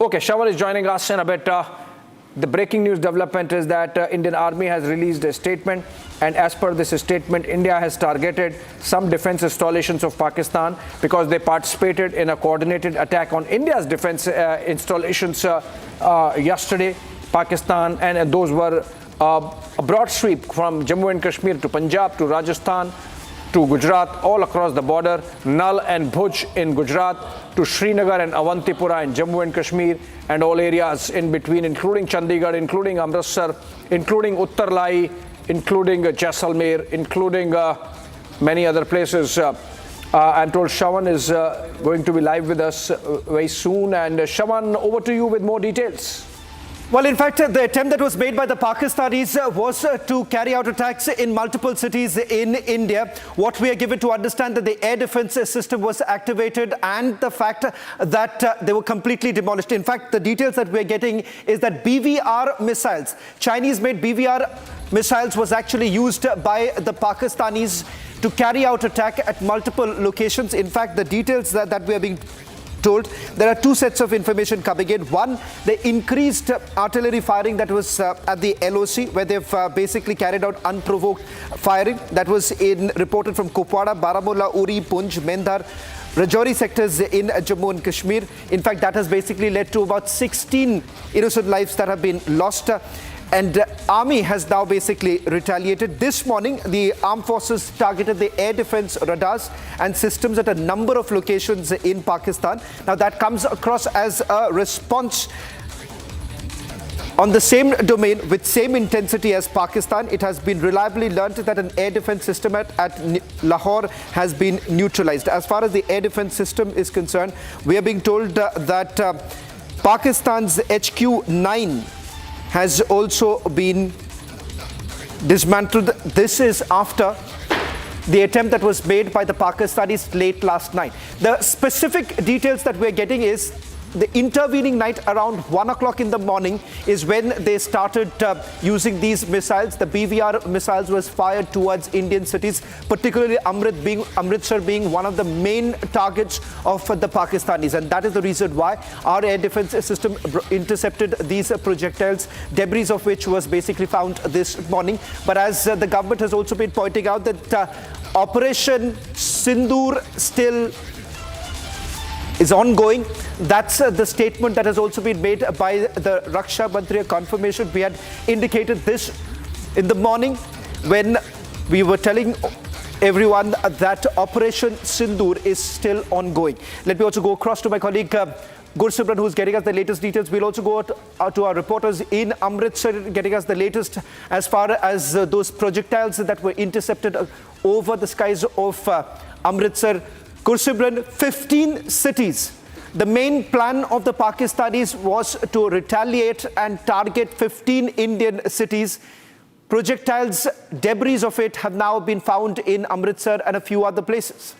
Okay, Shawan is joining us in a bit. The breaking news development is that Indian Army has released a statement, and as per this statement, India has targeted some defense installations of Pakistan because they participated in a coordinated attack on India's defense installations yesterday. Pakistan, and those were a broad sweep from Jammu and Kashmir to Punjab to Rajasthan to Gujarat, all across the border, Nal and Bhuj in Gujarat to Srinagar and Avantipura in Jammu and Kashmir, and all areas in between, including Chandigarh, including Amritsar, including Uttar Lai, including Jaisalmer, including many other places. I'm told Shawan is going to be live with us very soon. And Shawan, over to you with more details.
Well, in fact, the attempt that was made by the Pakistanis was to carry out attacks in multiple cities in India. What we are given to understand that the air defense system was activated, and the fact that they were completely demolished. In fact, the details that we're getting is that BVR missiles, Chinese-made BVR missiles, was actually used by the Pakistanis to carry out attack at multiple locations. In fact, the details that we are being told, there are two sets of information coming in. One, the increased artillery firing that was at the LOC, where they've basically carried out unprovoked firing. That was reported from Kupwara, Baramulla, Uri, Punj, Mendhar, Rajouri sectors in Jammu and Kashmir. In fact, that has basically led to about 16 innocent lives that have been lost. And Army has now basically retaliated. This morning, the armed forces targeted the air defense radars and systems at a number of locations in Pakistan. Now, that comes across as a response on the same domain with same intensity as Pakistan. It has been reliably learnt that an air defense system at Lahore has been neutralized. As far as the air defense system is concerned, we are being told that Pakistan's HQ-9 has also been dismantled. This is after the attempt that was made by the Pakistanis late last night. The specific details that we're getting is the intervening night around 1 o'clock in the morning is when they started using these missiles. The BVR missiles was fired towards Indian cities, particularly Amritsar being one of the main targets of the Pakistanis. And that is the reason why our air defense system intercepted these projectiles, debris of which was basically found this morning. But as the government has also been pointing out that Operation Sindoor still is ongoing. That's the statement that has also been made by the Raksha Mantri. Confirmation. We had indicated this in the morning. when we were telling everyone that Operation Sindoor is still ongoing. Let me also go across to my colleague Gursimran, who's getting us the latest details. We'll also go out to our reporters in Amritsar, getting us the latest as far as those projectiles that were intercepted over the skies of Amritsar. Gursimran, 15 cities. The main plan of the Pakistanis was to retaliate and target 15 Indian cities. Projectiles, debris of it have now been found in Amritsar and a few other places.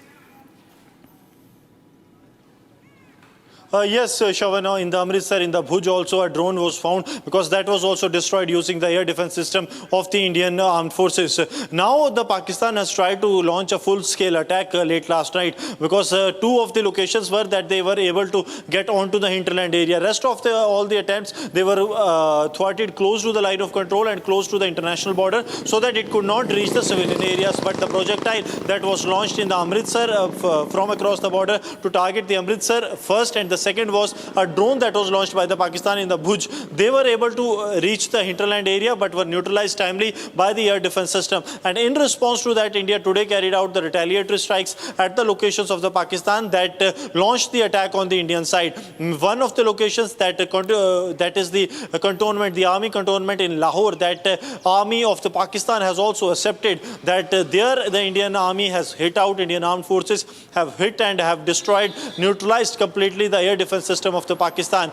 Yes, Shavana, in the Amritsar, in the Bhuj also a drone was found, because that was also destroyed using the air defense system of the Indian armed forces. Now the Pakistan has tried to launch a full-scale attack late last night, because two of the locations were that they were able to get onto the hinterland area. Rest of all the attempts, they were thwarted close to the line of control and close to the international border, so that it could not reach the civilian areas. But the projectile that was launched in the Amritsar from across the border to target the Amritsar first, and the second was a drone that was launched by the Pakistan in the Bhuj. They were able to reach the hinterland area but were neutralized timely by the air defense system. And in response to that, India today carried out the retaliatory strikes at the locations of the Pakistan that launched the attack on the Indian side. One of the locations that is the cantonment, the army cantonment in Lahore, that army of the Pakistan has also accepted that there the Indian army has hit out, Indian armed forces have hit and have destroyed, neutralized completely the air defense system of the Pakistan,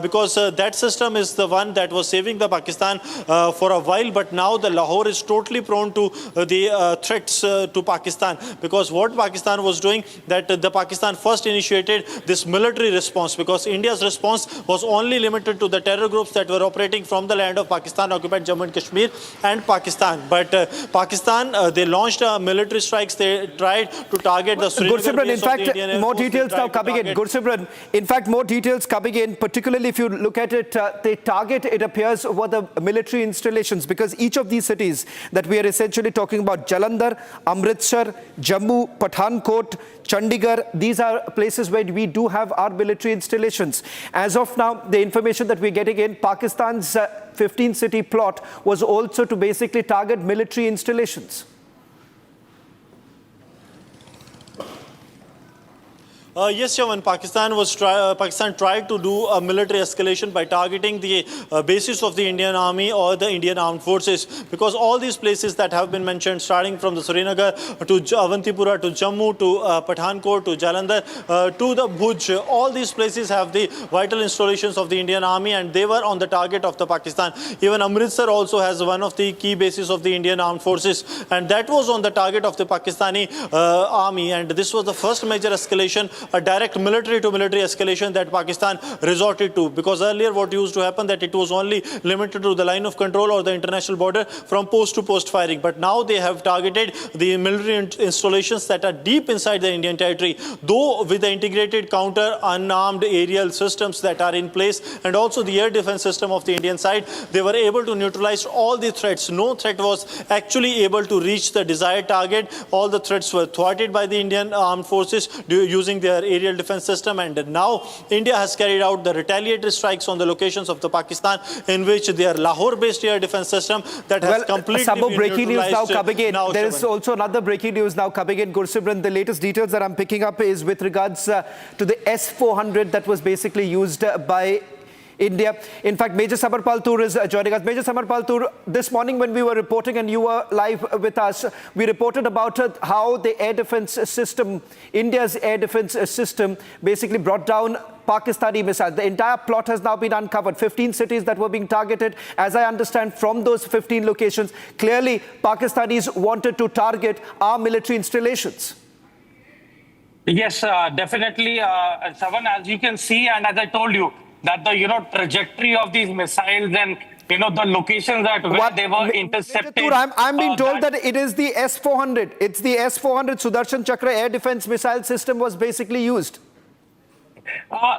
because that system is the one that was saving the Pakistan for a while, but now the Lahore is totally prone to the threats to Pakistan, because what Pakistan was doing, that the Pakistan first initiated this military response, because India's response was only limited to the terror groups that were operating from the land of Pakistan occupied Jammu and Kashmir and Pakistan. But Pakistan, they launched military strikes. They tried to target the
Gursimran, in fact, more details now coming in. Gursimran, in fact, more details coming in, particularly if you look at it, they target, it appears, were the military installations, because each of these cities that we are essentially talking about, Jalandhar, Amritsar, Jammu, Pathankot, Chandigarh, these are places where we do have our military installations. As of now, the information that we're getting in, Pakistan's 15-city plot was also to basically target military installations.
Yes, Shavan, Pakistan tried to do a military escalation by targeting the bases of the Indian Army or the Indian Armed Forces, because all these places that have been mentioned, starting from the Srinagar to Avantipura to Jammu to Pathankot to Jalandhar to the Bhuj, all these places have the vital installations of the Indian Army, and they were on the target of the Pakistan. Even Amritsar also has one of the key bases of the Indian Armed Forces, and that was on the target of the Pakistani army. And this was the first major escalation, a direct military to military escalation that Pakistan resorted to, because earlier what used to happen, that it was only limited to the line of control or the international border from post to post firing. But now they have targeted the military installations that are deep inside the Indian territory, though with the integrated counter unarmed aerial systems that are in place, and also the air defense system of the Indian side, they were able to neutralize all the threats. No threat was actually able to reach the desired target. All the threats were thwarted by the Indian armed forces using their aerial defense system, and now India has carried out the retaliatory strikes on the locations of the Pakistan, in which their Lahore-based air defense system that has completely
some
been
breaking news now coming in. There is
Shaban.
also another breaking news now coming in, Gursimran. The latest details that I'm picking up is with regards to the S-400 that was basically used by India. In fact, Major Samarpal Tur is joining us. Major Samarpal Tur, this morning when we were reporting and you were live with us, we reported about how the air defense system, India's air defense system, basically brought down Pakistani missiles. The entire plot has now been uncovered. 15 cities that were being targeted. As I understand from those 15 locations, clearly Pakistanis wanted to target our military installations.
Yes, definitely, Savan, as you can see, and as I told you, that the trajectory of these missiles and the locations that where they were intercepted.
I'm being told that it is the S-400. It's the S-400 Sudarshan Chakra air defense missile system was basically used.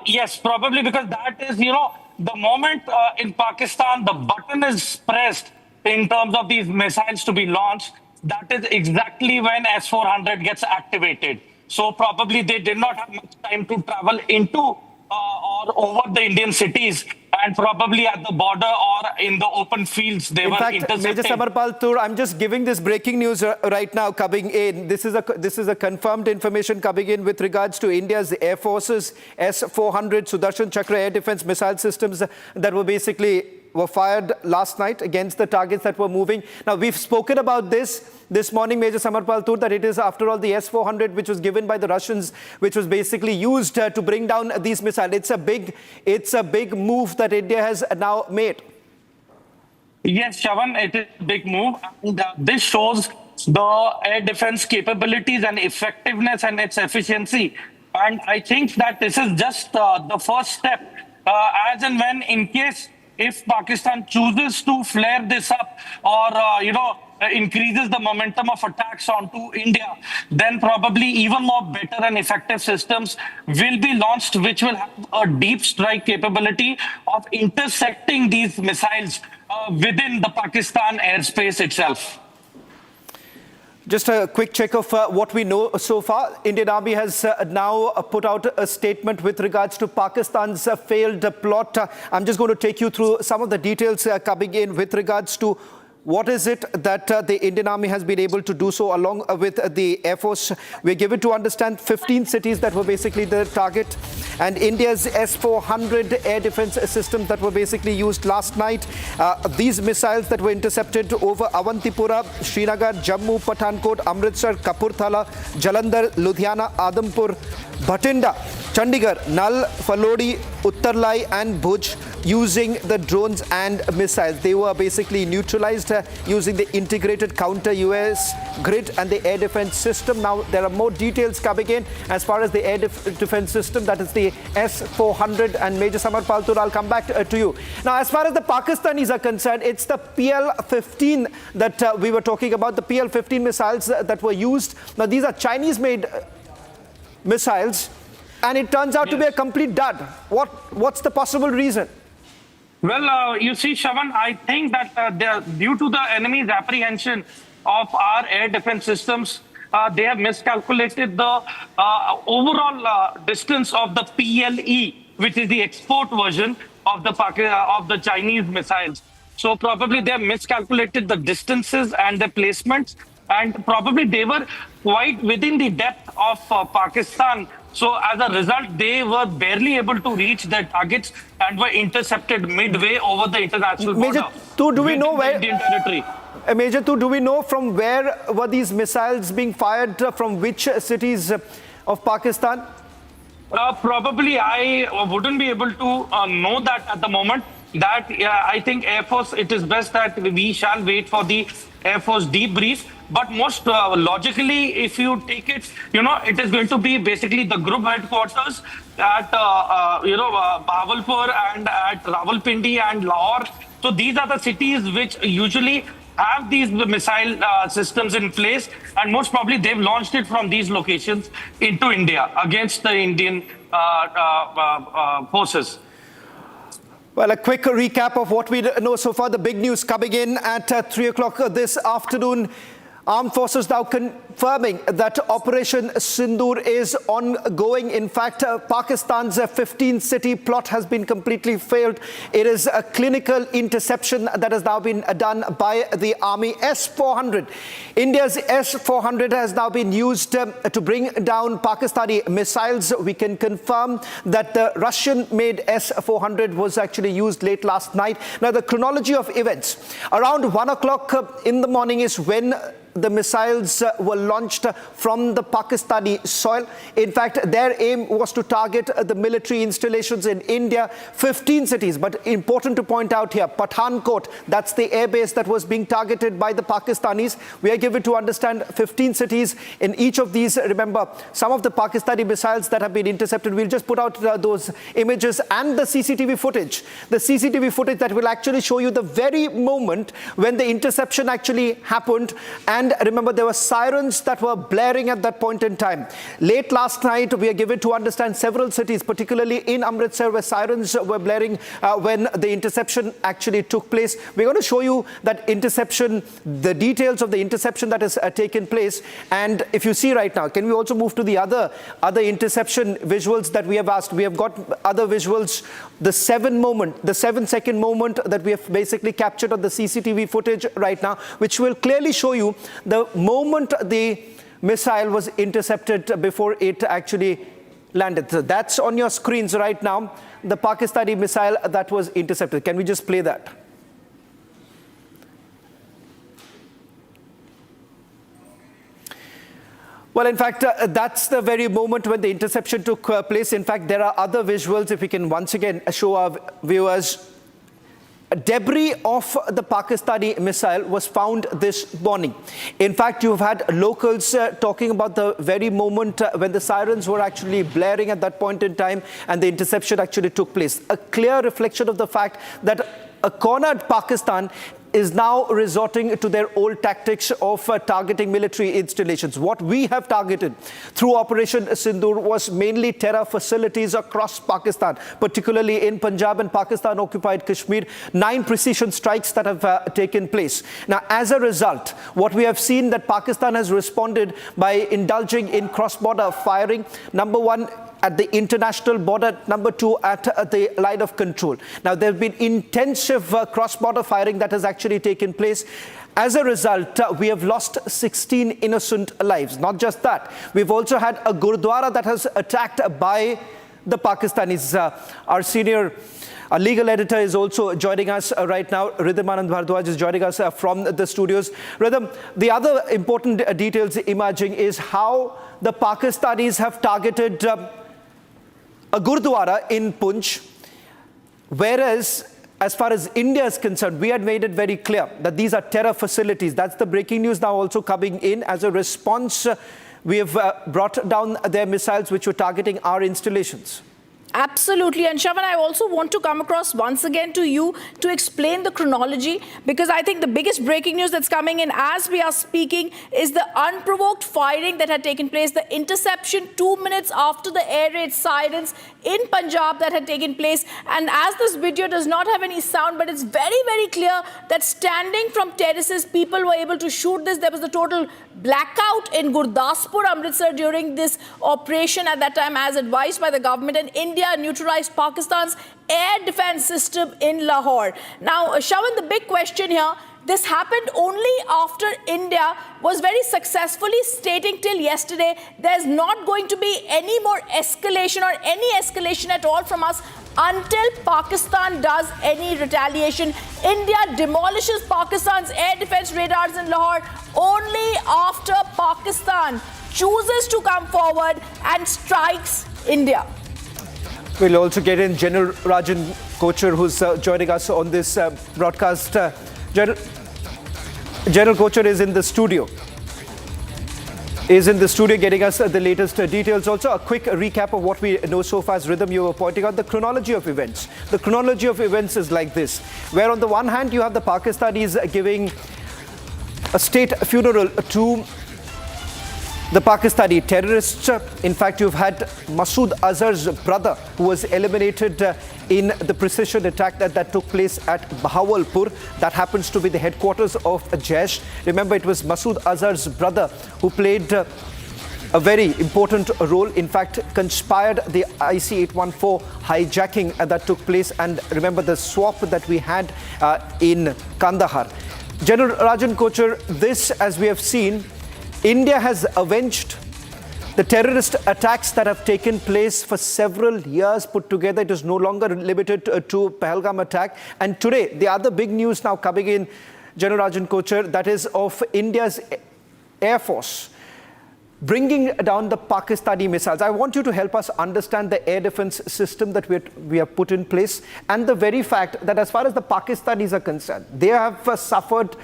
Yes, probably because that is, the moment in Pakistan the button is pressed in terms of these missiles to be launched, that is exactly when S-400 gets activated. So probably they did not have much time to travel into or over the Indian cities and probably at the border or in the open fields they were intercepting.
Major Samarpal Tur, I'm just giving this breaking news right now coming in. This is a confirmed information coming in with regards to India's Air Force's S-400 Sudarshan Chakra air defense missile systems that were fired last night against the targets that were moving. Now, we've spoken about this morning, Major Samarpal Tur, that it is, after all, the S-400 which was given by the Russians, which was basically used to bring down these missiles. It's a big move that India has now made.
Yes, Shravan, it is a big move. And, this shows the air defense capabilities and effectiveness and its efficiency. And I think that this is just the first step. As and when, in case, if Pakistan chooses to flare this up or, increases the momentum of attacks onto India, then probably even more better and effective systems will be launched, which will have a deep strike capability of intersecting these missiles within the Pakistan airspace itself.
Just a quick check of what we know so far. Indian Army has now put out a statement with regards to Pakistan's failed plot. I'm just going to take you through some of the details coming in with regards to what is it that the Indian Army has been able to do so along with the Air Force. We're given to understand 15 cities that were basically the target, and India's S-400 air defense systems that were basically used last night. These missiles that were intercepted over Avantipura, Srinagar, Jammu, Pathankot, Amritsar, Kapurthala, Jalandhar, Ludhiana, Adhampur, Bhatinda, Chandigarh, Nal, Falodi, Uttarlai and Bhuj using the drones and missiles. They were basically neutralized using the integrated counter-US grid and the air defense system. Now, there are more details coming in as far as the air defense system, that is the S-400. And Major Samarpal Tur, I'll come back to you. Now, as far as the Pakistanis are concerned, it's the PL-15 that we were talking about, the PL-15 missiles that were used. Now, these are Chinese-made missiles, and it turns out to be a complete dud. What's the possible reason?
Well, you see, Shravan, I think that due to the enemy's apprehension of our air defense systems, they have miscalculated the overall distance of the PLE, which is the export version of the Chinese missiles. So probably they have miscalculated the distances and the placements, and probably they were quite within the depth of Pakistan. So as a result, they were barely able to reach their targets and were intercepted midway over the international border.
Major Tu, do we know where?
Indian territory.
Major Tu, do we know from where were these missiles being fired? From which cities of Pakistan?
Probably I wouldn't be able to know that at the moment. That I think Air Force, it is best that we shall wait for the Air Force debrief. But most logically, if you take it, it is going to be basically the group headquarters at, Bahawalpur and at Rawalpindi and Lahore. So these are the cities which usually have these missile systems in place. And most probably they've launched it from these locations into India against the Indian forces.
Well, a quick recap of what we know so far. The big news coming in at 3 o'clock this afternoon. Armed forces now confirming that Operation Sindoor is ongoing. In fact, Pakistan's 15-city plot has been completely failed. It is a clinical interception that has now been done by the army. S-400. India's S-400 has now been used to bring down Pakistani missiles. We can confirm that the Russian-made S-400 was actually used late last night. Now, the chronology of events. Around 1 o'clock in the morning is when the missiles were launched from the Pakistani soil. In fact, their aim was to target the military installations in India, 15 cities. But important to point out here, Pathankot, that's the airbase that was being targeted by the Pakistanis. We are given to understand 15 cities. In each of these, remember, some of the Pakistani missiles that have been intercepted, we'll just put out those images and the CCTV footage. The CCTV footage that will actually show you the very moment when the interception actually happened, and And remember, there were sirens that were blaring at that point in time. Late last night, we are given to understand several cities, particularly in Amritsar, where sirens were blaring when the interception actually took place. We're going to show you that interception, the details of the interception that has taken place. And if you see right now, can we also move to the other interception visuals that we have asked? We have got other visuals, the 7-second moment that we have basically captured on the CCTV footage right now, which will clearly show you the moment the missile was intercepted before it actually landed. So that's on your screens right now, the Pakistani missile that was intercepted. Can we just play that? Well, in fact, that's the very moment when the interception took place. In fact, there are other visuals, if we can once again show our viewers. Debris of the Pakistani missile was found this morning. In fact, you've had locals talking about the very moment when the sirens were actually blaring at that point in time and the interception actually took place. A clear reflection of the fact that a cornered Pakistan is now resorting to their old tactics of targeting military installations. What we have targeted through Operation Sindoor was mainly terror facilities across Pakistan, particularly in Punjab and Pakistan-occupied Kashmir. 9 precision strikes that have taken place. Now, as a result, what we have seen that Pakistan has responded by indulging in cross-border firing. Number 1, at the international border, number 2 at the line of control. Now, there have been intensive cross-border firing that has actually taken place. As a result, we have lost 16 innocent lives. Not just that, we've also had a Gurudwara that has attacked by the Pakistanis. Our senior legal editor is also joining us right now. Ridham Anand Bhardwaj is joining us from the studios. Ridham, the other important details emerging is how the Pakistanis have targeted a Gurudwara in Punch, whereas as far as India is concerned, we had made it very clear that these are terror facilities. That's the breaking news now also coming in. As a response, we have brought down their missiles which were targeting our installations.
Absolutely. And Shravan, I also want to come across once again to you to explain the chronology, because I think the biggest breaking news that's coming in as we are speaking is the unprovoked firing that had taken place, the interception 2 minutes after the air raid sirens in Punjab that had taken place. And as this video does not have any sound, but it's very, very clear that standing from terraces, people were able to shoot this. There was a total blackout in Gurdaspur, Amritsar during this operation at that time, as advised by the government, and India neutralized Pakistan's air defense system in Lahore. Now, Shravan, the big question here, this happened only after India was very successfully stating till yesterday there's not going to be any more escalation or any escalation at all from us until Pakistan does any retaliation. India demolishes Pakistan's air defense radars in Lahore only after Pakistan chooses to come forward and strikes India.
We'll also get in General Rajan Kochhar, who's joining us on this broadcast. General Kochhar is in the studio. Getting us the latest details. Also, a quick recap of what we know so far. As Ridham, you were pointing out the chronology of events. The chronology of events is like this, where on the one hand, you have the Pakistanis giving a state funeral to the Pakistani terrorists. In fact, you've had Masood Azhar's brother, who was eliminated in the precision attack that took place at Bahawalpur. That happens to be the headquarters of Jaish. Remember, it was Masood Azhar's brother who played a very important role. In fact, conspired the IC-814 hijacking that took place. And remember the swap that we had in Kandahar. General Rajan Kochhar, this, as we have seen, India has avenged the terrorist attacks that have taken place for several years put together. It is no longer limited to Pahalgam attack. And today, the other big news now coming in, General Rajan Kochhar, that is of India's Air Force bringing down the Pakistani missiles. I want you to help us understand the air defense system that we have put in place, and the very fact that as far as the Pakistanis are concerned, they have suffered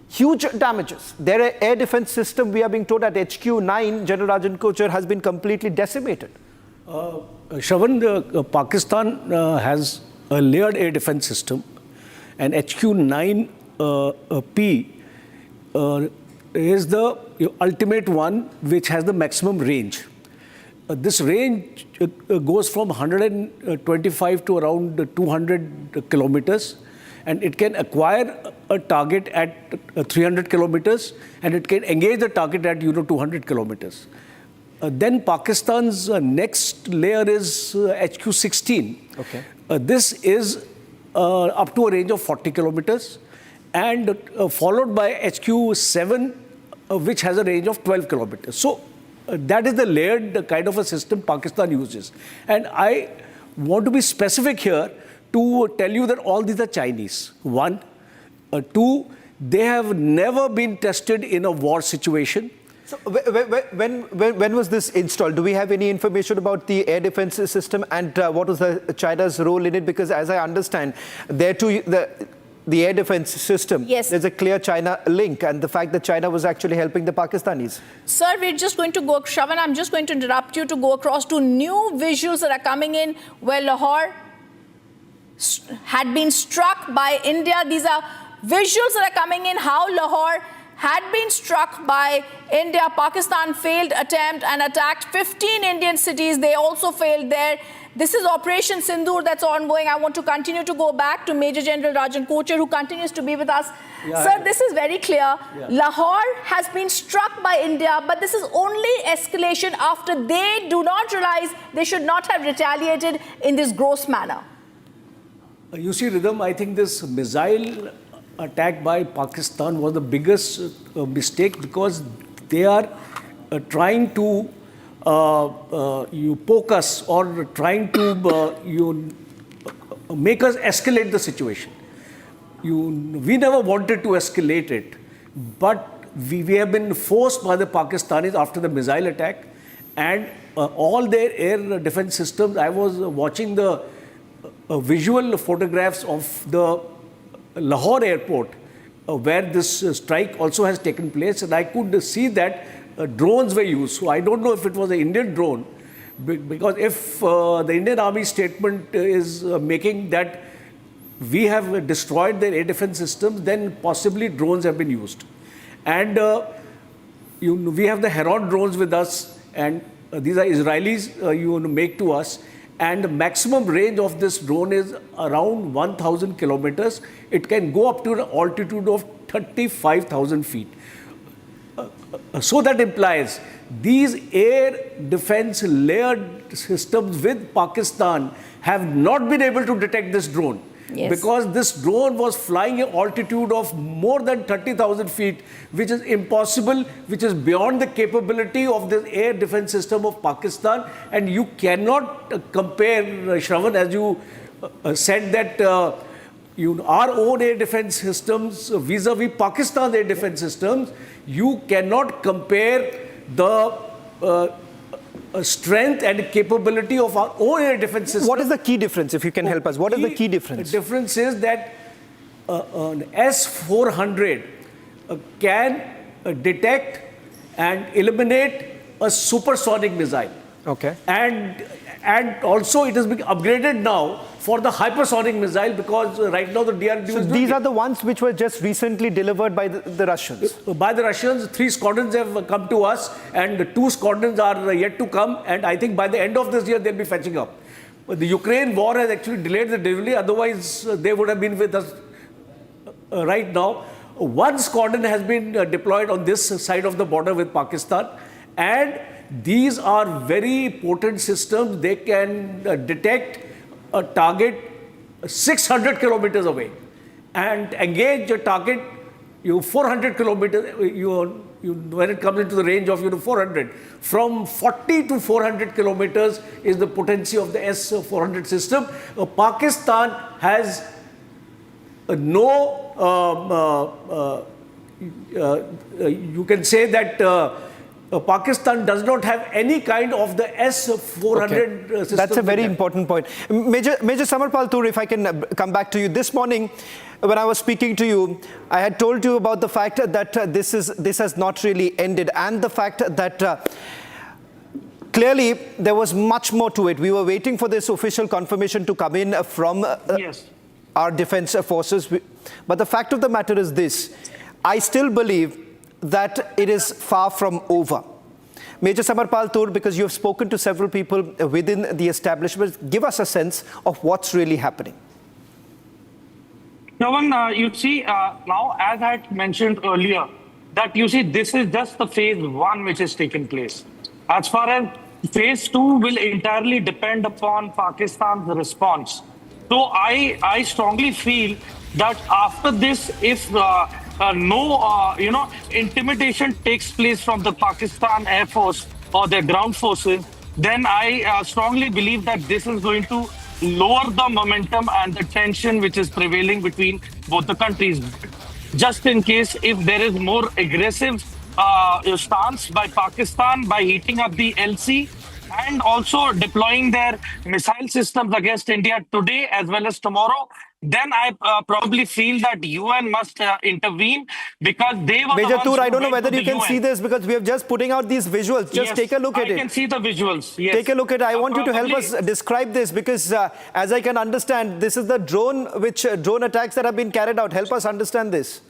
huge damages. Their air defense system, we are being told at HQ9, General Rajan Kochhar, has been completely decimated.
Shravan, Pakistan has a layered air defense system, and HQ9P is the ultimate one which has the maximum range. This range goes from 125 to around 200 kilometers, and it can acquire a target at 300 kilometers, and it can engage the target at 200 kilometers. Then Pakistan's next layer is HQ-16.
Okay.
This is up to a range of 40 kilometers, and followed by HQ-7, which has a range of 12 kilometers. So that is the layered kind of a system Pakistan uses. And I want to be specific here to tell you that all these are Chinese. One. Two, they have never been tested in a war situation.
So when was this installed? Do we have any information about the air defense system, and what was China's role in it? Because as I understand, there too, the air defense system,
yes,
there's a clear China link, and the fact that China was actually helping the Pakistanis.
Sir, we're just going to go, Shravan, I'm just going to interrupt you to go across to new visuals that are coming in where Lahore had been struck by India. These are visuals that are coming in how Lahore had been struck by India. Pakistan failed attempt and attacked 15 Indian cities. They also failed there. This is Operation Sindoor that's ongoing. I want to continue to go back to Major General Rajan Kochar, who continues to be with us. Yeah, sir, this is very clear. Yeah. Lahore has been struck by India, but this is only escalation after they do not realize they should not have retaliated in this gross manner.
You see, Rhythm, I think this missile attack by Pakistan was the biggest mistake, because they are trying to poke us, or trying to make us escalate the situation. We never wanted to escalate it, but we have been forced by the Pakistanis after the missile attack, and all their air defense systems. I was watching the visual photographs of the Lahore airport, where this strike also has taken place, and I could see that drones were used. So I don't know if it was an Indian drone, because if the Indian Army statement is making that we have destroyed their air defense systems, then possibly drones have been used. And we have the Heron drones with us, and these are Israelis make to us. And the maximum range of this drone is around 1,000 kilometers. It can go up to an altitude of 35,000 feet. So that implies these air defense layered systems with Pakistan have not been able to detect this drone. Yes. Because this drone was flying at altitude of more than 30,000 feet, which is impossible, which is beyond the capability of the air defense system of Pakistan. And you cannot compare, Shravan, as you said, that our own air defense systems vis-a-vis Pakistan's air defense systems. You cannot compare the strength and capability of our own air defense system.
What is the key difference, if you can help us? What is the key difference?
The difference is that an S-400 can detect and eliminate a supersonic missile.
Okay.
And also it has been upgraded now for the hypersonic missile, because right now the DRDO
So these are the ones which were just recently delivered by the Russians?
By the Russians. 3 squadrons have come to us, and 2 squadrons are yet to come, and I think by the end of this year they'll be fetching up. But the Ukraine war has actually delayed the delivery, otherwise they would have been with us right now. 1 squadron has been deployed on this side of the border with Pakistan, and these are very potent systems. They can detect a target 600 kilometers away and engage a target 400 kilometers when it comes into the range of 400. From 40 to 400 kilometers is the potency of the S-400 system. Pakistan has you can say that Pakistan does not have any kind of the S-400 system.
That's a very important point. Major Samarpal Tur, if I can come back to you. This morning, when I was speaking to you, I had told you about the fact that this has not really ended, and the fact that clearly there was much more to it. We were waiting for this official confirmation to come in from our defense forces. But the fact of the matter is this: I still believe that it is far from over. Major Samarpal Tur, because you have spoken to several people within the establishment, give us a sense of what's really happening.
Chavan, you see, now as I had mentioned earlier, that you see this is just the phase 1 which has taken place. As far as phase 2 will entirely depend upon Pakistan's response. So I strongly feel that after this, if no intimidation takes place from the Pakistan Air Force or their ground forces, then I strongly believe that this is going to lower the momentum and the tension which is prevailing between both the countries. Just in case if there is more aggressive stance by Pakistan by heating up the LC and also deploying their missile systems against India today as well as tomorrow, then I probably feel that UN must intervene because they were
Major
the
Tur,
ones
I don't
who
know
went
whether
to
you
the
can
UN.
see this because we are just putting out these visuals. Just
Yes,
take a look at it.
I can see the visuals. Yes.
Take a look at it. I want you to help us describe this because as I can understand, this is the drone attacks that have been carried out. Help us understand this.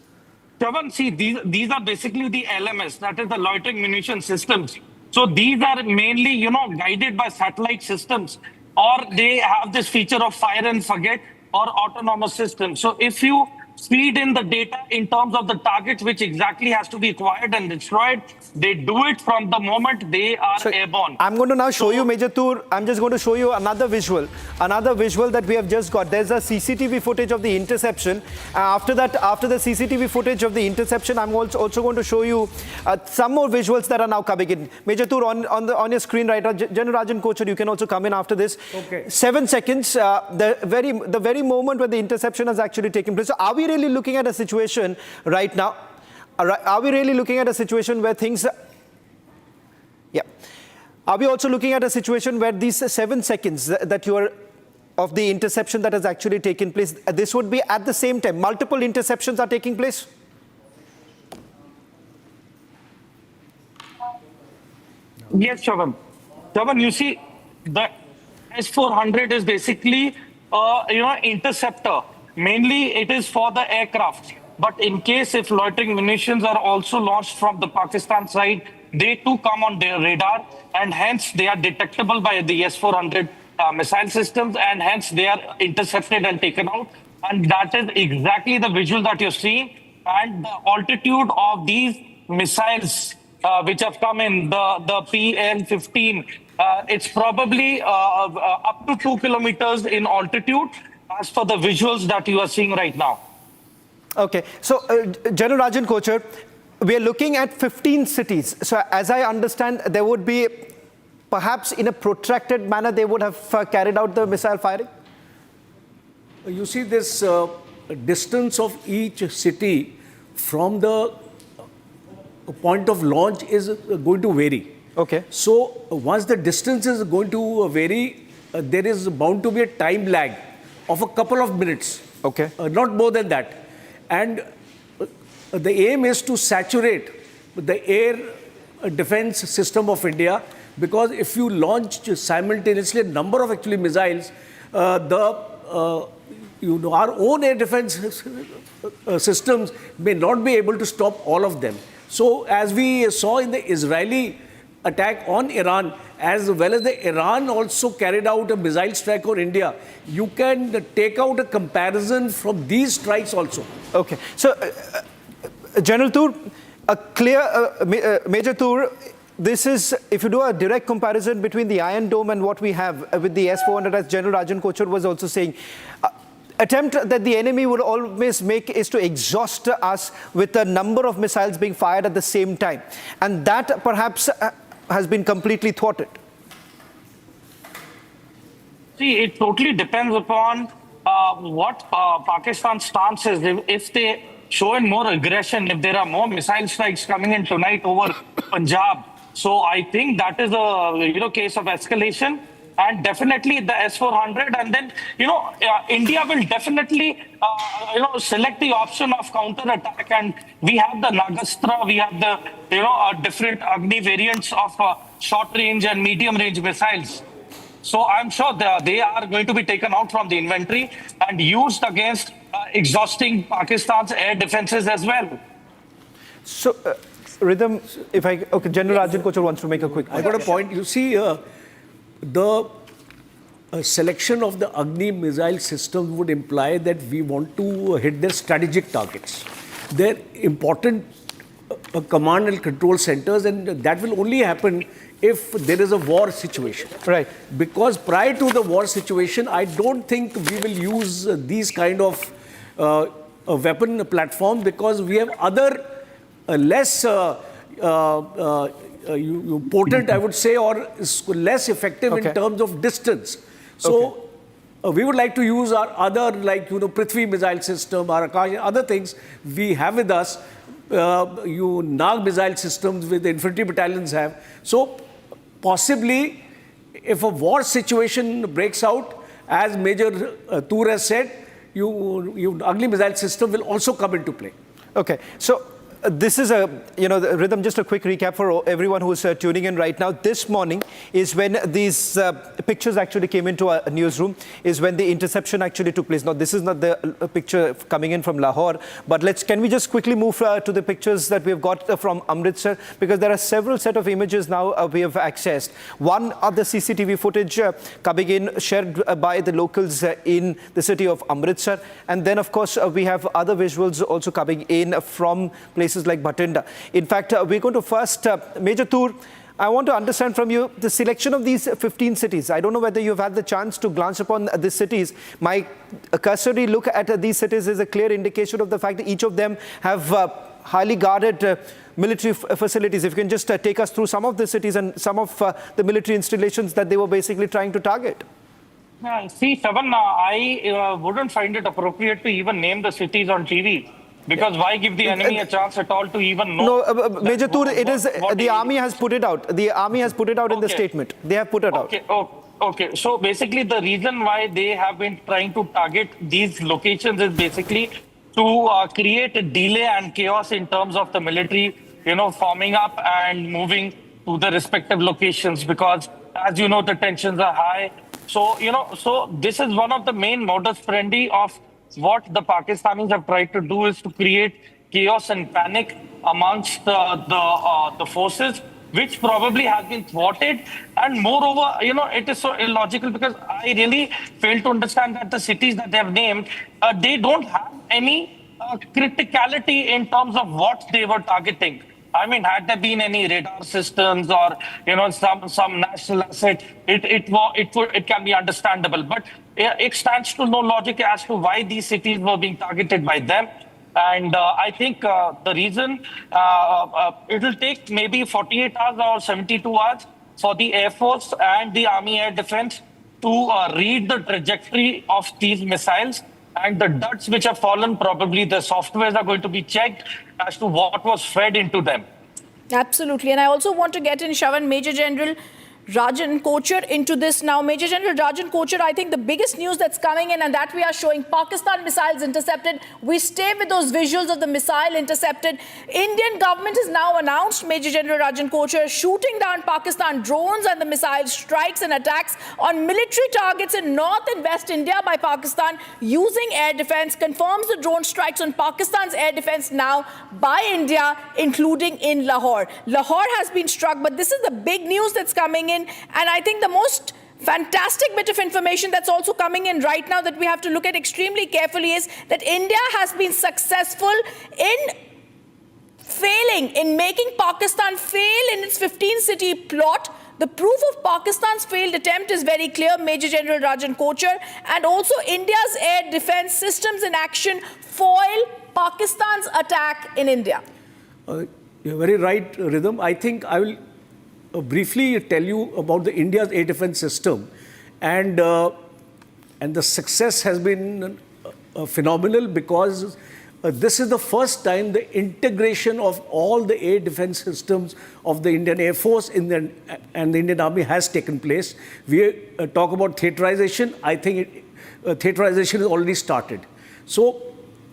Chavan, see, these are basically the LMS, that is the loitering munition systems. So these are mainly, guided by satellite systems, or they have this feature of fire and forget or autonomous systems. So if you feed in the data in terms of the target which exactly has to be acquired and destroyed, they do it from the moment they are airborne.
I'm going to now show you, Major Tur, I'm just going to show you another visual that we have just got. There's a CCTV footage of the interception. After the CCTV footage of the interception, I'm also going to show you some more visuals that are now coming in. Major Tur, on your screen right now, General Rajan Kochar, you can also come in after this.
Okay.
7 seconds, the very moment when the interception has actually taken place. So are we really looking at a situation right now? Are we really looking at a situation where things... Yeah. Are we also looking at a situation where these 7 seconds that you are of the interception that has actually taken place, this would be at the same time, multiple interceptions are taking place?
Yes, Chavan. Chavan, you see, the S-400 is basically, interceptor. Mainly, it is for the aircraft. But in case if loitering munitions are also launched from the Pakistan side, they too come on their radar, and hence they are detectable by the S-400 missile systems, and hence they are intercepted and taken out. And that is exactly the visual that you're seeing. And the altitude of these missiles which have come in, the PL-15, it's probably up to 2 kilometers in altitude as per the visuals that you are seeing right now.
Okay, so General Rajan Kochar, we are looking at 15 cities. So as I understand, there would be, perhaps in a protracted manner, they would have carried out the missile firing?
You see, this distance of each city from the point of launch is going to vary.
Okay.
So once the distance is going to vary, there is bound to be a time lag of a couple of minutes.
Okay.
Not more than that. And the aim is to saturate the air defense system of India, because if you launch simultaneously a number of actually missiles, our own air defense systems may not be able to stop all of them. So as we saw in the Israeli attack on Iran, as well as the Iran also carried out a missile strike on India, you can take out a comparison from these strikes also.
Okay. So, General Tur, a clear, Major Tur, this is, if you do a direct comparison between the Iron Dome and what we have with the S-400, as General Rajan Kochar was also saying, attempt that the enemy would always make is to exhaust us with a number of missiles being fired at the same time. And that perhaps has been completely thwarted.
See, it totally depends upon what Pakistan's stance is. If they show in more aggression, if there are more missile strikes coming in tonight over Punjab, so I think that is a case of escalation. And definitely the S-400, and then India will definitely select the option of counter-attack, and we have the Nagastra, we have the different Agni variants of short-range and medium-range missiles. So I'm sure they are going to be taken out from the inventory and used against exhausting Pakistan's air defenses as well.
So, Rhythm, if I, okay, General Rajan Kochar wants to make a quick point.
I got a point. You see, the selection of the Agni missile system would imply that we want to hit their strategic targets. They're important command and control centers, and that will only happen if there is a war situation.
Right.
Because prior to the war situation, I don't think we will use these kind of weapon platforms, because we have other less potent, I would say, or less effective in terms of distance. So we would like to use our other, like, Prithvi missile system, our Akash, other things we have with us. Nag missile systems with the infantry battalions have. So possibly, if a war situation breaks out, as Major Toor has said, Agni missile system will also come into play.
Okay, so this is a, the Rhythm, just a quick recap for everyone who's tuning in right now. This morning is when these pictures actually came into our newsroom, is when the interception actually took place. Now, this is not the picture coming in from Lahore, but can we just quickly move to the pictures that we've got from Amritsar, because there are several set of images now we have accessed. One of the CCTV footage coming in, shared by the locals in the city of Amritsar. And then, of course, we have other visuals also coming in from places like Bhatinda. In fact, we're going to first, Major Toor, I want to understand from you the selection of these 15 cities. I don't know whether you've had the chance to glance upon these cities. My cursory look at these cities is a clear indication of the fact that each of them have highly guarded military facilities. If you can just take us through some of the cities and some of the military installations that they were basically trying to target.
See, Shravan, I wouldn't find it appropriate to even name the cities on TV. Because why give the enemy a chance at all to even know?
No, Major Toor, it is the army has put it out. The army has put it out in the statement. They have put it out.
Okay. So basically, the reason why they have been trying to target these locations is basically to create a delay and chaos in terms of the military, forming up and moving to the respective locations. Because, as you know, the tensions are high. So, so this is one of the main modus operandi of what the Pakistanis have tried to do, is to create chaos and panic amongst the forces, which probably has been thwarted. And moreover, it is so illogical, because I really fail to understand that the cities that they have named, they don't have any criticality in terms of what they were targeting. I mean, had there been any radar systems or some national asset, it can be understandable. But it stands to no logic as to why these cities were being targeted by them. And I think the reason it will take maybe 48 hours or 72 hours for the Air Force and the Army Air Defense to read the trajectory of these missiles. And the duds which have fallen, probably the softwares are going to be checked as to what was fed into them.
Absolutely. And I also want to get in, Shravan, Major General Rajan Kochar into this now. Major General Rajan Kochar, I think the biggest news that's coming in, and that we are showing, Pakistan missiles intercepted. We stay with those visuals of the missile intercepted. Indian government has now announced, Major General Rajan Kochar, shooting down Pakistan drones and the missile strikes and attacks on military targets in North and West India by Pakistan using air defense, confirms the drone strikes on Pakistan's air defense now by India, including in Lahore. Lahore has been struck, but this is the big news that's coming in. And I think the most fantastic bit of information that's also coming in right now that we have to look at extremely carefully is that India has been successful in making Pakistan fail in its 15-city plot. The proof of Pakistan's failed attempt is very clear, Major General Rajan Kochar, and also India's air defense systems in action foil Pakistan's attack in India.
You're very right, Rhythm. I think I will briefly tell you about the India's air defense system, and the success has been phenomenal, because this is the first time the integration of all the air defense systems of the Indian Air Force and the Indian Army has taken place. We talk about theaterization. I think theaterization has already started. So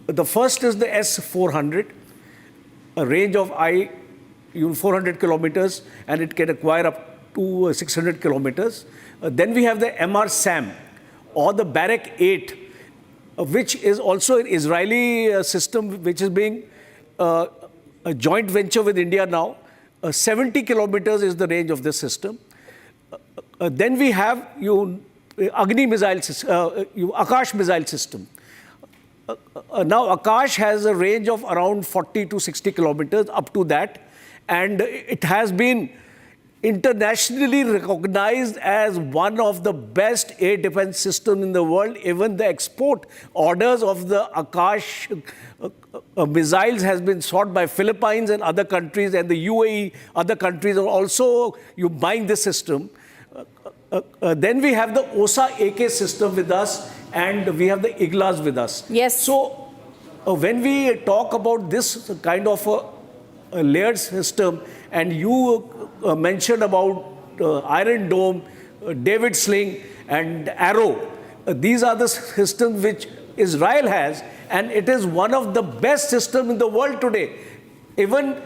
the first is the S-400, a range of 400 kilometers, and it can acquire up to 600 kilometers. Then we have the MR-SAM, or the Barak 8, which is also an Israeli system which is being a joint venture with India now. 70 kilometers is the range of this system. Then we have Agni missile, Akash missile system. Now Akash has a range of around 40 to 60 kilometers, up to that, and it has been internationally recognized as one of the best air defense systems in the world. Even the export orders of the Akash missiles has been sought by Philippines and other countries, and the UAE, other countries are also buying this system. Then we have the OSA AK system with us, and we have the Iglas with us.
Yes.
So when we talk about this kind of a layered system, and you mentioned about Iron Dome, David Sling, and Arrow, these are the systems which Israel has, and it is one of the best systems in the world today. Even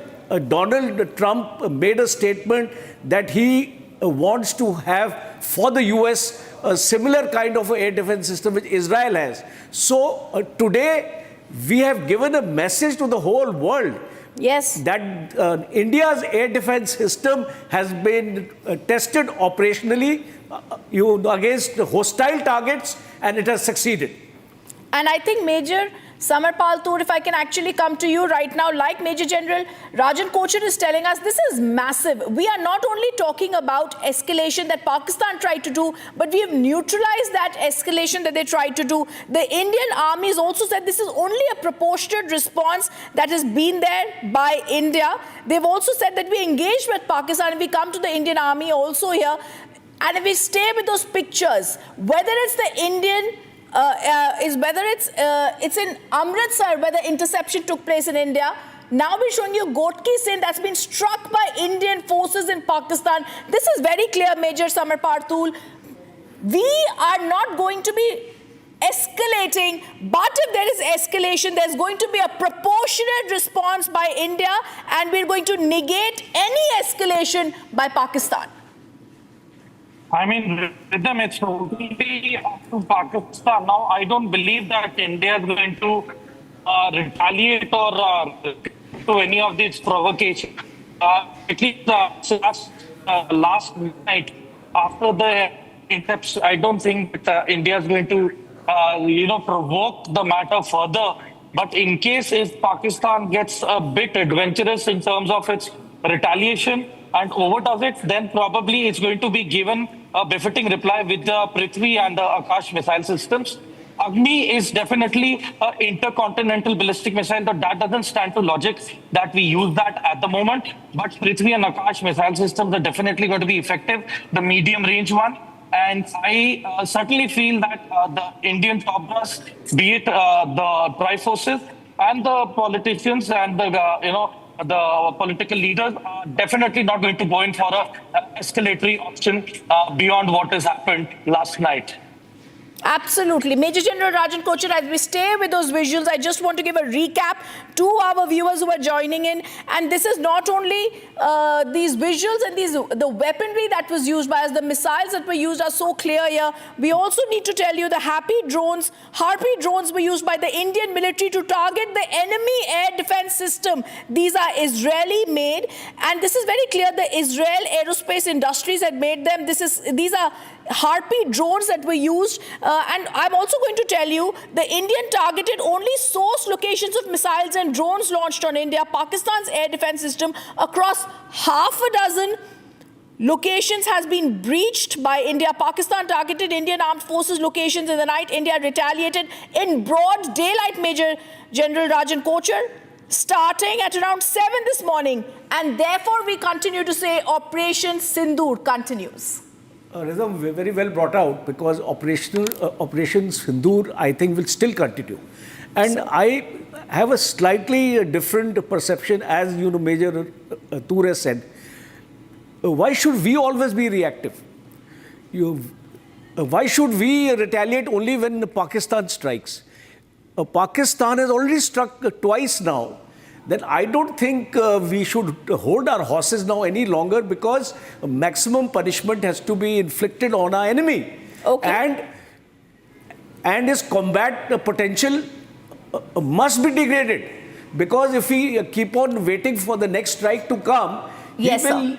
Donald Trump made a statement that he wants to have for the US a similar kind of air defense system which Israel has. So today we have given a message to the whole world.
Yes.
That India's air defense system has been tested operationally against hostile targets, and it has succeeded.
And I think Major Samarpal Toor, if I can actually come to you right now, like Major General Rajan Kochar is telling us, this is massive. We are not only talking about escalation that Pakistan tried to do, but we have neutralized that escalation that they tried to do. The Indian Army has also said this is only a proportionate response that has been there by India. They've also said that we engaged with Pakistan, and we come to the Indian Army also here. And if we stay with those pictures, whether it's the Indian it's in Amritsar where the interception took place in India. Now we're showing you Gotki Sindh that's been struck by Indian forces in Pakistan. This is very clear, Major Samarpal Toor. We are not going to be escalating, but if there is escalation, there's going to be a proportionate response by India, and we're going to negate any escalation by Pakistan.
I mean, Rhythm, it's totally up to Pakistan. Now, I don't believe that India is going to retaliate or to any of these provocations. At least last night, after the interception, I don't think that India is going to, provoke the matter further. But in case if Pakistan gets a bit adventurous in terms of its retaliation and overdoes it, then probably it's going to be given a befitting reply with the Prithvi and the Akash missile systems. Agni is definitely an intercontinental ballistic missile, but that doesn't stand to logic that we use that at the moment. But Prithvi and Akash missile systems are definitely going to be effective, the medium range one. And I certainly feel that the Indian top brass, be it the Tri-Forces and the politicians and the political leaders are definitely not going to go in for an escalatory option beyond what has happened last night.
Absolutely. Major General Rajan Kochar, as we stay with those visuals, I just want to give a recap to our viewers who are joining in. And this is not only these visuals and the weaponry that was used by us, the missiles that were used are so clear here. We also need to tell you the Harpy drones were used by the Indian military to target the enemy air defense system. These are Israeli made, and this is very clear. The Israel Aerospace Industries had made them. These are Harpy drones that were used, and I'm also going to tell you the Indian targeted only source locations of missiles and drones launched on India. Pakistan's air defense system across half a dozen locations has been breached by India. Pakistan targeted Indian armed forces locations in the night. India retaliated in broad daylight, Major General Rajan Kochar, starting at around 7 this morning, and therefore we continue to say Operation Sindoor continues.
Rhythm, very well brought out, because Operation Sindoor, I think, will still continue. And I have a slightly different perception, as you know, Major Toor has said. Why should we always be reactive? Why should we retaliate only when Pakistan strikes? Pakistan has already struck twice now. Then I don't think we should hold our horses now any longer, because maximum punishment has to be inflicted on our enemy. Okay. And his combat potential must be degraded. because if we keep on waiting for the next strike to come,
yes,
he will...
sir.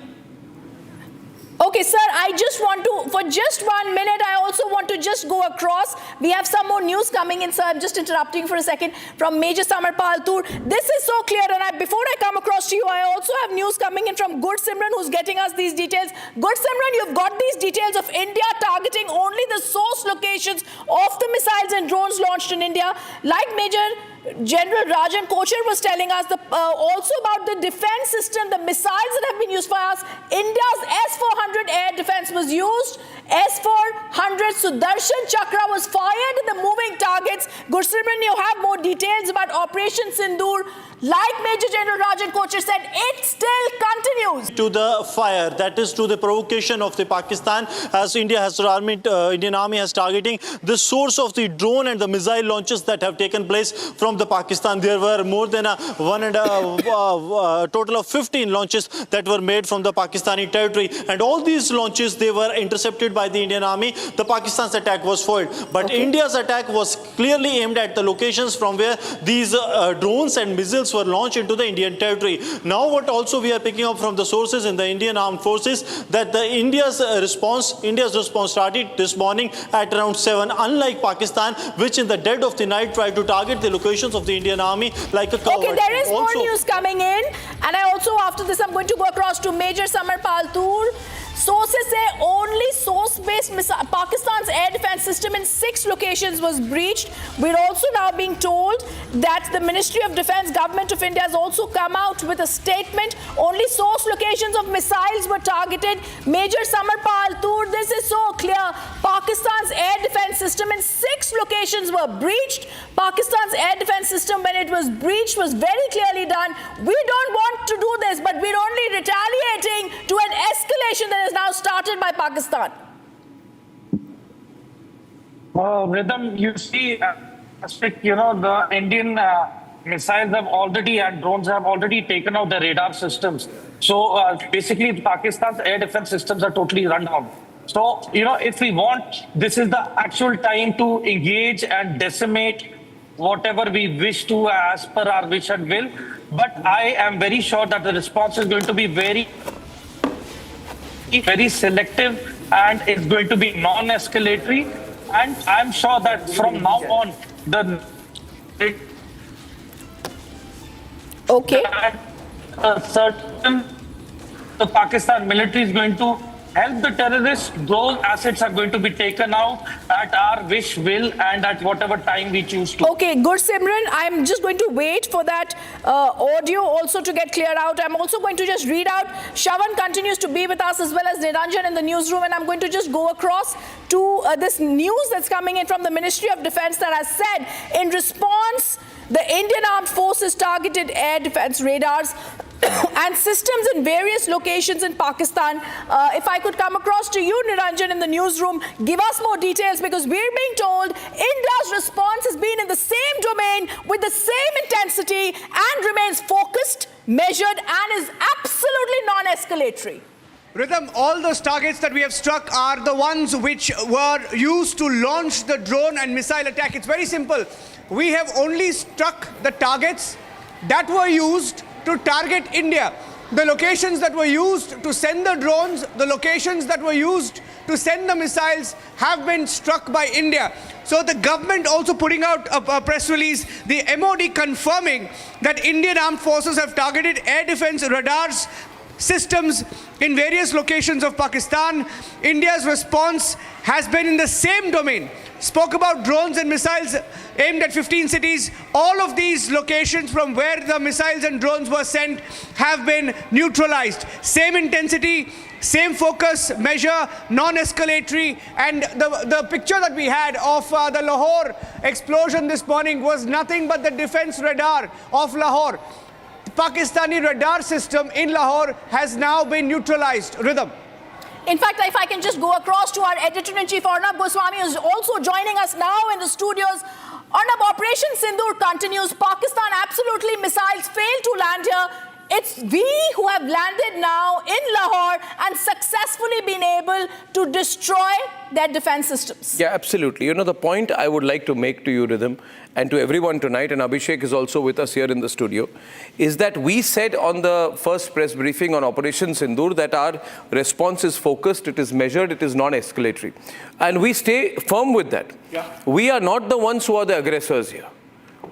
Okay, sir, I just want to, for just 1 minute, I also want to just go across. We have some more news coming in, sir. I'm just interrupting for a second from Major Samarpal Tur. This is so clear, and before I come across to you, I also have news coming in from Gurudwara, who's getting us these details. Gurudwara, you've got these details of India targeting only the source locations of the missiles and drones launched in India. Like Major General Rajan Kochhar was telling us also about the defense system, the missiles that have been used by us. India's S-400 air defense was used. S-400 Sudarshan Chakra was fired at the moving targets. Gurudwara, you have more details about Operation Sindoor. Like Major General Rajan Kochhar said, it still continues.
To the fire, that is to the provocation of the Pakistan, as Indian Army has targeting the source of the drone and the missile launches that have taken place from the Pakistan. There were more than a total of 15 launches that were made from the Pakistani territory, and all these launches, they were intercepted by the Indian Army. The Pakistan's attack was foiled, but India's attack was clearly aimed at the locations from where these drones and missiles were launched into the Indian territory. Now what also we are picking up from the sources in the Indian Armed Forces, that India's response started this morning at around 7, unlike Pakistan, which in the dead of the night tried to target the locations of the Indian Army like a coward.
Okay, there is more news coming in, and I also, after this, I'm going to go across to Major Samarpal Tur. Sources say only source-based Pakistan's air defense system in 6 locations was breached. We're also now being told that the Ministry of Defense, Government of India, has also come out with a statement. Only source locations of missiles were targeted. Major Samarpal Tur, this is so clear. Pakistan's air defense system in 6 locations were breached. Pakistan's air defense system, when it was breached, was very clearly done. We don't want to do this, but we're only retaliating to an escalation that is now started by Pakistan.
Rhythm, you see, the Indian missiles have already and drones have already taken out the radar systems. So basically, Pakistan's air defense systems are totally run down. So, if we want, this is the actual time to engage and decimate whatever we wish to as per our wish and will. But I am very sure that the response is going to be very selective, and it's going to be non-escalatory. And I'm sure that from now on, the Pakistan military is going to help the terrorists. Those assets are going to be taken out at our wish, will, and at whatever time we choose to.
Okay, Gurudwara, I'm just going to wait for that audio also to get cleared out. I'm also going to just read out. Shavan continues to be with us, as well as Niranjan in the newsroom, and I'm going to just go across to this news that's coming in from the Ministry of Defense that has said, in response, the Indian Armed Forces targeted air defense radars and systems in various locations in Pakistan. If I could come across to you, Niranjan, in the newsroom, give us more details, because we're being told India's response has been in the same domain with the same intensity and remains focused, measured, and is absolutely non-escalatory.
Rhythm, all those targets that we have struck are the ones which were used to launch the drone and missile attack. It's very simple. We have only struck the targets that were used to target India. The locations that were used to send the drones, the locations that were used to send the missiles have been struck by India. So the government also putting out a press release, the MOD confirming that Indian Armed Forces have targeted air defense radars systems in various locations of Pakistan. India's response has been in the same domain. Spoke about drones and missiles aimed at 15 cities. All of these locations from where the missiles and drones were sent have been neutralized. Same intensity, same focus, measure, non-escalatory. And the picture that we had of the Lahore explosion this morning was nothing but the defense radar of Lahore. Pakistani radar system in Lahore has now been neutralized. Rhythm.
In fact, if I can just go across to our editor-in-chief, Arnab Goswami, who is also joining us now in the studios. Arnab, Operation Sindoor continues. Pakistan absolutely missiles failed to land here. It's we who have landed now in Lahore and successfully been able to destroy their defense systems.
Yeah, absolutely. You know, the point I would like to make to you, Rhythm, and to everyone tonight, and Abhishek is also with us here in the studio, is that we said on the first press briefing on Operation Sindoor that our response is focused, it is measured, it is non-escalatory. And we stay firm with that. Yeah. We are not the ones who are the aggressors here.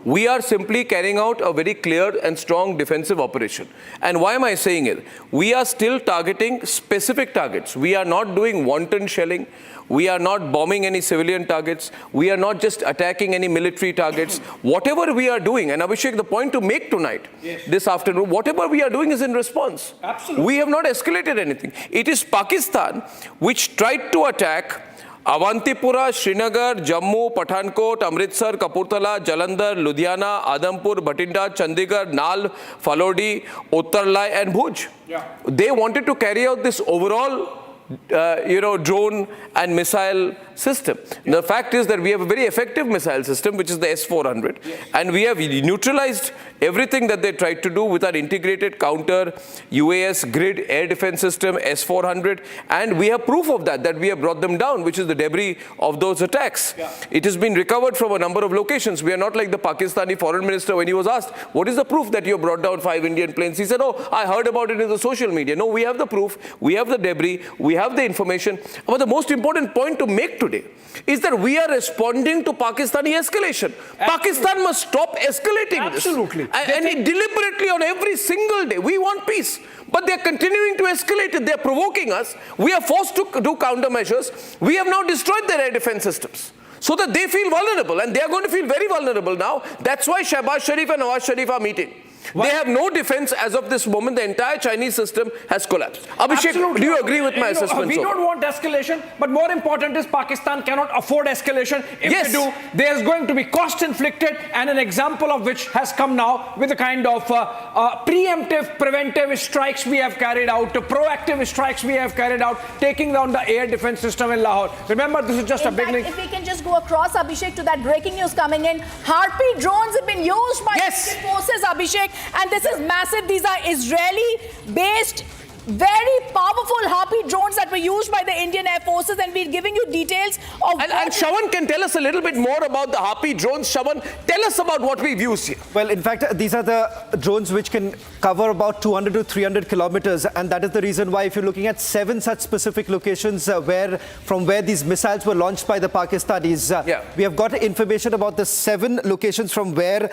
We are simply carrying out a very clear and strong defensive operation. And why am I saying it? We are still targeting specific targets. We are not doing wanton shelling. We are not bombing any civilian targets. We are not just attacking any military targets. Whatever we are doing, and Abhishek, the point to make tonight, this afternoon, whatever we are doing is in response.
Absolutely.
We have not escalated anything. It is Pakistan which tried to attack Avantipura, Srinagar, Jammu, Pathankot, Amritsar, Kapurthala, Jalandhar, Ludhiana, Adhampur, Bhatinda, Chandigarh, Nal, Falodi, Uttarlai and Bhuj. Yeah. They wanted to carry out this overall drone and missile system. Yeah. The fact is that we have a very effective missile system, which is the S-400. Yes. And we have neutralized everything that they tried to do with our integrated counter UAS grid air defense system, S-400. And we have proof of that we have brought them down, which is the debris of those attacks. Yeah. It has been recovered from a number of locations. We are not like the Pakistani foreign minister when he was asked, what is the proof that you have brought down 5 Indian planes? He said, oh, I heard about it in the social media. No, we have the proof. We have the debris. We have the information. But the most important point to make today is that we are responding to Pakistani escalation. Absolutely. Pakistan must stop escalating this.
Absolutely.
And deliberately on every single day. We want peace. But they're continuing to escalate it. They're provoking us. We are forced to do countermeasures. We have now destroyed their air defense systems so that they feel vulnerable. And they are going to feel very vulnerable now. That's why Shehbaz Sharif and Nawaz Sharif are meeting. They have no defense as of this moment. The entire Chinese system has collapsed. Abhishek,
Absolutely.
do you agree with my assessment?
We don't want escalation, but more important is Pakistan cannot afford escalation. If
Yes.
they do, there's going to be cost inflicted, and an example of which has come now with the kind of preemptive, preventive strikes we have carried out, proactive strikes we have carried out, taking down the air defense system in Lahore. Remember, this is just a beginning.
If we can just go across, Abhishek, to that breaking news coming in. Harpy drones have been used by Indian forces, Abhishek. And this is massive. These are Israeli-based, very powerful Harpy drones that were used by the Indian Air Forces, and we're giving you details of...
And Shawan can tell us a little bit more about the Harpy drones. Shawan, tell us about what we've used here.
Well, in fact, these are the drones which can cover about 200 to 300 kilometers, and that is the reason why if you're looking at 7 such specific locations from where these missiles were launched by the Pakistanis, we have got information about the 7 locations from where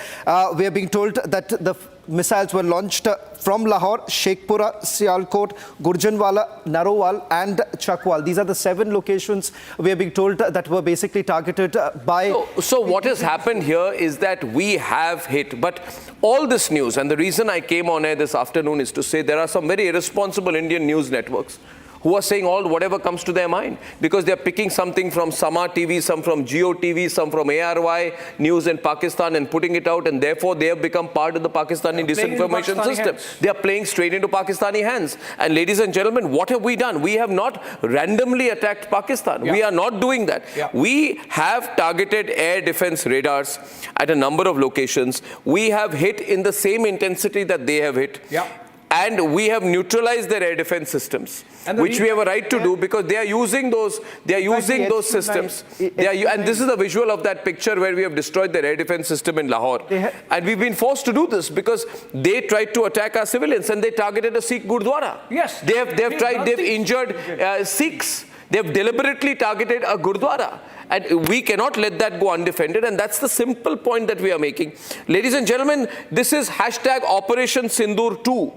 we are being told that the missiles were launched from Lahore, Sheikhpura, Sialkot, Gurjanwala, Narowal and Chakwal. These are the 7 locations we are being told that were basically targeted by...
So what has happened here is that we have hit, but all this news, and the reason I came on air this afternoon is to say there are some very irresponsible Indian news networks who are saying whatever comes to their mind, because they're picking something from Sama TV, some from Geo TV, some from ARY News in Pakistan and putting it out, and therefore they have become part of the Pakistani disinformation system. They are playing straight into Pakistani hands. And ladies and gentlemen, what have we done? We have not randomly attacked Pakistan. We are not doing that. We have targeted air defense radars at a number of locations. We have hit in the same intensity that they have hit. And we have neutralized their air defense systems, which we have a right to do because they are using those. They are using those systems. And this is a visual of that picture where we have destroyed their air defense system in Lahore. And we've been forced to do this because they tried to attack our civilians and they targeted a Sikh Gurudwara.
Yes,
they've injured Sikhs. They've deliberately targeted a Gurudwara. And we cannot let that go undefended. And that's the simple point that we are making. Ladies and gentlemen, this is hashtag Operation Sindoor 2.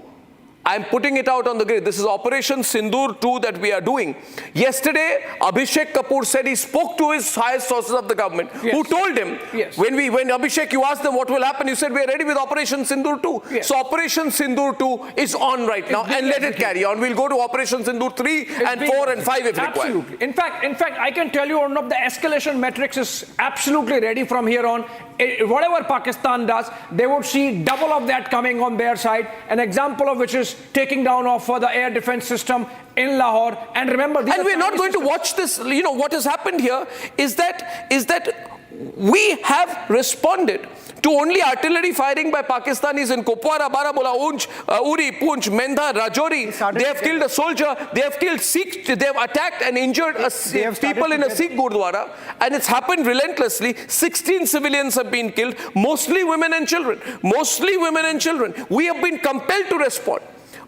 I'm putting it out on the grid. This is Operation Sindoor 2 that we are doing. Yesterday, Abhishek Kapoor said he spoke to his highest sources of the government, who told him, when Abhishek, you asked them what will happen, you said we are ready with Operation Sindoor 2. So Operation Sindoor 2 is on right now, and let it carry on. We'll go to Operation Sindoor 3 and 4 and 5 if required.
Absolutely. In fact, I can tell you, Arnab, the escalation metrics is absolutely ready from here on. Whatever Pakistan does, they would see double of that coming on their side. An example of which is taking down of the air defense system in Lahore. And remember,
and we're not going to watch this. You know what has happened here is that
we have responded to only artillery firing by Pakistanis in Kupwara, Baramulla, Uri, Poonch, Mendha, Rajouri. They have killed a soldier, they have killed Sikh, they have attacked and injured people in a Sikh Gurudwara, and it's happened relentlessly. 16 civilians have been killed, mostly women and children. Mostly women and children. We have been compelled to respond.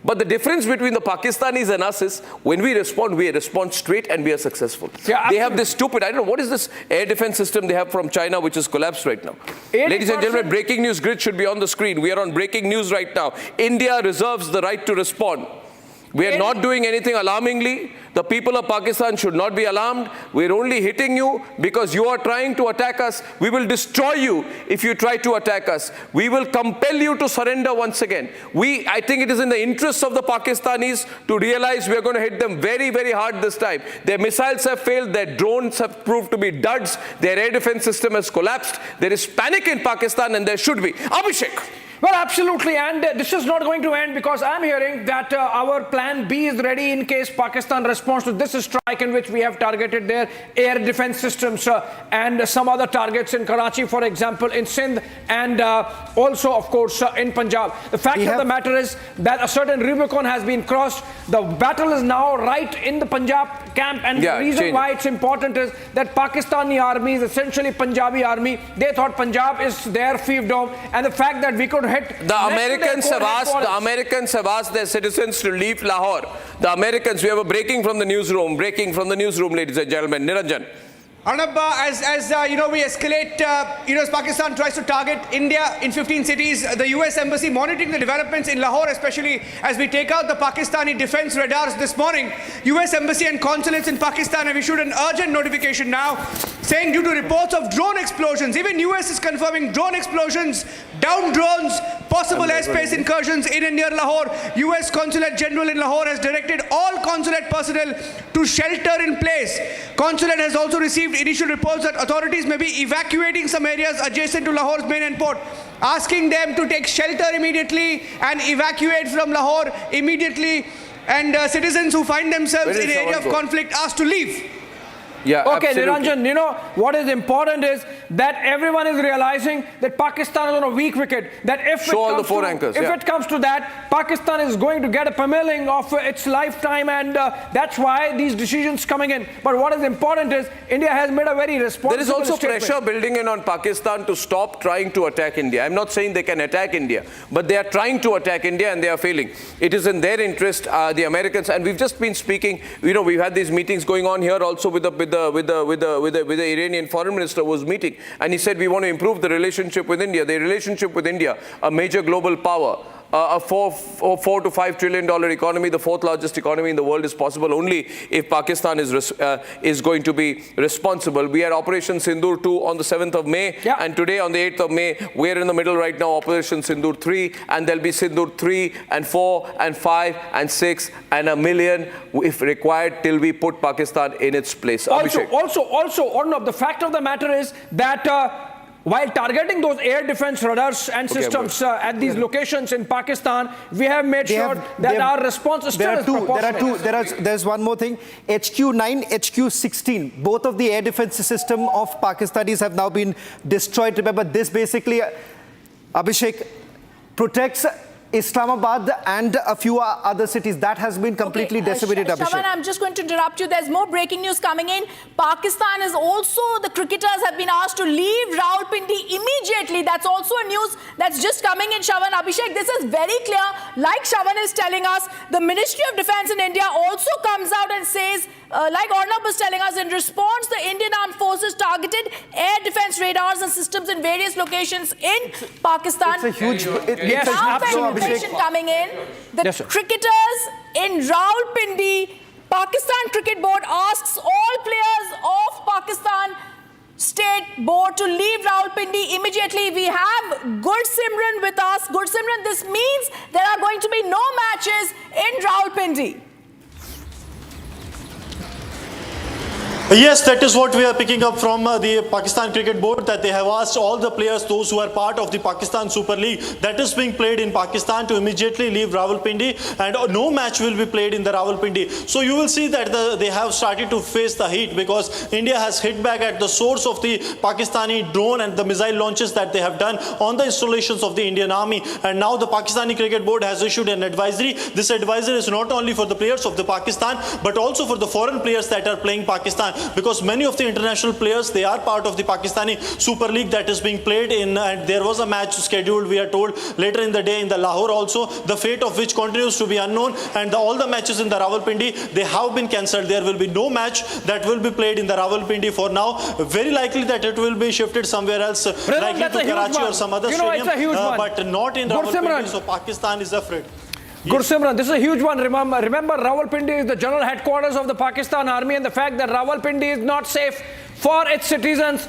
But the difference between the Pakistanis and us is when we respond straight and we are successful. Yeah, they have this stupid, I don't know, what is this air defense system they have from China which is collapsed right now? Ladies and gentlemen, breaking news grid should be on the screen. We are on breaking news right now. India reserves the right to respond. We are not doing anything alarmingly. The people of Pakistan should not be alarmed. We're only hitting you because you are trying to attack us. We will destroy you if you try to attack us. We will compel you to surrender once again. I think it is in the interests of the Pakistanis to realize we are going to hit them very, very hard this time. Their missiles have failed. Their drones have proved to be duds. Their air defense system has collapsed. There is panic in Pakistan and there should be. Abhishek.
Well, absolutely, and this is not going to end because I'm hearing that our plan B is ready in case Pakistan responds to this strike in which we have targeted their air defense systems and some other targets in Karachi, for example, in Sindh, and also, of course, in Punjab. The fact of the matter is that a certain Rubicon has been crossed. The battle is now right in the Punjab camp, and the reason why it's important is that Pakistani army is essentially Punjabi army. They thought Punjab is their fiefdom, and the fact that we could hit
the Americans have asked their citizens to leave Lahore. The Americans, we have a breaking from the newsroom, ladies and gentlemen. Niranjan.
Arnab, as you know, we escalate, as Pakistan tries to target India in 15 cities, the US Embassy monitoring the developments in Lahore, especially as we take out the Pakistani defense radars this morning. US Embassy and consulates in Pakistan have issued an urgent notification now saying due to reports of drone explosions, even US is confirming drone explosions, down drones, possible airspace incursions in and near Lahore. US Consulate General in Lahore has directed all consulate personnel to shelter in place. Consulate has also received initial reports that authorities may be evacuating some areas adjacent to Lahore's main port, asking them to take shelter immediately and evacuate from Lahore immediately, and citizens who find themselves in an area of conflict asked to leave.
Yeah, okay, Niranjan, you know, what is important is that everyone is realizing that Pakistan is on a weak wicket. That if it comes to that, Pakistan is going to get a pummeling of its lifetime, and that's why these decisions coming in. But what is important is India has made a very responsible
There is also
statement.
pressure building in on Pakistan to stop trying to attack India. I'm not saying they can attack India, but they are trying to attack India and they are failing. It is in their interest, the Americans, and we've just been speaking, you know, we've had these meetings going on here also with the Iranian foreign minister was meeting, and he said we want to improve the relationship with India. The relationship with India, a major global power, a $4 to $5 trillion economy, the fourth largest economy in the world, is possible only if Pakistan is going to be responsible. We had Operation Sindoor 2 on the 7th of May, and today on the 8th of May, we're in the middle right now, Operation Sindoor 3, and there'll be Sindoor 3 and 4 and 5 and 6 and a million if required till we put Pakistan in its place.
Also, Arnab, the fact of the matter is that while targeting those air defense radars and systems at these locations in Pakistan, we have made sure that our response is still proportionate.
There's one more thing. HQ-9, HQ-16, both of the air defense system of Pakistanis have now been destroyed. Remember, this basically, Abhishek, protects Islamabad and a few other cities. That has been completely decimated, Abhishek.
Shravan, I'm just going to interrupt you. There's more breaking news coming in. Pakistan is also, the cricketers have been asked to leave Rawalpindi immediately. That's also a news that's just coming in, Shravan. Abhishek, this is very clear. Like Shravan is telling us, the Ministry of Defense in India also comes out and says, like Arnab was telling us, in response, the Indian Armed Forces targeted air defense radars and systems in various locations in Pakistan.
It's a huge...
Yes, information coming in. The cricketers in Rawalpindi, Pakistan Cricket Board asks all players of Pakistan State Board to leave Rawalpindi immediately. We have Gursimran with us. Gursimran, this means there are going to be no matches in Rawalpindi.
Yes, that is what we are picking up from the Pakistan Cricket Board, that they have asked all the players, those who are part of the Pakistan Super League that is being played in Pakistan, to immediately leave Rawalpindi, and no match will be played in the Rawalpindi. So you will see that they have started to face the heat, because India has hit back at the source of the Pakistani drone and the missile launches that they have done on the installations of the Indian Army. And now the Pakistani Cricket Board has issued an advisory. This advisory is not only for the players of the Pakistan, but also for the foreign players that are playing Pakistan, because many of the international players, they are part of the Pakistani Super League that is being played in, and there was a match scheduled, we are told, later in the day in the Lahore also, the fate of which continues to be unknown, and all the matches in the Rawalpindi, they have been cancelled. There will be no match that will be played in the Rawalpindi for now. Very likely that it will be shifted somewhere else, likely to Karachi or some other stadium, but not in Rawalpindi, so Pakistan is afraid.
Gursimran, this is a huge one. Remember, Rawalpindi is the general headquarters of the Pakistan Army, and the fact that Rawalpindi is not safe for its citizens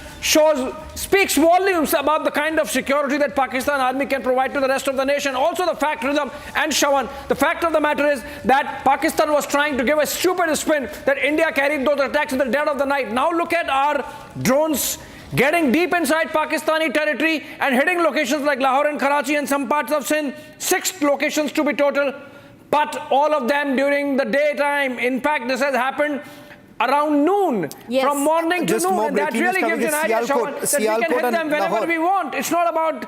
speaks volumes about the kind of security that Pakistan Army can provide to the rest of the nation. Also the fact, Rhythm and Shawan, the fact of the matter is that Pakistan was trying to give a stupid spin that India carried those attacks in the dead of the night. Now look at our drones getting deep inside Pakistani territory and hitting locations like Lahore and Karachi and some parts of Sindh, 6 locations to be total, but all of them during the daytime. In fact, this has happened around noon, from morning to noon, and that really gives you an idea, Shawan, that we can hit them whenever we want. It's not about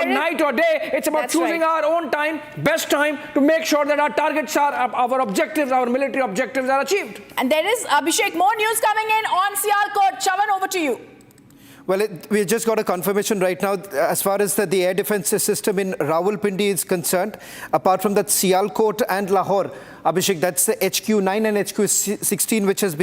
night or day. It's about choosing our own time, best time, to make sure that our targets are, our objectives, our military objectives are achieved.
And there is, Abhishek, more news coming in on Sialkot. Shawan, over to you.
Well, we just got a confirmation right now as far as the air defense system in Rawalpindi is concerned. Apart from that, Sialkot and Lahore, Abhishek, that's the HQ9 and HQ16, which has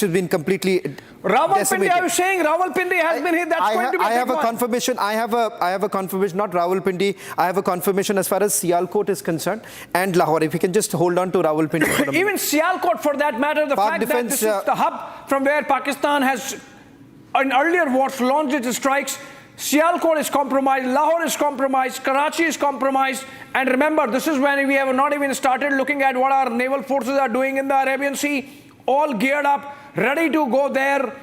been completely
Rawalpindi, are you saying Rawalpindi has been hit? That's going to be
I have a confirmation. I have a confirmation, not Rawalpindi. I have a confirmation as far as Sialkot is concerned and Lahore. If you can just hold on to Rawalpindi.
Even Sialkot, for that matter, the fact that this is the hub from where Pakistan has in earlier wars launched its strikes. Sialkot is compromised, Lahore is compromised, Karachi is compromised, and remember, this is when we have not even started looking at what our naval forces are doing in the Arabian Sea, all geared up, ready to go there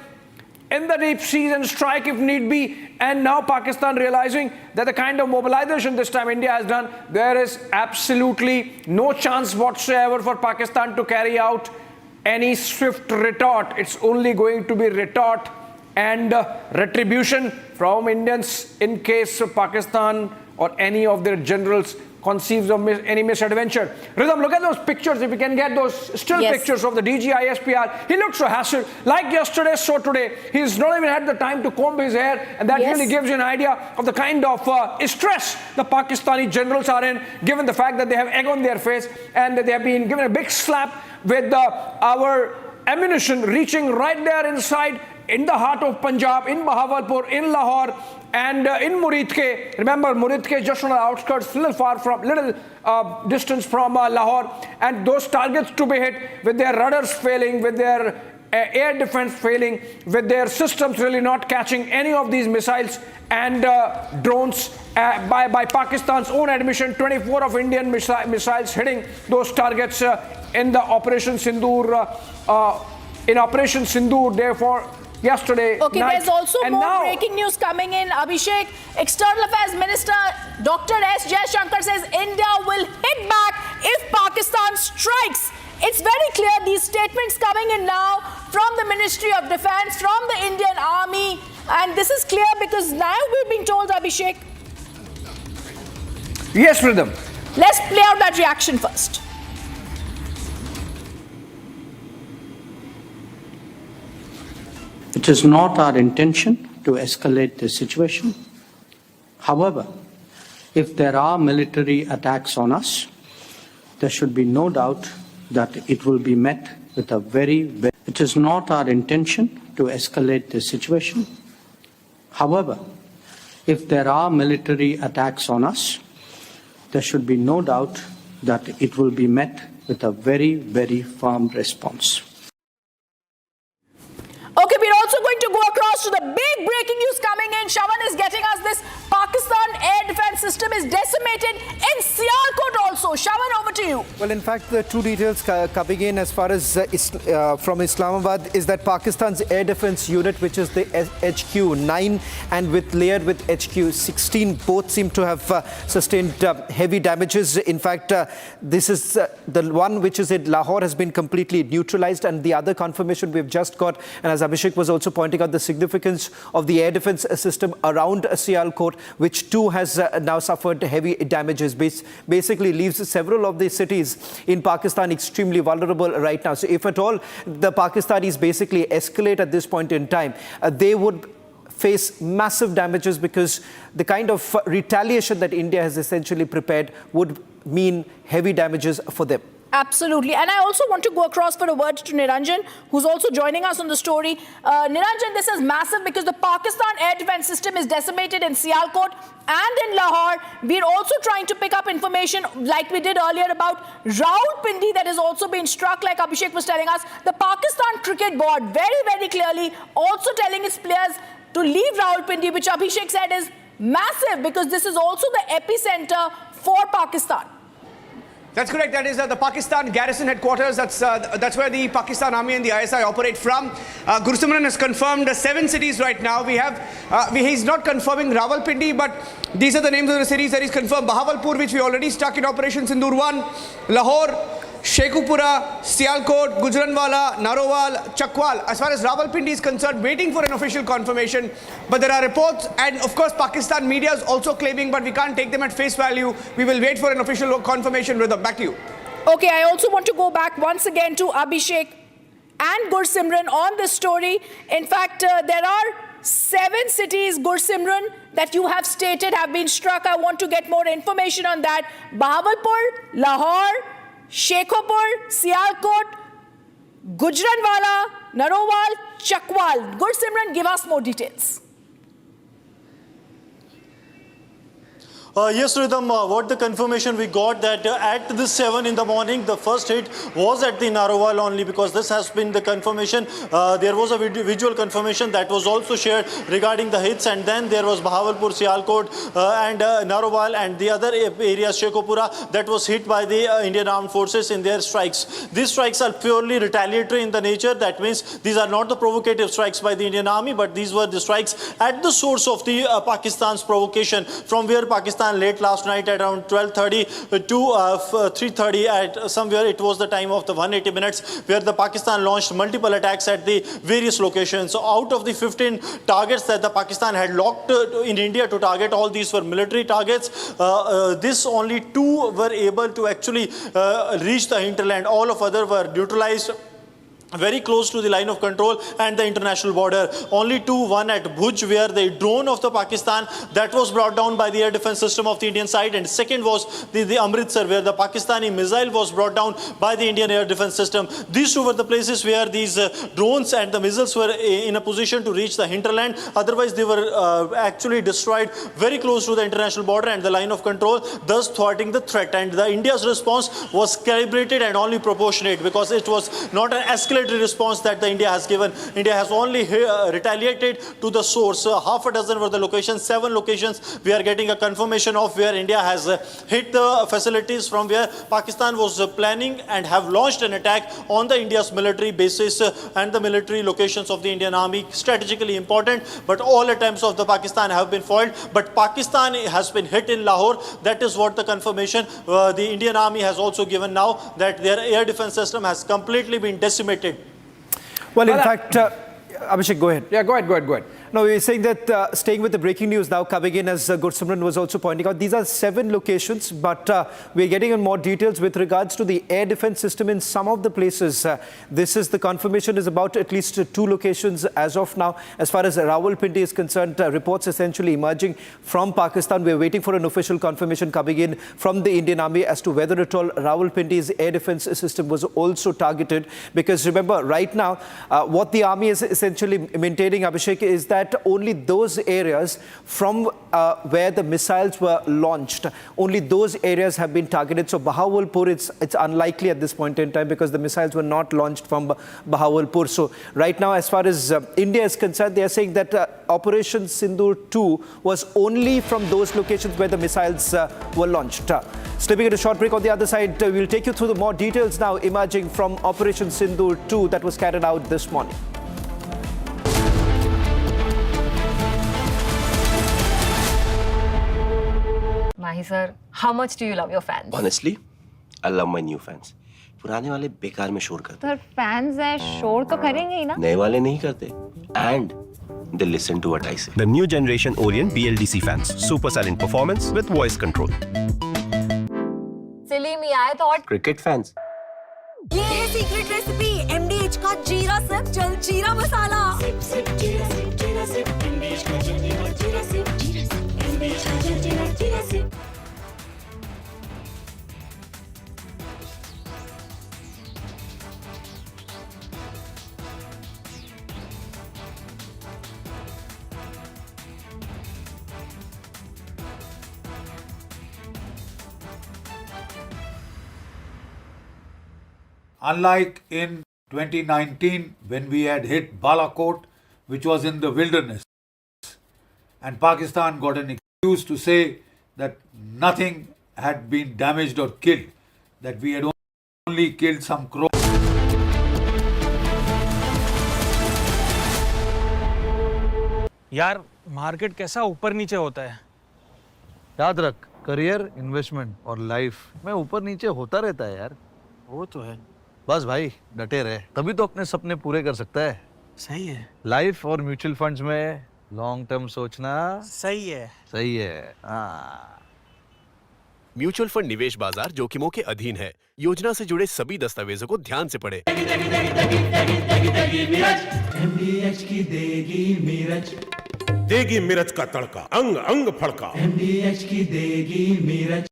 in the deep seas and strike if need be. And now Pakistan realizing that the kind of mobilization this time India has done, there is absolutely no chance whatsoever for Pakistan to carry out any swift retort. It's only going to be retort and retribution from Indians in case of Pakistan or any of their generals conceives of any misadventure. Rhythm, look at those pictures. If you can get those still pictures of the DG ISPR, he looks so hassled. Like yesterday, so today. He's not even had the time to comb his hair, and that really gives you an idea of the kind of stress the Pakistani generals are in, given the fact that they have egg on their face and that they have been given a big slap with our ammunition reaching right there inside, in the heart of Punjab, in Bahawalpur, in Lahore, and in Muridke. Remember, Muridke is just on the outskirts, little distance from Lahore, and those targets to be hit with their rudders failing, with their air defense failing, with their systems really not catching any of these missiles and drones. By Pakistan's own admission, 24 of Indian missiles hitting those targets in the Operation Sindoor. In Operation Sindoor, therefore, yesterday
Okay,
night.
there's also
and
more
now,
breaking news coming in. Abhishek, External Affairs Minister Dr. S. Jaishankar says India will hit back if Pakistan strikes. It's very clear, these statements coming in now from the Ministry of Defense, from the Indian Army, and this is clear because now we've been told, Abhishek.
Yes, Rhythm.
Let's play out that reaction first.
It is not our intention to escalate the situation. However, if there are military attacks on us, there should be no doubt that it will be met with a very... It is not our intention to escalate the situation. However, if there are military attacks on us, there should be no doubt that it will be met with a very, very firm response.
Okay, we're also going to go across to the big breaking news coming in. Shawan is getting us this. Pakistan air defense system is decimated in Sialkot also. Shawan, over to you. you.
Well, in fact, the two details coming in as far as from Islamabad is that Pakistan's air defense unit, which is the HQ-9 and layered with HQ-16, both seem to have sustained heavy damages. In fact, this is the one which is at Lahore has been completely neutralized, and the other confirmation we've just got, and as Abhishek was also pointing out, the significance of the air defense system around Sialkot, which too has now suffered heavy damages, basically leaves several of the cities in Pakistan extremely vulnerable right now. So if at all the Pakistanis basically escalate at this point in time, they would face massive damages, because the kind of retaliation that India has essentially prepared would mean heavy damages for them.
Absolutely. And I also want to go across for a word to Niranjan, who's also joining us on the story. Niranjan, this is massive because the Pakistan air defense system is decimated in Sialkot and in Lahore. We're also trying to pick up information like we did earlier about Rawalpindi that has also been struck, like Abhishek was telling us. The Pakistan Cricket Board very, very clearly also telling its players to leave Rawalpindi, which Abhishek said is massive because this is also the epicenter for Pakistan.
That's correct. That is the Pakistan garrison headquarters. That's where the Pakistan Army and the ISI operate from. Gurudwara has confirmed 7 cities right now. He's not confirming Rawalpindi, but these are the names of the cities that he's confirmed. Bahawalpur, which we already stuck in Operation Sindoor 1, Lahore, Sheikhupura, Sialkot, Gujranwala, Narowal, Chakwal. As far as Rawalpindi is concerned, waiting for an official confirmation. But there are reports, and of course Pakistan media is also claiming, but we can't take them at face value. We will wait for an official confirmation. Rhythm, back to you.
Okay, I also want to go back once again to Abhishek and Gursimran on this story. In fact, there are 7 cities, Gursimran, that you have stated have been struck. I want to get more information on that. Bahawalpur, Lahore, Sheikhupur, Sialkot, Gujranwala, Narowal, Chakwal. Gursimran, give us more details.
Yes, Rhythm, what the confirmation we got that at the 7 in the morning, the first hit was at the Narowal only, because this has been the confirmation. There was a visual confirmation that was also shared regarding the hits, and then there was Bahawalpur, Sialkot and Narowal and the other areas, Sheikhupura, that was hit by the Indian Armed Forces in their strikes. These strikes are purely retaliatory in the nature. That means these are not the provocative strikes by the Indian Army, but these were the strikes at the source of the Pakistan's provocation, from where Pakistan late last night at around 12:30 to 3:30 at somewhere it was the time of the 180 minutes, where the Pakistan launched multiple attacks at the various locations. So out of the 15 targets that the Pakistan had locked in India to target, all these were military targets. This only 2 were able to actually reach the hinterland. All of other were neutralized very close to the line of control and the international border. Only 2, one at Bhuj, where the drone of the Pakistan that was brought down by the air defense system of the Indian side, and second was the Amritsar, where the Pakistani missile was brought down by the Indian air defense system. These 2 were the places where these drones and the missiles were in a position to reach the hinterland. Otherwise, they were actually destroyed very close to the international border and the line of control, thus thwarting the threat. And the India's response was calibrated and only proportionate, because it was not an escalation response that the India has given. India has only retaliated to the source. Half a dozen were the locations, 7 locations we are getting a confirmation of, where India has hit the facilities from where Pakistan was planning and have launched an attack on the India's military bases and the military locations of the Indian Army. Strategically important, but all attempts of the Pakistan have been foiled. But Pakistan has been hit in Lahore. That is what the confirmation the Indian Army has also given now, that their air defense system has completely been decimated.
Well, in fact, Abhishek, go ahead.
Yeah, go ahead.
No, we're saying that staying with the breaking news now coming in, as Gursimran was also pointing out, these are 7 locations, but we're getting in more details with regards to the air defense system in some of the places. This is the confirmation is about at least 2 locations as of now. As far as Rawalpindi is concerned, reports essentially emerging from Pakistan. We're waiting for an official confirmation coming in from the Indian Army as to whether at all Rawalpindi's air defense system was also targeted. Because remember, right now, what the army is essentially maintaining, Abhishek, is that only those areas from where the missiles were launched, only those areas have been targeted. So Bahawalpur, it's unlikely at this point in time, because the missiles were not launched from Bahawalpur. So right now, as far as India is concerned, they are saying that Operation Sindoor 2 was only from those locations where the missiles were launched. Slipping into a short break on the other side, we'll take you through the more details now emerging from Operation Sindoor 2 that was carried out this morning.
Mahi sir, how much do you love your fans?
Honestly, I love my new fans. पुराने वाले बेकार में शोर करते
Sir, fans हैं, शोर तो करेंगे ही ना?
नए वाले नहीं करते. And they listen to what I say.
The new generation Orient BLDC fans. Super silent performance with voice control.
Silly me, I thought.
Cricket fans.
ये है सीक्रेट रेसिपी MDH का जीरा सिप जल जीरा मसाला. सिप सिप जीरा SIP MDH का जल जीरा सिप MDH का जल जीरा SIP.
Unlike in 2019 when we had hit Balochistan, which was in the wilderness, and Pakistan got an excuse to say that nothing had been damaged or killed, that we had only killed some crows.
यार market कैसा ऊपर नीचे होता है.
याद रख, career, investment और life में ऊपर नीचे होता रहता है यार.
वो तो है.
बस भाई डटे रहे, तभी तो अपने सपने पूरे कर सकता है.
सही है.
लाइफ और म्यूचुअल फंड्स में लॉन्ग टर्म सोचना
सही है.
सही है. हाँ.
म्यूचुअल फंड निवेश बाजार जोखिमों के अधीन है. योजना से जुड़े सभी दस्तावेजों को ध्यान से पढ़ें.
MDH की देगी मिर्च.
देगी मिर्च का तड़का, अंग अंग फड़का.
MDH की देगी मिर्च.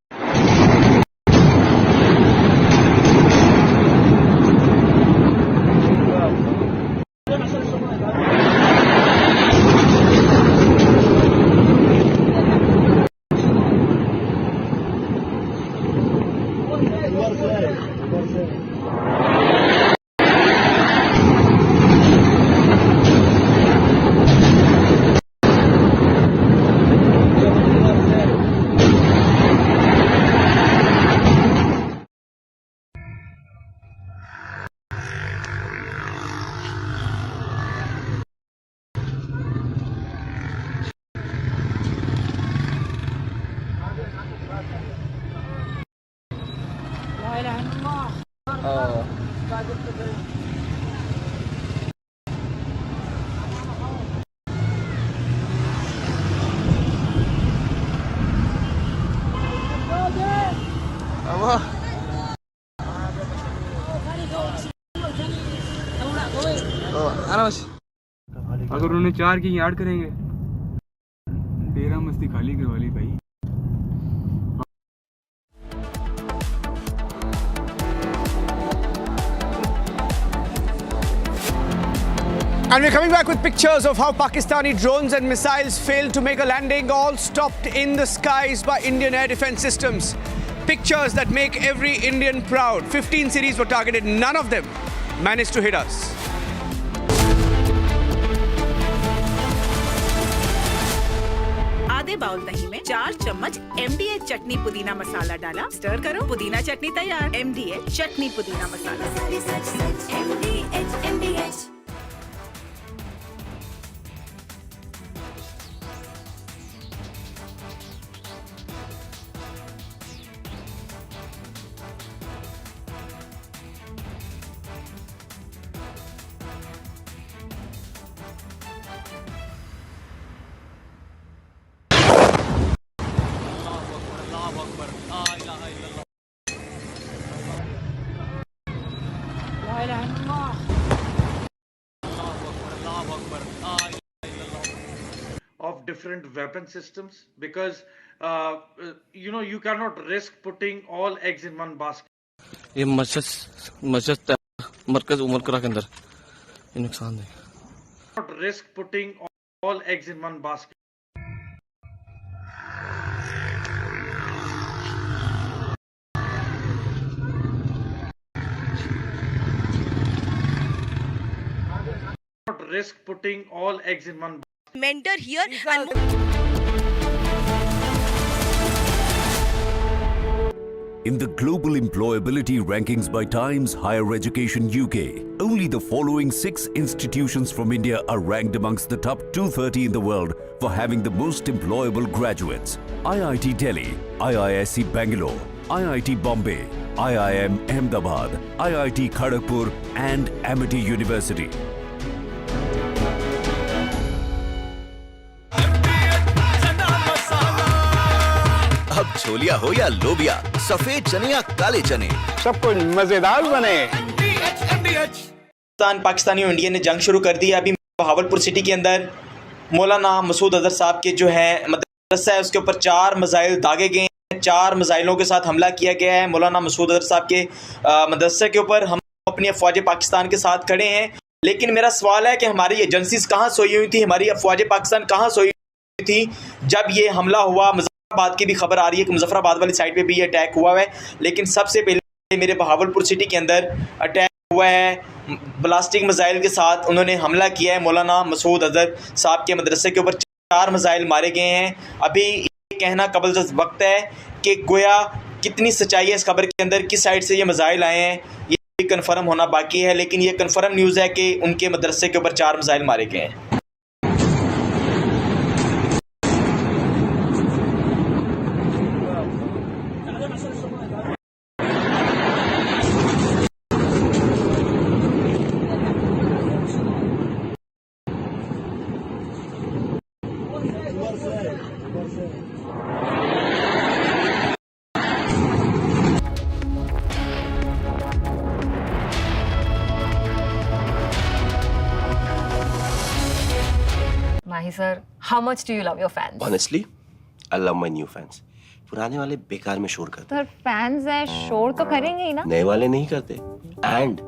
अगर उन्होंने 4 की यार्ड करेंगे, डेरा मस्ती खाली करवा ली भाई.
And we're coming back with pictures of how Pakistani drones and missiles failed to make a landing, all stopped in the skies by Indian air defense systems. Pictures that make every Indian proud. 15 cities were targeted, none of them managed to hit us.
आधे bowl दही में 4 चम्मच MDH चटनी पुदीना मसाला डाला, stir करो, पुदीना चटनी तैयार. MDH चटनी पुदीना मसाला. MDH.
Of different weapon systems, because you cannot risk putting all eggs in one basket.
ये मस्जिद मरकज उमर करा के अंदर ये नुकसान है.
Not risk putting all eggs in one basket. Not risk putting all eggs in one basket.
Mentor here and
In the global employability rankings by Times Higher Education UK, only the following 6 institutions from India are ranked amongst the top 230 in the world for having the most employable graduates. IIT Delhi, IISc Bangalore, IIT Bombay, IIM Ahmedabad, IIT Kharagpur and Amity University.
अब छोलिया हो या लोबिया, सफेद चने या काले चने,
सब कुछ मजेदार बने।
पाकिस्तानी और इंडिया ने जंग शुरू कर दी है। अभी बहावलपुर सिटी के अंदर मौलाना मसूद अजहर साहब के जो है मदरसा है उसके ऊपर 4 मिसाइल दागे गए हैं। 4 मिसाइलों के साथ हमला किया गया है मौलाना मसूद अजहर साहब के मदरसे के ऊपर। हम अपनी अफवाज पाकिस्तान के साथ खड़े हैं, लेकिन मेरा सवाल है कि हमारी एजेंसीज कहाँ सोई हुई थी, हमारी अफवाज पाकिस्तान कहाँ सोई हुई थी जब ये हमला हुआ। मुजफ्फराबाद की भी खबर आ रही है कि मुजफ्फराबाद वाली साइड पे भी ये अटैक हुआ है, लेकिन सबसे पहले मेरे बहावलपुर सिटी के अंदर अटैक हुआ है ब्लास्टिक मिसाइल के साथ। उन्होंने हमला किया है मौलाना मसूद अजहर साहब के मदरसे के ऊपर। 4 मिसाइल मारे गए हैं। अभी ये कहना कबल वक्त है कि गोया कितनी सच्चाई है इस खबर के अंदर, किस साइड से ये मिसाइल आए हैं ये भी कन्फर्म होना बाकी है, लेकिन ये कन्फर्म न्यूज़ है कि उनके मदरसे के ऊपर 4 मिसाइल मारे गए हैं।
Mahi sir, how much do you love your fans?
Honestly, I love my new fans. पुराने वाले बेकार में शोर करते
सर फैंस हैं, शोर तो करेंगे ही ना।
नए वाले नहीं करते and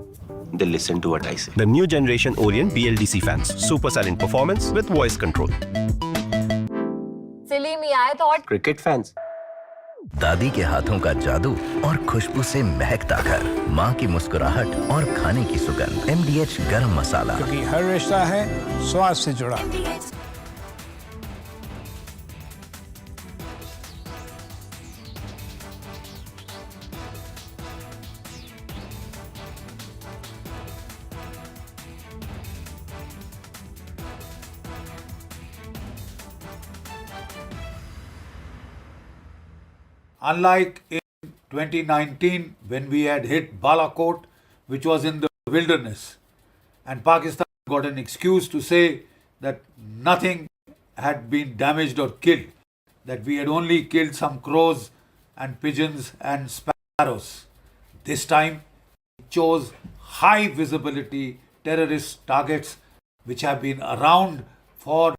they listen to what I say.
The new generation Orient BLDC fans. Super silent performance with voice control.
सिली मियाँ थॉट
Cricket fans.
दादी के हाथों का जादू और खुशबू से महकता घर, माँ की मुस्कुराहट और खाने की सुगंध। MDH गरम मसाला,
क्योंकि हर रिश्ता है स्वाद से जुड़ा।
Unlike in 2019 when we had hit Balochistan, which was in the wilderness, and Pakistan got an excuse to say that nothing had been damaged or killed, that we had only killed some crows and pigeons and sparrows. This time, we chose high visibility terrorist targets which have been around for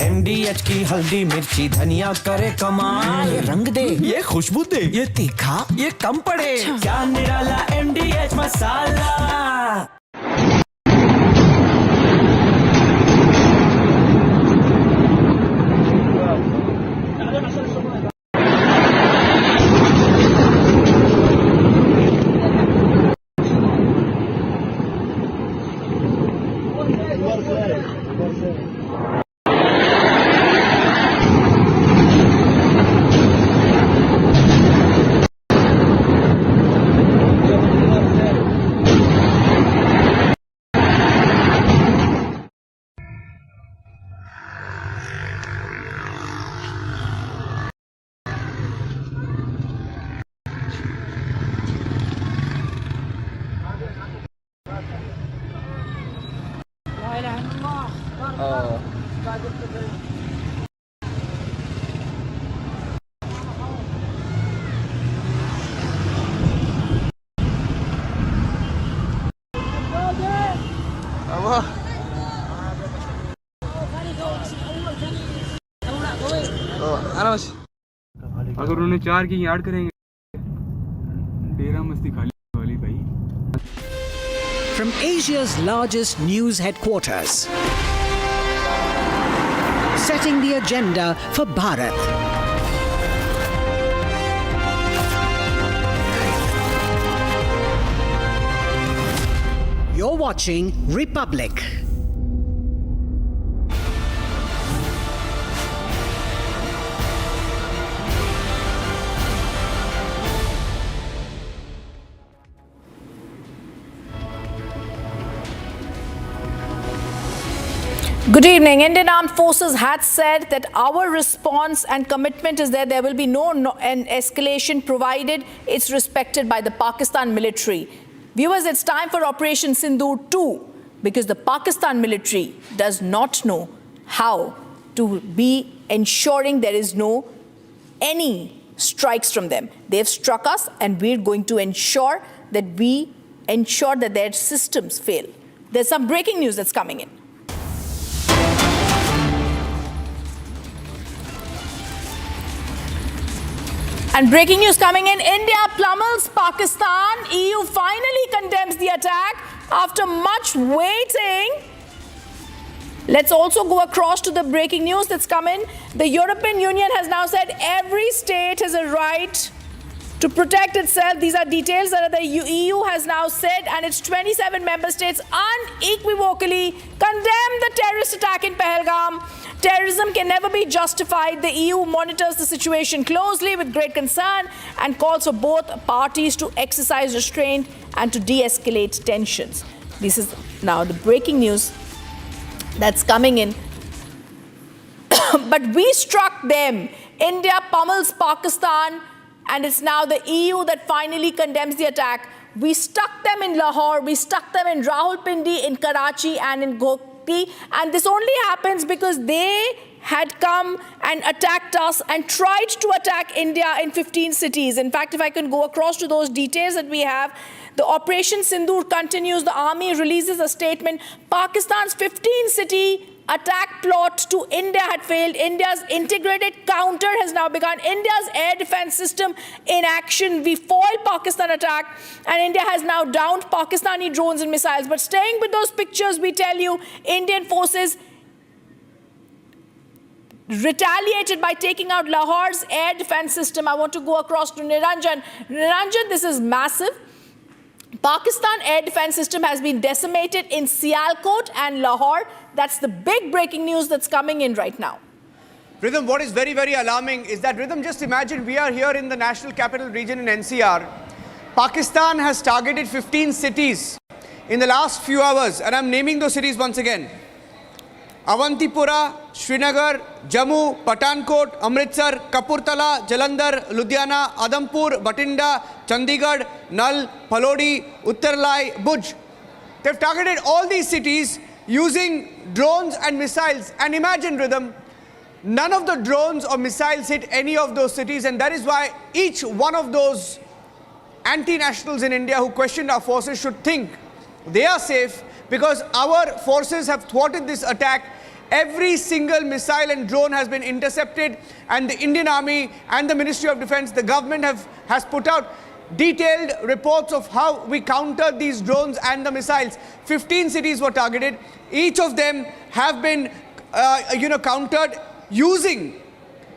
MDH की हल्दी मिर्ची धनिया करे कमाल, ये रंग दे, ये खुशबू दे, ये तीखा, ये कम पड़े, क्या निराला MDH मसाला।
अगर उन्होंने 4 की यार्ड करेंगे डेरा मस्ती खाली वाली भाई।
From Asia's largest news headquarters, setting the agenda for Bharat. You're watching Republic.
Good evening. Indian Armed Forces had said that our response and commitment is there will be no escalation provided it's respected by the Pakistan military. Viewers, it's time for Operation Sindoor 2 because the Pakistan military does not know how to be ensuring there is no any strikes from them. They've struck us and we're going to ensure that their systems fail. There's some breaking news that's coming in. And breaking news coming in, India pummels Pakistan. EU finally condemns the attack after much waiting. Let's also go across to the breaking news that's come in. The European Union has now said every state has a right to protect itself. These are details that the EU has now said, and its 27 member states unequivocally condemn the terrorist attack in Pahalgam. Terrorism can never be justified. The EU monitors the situation closely with great concern and calls for both parties to exercise restraint and to de-escalate tensions. This is now the breaking news that's coming in. But we struck them. India pummels Pakistan, and it's now the EU that finally condemns the attack. We stuck them in Lahore, we stuck them in Rawalpindi, in Karachi and in Gokti, and this only happens because they had come and attacked us and tried to attack India in 15 cities. In fact, if I can go across to those details that we have, the Operation Sindoor continues. The army releases a statement. Pakistan's 15-city attack plot to India had failed. India's integrated counter has now begun. India's air defense system in action. We foiled Pakistan attack, and India has now downed Pakistani drones and missiles. But staying with those pictures, we tell you, Indian forces retaliated by taking out Lahore's air defense system. I want to go across to Niranjan. Niranjan, this is massive. Pakistan air defense system has been decimated in Sialkot and Lahore. That's the big breaking news that's coming in right now.
Rhythm, what is very, very alarming is that, Rhythm, just imagine we are here in the National Capital Region in NCR. Pakistan has targeted 15 cities in the last few hours, and I'm naming those cities once again. Avantipura, Srinagar, Jammu, Pathankot, Amritsar, Kapurthala, Jalandhar, Ludhiana, Adampur, Batinda, Chandigarh, Nal, Phalodi, Uttarlai, Bhuj. They've targeted all these cities using drones and missiles. And imagine, Rhythm, none of the drones or missiles hit any of those cities, and that is why each one of those anti-nationals in India who questioned our forces should think they are safe because our forces have thwarted this attack. Every single missile and drone has been intercepted, and the Indian Army and the Ministry of Defense, the government has put out detailed reports of how we countered these drones and the missiles. 15 cities were targeted. Each of them have been countered using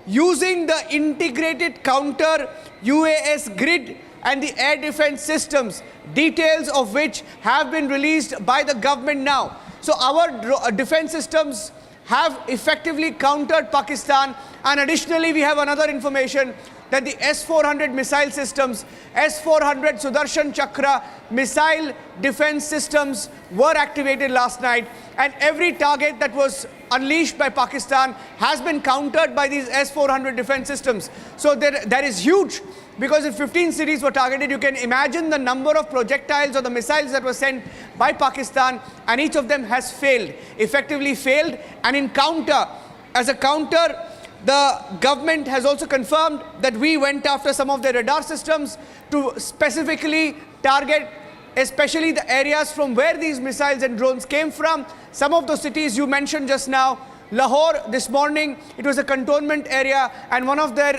the integrated counter UAS grid and the air defense systems, details of which have been released by the government now. So our defense systems have effectively countered Pakistan, and additionally we have another information that the S-400 missile systems, S-400 Sudarshan Chakra missile defense systems were activated last night, and every target that was unleashed by Pakistan has been countered by these S-400 defense systems. So that is huge, because if 15 cities were targeted, you can imagine the number of projectiles or the missiles that were sent by Pakistan, and each of them has failed, effectively failed. And as a counter, the government has also confirmed that we went after some of their radar systems to specifically target especially the areas from where these missiles and drones came from. Some of those cities you mentioned just now, Lahore, this morning, it was a cantonment area, and one of their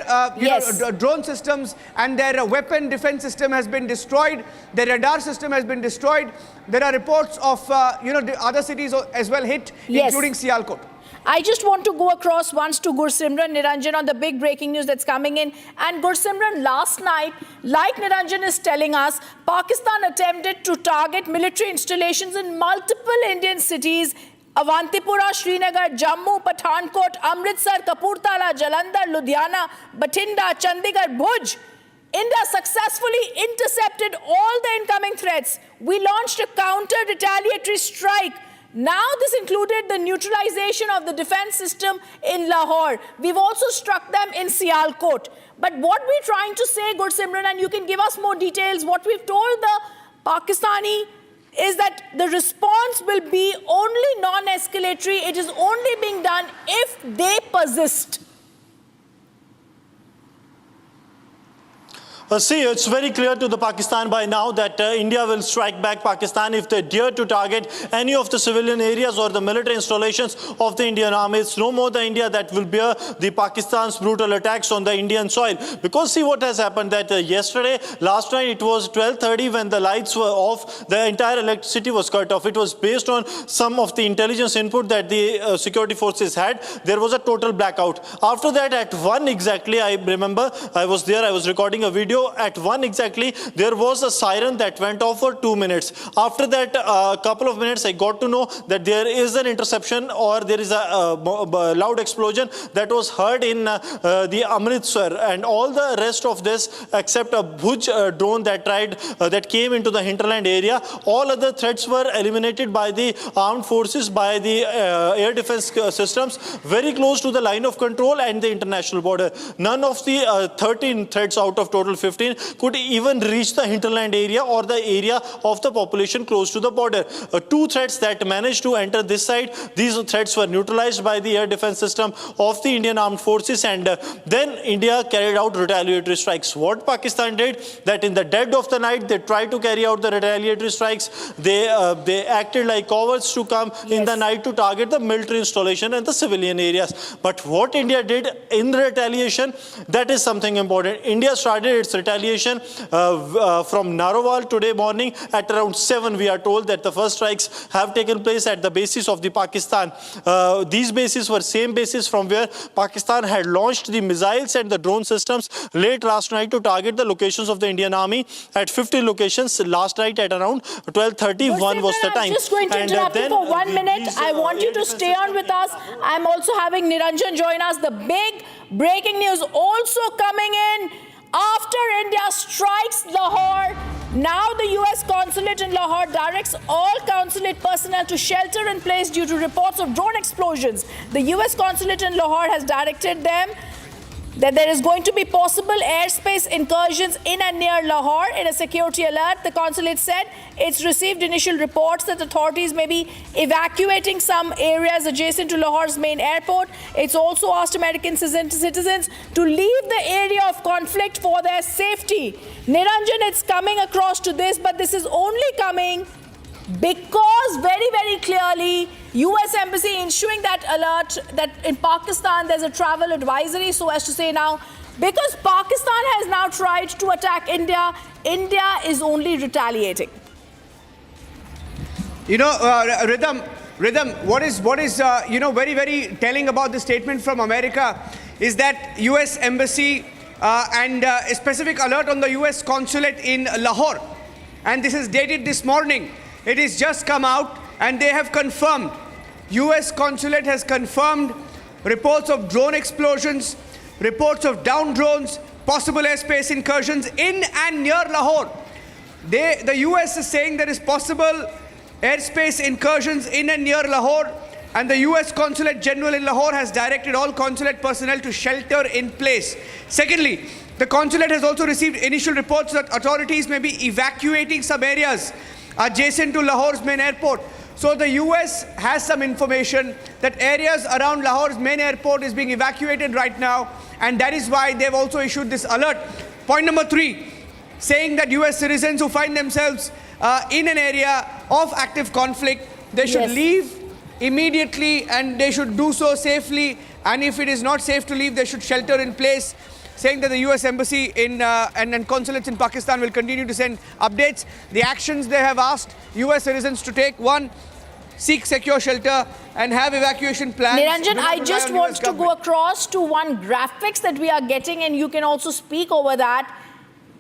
drone systems and their weapon defense system has been destroyed. Their radar system has been destroyed. There are reports of the other cities as well hit, including Sialkot.
I just want to go across once to Gursimran Niranjan on the big breaking news that's coming in. And Gursimran, last night, like Niranjan is telling us, Pakistan attempted to target military installations in multiple Indian cities: Avantipura, Srinagar, Jammu, Pathankot, Amritsar, Kapurthala, Jalandhar, Ludhiana, Batinda, Chandigarh, Bhuj. India successfully intercepted all the incoming threats. We launched a counter-retaliatory strike Now this included the neutralization of the defense system in Lahore. We've also struck them in Sialkot. But what we're trying to say, Gursimran, and you can give us more details, what we've told the Pakistani is that the response will be only non-escalatory. It is only being done if they persist.
See, it's very clear to the Pakistan by now that India will strike back Pakistan if they dare to target any of the civilian areas or the military installations of the Indian army. It's no more the India that will bear the Pakistan's brutal attacks on the Indian soil. Because see what has happened, that last night it was 12:30 when the lights were off, the entire electricity was cut off. It was based on some of the intelligence input that the security forces had. There was a total blackout. After that, at 1 exactly, I remember, I was there, I was recording a video. At 1 exactly, there was a siren that went off for 2 minutes. After that, a couple of minutes, I got to know that there is an interception or there is a loud explosion that was heard in the Amritsar, and all the rest of this, except a Bhuj drone that came into the hinterland area, all other threats were eliminated by the armed forces, by the air defense systems, very close to the line of control and the international border. None of the 13 threats out of total 15 could even reach the hinterland area or the area of the population close to the border. 2 threats that managed to enter this side, these threats were neutralized by the air defense system of the Indian armed forces, and then India carried out retaliatory strikes. What Pakistan did, that in the dead of the night, they tried to carry out the retaliatory strikes. They acted like cowards to come in the night to target the military installation and the civilian areas. But what India did in retaliation, that is something important. India started its retaliation from Narowal today morning at around 7. We are told that the first strikes have taken place at the bases of the Pakistan. These bases were same bases from where Pakistan had launched the missiles and the drone systems late last night to target the locations of the Indian army at 50 locations last night at around 12:30. 1 was the time.
I'm just going to interrupt you for 1 minute. I want you to stay on with us. I'm also having Niranjan join us. The big breaking news also coming in. After India strikes Lahore, now the US consulate in Lahore directs all consulate personnel to shelter in place due to reports of drone explosions. The US consulate in Lahore has directed them that there is going to be possible airspace incursions in and near Lahore in a security alert. The consulate said it's received initial reports that authorities may be evacuating some areas adjacent to Lahore's main airport. It's also asked American citizens to leave the area of conflict for their safety. Niranjan, it's coming across to this, but this is only coming because very, very clearly US Embassy issuing that alert that in Pakistan there's a travel advisory, so as to say now, because Pakistan has now tried to attack India, India is only retaliating.
You know, Rhythm, what is very, very telling about the statement from America is that US Embassy and a specific alert on the US consulate in Lahore, and this is dated this morning. It has just come out and they have confirmed, US consulate has confirmed reports of drone explosions, reports of down drones, possible airspace incursions in and near Lahore. The US is saying there is possible airspace incursions in and near Lahore, and the US Consulate General in Lahore has directed all consulate personnel to shelter in place. Secondly, the consulate has also received initial reports that authorities may be evacuating some areas adjacent to Lahore's main airport. So the US has some information that areas around Lahore's main airport is being evacuated right now, and that is why they've also issued this alert. Point number 3, saying that US citizens who find themselves in an area of active conflict, they should leave immediately and they should do so safely, and if it is not safe to leave, they should shelter in place. Saying that the US Embassy and consulates in Pakistan will continue to send updates. The actions they have asked US citizens to take: 1, seek secure shelter and have evacuation plans.
Niranjan, I just want to go across to one graphics that we are getting, and you can also speak over that.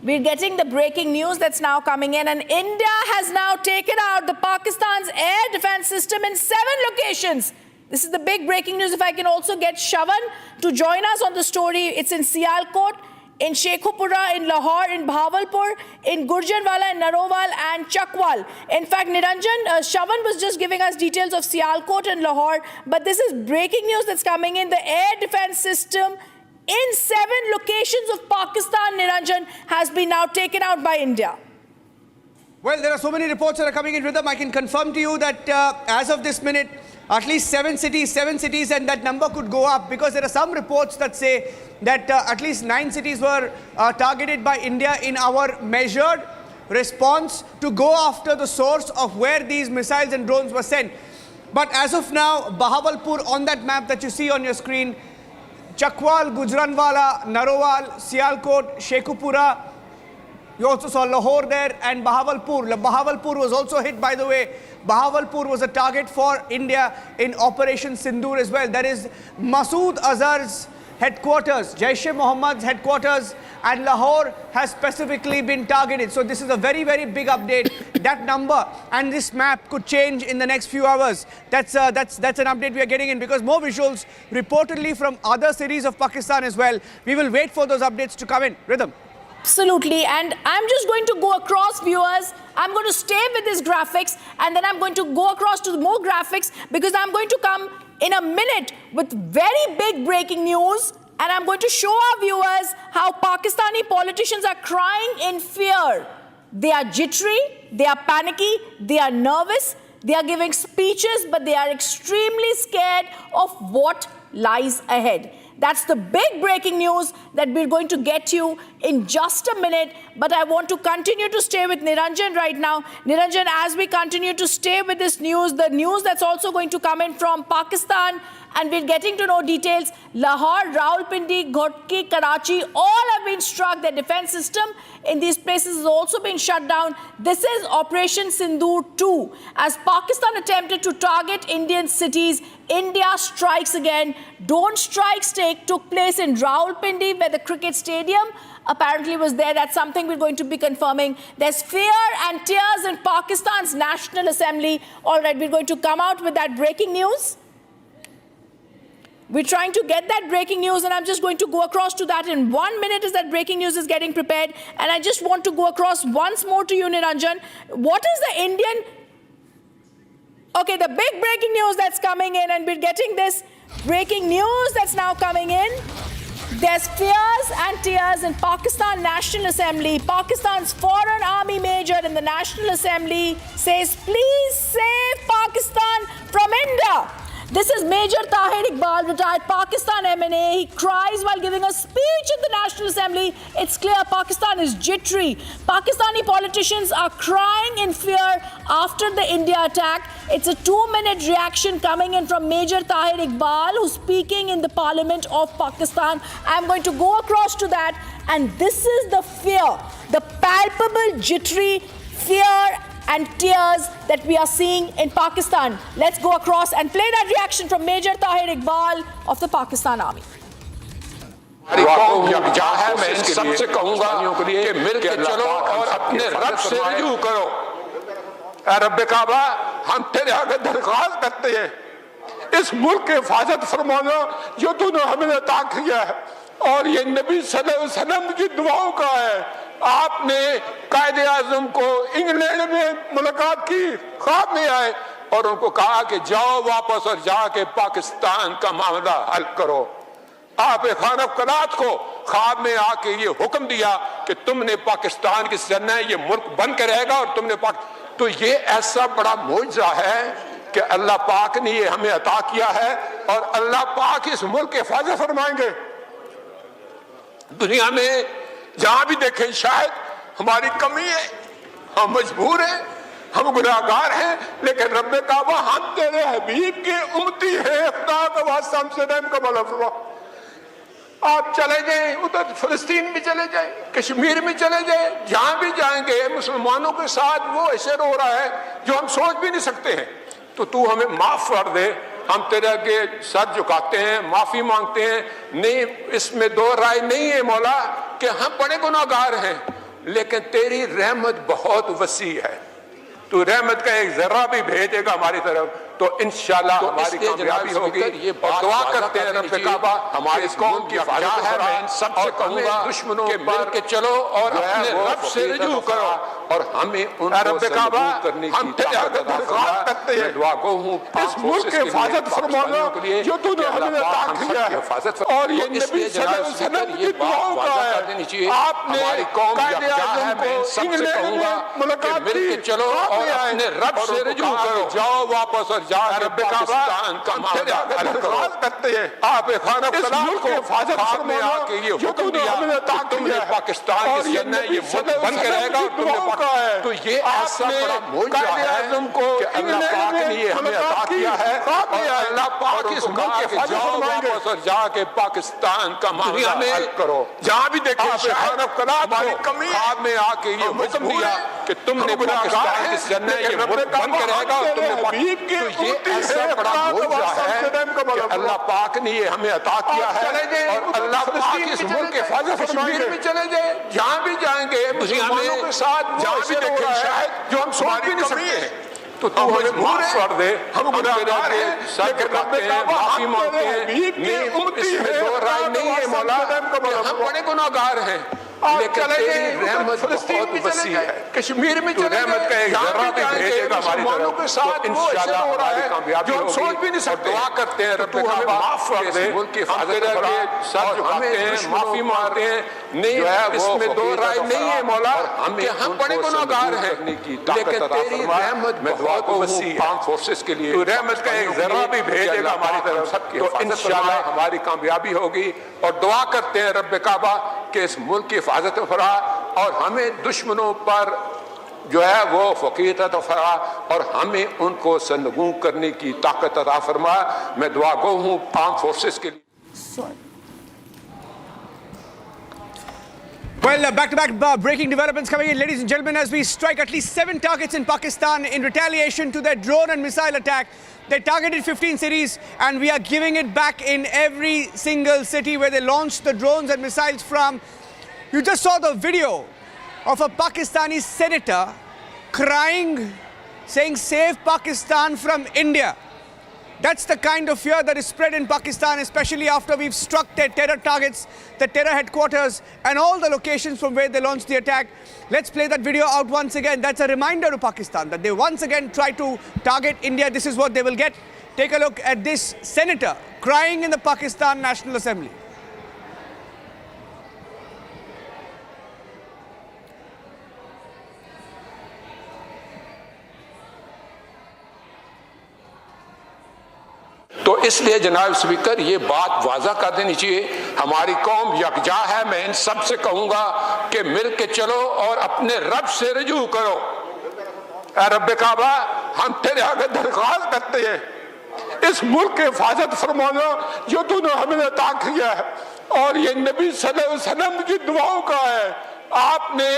We're getting the breaking news that's now coming in, and India has now taken out the Pakistan's air defense system in 7 locations. This is the big breaking news. If I can also get Shavan to join us on the story. It's in Sialkot. in Shekhupura, in Lahore, in Bahawalpur, in Gurjanwala, in Narowal and Chakwal. In fact, Niranjan, Shavan was just giving us details of Sialkot and Lahore, but this is breaking news that's coming in. The air defense system in 7 locations of Pakistan, Niranjan, has been now taken out by India.
Well, there are so many reports that are coming in, Rhythm. I can confirm to you that as of this minute, at least 7 cities, and that number could go up, because there are some reports that say that at least 9 cities were targeted by India in our measured response to go after the source of where these missiles and drones were sent. But as of now, Bahawalpur on that map that you see on your screen, Chakwal, Gujranwala, Narowal, Sialkot, Shekhupura, you also saw Lahore there, and Bahawalpur. Bahawalpur was also hit, by the way. Bahawalpur was a target for India in Operation Sindoor as well. That is Masood Azhar's headquarters, Jaish-e-Mohammed's headquarters, and Lahore has specifically been targeted. So this is a very, very big update. That number and this map could change in the next few hours. That's an update we are getting in, because more visuals reportedly from other cities of Pakistan as well. We will wait for those updates to come in. Rhythm.
Absolutely, and I'm just going to go across, viewers. I'm going to stay with these graphics, and then I'm going to go across to more graphics, because I'm going to come in a minute with very big breaking news, and I'm going to show our viewers how Pakistani politicians are crying in fear. They are jittery, they are panicky, they are nervous, they are giving speeches, but they are extremely scared of what lies ahead. That's the big breaking news that we're going to get to you in just a minute. But I want to continue to stay with Niranjan right now. Niranjan, as we continue to stay with this news, the news that's also going to come in from Pakistan, and we're getting to know details. Lahore, Rawalpindi, Ghotki, Karachi, all have been struck. Their defense system in these places has also been shut down. This is Operation Sindoor 2. As Pakistan attempted to target Indian cities, India strikes again. Drone strikes took place in Rawalpindi, where the cricket stadium apparently was there. That's something we're going to be confirming. There's fear and tears in Pakistan's National Assembly. All right, we're going to come out with that breaking news. We're trying to get that breaking news, and I'm just going to go across to that in 1 minute as that breaking news is getting prepared. And I just want to go across once more to you, Niranjan. What is the Indian... Okay, the big breaking news that's coming in, and we're getting this breaking news that's now coming in. There's fears and tears in Pakistan National Assembly. Pakistan's Foreign Army Major in the National Assembly says, please save Pakistan from India. This is Major Tahir Iqbal, retired Pakistan MNA. He cries while giving a speech at the National Assembly. It's clear Pakistan is jittery. Pakistani politicians are crying in fear after the India attack. It's a 2-minute reaction coming in from Major Tahir Iqbal, who's speaking in the Parliament of Pakistan. I'm going to go across to that. And this is the fear, the palpable jittery fear and tears that we are seeing in Pakistan. Let's go across and play that reaction from Major Tahir Iqbal of the Pakistan Army.
मैं इन सबसे कहूंगा कि मिलकर चलो और अपने रब से रुजू करो। रब काबा, हम तेरे आगे दरख्वास्त करते हैं, इस मुल्क की हिफाजत फरमाना जो तूने हमें अता किया है, और ये नबी सल्लल्लाहु अलैहि वसल्लम की दुआओं का है। आपने कायदे आज़म को इंग्लैंड में मुलाकात की, ख्वाब में आए और उनको कहा कि जाओ वापस और जाके पाकिस्तान का मामला हल करो। आप खान कलात को ख्वाब में आके ये हुक्म दिया कि तुमने पाकिस्तान की सरना ये मुल्क बन के रहेगा, और तुमने तो ये ऐसा बड़ा मौजज़ा है कि अल्लाह पाक ने ये हमें अता किया है, और अल्लाह पाक इस मुल्क की हिफाजत फरमाएंगे। दुनिया में जहां भी देखें शायद हमारी कमी है, हम मजबूर हैं, हम गुनाहगार हैं, लेकिन रब्बे काबा हम तेरे हबीब के उम्मती हैं, खुदा का वास्ता हमसे रहम का भला फरमा। आप चले जाएं, उधर फिलिस्तीन में चले जाएं, कश्मीर में चले जाएं, जहां भी जाएंगे मुसलमानों के साथ वो ऐसे हो रहा है जो हम सोच भी नहीं सकते हैं। तो तू हमें माफ कर दे, हम तेरे आगे सर झुकाते हैं, माफी मांगते हैं। नहीं, इसमें दो राय नहीं है मौला कि हम बड़े गुनाहगार हैं, लेकिन तेरी रहमत बहुत वसी है। तू रहमत का एक जर्रा भी भेजेगा हमारी तरफ तो इंशाल्लाह हमारी कामयाबी होगी। और दुआ करते हैं रब काबा हमारी कौम की हिफाजत है। मैं इन सबसे कहूंगा दुश्मनों के मिल के चलो और अपने रब से रुजू करो और हमें रब काबा हम तेरे आगे दरख्वास्त करते हैं, दुआ को हूं इस मुल्क की हिफाजत फरमाना जो तूने हमें अता किया है। और ये नबी सल्लल्लाहु अलैहि वसल्लम की दुआओं का है। आपने हमारी कौम की है, मैं इन सबसे कहूंगा कि मिल के चलो और अपने रब से रुजू करो, जाओ वापस और जाके पाकिस्तान का मामला हल करते हैं। आप खाना मुल्क को हिफाजत में आके ये हुक्म दिया तुमने पाकिस्तान के सामने ये मुल्क बन के रहेगा और तुमने तो ये ऐसा बड़ा मौजूद है को अल्लाह पाक ने ये हमें अता किया है और अल्लाह पाक इस मुल्क के जाओ वापस और जाके पाकिस्तान का मामला हल करो। जहाँ भी देखें हमारी कमी में आके ये हुक्म दिया कि तुमने पाकिस्तान के सामने ये मुल्क बन के रहेगा और तुमने तो ये ऐसा बड़ा मौजूद है कि अल्लाह पाक ने ये हमें अता किया है और अल्लाह पाक इस मुल्क के हिफाजत कश्मीर में चले जाए, जहाँ भी जाएंगे मुसलमानों के साथ जहाँ भी देखें शायद जो हम सोच भी नहीं सकते तो तू हमें माफ कर दे। हम गुनाहगार हैं, माफी मांगते हैं, इसमें दो राय नहीं है मौला, हम बड़े गुनाहगार हैं लेकिन तेरी रहमत बहुत वसी है। कश्मीर में चले रहमत का एक जरा भी भेजेगा हमारी तरफ के साथ इंशाअल्लाह हमारी कामयाबी होगी। हम सोच भी नहीं सकते, दुआ करते हैं रब हमें माफ कर दे, मुल्क की हिफाजत करे, सर झुकाते हैं, माफी मांगते हैं, नहीं इसमें दो राय नहीं है मौला कि हम बड़े गुनाहगार हैं लेकिन तेरी रहमत बहुत वसी है। आर्म फोर्सेस के लिए रहमत का एक जरा भी भेजेगा हमारी तरफ सबकी इंशाअल्लाह हमारी कामयाबी होगी। और दुआ करते हैं रब काबा कि इस मुल्क की हिफाजत फरा और हमें दुश्मनों पर जो है वो फकीर अता फरा और हमें उनको सरनगू करने की ताकत अता फरमा। मैं दुआ गो हूँ आर्म फोर्सेस के लिए।
Well, back-to-back breaking developments coming in, ladies and gentlemen, as we strike at least 7 targets in Pakistan in retaliation to their drone and missile attack. They targeted 15 cities and we are giving it back in every single city where they launched the drones and missiles from. You just saw the video of a Pakistani senator crying, saying, "Save Pakistan from India." That's the kind of fear that is spread in Pakistan, especially after we've struck their terror targets, the terror headquarters, and all the locations from where they launched the attack. Let's play that video out once again. That's a reminder to Pakistan that they once again try to target India. This is what they will get. Take a look at this senator crying in the Pakistan National Assembly.
तो इसलिए जनाब speaker ये बात वाजा कर देनी चाहिए, हमारी कौम यकजा है। मैं इन सब से कहूंगा कि मिल के चलो और अपने रब से रुजू करो। ऐ रब काबा हम तेरे आगे दरख्वास्त करते हैं इस मुल्क की हिफाजत फरमाना जो तूने हमें अता किया है और ये नबी सल्लल्लाहु अलैहि वसल्लम की दुआओं का है। आपने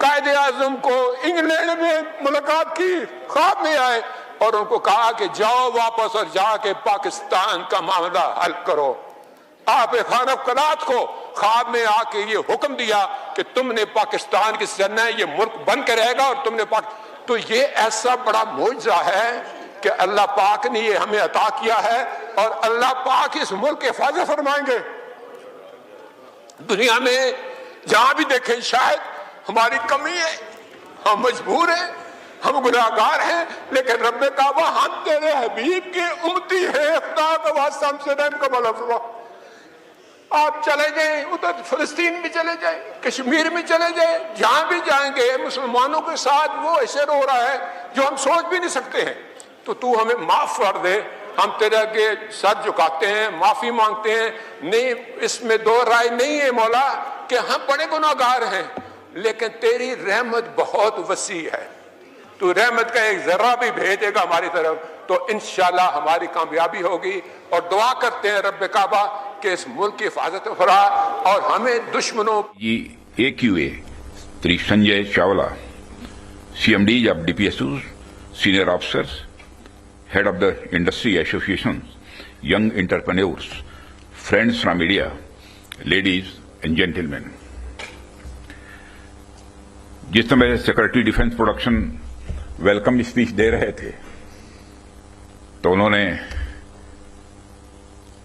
कायदे आज़म को इंग्लैंड में मुलाकात की, ख्वाब में आए और उनको कहा कि जाओ वापस और जाके पाकिस्तान का मामला हल करो। आप खाना कलात को ख्वाब में आके ये हुक्म दिया कि तुमने पाकिस्तान की सरना ये मुल्क बन के रहेगा और तुमने तो ये ऐसा बड़ा मौजूदा है कि अल्लाह पाक ने ये हमें अता किया है और अल्लाह पाक इस मुल्क की हिफाजत फरमाएंगे। दुनिया में जहां भी देखें शायद हमारी कमी है, हम मजबूर हैं, हम गुनाहगार हैं, लेकिन रब्बे काबा हम तेरे हबीब के उम्मती हैं। खुदा का वास्ता हमसे रहम का भला फरमा। आप चले जाएं उधर फिलिस्तीन में चले जाएं, कश्मीर में चले जाएं, जहां भी जाएंगे मुसलमानों के साथ वो ऐसे हो रहा है जो हम सोच भी नहीं सकते हैं। तो तू हमें माफ कर दे, हम तेरे आगे सर झुकाते हैं, माफी मांगते हैं। नहीं इसमें दो राय नहीं है मौला कि हम बड़े गुनाहगार हैं लेकिन तेरी रहमत बहुत वसी है। तू रहमत का एक जर्रा भी भेजेगा हमारी तरफ तो इंशाल्लाह हमारी कामयाबी होगी। और दुआ करते हैं रब्बे काबा कि इस मुल्क की हिफाजत फरा और हमें दुश्मनों
AQA Sri Sanjay Chawla, CMDs of DPSUs, senior officers, head of the industry associations, young entrepreneurs, friends from media, ladies and gentlemen. जिस समय secretary defence production welcome speech दे रहे थे तो उन्होंने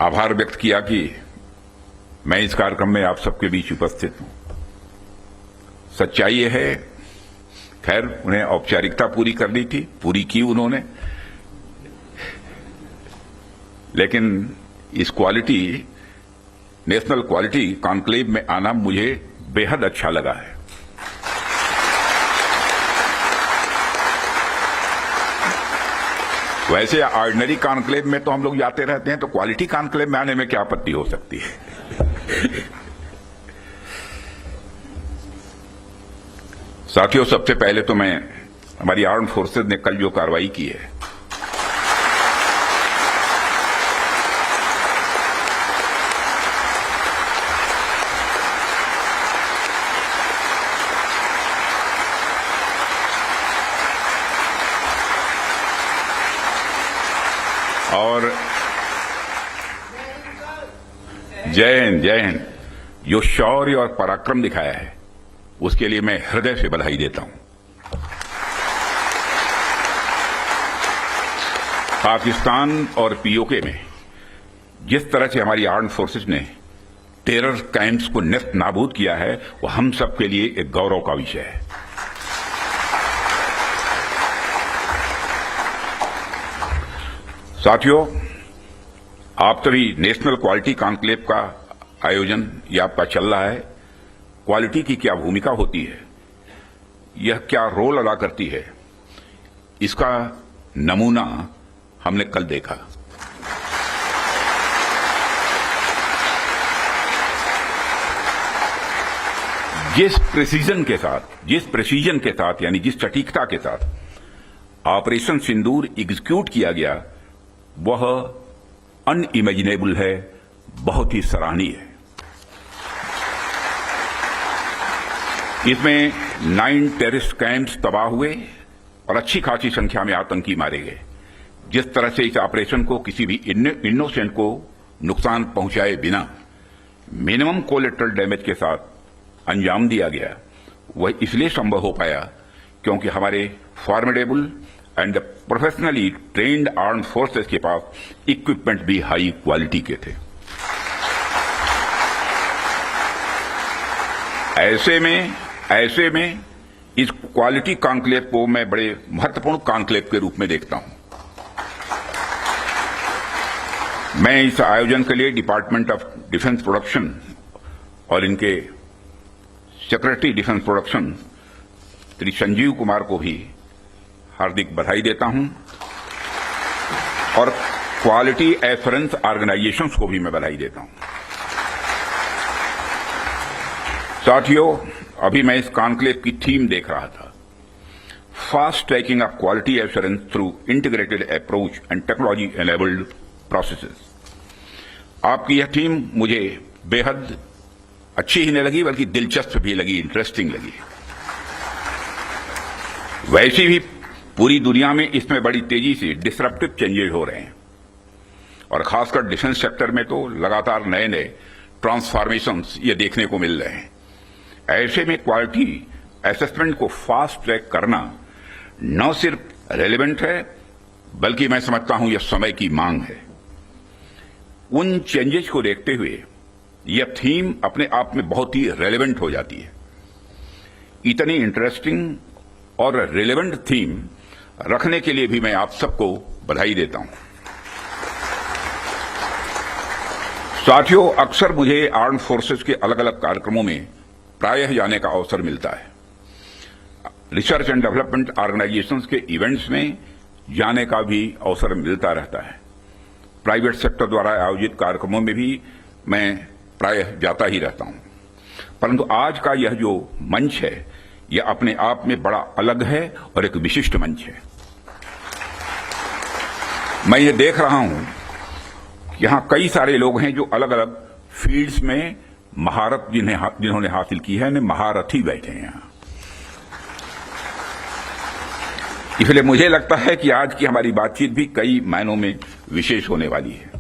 आभार व्यक्त किया कि मैं इस कार्यक्रम में आप सबके बीच उपस्थित हूं। सच्चाई यह है, खैर उन्हें औपचारिकता पूरी करनी थी, पूरी की उन्होंने, लेकिन इस नेशनल क्वालिटी कॉन्क्लेव में आना मुझे बेहद अच्छा लगा है। वैसे ऑर्डिनरी कॉन्क्लेव में तो हम लोग जाते रहते हैं, तो क्वालिटी कॉन्क्लेव में आने में क्या आपत्ति हो सकती है। साथियों, सबसे पहले तो मैं हमारी आर्म फोर्सेज ने कल जो कार्रवाई की है, और जय हिंद, जो शौर्य और पराक्रम दिखाया है उसके लिए मैं हृदय से बधाई देता हूं। पाकिस्तान और पीओके में जिस तरह से हमारी आर्म्ड फोर्सेस ने टेरर कैंप्स को नेस्त नाबूद किया है, वो हम सबके लिए एक गौरव का विषय है। साथियों, आप सभी नेशनल क्वालिटी कॉन्क्लेव का आयोजन ये आपका चल रहा है। क्वालिटी की क्या भूमिका होती है, यह क्या रोल अदा करती है, इसका नमूना हमने कल देखा। जिस प्रेसिजन के साथ यानी जिस सटीकता के साथ ऑपरेशन सिंदूर एग्जीक्यूट किया गया, वह अनइमेजिनेबल है, बहुत ही सराहनीय है। इसमें 9 टेररिस्ट कैंप्स तबाह हुए और अच्छी खासी संख्या में आतंकी मारे गए। जिस तरह से इस ऑपरेशन को किसी भी इनोसेंट को नुकसान पहुंचाए बिना मिनिमम कोलेटरल डैमेज के साथ अंजाम दिया गया, वह इसलिए संभव हो पाया क्योंकि हमारे formidable and professionally trained armed forces के पास इक्विपमेंट भी हाई क्वालिटी के थे। ऐसे में इस क्वालिटी कॉन्क्लेव को मैं बड़े महत्वपूर्ण कॉन्क्लेव के रूप में देखता हूं। मैं इस आयोजन के लिए डिपार्टमेंट ऑफ डिफेंस प्रोडक्शन और इनके secretary defence production Shri Sanjeev Kumar को भी हार्दिक बधाई देता हूं और क्वालिटी एश्योरेंस ऑर्गेनाइजेशंस को भी मैं बधाई देता हूं। साथियों, अभी मैं इस कॉन्क्लेव की थीम देख रहा था, fast tracking of quality assurance through integrated approach and technology enabled processes. आपकी यह थीम मुझे बेहद अच्छी ही नहीं लगी, बल्कि दिलचस्प भी लगी, इंटरेस्टिंग लगी। वैसे भी पूरी दुनिया में इसमें बड़ी तेजी से डिसरप्टिव चेंजेस हो रहे हैं और खासकर डिफेंस सेक्टर में तो लगातार नए नए ट्रांसफॉर्मेशंस ये देखने को मिल रहे हैं। ऐसे में क्वालिटी असेसमेंट को फास्ट ट्रैक करना न सिर्फ रेलेवेंट है, बल्कि मैं समझता हूं यह समय की मांग है। उन चेंजेस को देखते हुए यह थीम अपने आप में बहुत ही रेलेवेंट हो जाती है। इतनी इंटरेस्टिंग और रेलेवेंट थीम रखने के लिए भी मैं आप सबको बधाई देता हूं। साथियों, अक्सर मुझे आर्म्ड फोर्सेस के अलग अलग कार्यक्रमों में प्रायः जाने का अवसर मिलता है। रिसर्च एंड डेवलपमेंट ऑर्गेनाइजेशंस के इवेंट्स में जाने का भी अवसर मिलता रहता है। प्राइवेट सेक्टर द्वारा आयोजित कार्यक्रमों में भी मैं प्रायः जाता ही रहता हूं, परंतु आज का यह जो मंच है, यह अपने आप में बड़ा अलग है और एक विशिष्ट मंच है। मैं ये देख रहा हूं कि यहां कई सारे लोग हैं जो अलग अलग फील्ड्स में महारत जिन्होंने हासिल की है, महारथी बैठे हैं यहां। इसलिए मुझे लगता है कि आज की हमारी बातचीत भी कई मायनों में विशेष होने वाली है।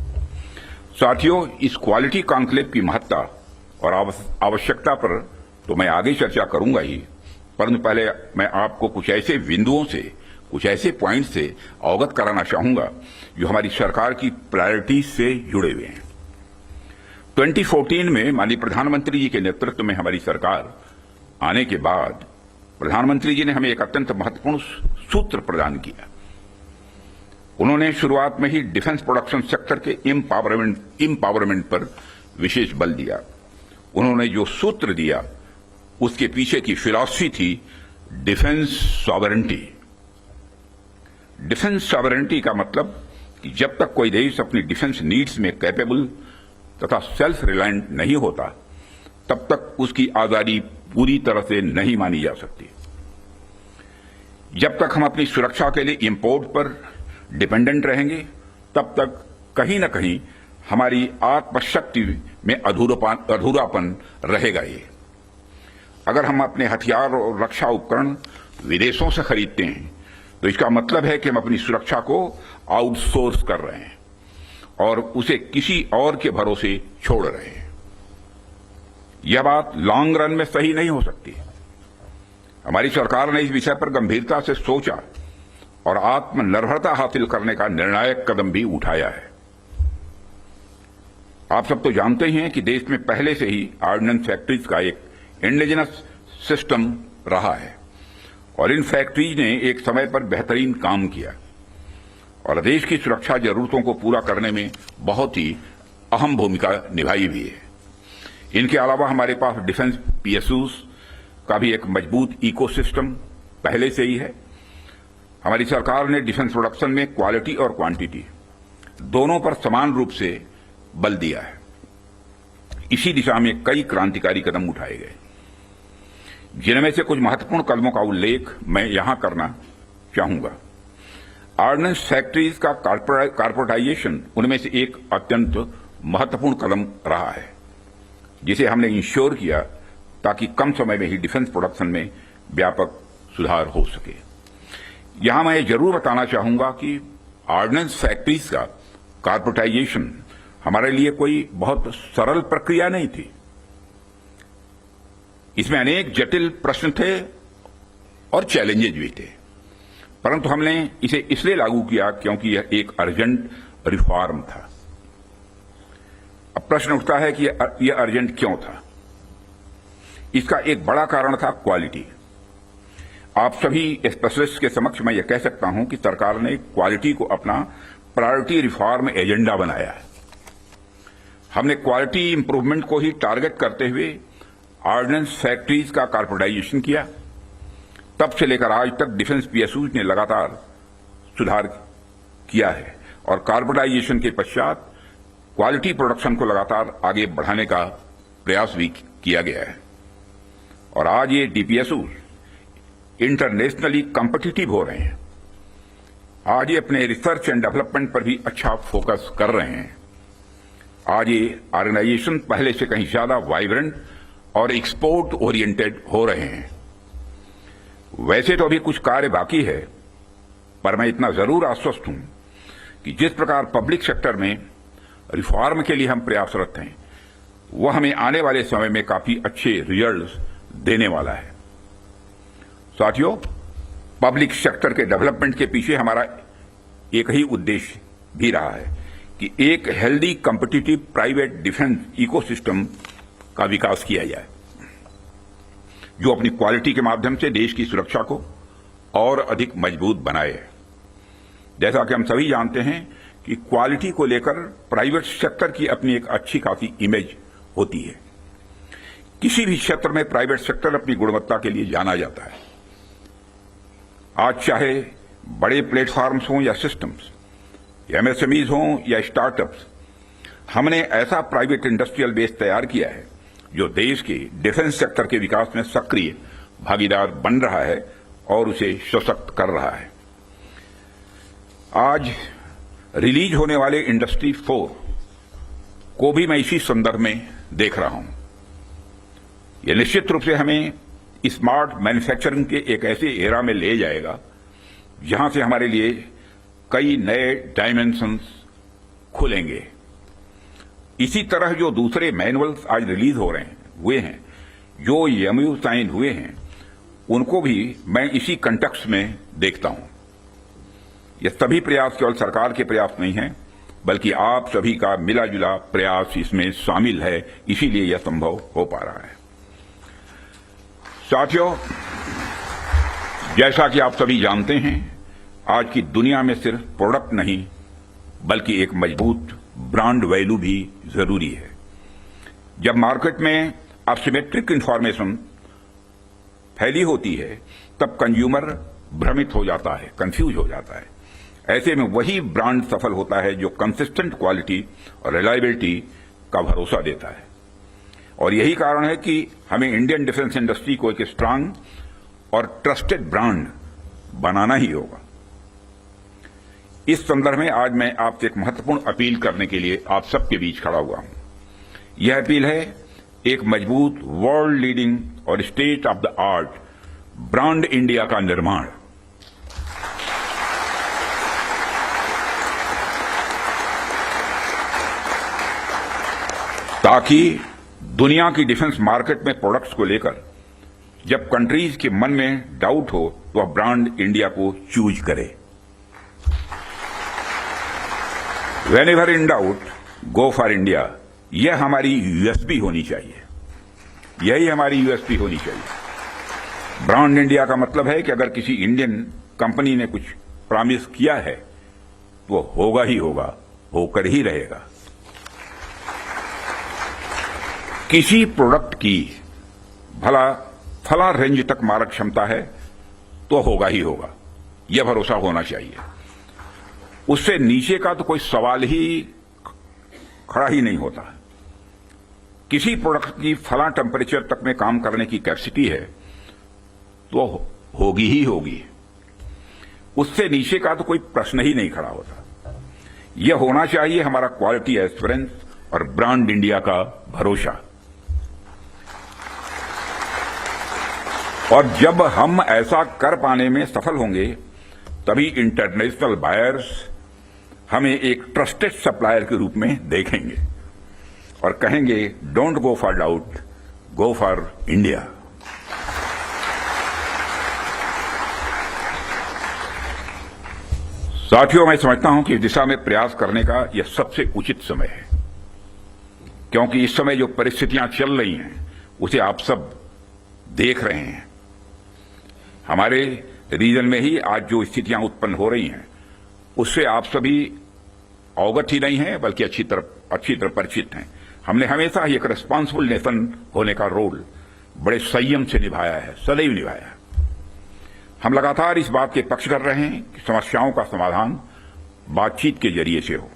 साथियों, इस क्वालिटी कॉन्क्लेव की महत्ता और आवश्यकता पर तो मैं आगे चर्चा करूंगा ही, परंतु पहले मैं आपको कुछ ऐसे बिंदुओं से कुछ ऐसे पॉइंट से अवगत कराना चाहूंगा जो हमारी सरकार की प्रायोरिटीज से जुड़े हुए हैं। 2014 में माननीय प्रधानमंत्री जी के नेतृत्व में हमारी सरकार आने के बाद प्रधानमंत्री जी ने हमें एक अत्यंत महत्वपूर्ण सूत्र प्रदान किया। उन्होंने शुरुआत में ही डिफेंस प्रोडक्शन सेक्टर के एम्पावरमेंट पर विशेष बल दिया। उन्होंने जो सूत्र दिया उसके पीछे की फिलॉसफी थी डिफेंस सॉवरेंटी। डिफेंस सॉवरेंटी का मतलब कि जब तक कोई देश अपनी डिफेंस नीड्स में कैपेबल तथा सेल्फ रिलायंट नहीं होता तब तक उसकी आजादी पूरी तरह से नहीं मानी जा सकती। जब तक हम अपनी सुरक्षा के लिए इंपोर्ट पर डिपेंडेंट रहेंगे तब तक कहीं न कहीं हमारी आत्मशक्ति में अधूरापन रहेगा। ये अगर हम अपने हथियार और रक्षा उपकरण विदेशों से खरीदते हैं तो इसका मतलब है कि हम अपनी सुरक्षा को आउटसोर्स कर रहे हैं और उसे किसी और के भरोसे छोड़ रहे हैं। यह बात लॉन्ग रन में सही नहीं हो सकती। हमारी सरकार ने इस विषय पर गंभीरता से सोचा और आत्मनिर्भरता हासिल करने का निर्णायक कदम भी उठाया है। आप सब तो जानते ही हैं कि देश में पहले से ही ऑर्डिनेंस फैक्ट्रीज का एक इंडिजिनस सिस्टम रहा है और इन फैक्ट्रीज ने एक समय पर बेहतरीन काम किया और देश की सुरक्षा जरूरतों को पूरा करने में बहुत ही अहम भूमिका निभाई भी है। इनके अलावा हमारे पास डिफेंस पीएसयूज का भी एक मजबूत इकोसिस्टम पहले से ही है। हमारी सरकार ने डिफेंस प्रोडक्शन में क्वालिटी और क्वांटिटी दोनों पर समान रूप से बल दिया है। इसी दिशा में कई क्रांतिकारी कदम उठाए गए, जिनमें से कुछ महत्वपूर्ण कदमों का उल्लेख मैं यहां करना चाहूंगा। ऑर्डिनेंस फैक्ट्रीज का कॉर्पोरेटाइजेशन उनमें से एक अत्यंत महत्वपूर्ण कदम रहा है, जिसे हमने इंश्योर किया ताकि कम समय में ही डिफेंस प्रोडक्शन में व्यापक सुधार हो सके। यहां मैं जरूर बताना चाहूंगा कि ऑर्डिनेंस फैक्ट्रीज का कॉर्पोरेटाइजेशन हमारे लिए कोई बहुत सरल प्रक्रिया नहीं थी। इसमें अनेक जटिल प्रश्न थे और चैलेंजेज भी थे, परंतु हमने इसे इसलिए लागू किया क्योंकि यह एक अर्जेंट रिफॉर्म था। अब प्रश्न उठता है कि यह अर्जेंट क्यों था। इसका एक बड़ा कारण था क्वालिटी। आप सभी स्पेशलिस्ट के समक्ष मैं यह कह सकता हूं कि सरकार ने क्वालिटी को अपना प्रायोरिटी रिफॉर्म एजेंडा बनाया है। हमने क्वालिटी इंप्रूवमेंट को ही टारगेट करते हुए ऑर्डिनेंस फैक्ट्रीज का कॉर्पोरेटाइजेशन किया। तब से लेकर आज तक डिफेंस पीएसयूज ने लगातार सुधार किया है और कॉर्पोरेटाइजेशन के पश्चात क्वालिटी प्रोडक्शन को लगातार आगे बढ़ाने का प्रयास भी किया गया है और आज ये डीपीएसयूज इंटरनेशनली कॉम्पिटिटिव हो रहे हैं। आज ये अपने रिसर्च एंड डेवलपमेंट पर भी अच्छा फोकस कर रहे हैं। आज ये ऑर्गेनाइजेशन पहले से कहीं ज्यादा वाइब्रेंट और एक्सपोर्ट ओरिएंटेड हो रहे हैं। वैसे तो अभी कुछ कार्य बाकी है, पर मैं इतना जरूर आश्वस्त हूं कि जिस प्रकार पब्लिक सेक्टर में रिफॉर्म के लिए हम प्रयासरत हैं, वह हमें आने वाले समय में काफी अच्छे रिजल्ट्स देने वाला है। साथियों, पब्लिक सेक्टर के डेवलपमेंट के पीछे हमारा एक ही उद्देश्य भी रहा है कि एक healthy competitive private defence ecosystem का विकास किया जाए, जो अपनी क्वालिटी के माध्यम से देश की सुरक्षा को और अधिक मजबूत बनाए। जैसा कि हम सभी जानते हैं कि क्वालिटी को लेकर प्राइवेट सेक्टर की अपनी एक अच्छी खासी इमेज होती है। किसी भी क्षेत्र में प्राइवेट सेक्टर अपनी गुणवत्ता के लिए जाना जाता है। आज चाहे बड़े प्लेटफॉर्म्स हों या सिस्टम्स, एमएसएमईज हों या स्टार्टअप्स, हमने ऐसा प्राइवेट इंडस्ट्रियल बेस तैयार किया है जो देश के डिफेंस सेक्टर के विकास में सक्रिय भागीदार बन रहा है और उसे सशक्त कर रहा है। आज रिलीज होने वाले इंडस्ट्री 4 को भी मैं इसी संदर्भ में देख रहा हूं। यह निश्चित रूप से हमें स्मार्ट मैन्युफैक्चरिंग के एक ऐसे एरा में ले जाएगा जहां से हमारे लिए कई नए डायमेंशंस खुलेंगे। इसी तरह जो दूसरे मैनुअल्स आज रिलीज हो रहे हैं, जो एमयू साइन हुए हैं, उनको भी मैं इसी कंटेक्स्ट में देखता हूं। यह सभी प्रयास केवल सरकार के प्रयास नहीं है, बल्कि आप सभी का मिला जुला प्रयास इसमें शामिल है, इसीलिए यह संभव हो पा रहा है। साथियों, जैसा कि आप सभी जानते हैं, आज की दुनिया में सिर्फ प्रोडक्ट नहीं बल्कि एक मजबूत ब्रांड वैल्यू भी जरूरी है। जब मार्केट में असिमेट्रिक इंफॉर्मेशन फैली होती है तब कंज्यूमर भ्रमित हो जाता है, कंफ्यूज हो जाता है। ऐसे में वही ब्रांड सफल होता है जो कंसिस्टेंट क्वालिटी और रिलायबिलिटी का भरोसा देता है। और यही कारण है कि हमें इंडियन डिफेंस इंडस्ट्री को एक स्ट्रांग और ट्रस्टेड ब्रांड बनाना ही होगा। इस संदर्भ में आज मैं आपसे एक महत्वपूर्ण अपील करने के लिए आप सबके बीच खड़ा हुआ हूं। यह अपील है एक मजबूत वर्ल्ड लीडिंग और state of the art brand India का निर्माण। ताकि दुनिया की डिफेंस मार्केट में प्रोडक्ट्स को लेकर जब कंट्रीज के मन में डाउट हो तो वह ब्रांड इंडिया को चूज करे। Whenever in doubt, go for India। यह हमारी यूएसपी होनी चाहिए, यही हमारी यूएसपी होनी चाहिए। ब्रांड इंडिया का मतलब है कि अगर किसी इंडियन कंपनी ने कुछ प्रॉमिस किया है तो वो होगा ही होगा, होकर ही रहेगा। किसी प्रोडक्ट की भला फला रेंज तक मारक क्षमता है तो होगा ही होगा, यह भरोसा होना चाहिए। उससे नीचे का तो कोई सवाल ही खड़ा ही नहीं होता। किसी प्रोडक्ट की फला टेम्परेचर तक में काम करने की कैपेसिटी है तो होगी ही होगी, उससे नीचे का तो कोई प्रश्न ही नहीं खड़ा होता। यह होना चाहिए हमारा क्वालिटी एश्योरेंस और ब्रांड इंडिया का भरोसा। और जब हम ऐसा कर पाने में सफल होंगे तभी इंटरनेशनल बायर्स हमें एक ट्रस्टेड सप्लायर के रूप में देखेंगे और कहेंगे don't go for doubt, go for India. साथियों, मैं समझता हूं कि इस दिशा में प्रयास करने का यह सबसे उचित समय है, क्योंकि इस समय जो परिस्थितियां चल रही हैं उसे आप सब देख रहे हैं। हमारे रीजन में ही आज जो स्थितियां उत्पन्न हो रही हैं उससे आप सभी अवगत ही नहीं हैं बल्कि अच्छी तरह परिचित हैं। हमने हमेशा ही एक रिस्पांसिबल नेशन होने का रोल बड़े संयम से निभाया है, सदैव निभाया है। हम लगातार इस बात के पक्ष कर रहे हैं कि समस्याओं का समाधान बातचीत के जरिए से हो,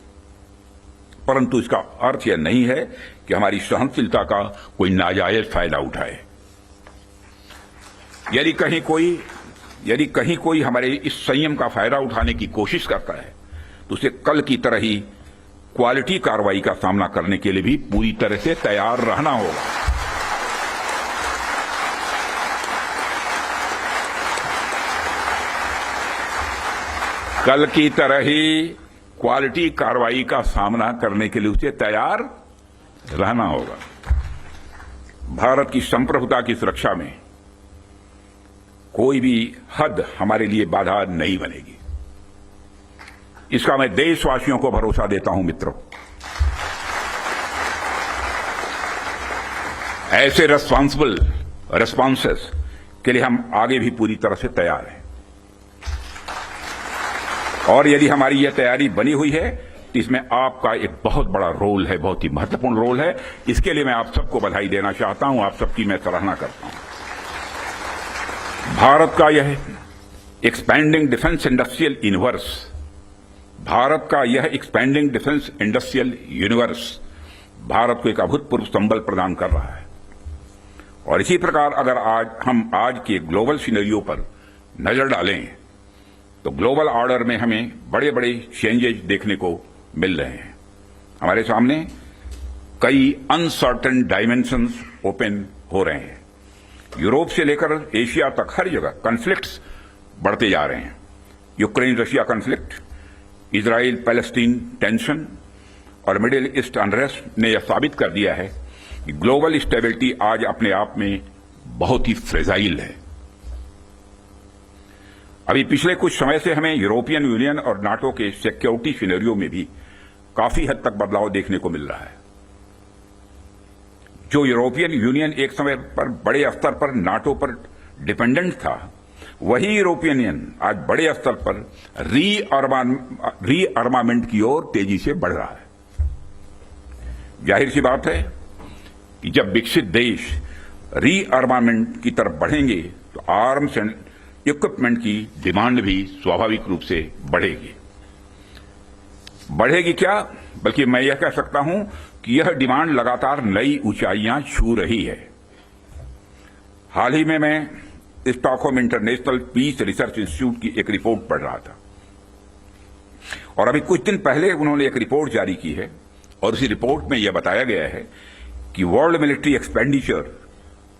परंतु इसका अर्थ यह नहीं है कि हमारी सहनशीलता का कोई नाजायज फायदा उठाए। यदि कहीं कोई हमारे इस संयम का फायदा उठाने की कोशिश करता है तो उसे कल की तरह ही क्वालिटी कार्रवाई का सामना करने के लिए भी पूरी तरह से तैयार रहना होगा। कल की तरह ही क्वालिटी कार्रवाई का सामना करने के लिए उसे तैयार रहना होगा। भारत की संप्रभुता की सुरक्षा में कोई भी हद हमारे लिए बाधा नहीं बनेगी, इसका मैं देशवासियों को भरोसा देता हूं। मित्रों, ऐसे रेस्पॉन्सिबल रेस्पॉन्सेस के लिए हम आगे भी पूरी तरह से तैयार हैं। और यदि हमारी यह तैयारी बनी हुई है तो इसमें आपका एक बहुत बड़ा रोल है, बहुत ही महत्वपूर्ण रोल है। इसके लिए मैं आप सबको बधाई देना चाहता हूं, आप सबकी मैं सराहना करता हूं। भारत का यह expanding defence industrial universe, Bharat का यह expanding defence industrial universe Bharat को एक अभूतपूर्व संबल प्रदान कर रहा है। और इसी प्रकार अगर हम आज के ग्लोबल सिनेरियो पर नजर डालें तो ग्लोबल ऑर्डर में हमें बड़े बड़े चेंजेस देखने को मिल रहे हैं। हमारे सामने कई अनसर्टेन डायमेंशंस ओपन हो रहे हैं। यूरोप से लेकर एशिया तक हर जगह कॉन्फ्लिक्ट्स बढ़ते जा रहे हैं। Ukraine Russia conflict, Israel Palestine tension और मिडिल ईस्ट अनरेस्ट ने यह साबित कर दिया है कि ग्लोबल स्टेबिलिटी आज अपने आप में बहुत ही फ्रेजाइल है। अभी पिछले कुछ समय से हमें यूरोपियन यूनियन और नाटो के सिक्योरिटी सिनेरियो में भी काफी हद तक बदलाव देखने को मिल रहा है। जो यूरोपियन यूनियन एक समय पर बड़े स्तर पर नाटो पर डिपेंडेंट था, वही यूरोपियन यूनियन आज बड़े स्तर पर रीअर्मामेंट की ओर तेजी से बढ़ रहा है। जाहिर सी बात है कि जब विकसित देश रीअर्मामेंट की तरफ बढ़ेंगे तो आर्म्स एंड इक्विपमेंट की डिमांड भी स्वाभाविक रूप से बढ़ेगी। बढ़ेगी क्या, बल्कि मैं यह कह सकता हूं कि यह डिमांड लगातार नई ऊंचाइयां छू रही है। हाल ही में मैं Stockholm International Peace Research Institute की एक रिपोर्ट पढ़ रहा था और अभी कुछ दिन पहले उन्होंने एक रिपोर्ट जारी की है और उसी रिपोर्ट में यह बताया गया है कि वर्ल्ड मिलिट्री एक्सपेंडिचर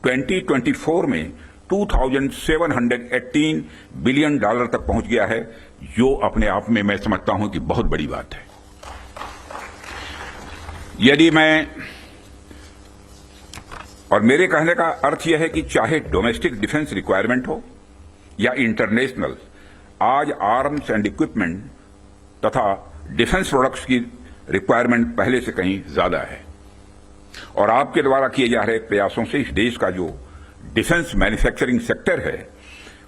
2024 में 2718 बिलियन डॉलर तक पहुंच गया है, जो अपने आप में मैं समझता हूं कि बहुत बड़ी बात है। यदि मैं और मेरे कहने का अर्थ यह है कि चाहे डोमेस्टिक डिफेंस रिक्वायरमेंट हो या इंटरनेशनल, आज आर्म्स एंड इक्विपमेंट तथा डिफेंस प्रोडक्ट्स की रिक्वायरमेंट पहले से कहीं ज्यादा है और आपके द्वारा किए जा रहे प्रयासों से इस देश का जो डिफेंस मैन्युफैक्चरिंग सेक्टर है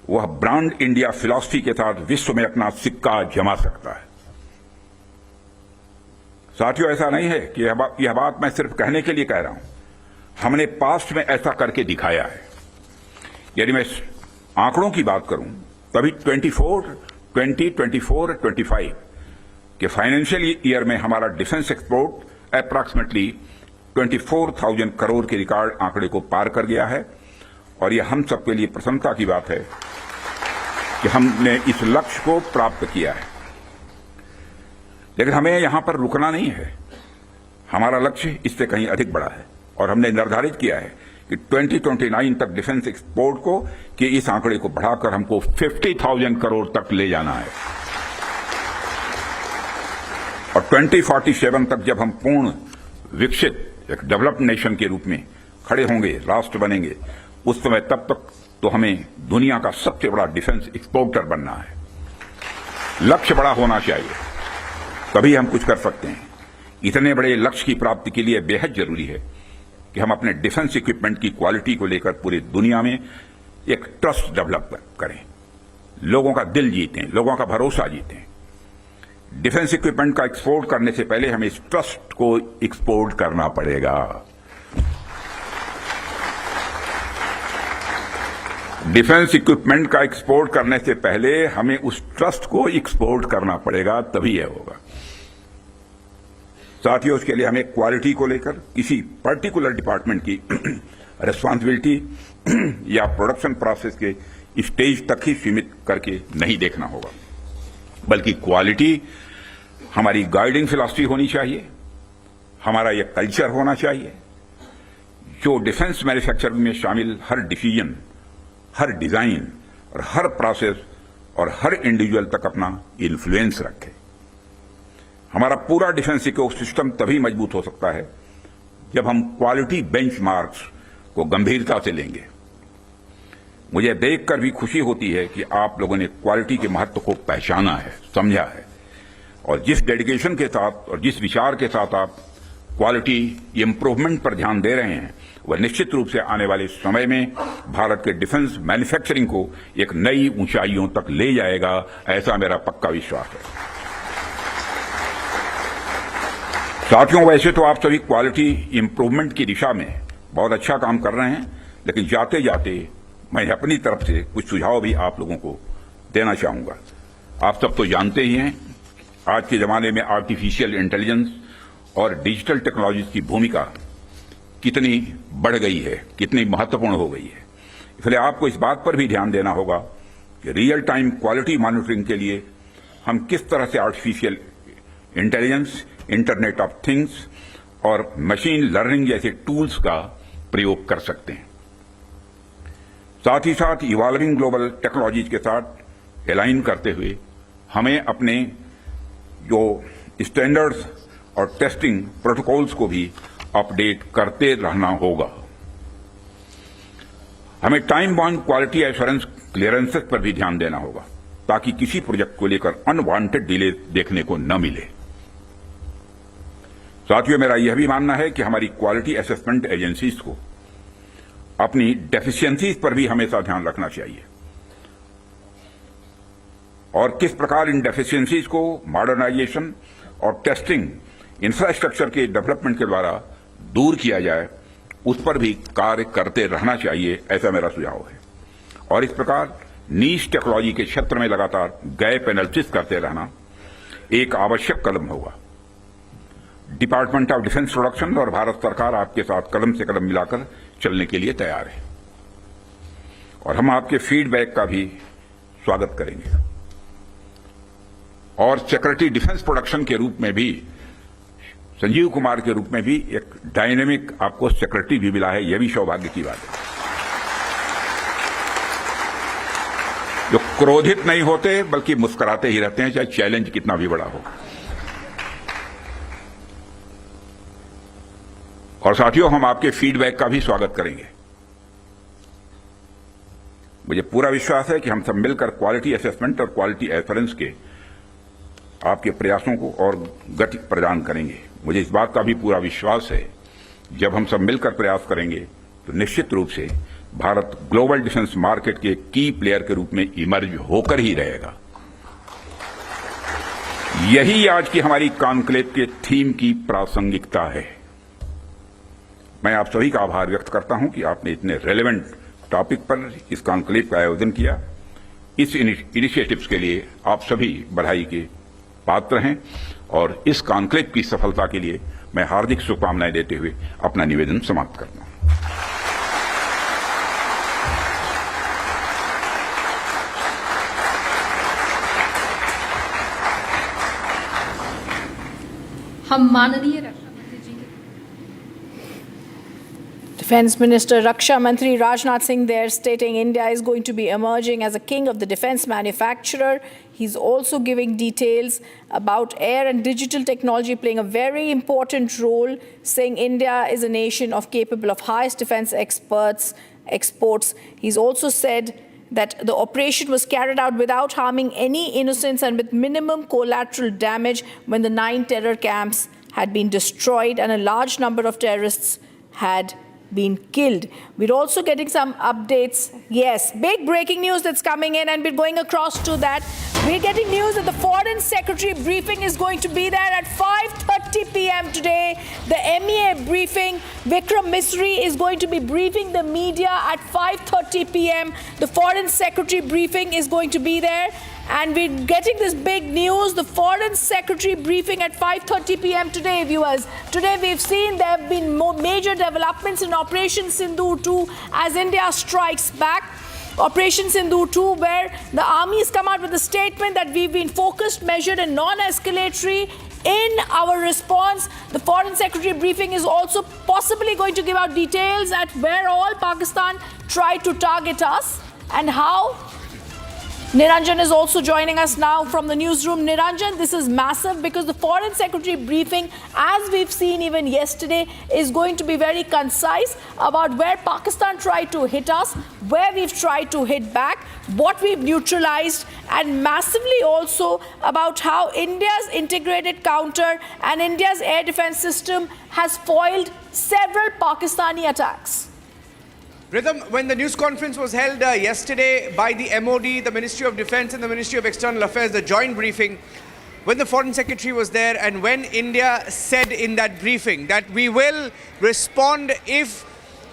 वह ब्रांड इंडिया फिलॉसफी के साथ विश्व में अपना सिक्का जमा सकता है। साथियों, ऐसा नहीं है कि यह बात मैं सिर्फ कहने के लिए कह रहा हूं, हमने पास्ट में ऐसा करके दिखाया है। यदि मैं आंकड़ों की बात करूं तभी 2024-25 के फाइनेंशियल ईयर में हमारा डिफेंस एक्सपोर्ट अप्रॉक्सीमेटली 24,000 करोड़ के रिकॉर्ड आंकड़े को पार कर गया है और यह हम सबके लिए प्रसन्नता की बात है कि हमने इस लक्ष्य को प्राप्त किया है। लेकिन हमें यहां पर रुकना नहीं है, हमारा लक्ष्य इससे कहीं अधिक बड़ा है और हमने निर्धारित किया है कि 2029 तक डिफेंस एक्सपोर्ट को कि इस आंकड़े को बढ़ाकर हमको 50,000 करोड़ तक ले जाना है और 2047 तक जब हम पूर्ण विकसित एक डेवलप्ड नेशन के रूप में खड़े होंगे, राष्ट्र बनेंगे, उस समय तब तक तो हमें दुनिया का सबसे बड़ा डिफेंस एक्सपोर्टर बनना है। लक्ष्य बड़ा होना चाहिए, तभी हम कुछ कर सकते हैं। इतने बड़े लक्ष्य की प्राप्ति के लिए बेहद जरूरी है कि हम अपने डिफेंस इक्विपमेंट की क्वालिटी को लेकर पूरी दुनिया में एक ट्रस्ट डेवलप करें, लोगों का दिल जीतें, लोगों का भरोसा जीतें। डिफेंस इक्विपमेंट का एक्सपोर्ट करने से पहले हमें इस ट्रस्ट को एक्सपोर्ट करना पड़ेगा। डिफेंस इक्विपमेंट का एक्सपोर्ट करने से पहले हमें उस ट्रस्ट को एक्सपोर्ट करना पड़ेगा, तभी यह होगा। साथियों, उसके लिए हमें क्वालिटी को लेकर किसी पर्टिकुलर डिपार्टमेंट की रिस्पांसिबिलिटी या प्रोडक्शन प्रोसेस के स्टेज तक ही सीमित करके नहीं देखना होगा, बल्कि क्वालिटी हमारी गाइडिंग फिलॉसफी होनी चाहिए, हमारा यह कल्चर होना चाहिए जो डिफेंस मैन्युफैक्चरिंग में शामिल हर डिसीजन, हर डिजाइन और हर प्रोसेस और हर इंडिविजुअल तक अपना इन्फ्लुएंस रखे। हमारा पूरा डिफेंस इकोसिस्टम तभी मजबूत हो सकता है जब हम क्वालिटी बेंचमार्क्स को गंभीरता से लेंगे। मुझे देखकर भी खुशी होती है कि आप लोगों ने क्वालिटी के महत्व को पहचाना है, समझा है और जिस डेडिकेशन के साथ और जिस विचार के साथ आप क्वालिटी इंप्रूवमेंट पर ध्यान दे रहे हैं, वह निश्चित रूप से आने वाले समय में भारत के डिफेंस मैन्युफैक्चरिंग को एक नई ऊंचाइयों तक ले जाएगा, ऐसा मेरा पक्का विश्वास है। साथियों, वैसे तो आप सभी क्वालिटी इंप्रूवमेंट की दिशा में बहुत अच्छा काम कर रहे हैं, लेकिन जाते जाते मैं अपनी तरफ से कुछ सुझाव भी आप लोगों को देना चाहूंगा। आप सब तो जानते ही हैं, आज के जमाने में आर्टिफिशियल इंटेलिजेंस और डिजिटल टेक्नोलॉजी की भूमिका कितनी बढ़ गई है, कितनी महत्वपूर्ण हो गई है। इसलिए आपको इस बात पर भी ध्यान देना होगा कि रियल टाइम क्वालिटी मॉनिटरिंग के लिए हम किस तरह से artificial intelligence, internet of things और मशीन लर्निंग जैसे टूल्स का प्रयोग कर सकते हैं। साथ ही साथ इवॉल्विंग ग्लोबल टेक्नोलॉजीज के साथ अलाइन करते हुए हमें अपने जो स्टैंडर्ड्स और टेस्टिंग प्रोटोकॉल्स को भी अपडेट करते रहना होगा। हमें time bound quality assurance clearances पर भी ध्यान देना होगा। ताकि किसी प्रोजेक्ट को लेकर अनवांटेड डिले देखने को न मिले। साथियों, मेरा यह भी मानना है कि हमारी क्वालिटी असेसमेंट एजेंसीज को अपनी डेफिशिएंसीज पर भी हमेशा ध्यान रखना चाहिए और किस प्रकार इन डेफिशिएंसीज को मॉडर्नाइजेशन और टेस्टिंग इंफ्रास्ट्रक्चर के डेवलपमेंट के द्वारा दूर किया जाए, उस पर भी कार्य करते रहना चाहिए, ऐसा मेरा सुझाव है। और इस प्रकार नीश टेक्नोलॉजी के क्षेत्र में लगातार गैप एनालिसिस करते रहना एक आवश्यक कदम होगा। डिपार्टमेंट ऑफ डिफेंस प्रोडक्शन और भारत सरकार आपके साथ कदम से कदम मिलाकर चलने के लिए तैयार है और हम आपके फीडबैक का भी स्वागत करेंगे। और सिक्योरिटी डिफेंस प्रोडक्शन के रूप में भी संजीव कुमार के रूप में भी एक डायनेमिक आपको सिक्योरिटी भी मिला है, यह भी सौभाग्य की बात है। जो क्रोधित नहीं होते बल्कि मुस्कुराते ही रहते हैं, चाहे चैलेंज कितना भी बड़ा हो। और साथियों, हम आपके फीडबैक का भी स्वागत करेंगे। मुझे पूरा विश्वास है कि हम सब मिलकर क्वालिटी असेसमेंट और क्वालिटी एश्योरेंस के आपके प्रयासों को और गति प्रदान करेंगे। मुझे इस बात का भी पूरा विश्वास है, जब हम सब मिलकर प्रयास करेंगे तो निश्चित रूप से भारत ग्लोबल डिफेंस मार्केट के की प्लेयर के रूप में इमर्ज होकर ही रहेगा। यही आज की हमारी कॉन्क्लेव के थीम की प्रासंगिकता है। मैं आप सभी का आभार व्यक्त करता हूं कि आपने इतने रेलेवेंट टॉपिक पर इस कॉन्क्लेव का आयोजन किया। इस इनिशिएटिव्स के लिए आप सभी बधाई के पात्र हैं और इस कॉन्क्लेव की सफलता के लिए मैं हार्दिक शुभकामनाएं देते हुए अपना निवेदन समाप्त करता हूं।
हम माननीय रक्षा मंत्री जी के
Defense Minister Raksha Mantri Rajnath Singh there stating India is going to be emerging as a king of the defense manufacturer. He's also giving details about air and digital technology playing a very important role, saying India is a nation capable of highest defense exports. He's also said that the operation was carried out without harming any innocents and with minimum collateral damage when the 9 terror camps had been destroyed and a large number of terrorists had been killed. We're also getting some updates. Yes, big breaking news that's coming in, and we're going across to that. We're getting news that the Foreign Secretary briefing is going to be there at 5:30 p.m. today. The MEA briefing, Vikram Misri is going to be briefing the media at 5:30 p.m. The Foreign Secretary briefing is going to be there. And we're getting this big news, the Foreign Secretary briefing at 5:30 p.m. today, viewers. Today we've seen there have been major developments in Operation Sindoor 2 as India strikes back. Operation Sindoor 2, where the army has come out with a statement that we've been focused, measured and non-escalatory in our response. The Foreign Secretary briefing is also possibly going to give out details at where all Pakistan tried to target us and how. Niranjan is also joining us now from the newsroom. Niranjan, this is massive because the Foreign Secretary briefing, as we've seen even yesterday, is going to be very concise about where Pakistan tried to hit us, where we've tried to hit back, what we've neutralized, and massively also about how India's integrated counter and India's air defense system has foiled several Pakistani attacks.
Rhythm, when the news conference was held yesterday by the MOD, the Ministry of Defense and the Ministry of External Affairs, the joint briefing, when the Foreign Secretary was there and when India said in that briefing that we will respond if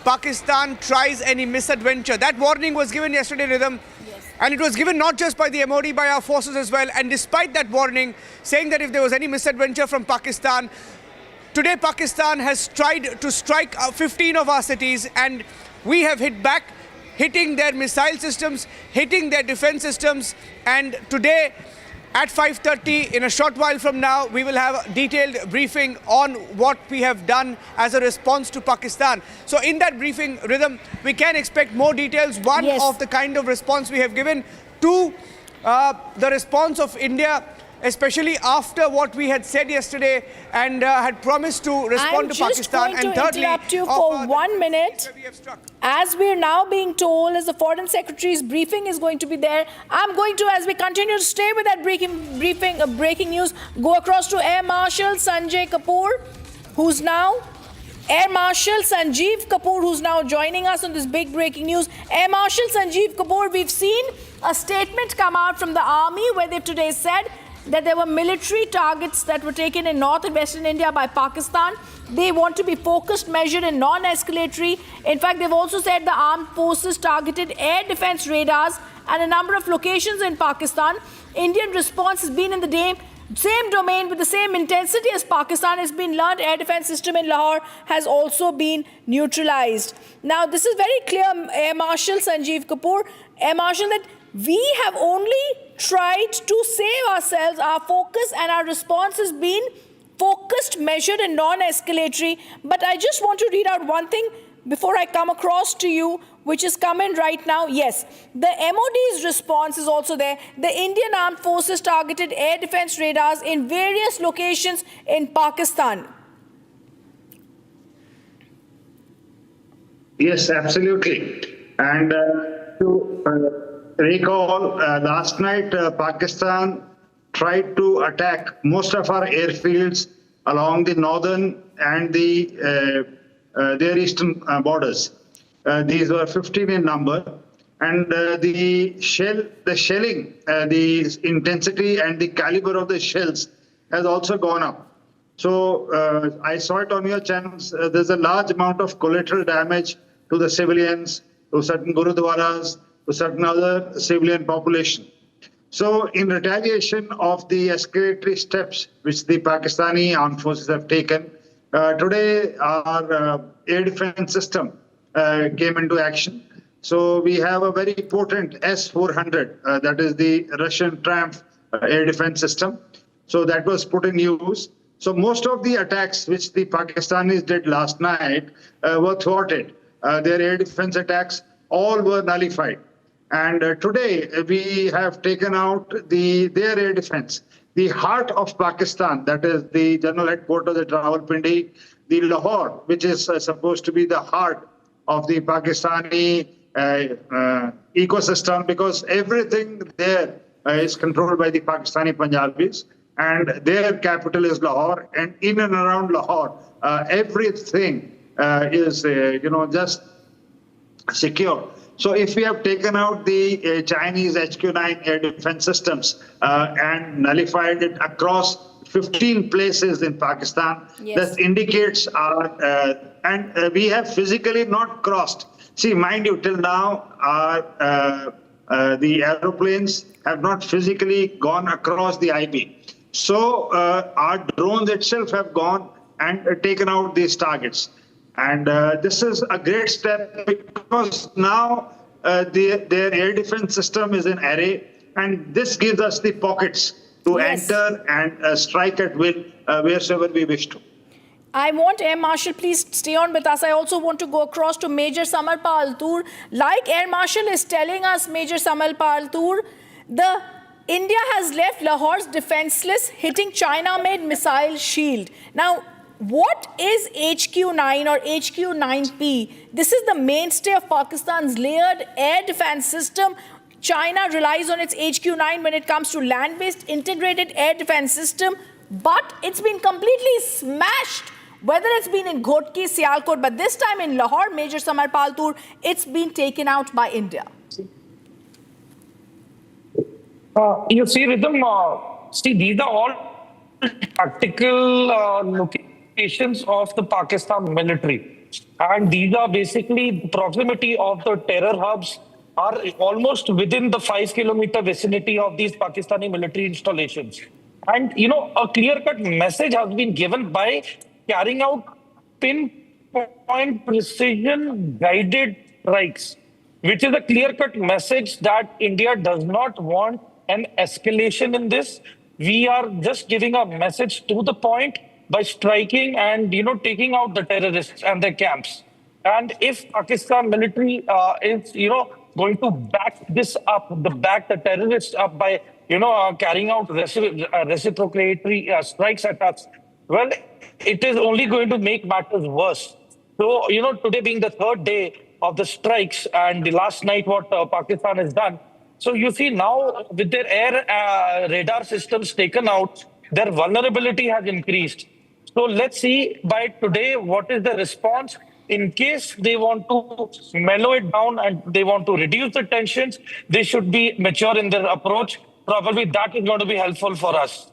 Pakistan tries any misadventure, that warning was given yesterday, Rhythm. Yes. And it was given not just by the MOD, by our forces as well. And despite that warning, saying that if there was any misadventure from Pakistan, today Pakistan has tried to strike 15 of our cities, and we have hit back, hitting their missile systems, hitting their defense systems. And today at 5:30, in a short while from now, we will have a detailed briefing on what we have done as a response to Pakistan. So in that briefing, Rhythm, we can expect more details. One, of the kind of response we have given. Two, the response of India especially after what we had said yesterday and had promised to respond to Pakistan.
I'm just going to interrupt you for 1 minute. As we're now being told, as the Foreign Secretary's briefing is going to be there, I'm going to, as we continue to stay with that breaking news, go across to Air Marshal Sanjay Kapoor, who's now Air Marshal Sanjeev Kapoor, who's now joining us on this big breaking news. Air Marshal Sanjeev Kapoor, we've seen a statement come out from the army where they've today said that there were military targets that were taken in North and Western India by Pakistan. They want to be focused, measured and non-escalatory. In fact, they've also said the armed forces targeted air defense radars at a number of locations in Pakistan. Indian response has been in the same domain with the same intensity as Pakistan. Has been learned. Air defense system in Lahore has also been neutralized. Now, this is very clear, Air Marshal Sanjeev Kapoor, Air Marshal, that we have only tried to save ourselves. Our focus and our response has been focused, measured and non-escalatory. But I just want to read out one thing before I come across to you, which is coming right now. Yes, the MOD's response is also there. The Indian Armed Forces targeted air defense radars in various locations in Pakistan.
Yes, absolutely. And to recall, last night Pakistan tried to attack most of our airfields along the northern and their eastern borders. These were 15 in number, and the shelling, the intensity and the caliber of the shells has also gone up. So I saw it on your channels. There's a large amount of collateral damage to the civilians, to certain Gurudwaras, to certain other civilian population. So in retaliation of the escalatory steps which the Pakistani armed forces have taken, today our air defense system came into action. So we have a very potent S-400, that is the Russian Triumph air defense system. So that was put in use. So most of the attacks which the Pakistanis did last night were thwarted. Their air defense attacks all were nullified. And today we have taken out their air defense. The heart of Pakistan, that is the general headquarters at Rawalpindi, the Lahore, which is supposed to be the heart of the Pakistani ecosystem, because everything there is controlled by the Pakistani Punjabis, and their capital is Lahore, and in and around Lahore, everything is, just secure. So if we have taken out the Chinese HQ-9 air defense systems and nullified it across 15 places in Pakistan, that indicates our, and we have physically not crossed. See, mind you, till now, the aeroplanes have not physically gone across the IB. So our drones itself have gone and taken out these targets. And this is a great step, because now their air defense system is in array, and this gives us the pockets to enter and strike at will wherever we wish to.
I want Air Marshal, please stay on with us. I also want to go across to Major Samarpal Toor. Like Air Marshal is telling us, Major Samarpal Toor, India has left Lahore's defenseless, hitting China-made missile shield. Now, what is HQ-9 or HQ-9P? This is the mainstay of Pakistan's layered air defense system. China relies on its HQ-9 when it comes to land-based integrated air defense system, but it's been completely smashed, whether it's been in Ghotki, Sialkot, but this time in Lahore, Major Samarpal Toor, it's been taken out by India.
You see, Rhythm, these are all tactical locations of the Pakistan military. And these are basically proximity of the terror hubs are almost within the 5-kilometer vicinity of these Pakistani military installations. And, a clear-cut message has been given by carrying out pinpoint precision guided strikes, which is a clear-cut message that India does not want an escalation in this. We are just giving a message to the point by striking and, taking out the terrorists and their camps. And if Pakistan military is, going to back this up, back the terrorists up by carrying out reciprocatory strikes at us. Well, it is only going to make matters worse. So, today being the third day of the strikes and the last night what Pakistan has done. So you see now with their air radar systems taken out, their vulnerability has increased. So let's see by today what is the response. In case they want to mellow it down and they want to reduce the tensions, they should be mature in their approach. Probably that is going to be helpful for us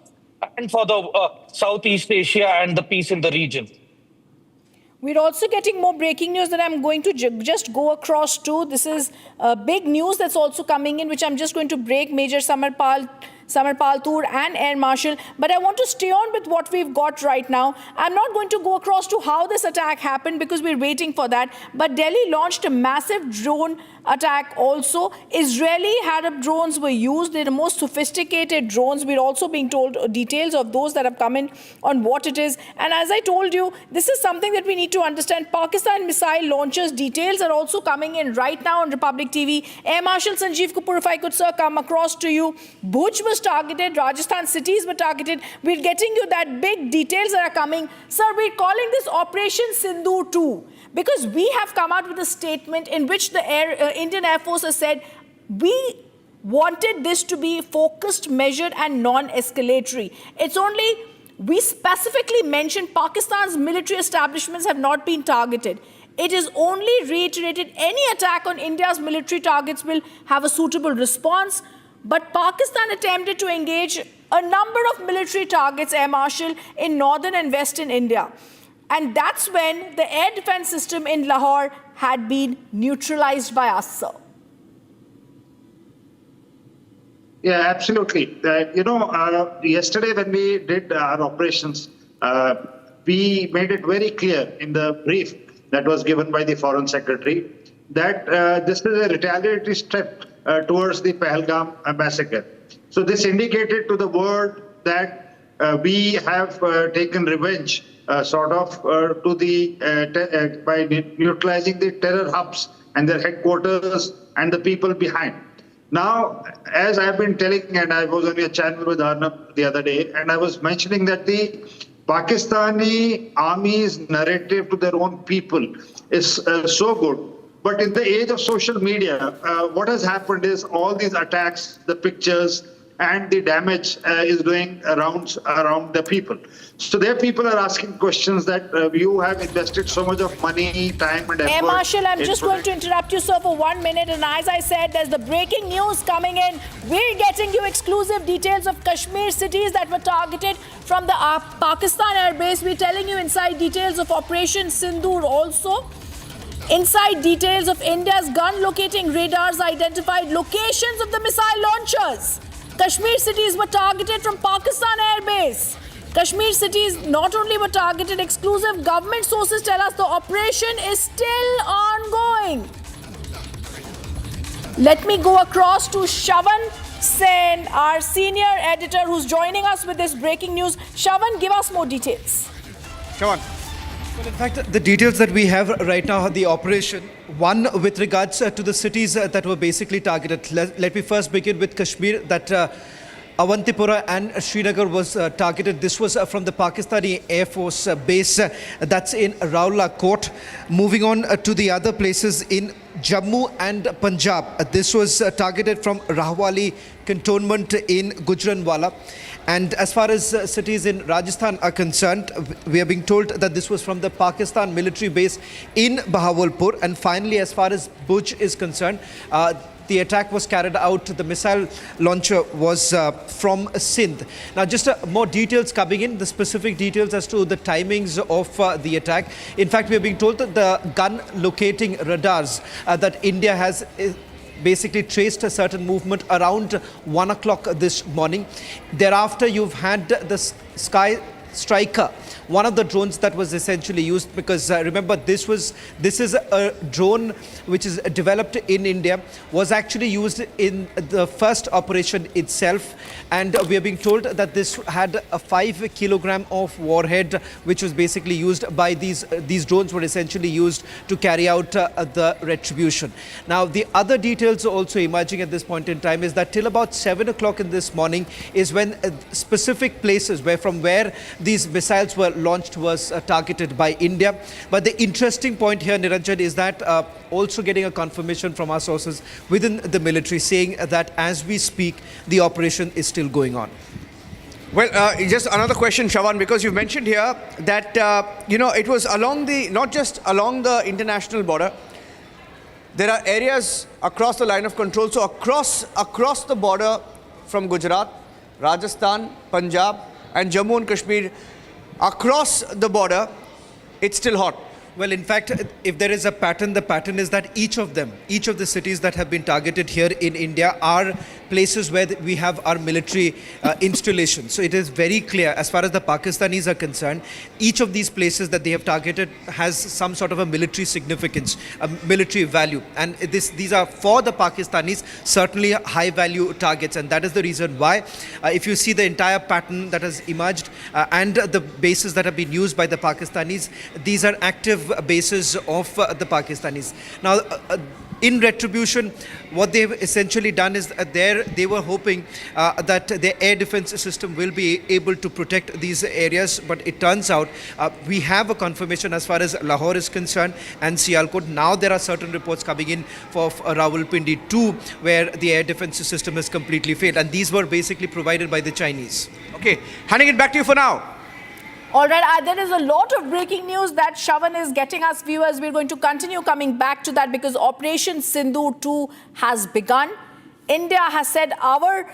and for the Southeast Asia and the peace in the region.
We're also getting more breaking news that I'm going to just go across to. This is big news that's also coming in, which I'm just going to break. Major Samarpal Toor and Air Marshal. But I want to stay on with what we've got right now. I'm not going to go across to how this attack happened because we're waiting for that. But Delhi launched a massive drone attack also. Israeli Harab drones were used. They're the most sophisticated drones. We're also being told details of those that have come in on what it is. And as I told you, this is something that we need to understand. Pakistan missile launchers details are also coming in right now on Republic TV. Air Marshal Sanjeev Kapoor, if I could, sir, come across to you. Bhuj was targeted. Rajasthan cities were targeted. We're getting you that big details that are coming. Sir, we're calling this Operation Sindoor 2. Because we have come out with a statement in which the Indian Air Force has said we wanted this to be focused, measured and non-escalatory. It's only, we specifically mentioned Pakistan's military establishments have not been targeted. It is only reiterated any attack on India's military targets will have a suitable response. But Pakistan attempted to engage a number of military targets, Air Marshal, in northern and western India. And that's when the air defense system in Lahore had been neutralized by us, sir.
Yeah, absolutely. Yesterday when we did our operations, we made it very clear in the brief that was given by the Foreign Secretary that this is a retaliatory step towards the Pahalgam massacre. So this indicated to the world that we have taken revenge by neutralizing the terror hubs and their headquarters and the people behind. Now, as I've been telling, and I was on a channel with Arnab the other day, and I was mentioning that the Pakistani army's narrative to their own people is so good. But in the age of social media, what has happened is all these attacks, the pictures, and the damage is doing around the people. So their people are asking questions that you have invested so much of money, time and effort.
Air Marshal, I'm just going to interrupt you, sir, for 1 minute. And as I said, there's the breaking news coming in. We're getting you exclusive details of Kashmir cities that were targeted from the Pakistan airbase. We're telling you inside details of Operation Sindoor also. Inside details of India's gun locating radars identified locations of the missile launchers. Kashmir cities were targeted from Pakistan airbase. Kashmir cities not only were targeted, exclusive government sources tell us the operation is still ongoing. Let me go across to Shavan Sen, our senior editor who's joining us with this breaking news. Shavan, give us more details.
Come on. Well, in fact, the details that we have right now are the operation. One, with regards to the cities that were basically targeted. Let me first begin with Kashmir, that Avantipura and Srinagar was targeted. This was from the Pakistani Air Force base that's in Raula Court. Moving on to the other places in Jammu and Punjab. This was targeted from Rahwali cantonment in Gujranwala. And as far as cities in Rajasthan are concerned, we are being told that this was from the Pakistan military base in Bahawalpur. And finally, as far as Bhuj is concerned, the attack was carried out. The missile launcher was from Sindh. Now, just more details coming in, the specific details as to the timings of the attack. In fact, we are being told that the gun locating radars that India has basically traced a certain movement around 1 o'clock this morning. Thereafter, you've had the strike one of the drones that was essentially used, because remember this is a drone which is developed in India, was actually used in the first operation itself, and we are being told that this had a 5 kilogram of warhead, which was basically used by these drones were essentially used to carry out the retribution. Now the other details also emerging at this point in time is that till about 7 o'clock in this morning is when specific places from where these missiles were launched was targeted by India. But the interesting point here, Niranjan, is that also getting a confirmation from our sources within the military saying that as we speak, the operation is still going on.
Well, just another question, Shravan, because you mentioned here that, it was not just along the international border. There are areas across the line of control. So across the border from Gujarat, Rajasthan, Punjab and Jammu and Kashmir, across the border, it's still hot.
Well, in fact, if there is a pattern, the pattern is that each of the cities that have been targeted here in India are places where we have our military installations. So it is very clear as far as the Pakistanis are concerned, each of these places that they have targeted has some sort of a military significance, a military value. And these are for the Pakistanis certainly high value targets. And that is the reason why if you see the entire pattern that has emerged and the bases that have been used by the Pakistanis, these are active bases of the Pakistanis. Now, in retribution, what they've essentially done is they were hoping that their air defense system will be able to protect these areas, but it turns out we have a confirmation as far as Lahore is concerned and Sialkot. Now there are certain reports coming in for Rawalpindi too, where the air defense system has completely failed, and these were basically provided by the Chinese.
Okay, handing it back to you for now.
All right, there is a lot of breaking news that Shravan is getting us, viewers. We're going to continue coming back to that because Operation Sindoor 2 has begun. India has said our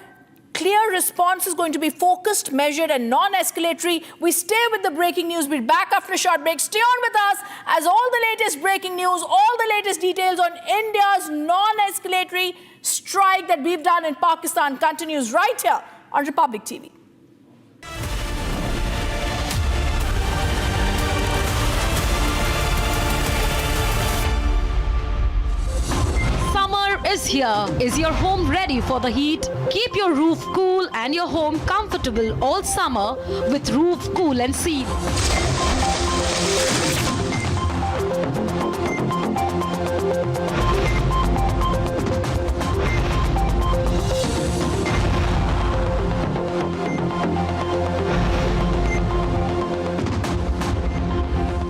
clear response is going to be focused, measured and non-escalatory. We stay with the breaking news. We're back after a short break. Stay on with us as all the latest breaking news, all the latest details on India's non-escalatory strike that we've done in Pakistan continues right here on Republic TV.
Summer is here. Is your home ready for the heat? Keep your roof cool and your home comfortable all summer with Roof Cool and Seal.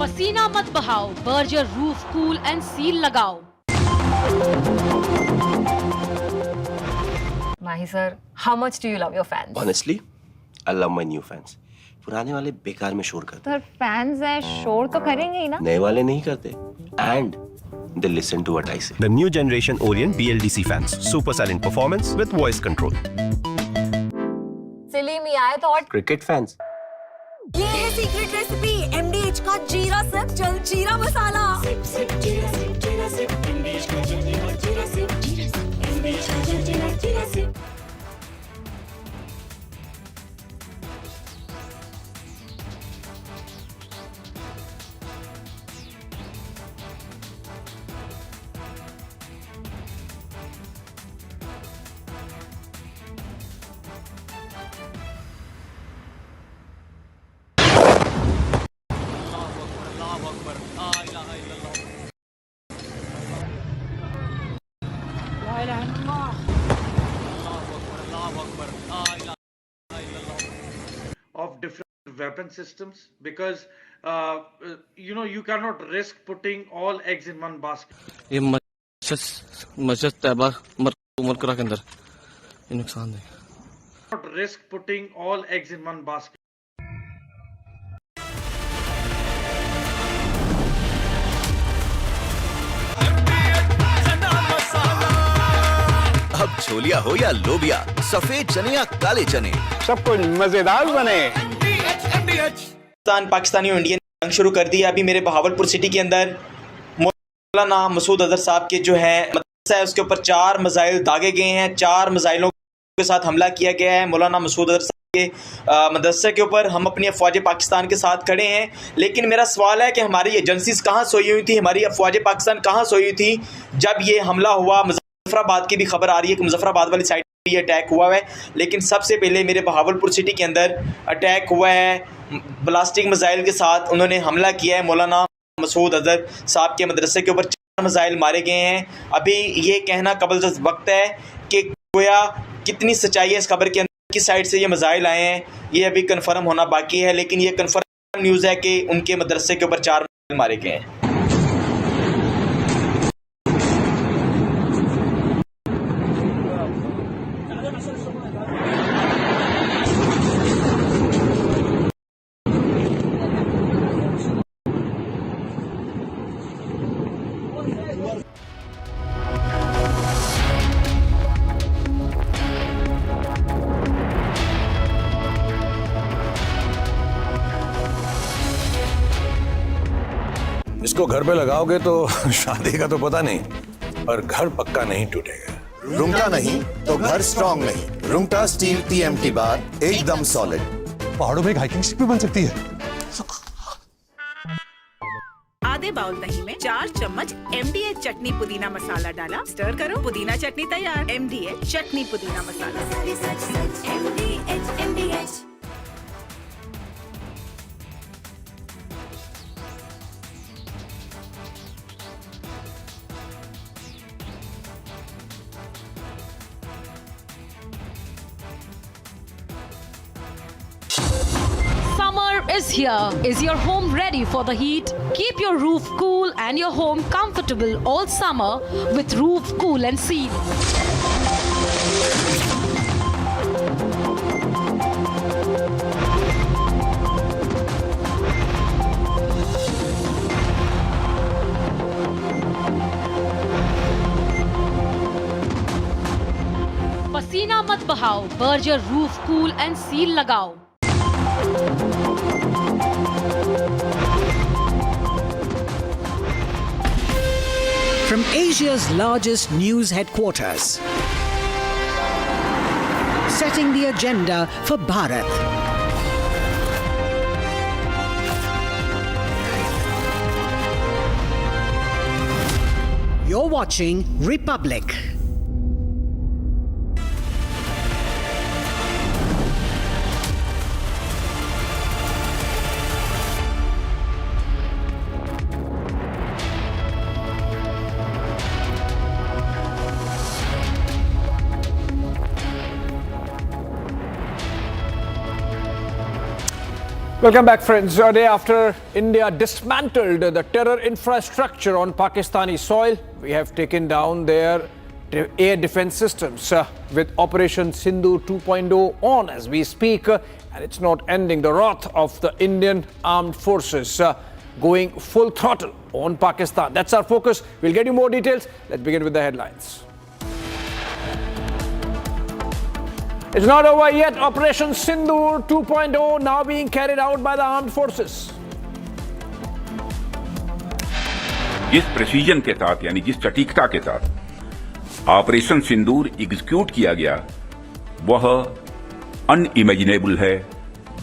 पसीना मत बहाओ, Berger roof cool and seal लगाओ.
Mahi sir, how much do you love your fans?
Honestly, I love my new fans. पुराने वाले बेकार में शोर करते.
Sir, fans हैं, शोर तो करेंगे ही ना?
नए वाले नहीं करते. And they listen to what I say.
The new generation Orient BLDC fans. Super silent performance with voice control.
Silly me, I thought.
Cricket fans.
ये है सीक्रेट रेसिपी MDH का जीरा सिप जल जीरा मसाला. सिप सिप जीरा SIP MDH का जल जीरा सिप MDH का जल जीरा SIP.
Of different weapon systems, because you cannot risk putting all eggs in one basket.
ये मस्जिद तैयबा मरकरा के अंदर ये नुकसान है.
Not risk putting all eggs in one basket.
अब छोलिया हो या लोबिया, सफेद चने या काले चने,
सब कुछ मजेदार बने.
पाकिस्तानी और इंडियन जंग शुरू कर दी है. अभी मेरे बहावलपुर सिटी के अंदर मौलाना मसूद अजहर साहब के जो है मदरसा है उसके ऊपर 4 मिसाइल दागे गए हैं. 4 मिसाइलों के साथ हमला किया गया है. मौलाना मसूद अजहर के मदरसे के ऊपर हम अपनी अफवाज पाकिस्तान के साथ खड़े हैं। लेकिन मेरा सवाल है कि हमारी एजेंसीज कहाँ सोई हुई थी, हमारी अफवाज पाकिस्तान कहाँ सोई हुई थी जब ये हमला हुआ। मुजफ्फराबाद की भी खबर आ रही है कि मुजफ्फराबाद वाली साइड पर ये अटैक हुआ है, लेकिन सबसे पहले मेरे बहावलपुर सिटी के अंदर अटैक हुआ है ब्लास्टिक मिसाइल के साथ। उन्होंने हमला किया है मौलाना मसूद अजहर साहब के मदरसे के ऊपर, 4 मिसाइल मारे गए हैं। अभी ये कहना कबल वक्त है कि गोया कितनी सच्चाई है इस खबर के अंदर, किस साइड से ये मिसाइल आए हैं, ये अभी कंफर्म होना बाकी है। लेकिन ये कंफर्म न्यूज़ है कि उनके मदरसे के ऊपर 4 मिसाइल मारे गए हैं।
इसको घर पे लगाओगे तो शादी का तो पता नहीं, पर घर पक्का नहीं टूटेगा।
रुंगटा नहीं तो घर स्ट्रॉन्ग नहीं। रुंगटा स्टील TMT बार एकदम सॉलिड।
पहाड़ों में एक हाइकिंग शिप भी बन सकती है।
आधे बाउल दही में 4 चम्मच MDH चटनी पुदीना मसाला डाला, स्टर करो, पुदीना चटनी तैयार। MDH चटनी पुदीना मसाला। MDH।
Summer is here. Is your home ready for the heat? Keep your roof cool and your home comfortable all summer with Roof Cool and Seal. पसीना मत बहाओ, Berger roof cool and seal लगाओ।
From Asia's largest news headquarters, setting the agenda for Bharat. You're watching Republic.
Welcome back, friends. A day after India dismantled the terror infrastructure on Pakistani soil, we have taken down their air defense systems with Operation Sindoor 2.0 on as we speak, and it's not ending. The wrath of the Indian armed forces going full throttle on Pakistan. That's our focus. We'll get you more details. Let's begin with the headlines. It's not over yet. Operation Sindoor 2.0 now being carried out by the armed forces.
जिस precision के साथ यानी जिस सटीकता के साथ operation सिंदूर execute किया गया वह अनइमेजिनेबल है,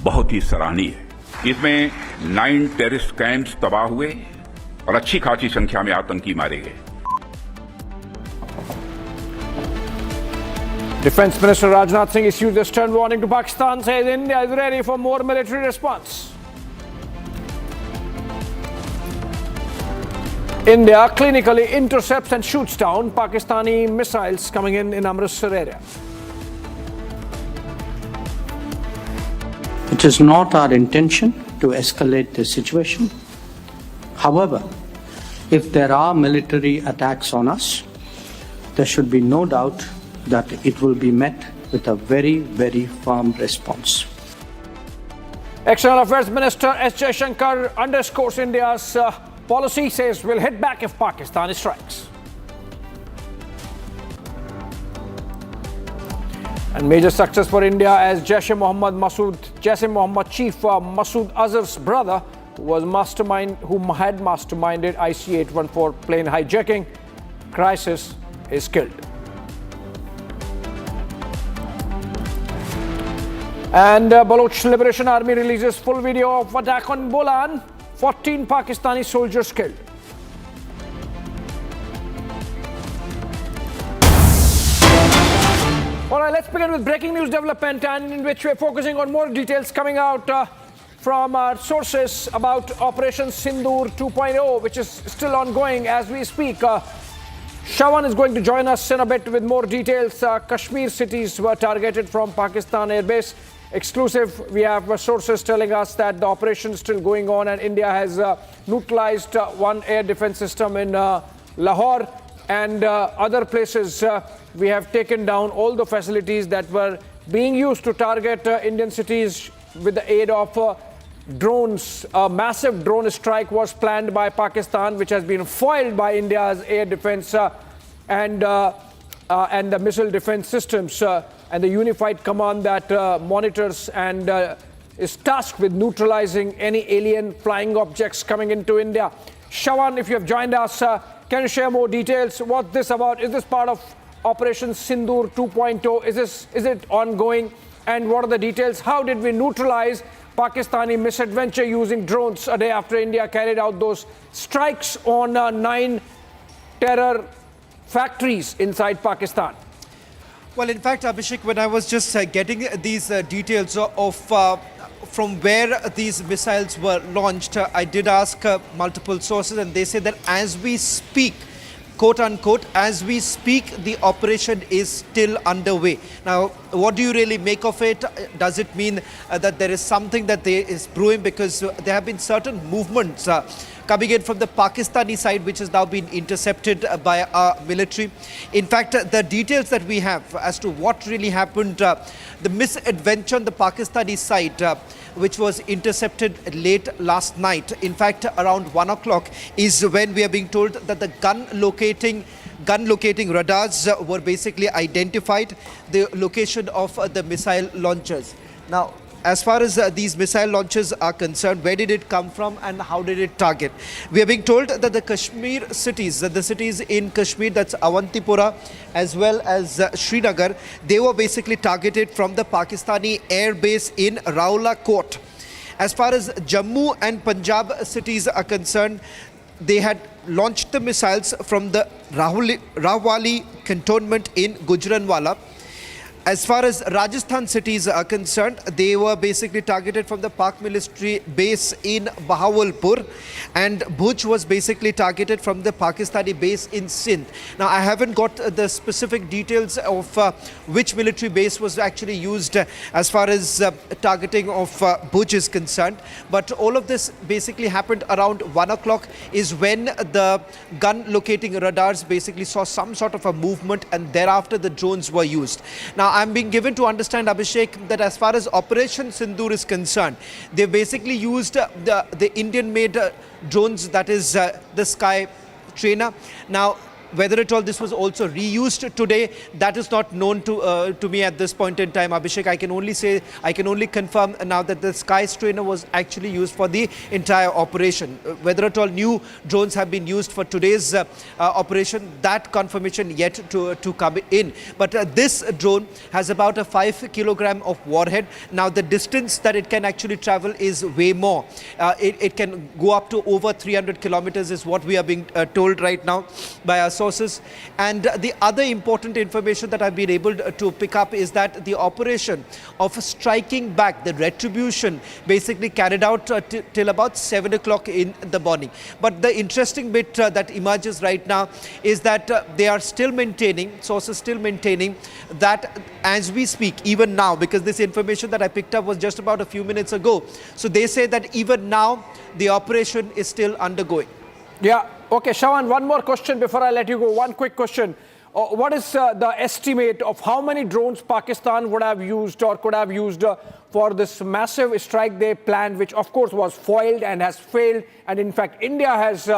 बहुत ही सराहनीय है। इसमें 9 टेररिस्ट कैंप्स तबाह हुए और अच्छी खासी संख्या में आतंकी मारे गए।
Defense Minister Rajnath Singh issued a stern warning to Pakistan, says India is ready for more military response. India clinically intercepts and shoots down Pakistani missiles coming in Amritsar area.
It is not our intention to escalate the situation. However, if there are military attacks on us, there should be no doubt that it will be met with a very, very firm response.
External Affairs Minister S. Jaishankar underscores India's policy, says we'll hit back if Pakistan strikes. And major success for India as Jaish-e Mohammed chief Masood Azhar's brother, who had masterminded IC-814 plane hijacking crisis, is killed. And Baloch Liberation Army releases full video of attack on Bolan. 14 Pakistani soldiers killed. All right, let's begin with breaking news development, and in which we're focusing on more details coming out from our sources about Operation Sindoor 2.0, which is still ongoing as we speak. Shawan is going to join us in a bit with more details. Kashmir cities were targeted from Pakistan airbase. Exclusive, we have sources telling us that the operation is still going on and India has neutralized one air defense system in Lahore and other places. We have taken down all the facilities that were being used to target Indian cities with the aid of drones. A massive drone strike was planned by Pakistan, which has been foiled by India's air defense and the missile defense systems and the unified command that monitors and is tasked with neutralizing any alien flying objects coming into India. Shawan, if you have joined us, can you share more details? What's this about? Is this part of Operation Sindoor 2.0? Is it ongoing? And what are the details? How did we neutralize Pakistani misadventure using drones a day after India carried out those strikes on 9 terror factories inside Pakistan?
Well, in fact, Abhishek, when I was just getting these details of from where these missiles were launched, I did ask multiple sources, and they say that as we speak, quote unquote, as we speak, the operation is still underway. Now, what do you really make of it? Does it mean that there is something that is brewing? Because there have been certain movements coming in from the Pakistani side, which has now been intercepted by our military. In fact, the details that we have as to what really happened, the misadventure on the Pakistani side, which was intercepted late last night, in fact around 1 o'clock, is when we are being told that the gun locating radars were basically identified the location of the missile launchers. Now, as far as these missile launches are concerned, where did it come from and how did it target? We are being told that the Kashmir cities, the cities in Kashmir, that's Awantipora as well as Srinagar, they were basically targeted from the Pakistani air base in Rawalakot. As far as Jammu and Punjab cities are concerned, they had launched the missiles from the Rawali cantonment in Gujranwala. As far as Rajasthan cities are concerned, they were basically targeted from the Pak military base in Bahawalpur, and Bhuj was basically targeted from the Pakistani base in Sindh. Now, I haven't got the specific details of which military base was actually used as far as targeting of Bhuj is concerned, but all of this basically happened around 1 o'clock is when the gun locating radars basically saw some sort of a movement, and thereafter the drones were used. Now, I'm being given to understand, Abhishek, that as far as Operation Sindoor is concerned, they basically used the Indian-made drones, that is the Sky Trainer. Now, whether at all this was also reused today, that is not known to me at this point in time, Abhishek. I can only confirm now that the Sky Trainer was actually used for the entire operation. Whether at all new drones have been used for today's operation, that confirmation yet to come in. But this drone has about a 5 kilogram of warhead. Now, the distance that it can actually travel is way more. It can go up to over 300 kilometers is what we are being told right now by our sources. And the other important information that I've been able to pick up is that the operation of striking back, the retribution, basically carried out till about 7 o'clock in the morning. But the interesting bit that emerges right now is that they are still maintaining, sources still maintaining that as we speak, even now, because this information that I picked up was just about a few minutes ago. So they say that even now the operation is still undergoing.
Yeah. Okay, Shawan, one more question before I let you go. One quick question. What is the estimate of how many drones Pakistan would have used or could have used for this massive strike they planned, which of course was foiled and has failed? And in fact, India has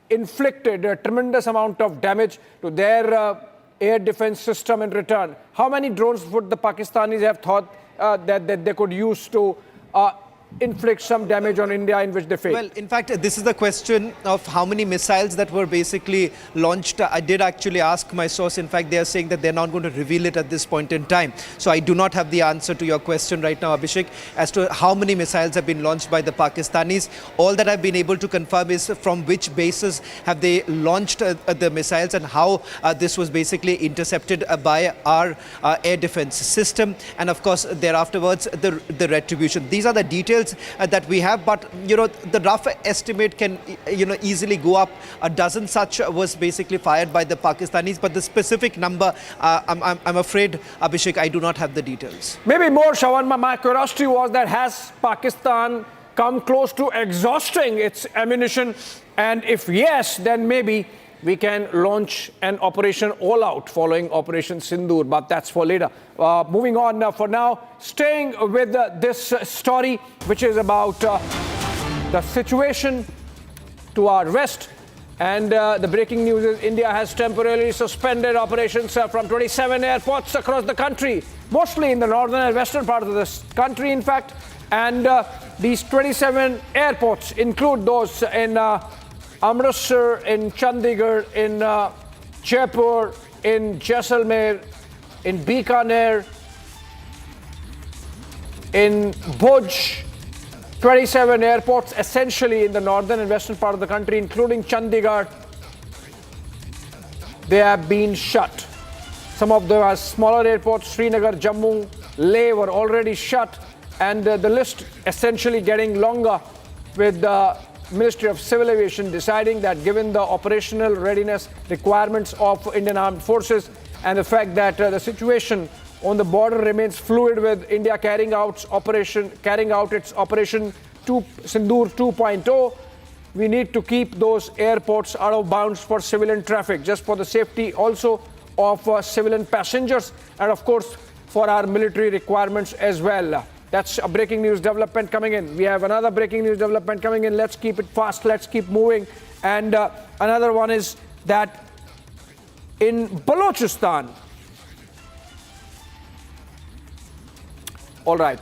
inflicted a tremendous amount of damage to their air defense system in return. How many drones would the Pakistanis have thought that they could use to inflict some damage on India in which they fail?
Well, in fact, this is the question of how many missiles that were basically launched. I did actually ask my source. In fact, they are saying that they're not going to reveal it at this point in time. So I do not have the answer to your question right now, Abhishek, as to how many missiles have been launched by the Pakistanis. All that I've been able to confirm is from which bases have they launched the missiles and how this was basically intercepted by our air defense system. And of course, thereafterwards, the retribution. These are the details that we have, but the rough estimate can easily go up. A dozen such was basically fired by the Pakistanis, but the specific number, I'm afraid, Abhishek, I do not have the details.
Maybe more, Shawan. My curiosity was that has Pakistan come close to exhausting its ammunition, and if yes, then maybe we can launch an operation all out following Operation Sindoor, but that's for later. Moving on for now, staying with this story, which is about the situation to our west. And the breaking news is India has temporarily suspended operations from 27 airports across the country, mostly in the northern and western part of this country, in fact. And these 27 airports include those in Amritsar, in Chandigarh, in Jaipur, in Jaisalmer, in Bikaner, in Bhuj. 27 airports essentially in the northern and western part of the country, including Chandigarh. They have been shut. Some of them are smaller airports, Srinagar, Jammu, Leh were already shut. And the list essentially getting longer, with the Ministry of Civil Aviation deciding that given the operational readiness requirements of Indian Armed Forces and the fact that the situation on the border remains fluid, with India carrying out its Operation Sindoor 2.0, we need to keep those airports out of bounds for civilian traffic, just for the safety also of civilian passengers and of course for our military requirements as well. That's a breaking news development coming in. We have another breaking news development coming in. Let's keep it fast. Let's keep moving. And another one is that in Balochistan. All right.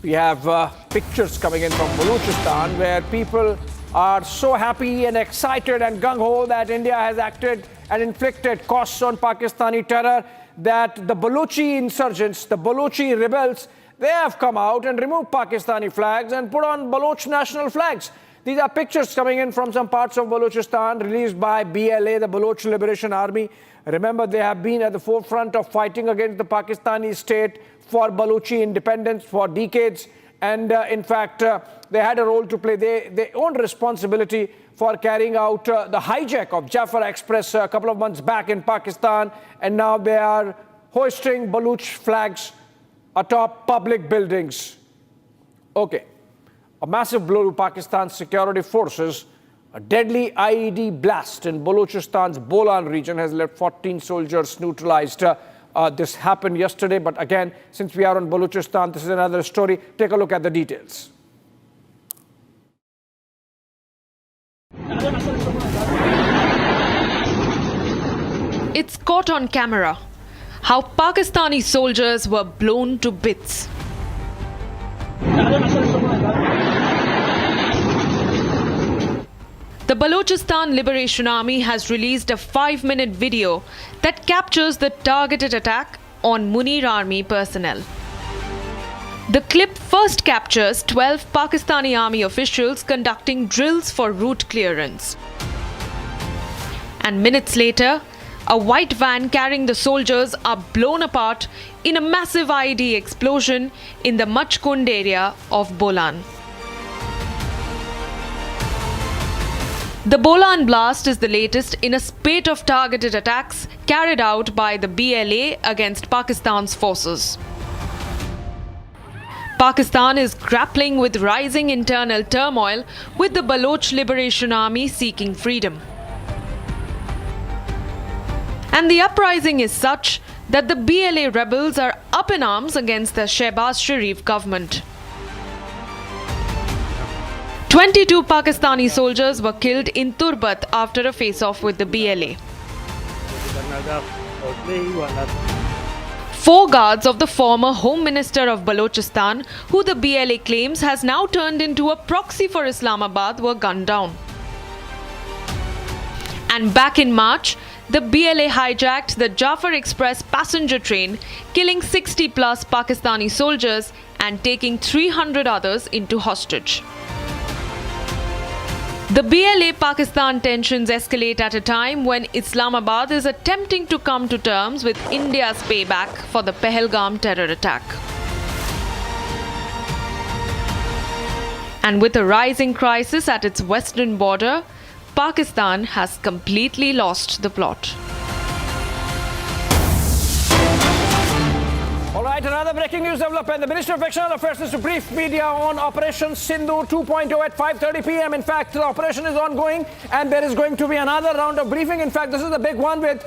We have pictures coming in from Balochistan where people are so happy and excited and gung-ho that India has acted and inflicted costs on Pakistani terror, that the Balochi insurgents, the Balochi rebels, they have come out and removed Pakistani flags and put on Baloch national flags. These are pictures coming in from some parts of Balochistan released by BLA, the Baloch Liberation Army. Remember, they have been at the forefront of fighting against the Pakistani state for Balochi independence for decades. And in fact, they had a role to play. They owned responsibility for carrying out the hijack of Jaffa Express a couple of months back in Pakistan. And now they are hoisting Baloch flags atop public buildings. Okay, a massive blow to Pakistan's security forces. A deadly IED blast in Balochistan's Bolan region has left 14 soldiers neutralized. This happened yesterday, but again, since we are on Balochistan, this is another story. Take a look at the details.
It's caught on camera how Pakistani soldiers were blown to bits. The Balochistan Liberation Army has released a 5-minute video that captures the targeted attack on Munir Army personnel. The clip first captures 12 Pakistani Army officials conducting drills for route clearance. And minutes later, a white van carrying the soldiers are blown apart in a massive IED explosion in the Machkund area of Bolan. The Bolan blast is the latest in a spate of targeted attacks carried out by the BLA against Pakistan's forces. Pakistan is grappling with rising internal turmoil, with the Baloch Liberation Army seeking freedom. And the uprising is such that the BLA rebels are up in arms against the Shehbaz Sharif government. 22 Pakistani soldiers were killed in Turbat after a face-off with the BLA. 4 guards of the former Home Minister of Balochistan, who the BLA claims has now turned into a proxy for Islamabad, were gunned down. And back in March, the BLA hijacked the Jafar Express passenger train, killing 60 plus Pakistani soldiers and taking 300 others into hostage. The BLA-Pakistan tensions escalate at a time when Islamabad is attempting to come to terms with India's payback for the Pahalgam terror attack. And with a rising crisis at its western border, Pakistan has completely lost the plot.
All right, another breaking news development. The Ministry of External Affairs is to brief media on Operation Sindoor 2.0 at 5:30 p.m. In fact, the operation is ongoing and there is going to be another round of briefing. In fact, this is the big one with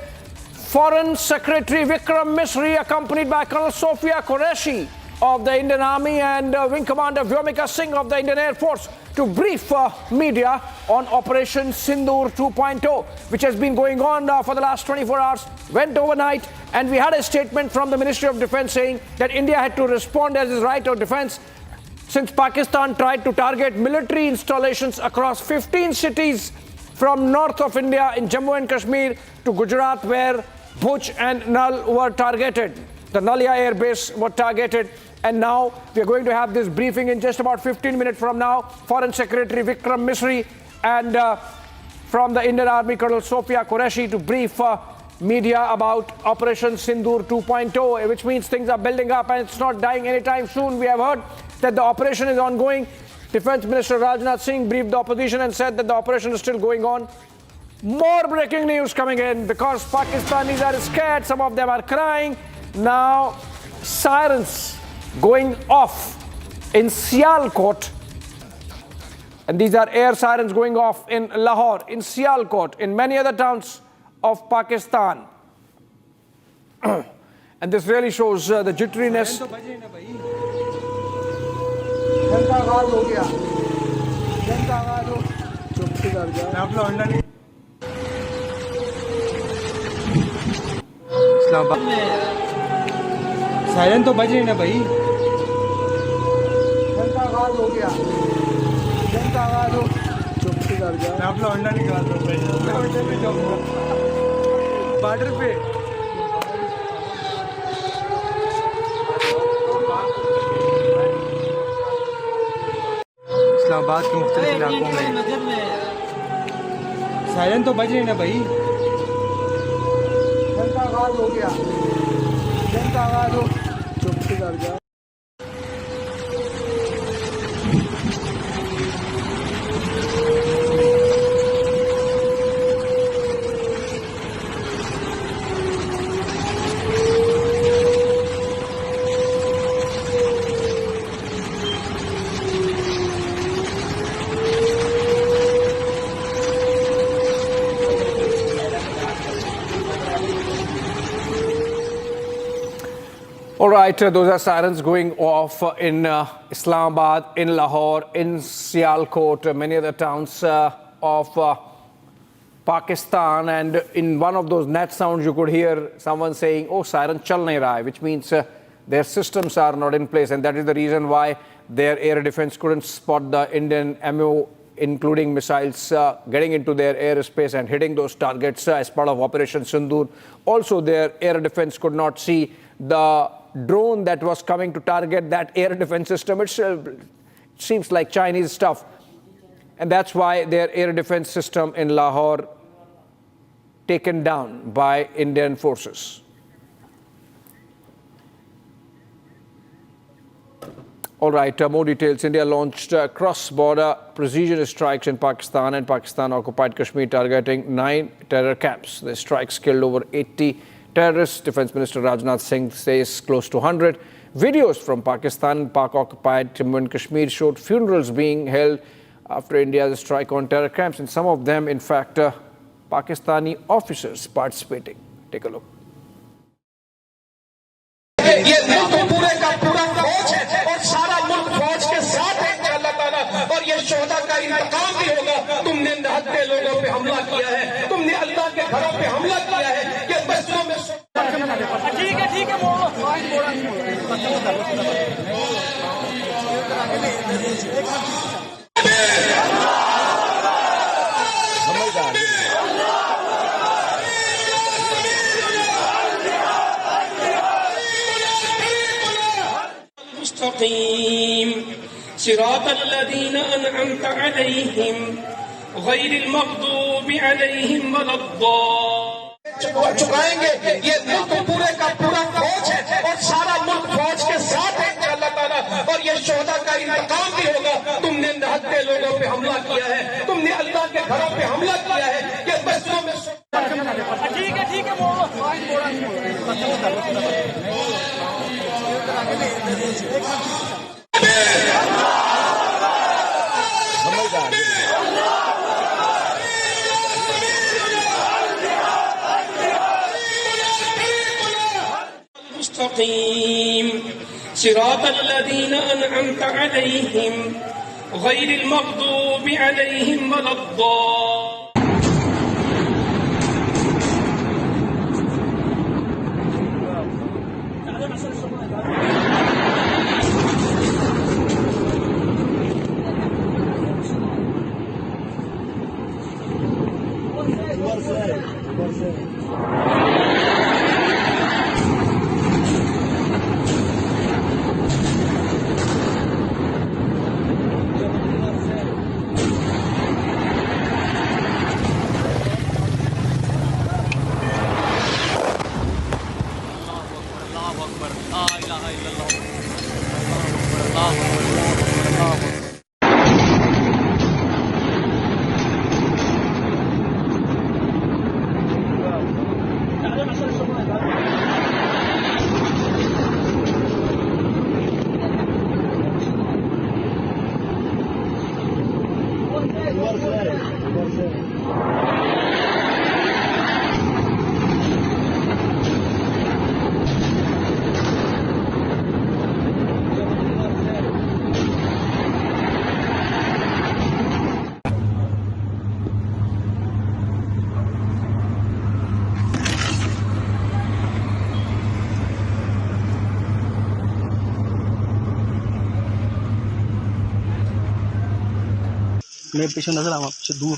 Foreign Secretary Vikram Misri accompanied by Colonel Sophia Qureshi of the Indian Army and Wing Commander Vyomika Singh of the Indian Air Force to brief media on Operation Sindoor 2.0, which has been going on for the last 24 hours, went overnight, and we had a statement from the Ministry of Defence saying that India had to respond as its right of defence since Pakistan tried to target military installations across 15 cities from north of India in Jammu and Kashmir to Gujarat, where Bhuj and Null were targeted. The Nalia Air Base were targeted. And now we are going to have this briefing in just about 15 minutes from now. Foreign Secretary Vikram Misri and from the Indian Army Colonel Sophia Qureshi to brief media about Operation Sindoor 2.0, which means things are building up and it's not dying anytime soon. We have heard that the operation is ongoing. Defense Minister Rajnath Singh briefed the opposition and said that the operation is still going on. More breaking news coming in because Pakistanis are scared. Some of them are crying. Now, sirens going off in Sialkot, and these are air sirens going off in Lahore, in Sialkot, in many other towns of Pakistan. And this really shows the jitteriness.
Siren तो बज रही ना भाई हो गया चुप से कर जा मैं अपना अंडा निकाल रहा हूं मैं अंडे पे जाऊंगा बॉर्डर पे इस्लामाबाद के मुख्तलिफ इलाकों में सायरन तो बज रही ना भाई हो गया चुप से कर जा
All right, those are sirens going off in Islamabad, in Lahore, in Sialkot, many other towns of Pakistan. And in one of those net sounds, you could hear someone saying, oh, siren chal nahi raha hai, which means their systems are not in place. And that is the reason why their air defense couldn't spot the Indian ammo, including missiles, getting into their airspace and hitting those targets as part of Operation Sindoor. Also, their air defense could not see the drone that was coming to target that air defense system. It seems like Chinese stuff. And that's why their air defense system in Lahore taken down by Indian forces. All right, more details. India launched cross-border precision strikes in Pakistan and Pakistan-occupied Kashmir, targeting 9 terror camps. The strikes killed over 80 terrorists. Defense Minister Rajnath Singh says close to 100. Videos from Pakistan and Pak-occupied Jammu and Kashmir showed funerals being held after India's strike on terror camps, and some of them, in fact, Pakistani officers participating. Take a look.
ये मुल्क पूरे का पूरा फौज है और सारा मुल्क फौज के साथ है अल्लाह ताला, और ये शोहदा का इंतकाम भी होगा। तुमने निहत्थे लोगों पे हमला किया है, तुमने अल्लाह के घरों पे हमला किया है, ये बस्तियों में ठीक है صراط الذين أنعمت عليهم غير المغضوب عليهم ولا الضالين चुकाएंगे ये मुल्क पूरे का पूरा फौज है और सारा मुल्क फौज के साथ है अल्लाह ताला और ये शोहदा का इंतकाम भी होगा तुमने निहत्थे लोगों पे हमला किया है तुमने अल्लाह के घरों पे हमला किया है कि बस्तियों में ठीक है صراط الذين أنعمت عليهم غير المغضوب عليهم ولا الضالين
मैं पीछे नजर आऊँ पीछे दूर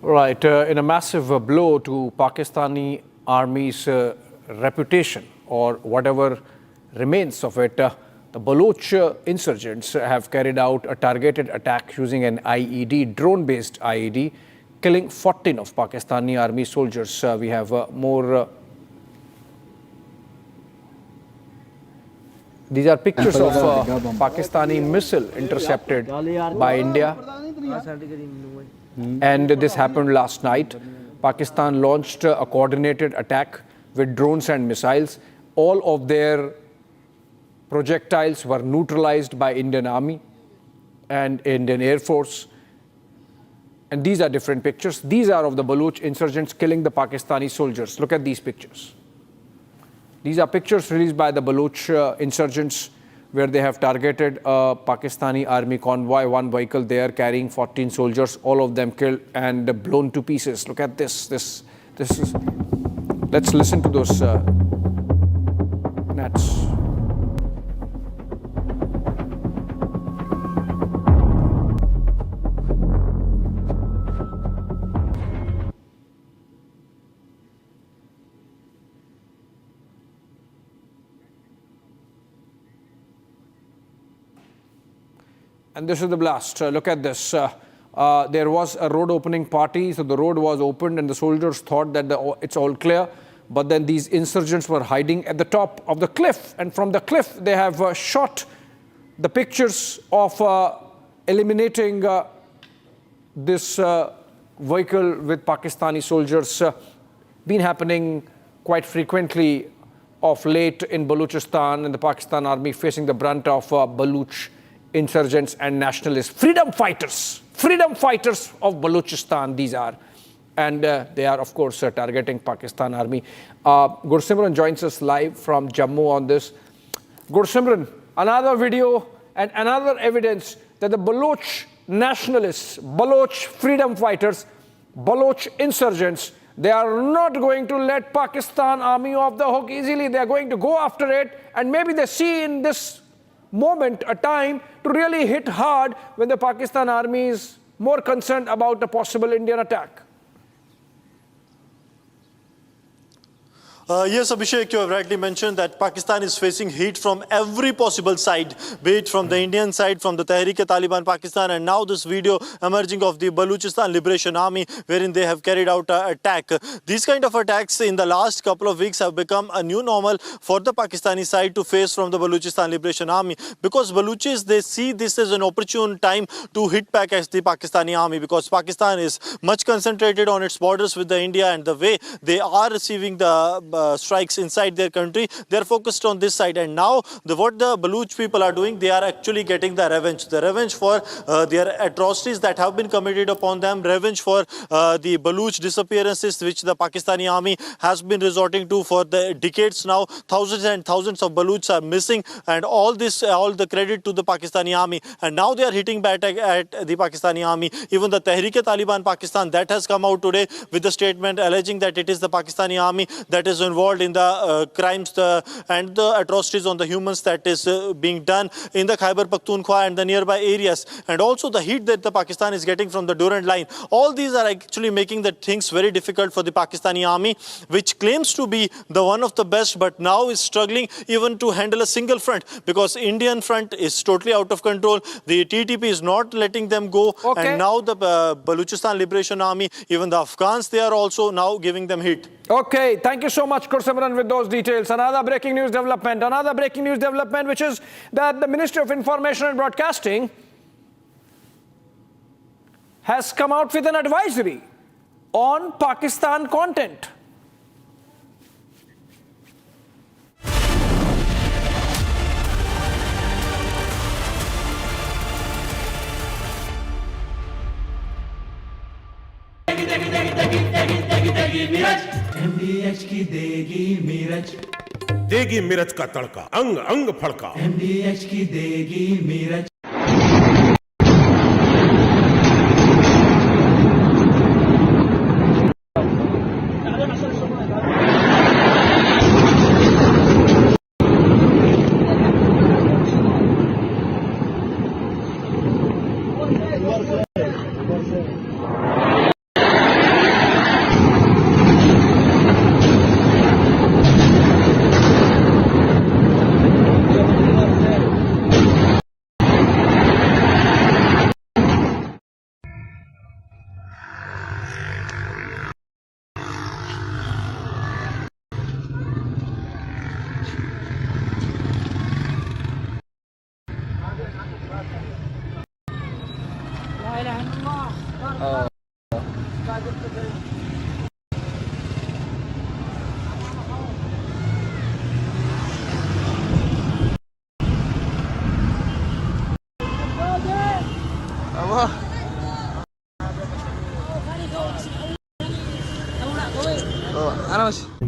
Right, in a massive blow to Pakistani army's reputation, or whatever remains of it, the Baloch insurgents have carried out a targeted attack using an IED, drone-based IED, killing 14 of Pakistani army soldiers. We have more. These are pictures of Pakistani missile intercepted by India. And this happened last night. Pakistan launched a coordinated attack with drones and missiles. All of their projectiles were neutralized by Indian Army and Indian Air Force. And these are different pictures. These are of the Baloch insurgents killing the Pakistani soldiers. Look at these pictures. These are pictures released by the Baloch insurgents, where they have targeted a Pakistani army convoy, one vehicle there carrying 14 soldiers, all of them killed and blown to pieces. Look at this. This is. Let's listen to those nats. And this is the blast. Look at this. There was a road opening party, so the road was opened and the soldiers thought that it's all clear. But then these insurgents were hiding at the top of the cliff. And from the cliff, they have shot the pictures of eliminating this vehicle with Pakistani soldiers. Been happening quite frequently of late in Balochistan, and the Pakistan army facing the brunt of Baloch insurgents and nationalists, freedom fighters of Balochistan, these are. and they are, of course, targeting Pakistan Army. Gursimran joins us live from Jammu on this. Gursimran, another video and another evidence that the Baloch nationalists, Baloch freedom fighters, Baloch insurgents, they are not going to let Pakistan Army off the hook easily. They are going to go after it, and maybe they see in this moment a time to really hit hard when the Pakistan Army is more concerned about a possible Indian attack.
Yes, Abhishek, you have rightly mentioned that Pakistan is facing heat from every possible side, be it from the Indian side, from the Tehreek-e-Taliban Pakistan, and now this video emerging of the Balochistan Liberation Army, wherein they have carried out an attack. These kind of attacks in the last couple of weeks have become a new normal for the Pakistani side to face from the Balochistan Liberation Army, because Balochis, they see this as an opportune time to hit back at the Pakistani army, because Pakistan is much concentrated on its borders with the India, and the way they are receiving the strikes inside their country, they are focused on this side. And now what the Baloch people are doing, they are actually getting the revenge for their atrocities that have been committed upon them, revenge for the Baloch disappearances which the Pakistani army has been resorting to for the decades now. Thousands and thousands of Balochs are missing, and all the credit to the Pakistani army. And now they are hitting back at the Pakistani army. Even the Tehreek-e-Taliban Pakistan, that has come out today with a statement alleging that it is the Pakistani army that is involved in the crimes and the atrocities on the humans that is being done in the Khyber Pakhtunkhwa and the nearby areas, and also the heat that the Pakistan is getting from the Durand line. All these are actually making the things very difficult for the Pakistani army, which claims to be the one of the best, but now is struggling even to handle a single front, because Indian front is totally out of control. The TTP is not letting them go, and now the Balochistan Liberation Army, even the Afghans, they are also now giving them heat.
Okay, thank you so much, Gursimran, with those details. Another breaking news development, which is that the Ministry of Information and Broadcasting has come out with an advisory on Pakistan content.
MDH की देगी मिर्च का तड़का अंग अंग फड़का MDH की देगी मिर्च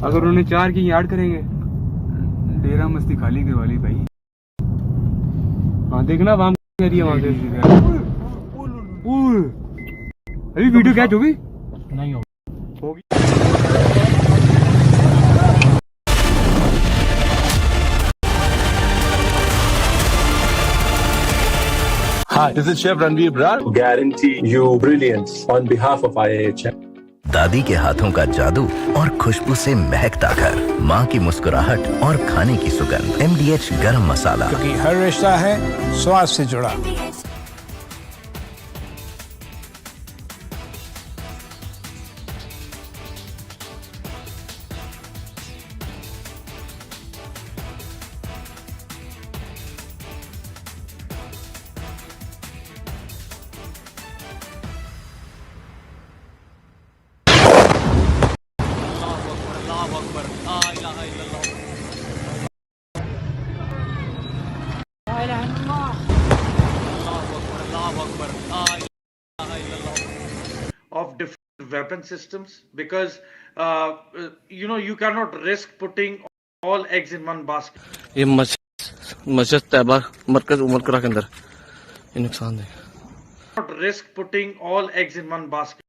अगर उन्होंने 4 की यार्ड करेंगे, डेरा मस्ती खाली करवा ली भाई। हाँ देखना वहाँ रही है, वहाँ से अभी वीडियो कैच होगी नहीं होगी।
Hi, this is Chef Ranveer Brar. Guarantee you brilliance on behalf of IIHM.
दादी के हाथों का जादू और खुशबू से महकता घर, माँ की मुस्कुराहट और खाने की सुगंध। MDH गरम मसाला,
क्योंकि हर रिश्ता है स्वाद से जुड़ा।
Of different
weapon systems, because you cannot risk putting all eggs in one basket.
ये मस्जिद तैयबा मरकज उमरकरा के अंदर ये नुकसान है.
Not risk putting all eggs in one basket.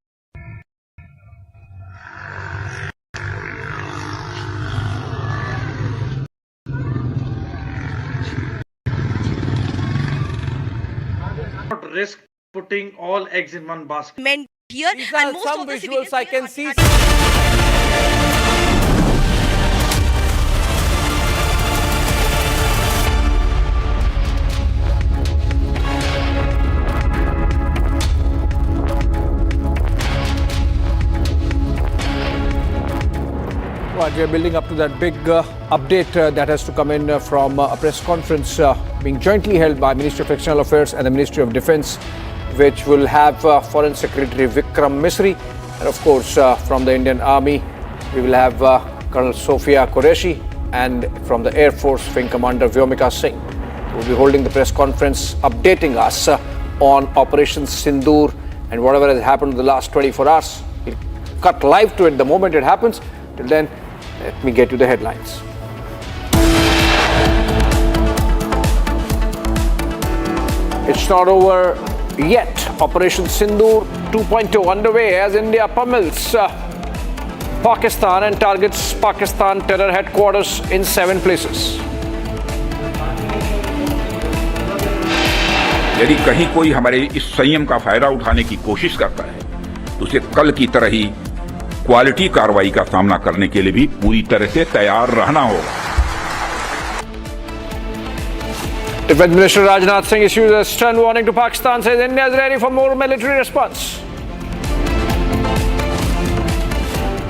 Not risk putting all eggs in one basket.
Here, these are some visuals I can see. Right, we are building up to that big update that has to come in from a press conference being jointly held by Ministry of External Affairs and the Ministry of Defence, which will have Foreign Secretary Vikram Misri, and of course from the Indian Army we will have Colonel Sophia Qureshi, and from the Air Force Wing Commander Vyomika Singh. We will be holding the press conference updating us on Operation Sindoor and whatever has happened in the last 24 hours. We'll cut live to it the moment it happens. Till then, let me get you the headlines. It's not over yet. Operation Sindoor 2.0 underway as India pummels Pakistan and targets Pakistan terror headquarters in 7 places.
यदि कहीं कोई हमारे इस संयम का फायदा उठाने की कोशिश करता है तो उसे कल की तरह ही क्वालिटी कार्रवाई का सामना करने के लिए भी पूरी तरह से तैयार रहना होगा.
Defense Minister Rajnath Singh issues a stern warning to Pakistan, says India is ready for more military response.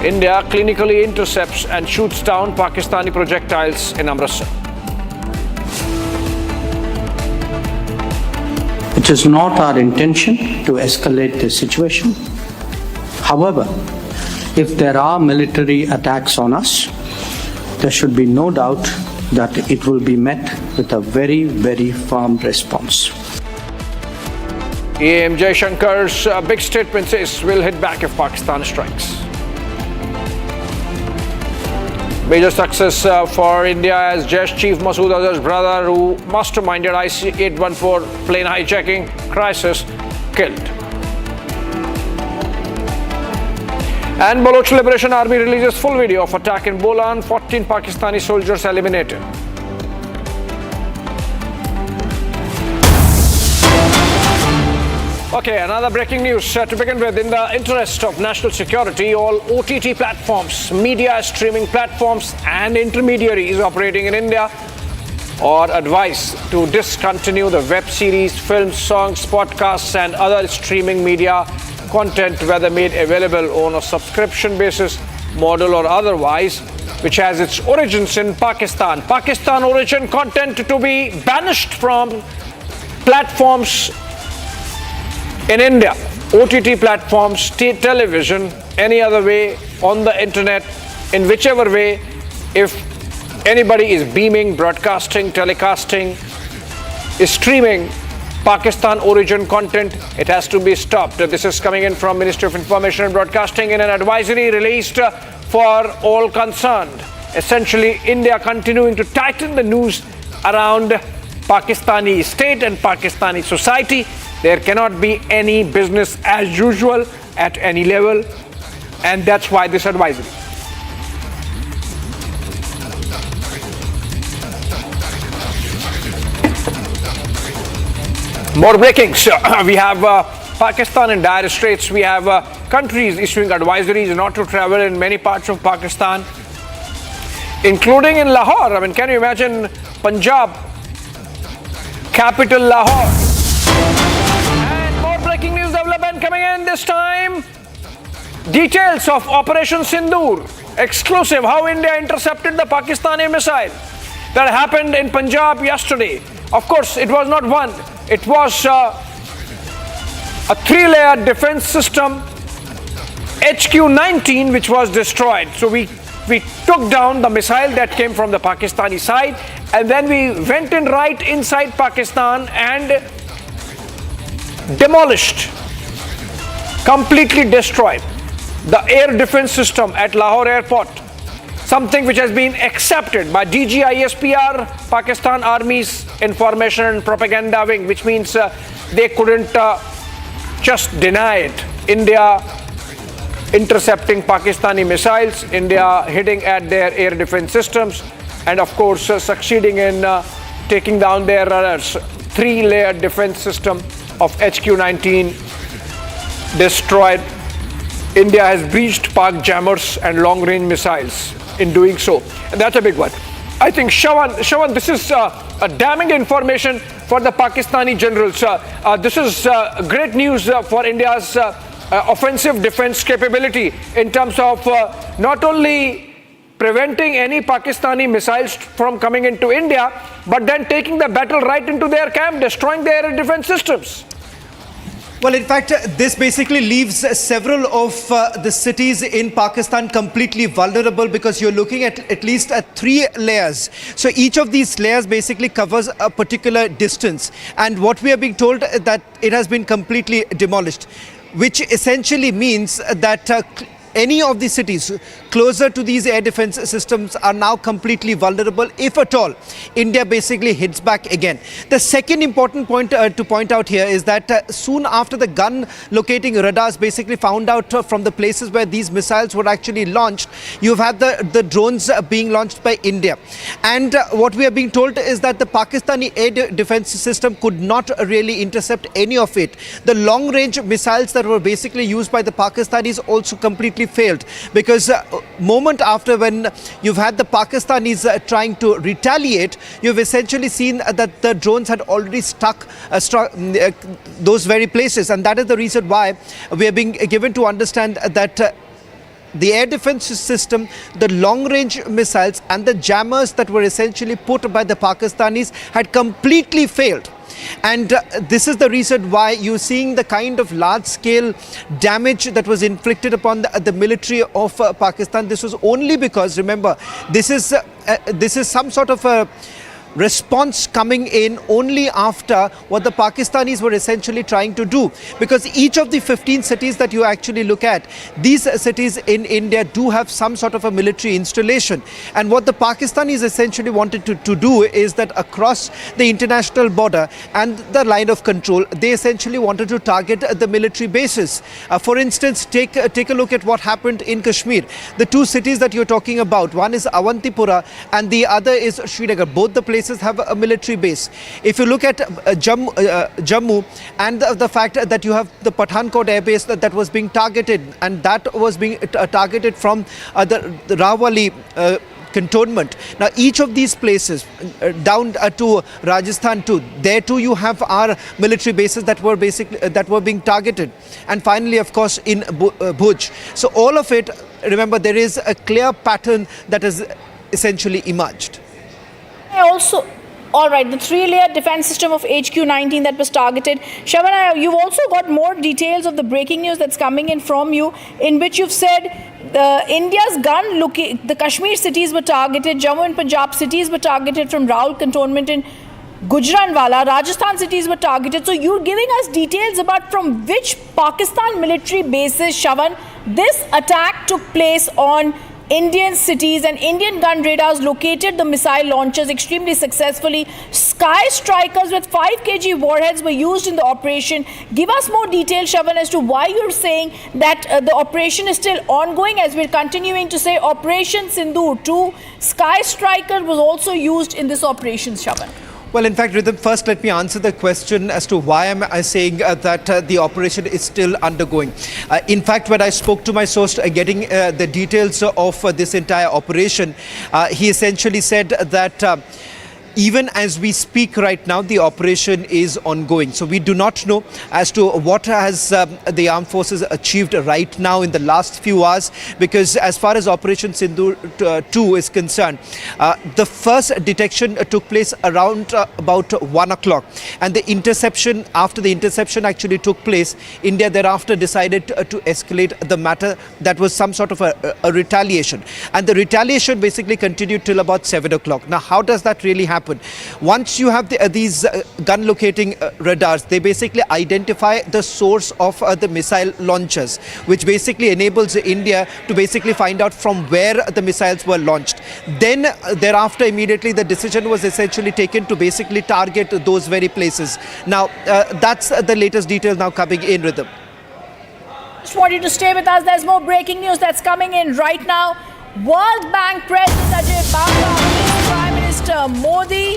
India clinically intercepts and shoots down Pakistani projectiles in Amritsar.
It is not our intention to escalate the situation. However, if there are military attacks on us, there should be no doubt that it will be met with a very, very firm response.
EAM Jaishankar's big statement says we'll hit back if Pakistan strikes. Major success for India as Jaish Chief Masood Azhar's brother, who masterminded IC-814 plane hijacking crisis, killed. And Baloch Liberation Army releases full video of attack in Bolan, 14 Pakistani soldiers eliminated. Okay, another breaking news to begin with. In the interest of national security, all OTT platforms, media streaming platforms and intermediaries operating in India are advised to discontinue the web series, films, songs, podcasts and other streaming media content, whether made available on a subscription basis, model or otherwise, which has its origins in Pakistan. Pakistan origin content to be banished from platforms in India, OTT platforms, television, any other way, on the internet, in whichever way. If anybody is beaming, broadcasting, telecasting, is streaming Pakistan origin content, it has to be stopped. This is coming in from Ministry of Information and Broadcasting in an advisory released for all concerned. Essentially, India continuing to tighten the noose around Pakistani state and Pakistani society. There cannot be any business as usual at any level, and that's why this advisory. More breakings. We have Pakistan in dire straits. We have countries issuing advisories not to travel in many parts of Pakistan, including in Lahore. I mean, can you imagine Punjab, capital Lahore? And more breaking news development coming in this time. Details of Operation Sindoor. Exclusive, how India intercepted the Pakistani missile that happened in Punjab yesterday. Of course, it was not one. It was a 3-layer defense system, HQ-19, which was destroyed. So we took down the missile that came from the Pakistani side, and then we went in right inside Pakistan and demolished, completely destroyed the air defense system at Lahore airport, something which has been accepted by DGISPR, Pakistan Army's Information and Propaganda Wing, which means they couldn't just deny it. India intercepting Pakistani missiles, India hitting at their air defense systems, and of course succeeding in taking down their runners. Three-layered defense system of HQ-19 destroyed. India has breached Pak jammers and long-range missiles in doing so. And that's a big one. I think, Shawan, this is a damning information for the Pakistani generals. This is great news for India's offensive defense capability in terms of not only preventing any Pakistani missiles from coming into India, but then taking the battle right into their camp, destroying their air defense systems.
Well, in fact, this basically leaves several of the cities in Pakistan completely vulnerable, because you're looking at least 3 layers. So each of these layers basically covers a particular distance. And what we are being told that it has been completely demolished, which essentially means that any of the cities closer to these air defense systems are now completely vulnerable. If at all, India basically hits back again. The second important point to point out here is that soon after the gun locating radars basically found out from the places where these missiles were actually launched, you've had the drones being launched by India. And what we are being told is that the Pakistani air defense system could not really intercept any of it. The long-range missiles that were basically used by the Pakistanis also completely failed, because moment after when you've had the Pakistanis trying to retaliate, you've essentially seen that the drones had already struck those very places. And that is the reason why we are being given to understand that the air defense system, the long-range missiles and the jammers that were essentially put by the Pakistanis had completely failed. And this is the reason why you're seeing the kind of large-scale damage that was inflicted upon the military of Pakistan. This was only because, remember, this is some sort of a response coming in only after what the Pakistanis were essentially trying to do, because each of the 15 cities that you actually look at, these cities in India do have some sort of a military installation. And what the Pakistanis essentially wanted to do is that across the international border and the line of control, they essentially wanted to target the military bases. For instance, take a look at what happened in Kashmir. The 2 cities that you're talking about, one is Awantipura and the other is Srinagar. Both the places have a military base. If you look at Jammu and the fact that you have the Pathankot air base that was being targeted, and that was being targeted from the Rawali cantonment. Now each of these places down to Rajasthan too, there too you have our military bases that were being targeted. And finally, of course, in Bhuj. So all of it, remember, there is a clear pattern that has essentially emerged.
Also, all right, the 3-layer defense system of HQ-19 that was targeted. Shavana, you've also got more details of the breaking news that's coming in from you, in which you've said India's the Kashmir cities were targeted, Jammu and Punjab cities were targeted from Raul cantonment in Gujranwala, Rajasthan cities were targeted. So you're giving us details about from which Pakistan military bases, Shavan, this attack took place on Indian cities, and Indian gun radars located the missile launchers extremely successfully. Sky strikers with 5 kg warheads were used in the operation. Give us more details, Shavan, as to why you're saying that the operation is still ongoing, as we're continuing to say Operation Sindoor 2. Sky striker was also used in this operation, Shavan.
Well, in fact, Rhythm, first let me answer the question as to why am I saying that the operation is still undergoing. In fact, when I spoke to my source getting the details of this entire operation, he essentially said that even as we speak right now, the operation is ongoing. So we do not know as to what has the armed forces achieved right now in the last few hours, because as far as Operation Sindoor 2 is concerned, the first detection took place around about 1 o'clock. And the interception, after the interception actually took place, India thereafter decided to escalate the matter. That was some sort of a retaliation. And the retaliation basically continued till about 7 o'clock. Now, how does that really happen? happen. Once you have these gun locating radars, they basically identify the source of the missile launchers, which basically enables India to basically find out from where the missiles were launched. Then thereafter, immediately the decision was essentially taken to basically target those very places. Now, that's the latest details now coming in, Rhythm.
Just want you to stay with us. There's more breaking news that's coming in right now. World Bank President Ajay Banga meets Prime Minister Modi.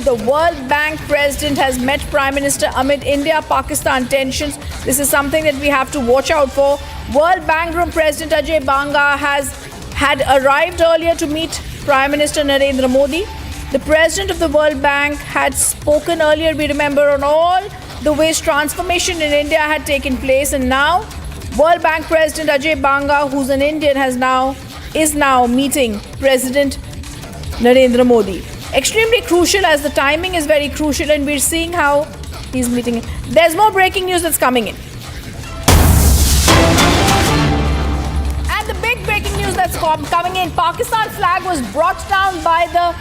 The World Bank President has met Prime Minister amid India-Pakistan tensions. This is something that we have to watch out for. World Bank Group President Ajay Banga had arrived earlier to meet Prime Minister Narendra Modi. The President of the World Bank had spoken earlier, we remember, on all the ways transformation in India had taken place, and now World Bank President Ajay Banga, who's an Indian, is now meeting President Narendra Modi. Extremely crucial, as the timing is very crucial, and we're seeing how he's meeting. There's more breaking news that's coming in. And the big breaking news that's coming in: Pakistan flag was brought down by the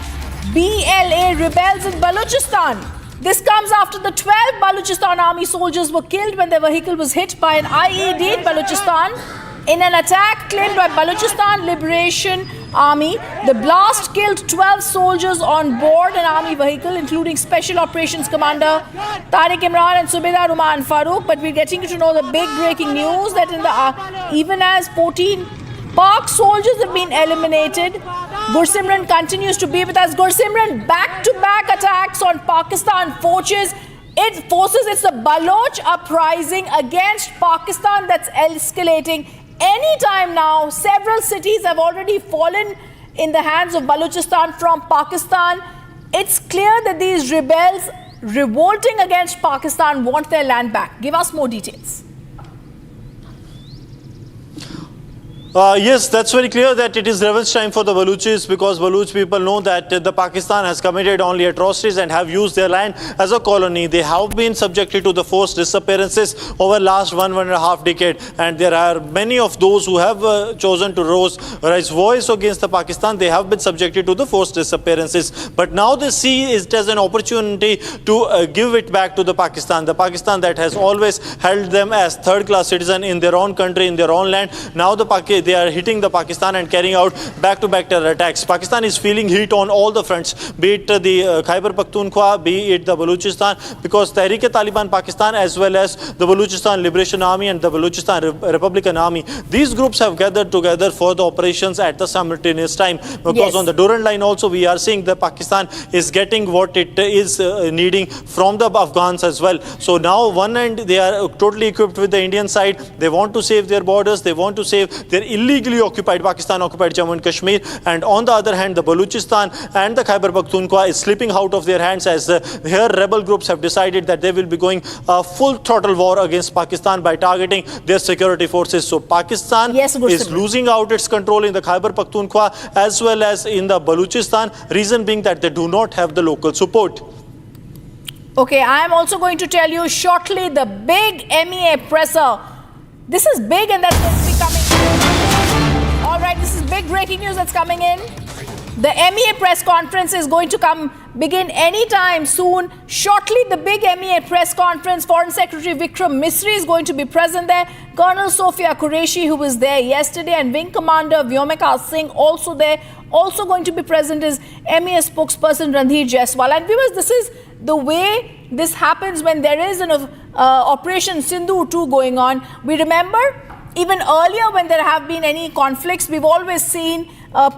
BLA rebels in Balochistan. This comes after the 12 Balochistan army soldiers were killed when their vehicle was hit by an IED in Balochistan. In an attack claimed by Balochistan Liberation Army, the blast killed 12 soldiers on board an army vehicle, including Special Operations Commander Tariq Imran and Subedar Uman Farooq. But we're getting to know the big breaking news that even as 14 Pak soldiers have been eliminated, Gursimran continues to be with us. Gursimran, back-to-back attacks on Pakistan forces. It's the Baloch uprising against Pakistan that's escalating. Anytime now, several cities have already fallen in the hands of Balochistan from Pakistan. It's clear that these rebels revolting against Pakistan want their land back. Give us more details.
Yes, that's very clear that it is revenge time for the Balochis, because Baloch people know that the Pakistan has committed only atrocities and have used their land as a colony. They have been subjected to the forced disappearances over last 1.5 decades, and there are many of those who have chosen to raise voice against the Pakistan. They have been subjected to the forced disappearances, but now they see it as an opportunity to give it back to the Pakistan that has always held them as third-class citizen in their own country, in their own land. Now they are hitting the Pakistan and carrying out back-to-back terror attacks. Pakistan is feeling heat on all the fronts, be it the Khyber Pakhtunkhwa, be it the Balochistan, because Tehreek-e-Taliban Pakistan as well as the Balochistan Liberation Army and the Balochistan Republican Army, these groups have gathered together for the operations at the simultaneous time, because on the Durand line also we are seeing that Pakistan is getting what it is needing from the Afghans as well. So now one end they are totally equipped with the Indian side. They want to save their borders, they want to save their illegally occupied Pakistan-occupied Jammu and Kashmir, and on the other hand the Balochistan and the Khyber Pakhtunkhwa is slipping out of their hands, as here rebel groups have decided that they will be going full throttle war against Pakistan by targeting their security forces. So Pakistan is losing out its control in the Khyber Pakhtunkhwa as well as in the Balochistan, reason being that they do not have the local support.
Okay, I am also going to tell you shortly the big MEA presser. This is big, and that's going to be coming. All right, this is big breaking news that's coming in. The MEA press conference is going to begin anytime soon. Shortly, the big MEA press conference. Foreign Secretary Vikram Misri is going to be present there. Colonel Sophia Qureshi, who was there yesterday, and Wing Commander Vyomika Singh also there. Also going to be present is MEA spokesperson Randhir Jaiswal. And viewers, this is the way this happens when there is an Operation Sindoor 2 going on. We remember even earlier when there have been any conflicts, we've always seen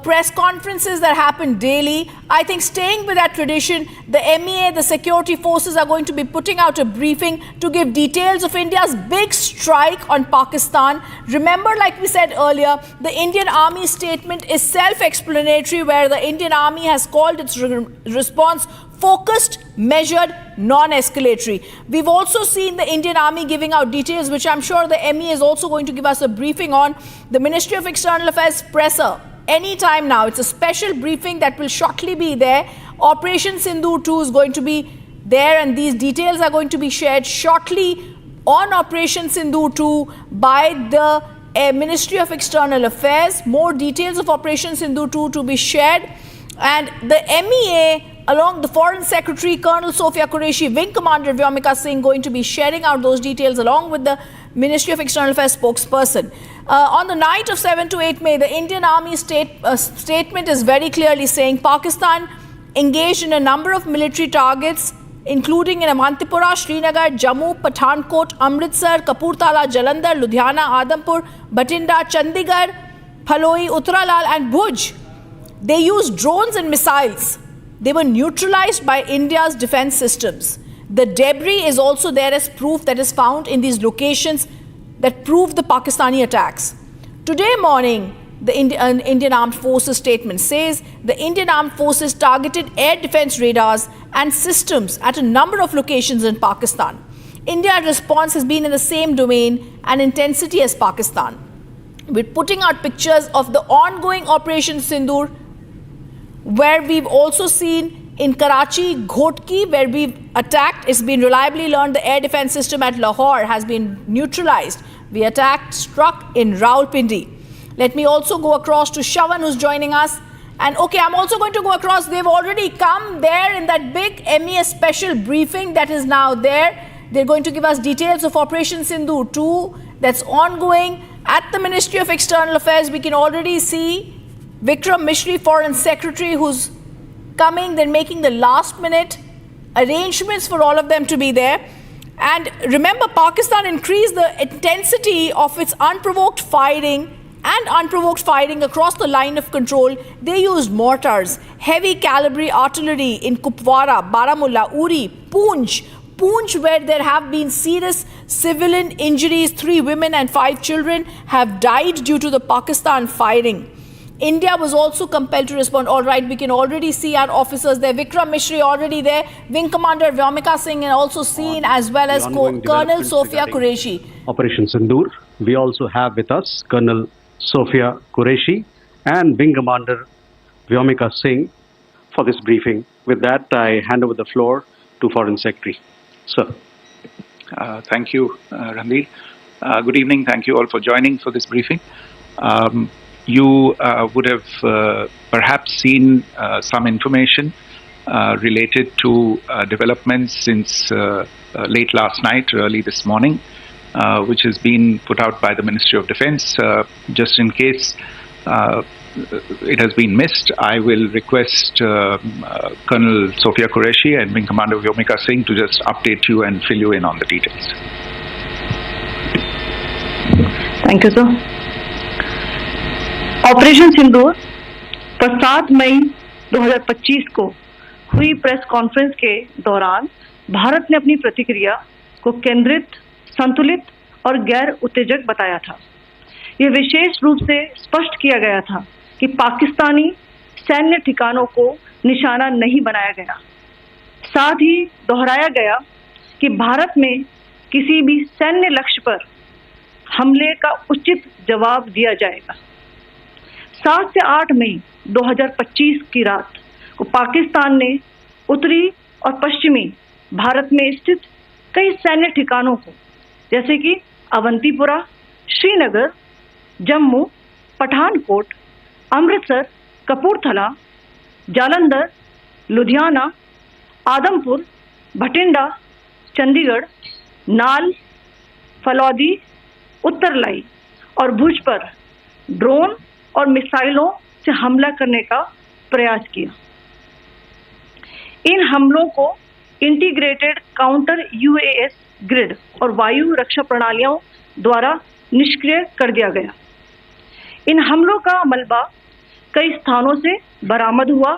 press conferences that happen daily. I think staying with that tradition, the MEA, the security forces are going to be putting out a briefing to give details of India's big strike on Pakistan. Remember, like we said earlier, the Indian Army statement is self-explanatory, where the Indian Army has called its response focused, measured, non-escalatory. We've also seen the Indian Army giving out details, which I'm sure the MEA is also going to give us a briefing on. The Ministry of External Affairs presser, anytime now. It's a special briefing that will shortly be there. Operation Sindoor 2 is going to be there, and these details are going to be shared shortly on Operation Sindoor 2 by the Ministry of External Affairs. More details of Operation Sindoor 2 to be shared. And the MEA along the Foreign Secretary, Colonel Sophia Qureshi, Wing Commander Vyomika Singh going to be sharing out those details along with the Ministry of External Affairs spokesperson. On the night of 7 to 8 May, the Indian Army statement is very clearly saying Pakistan engaged in a number of military targets, including in Amritsar, Srinagar, Jammu, Pathankot, Amritsar, Kapurthala, Jalandhar, Ludhiana, Adampur, Bhatinda, Chandigarh, Phaloi, Uttaraland and Bhuj. They used drones and missiles. They were neutralized by India's defense systems. The debris is also there as proof that is found in these locations that prove the Pakistani attacks. Today morning, the Indian Armed Forces statement says the Indian Armed Forces targeted air defense radars and systems at a number of locations in Pakistan. India's response has been in the same domain and intensity as Pakistan. We're putting out pictures of the ongoing Operation Sindoor, where we've also seen in Karachi, Ghotki, where we've attacked. It's been reliably learned the air defense system at Lahore has been neutralized. We struck in Rawalpindi. Let me also go across to Shawan, who's joining us. And okay, I'm also going to go across. They've already come there in that big MES special briefing that is now there. They're going to give us details of Operation Sindoor 2 that's ongoing. At the Ministry of External Affairs, we can already see Vikram Mishri, Foreign Secretary, who's coming. They're making the last minute arrangements for all of them to be there. And remember, Pakistan increased the intensity of its unprovoked firing across the line of control. They used mortars, heavy caliber artillery in Kupwara, Baramulla, Uri, Poonch, where there have been serious civilian injuries. 3 women and 5 children have died due to the Pakistan firing. India was also compelled to respond. All right, we can already see our officers there. Vikram Mishri already there. Wing Commander Vyomika Singh and also seen, as well as Colonel Sophia Qureshi.
Operation Sindoor. We also have with us Colonel Sophia Qureshi and Wing Commander Vyomika Singh for this briefing. With that, I hand over the floor to Foreign Secretary. Sir.
Thank you, Ranveer. Good evening. Thank you all for joining for this briefing. You would have perhaps seen some information related to developments since late last night, early this morning, which has been put out by the Ministry of Defense. Just in case it has been missed, I will request Colonel Sophia Qureshi and Wing Commander Vyomika Singh to just update you and fill you in on the details.
Thank you, sir. Operation Sindoor पर 7 मई 2025 को हुई press conference के दौरान भारत ने अपनी प्रतिक्रिया को केंद्रित, संतुलित और गैर उत्तेजक बताया था। यह विशेष रूप से स्पष्ट किया गया था कि पाकिस्तानी सैन्य ठिकानों को निशाना नहीं बनाया गया। साथ ही दोहराया गया कि भारत में किसी भी सैन्य लक्ष्य पर हमले का उचित जवाब दिया जाएगा। 7 से 8 मई 2025 की रात को पाकिस्तान ने उत्तरी और पश्चिमी भारत में स्थित कई सैन्य ठिकानों को, जैसे कि अवंतीपुरा, श्रीनगर, जम्मू, पठानकोट, अमृतसर, कपूरथला, जालंधर, लुधियाना, आदमपुर, भटिंडा, चंडीगढ़, नाल, फलौदी, उत्तरलाई और भुज पर ड्रोन और मिसाइलों से हमला करने का प्रयास किया। इन हमलों को इंटीग्रेटेड काउंटर यूएस ग्रिड और वायु रक्षा प्रणालियों द्वारा निष्क्रिय कर दिया गया। इन हमलों का मलबा कई स्थानों से बरामद हुआ,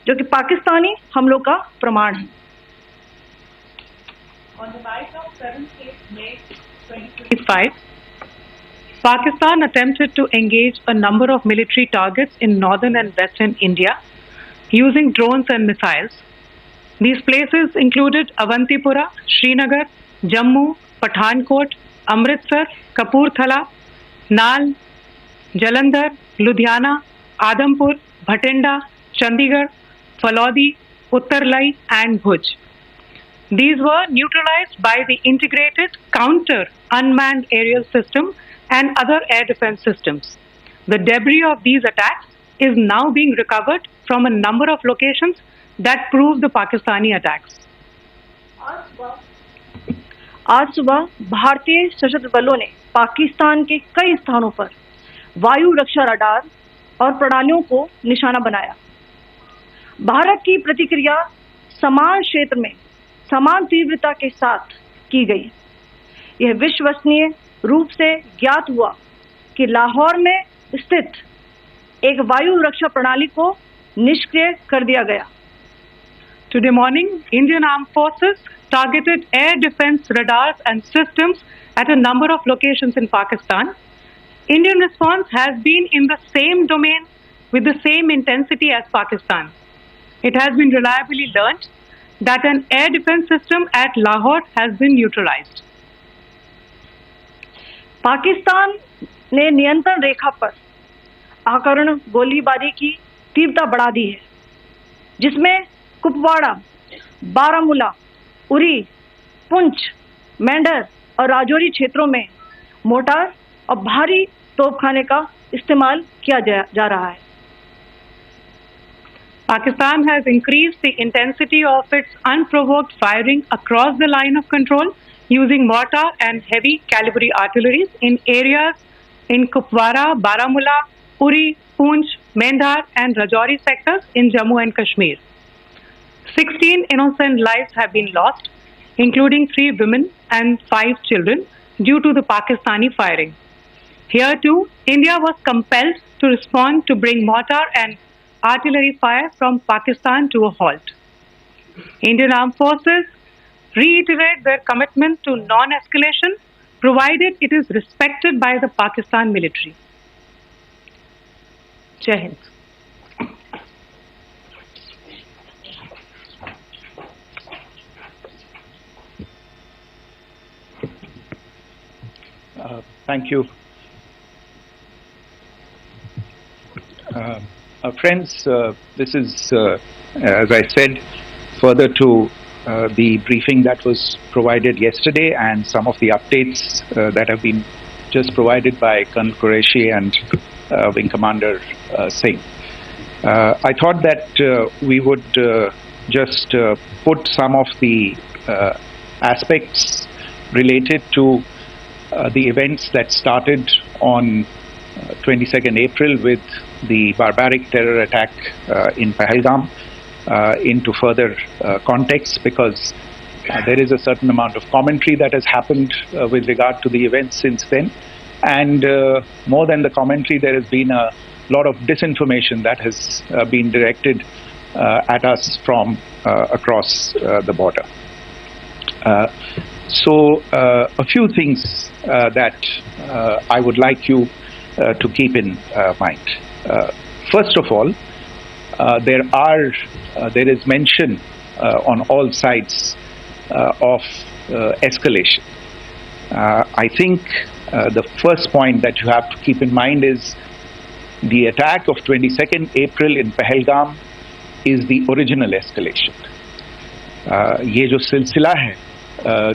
जो कि पाकिस्तानी हमलों का प्रमाण है। On the night of 7th May 2025, Pakistan attempted to engage a number of military targets in northern and western India using drones and missiles. These places included Avantipura, Srinagar, Jammu, Pathankot, Amritsar, Kapurthala, Nal, Jalandhar, Ludhiana, Adampur, Bhatinda, Chandigarh, Phalodi, Uttarlai and Bhuj. These were neutralized by the integrated counter unmanned aerial system and other air defense systems. The debris of these attacks is now being recovered from a number of locations that prove the Pakistani attacks. आज सुबह भारतीय सशस्त्र बलों ने पाकिस्तान के कई स्थानों पर वायु रक्षा रडार और प्रणालियों को निशाना बनाया। भारत की प्रतिक्रिया समान क्षेत्र में समान तीव्रता के साथ की गई। यह विश्वसनीय रूप से ज्ञात हुआ कि लाहौर में स्थित एक वायु रक्षा प्रणाली को निष्क्रिय कर दिया गया।
Today morning, Indian Armed Forces targeted air defense radars and systems at a number of locations in Pakistan. Indian response has been in the same domain with the same intensity as Pakistan. It has been reliably learnt that an air defense system at Lahore has been neutralized.
Pakistan ने नियंत्रण रेखा पर आकरण गोलीबारी की तीव्रता बढ़ा दी है, जिसमें कुपवाड़ा, बारामूला, उरी, पुंछ, मेंढर और राजौरी क्षेत्रों में मोर्टार और भारी तोपखाने का इस्तेमाल किया जा रहा है।
Pakistan has increased the intensity of its unprovoked firing across the line of control using mortar and heavy calibre artilleries in areas in Kupwara, Baramulla, Uri, Poonch, Mendhar and Rajouri sectors in Jammu and Kashmir. 16 innocent lives have been lost, including 3 women and 5 children, due to the Pakistani firing. Here too, India was compelled to respond to bring mortar and artillery fire from Pakistan to a halt. Indian Armed Forces reiterate their commitment to non-escalation, provided it is respected by the Pakistan military. Jai Hind.
Thank you. Friends, this is, as I said, further to the briefing that was provided yesterday and some of the updates that have been just provided by Colonel Qureshi and Wing Commander Singh. I thought that we would just put some of the aspects related to the events that started on 22nd April with the barbaric terror attack in Pahalgam into further context, because there is a certain amount of commentary that has happened with regard to the events since then, and more than the commentary, there has been a lot of disinformation that has been directed at us from across the border. So a few things that I would like you to keep in mind. First of all, there is mention on all sides of escalation. I think the first point that you have to keep in mind is the attack of 22nd April in Pahalgam is the original escalation. ये जो सिलसिला है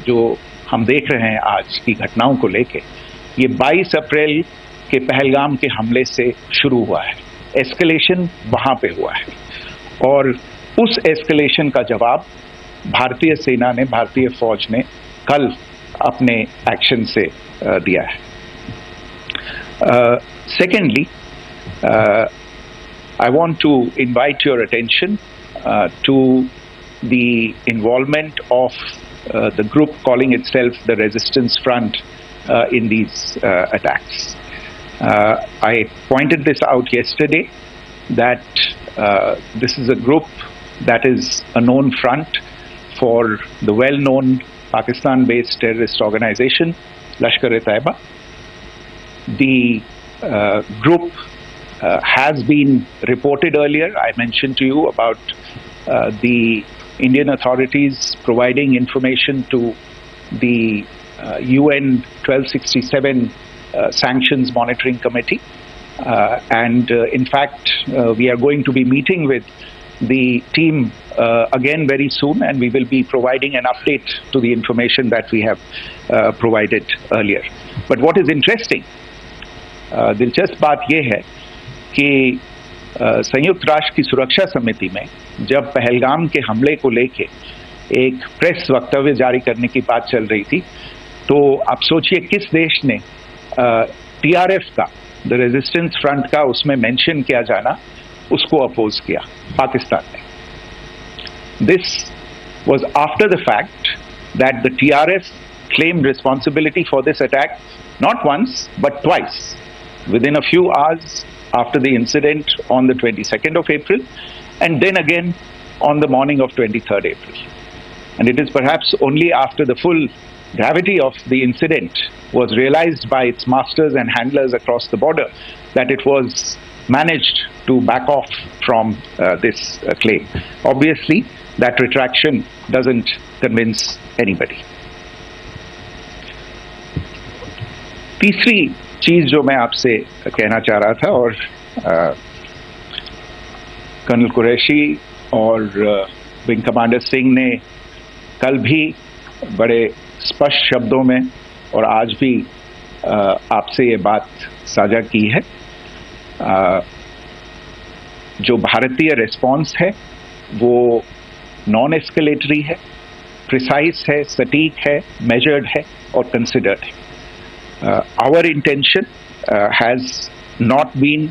जो हम देख रहे हैं आज की घटनाओं को लेके, ये 22 अप्रैल के पहलगाम के हमले से शुरू हुआ है। एस्केलेशन वहाँ पे हुआ है और उस एस्केलेशन का जवाब भारतीय सेना ने, भारतीय फौज ने कल अपने एक्शन से दिया है। Secondly, I want to invite your attention to the involvement of the group calling itself the Resistance Front in these attacks. I pointed this out yesterday that this is a group that is a known front for the well-known Pakistan-based terrorist organization, Lashkar-e-Taiba. The group has been reported earlier. I mentioned to you about the Indian authorities providing information to the UN 1267 Sanctions Monitoring Committee. And in fact, we are going to be meeting with the team again very soon, and we will be providing an update to the information that we have provided earlier. But what is interesting, दिलचस्प बात यह है कि संयुक्त राष्ट्र की सुरक्षा समिति में जब पहलगाम के हमले को लेके एक प्रेस वक्तव्य जारी करने की बात चल रही थी, तो आप सोचिए किस देश ने TRF का, द रेजिस्टेंस फ्रंट का उसमें मेंशन किया जाना, उसको अपोज किया, पाकिस्तान ने। This was after the fact that the TRF claimed responsibility for this attack not once but twice within a few hours after the incident on the 22nd of April and then again on the morning of 23rd April. And it is perhaps only after the full gravity of the incident was realized by its masters and handlers across the border that it was managed to back off from this claim. Obviously, that retraction doesn't convince anybody. तीसरी चीज जो मैं आपसे कहना चाह रहा था, और कर्नल कुरैशी और विंग कमांडर सिंह ने कल भी बड़े स्पष्ट शब्दों में और आज भी आपसे ये बात साझा की है। जो भारतीय रिस्पॉन्स है वो नॉन एस्केलेटरी है, प्रिसाइज है, सटीक है, मेजर्ड है और कंसिडर्ड है। Our intention has not been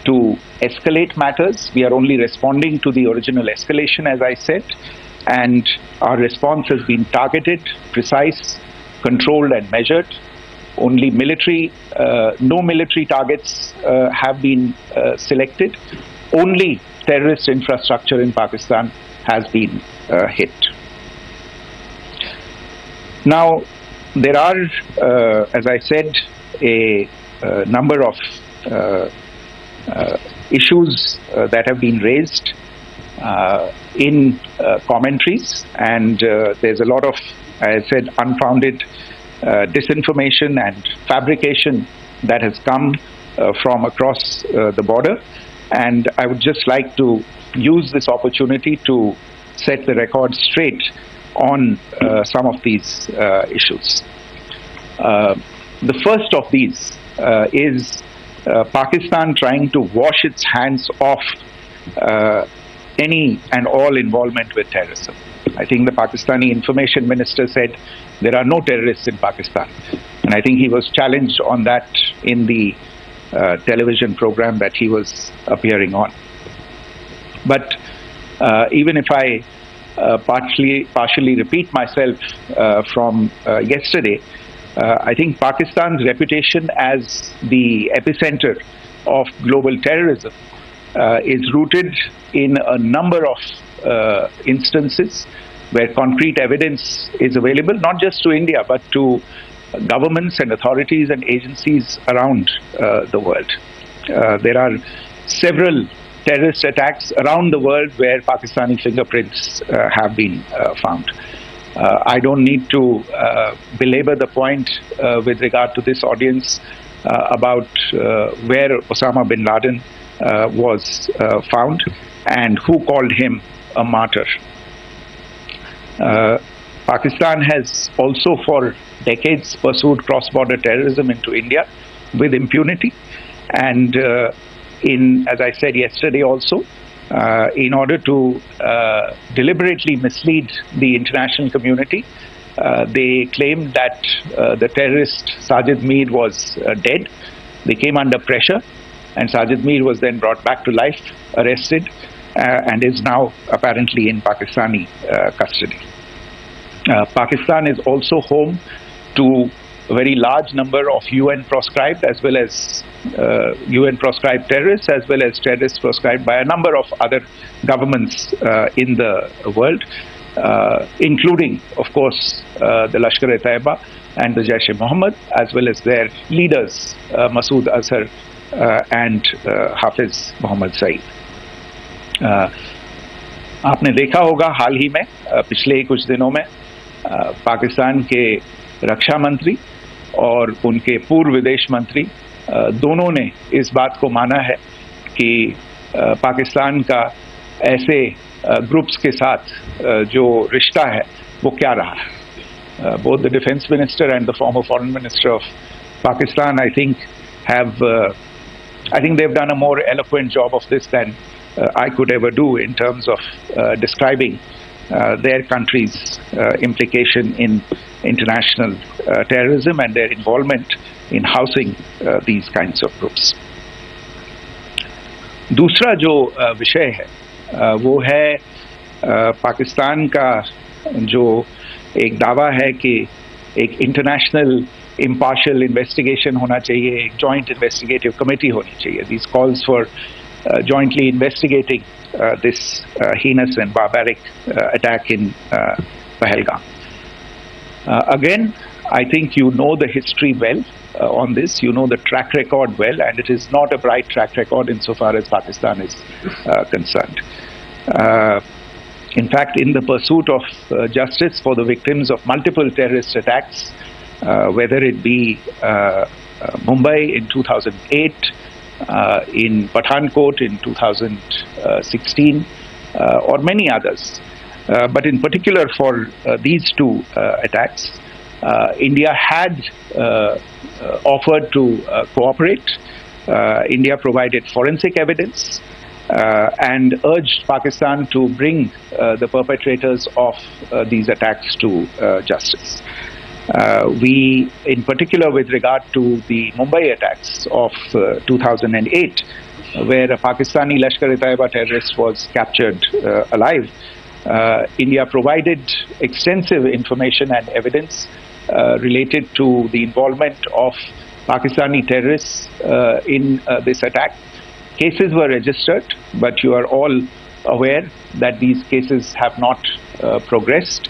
to escalate matters. We are only responding to the original escalation, as I said, and our response has been targeted, precise, controlled and measured. Only military, no military targets have been selected. Only terrorist infrastructure in Pakistan has been hit. Now, there are, as I said, a number of issues that have been raised in commentaries, and there's a lot of, as I said, unfounded disinformation and fabrication that has come from across the border. And I would just like to use this opportunity to set the record straight on some of these issues. The first of these is Pakistan trying to wash its hands off any and all involvement with terrorism. I think the Pakistani information minister said there are no terrorists in Pakistan, and I think he was challenged on that in the television program that he was appearing on. But even if I partially repeat myself from yesterday, I think Pakistan's reputation as the epicenter of global terrorism is rooted in a number of instances where concrete evidence is available, not just to India, but to governments and authorities and agencies around the world. There are several terrorist attacks around the world where Pakistani fingerprints have been found. I don't need to belabor the point with regard to this audience about where Osama bin Laden was found and who called him a martyr. Pakistan has also for decades pursued cross-border terrorism into India with impunity, and as I said yesterday also, in order to deliberately mislead the international community, they claimed that the terrorist Sajid Mir was dead. They came under pressure, and Sajid Mir was then brought back to life, arrested, and is now apparently in Pakistani custody. Pakistan is also home to a very large number of UN proscribed as well as UN proscribed terrorists, as well as terrorists proscribed by a number of other governments in the world, including, of course, the Lashkar-e-Taiba and the Jaish-e-Mohammed, as well as their leaders, Masood Azhar and Hafiz Mohammed Saeed. आपने देखा होगा हाल ही में पिछले कुछ दिनों में पाकिस्तान के रक्षा मंत्री और उनके पूर्व विदेश मंत्री दोनों ने इस बात को माना है कि पाकिस्तान का ऐसे ग्रुप्स के साथ जो रिश्ता है वो क्या रहा है. Both the defense minister and the former foreign minister of Pakistan, I think they've done a more eloquent job of this than I could ever do in terms of describing their country's implication in international terrorism and their involvement in housing these kinds of groups. दूसरा जो विषय है वो है पाकिस्तान का जो एक दावा है कि एक इंटरनेशनल impartial investigation होना चाहिए, एक joint investigative committee होनी चाहिए. These calls for jointly investigating this heinous and barbaric attack in Pahalgam. Again, I think you know the history well on this. You know the track record well, and it is not a bright track record insofar as Pakistan is concerned. In fact, in the pursuit of justice for the victims of multiple terrorist attacks, whether it be Mumbai in 2008, in Pathankot in 2016, or many others. But in particular for these two attacks, India had offered to cooperate. India provided forensic evidence and urged Pakistan to bring the perpetrators of these attacks to justice. We, in particular with regard to the Mumbai attacks of 2008, where a Pakistani Lashkar-e-Taiba terrorist was captured alive, India provided extensive information and evidence related to the involvement of Pakistani terrorists in this attack. Cases were registered, but you are all aware that these cases have not progressed.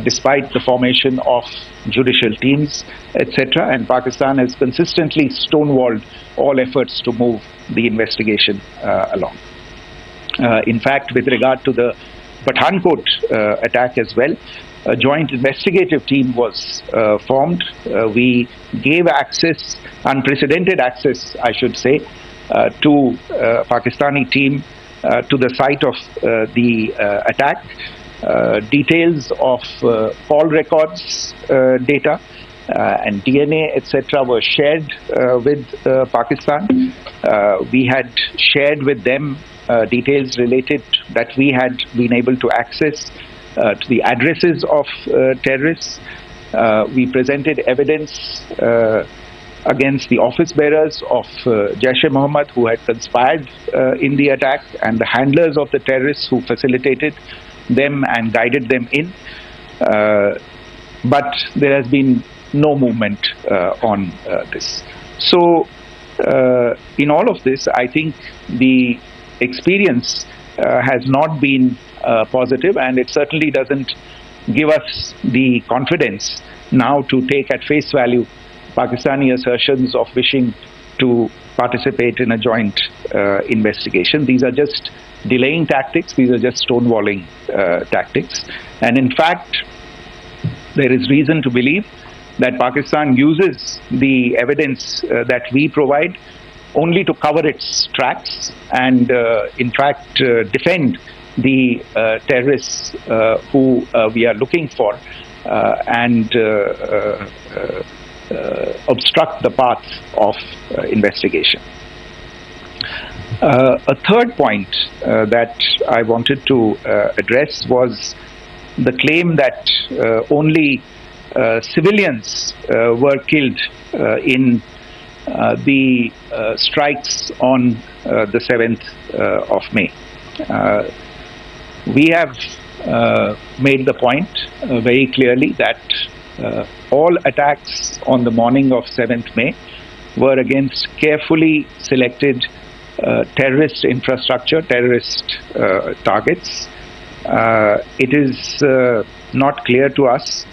Despite the formation of judicial teams, etc., and Pakistan has consistently stonewalled all efforts to move the investigation along. In fact, with regard to the Pathankot attack as well, a joint investigative team was formed. We gave access, unprecedented access, I should say, to Pakistani team to the site of the attack. Details of call records data and DNA, etc., were shared with Pakistan. We had shared with them details related that we had been able to access to the addresses of terrorists. We presented evidence against the office bearers of Jaish-e-Mohammed who had conspired in the attack, and the handlers of the terrorists who facilitated them and guided them in, but there has been no movement on this. So in all of this, I think the experience has not been positive, and it certainly doesn't give us the confidence now to take at face value Pakistani assertions of wishing to participate in a joint investigation. These are just delaying tactics, these are just stonewalling tactics. And in fact, there is reason to believe that Pakistan uses the evidence that we provide only to cover its tracks and in fact defend the terrorists who we are looking for and obstruct the path of investigation. A third point that I wanted to address was the claim that only civilians were killed in the strikes on the 7th of May. We have made the point very clearly that all attacks on the morning of 7th May were against carefully selected terrorist infrastructure, terrorist targets. It is not clear to us,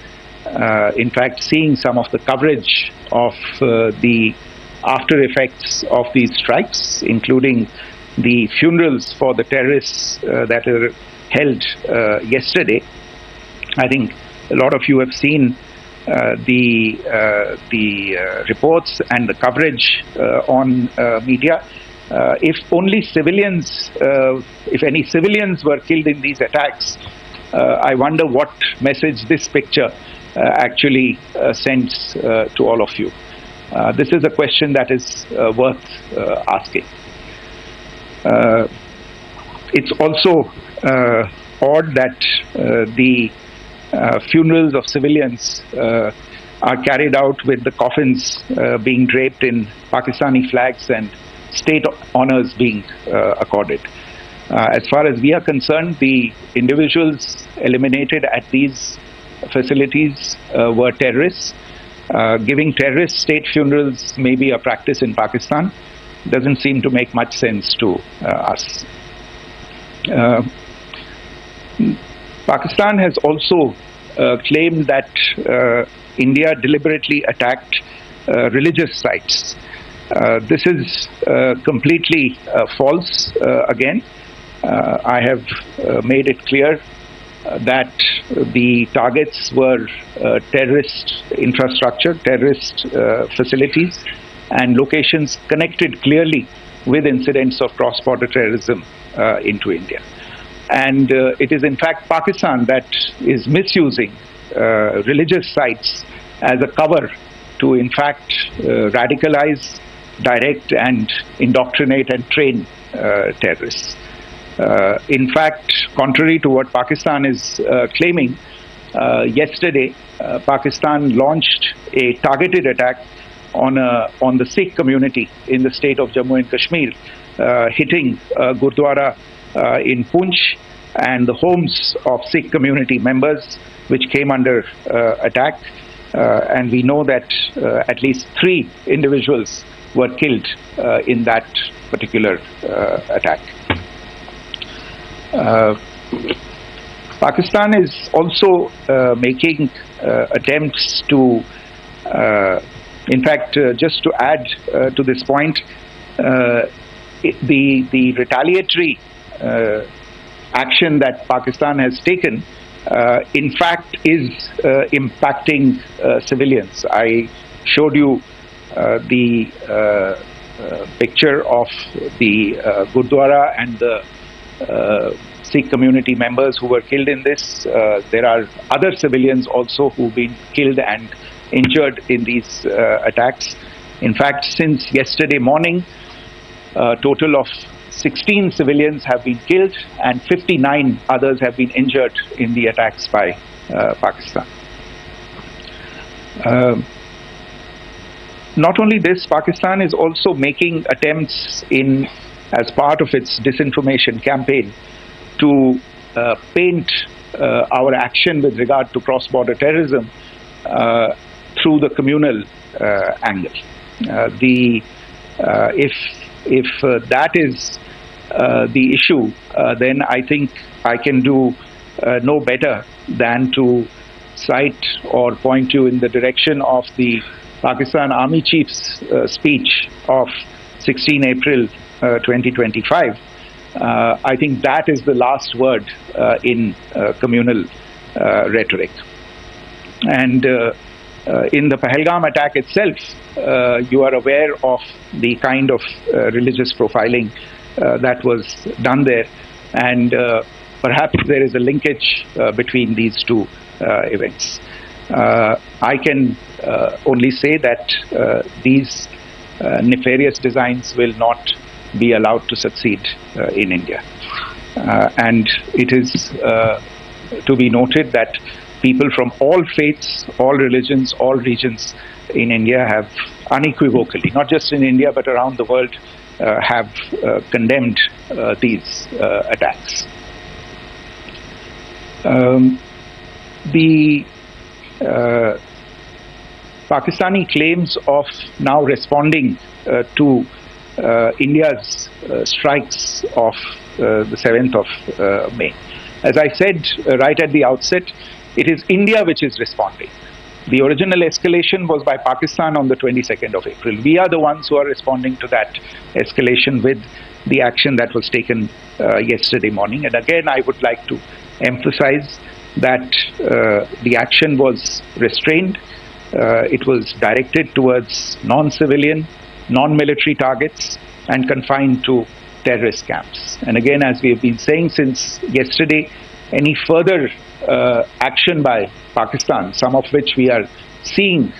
in fact, seeing some of the coverage of the after effects of these strikes, including the funerals for the terrorists that were held yesterday. I think a lot of you have seen the reports and the coverage on media. If only civilians, if any civilians were killed in these attacks, I wonder what message this picture actually sends to all of you. This is a question that is worth asking. It's also odd that the funerals of civilians are carried out with the coffins being draped in Pakistani flags and state honors being accorded. As far as we are concerned, the individuals eliminated at these facilities were terrorists. Giving terrorist state funerals may be a practice in Pakistan. Doesn't seem to make much sense to us. Pakistan has also claimed that India deliberately attacked religious sites. This is completely false again. I have made it clear that the targets were terrorist infrastructure, terrorist facilities, and locations connected clearly with incidents of cross-border terrorism into India. And it is in fact Pakistan that is misusing religious sites as a cover to in fact radicalize, direct and indoctrinate and train terrorists. In fact, contrary to what Pakistan is claiming, yesterday Pakistan launched a targeted attack on the Sikh community in the state of Jammu and Kashmir, hitting Gurudwara in Punch and the homes of Sikh community members, which came under attack. And we know that at least 3 individuals were killed in that particular attack. Pakistan is also making attempts to, in fact, just to add to this point, the retaliatory action that Pakistan has taken, in fact, is impacting civilians. I showed you the picture of the Gurudwara and the Sikh community members who were killed in this. There are other civilians also who've been killed and injured in these attacks. In fact, since yesterday morning, a total of 16 civilians have been killed and 59 others have been injured in the attacks by Pakistan. Not only this, Pakistan is also making attempts as part of its disinformation campaign to paint our action with regard to cross-border terrorism through the communal angle. If that is the issue, then I think I can do no better than to cite or point you in the direction of the Pakistan Army Chief's speech of 16 April 2025. I think that is the last word in communal rhetoric. And in the Pahalgam attack itself, you are aware of the kind of religious profiling that was done there, and perhaps there is a linkage between these two events. I can only say that these nefarious designs will not be allowed to succeed in India. And it is to be noted that people from all faiths, all religions, all regions in India have unequivocally, not just in India but around the world, have condemned these attacks. The Pakistani claims of now responding to India's strikes of the 7th of May. As I said right at the outset, it is India which is responding. The original escalation was by Pakistan on the 22nd of April. We are the ones who are responding to that escalation with the action that was taken yesterday morning. And again, I would like to emphasize that the action was restrained. It was directed towards non-civilian, non-military targets and confined to terrorist camps. And again, as we have been saying since yesterday, any further action by Pakistan, some of which we are seeing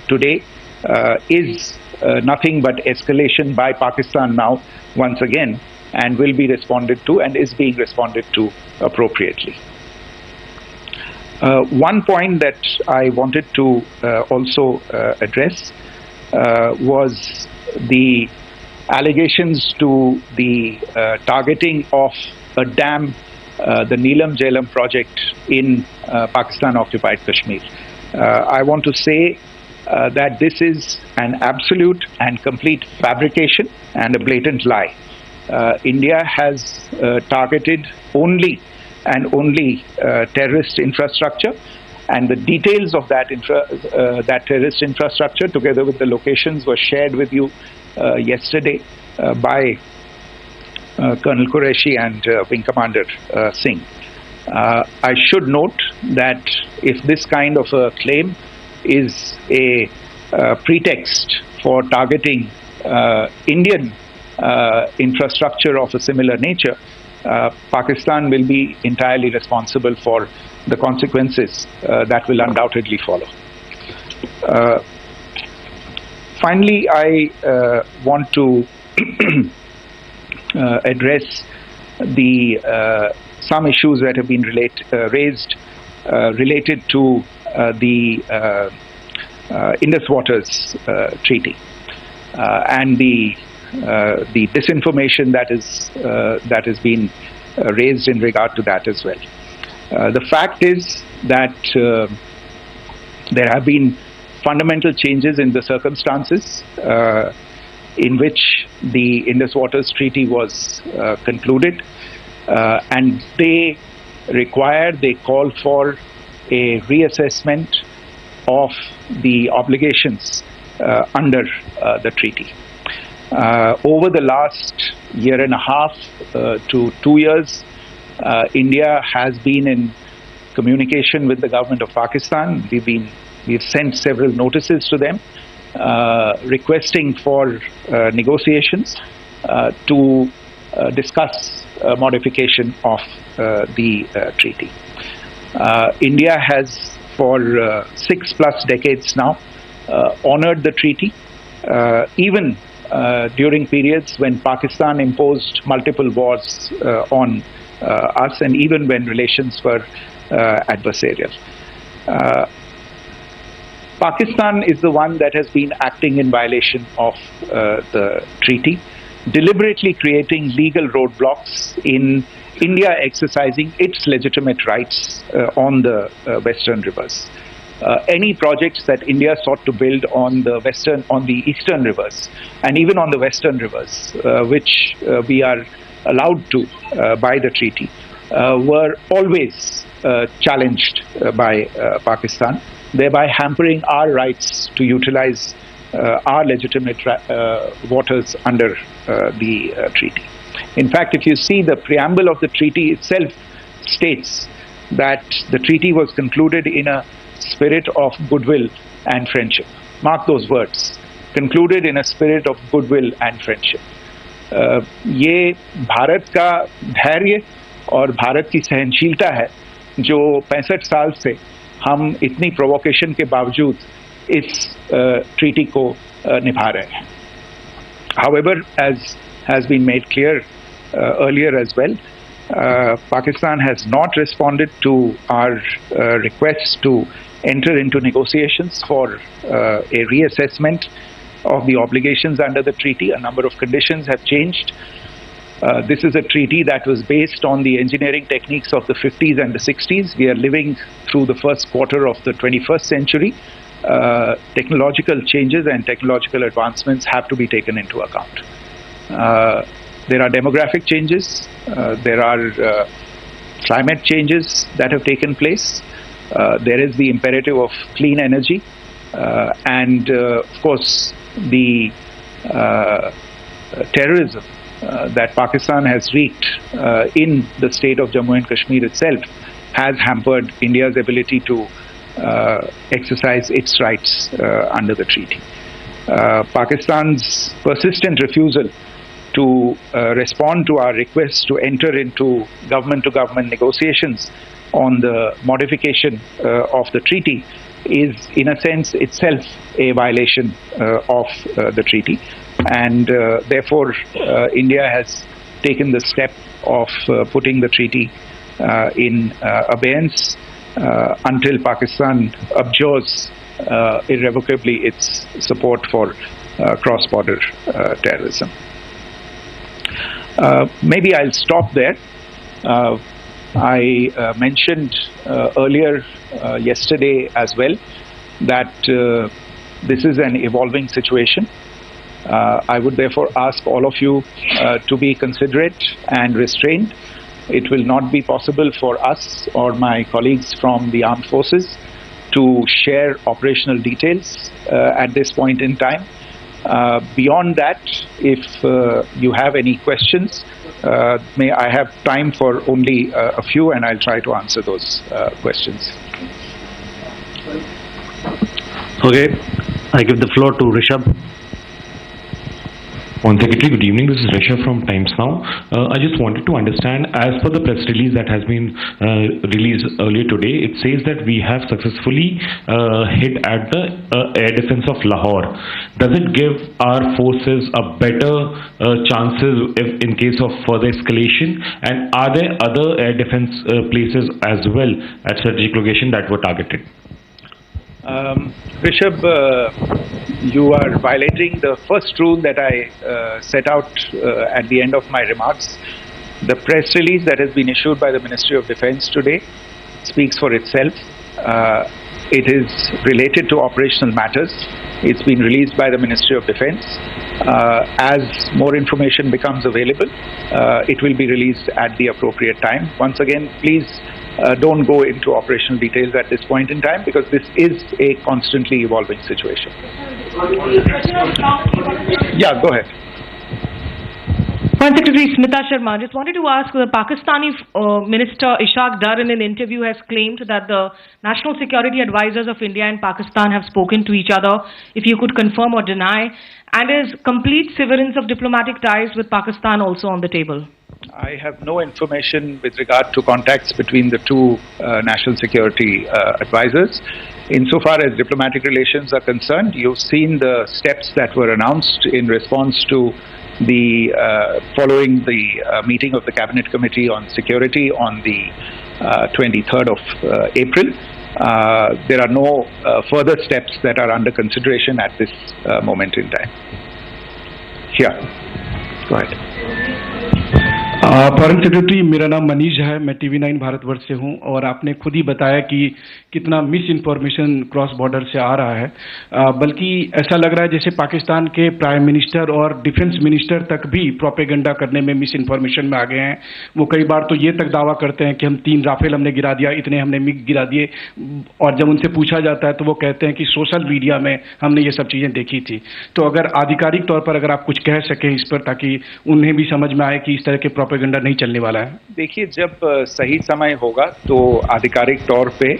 today, is nothing but escalation by Pakistan now, once again, and will be responded to and is being responded to appropriately. One point that I wanted to also address was the allegations to the targeting of a dam, the Neelam Jhelum project in Pakistan-occupied Kashmir. I want to say that this is an absolute and complete fabrication and a blatant lie. India has targeted only and only terrorist infrastructure, and the details of that terrorist infrastructure, together with the locations, were shared with you yesterday by Colonel Qureshi and Wing Commander Singh. I should note that if this kind of a claim is a pretext for targeting Indian infrastructure of a similar nature, Pakistan will be entirely responsible for the consequences that will undoubtedly follow. Finally, I want to address some issues that have been raised related to the Indus Waters Treaty and the disinformation that has been raised in regard to that as well. The fact is that there have been fundamental changes in the circumstances in which the Indus Waters Treaty was concluded, and they call for a reassessment of the obligations under the treaty. Over the last year and a half to 2 years, India has been in communication with the government of Pakistan. We've sent several notices to them requesting for negotiations to discuss modification of the treaty. India has for 6+ decades now honored the treaty, even during periods when Pakistan imposed multiple wars on us, and even when relations were adversarial. Pakistan is the one that has been acting in violation of the treaty, deliberately creating legal roadblocks in India exercising its legitimate rights on the western rivers. Any projects that India sought to build on the eastern rivers, and even on the western rivers, which we are allowed to by the treaty, were always challenged by Pakistan, thereby hampering our rights to utilize our legitimate waters under the treaty. In fact, if you see, the preamble of the treaty itself states that the treaty was concluded in a spirit of goodwill and friendship. Mark those words, concluded in a spirit of goodwill and friendship. ये भारत का धैर्य और भारत की सहनशीलता है जो 65 साल से हम इतनी प्रोवोकेशन के बावजूद इस ट्रीटी को निभा रहे हैं. However, as has been made clear earlier as well, Pakistan has not responded to our requests to enter into negotiations for a reassessment of the obligations under the treaty. A number of conditions have changed. This is a treaty that was based on the engineering techniques of the 50s and the 60s. We are living through the first quarter of the 21st century. Technological changes and technological advancements have to be taken into account. There are demographic changes. There are climate changes that have taken place. There is the imperative of clean energy. And of course, the terrorism that Pakistan has wreaked in the state of Jammu and Kashmir itself has hampered India's ability to exercise its rights under the treaty. Pakistan's persistent refusal to respond to our request to enter into government-to-government negotiations on the modification of the treaty is, in a sense, itself a violation of the treaty. And therefore, India has taken the step of putting the treaty in abeyance until Pakistan abjures irrevocably its support for cross-border terrorism. Maybe I'll stop there. I mentioned earlier yesterday as well that this is an evolving situation. I would therefore ask all of you to be considerate and restrained. It will not be possible for us or my colleagues from the armed forces to share operational details at this point in time. Beyond that, if you have any questions, may I have time for only a few, and I'll try to answer those questions.
Okay, I give the floor to Rishabh.
On Secretary, good evening. This is Rishabh from Times Now. I just wanted to understand, as per the press release that has been released earlier today, it says that we have successfully hit at the air defense of Lahore. Does it give our forces a better chances if in case of further escalation? And are there other air defense places as well at strategic location that were targeted?
Rishabh, you are violating the first rule that I set out at the end of my remarks. The press release that has been issued by the Ministry of Defence today speaks for itself. It is related to operational matters. It's been released by the Ministry of Defence. As more information becomes available, it will be released at the appropriate time. Once again, please don't go into operational details at this point in time, because this is a constantly evolving situation. Yeah, go ahead.
Foreign Secretary Smita Sharma, just wanted to ask, the Pakistani Minister Ishaq Dar in an interview has claimed that the national security advisors of India and Pakistan have spoken to each other. If you could confirm or deny, and is complete severance of diplomatic ties with Pakistan also on the table?
I have no information with regard to contacts between the two national security advisors. Insofar as diplomatic relations are concerned, you've seen the steps that were announced in response to the following the meeting of the Cabinet Committee on Security on the 23rd of April. There are no further steps that are under consideration at this moment in time. Here, go ahead.
Foreign secretary, मेरा नाम मनीष है, मैं TV9 Bharatvarsh से हूं, और आपने खुद ही बताया कि कितना मिस इन्फॉर्मेशन क्रॉस बॉर्डर से आ रहा है। बल्कि ऐसा लग रहा है जैसे पाकिस्तान के प्राइम मिनिस्टर और डिफेंस मिनिस्टर तक भी प्रोपेगेंडा करने में मिस इन्फॉर्मेशन में आ गए हैं। वो कई बार तो ये तक दावा करते हैं कि हम 3 राफेल हमने गिरा दिया, इतने हमने मिग गिरा दिए, और जब उनसे पूछा जाता है तो वो कहते हैं कि सोशल मीडिया में हमने ये सब चीज़ें देखी थी। तो अगर आधिकारिक तौर पर अगर आप कुछ कह सकें इस पर, ताकि उन्हें भी समझ में आए कि इस तरह के प्रोपेगेंडा नहीं चलने वाला है।
देखिए, जब सही समय होगा तो आधिकारिक तौर पे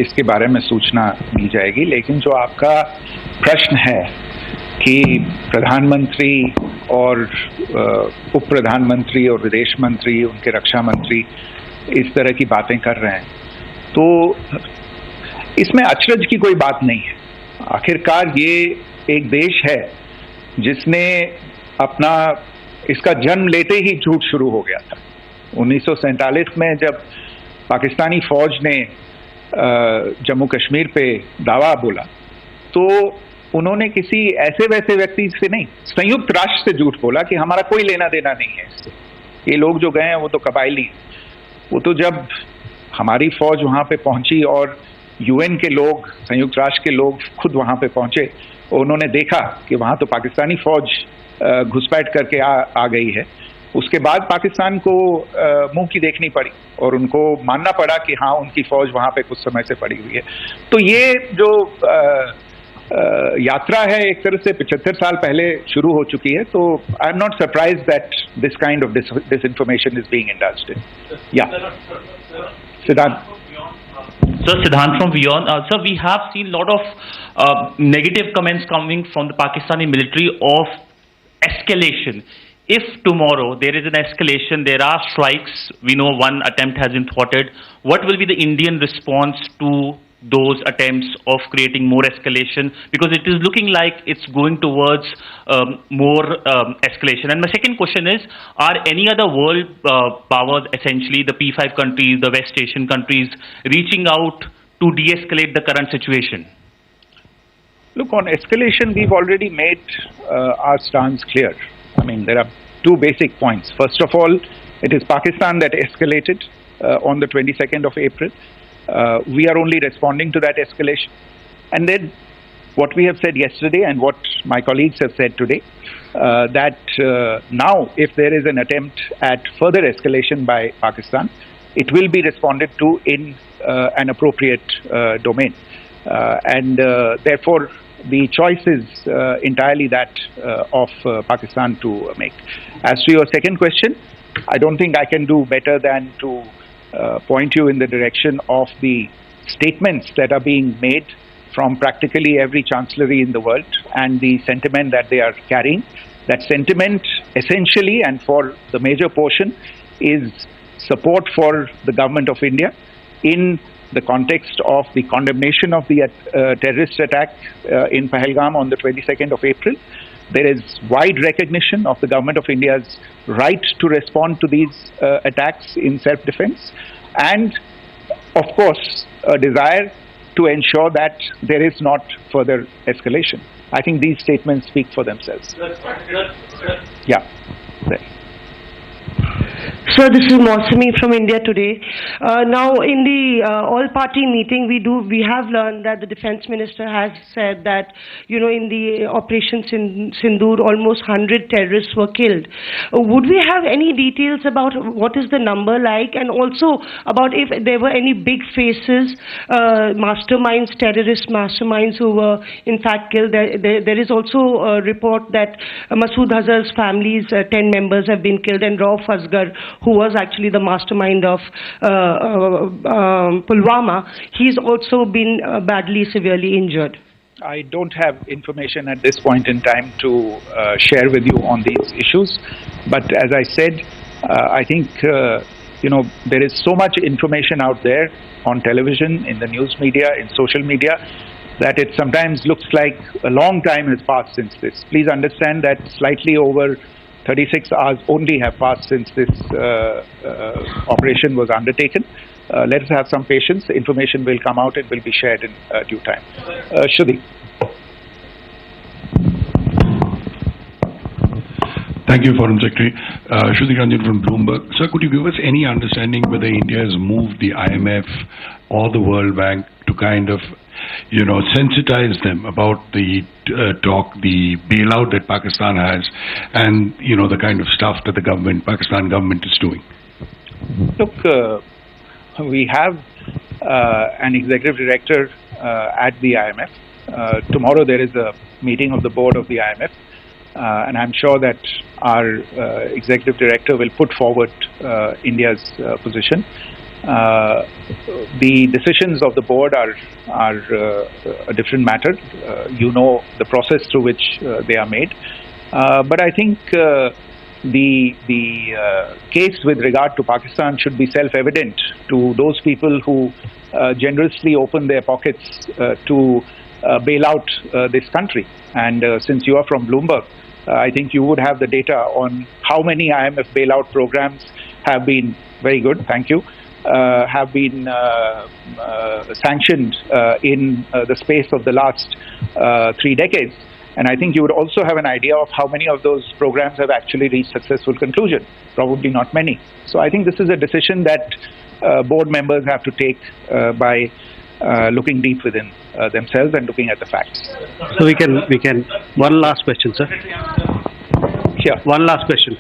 इसके बारे में सूचना दी जाएगी। लेकिन जो आपका प्रश्न है कि प्रधानमंत्री और उप प्रधानमंत्री और विदेश मंत्री, उनके रक्षा मंत्री इस तरह की बातें कर रहे हैं, तो इसमें अचरज की कोई बात नहीं है। आखिरकार ये एक देश है जिसने अपना इसका जन्म लेते ही झूठ शुरू हो गया था। 1947 में जब पाकिस्तानी फौज ने जम्मू कश्मीर पे दावा बोला, तो उन्होंने किसी ऐसे वैसे व्यक्ति से नहीं, संयुक्त राष्ट्र से झूठ बोला कि हमारा कोई लेना देना नहीं है इससे, ये लोग जो गए हैं वो तो कबायली हैं। वो तो जब हमारी फौज वहाँ पे पहुंची और UN के लोग, संयुक्त राष्ट्र के लोग खुद वहाँ पे पहुंचे, उन्होंने देखा कि वहाँ तो पाकिस्तानी फौज घुसपैठ करके आ गई है, उसके बाद पाकिस्तान को मुंह की देखनी पड़ी और उनको मानना पड़ा कि हाँ, उनकी फौज वहाँ पे कुछ समय से पड़ी हुई है। तो ये जो यात्रा है एक तरह से 75 साल पहले शुरू हो चुकी है। तो I am not surprise that this kind of disinformation is being indulged in. Yeah, Siddhant.
Sir, Siddhant from Beyond. Sir, we have seen a lot of negative comments coming from the Pakistani military of escalation. If tomorrow there is an escalation, there are strikes, we know one attempt has been thwarted, what will be the Indian response to those attempts of creating more escalation? Because it is looking like it's going towards more escalation. And my second question is, are any other world powers, essentially the P5 countries, the West Asian countries, reaching out to de-escalate the current situation?
Look, on escalation, we've already made our stance clear. I mean, there are two basic points. First of all, it is Pakistan that escalated on the 22nd of April. We are only responding to that escalation. And then what we have said yesterday and what my colleagues have said today, that now if there is an attempt at further escalation by Pakistan, it will be responded to in an appropriate domain. And therefore, the choice is entirely that of Pakistan to make. As to your second question, I don't think I can do better than to point you in the direction of the statements that are being made from practically every chancellery in the world and the sentiment that they are carrying. That sentiment essentially and for the major portion is support for the government of India in the context of the condemnation of the terrorist attack in Pahalgam on the 22nd of April. There is wide recognition of the government of India's right to respond to these attacks in self-defense, and of course a desire to ensure that there is not further escalation. I think these statements speak for themselves. Yeah. There.
Sir, this is Mausami from India Today. Now, in the all-party meeting, we have learned that the defense minister has said that, you know, in the Operation Sindoor, almost 100 terrorists were killed. Would we have any details about what is the number like, and also about if there were any big faces, masterminds, terrorist masterminds who were in fact killed? There is also a report that Masood Azhar's family's 10 members have been killed, and Rauf Asghar, who was actually the mastermind of Pulwama, he's also been badly, severely injured.
I don't have information at this point in time to share with you on these issues. But as I said, I think, you know, there is so much information out there on television, in the news media, in social media, that it sometimes looks like a long time has passed since this. Please understand that slightly over 36 hours only have passed since this operation was undertaken. Let us have some patience. Information will come out. It will be shared in due time. Shruti.
Thank you, Foreign Secretary. Shruti Ranjan from Bloomberg. Sir, could you give us any understanding whether India has moved the IMF or the World Bank to kind of, you know, sensitize them about the the bailout that Pakistan has, and, you know, the kind of stuff that the Pakistan government is doing?
Look, we have an executive director at the IMF. Tomorrow there is a meeting of the board of the IMF, and I'm sure that our executive director will put forward India's position. The decisions of the board are a different matter. You know the process through which they are made. But I think the case with regard to Pakistan should be self-evident to those people who generously open their pockets to bail out this country. And since you are from Bloomberg, I think you would have the data on how many IMF bailout programs have been, very good, thank you, have been sanctioned in the space of the last 3 decades. And I think you would also have an idea of how many of those programs have actually reached successful conclusion. Probably not many. So I think this is a decision that board members have to take by looking deep within themselves and looking at the facts.
So we can, one last question, sir.
Sure.
One last question.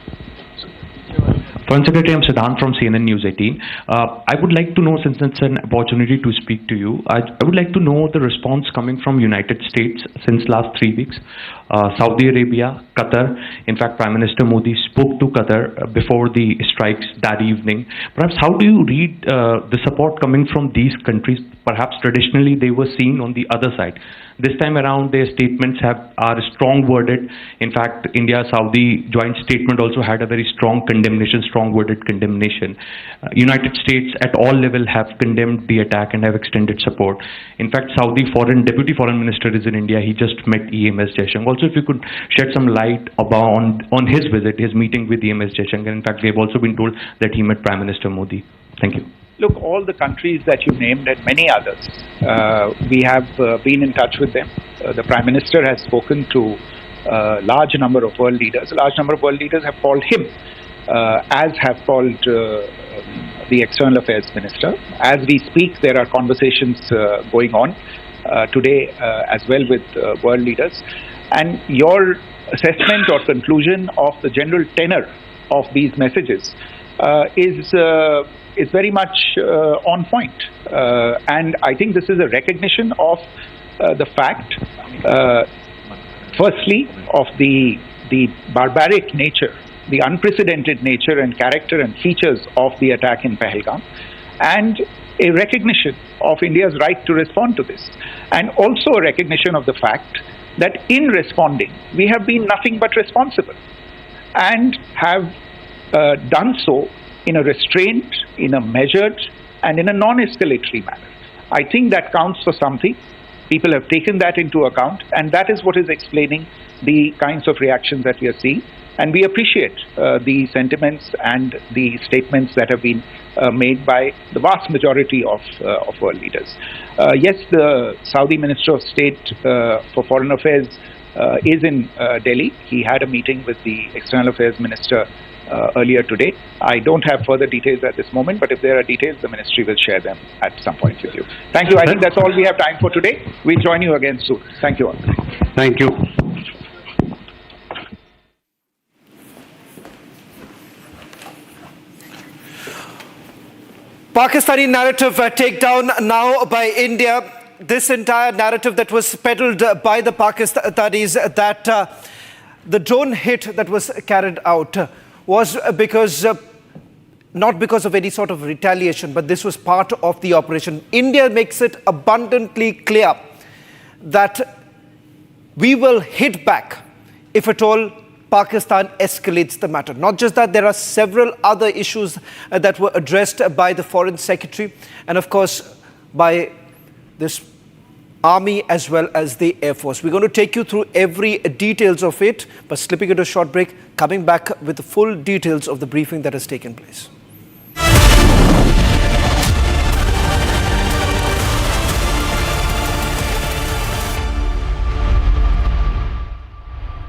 Foreign Secretary, I'm Siddhant from CNN News 18. I would like to know, since it's an opportunity to speak to you, I would like to know the response coming from United States since last 3 weeks. Saudi Arabia, Qatar. In fact, Prime Minister Modi spoke to Qatar before the strikes that evening. Perhaps how do you read the support coming from these countries, perhaps traditionally they were seen on the other side. This time around, their statements are strong worded. In fact, India-Saudi joint statement also had a very strong condemnation, strong worded condemnation. United States at all level have condemned the attack and have extended support. In fact, Saudi Deputy Foreign Minister is in India. He just met EMS Jaishankar. Also, if you could shed some light on his visit, his meeting with EMS Jaishankar. In fact, we have also been told that he met Prime Minister Modi. Thank you.
Look, all the countries that you named and many others, we have been in touch with them. The Prime Minister has spoken to a large number of world leaders. A large number of world leaders have called him, as have called the External Affairs Minister. As we speak, there are conversations going on today as well with world leaders. And your assessment or conclusion of the general tenor of these messages is very much on point. And I think this is a recognition of the fact, firstly, of the barbaric nature, the unprecedented nature and character and features of the attack in Pahalgam, and a recognition of India's right to respond to this. And also a recognition of the fact that in responding, we have been nothing but responsible and have done so in a restrained, in a measured, and in a non-escalatory manner. I think that counts for something. People have taken that into account, and that is what is explaining the kinds of reactions that we are seeing. And we appreciate the sentiments and the statements that have been made by the vast majority of world leaders. Yes, the Saudi Minister of State for Foreign Affairs is in Delhi. He had a meeting with the External Affairs Minister earlier today. I don't have further details at this moment, but if there are details, the ministry will share them at some point with you. Thank you. I think that's all we have time for today. We'll join you again soon. Thank you all.
Thank you.
Pakistani narrative takedown now by India. This entire narrative that was peddled by the Pakistanis that the drone hit that was carried out was not because of any sort of retaliation, but this was part of the operation. India makes it abundantly clear that we will hit back if at all Pakistan escalates the matter. Not just that, there are several other issues that were addressed by the Foreign Secretary and of course by this Army as well as the Air Force. We're going to take you through every details of it, but slipping into a short break, coming back with the full details of the briefing that has taken place.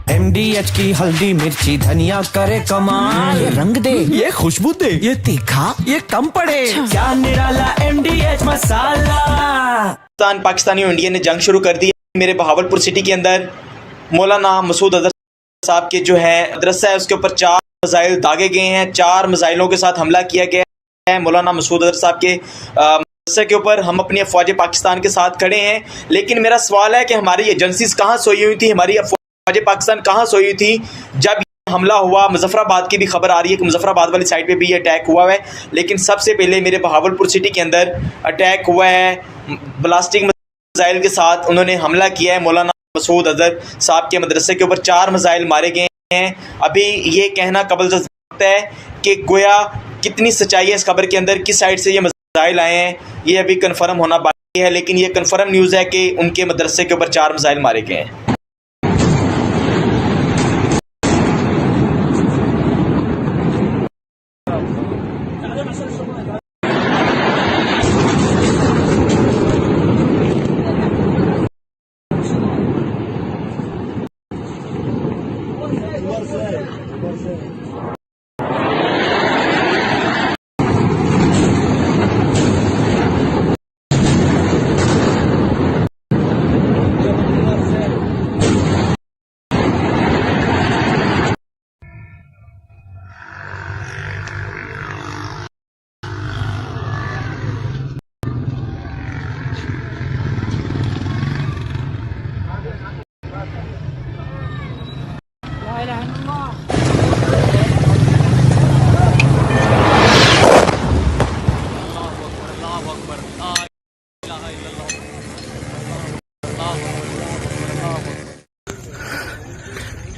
MDH की हल्दी मिर्ची धनिया करे कमाल, ये रंग दे, ये खुशबू दे, ये तीखा, ये कम पड़े, क्या निराला MDH मसाला।
पाकिस्तानी और इंडिया ने जंग शुरू कर दी है। मेरे बहावलपुर सिटी के अंदर मौलाना मसूद अजहर साहब के जो है मदरसा है उसके ऊपर 4 मिसाइल दागे गए हैं। 4 मिसाइलों के साथ हमला किया गया है मौलाना मसूद अजहर साहब के मदरसे के ऊपर। हम अपनी अफवाज पाकिस्तान के साथ खड़े हैं, लेकिन मेरा सवाल है कि हमारी एजेंसीज कहाँ सोई हुई थी, हमारी अफवाज पाकिस्तान कहाँ सोई हुई थी जब हमला हुआ। मुजफ्फराबाद की भी खबर आ रही है कि मुजफ्फराबाद वाली साइड पे भी अटैक हुआ है, लेकिन सबसे पहले मेरे बहावलपुर सिटी के अंदर अटैक हुआ है ब्लास्टिक मिसाइल के साथ। उन्होंने हमला किया है मौलाना मसूद अजहर साहब के मदरसे के ऊपर 4 मिसाइल मारे गए हैं। अभी ये कहना कबल है कि गोया कितनी सच्चाई है इस खबर के अंदर, किस साइड से ये मिसाइल आए हैं, ये अभी कन्फर्म होना बाकी है। लेकिन ये कन्फर्म न्यूज़ है कि उनके मदरसे के ऊपर 4 मिसाइल मारे गए हैं।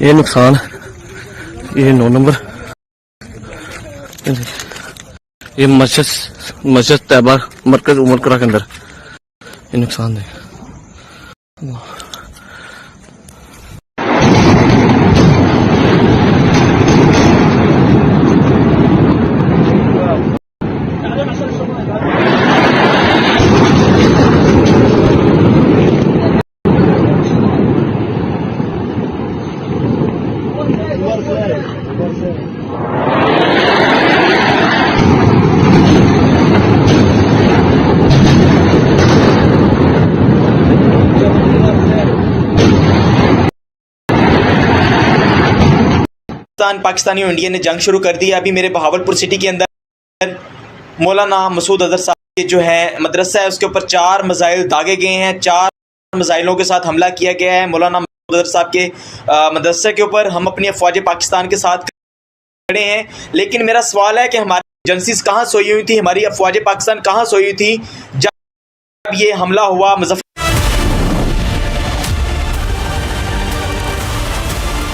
ये नुकसान, ये 9 नंबर, ये मस्जिद तैयबा मरकज उमरकरा के अंदर ये नुकसान है।
पाकिस्तानी और इंडिया ने जंग शुरू कर दी है। अभी मेरे बहावलपुर सिटी के अंदर मौलाना मसूद अजहर साहब के जो है मदरसा है उसके ऊपर 4 मिसाइल दागे गए हैं। 4 मिसाइलों के साथ हमला किया गया है मौलाना मसूद अजहर साहब के मदरसे के ऊपर। हम अपनी अफवाज पाकिस्तान के साथ खड़े हैं, लेकिन मेरा सवाल है कि हमारी एजेंसीज कहाँ सोई हुई थी, हमारी अफवाज पाकिस्तान कहाँ सोई हुई थी जब ये हमला हुआ मुजफ्फर।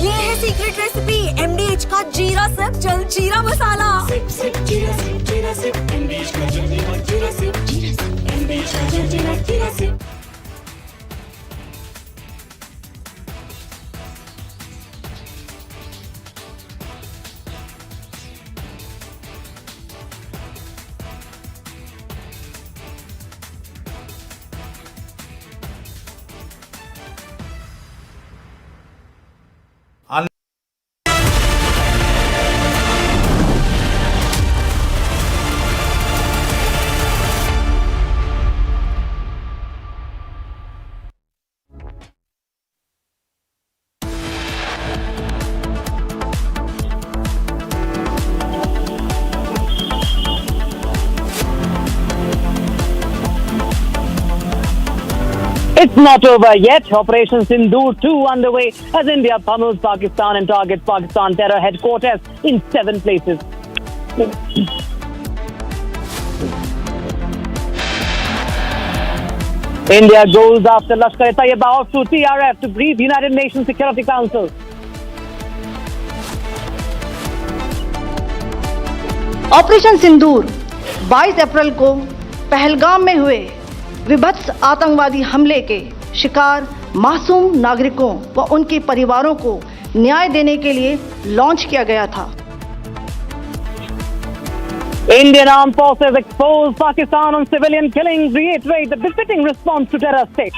ये है सीक्रेट रेसिपी MDH का जीरा सिप जल जीरा मसाला। सिप जीरा सिप MDH का जल जीरा सिप MDH का जल जीरा SIP.
It's not over yet. Operation Sindoor 2 underway as India pummels Pakistan and targets Pakistan terror headquarters in 7 places. India goes after Lashkar-e-Taiba off to TRF to brief United Nations Security Council.
Operation Sindoor 22 अप्रैल को पहलगाम में हुए विभत्स आतंकवादी हमले के शिकार मासूम नागरिकों व उनके परिवारों को न्याय देने के लिए लॉन्च किया गया था।
Indian armed forces expose Pakistan on civilian killings, reiterate the befitting response to terror state.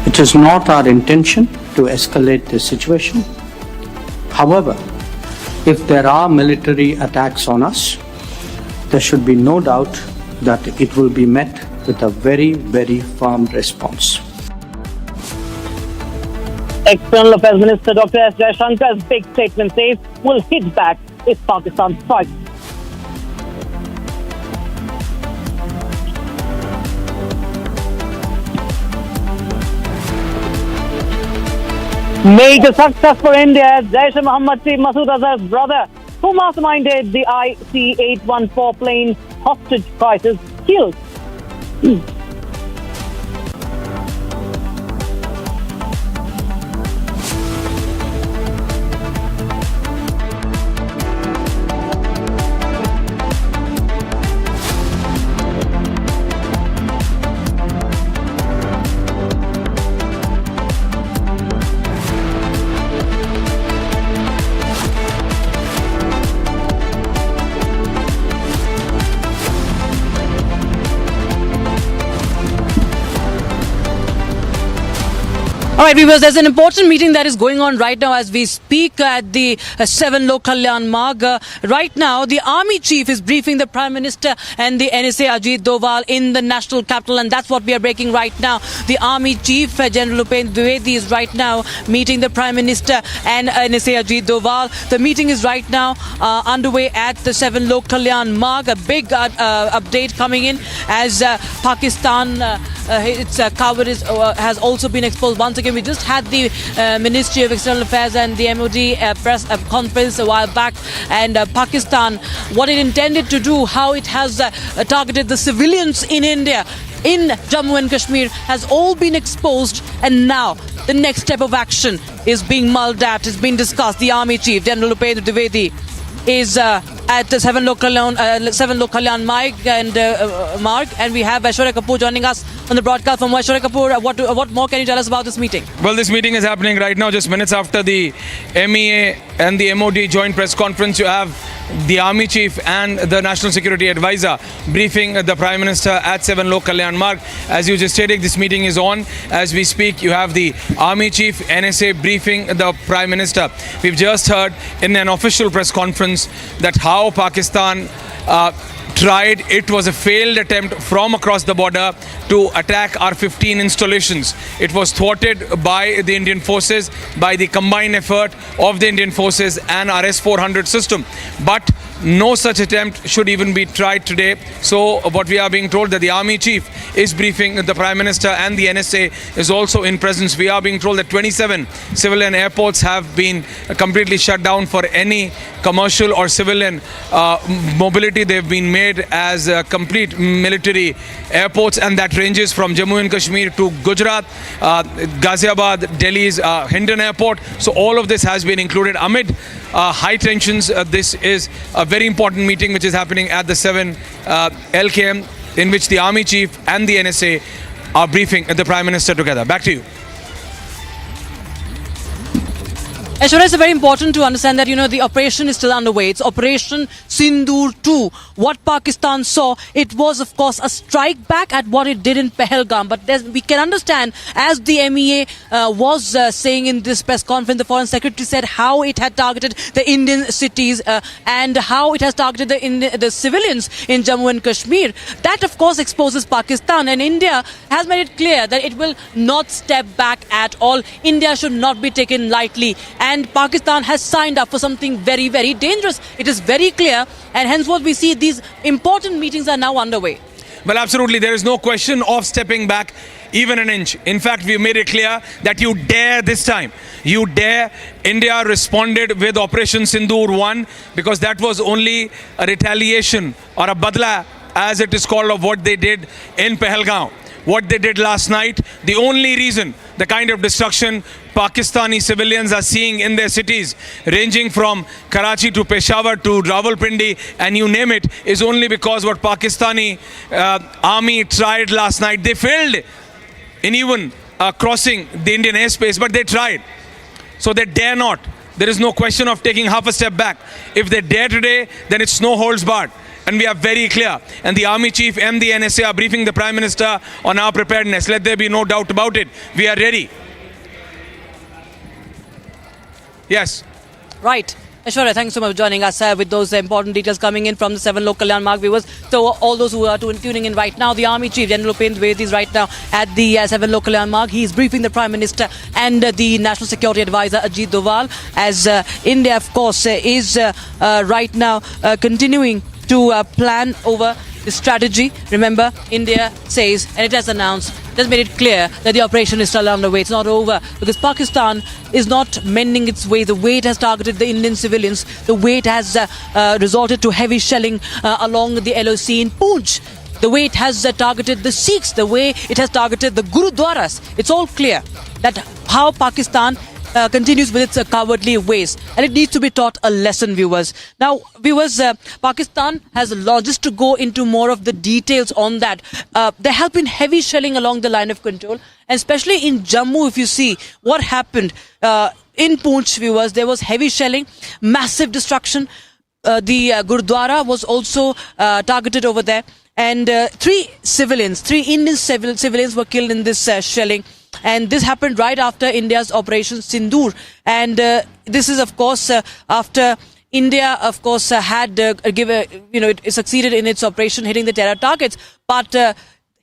It is not our intention to escalate the situation. However, if there are military attacks on us, there should be no doubt that it will be met with a very, very firm response.
External Affairs Minister Dr. S. Jaishankar's big statement says we'll hit back if Pakistan strikes. Major success for India as Jaish-e-Mohammed chief Masood Azhar's brother, who masterminded the IC-814 plane hostage crisis, killed.
All right, viewers, there's an important meeting that is going on right now as we speak at the 7 Lok Kalyan Marg. Right now, the Army Chief is briefing the Prime Minister and the NSA Ajit Doval in the national capital, and that's what we are breaking right now. The Army Chief, General Upendra Dwivedi, is right now meeting the Prime Minister and NSA Ajit Doval. The meeting is right now underway at the 7 Lok Kalyan Marg. A big update coming in as Pakistan, its cowardice has also been exposed once again. We just had the Ministry of External Affairs and the MOD press conference a while back, and Pakistan, what it intended to do, how it has targeted the civilians in India. in Jammu and Kashmir has all been exposed, and now the next step of action is being mulled at, is being discussed. The Army Chief, General Upendra Dwivedi, is at 7 Kalyan Marg, and we have Aishwarya Kapoor joining us on the broadcast. From Aishwarya Kapoor, what more can you tell us about this meeting?
Well, this meeting is happening right now, just minutes after the MEA and the MOD joint press conference. You have the Army Chief and the National Security Advisor briefing the Prime Minister at 7 Kalyan Marg. As you just stated, this meeting is on as we speak. You have the Army Chief, NSA briefing the Prime Minister. We've just heard in an official press conference that how Pakistan tried, it was a failed attempt from across the border to attack our 15 installations. It was thwarted by the Indian forces, by the combined effort of the Indian forces and our S-400 system. But no such attempt should even be tried today. So what we are being told that the Army Chief is briefing the Prime Minister, and the NSA is also in presence. We are being told that 27 civilian airports have been completely shut down for any commercial or civilian mobility. They've been made as complete military airports, and that ranges from Jammu and Kashmir to Gujarat, Ghaziabad, Delhi's Hindon Airport. So all of this has been included amid high tensions. This is a very important meeting which is happening at the 7 LKM, in which the Army Chief and the NSA are briefing the Prime Minister together. Back to you.
Aishwarya, it's very important to understand that, the operation is still underway. It's Operation Sindoor 2. What Pakistan saw, it was, of course, a strike back at what it did in Pahalgam. But we can understand, as the MEA was saying in this press conference, the Foreign Secretary said how it had targeted the Indian cities and how it has targeted the civilians in Jammu and Kashmir. That, of course, exposes Pakistan. And India has made it clear that it will not step back at all. India should not be taken lightly. And Pakistan has signed up for something very, very dangerous. It is very clear, and hence what we see, these important meetings are now underway.
Well, absolutely. There is no question of stepping back even an inch. In fact, we made it clear that you dare this time. You dare. India responded with Operation Sindoor 1 because that was only a retaliation or a badla, as it is called, of what they did in Pahalgam. What they did last night, the only reason, the kind of destruction Pakistani civilians are seeing in their cities, ranging from Karachi to Peshawar to Rawalpindi, and you name it, is only because what Pakistani army tried last night. They failed in even crossing the Indian airspace, but they tried. So they dare not. There is no question of taking half a step back. If they dare today, then it's no holds barred. And we are very clear. And the Army Chief and the NSA are briefing the Prime Minister on our preparedness. Let there be no doubt about it. We are ready. Yes.
Right. Aishwarya, thanks so much for joining us with those important details coming in from the 7 Kalyan Marg viewers. So all those who are tuning in right now, the Army Chief, General Upendra Dwivedi, is right now at the 7 Kalyan Marg. He is briefing the Prime Minister and the National Security Advisor, Ajit Doval, as India, of course, is right now continuing to plan over the strategy. Remember, India says, and it has announced, it has made it clear that the operation is still underway. It's not over because Pakistan is not mending its way. The way it has targeted the Indian civilians, the way it has resorted to heavy shelling along the LOC in Poonch, the way it has targeted the Sikhs, the way it has targeted the Gurudwaras. It's all clear that how Pakistan continues with its cowardly ways, and it needs to be taught a lesson, viewers. Now, viewers, Pakistan has lodged to go into more of the details on that. There have been heavy shelling along the line of control, and especially in Jammu. If you see what happened in Poonch, viewers, there was heavy shelling, massive destruction. The Gurudwara was also targeted over there, and three Indian civilians were killed in this shelling. And this happened right after India's Operation Sindoor. And this is, of course, after India, of course, had it succeeded in its operation, hitting the terror targets. But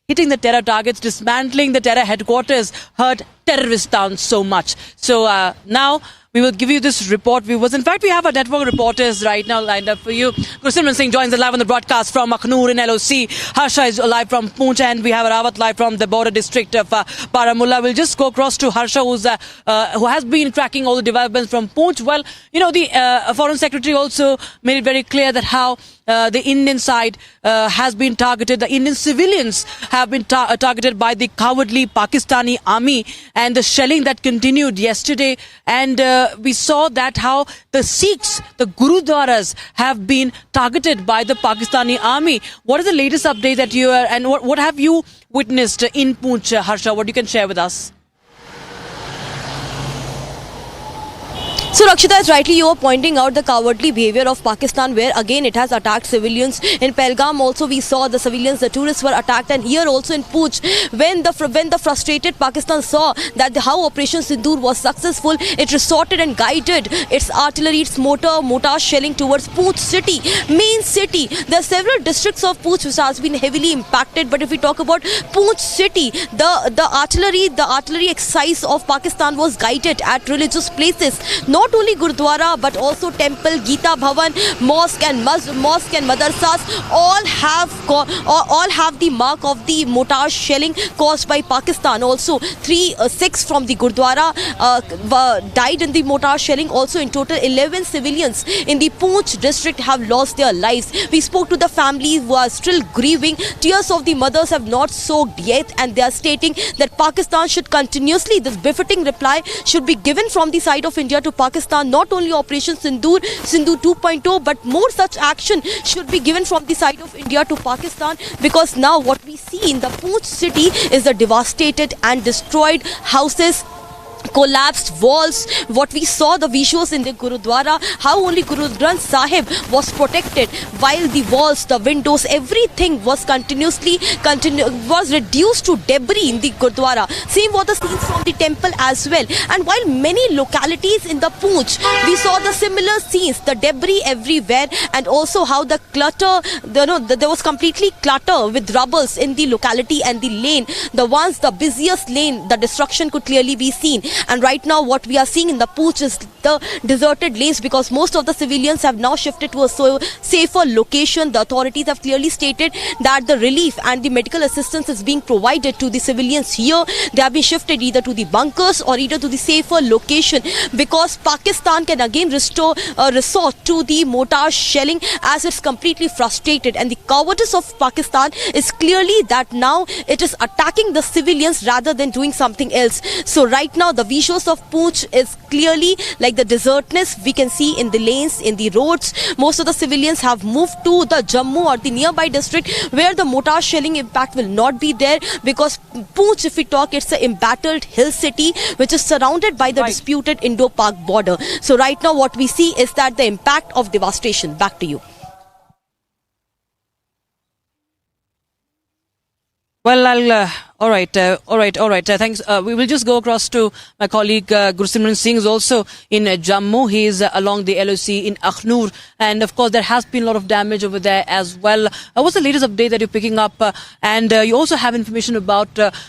hitting the terror targets, dismantling the terror headquarters, hurt terrorists down so much. So now we will give you this report. We have our network reporters right now lined up for you. Gursimran Singh joins us live on the broadcast from Akhnur in LOC. Harsha is live from Poonch, and we have Rawat live from the border district of Baramulla. We'll just go across to Harsha, who has been tracking all the developments from Poonch. Well, the Foreign Secretary also made it very clear that how the Indian side has been targeted. The Indian civilians have been targeted by the cowardly Pakistani army, and the shelling that continued yesterday. And we saw that how the Sikhs, the Gurudwaras, have been targeted by the Pakistani army. What is the latest update that you are, and what have you witnessed in Poonch, Harsha? What you can share with us?
So Rakshita, as rightly you are pointing out the cowardly behavior of Pakistan, where again it has attacked civilians. In Pahalgam also we saw the civilians, the tourists were attacked, and here also in Poonch, when the frustrated Pakistan saw that how Operation Sindoor was successful, it resorted and guided its artillery, its mortar shelling towards Poonch city, main city. There are several districts of Poonch which has been heavily impacted, but if we talk about Poonch city, the artillery exercise of Pakistan was guided at religious places. Not only Gurudwara but also temple, Gita Bhavan, mosque and madrasas all have the mark of the mortar shelling caused by Pakistan. Also 6 from the Gurudwara died in the mortar shelling. Also in total 11 civilians in the Poonch district have lost their lives. We spoke to the families who are still grieving. Tears of the mothers have not soaked yet, and they are stating that Pakistan should continuously, this befitting reply should be given from the side of India to Pakistan. Not only Operation Sindoor 2.0, but more such action should be given from the side of India to Pakistan, because now what we see in the Poonch city is the devastated and destroyed houses, collapsed walls. What we saw, the visuals in the Gurudwara, how only Guru Granth Sahib was protected, while the walls, the windows, everything was was reduced to debris in the Gurudwara. Same was the scenes from the temple as well. And while many localities in the Poonch, we saw the similar scenes, the debris everywhere, and also how the clutter, there was completely clutter with rubbles in the locality and the lane. The busiest lane, the destruction could clearly be seen. And right now what we are seeing in the Poonch is the deserted lanes, because most of the civilians have now shifted to a safer location. The authorities have clearly stated that the relief and the medical assistance is being provided to the civilians here. They have been shifted either to the bunkers or either to the safer location, because Pakistan can again resort to the mortar shelling as it's completely frustrated. And the cowardice of Pakistan is clearly that now it is attacking the civilians rather than doing something else. So right now the visuals of Poonch is clearly like the desertness we can see in the lanes, in the roads. Most of the civilians have moved to the Jammu or the nearby district, where the mortar shelling impact will not be there, because Poonch, if we talk, it's an embattled hill city which is surrounded by the disputed Indo-Pak border. So right now what we see is that the impact of devastation. Back to you.
Well, all right. Thanks. We will just go across to my colleague Gursimran Singh, who's also in Jammu. He is along the LOC in Akhnur, and of course there has been a lot of damage over there as well. What's the latest update that you're picking up? And you also have information about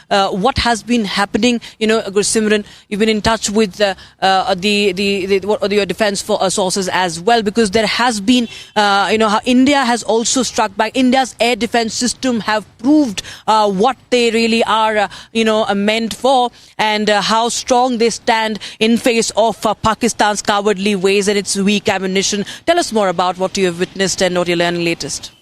what has been happening. Gursimran, you've been in touch with your defense sources as well, because there has been, how India has also struck back. India's air defense system have proved what they really are, meant for, and how strong they stand in face of Pakistan's cowardly ways and its weak ammunition. Tell us more about what you have witnessed and what you're learning latest.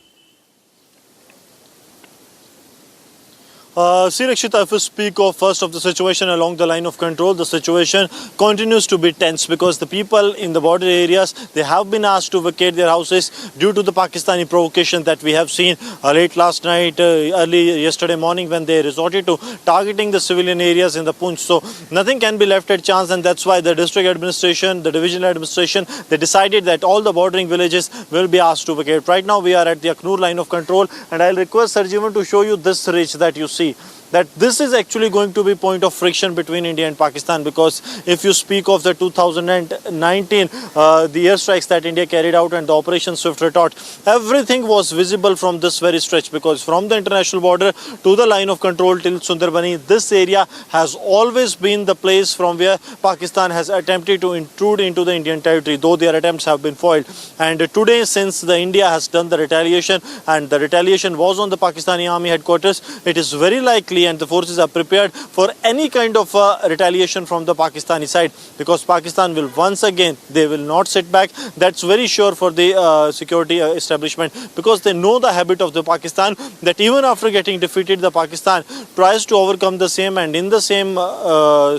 Rakshita, if we speak of first of the situation along the line of control, the situation continues to be tense, because the people in the border areas, they have been asked to vacate their houses due to the Pakistani provocation that we have seen late last night, early yesterday morning, when they resorted to targeting the civilian areas in the Poonch. So nothing can be left at chance, and that's why the district administration, the divisional administration, they decided that all the bordering villages will be asked to vacate. Right now we are at the Akhnur line of control, and I'll request Sarjivan to show you this ridge that you see. that this is actually going to be point of friction between India and Pakistan, because if you speak of the 2019 the airstrikes that India carried out and the Operation Swift Retort, everything was visible from this very stretch, because from the international border to the line of control till Sundarbani, this area has always been the place from where Pakistan has attempted to intrude into the Indian territory, though their attempts have been foiled. And today, since the India has done the retaliation, and the retaliation was on the Pakistani army headquarters, it is very likely and the forces are prepared for any kind of retaliation from the Pakistani side, because Pakistan will once again, they will not sit back. That's very sure for the security establishment, because they know the habit of the Pakistan, that even after getting defeated, the Pakistan tries to overcome the same, and in the same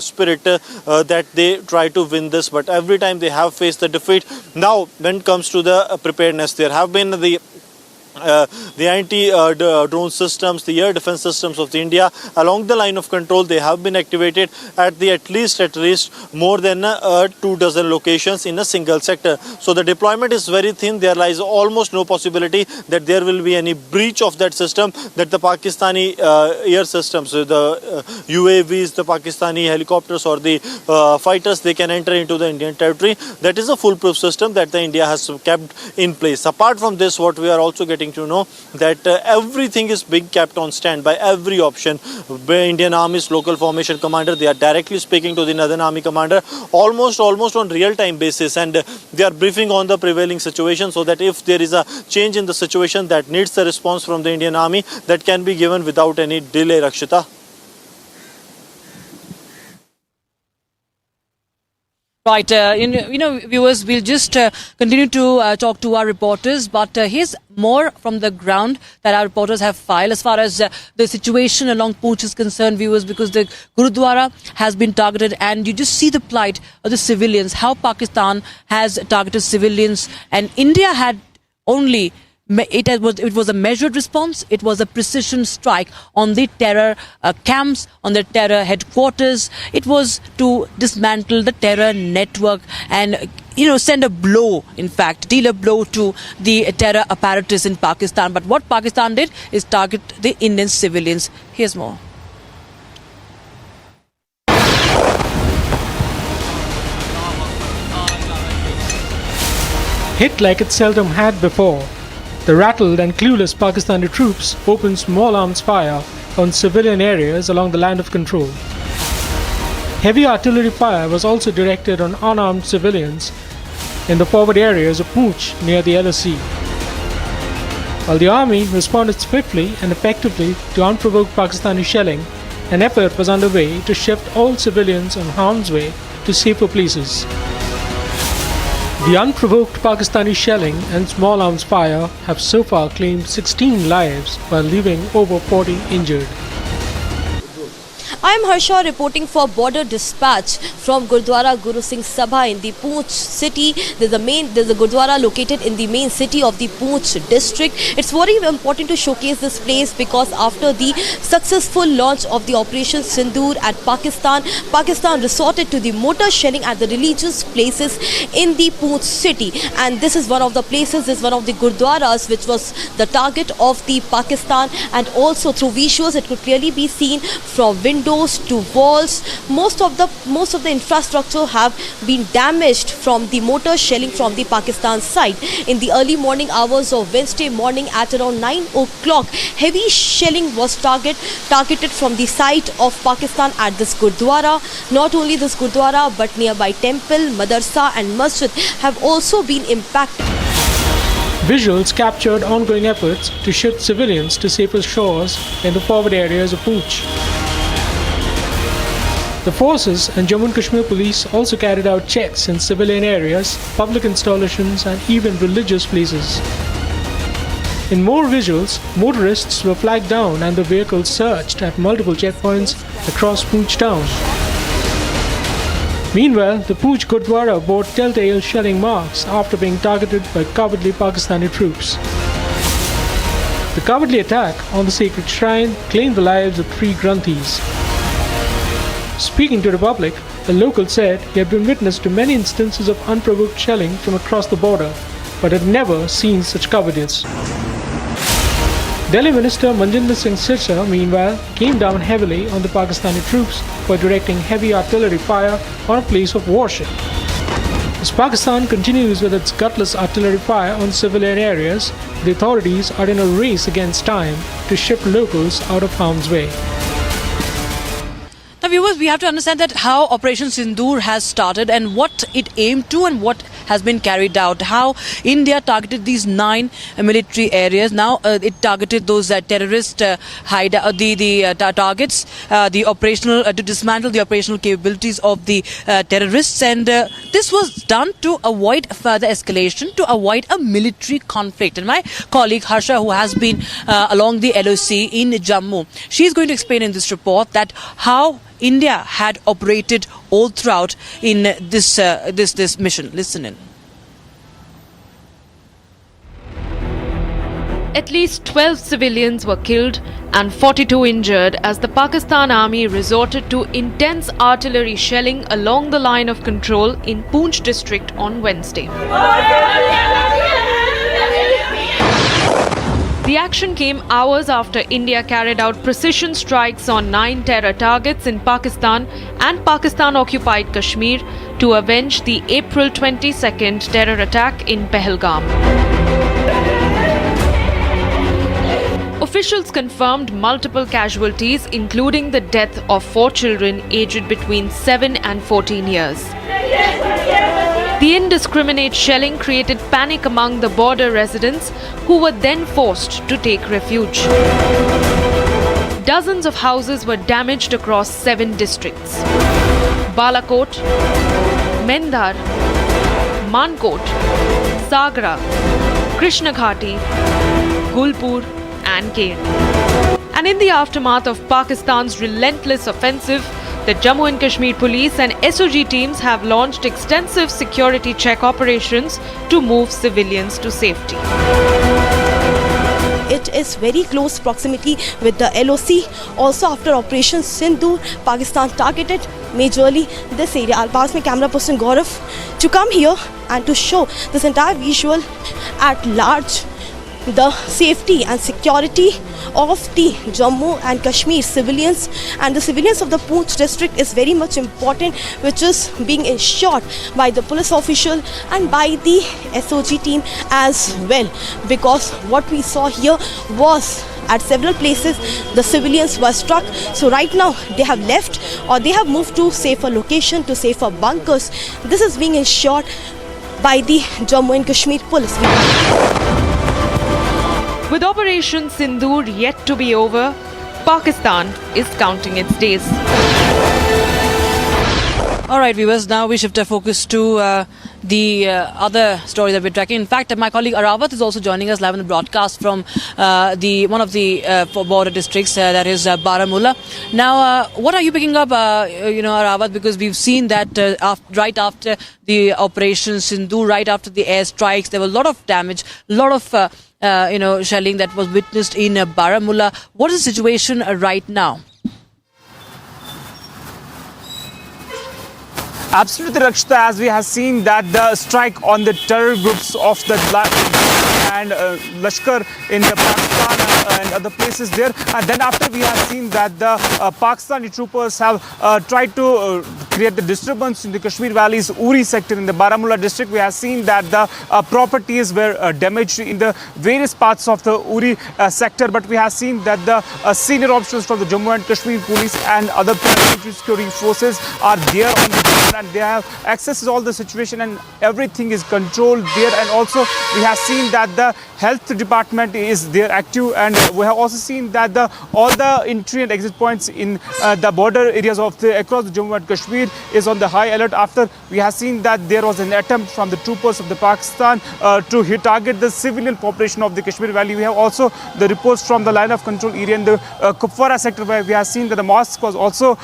spirit that they try to win this, but every time they have faced the defeat. Now, when it comes to the preparedness, there have been the anti-drone systems, the air defense systems of the India along the line of control, they have been activated at least more than 24 locations in a single sector. So the deployment is very thin. There lies almost no possibility that there will be any breach of that system, that the Pakistani air systems, the UAVs, the Pakistani helicopters or the fighters, they can enter into the Indian territory. That is a foolproof system that the India has kept in place. Apart from this, what we are also getting to know, that everything is being kept on standby, every option. Indian Army's local formation commander, they are directly speaking to the Northern Army commander almost on real-time basis, and they are briefing on the prevailing situation, so that if there is a change in the situation that needs the response from the Indian Army, that can be given without any delay. Rakshita.
Right, viewers, we'll just continue to talk to our reporters, but here's more from the ground that our reporters have filed as far as the situation along Pooch is concerned, viewers, because the Gurudwara has been targeted, and you just see the plight of the civilians, how Pakistan has targeted civilians, and India had only... It was a measured response. It was a precision strike on the terror camps, on the terror headquarters. It was to dismantle the terror network and, send a blow, in fact, deal a blow to the terror apparatus in Pakistan. But what Pakistan did is target the Indian civilians. Here's more.
Hit like it seldom had before, the rattled and clueless Pakistani troops opened small arms fire on civilian areas along the line of control. Heavy artillery fire was also directed on unarmed civilians in the forward areas of Pooch near the LSE. While the army responded swiftly and effectively to unprovoked Pakistani shelling, an effort was underway to shift all civilians on harm's way to safer places. The unprovoked Pakistani shelling and small arms fire have so far claimed 16 lives while leaving over 40 injured.
I am Harsha reporting for Border Dispatch from Gurudwara Guru Singh Sabha in the Pooch city. There's a Gurudwara located in the main city of the Pooch district. It's very important to showcase this place because after the successful launch of the Operation Sindoor at Pakistan resorted to the mortar shelling at the religious places in the Pooch city. And this is one of the places, this is one of the Gurudwaras which was the target of the Pakistan, and also through visuals it could clearly be seen from windows to walls. Most of the infrastructure have been damaged from the mortar shelling from the Pakistan side. In the early morning hours of Wednesday morning at around 9 o'clock, heavy shelling was targeted from the site of Pakistan at this Gurudwara. Not only this Gurudwara but nearby temple, madrasa and masjid have also been impacted.
Visuals captured ongoing efforts to shift civilians to safer shores in the forward areas of Pooch. The forces and Jammu and Kashmir police also carried out checks in civilian areas, public installations and even religious places. In more visuals, motorists were flagged down and the vehicles searched at multiple checkpoints across Pooch town. Meanwhile, the Pooch Gurudwara bore telltale shelling marks after being targeted by cowardly Pakistani troops. The cowardly attack on the sacred shrine claimed the lives of 3 Granthis. Speaking to the public, a local said he had been witness to many instances of unprovoked shelling from across the border, but had never seen such cowardice. Delhi Minister Manjinder Singh Sirsa, meanwhile, came down heavily on the Pakistani troops for directing heavy artillery fire on a place of worship. As Pakistan continues with its gutless artillery fire on civilian areas, the authorities are in a race against time to shift locals out of harm's way.
Now, viewers, we have to understand that how Operation Sindoor has started and what it aimed to and what has been carried out. How India targeted these 9 military areas. Now, it targeted those terrorist targets, the operational to dismantle the operational capabilities of the terrorists, and this was done to avoid further escalation, to avoid a military conflict. And my colleague Harsha, who has been along the LOC in Jammu, she is going to explain in this report that how India had operated all throughout in this mission. Listen in.
At least 12 civilians were killed and 42 injured as the Pakistan Army resorted to intense artillery shelling along the line of control in Poonch district on Wednesday. The action came hours after India carried out precision strikes on 9 terror targets in Pakistan and Pakistan-occupied Kashmir to avenge the April 22nd terror attack in Pahalgam. Officials confirmed multiple casualties, including the death of 4 children aged between 7 and 14 years. The indiscriminate shelling created panic among the border residents, who were then forced to take refuge. Dozens of houses were damaged across 7 districts: Balakot, Mendhar, Mankot, Sagra, Krishnaghati, Gulpur and Kain. And in the aftermath of Pakistan's relentless offensive, the Jammu and Kashmir police and SOG teams have launched extensive security check operations to move civilians to safety.
It is very close proximity with the LOC. Also, after Operation Sindoor, Pakistan targeted majorly this area. I'll pass my camera person Gaurav to come here and to show this entire visual at large, the safety and security of the Jammu and Kashmir civilians, and the civilians of the Poonch district is very much important, which is being ensured by the police official and by the SOG team as well, because what we saw here was at several places the civilians were struck. So right now they have left or they have moved to safer location, to safer bunkers. This is being ensured by the Jammu and Kashmir police.
With Operation Sindoor yet to be over, Pakistan is counting its days.
All right, viewers, now we shift our focus to the other story that we're tracking. In fact, my colleague Arawat is also joining us live on the broadcast from one of the border districts, that is Baramulla. Now, what are you picking up, Arawat, because we've seen that right after the Operation Sindoor, right after the airstrikes, there was a lot of damage, a lot of shelling that was witnessed in Baramulla. What is the situation right now?
Absolutely, Rakshita, as we have seen that the strike on the terror groups of the and Lashkar in the Pakistan and other places there, and then after we have seen that the Pakistani troopers have tried to create the disturbance in the Kashmir Valley's Uri sector in the Baramulla district. We have seen that the properties were damaged in the various parts of the Uri sector, but we have seen that the senior officers from the Jammu and Kashmir police and other paramilitary security forces are there on the ground, and they have access to all the situation and everything is controlled there. And also we have seen that the health department is there active, and we have also seen that all the entry and exit points in the border areas of across the Jammu and Kashmir is on the high alert after we have seen that there was an attempt from the troopers of the Pakistan to target the civilian population of the Kashmir Valley. We have also the reports from the line of control area in the Kupwara sector, where we have seen that the mosque was also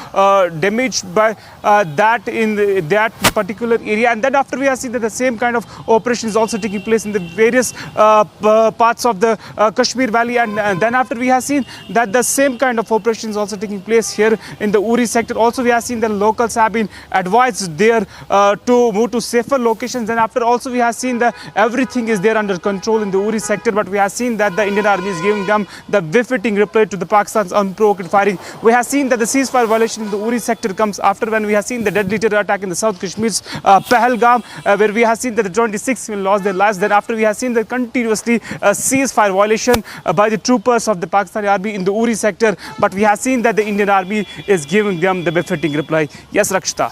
damaged by that in that particular area. And then after we have seen that the same kind of operation is also taking place in the various parts of the Kashmir Valley, and and then after we have seen that the same kind of operation is also taking place here in the Uri sector. Also we have seen that locals have been advised there to move to safer locations. Then after also we have seen that everything is there under control in the Uri sector, but we have seen that the Indian Army is giving them the befitting reply to the Pakistan's unprovoked firing. We have seen that the ceasefire violation in the Uri sector comes after when we have seen the deadly terror attack in the South Kashmir's Pahalgam, where we have seen that the 26 people lost their lives. Then after we have seen the continuously ceasefire violation by the troopers of the Pakistani army in the Uri sector, but we have seen that the Indian army is giving them the befitting reply. Yes, Rakshita.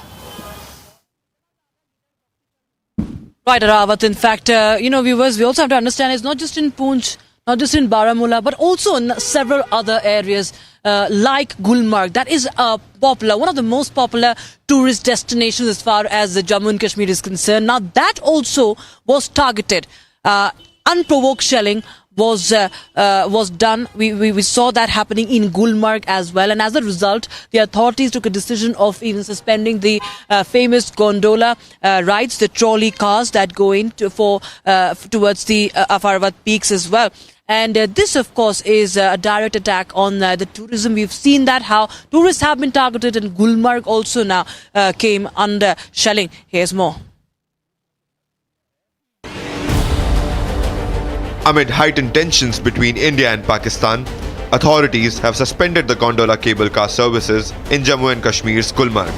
Right, Arawat. In fact, viewers, we also have to understand it's not just in Poonch, not just in Baramulla, but also in several other areas like Gulmarg. That is one of the most popular tourist destinations as far as the Jammu and Kashmir is concerned. Now, that also was targeted. Unprovoked shelling was done. We saw that happening in Gulmarg as well, and as a result, the authorities took a decision of even suspending the famous gondola rides, the trolley cars that go in towards the Afarvat peaks as well. And this, of course, is a direct attack on the tourism. We've seen that how tourists have been targeted, and Gulmarg also now came under shelling. Here's more.
Amid heightened tensions between India and Pakistan, authorities have suspended the gondola cable car services in Jammu and Kashmir's Gulmarg.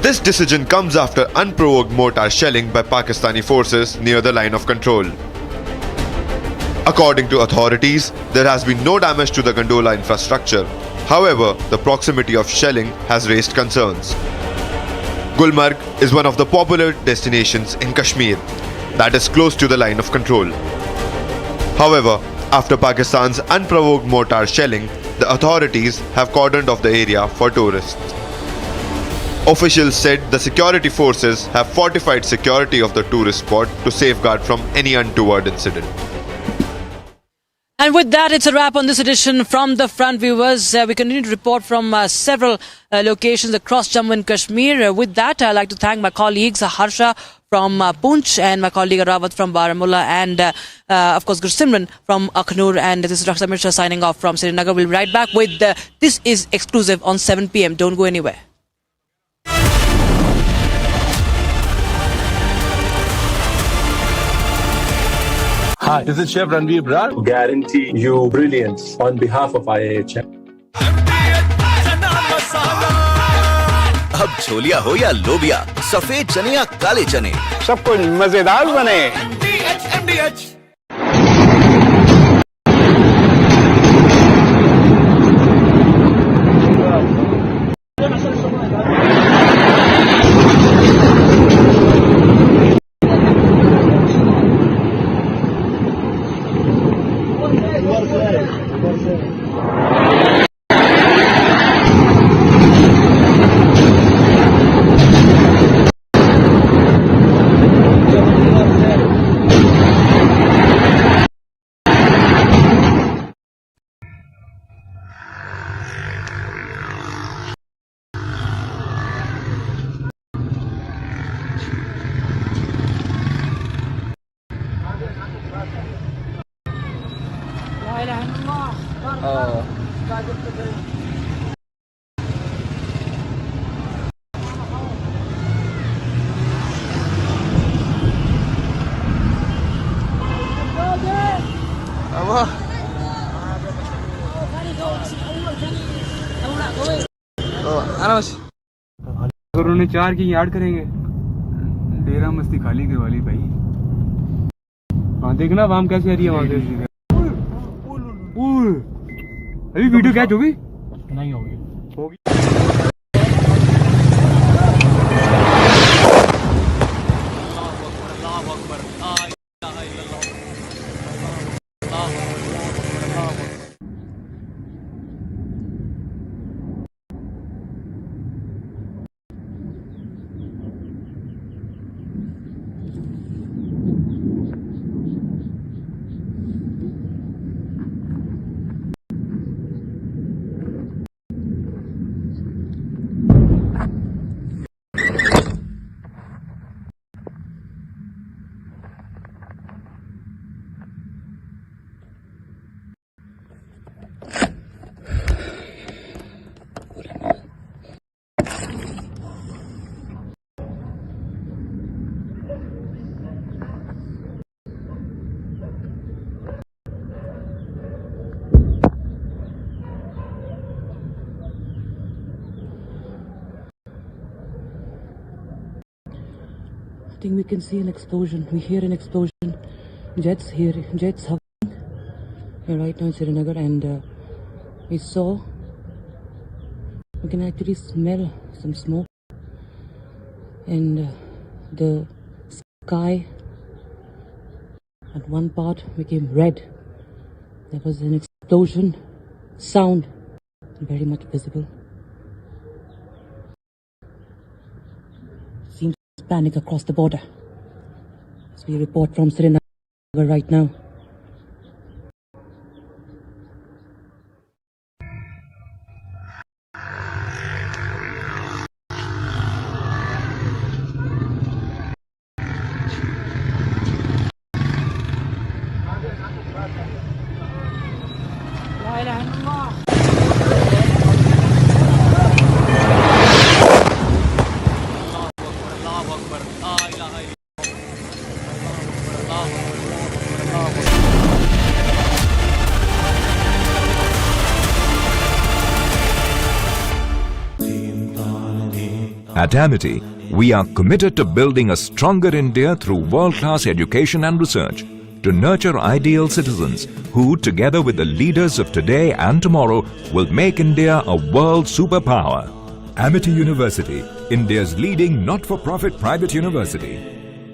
This decision comes after unprovoked mortar shelling by Pakistani forces near the line of control. According to authorities, there has been no damage to the gondola infrastructure. However, the proximity of shelling has raised concerns. Gulmarg is one of the popular destinations in Kashmir that is close to the line of control. However, after Pakistan's unprovoked mortar shelling, the authorities have cordoned off the area for tourists. Officials said the security forces have fortified security of the tourist spot to safeguard from any untoward incident.
And with that, it's a wrap on this edition from the front, viewers. We continue to report from several locations across Jammu and Kashmir. With that, I'd like to thank my colleagues Harsha from Poonch and my colleague Arawat from Baramulla and, of course, Gursimran from Akhnur. And this is Dr. Mishra signing off from Srinagar. We'll be right back with This Is Exclusive on 7 p.m. Don't go anywhere.
Hi, this is Chef Ranveer Brar. Guarantee you brilliance on behalf of IIHM.
अब छोलिया हो या लोबिया, सफेद चने या काले चने,
सब कुछ मजेदार बने।
अगर उन्हें 4 की यार्ड करेंगे, डेरा मस्ती खाली के वाली भाई। हाँ देखना वाम कैसे आ रही है वहाँ से। अभी वीडियो कैच होगी? नहीं होगी।
think we can see an explosion. We hear an explosion. Jets hovering. We're right now in Srinagar, and we can actually smell some smoke, and the sky at one part became red. There was an explosion sound, very much visible. Seems panic across the border. As we report from Srinagar right now.
At Amity, we are committed to building a stronger India through world-class education and research, to nurture ideal citizens who, together with the leaders of today and tomorrow, will make India a world superpower. Amity University, India's leading not-for-profit private university.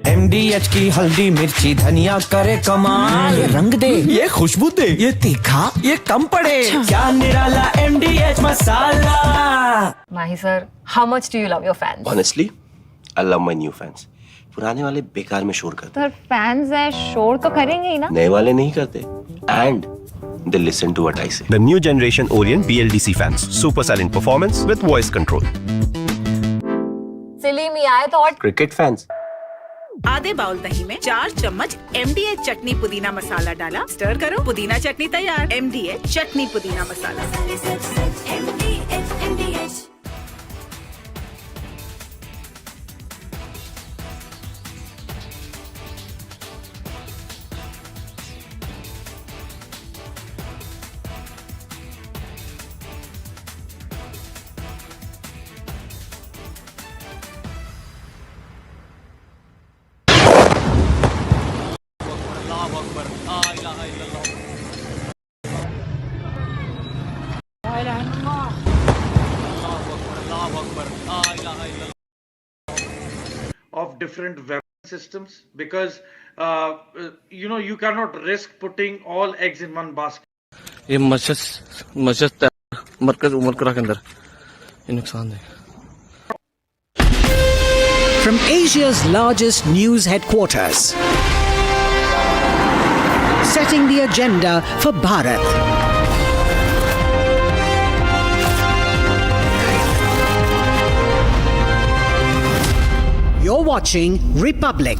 MDH की हल्दी मिर्ची धनिया करे कमाल, ये रंग दे, ये खुशबू दे, ये तीखा, ये कम पड़े, क्या निराला MDH masala.
Mahi sir, how much do you love your fans?
Honestly, I love my new fans. पुराने वाले बेकार में शोर करते.
Sir, fans हैं, शोर तो करेंगे ही ना.
नए वाले नहीं करते. And they listen to what I say. The new generation Orient BLDC fans, super silent performance with voice control.
Silly me आए तो और
Cricket fans.
आधे बाउल दही में 4 चम्मच MDH चटनी पुदीना मसाला डाला, स्टर करो, पुदीना चटनी तैयार. MDH चटनी पुदीना मसाला.
Of different weapon systems, because you cannot risk putting all eggs in one basket.
ये मशस मरकज उमर करा के अंदर ये नुकसान है.
From Asia's largest news headquarters, setting the agenda for Bharat. You're watching Republic.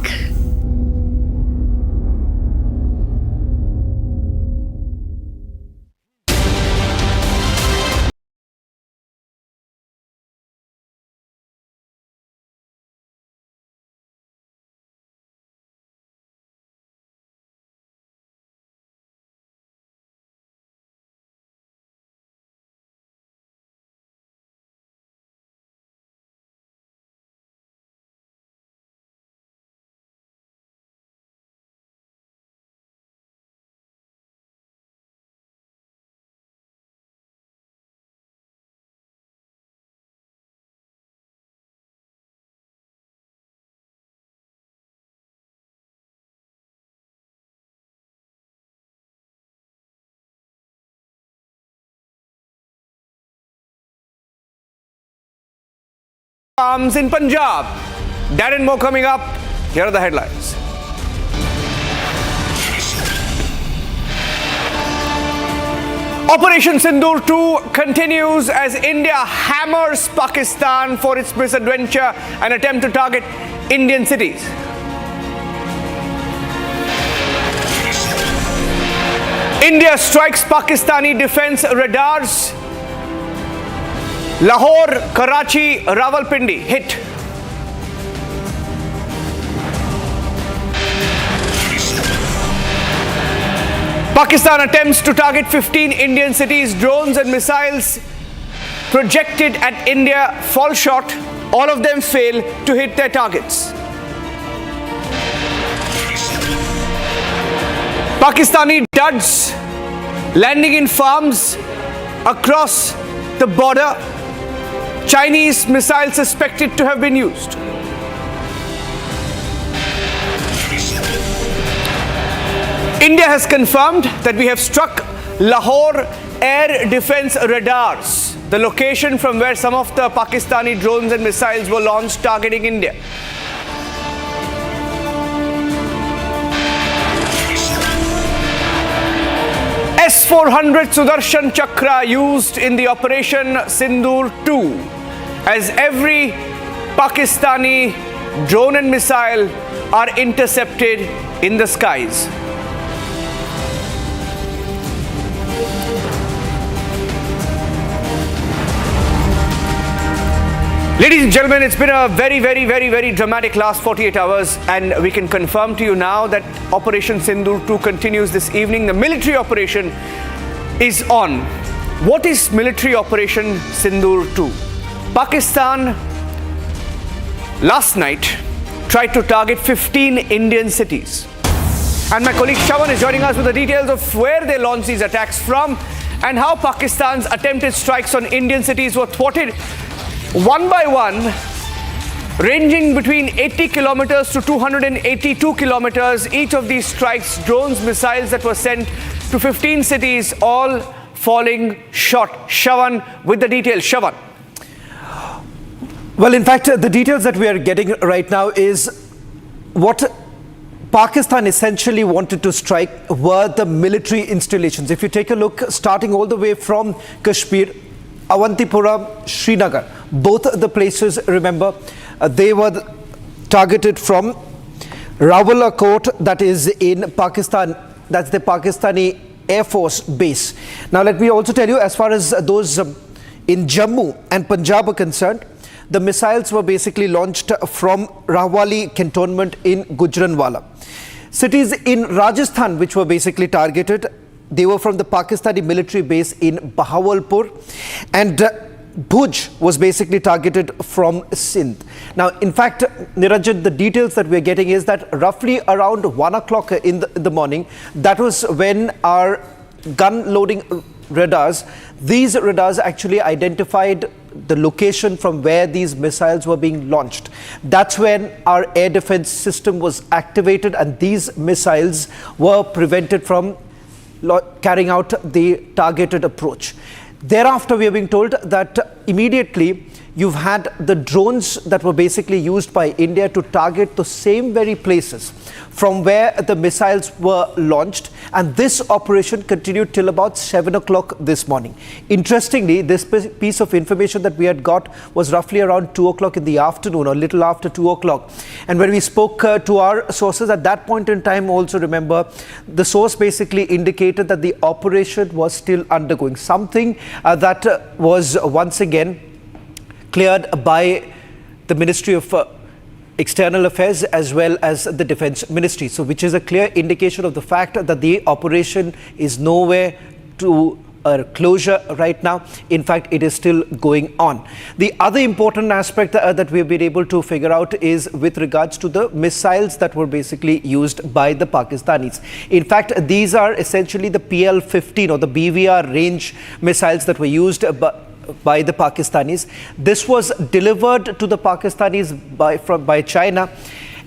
Arms in Punjab. Darren Moore coming up. Here are the headlines. Operation Sindoor 2 continues as India hammers Pakistan for its misadventure and attempt to target Indian cities. India strikes Pakistani defense radars. Lahore, Karachi, Rawalpindi hit. Pakistan attempts to target 15 Indian cities. Drones and missiles projected at India fall short. All of them fail to hit their targets. Pakistani duds landing in farms across the border. Chinese missiles suspected to have been used. India has confirmed that we have struck Lahore air defense radars, the location from where some of the Pakistani drones and missiles were launched targeting India. S-400 Sudarshan Chakra used in the Operation Sindoor 2 as every Pakistani drone and missile are intercepted in the skies. Ladies and gentlemen, it's been a very dramatic last 48 hours, and we can confirm to you now that Operation Sindoor 2 continues this evening. The military operation is on. What is military Operation Sindoor 2? Pakistan last night tried to target 15 Indian cities. And my colleague Shawan is joining us with the details of where they launched these attacks from and how Pakistan's attempted strikes on Indian cities were thwarted one by one, ranging between 80 kilometers to 282 kilometers. Each of these strikes, drones, missiles that were sent to 15 cities, all falling short. Shawan with the details. Shawan.
Well, in fact, the details that we are getting right now is what Pakistan essentially wanted to strike were the military installations. If you take a look, starting all the way from Kashmir, Awantipura, Srinagar, both the places, remember, they were targeted from Rawalakot, that is in Pakistan. That's the Pakistani Air Force base. Now, let me also tell you, as far as those in Jammu and Punjab are concerned, the missiles were basically launched from Rahwali cantonment in Gujranwala. Cities in Rajasthan which were basically targeted, they were from the Pakistani military base in Bahawalpur, and Bhuj was basically targeted from Sindh. Now, in fact, Niranjan, the details that we're getting is that roughly around 1 o'clock in the morning, that was when our gun loading radars, these radars actually identified the location from where these missiles were being launched. That's when our air defense system was activated, and these missiles were prevented from carrying out the targeted approach. Thereafter, we are being told that immediately you've had the drones that were basically used by India to target the same very places from where the missiles were launched, and this operation continued till about 7 o'clock this morning. Interestingly, this piece of information that we had got was roughly around 2 o'clock in the afternoon, or little after 2 o'clock. And when we spoke to our sources at that point in time, also remember, the source basically indicated that the operation was still undergoing, something that was once again cleared by the Ministry of External Affairs as well as the Defence Ministry. So which is a clear indication of the fact that the operation is nowhere to a closure right now. In fact, it is still going on. The other important aspect that we've been able to figure out is with regards to the missiles that were basically used by the Pakistanis. In fact, these are essentially the PL-15 or the BVR range missiles that were used by the Pakistanis. This was delivered to the Pakistanis by China,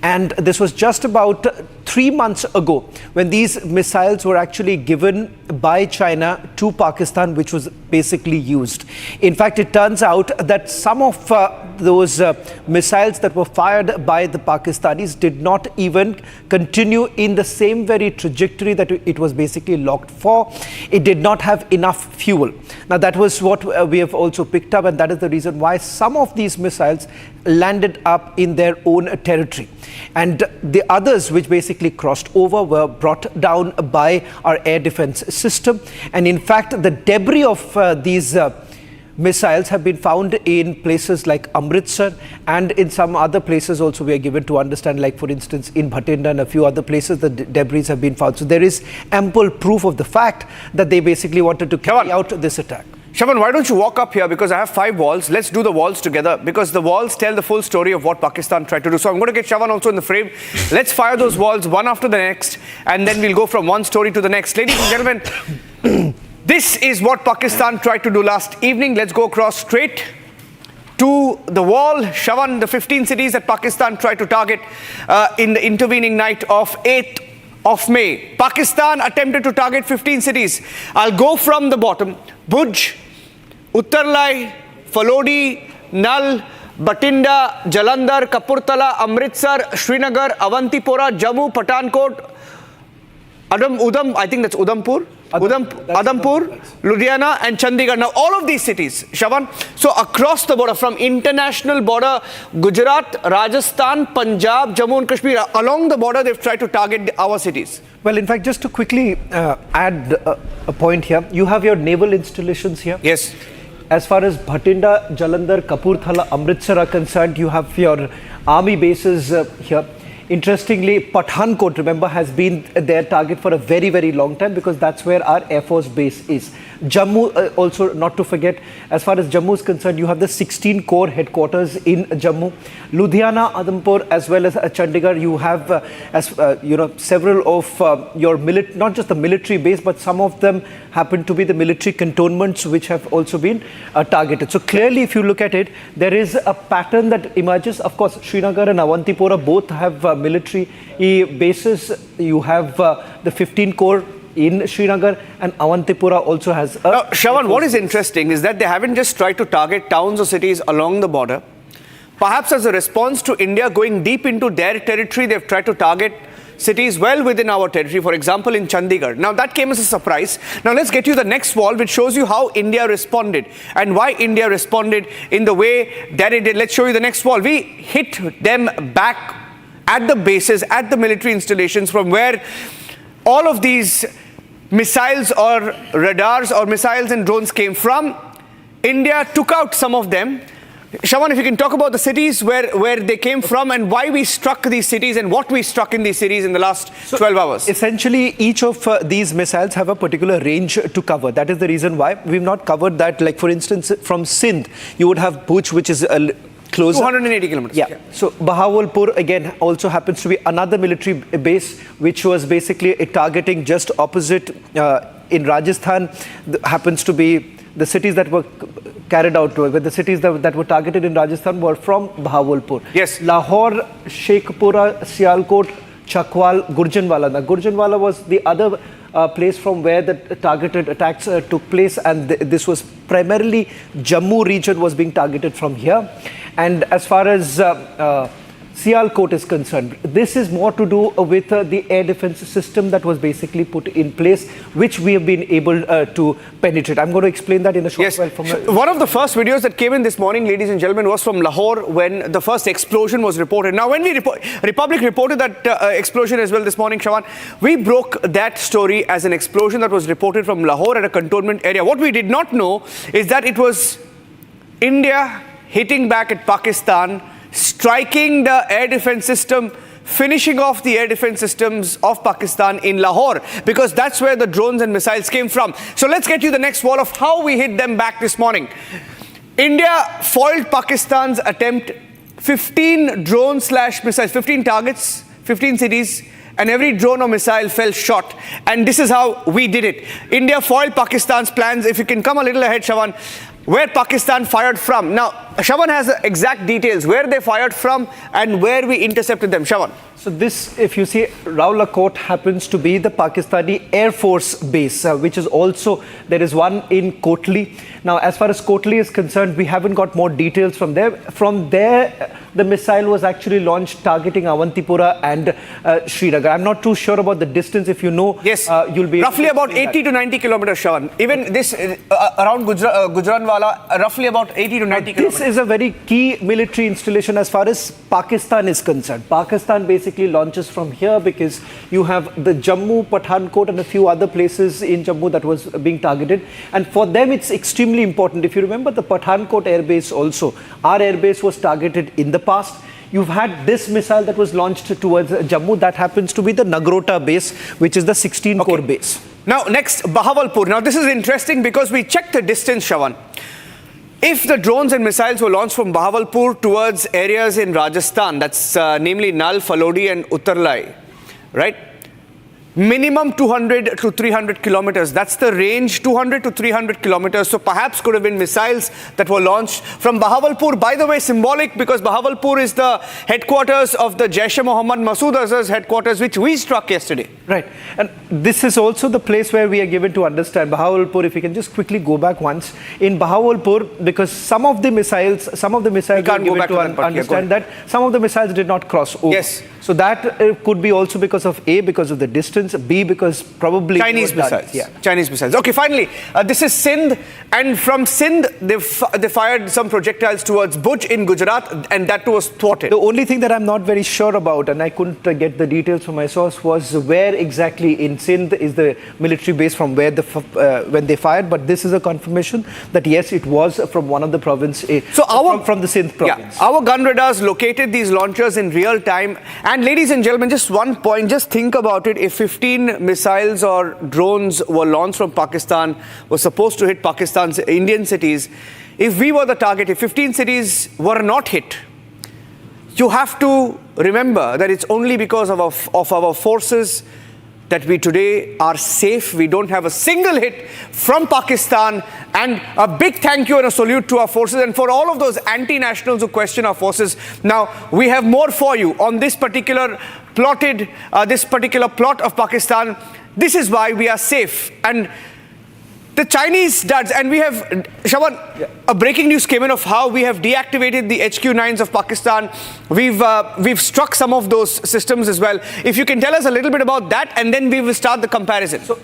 and this was just about 3 months ago when these missiles were actually given by China to Pakistan, which was basically used. In fact, it turns out that some of those missiles that were fired by the Pakistanis did not even continue in the same very trajectory that it was basically locked for. It did not have enough fuel. Now, that was what we have also picked up, and that is the reason why some of these missiles landed up in their own territory. And the others which basically crossed over were brought down by our air defense system. And in fact, the debris of these missiles have been found in places like Amritsar, and in some other places also we are given to understand, like for instance in Bhatinda and a few other places, the debris have been found. So there is ample proof of the fact that they basically wanted to carry out this attack.
Shavan, why don't you walk up here, because I have 5 walls. Let's do the walls together, because the walls tell the full story of what Pakistan tried to do. So I'm going to get Shavan also in the frame. Let's fire those walls one after the next, and then we'll go from one story to the next. Ladies and gentlemen, this is what Pakistan tried to do last evening. Let's go across straight to the wall. Shavan, the 15 cities that Pakistan tried to target in the intervening night of 8th of May. Pakistan attempted to target 15 cities. I'll go from the bottom. Bhuj, Uttarlai, Falodi, Nal, Batinda, Jalandhar, Kapurthala, Amritsar, Srinagar, Avantipora, Jammu, Pathankot, I think that's Udhampur, Ludhiana and Chandigarh. Now all of these cities, Shavan, so across the border, from international border, Gujarat, Rajasthan, Punjab, Jammu and Kashmir, along the border they've tried to target our cities.
Well, in fact, just to quickly add a point here, you have your naval installations here.
Yes.
As far as Bhatinda, Jalandhar, Kapurthala, Amritsar are concerned, you have your army bases here. Interestingly, Pathankot, remember, has been their target for a very, very long time, because that's where our Air Force base is. Jammu, also not to forget, as far as Jammu is concerned, you have the 16 Corps headquarters in Jammu. Ludhiana, Udhampur, as well as Chandigarh, you have, several of your not just the military base, but some of them happen to be the military cantonments which have also been targeted. So clearly, if you look at it, there is a pattern that emerges. Of course, Srinagar and Avantipora both have military bases. You have the 15 Corps in Srinagar, and Avantipura also has a...
Now, Shavan, what is interesting is that they haven't just tried to target towns or cities along the border. Perhaps as a response to India going deep into their territory, they've tried to target cities well within our territory, for example, in Chandigarh. Now, that came as a surprise. Now, let's get you the next wall, which shows you how India responded and why India responded in the way that it did. Let's show you the next wall. We hit them back at the bases, at the military installations, from where all of these missiles or radars or missiles and drones came from. India took out some of them. Shavan, if you can talk about the cities where they came from and why we struck these cities and what we struck in these cities in the last 12 hours.
Essentially, each of these missiles have a particular range to cover. That is the reason why we've not covered that. Like, for instance, from Sindh, you would have Bhuj, which is closer. 280
kilometers.
Yeah. So Bahawalpur again also happens to be another military base, which was basically targeting just opposite in Rajasthan. Happens to be the cities that were carried out to it. But the cities that were targeted in Rajasthan were from Bahawalpur.
Yes.
Lahore, Sheikhpura, Sialkot, Chakwal, Gurjanwala. Now, Gurjanwala was the other place from where the targeted attacks took place, and this was primarily Jammu region was being targeted from here. And as far as Sialkot is concerned, this is more to do with the air defense system that was basically put in place, which we have been able to penetrate. I'm going to explain that in a short while.
One of the first videos that came in this morning, ladies and gentlemen, was from Lahore when the first explosion was reported. Now, when Republic reported that explosion as well this morning, Shavan, we broke that story as an explosion that was reported from Lahore at a cantonment area. What we did not know is that it was India hitting back at Pakistan, striking the air defense system, finishing off the air defense systems of Pakistan in Lahore, because that's where the drones and missiles came from. So let's get you the next wall of how we hit them back this morning. India foiled Pakistan's attempt, 15 drone/missiles, 15 targets, 15 cities, and every drone or missile fell short. And this is how we did it. India foiled Pakistan's plans. If you can come a little ahead, Shavan, where Pakistan fired from. Now, Shavan has the exact details, where they fired from and where we intercepted them. Shavan.
So this, if you see, Rawalakot happens to be the Pakistani Air Force base, which is also, there is one in Kotli. Now, as far as Kotli is concerned, we haven't got more details from there. From there, the missile was actually launched targeting Avantipura and Srinagar. I'm not too sure about the distance. If you know,
yes,
you'll be
roughly about 80 to 90 kilometers, Shavan. Even this around Gujranwala, roughly about 80 to 90 kilometers.
This is a very key military installation as far as Pakistan is concerned. Pakistan basically launches from here because you have the Jammu, Pathankot and a few other places in Jammu that was being targeted. And for them, it's extremely important. If you remember the Pathankot airbase also, our airbase was targeted in the past. You've had this missile that was launched towards Jammu. That happens to be the Nagrota base, which is the 16 core base.
Now, next, Bahawalpur. Now, this is interesting because we checked the distance, Shawan. If the drones and missiles were launched from Bahawalpur towards areas in Rajasthan, that's namely Nal, Falodi and Uttarlai, right? Minimum 200 to 300 kilometers. That's the range, 200 to 300 kilometers. So perhaps could have been missiles that were launched from Bahawalpur. By the way, symbolic because Bahawalpur is the headquarters of the Jaish-e-Mohammed Masood Azhar's headquarters, which we struck yesterday.
Right. And this is also the place where we are given to understand Bahawalpur. If we can just quickly go back once. In Bahawalpur, because some of the missiles we can't go back to understand that some of the missiles did not cross over.
Yes.
So that could be also because of A, because of the distance, B, because probably
Chinese missiles.
Yeah.
Chinese missiles. Okay, finally, this is Sindh, and from Sindh, they fired some projectiles towards Bhuj in Gujarat, and that was thwarted.
The only thing that I'm not very sure about, and I couldn't get the details from my source, was where exactly in Sindh is the military base from where when they fired. But this is a confirmation that yes, it was from one of the province. From the Sindh province.
Yeah, our gun radars located these launchers in real time. And ladies and gentlemen, just one point, just think about it. If 15 missiles or drones were launched from Pakistan, were supposed to hit Pakistan's Indian cities, if we were the target, if 15 cities were not hit, you have to remember that it's only because of our forces that we today are safe. We don't have a single hit from Pakistan. And a big thank you and a salute to our forces and for all of those anti-nationals who question our forces. Now, we have more for you on this particular plot of Pakistan. This is why we are safe. And the Chinese duds, and we have, Shawan, a breaking news came in of how we have deactivated the HQ-9s of Pakistan. We've struck some of those systems as well. If you can tell us a little bit about that, and then we will start the comparison.
So,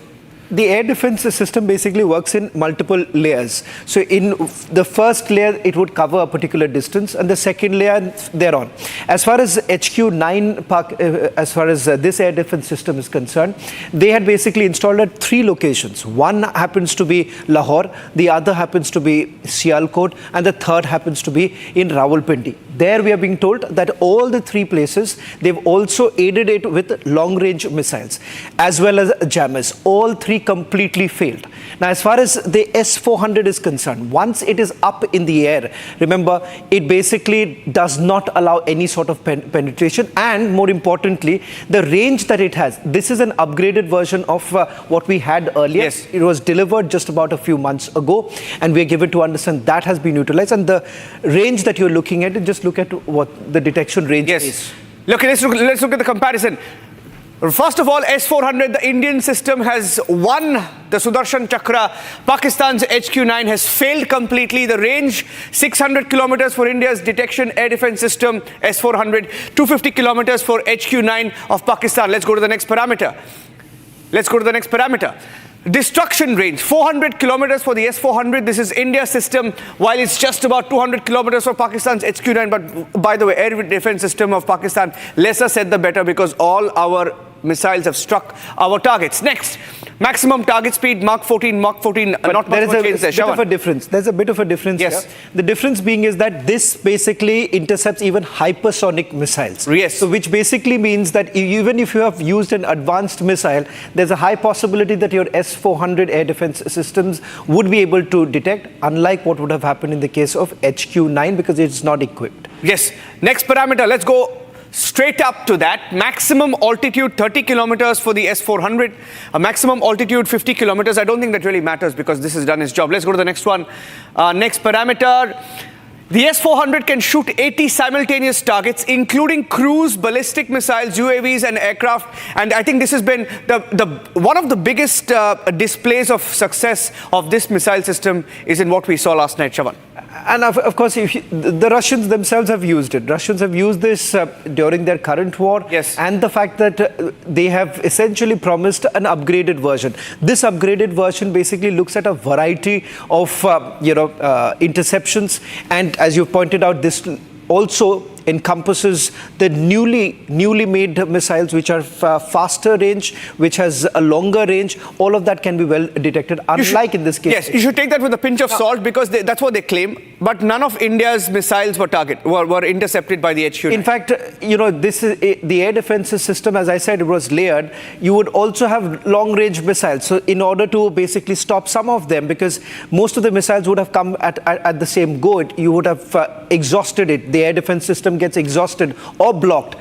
the air defense system basically works in multiple layers. So in the first layer, it would cover a particular distance, and the second layer thereon. As far as HQ-9, as far as this air defense system is concerned, they had basically installed at 3 locations. One happens to be Lahore, the other happens to be Sialkot, and the third happens to be in Rawalpindi. There we are being told that all the 3 places, they've also aided it with long-range missiles, as well as jammers. All 3 completely failed. Now, as far as the S-400 is concerned, once it is up in the air, remember, it basically does not allow any sort of penetration, and more importantly, the range that it has. This is an upgraded version of what we had earlier.
Yes.
It was delivered just about a few months ago, and we are given to understand that has been utilized. And the range that you're looking at, just look at what the detection range is.
Look, let's look at the comparison. First of all, S-400, the Indian system has won the Sudarshan Chakra. Pakistan's HQ-9 has failed completely. The range, 600 kilometers for India's detection air defense system, S-400, 250 kilometers for HQ-9 of Pakistan. Let's go to the next parameter. Destruction range, 400 kilometers for the S-400. This is India's system, while it's just about 200 kilometers for Pakistan's HQ-9. But by the way, air defense system of Pakistan, lesser said the better, because all our missiles have struck our targets. Next, maximum target speed, Mach 14, not much change there.
There's a bit of a difference
yes.
here. The difference being is that this basically intercepts even hypersonic missiles.
Yes.
So which basically means that even if you have used an advanced missile, there's a high possibility that your S-400 air defense systems would be able to detect, unlike what would have happened in the case of HQ-9, because it's not equipped.
Yes. Next parameter, let's go straight up to that. Maximum altitude 30 kilometers for the S-400, a maximum altitude 50 kilometers. I don't think that really matters because this has done its job. Let's go to the next one. Next parameter. The S-400 can shoot 80 simultaneous targets, including cruise, ballistic missiles, UAVs and aircraft. And I think this has been one of the biggest displays of success of this missile system is in what we saw last night, Shawan.
And of course, the Russians themselves have used it. Russians have used this during their current war.
Yes.
And the fact that they have essentially promised an upgraded version. This upgraded version basically looks at a variety of, interceptions. And as you pointed out, this also encompasses the newly made missiles, which are faster range, which has a longer range. All of that can be well detected, unlike in this case.
Yes, you should take that with a pinch of salt, because that's what they claim. But none of India's missiles were intercepted by the HQ-9.
In fact, this is the air defense system, as I said, it was layered. You would also have long-range missiles. So in order to basically stop some of them, because most of the missiles would have come at the same go, you would have exhausted it. The air defense system gets exhausted or blocked.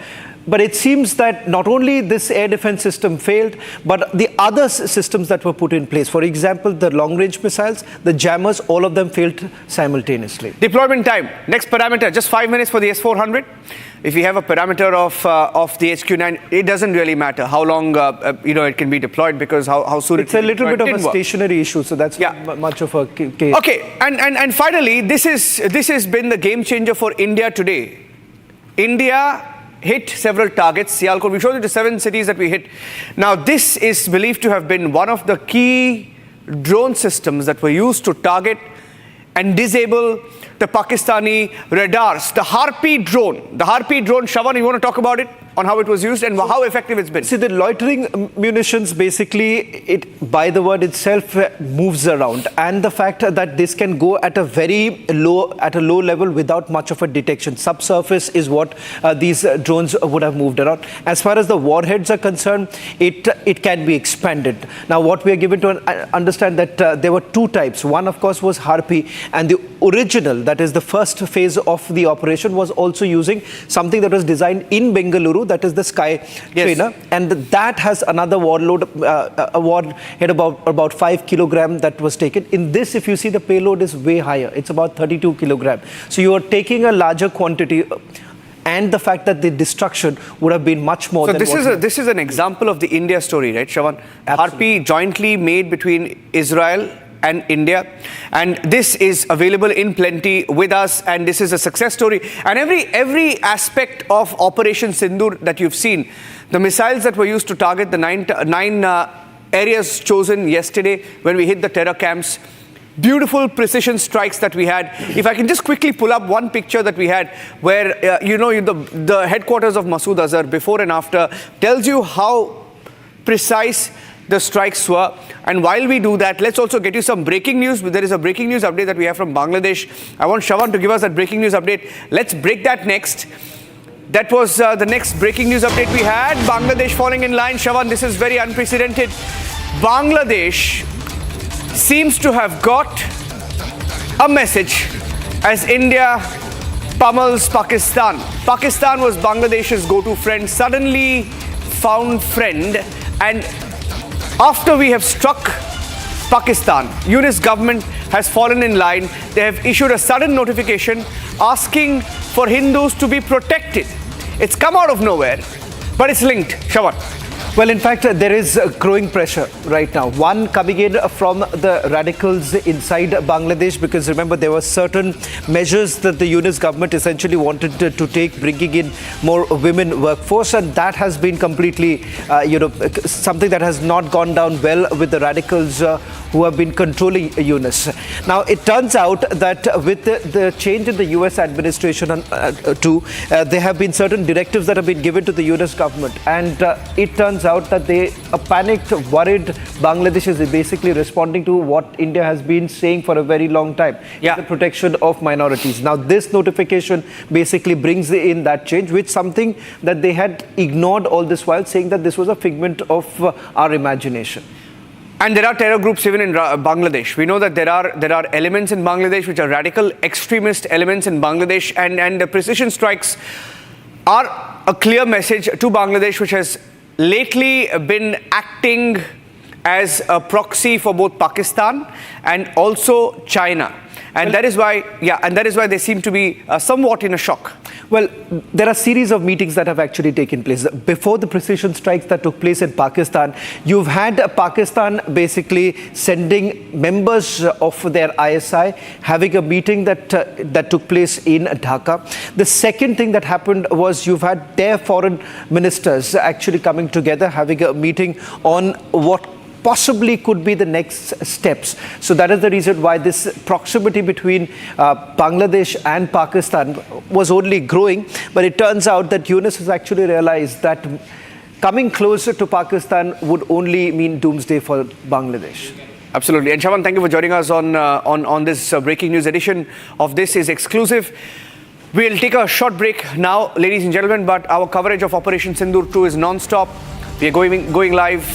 But it seems that not only this air defense system failed, but the other systems that were put in place, for example, the long-range missiles, the jammers, all of them failed simultaneously.
Deployment time. Next parameter, just 5 minutes for the S-400. If you have a parameter of the HQ-9, it doesn't really matter how long it can be deployed, because how soon
it's a little bit of a stationary issue, so that's much of a case.
Okay, and finally, this has been the game changer for India today. India hit several targets. Sialkot, we showed you the 7 cities that we hit. Now, this is believed to have been one of the key drone systems that were used to target and disable the Pakistani radars. The Harpy drone, Shravan, you want to talk about it? On how it was used and how effective it's been?
See, the loitering munitions, basically, by the word itself, moves around. And the fact that this can go at a low level without much of a detection. Subsurface is what these drones would have moved around. As far as the warheads are concerned, it can be expanded. Now, what we are given to understand that there were 2 types. One, of course, was Harpy, and the original, that is the first phase of the operation, was also using something that was designed in Bengaluru, that is the Sky Trainer, and that has another warhead about 5 kilogram that was taken. In this, if you see, the payload is way higher. It's about 32 kilogram. So you are taking a larger quantity, and the fact that the destruction would have been much more.
So this is an example of the India story, right, Shravan? Harpy jointly made between Israel and India, and this is available in plenty with us, and this is a success story. And every aspect of Operation Sindoor that you've seen, the missiles that were used to target the nine areas chosen yesterday when we hit the terror camps, beautiful precision strikes that we had. If I can just quickly pull up one picture that we had where the headquarters of Masood Azhar before and after tells you how precise the strikes were. And while we do that, let's also get you some breaking news. There is a breaking news update that we have from Bangladesh. I want Shravan to give us that breaking news update. Let's break that next. That was the next breaking news update we had. Bangladesh falling in line. Shravan, this is very unprecedented. Bangladesh seems to have got a message as India pummels Pakistan. Pakistan was Bangladesh's go-to friend, suddenly found friend, and after we have struck Pakistan, Yunus government has fallen in line. They have issued a sudden notification asking for Hindus to be protected. It's come out of nowhere, but it's linked. Shravan.
Well, in fact, there is growing pressure right now. One coming in from the radicals inside Bangladesh, because remember, there were certain measures that the Yunus government essentially wanted to take, bringing in more women workforce, and that has been completely, something that has not gone down well with the radicals who have been controlling Yunus. Now, it turns out that with the change in the US administration there have been certain directives that have been given to the Yunus government, and it turns out that a panicked, worried Bangladesh is basically responding to what India has been saying for a very long time, the protection of minorities. Now, this notification basically brings in that change, which something that they had ignored all this while, saying that this was a figment of our imagination.
And there are terror groups even in Bangladesh. We know that there are elements in Bangladesh which are radical extremist elements in Bangladesh, and the precision strikes are a clear message to Bangladesh, which has lately been acting as a proxy for both Pakistan and also China. And that is why, they seem to be somewhat in a shock.
Well, there are a series of meetings that have actually taken place. Before the precision strikes that took place in Pakistan, you've had Pakistan basically sending members of their ISI, having a meeting that took place in Dhaka. The second thing that happened was you've had their foreign ministers actually coming together, having a meeting on what possibly could be the next steps. So that is the reason why this proximity between Bangladesh and Pakistan was only growing. But it turns out that Yunus has actually realized that coming closer to Pakistan would only mean doomsday for Bangladesh.
Absolutely. And Shawan, thank you for joining us on this breaking news edition of This Is Exclusive. We'll take a short break now, ladies and gentlemen, but our coverage of Operation Sindoor 2 is non-stop. We are going live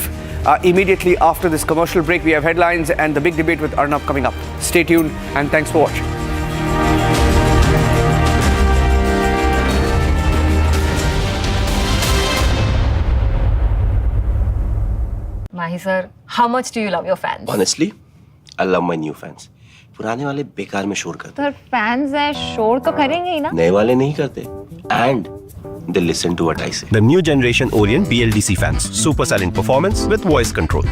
immediately after this commercial break. We have headlines and the big debate with Arnab coming up. Stay tuned and thanks for watching.
Mahi sir, how much do you love your fans?
Honestly, I love my new fans. पुराने वाले बेकार में शोर करते
Sir, fans हैं, शोर तो करेंगे ही ना?
नए वाले नहीं करते. And they listen to what I say. The new generation Orient BLDC fans. Super silent performance with voice control.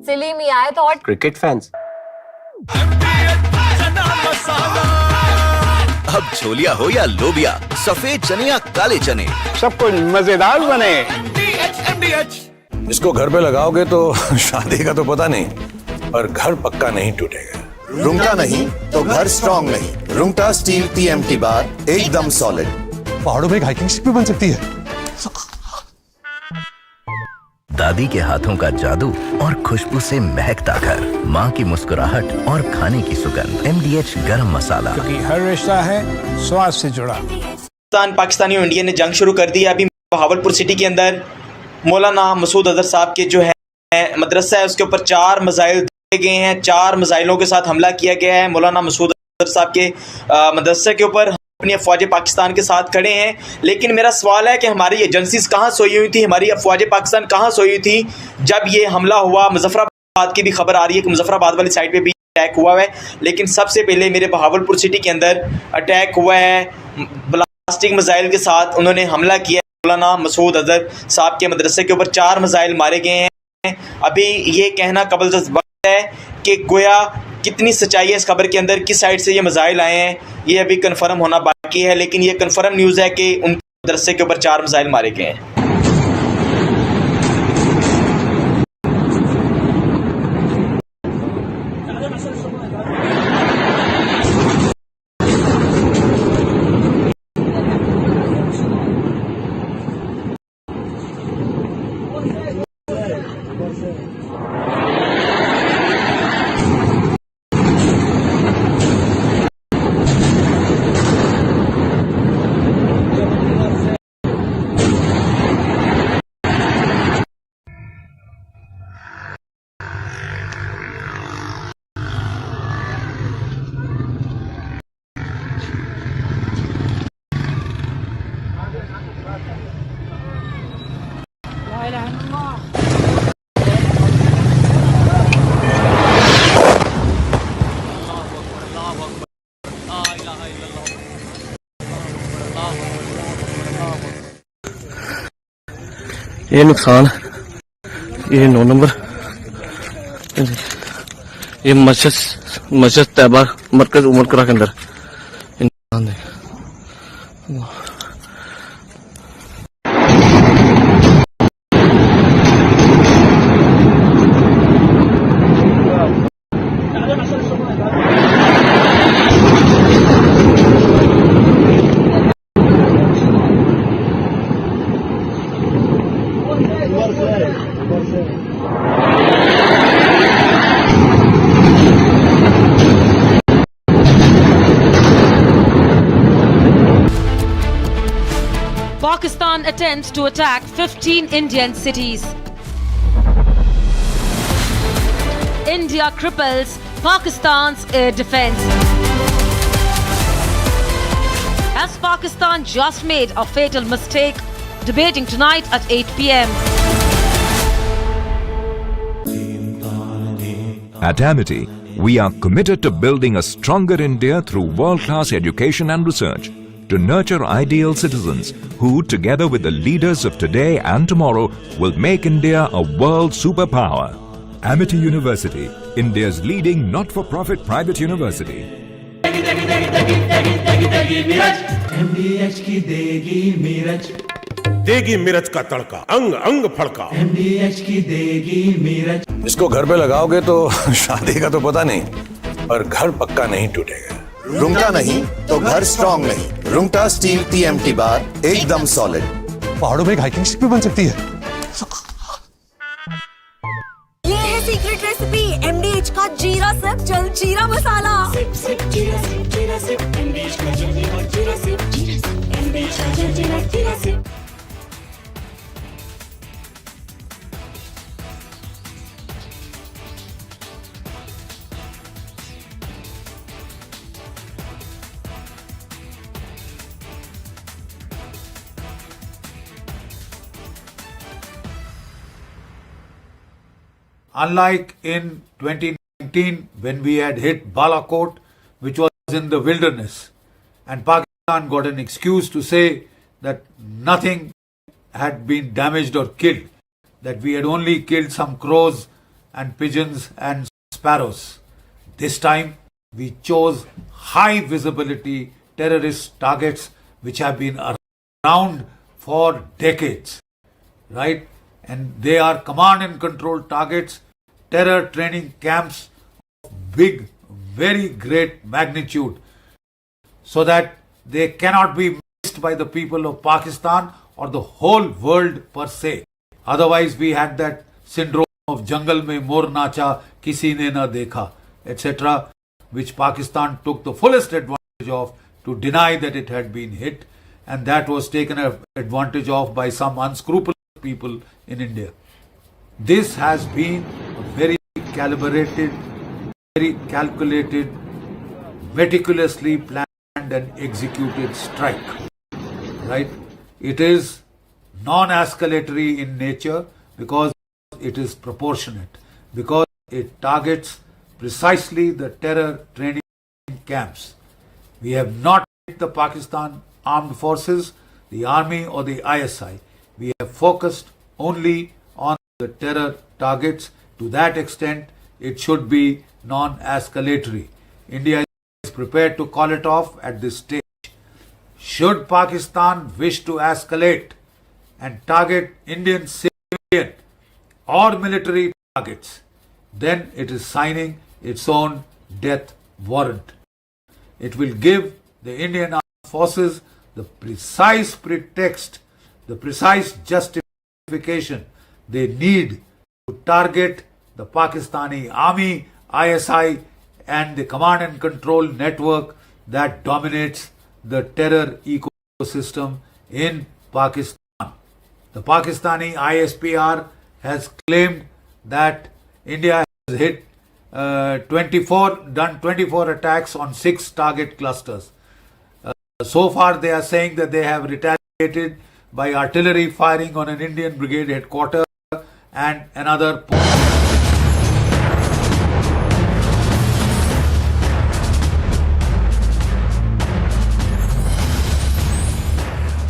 Silly me, I thought.
Cricket fans.
अब छोलिया हो या लोबिया, सफेद चने या काले चने,
सब कुछ मजेदार बने।
इसको घर पे लगाओगे तो शादी का तो पता नहीं, पर घर पक्का नहीं टूटेगा।
रुंगटा नहीं तो घर स्ट्रॉन्ग नहीं। रुंगटा स्टील PMT बार एकदम सॉलिड।
पहाड़ों में एक हाइकिंग शिप भी बन सकती है।
दादी के हाथों का जादू और खुशबू से महकता घर, माँ की मुस्कुराहट और खाने की सुगंध। MDH गरम मसाला,
क्योंकि हर रिश्ता है स्वाद से जुड़ा।
पाकिस्तानी और इंडिया ने जंग शुरू कर दी है। अभी बहावलपुर सिटी के अंदर मौलाना मसूद अजहर साहब के जो है मदरसा है, उसके ऊपर 4 मिसाइल दिए गए हैं। 4 मिसाइलों के साथ हमला किया गया है। मौलाना मसूद अजहर साहब के मदरसे के ऊपर अपनी अफवाज पाकिस्तान के साथ खड़े हैं। लेकिन मेरा सवाल है कि हमारी एजेंसीज कहाँ सोई हुई थी, हमारी अफवाज पाकिस्तान कहाँ सोई हुई थी जब ये हमला हुआ। मुजफ्फराबाद की भी खबर आ रही है कि मुजफ्फराबाद वाली साइड पे भी अटैक हुआ है। लेकिन सबसे पहले मेरे बहावलपुर सिटी के अंदर अटैक हुआ है ब्लास्टिक मिसाइल के साथ। उन्होंने हमला किया। मौलाना मसूद अजहर साहब के मदरसे के ऊपर 4 मिसाइल मारे गए हैं। अभी ये कहना कबल वक्त है कि गोया कितनी सच्चाई है इस खबर के अंदर, किस साइड से ये मिसाइल आए हैं, ये अभी कंफर्म होना बाकी है। लेकिन ये कंफर्म न्यूज़ है कि उन मदरसे के ऊपर 4 मिसाइल मारे गए हैं।
ये नुकसान, ये 9 नंबर, ये मस्जिद तैयबा मरकज उमरकरा के अंदर नुकसान है।
Pakistan attempts to attack 15 Indian cities. India cripples Pakistan's air defense. Has Pakistan just made a fatal mistake? Debating tonight at 8 p.m.
At Amity, we are committed to building a stronger India through world-class education and research, to nurture ideal citizens who, together with the leaders of today and tomorrow, will make India a world superpower. Amity University, India's leading not-for-profit private university.
MDH की देगी मीरज।
देगी मिर्च का तड़का, अंग अंग फड़का।
MDH की देगी मिर्च।
इसको घर पे लगाओगे तो शादी का तो पता नहीं, पर घर पक्का नहीं टूटेगा।
रुंगटा नहीं तो घर स्ट्रॉन्ग नहीं। रुंगटा स्टील TMT बार एकदम सॉलिड।
पहाड़ों में एक हाइकिंग स्टिक भी बन सकती है।
ये है सीक्रेट रेसिपी MDH का जीरा सिप जल जीरा मसाला। सिप सिप जीरा सिप जीरा सिप MDH का जल जीरा सिप MDH का जल जीरा SIP.
Unlike in 2019 when we had hit Balochistan, which was in the wilderness, and Pakistan got an excuse to say that nothing had been damaged or killed, that we had only killed some crows and pigeons and sparrows. This time we chose high visibility terrorist targets which have been around for decades, right? And they are command and control targets, terror training camps of big, very great magnitude, so that they cannot be missed by the people of Pakistan or the whole world per se. Otherwise we had that syndrome of jungle mein mor nacha, kisi ne na dekha, etc., which Pakistan took the fullest advantage of to deny that it had been hit, and that was taken advantage of by some unscrupulous people in India. This has been a very calibrated, very calculated, meticulously planned and executed strike. Right? It is non-escalatory in nature because it is proportionate, because it targets precisely the terror training camps. We have not hit the Pakistan armed forces, the army or the ISI. We have focused only on the terror targets. To that extent, it should be non-escalatory. India is prepared to call it off at this stage. Should Pakistan wish to escalate and target Indian civilian or military targets, then it is signing its own death warrant. It will give the Indian Armed Forces the precise pretext, the precise justification they need to target the Pakistani army, ISI, and the command and control network that dominates the terror ecosystem in Pakistan. The Pakistani ISPR has claimed that India has hit 24 attacks on 6 target clusters. So far they are saying that they have retaliated by artillery firing on an Indian brigade headquarters and another point.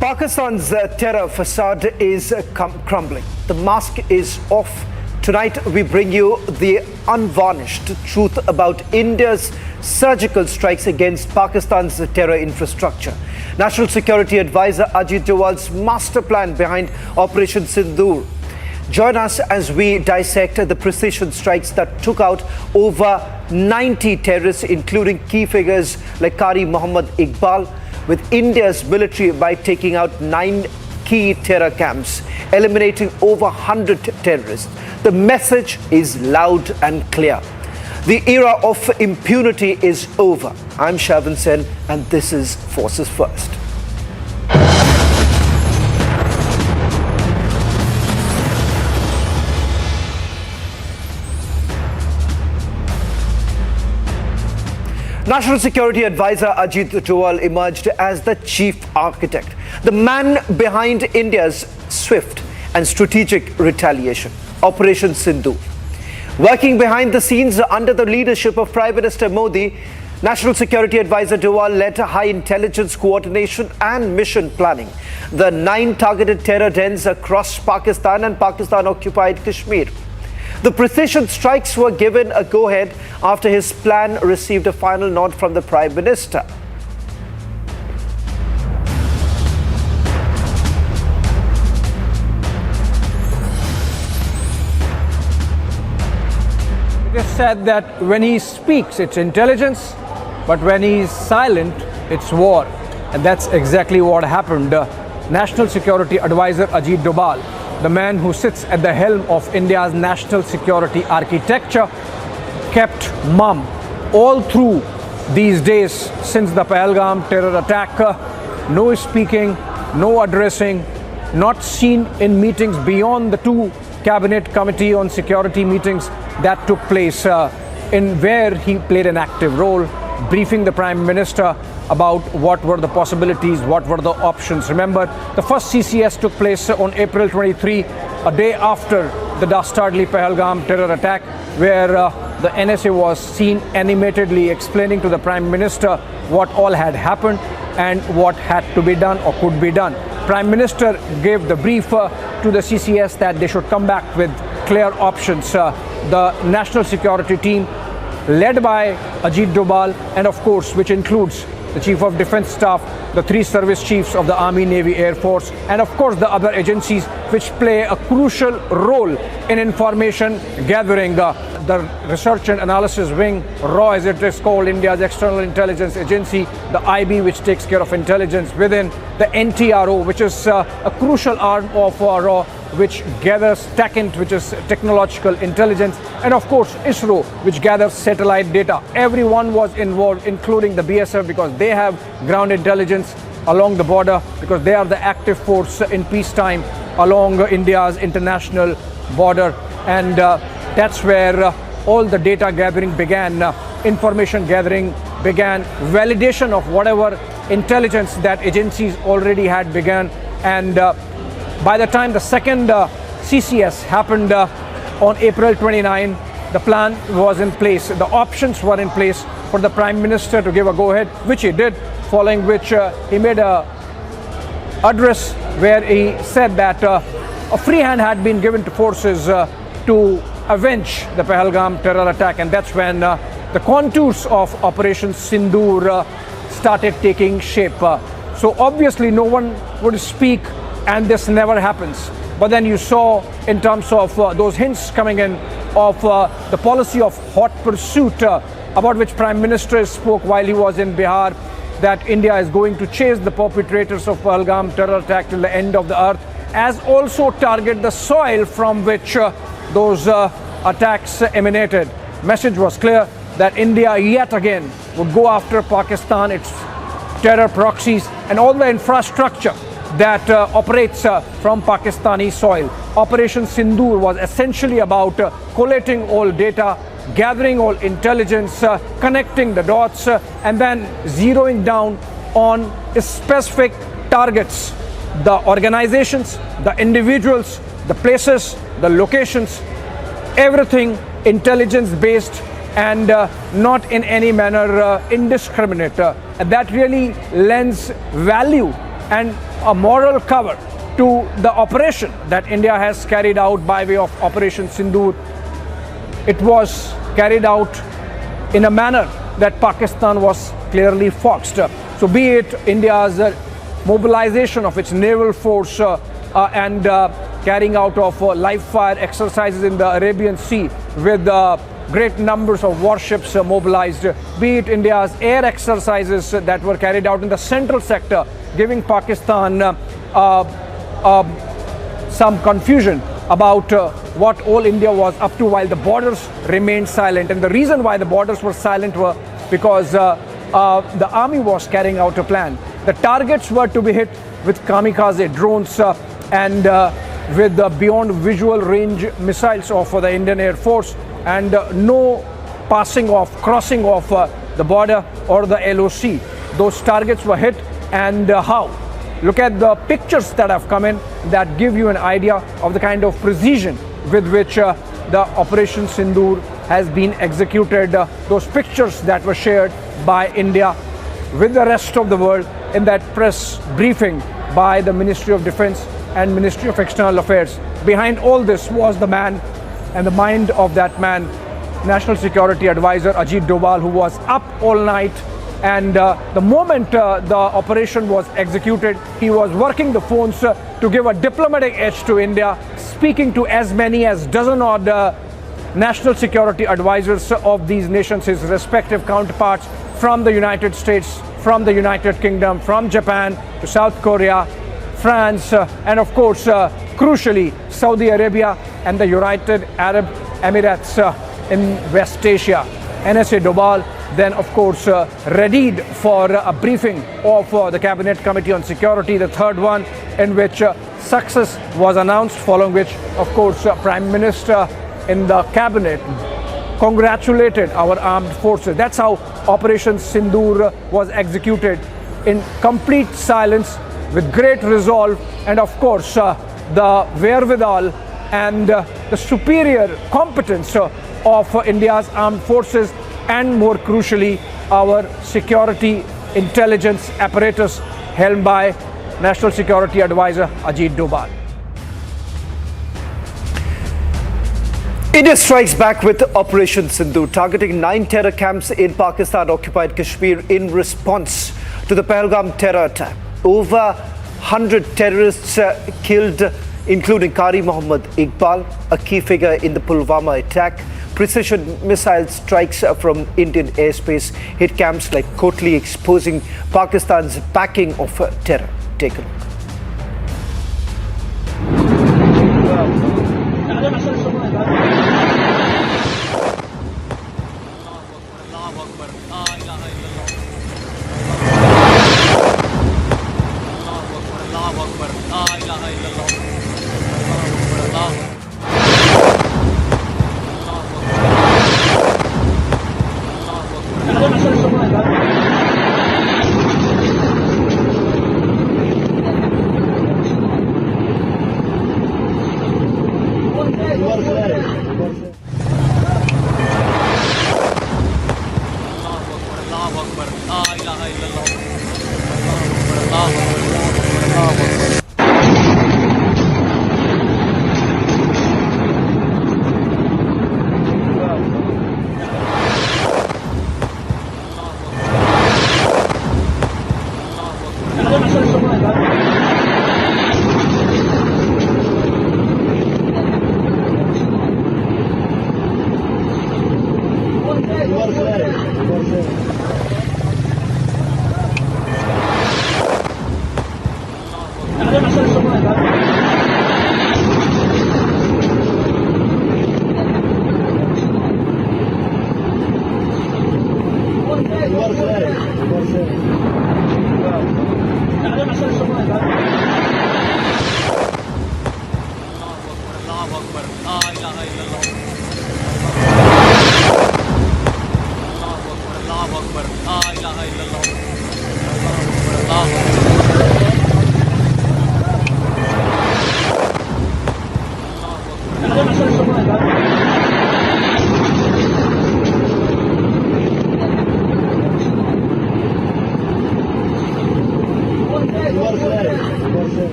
Pakistan's terror facade is crumbling. The mask is off. Tonight we bring you the unvarnished truth about India's surgical strikes against Pakistan's terror infrastructure. National Security Advisor Ajit Doval's master plan behind Operation Sindoor. Join us as we dissect the precision strikes that took out over 90 terrorists, including key figures like Qari Muhammad Iqbal, with India's military by taking out 9 key terror camps, eliminating over 100 terrorists. The message is loud and clear. The era of impunity is over. I'm Shavan Sen and this is Forces First. National Security Advisor Ajit Doval emerged as the chief architect, the man behind India's swift and strategic retaliation, Operation Sindoor. Working behind the scenes under the leadership of Prime Minister Modi, National Security Advisor Doval led high intelligence coordination and mission planning. The 9 targeted terror dens across Pakistan and Pakistan-occupied Kashmir. The precision strikes were given a go-ahead after his plan received a final nod from the Prime Minister.
said that when he speaks, it's intelligence, but when he's silent, it's war. And that's exactly what happened. National Security Advisor Ajit Doval, the man who sits at the helm of India's national security architecture, kept mum all through these days since the Pahalgam terror attack. No speaking, no addressing, not seen in meetings beyond the 2 cabinet committee on security meetings that took place, in where he played an active role, briefing the Prime Minister about what were the possibilities, what were the options. Remember, the first CCS took place on April 23, a day after the dastardly Pahalgam terror attack, where the NSA was seen animatedly explaining to the Prime Minister what all had happened and what had to be done or could be done. Prime Minister gave the brief to the CCS that they should come back with clear options. The national security team, led by Ajit Doval, and of course, which includes the Chief of Defence Staff, the 3 service chiefs of the Army, Navy, Air Force, and of course the other agencies which play a crucial role in information gathering. The Research and Analysis Wing, RAW as it is called, India's External Intelligence Agency, the IB, which takes care of intelligence within, the NTRO, which is a crucial arm of RAW, which gathers TACINT, which is technological intelligence, and of course ISRO, which gathers satellite data. Everyone was involved, including the BSF, because they have ground intelligence along the border, because they are the active force in peacetime along India's international border. And that's where all the data gathering began, information gathering began, validation of whatever intelligence that agencies already had begun. And by the time the second CCS happened on April 29, the plan was in place, the options were in place for the Prime Minister to give a go-ahead, which he did, following which he made a address where he said that a free hand had been given to forces to avenge the Pahalgam terror attack, and that's when the contours of Operation Sindoor started taking shape. So obviously no one would speak and this never happens. But then you saw, in terms of those hints coming in of the policy of hot pursuit, about which Prime Minister spoke while he was in Bihar, that India is going to chase the perpetrators of Pahalgam terror attack till the end of the earth, as also target the soil from which those attacks emanated. Message was clear that India yet again would go after Pakistan, its terror proxies, and all the infrastructure that operates from Pakistani soil. Operation Sindoor was essentially about collating all data, gathering all intelligence, connecting the dots, and then zeroing down on specific targets, the organizations, the individuals, the places, the locations, everything intelligence based and not in any manner indiscriminate. And that really lends value and a moral cover to the operation that India has carried out by way of Operation Sindoor. It was carried out in a manner that Pakistan was clearly foxed. So be it India's mobilization of its naval force and carrying out of live fire exercises in the Arabian Sea with great numbers of warships mobilized, be it India's air exercises that were carried out in the central sector, giving Pakistan some confusion about what all India was up to while the borders remained silent. And the reason why the borders were silent were because the army was carrying out a plan. The targets were to be hit with kamikaze drones and with the beyond visual range missiles of the Indian Air Force, and no passing off, crossing of the border or the LOC. Those targets were hit, and how? Look at the pictures that have come in that give you an idea of the kind of precision with which the Operation Sindoor has been executed. Those pictures that were shared by India with the rest of the world in that press briefing by the Ministry of Defence and Ministry of External Affairs. Behind all this was the man and the mind of that man, National Security Advisor Ajit Doval, who was up all night. And the moment the operation was executed, he was working the phones to give a diplomatic edge to India, speaking to as many as dozen odd national security advisors of these nations, his respective counterparts from the United States, from the United Kingdom, from Japan to South Korea, France, and of course, crucially, Saudi Arabia and the United Arab Emirates in West Asia. NSA Dobal then, of course, readied for a briefing of the Cabinet Committee on Security, the third one, in which success was announced, following which, of course, Prime Minister in the Cabinet congratulated our armed forces. That's how Operation Sindoor was executed, in complete silence, with great resolve, and of course the wherewithal and the superior competence of India's armed forces, and more crucially our security intelligence apparatus helmed by National Security Advisor Ajit Doval.
India strikes back with Operation Sindoor, targeting 9 terror camps in Pakistan-occupied Kashmir in response to the Pahalgam terror attack. Over 100 terrorists killed, including Qari Mohammad Iqbal, a key figure in the Pulwama attack. Precision missile strikes from Indian airspace hit camps like Kotli, exposing Pakistan's backing of terror. Take a look.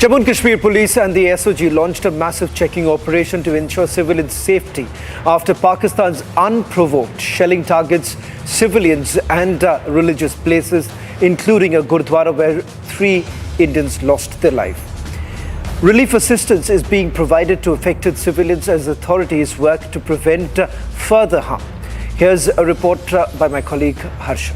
Jammu and Kashmir Police and the SOG launched a massive checking operation to ensure civilian safety after Pakistan's unprovoked shelling targets civilians and religious places, including a Gurudwara where 3 Indians lost their life. Relief assistance is being provided to affected civilians as authorities work to prevent further harm. Here's a report by my colleague Harsha.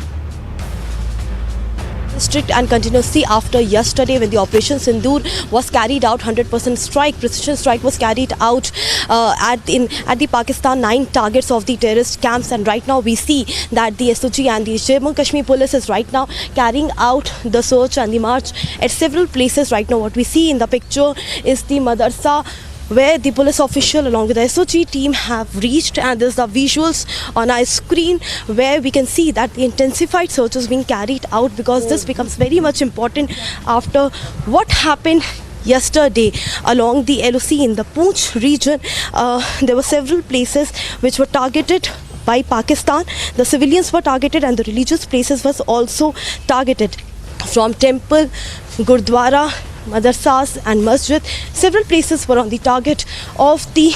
Strict and continuously after yesterday when the Operation Sindoor was carried out, 100% strike, precision strike was carried out at the Pakistan 9 targets of the terrorist camps, and right now we see that the SOG and the Jammu and Kashmir police is right now carrying out the search and the march at several places. Right now what we see in the picture is the madrasa where the police official along with the SOG team have reached, and there's the visuals on our screen where we can see that the intensified search is being carried out, because this becomes very much important after what happened yesterday along the LOC in the Poonch region. There were several places which were targeted by Pakistan. The civilians were targeted and the religious places was also targeted, from temple, Gurudwara, madrasas and masjid. Several places were on the target of the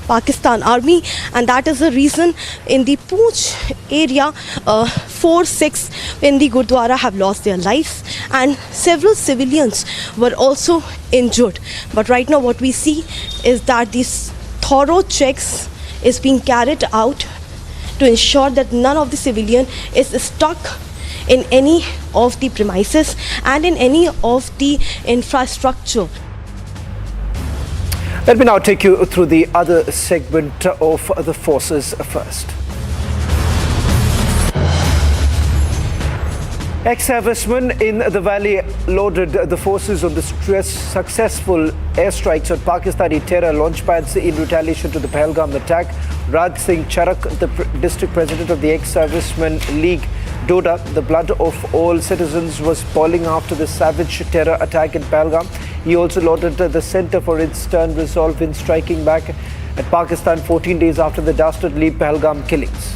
Pakistan army, and that is the reason in the Poonch area 4 Sikhs in the Gurudwara have lost their lives and several civilians were also injured. But right now what we see is that these thorough checks is being carried out to ensure that none of the civilian is stuck in any of the premises and in any of the infrastructure.
Let me now take you through the other segment of the forces first. Ex-servicemen in the valley lauded the forces on the successful airstrikes on Pakistani terror launchpads in retaliation to the Pahalgam attack. Raj Singh Charak, the district president of the Ex-Servicemen League, Doda, the blood of all citizens was boiling after the savage terror attack in Pahalgam. He also lauded the centre for its stern resolve in striking back at Pakistan 14 days after the dastardly Pahalgam killings.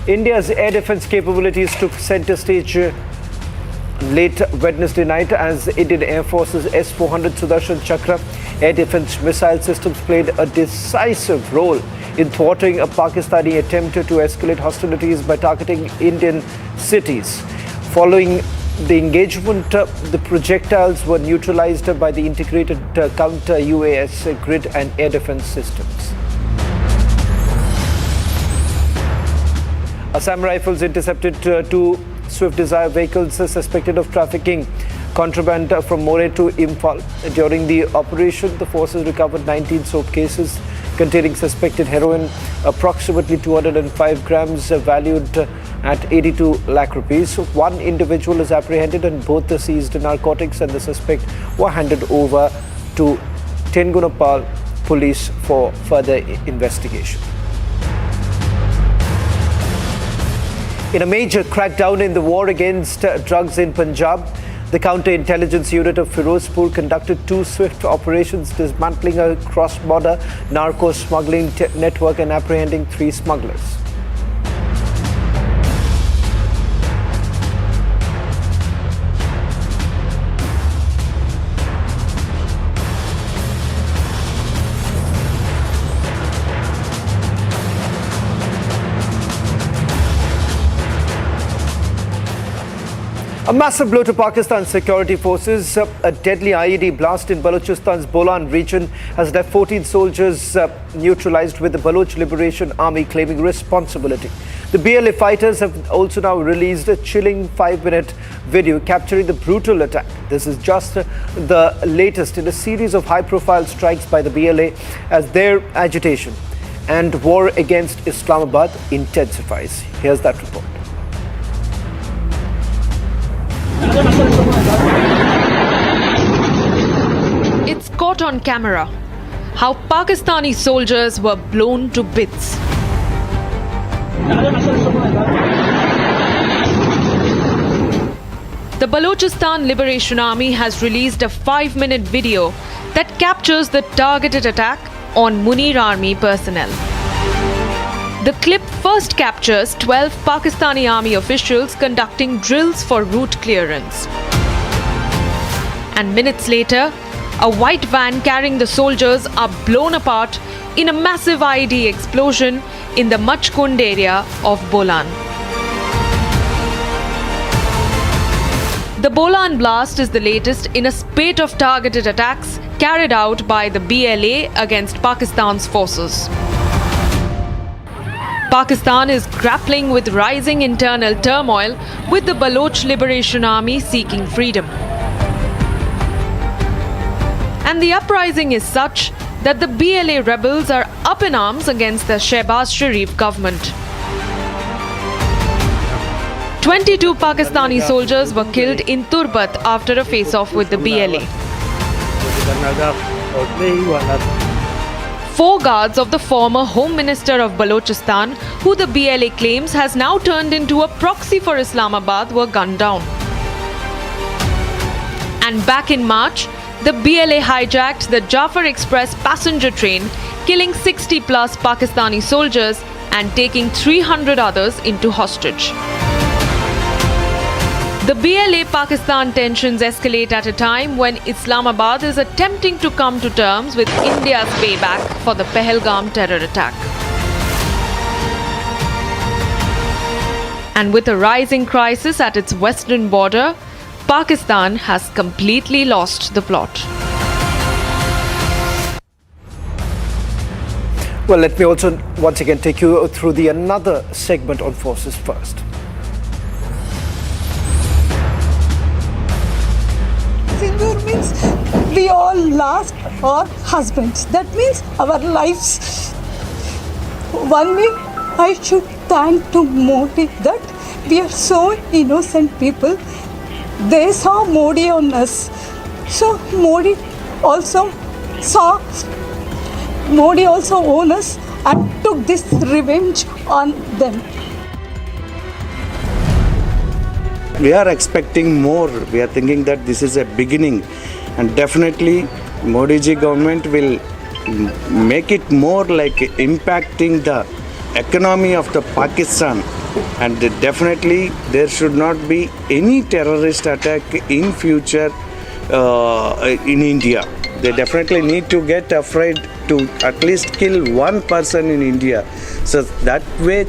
India's air defence capabilities took centre stage late Wednesday night as Indian Air Force's S-400 Sudarshan Chakra air defence missile systems played a decisive role in thwarting a Pakistani attempt to escalate hostilities by targeting Indian cities. Following the engagement, the projectiles were neutralized by the integrated counter-UAS grid and air defence systems. Assam Rifles intercepted two Swift Desire vehicles suspected of trafficking contraband from More to Imphal. During the operation, the forces recovered 19 soap cases containing suspected heroin, approximately 205 grams valued at 82 lakh rupees. One individual is apprehended and both the seized narcotics and the suspect were handed over to Tengunapal police for further investigation. In a major crackdown in the war against drugs in Punjab, the counter-intelligence unit of Firozpur conducted two swift operations dismantling a cross-border narco-smuggling network and apprehending 3 smugglers. A massive blow to Pakistan's security forces. A deadly IED blast in Balochistan's Bolan region has left 14 soldiers neutralized, with the Baloch Liberation Army claiming responsibility. The BLA fighters have also now released a chilling 5-minute video capturing the brutal attack. This is just the latest in a series of high-profile strikes by the BLA as their agitation and war against Islamabad intensifies. Here's that report.
It's caught on camera how Pakistani soldiers were blown to bits. The Balochistan Liberation Army has released a 5-minute video that captures the targeted attack on Munir Army personnel. The clip first captures 12 Pakistani army officials conducting drills for route clearance. And minutes later, a white van carrying the soldiers are blown apart in a massive IED explosion in the Machkund area of Bolan. The Bolan blast is the latest in a spate of targeted attacks carried out by the BLA against Pakistan's forces. Pakistan is grappling with rising internal turmoil, with the Baloch Liberation Army seeking freedom. And the uprising is such that the BLA rebels are up in arms against the Shehbaz Sharif government. 22 Pakistani soldiers were killed in Turbat after a face-off with the BLA. 4 guards of the former Home Minister of Balochistan, who the BLA claims has now turned into a proxy for Islamabad, were gunned down. And back in March, the BLA hijacked the Jafar Express passenger train, killing 60 plus Pakistani soldiers and taking 300 others into hostage. The BLA-Pakistan tensions escalate at a time when Islamabad is attempting to come to terms with India's payback for the Pahalgam terror attack. And with a rising crisis at its western border, Pakistan has completely lost the plot.
Well, let me also once again take you through the another segment on forces first.
Sindoor means we all lost our husbands. That means our lives. One way I should thank to Modi that we are so innocent people. They saw Modi on us. So Modi also owned us and took this revenge on them.
We are expecting more. We are thinking that this is a beginning, and definitely Modi ji government will make it more like impacting the economy of the Pakistan, and definitely there should not be any terrorist attack in future in India. They definitely need to get afraid to at least kill one person in India. So that way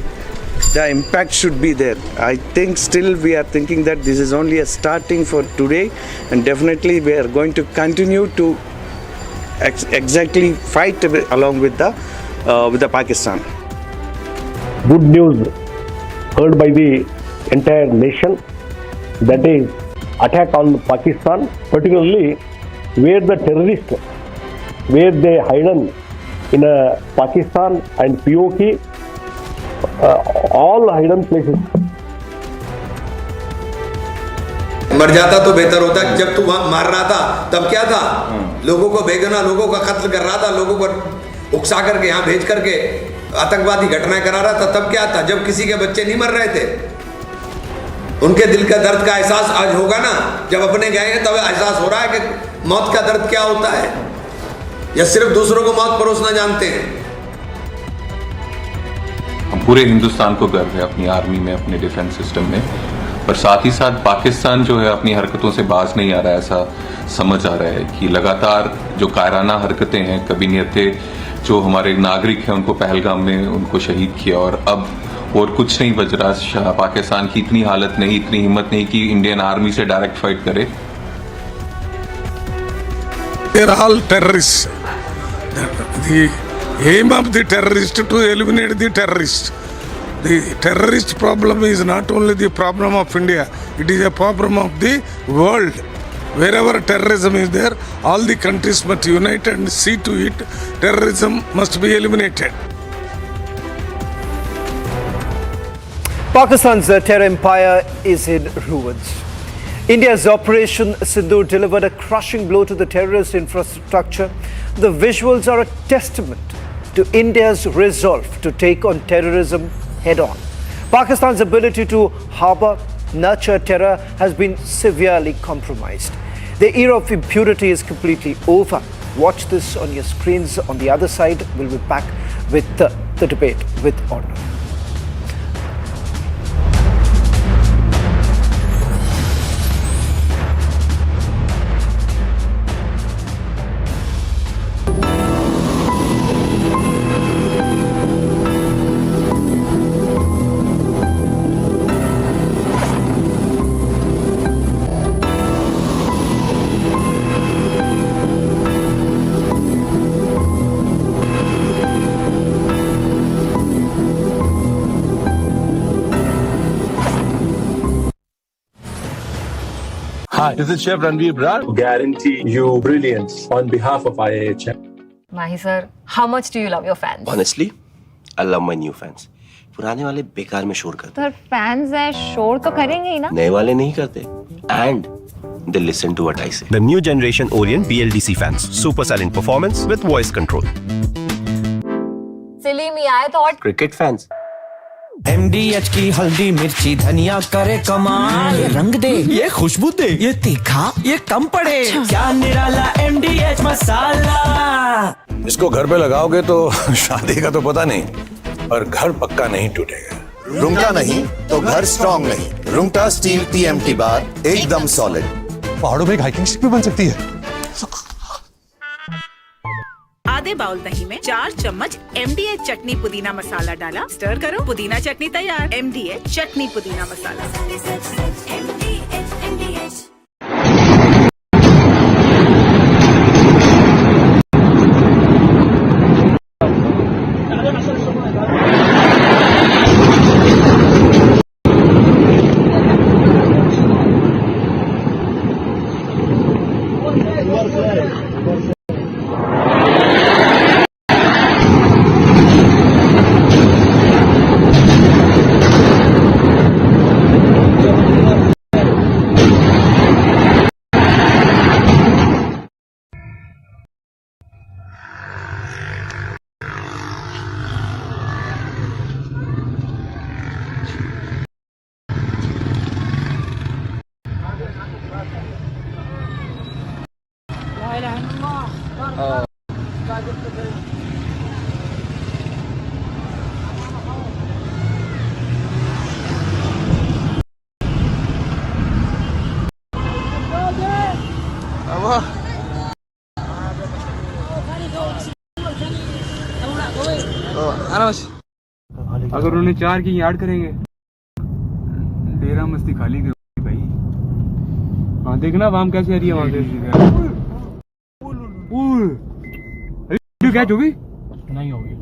the impact should be there. I think still we are thinking that this is only a starting for today, and definitely we are going to continue to exactly fight along with the Pakistan.
Good news heard by the entire nation, that is attack on Pakistan, particularly where the terrorists, where they hidden in Pakistan and POK, all hidden places.
मर जाता तो बेहतर होता। जब तू वहां मार रहा था तब क्या था, लोगों को बेगुनाह लोगों का कत्ल कर रहा था, लोगों को उकसा करके यहाँ भेज करके आतंकवादी घटनाएं करा रहा था, तब क्या था जब किसी के बच्चे नहीं मर रहे थे। उनके दिल का दर्द का एहसास आज होगा ना, जब अपने गए हैं तब एहसास हो रहा है कि मौत का दर्द क्या होता है, या सिर्फ दूसरों को मौत परोसना जानते हैं।
हम पूरे हिंदुस्तान को गर्व है अपनी आर्मी में, अपने डिफेंस सिस्टम में, पर साथ ही साथ पाकिस्तान जो है अपनी हरकतों से बाज नहीं आ रहा है। ऐसा समझ आ रहा है कि लगातार जो कायराना हरकतें हैं, कभी नहीं थे, जो हमारे नागरिक हैं उनको पहलगाम में उनको शहीद किया, और अब और कुछ नहीं बच रहा। पाकिस्तान की इतनी हालत नहीं, इतनी हिम्मत नहीं कि इंडियन आर्मी से डायरेक्ट फाइट करे।
They are all terrorists. The aim of the terrorist to eliminate the terrorist. The terrorist problem is not only the problem of India, it is a problem of the world. Wherever terrorism is there, all the countries must unite and see to it terrorism must be eliminated.
Pakistan's terror empire is in ruins. India's Operation Sindoor delivered a crushing blow to the terrorist infrastructure. The visuals are a testament to India's resolve to take on terrorism head-on. Pakistan's ability to harbour, nurture terror has been severely compromised. The era of impunity is completely over. Watch this on your screens. On the other side, we'll be back with the debate with Arnab.
Hi, this is Chef Ranveer Brar. Guarantee you brilliance on behalf of IIHM.
Mahi sir, how much do you love your fans?
Honestly, I love my new fans. पुराने वाले बेकार में शोर करते
तो fans हैं, शोर तो करेंगे ही ना।
नए वाले नहीं करते and they listen to what I say. The new generation Orient BLDC fans. Super silent performance with voice control.
सिली में आए तो और
Cricket fans.
MDH की हल्दी मिर्ची धनिया करे कमाल, ये रंग दे, ये खुशबू दे, ये तीखा, ये कम पड़े, क्या निराला MDH मसाला।
इसको घर पे लगाओगे तो शादी का तो पता नहीं, पर घर पक्का नहीं टूटेगा।
रुंगटा नहीं तो घर स्ट्रॉन्ग नहीं। रुंगटा स्टील TMT बार एकदम सॉलिड।
पहाड़ों में एक हाइकिंग स्टिक भी बन सकती है।
आधे बाउल दही में 4 चम्मच MDH चटनी पुदीना मसाला डाला, स्टर करो, पुदीना चटनी तैयार। MDH चटनी पुदीना मसाला।
अगर उन्हें 4 की याद करेंगे, डेरा मस्ती खाली भाई। हाँ देखना वाम कैसे आ रही है वहां से। क्या जो भी नहीं होगी।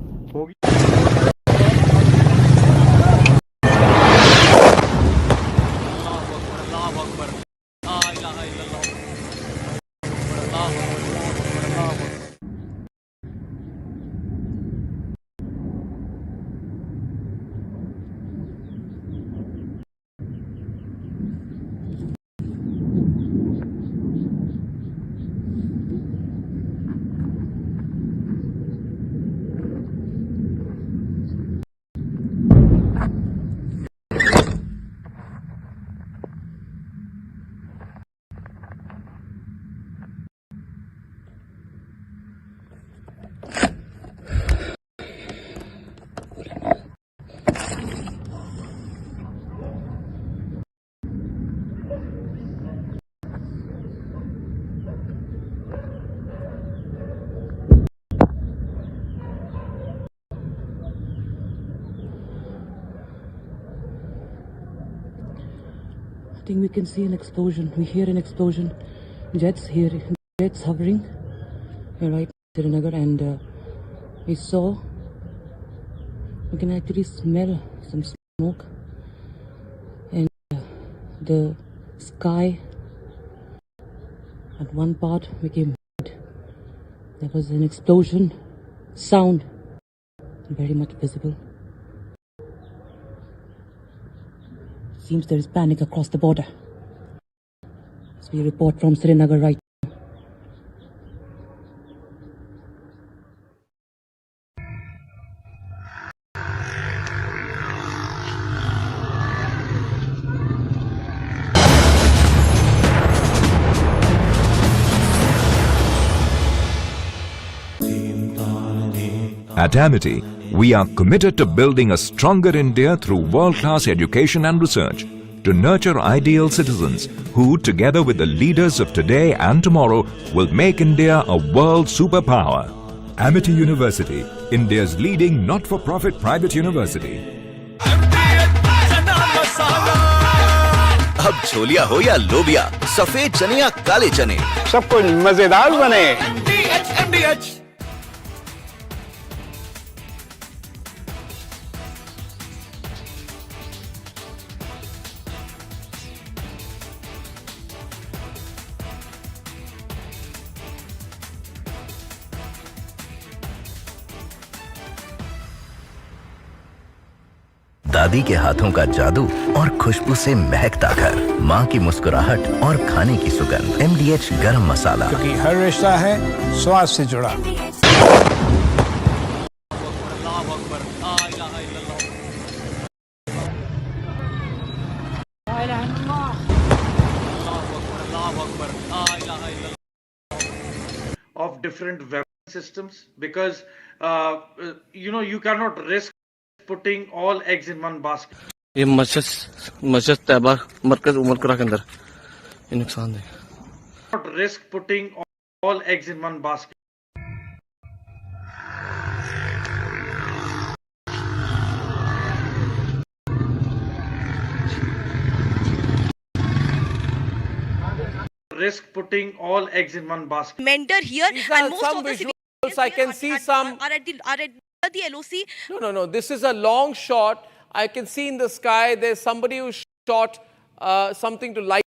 I think we can see an explosion. We hear an explosion. Jets here, jets hovering here right in Srinagar, and we can actually smell some smoke, and the sky at one part became red. There was an explosion sound, very much visible. Seems there is panic across the border. As we report from Srinagar right now.
At Amity, we are committed to building a stronger India through world-class education and research, to nurture ideal citizens who, together with the leaders of today and tomorrow, will make India a world superpower. Amity University, India's leading not-for-profit private university.
अब छोलिया हो या लोबिया, सफेद चने या काले चने,
सब कुछ मजेदार बने।
दादी के हाथों का जादू और खुशबू से महकता घर, माँ की मुस्कुराहट और खाने की सुगंध। MDH गरम मसाला,
क्योंकि हर रिश्ता है स्वाद से जुड़ा।
Of different weapon systems, because you cannot risk putting all eggs in one basket.
ये मस्जिद तैयबा मरकज उमरकरा के अंदर ये नुकसान है।
Not risk putting all eggs in one basket. Risk putting all eggs in one basket.
Mentor here, and most
some
of the
visuals. I can see some.
are at the LOC.
No. This is a long shot. I can see in the sky. There's somebody who shot something to light.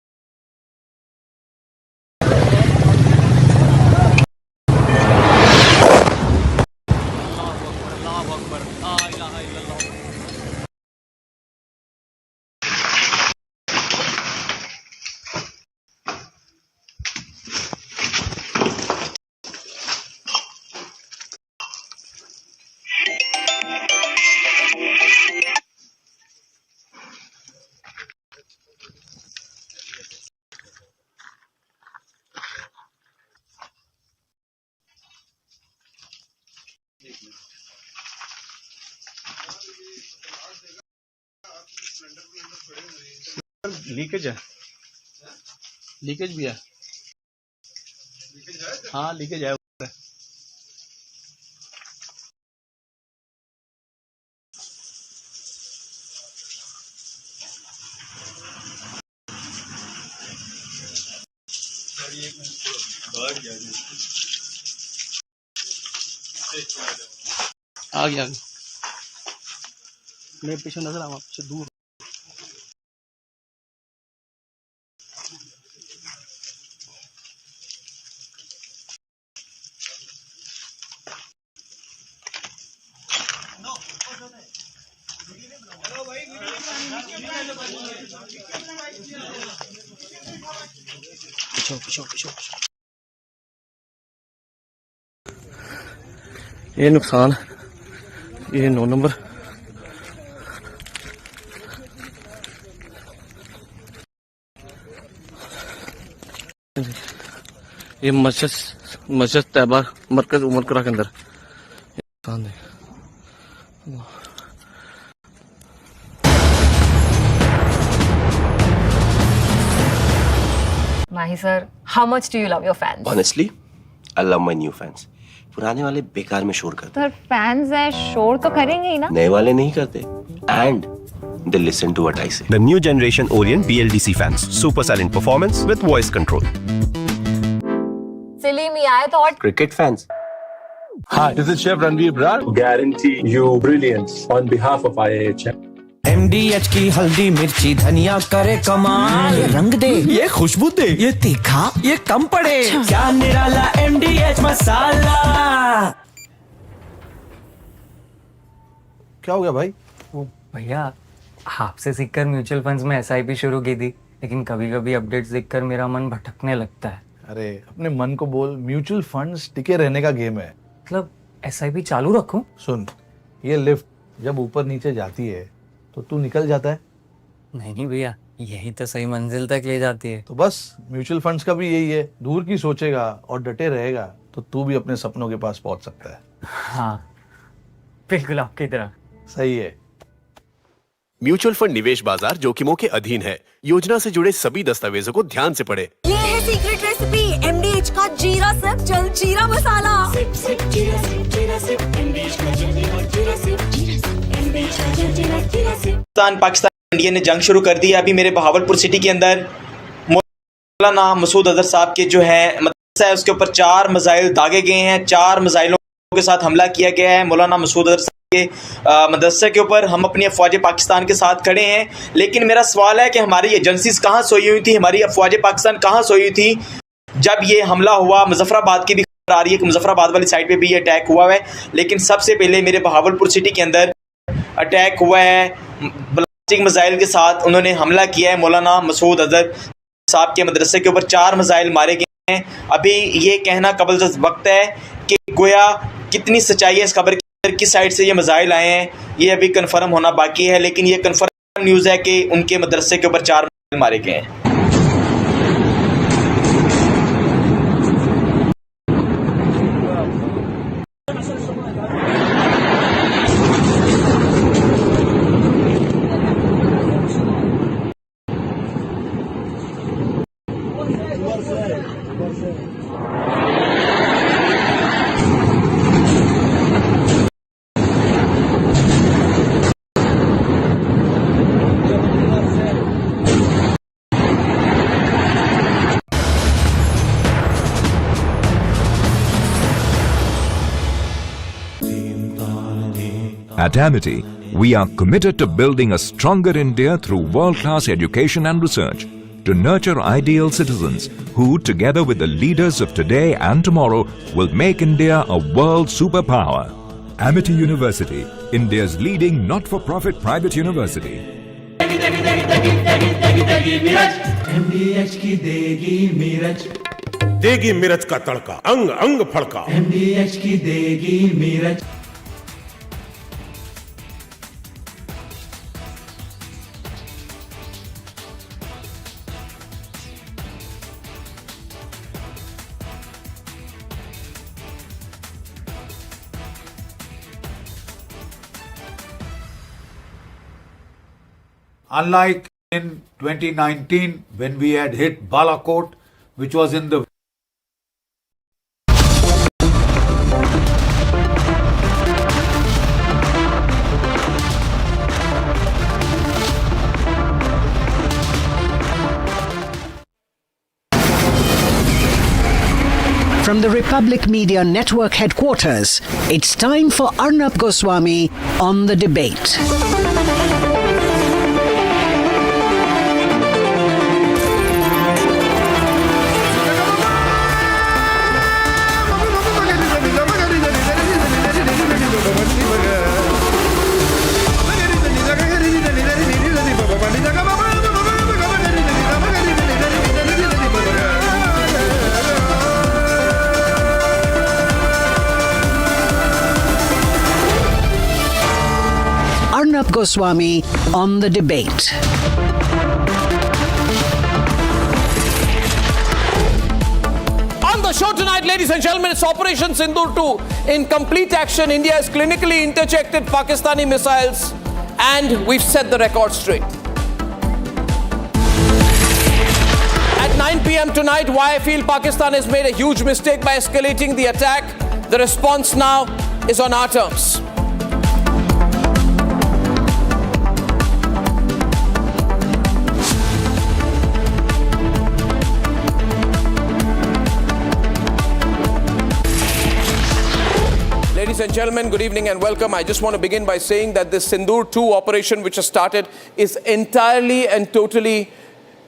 Leakage है, leakage भी है। हाँ leakage है। आ गया मेरे पीछे नजर आ पीछे दूर। पीछे ये नुकसान, ये 9 नंबर। ये मस्जिद तैयबा मरकज उमरकरा के अंदर नुकसान है।
Mahi sir, how much do you love your fans?
Honestly, I love my new fans. पुराने वाले बेकार में शोर करते
सर फैंस है, शोर तो करेंगे ही ना।
नए वाले नहीं करते। And they listen to what I say.
The new generation Orient BLDC fans, super silent performance with voice control.
Silly me आए तो और
Cricket fans.
Hi, this is Chef Ranveer Brar. Guarantee you brilliance on behalf of IAHM.
MDH की हल्दी मिर्ची धनिया करे कमाल, ये रंग दे, ये खुशबू दे, ये तीखा, ये कम पड़े, क्या निराला MDH मसाला।
क्या हो गया भाई?
भैया आपसे सीखकर म्यूचुअल फंड्स में SIP शुरू की थी, लेकिन कभी कभी अपडेट्स देखकर मेरा मन भटकने लगता है।
अरे अपने मन को बोल, म्यूचुअल फंड्स टिके रहने का गेम है।
मतलब SIP चालू रखूं?
सुन, ये लिफ्ट जब ऊपर नीचे जाती है तो तू निकल जाता है।
नहीं भैया, यही तो सही मंजिल तक ले जाती है।
तो बस म्यूचुअल फंड्स का भी यही है, दूर की सोचेगा और डटे रहेगा तो तू भी अपने सपनों के पास पहुंच सकता है।
हाँ बिल्कुल आपकी तरह।
सही है।
म्यूचुअल फंड निवेश बाजार जोखिमों के अधीन है। योजना से जुड़े सभी दस्तावेजों को ध्यान से पढ़ें।
ये है सीक्रेट रेसिपी MDH का जीरा सिर्फ जल जीरा मसाला।
पाकिस्तान इंडिया ने जंग शुरू कर दी है। अभी मेरे बहावलपुर सिटी के अंदर मौलाना मसूद अजहर साहब के जो है मदरसा है उसके ऊपर 4 मिसाइल दागे गए हैं। 4 मिसाइलों के साथ हमला किया गया है मौलाना मसूद अजहर के मदरसे के ऊपर। हम अपनी अफवाज पाकिस्तान के साथ खड़े हैं, लेकिन मेरा सवाल है कि हमारी एजेंसीज कहाँ सोई हुई थी, हमारी अफवाज पाकिस्तान कहाँ सोई हुई थी जब ये हमला हुआ। मुजफ्फराबाद की भी खबर आ रही है कि मुजफ्फराबाद वाली साइड पे भी ये अटैक हुआ है, लेकिन सबसे पहले मेरे बहावलपुर सिटी के अंदर अटैक हुआ है, ब्लास्टिंग मिसाइल के साथ उन्होंने हमला किया है मौलाना मसूद अजहर साहब के मदरसे के ऊपर 4 मिसाइल मारे गए हैं। अभी ये कहना कबल वक्त है कि गोया कितनी सच्चाई है इस खबर की, किस साइड से ये मिसाइल आए हैं, ये अभी कन्फर्म होना बाकी है, लेकिन ये कन्फर्म न्यूज़ है कि उनके मदरसे के ऊपर 4 मिसाइल मारे गए हैं।
At Amity, we are committed to building a stronger India through world-class education and research, to nurture ideal citizens who, together with the leaders of today and tomorrow, will make India a world superpower. Amity University, India's leading not-for-profit private university.
MDH की देगी मीरज,
देगी मिर्च का तड़का, अंग अंग फड़का।
MDH की देगी Miraj.
Unlike in 2019 when we had hit Baloch, which was in the
From the Republic Media Network headquarters, it's time for Arnab Goswami on the debate. Arnab Goswami on the debate.
On the show tonight, ladies and gentlemen, it's Operation Sindoor 2. In complete action, India has clinically intercepted Pakistani missiles and we've set the record straight. At 9 p.m. tonight, why I feel Pakistan has made a huge mistake by escalating the attack. The response now is on our terms. Ladies and gentlemen, good evening and welcome. I just want to begin by saying that this Sindoor 2 operation which has started is entirely and totally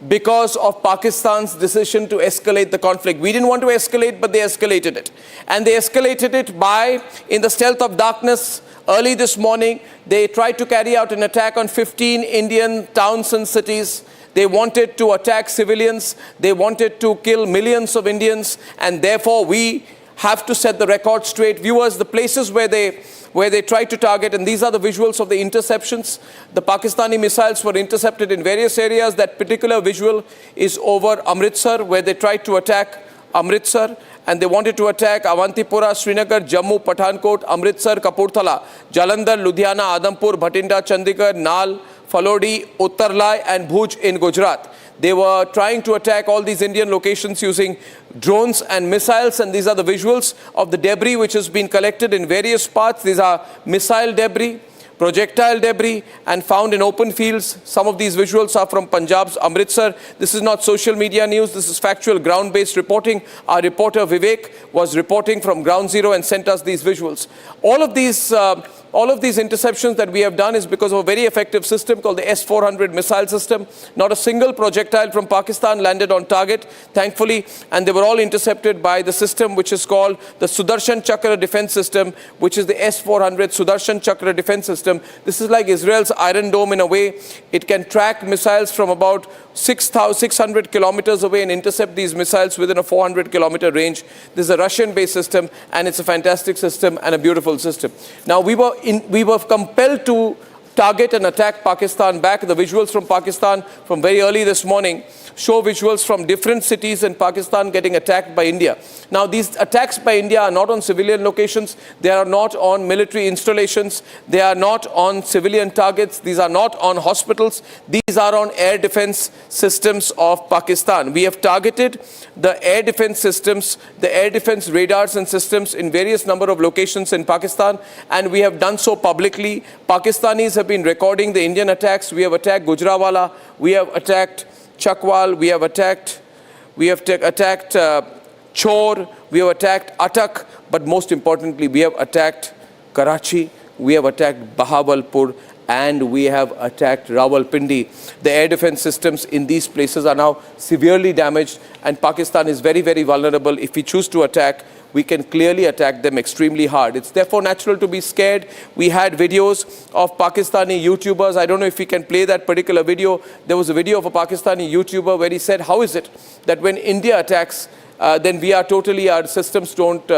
because of Pakistan's decision to escalate the conflict. We didn't want to escalate, but they escalated it. And they escalated it by, in the stealth of darkness, early this morning, they tried to carry out an attack on 15 Indian towns and cities. They wanted to attack civilians. They wanted to kill millions of Indians. And therefore, we have to set the record straight. Viewers, the places where they tried to target, and these are the visuals of the interceptions. The Pakistani missiles were intercepted in various areas. That particular visual is over Amritsar, where they tried to attack Amritsar, and they wanted to attack Avantipura, Srinagar, Jammu, Pathankot, Amritsar, Kapurthala, Jalandhar, Ludhiana, Adampur, Bhatinda, Chandigarh, Nal, Falodi, Uttarlai and Bhuj in Gujarat. They were trying to attack all these Indian locations using drones and missiles, and these are the visuals of the debris which has been collected in various parts. These are missile debris, projectile debris, and found in open fields. Some of these visuals are from Punjab's Amritsar. This is not social media news. This is factual ground-based reporting. Our reporter Vivek was reporting from Ground Zero and sent us these visuals. All of these All of these interceptions that we have done is because of a very effective system called the S-400 missile system. Not a single projectile from Pakistan landed on target, thankfully, and they were all intercepted by the system which is called the Sudarshan Chakra defense system, which is the S-400 Sudarshan Chakra defense system. This is like Israel's Iron Dome in a way. It can track missiles from about 600 kilometers away and intercept these missiles within a 400-kilometer range. This is a Russian-based system, and it's a fantastic system and a beautiful system. Now, we were compelled to target and attack Pakistan back. The visuals from Pakistan from very early this morning show visuals from different cities in Pakistan getting attacked by India. Now, these attacks by India are not on civilian locations. They are not on military installations. They are not on civilian targets. These are not on hospitals. These are on air defense systems of Pakistan. We have targeted the air defense systems, the air defense radars and systems in various number of locations in Pakistan, and we have done so publicly. Pakistanis have been recording the Indian attacks. We have attacked Gurudwara. We have attacked Chakwal, we have attacked Chor, we have attacked Atak, but most importantly, we have attacked Karachi, we have attacked Bahawalpur, and we have attacked Rawalpindi. The air defense systems in these places are now severely damaged, and Pakistan is very, very vulnerable. If we choose to attack, we can clearly attack them extremely hard. It's therefore natural to be scared. We had videos of Pakistani YouTubers. I don't know if we can play that particular video. There was a video of a Pakistani YouTuber where he said, how is it that when India attacks, then we are totally, our systems don't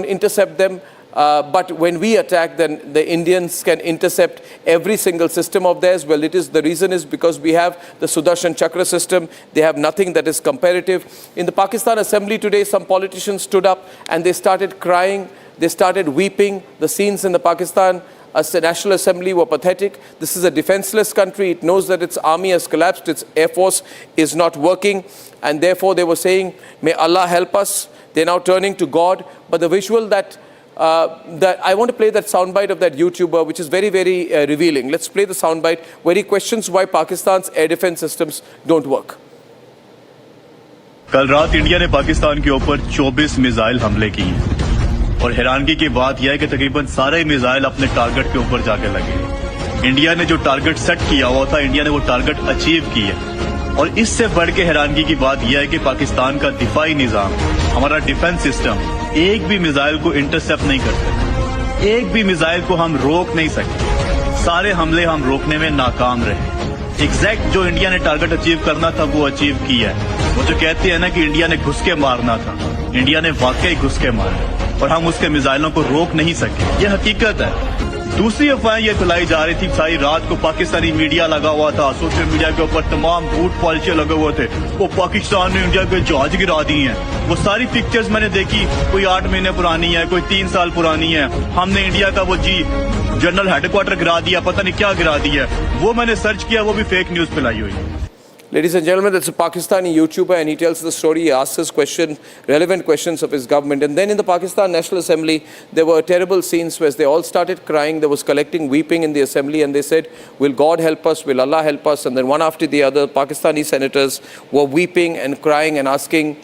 intercept them. But when we attack, then the Indians can intercept every single system of theirs. Well, the reason is because we have the Sudarshan Chakra system. They have nothing that is comparative. In the Pakistan Assembly today, some politicians stood up and they started crying. They started weeping. The scenes in the Pakistan National Assembly were pathetic. This is a defenseless country. It knows that its army has collapsed. Its air force is not working. And therefore, they were saying, may Allah help us. They're now turning to God. But the visual that I want to play that soundbite of that YouTuber, which is very, very revealing. Let's play the soundbite where he questions why Pakistan's air defense systems don't work.
कल रात India ने पाकिस्तान के ऊपर 24 missile हमले किए और हैरानगी की बात यह है कि तकरीबन सारे मिसाइल अपने टारगेट के ऊपर जाके लगे। इंडिया ने जो टारगेट सेट किया हुआ था, इंडिया ने वो टारगेट अचीव किया। और इससे बढ़ के हैरानगी की बात यह है कि पाकिस्तान का दिफाई निजाम, हमारा डिफेंस सिस्टम एक भी मिसाइल को इंटरसेप्ट नहीं कर सकते, एक भी मिसाइल को हम रोक नहीं सकते। सारे हमले हम रोकने में नाकाम रहे। एग्जैक्ट जो इंडिया ने टारगेट अचीव करना था वो अचीव किया है। वो जो कहते हैं ना कि इंडिया ने घुस के मारना था, इंडिया ने वाकई घुस के मारा और हम उसके मिसाइलों को रोक नहीं सके। ये हकीकत है। दूसरी अफवाहें ये फैलाई जा रही थी, सारी रात को पाकिस्तानी मीडिया लगा हुआ था, सोशल मीडिया के ऊपर तमाम झूठ पॉलिसियां लगे हुए थे, वो पाकिस्तान ने इंडिया के जहाज गिरा दी हैं। वो सारी पिक्चर्स मैंने देखी, कोई 8 महीने पुरानी है, कोई 3 साल पुरानी है। हमने इंडिया का वो जनरल हेडक्वार्टर गिरा दिया, पता नहीं क्या गिरा दिया। वो मैंने सर्च किया, वो भी फेक न्यूज फैलाई हुई है।
Ladies and gentlemen, that's a Pakistani YouTuber, and he tells the story. He asks his relevant questions of his government. And then in the Pakistan National Assembly, there were terrible scenes where they all started crying. There was collecting weeping in the assembly, and they said, will God help us? Will Allah help us? And then one after the other, Pakistani senators were weeping and crying and asking,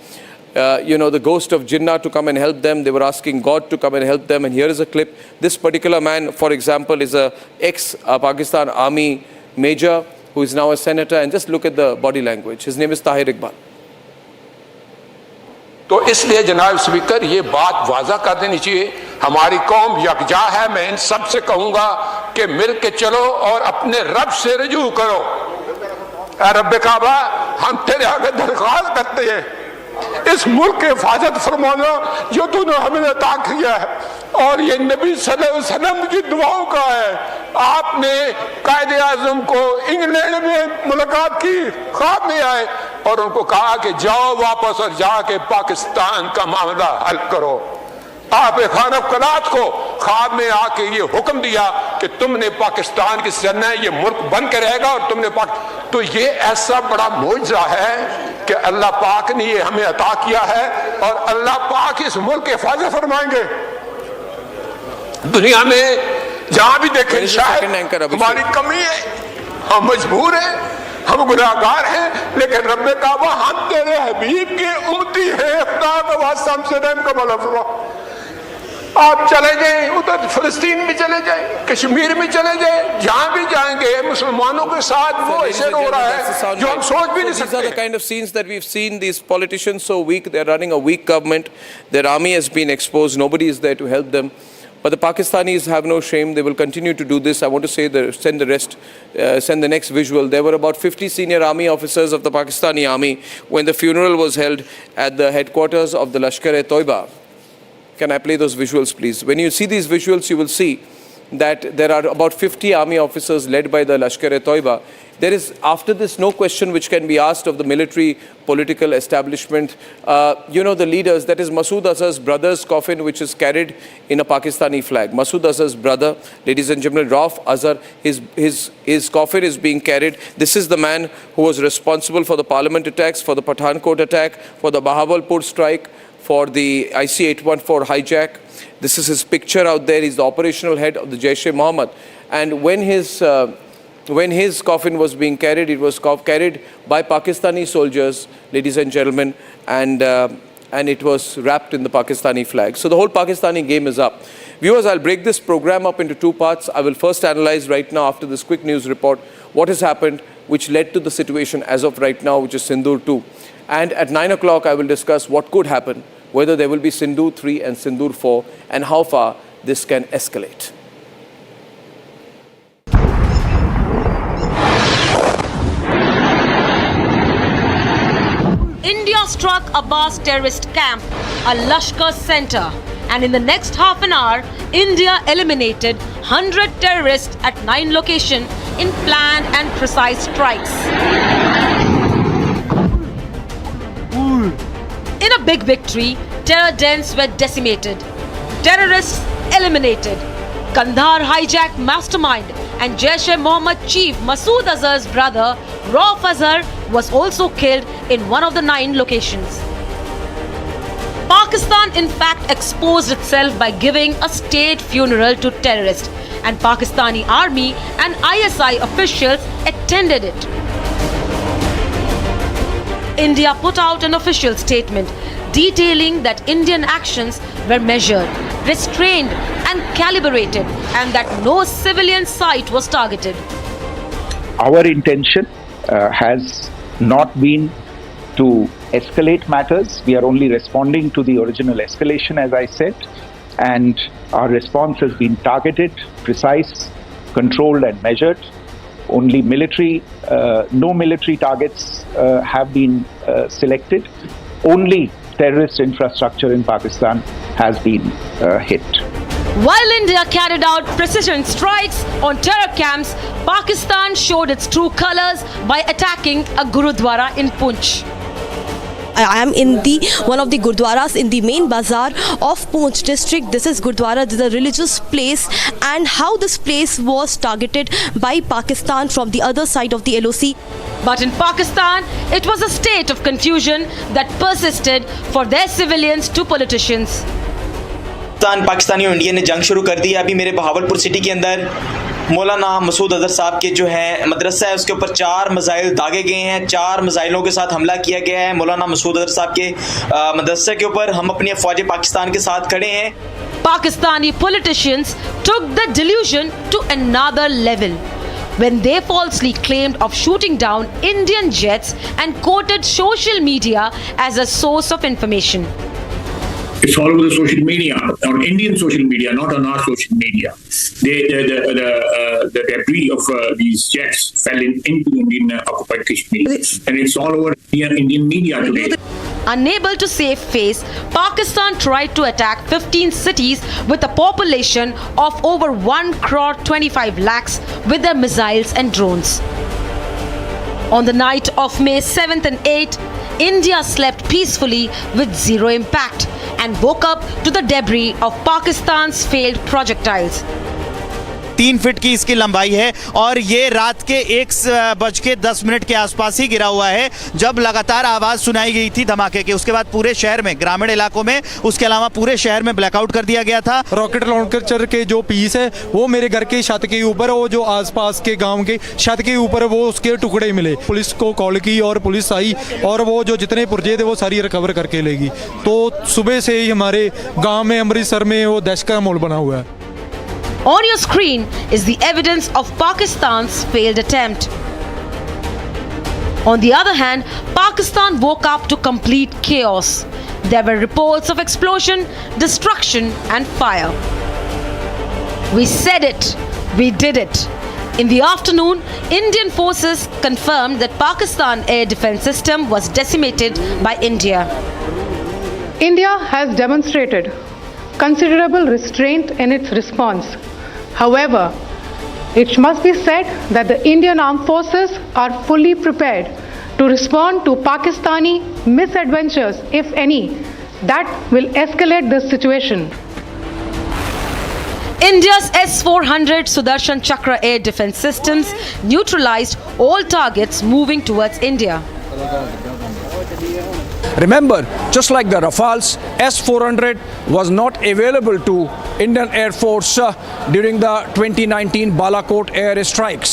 the ghost of Jinnah to come and help them. They were asking God to come and help them. And here is a clip. This particular man, for example, is a ex-Pakistan Army major who is now a senator, and just look at the body language. His name is Tahir Iqbal.
तो इसलिए जनाब speaker ये बात waza कर देनी चाहिए, हमारी कौम यकजा है। मैं इन सब से कहूँगा कि मिल के चलो और अपने रब से रजू करो। रब काबा, हम तेरे आगे दरख्वास्त करते हैं, इस मुल्क की हिफाजत फरमाना जो तूने हमें अता किया है, और ये नबी सल्लल्लाहु अलैहि वसल्लम की दुआओं का है। आपने कायदे आज़म को इंग्लैंड में मुलाकात की, ख्वाब में आए और उनको कहा कि जाओ वापस और जाके पाकिस्तान का मामला हल करो। आप खान अफकलात को ख्वाब में आके ये हुक्म दिया कि तुमने पाकिस्तान की सरना है, ये मुल्क बन के रहेगा और तुमने तो ये ऐसा बड़ा मौजज़ा है कि अल्लाह पाक ने ये हमें अता किया है और अल्लाह पाक इस मुल्क की हिफाजत फरमाएंगे। दुनिया में जहां भी देखें शायद हमारी कमी है, हम मजबूर हैं, हम गुनाहगार हैं, लेकिन रब ने कहा हम तेरे हबीब के उम्मती हैं, खुदा का वास्ता हमसे रहम का भला फरमा। आप चले जाएं, उधर फिलिस्तीन में चले जाएं, कश्मीर में चले जाएं, जहां भी जाएंगे मुसलमानों के साथ वो ऐसे हो रहा है जो हम सोच भी नहीं सकते.
These are the kind of scenes that we've seen. These politicians so weak, they're running a weak government. Their army has been exposed. Nobody is there to help them. But the Pakistanis have no shame. They will continue to do this. I want to say, send the next visual. There were about 50 senior army officers of the Pakistani army when the funeral was held at the headquarters of the Lashkar-e-Toiba. Can I play those visuals, please? When you see these visuals, you will see that there are about 50 army officers led by the Lashkar-e-Toiba. There is, after this, no question which can be asked of the military political establishment. The leaders, that is Masood Azhar's brother's coffin, which is carried in a Pakistani flag. Masood Azhar's brother, ladies and gentlemen, Rauf Azhar, his coffin is being carried. This is the man who was responsible for the parliament attacks, for the Pathankot attack, for the Bahawalpur strike, for the IC-814 hijack. This is his picture out there. He's the operational head of the Jaish-e-Mohammed. And when his coffin was being carried, it was carried by Pakistani soldiers, ladies and gentlemen, and it was wrapped in the Pakistani flag. So the whole Pakistani game is up. Viewers, I'll break this program up into two parts. I will first analyze right now, after this quick news report, what has happened, which led to the situation as of right now, which is Sindoor 2. And at 9 o'clock, I will discuss what could happen, whether there will be Sindoor 3 and Sindoor 4, and how far this can escalate.
India struck Abbas terrorist camp, a Lashkar center, and in the next half an hour, India eliminated 100 terrorists at 9 locations in planned and precise strikes. In a big victory, terror dens were decimated, terrorists eliminated, Kandahar hijack mastermind and Jaish-e-Mohammed chief Masood Azhar's brother Rauf Azhar was also killed in one of the 9 locations. Pakistan in fact exposed itself by giving a state funeral to terrorists, and Pakistani army and ISI officials attended it. India put out an official statement detailing that Indian actions were measured, restrained and calibrated, and that no civilian site was targeted.
Our intention has not been to escalate matters. We are only responding to the original escalation, as I said, and our response has been targeted, precise, controlled and measured. Only no military targets have been selected. Only terrorist infrastructure in Pakistan has been hit.
While India carried out precision strikes on terror camps, Pakistan showed its true colors by attacking a Gurudwara in Poonch.
I am in one of the Gurudwaras in the main bazaar of Poonch district. This is Gurudwara, this is a religious place, and how this place was targeted by Pakistan from the other side of the LOC.
But in Pakistan, it was a state of confusion that persisted for their civilians to politicians.
Pakistani और India ने जंग शुरू कर दी है. अभी मेरे Bahawalpur city के अंदर मौलाना मसूद अजहर साहब के जो है मदरसा है, उसके ऊपर 4 मिसाइल दागे गए हैं. 4 मिसाइलों के साथ हमला किया गया है मौलाना मसूद अजहर साहब के मदरसे के ऊपर. हम अपनी अफवाज पाकिस्तान के साथ खड़े हैं.
Pakistani politicians took the delusion to another level when they falsely claimed of shooting down Indian jets and quoted social media as a source of information.
It's all over the social media, on Indian social media, not on our social media. The debris of these jets fell into Indian occupied Kashmir, and it's all over Indian media today.
Unable to save face, Pakistan tried to attack 15 cities with a population of over 1 crore 25 lakhs with their missiles and drones. On the night of May 7th and 8th, India slept peacefully with zero impact and woke up to the debris of Pakistan's failed projectiles.
3 feet की इसकी लंबाई है और ये रात के 1:10 के आसपास ही गिरा हुआ है, जब लगातार आवाज़ सुनाई गई थी धमाके की। उसके बाद पूरे शहर में, ग्रामीण इलाकों में, उसके अलावा पूरे शहर में ब्लैकआउट कर दिया गया था।
रॉकेट लॉन्चर के जो पीस है वो मेरे घर के छत के ऊपर, वो जो आसपास के गांव के छत के ऊपर वो उसके टुकड़े मिले। पुलिस को कॉल की और पुलिस आई और वो जो जितने पुर्जे थे वो सारी रिकवर करके लेगी। तो सुबह से ही हमारे गांव में, अमृतसर में वो दहशत का माहौल बना हुआ है।
On your screen is the evidence of Pakistan's failed attempt. On the other hand, Pakistan woke up to complete chaos. There were reports of explosion, destruction and fire. We said it, we did it. In the afternoon, Indian forces confirmed that Pakistan air defense system was decimated by India.
India has demonstrated considerable restraint in its response. However, it must be said that the Indian armed forces are fully prepared to respond to Pakistani misadventures, if any, that will escalate this situation.
India's S-400 Sudarshan Chakra air defense systems neutralized all targets moving towards India.
Remember, just like the Rafales, S-400 was not available to Indian Air Force during the 2019 Balochistan air strikes.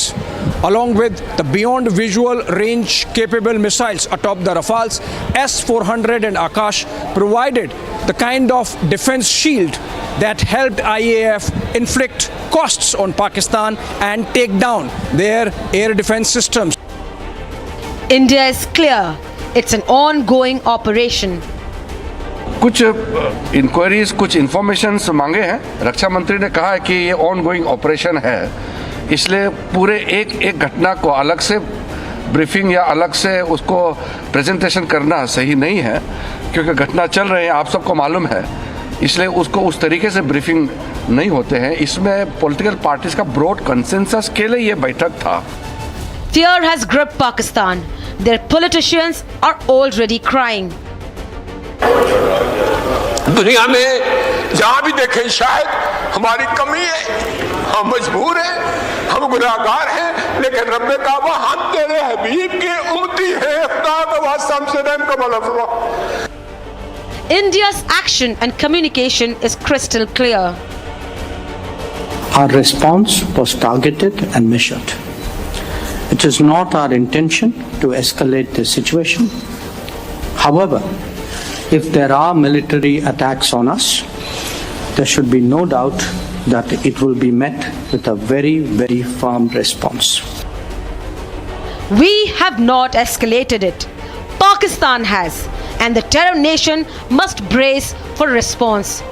Along with the beyond visual range capable missiles atop the Rafales, S-400 and Akash provided the kind of defense shield that helped IAF inflict costs on Pakistan and take down their air defense systems.
India is clear. It's an ongoing operation.
कुछ inquiries, कुछ information मांगे हैं। रक्षा मंत्री ने कहा है कि ये ऑनगोइंग ऑपरेशन है, इसलिए पूरे एक घटना को अलग से ब्रीफिंग या अलग से उसको प्रेजेंटेशन करना सही नहीं है, क्योंकि घटना चल रहे हैं, आप सबको मालूम है, इसलिए उसको उस तरीके से ब्रीफिंग नहीं होते हैं। इसमें पॉलिटिकल पार्टीज का ब्रॉड कंसेंसस के लिए ये बैठक था।
Fear has gripped Pakistan. Their politicians are already crying.
दुनिया में जहाँ भी देखें शायद हमारी कमी है, हम मजबूर हैं, हम गुनाहगार हैं, लेकिन रब ने कहा हम तेरे हबीब की उम्मती हैं, खुदा का वास्ता हमसे रहम का भला फरमा।
India's action and communication is crystal clear.
Our response was targeted and measured. It is not our intention to escalate the situation. However, if there are military attacks on us, there should be no doubt that it will be met with a very, very firm response.
We have not escalated it. Pakistan has, and the terror nation must brace for response.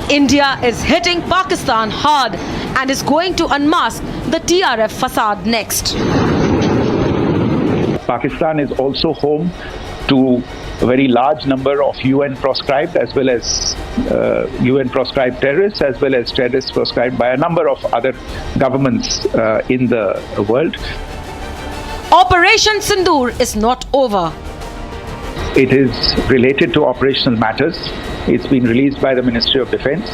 India is hitting Pakistan hard and is going to unmask the TRF facade next.
Pakistan is also home to a very large number of UN proscribed as well as UN proscribed terrorists, as well as terrorists proscribed by a number of other governments in the world.
Operation Sindoor is not over.
It is related to operational matters. It's been released by the Ministry of Defence.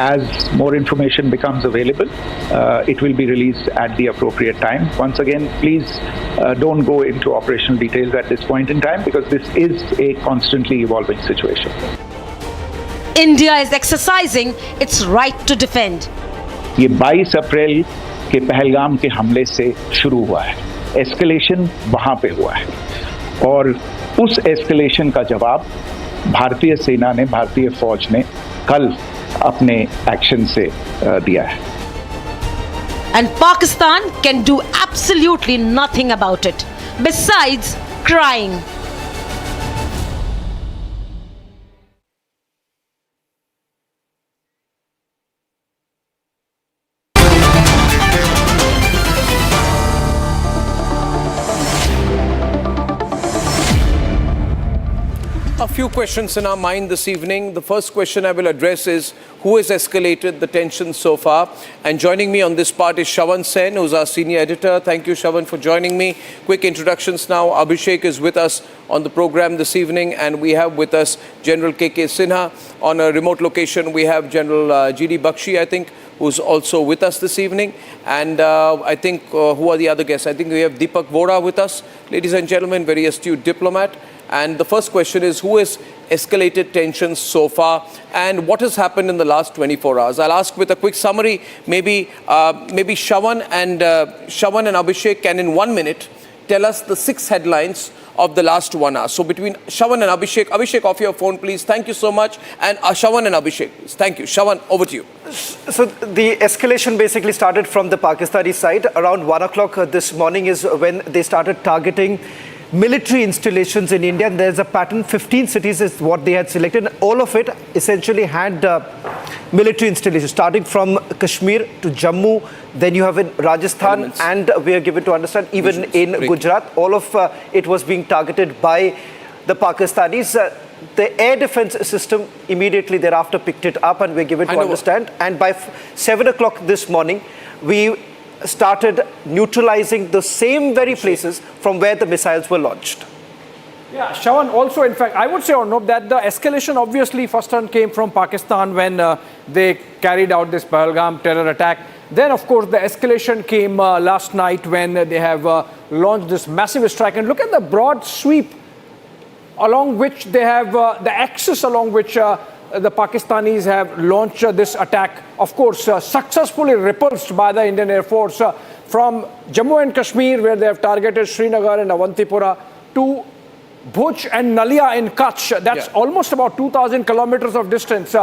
As more information becomes available, it will be released at the appropriate time. Once again, please don't go into operational details at this point in time, because this is a constantly evolving situation.
India is exercising its right to defend.
ये 22 अप्रैल के पहलगाम के हमले से शुरू हुआ है। Escalation वहाँ पे हुआ है और उस एस्केलेशन का जवाब भारतीय सेना ने, भारतीय फौज ने कल अपने एक्शन से दिया है।
And Pakistan can do absolutely nothing about it, besides crying.
A few questions in our mind this evening. The first question I will address is, who has escalated the tension so far? And joining me on this part is Shravan Sen, who's our senior editor. Thank you, Shravan, for joining me. Quick introductions now. Abhishek is with us on the program this evening, and we have with us General KK Sinha. On a remote location, we have General GD Bakshi, I think, who's also with us this evening. And I think, who are the other guests? I think we have Deepak Vora with us. Ladies and gentlemen, very astute diplomat. And the first question is, who has escalated tensions so far, and what has happened in the last 24 hours? I'll ask with a quick summary. Maybe Shravan and Abhishek can in 1 minute tell us the 6 headlines of the last 1 hour. So between Shravan and Abhishek, off your phone, please. Thank you so much. And Shravan and Abhishek, please. Thank you. Shravan, over to you.
So the escalation basically started from the Pakistani side. Around 1 o'clock this morning is when they started targeting military installations in India. And there's a pattern. 15 cities is what they had selected. All of it essentially had military installations, starting from Kashmir to Jammu. Then you have in Rajasthan, and we are given to understand even in Gujarat. All of it was being targeted by the Pakistanis. The air defense system immediately thereafter picked it up, and we're given to understand. And by 7 o'clock this morning, we started neutralizing the same very places from where the missiles were launched.
Yeah, Shravan, also, in fact, I would say, Arnab, that the escalation obviously first one came from Pakistan when they carried out this Pahalgam terror attack. Then, of course, the escalation came last night when they have launched this massive strike. And look at the broad sweep along which they have, the axis along which the Pakistanis have launched this attack. Of course, successfully repulsed by the Indian Air Force from Jammu and Kashmir, where they have targeted Srinagar and Avantipura, to Bhuj and Nalia in Kutch. That's almost about 2,000 kilometers of distance.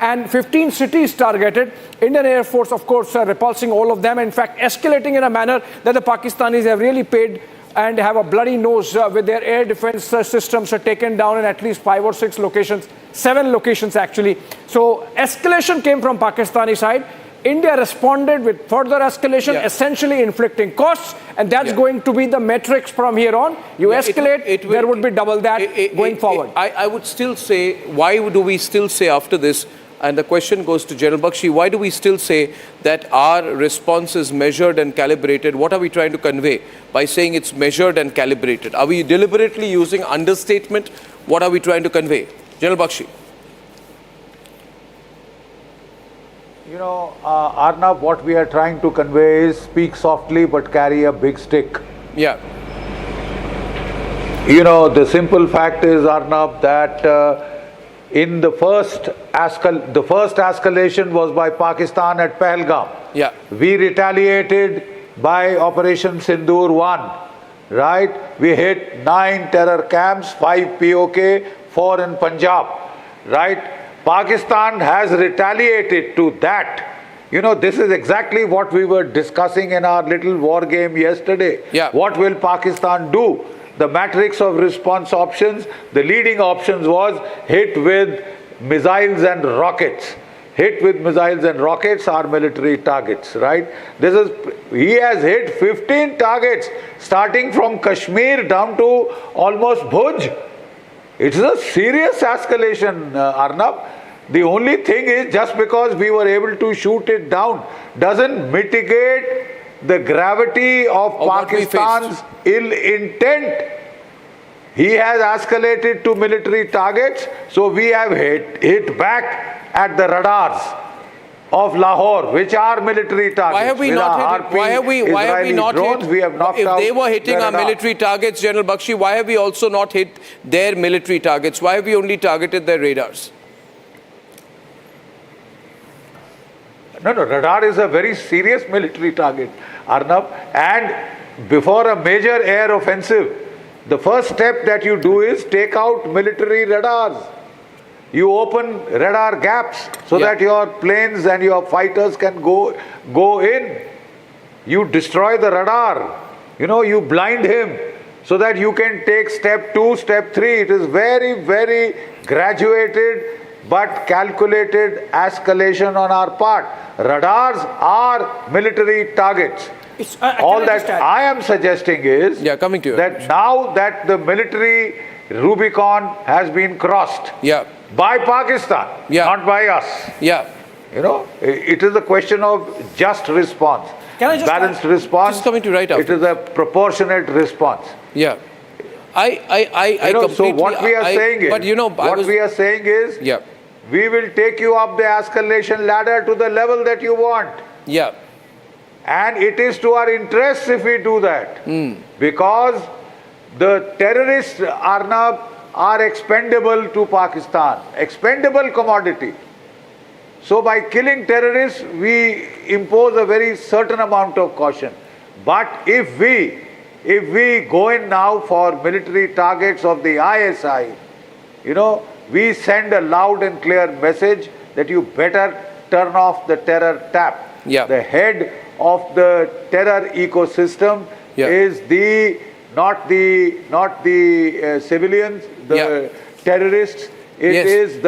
And 15 cities targeted. Indian Air Force, of course, repulsing all of them. In fact, escalating in a manner that the Pakistanis have really paid and have a bloody nose with their air defense systems taken down in at least 5 or 6 locations, 7 locations actually. So escalation came from Pakistani side. India responded with further escalation, essentially inflicting costs, and that's going to be the metrics from here on. You escalate, there would be double that going forward.
I would still say, why do we still say after this, and the question goes to General Bakshi, why do we still say that our response is measured and calibrated? What are we trying to convey by saying it's measured and calibrated? Are we deliberately using understatement? What are we trying to convey? General Bakshi.
You know, Arnab, what we are trying to convey is speak softly but carry a big stick.
Yeah.
You know, the simple fact is, Arnab, that in the first escalation was by Pakistan at Pahalgam.
Yeah.
We retaliated by Operation Sindoor 1, right? We hit 9 terror camps, 5 POK, 4 in Punjab, right? Pakistan has retaliated to that. You know, this is exactly what we were discussing in our little war game yesterday.
Yeah.
What will Pakistan do? The matrix of response options, the leading options was hit with missiles and rockets. Hit with missiles and rockets are military targets, right? He has hit 15 targets, starting from Kashmir down to almost Bhuj. It is a serious escalation, Arnab. The only thing is, just because we were able to shoot it down doesn't mitigate the gravity of Pakistan's ill intent. He has escalated to military targets, so we have hit back at the radars of Lahore, which are military targets.
Why have we not hit? Why have we not hit?
We have knocked
if
out
they were hitting our military targets, General Bakshi, why have we also not hit their military targets? Why have we only targeted their radars?
No, radar is a very serious military target, Arnab. And before a major air offensive, the first step that you do is take out military radars. You open radar gaps so that your planes and your fighters can go in. You destroy the radar. You know, you blind him so that you can take step 2, step 3. It is very, very graduated but calculated escalation on our part. Radars are military targets. All that I am suggesting is
coming to you.
that now that the military Rubicon has been crossed.
Yeah.
By Pakistan, not by us.
Yeah.
You know, it is a question of just response.
Can I just
balanced response?
Just coming to right after.
It is a proportionate response.
Yeah. I completely...
So what we are saying is,
but you know,
we are saying is, we will take you up the escalation ladder to the level that you want.
Yeah.
And it is to our interests if we do that. Because the terrorists, Arnab, are expendable to Pakistan. Expendable commodity. So by killing terrorists, we impose a very certain amount of caution. But if we go in now for military targets of the ISI, you know, we send a loud and clear message that you better turn off the terror tap.
Yeah.
The head of the terror ecosystem is not the civilians, the terrorists. It is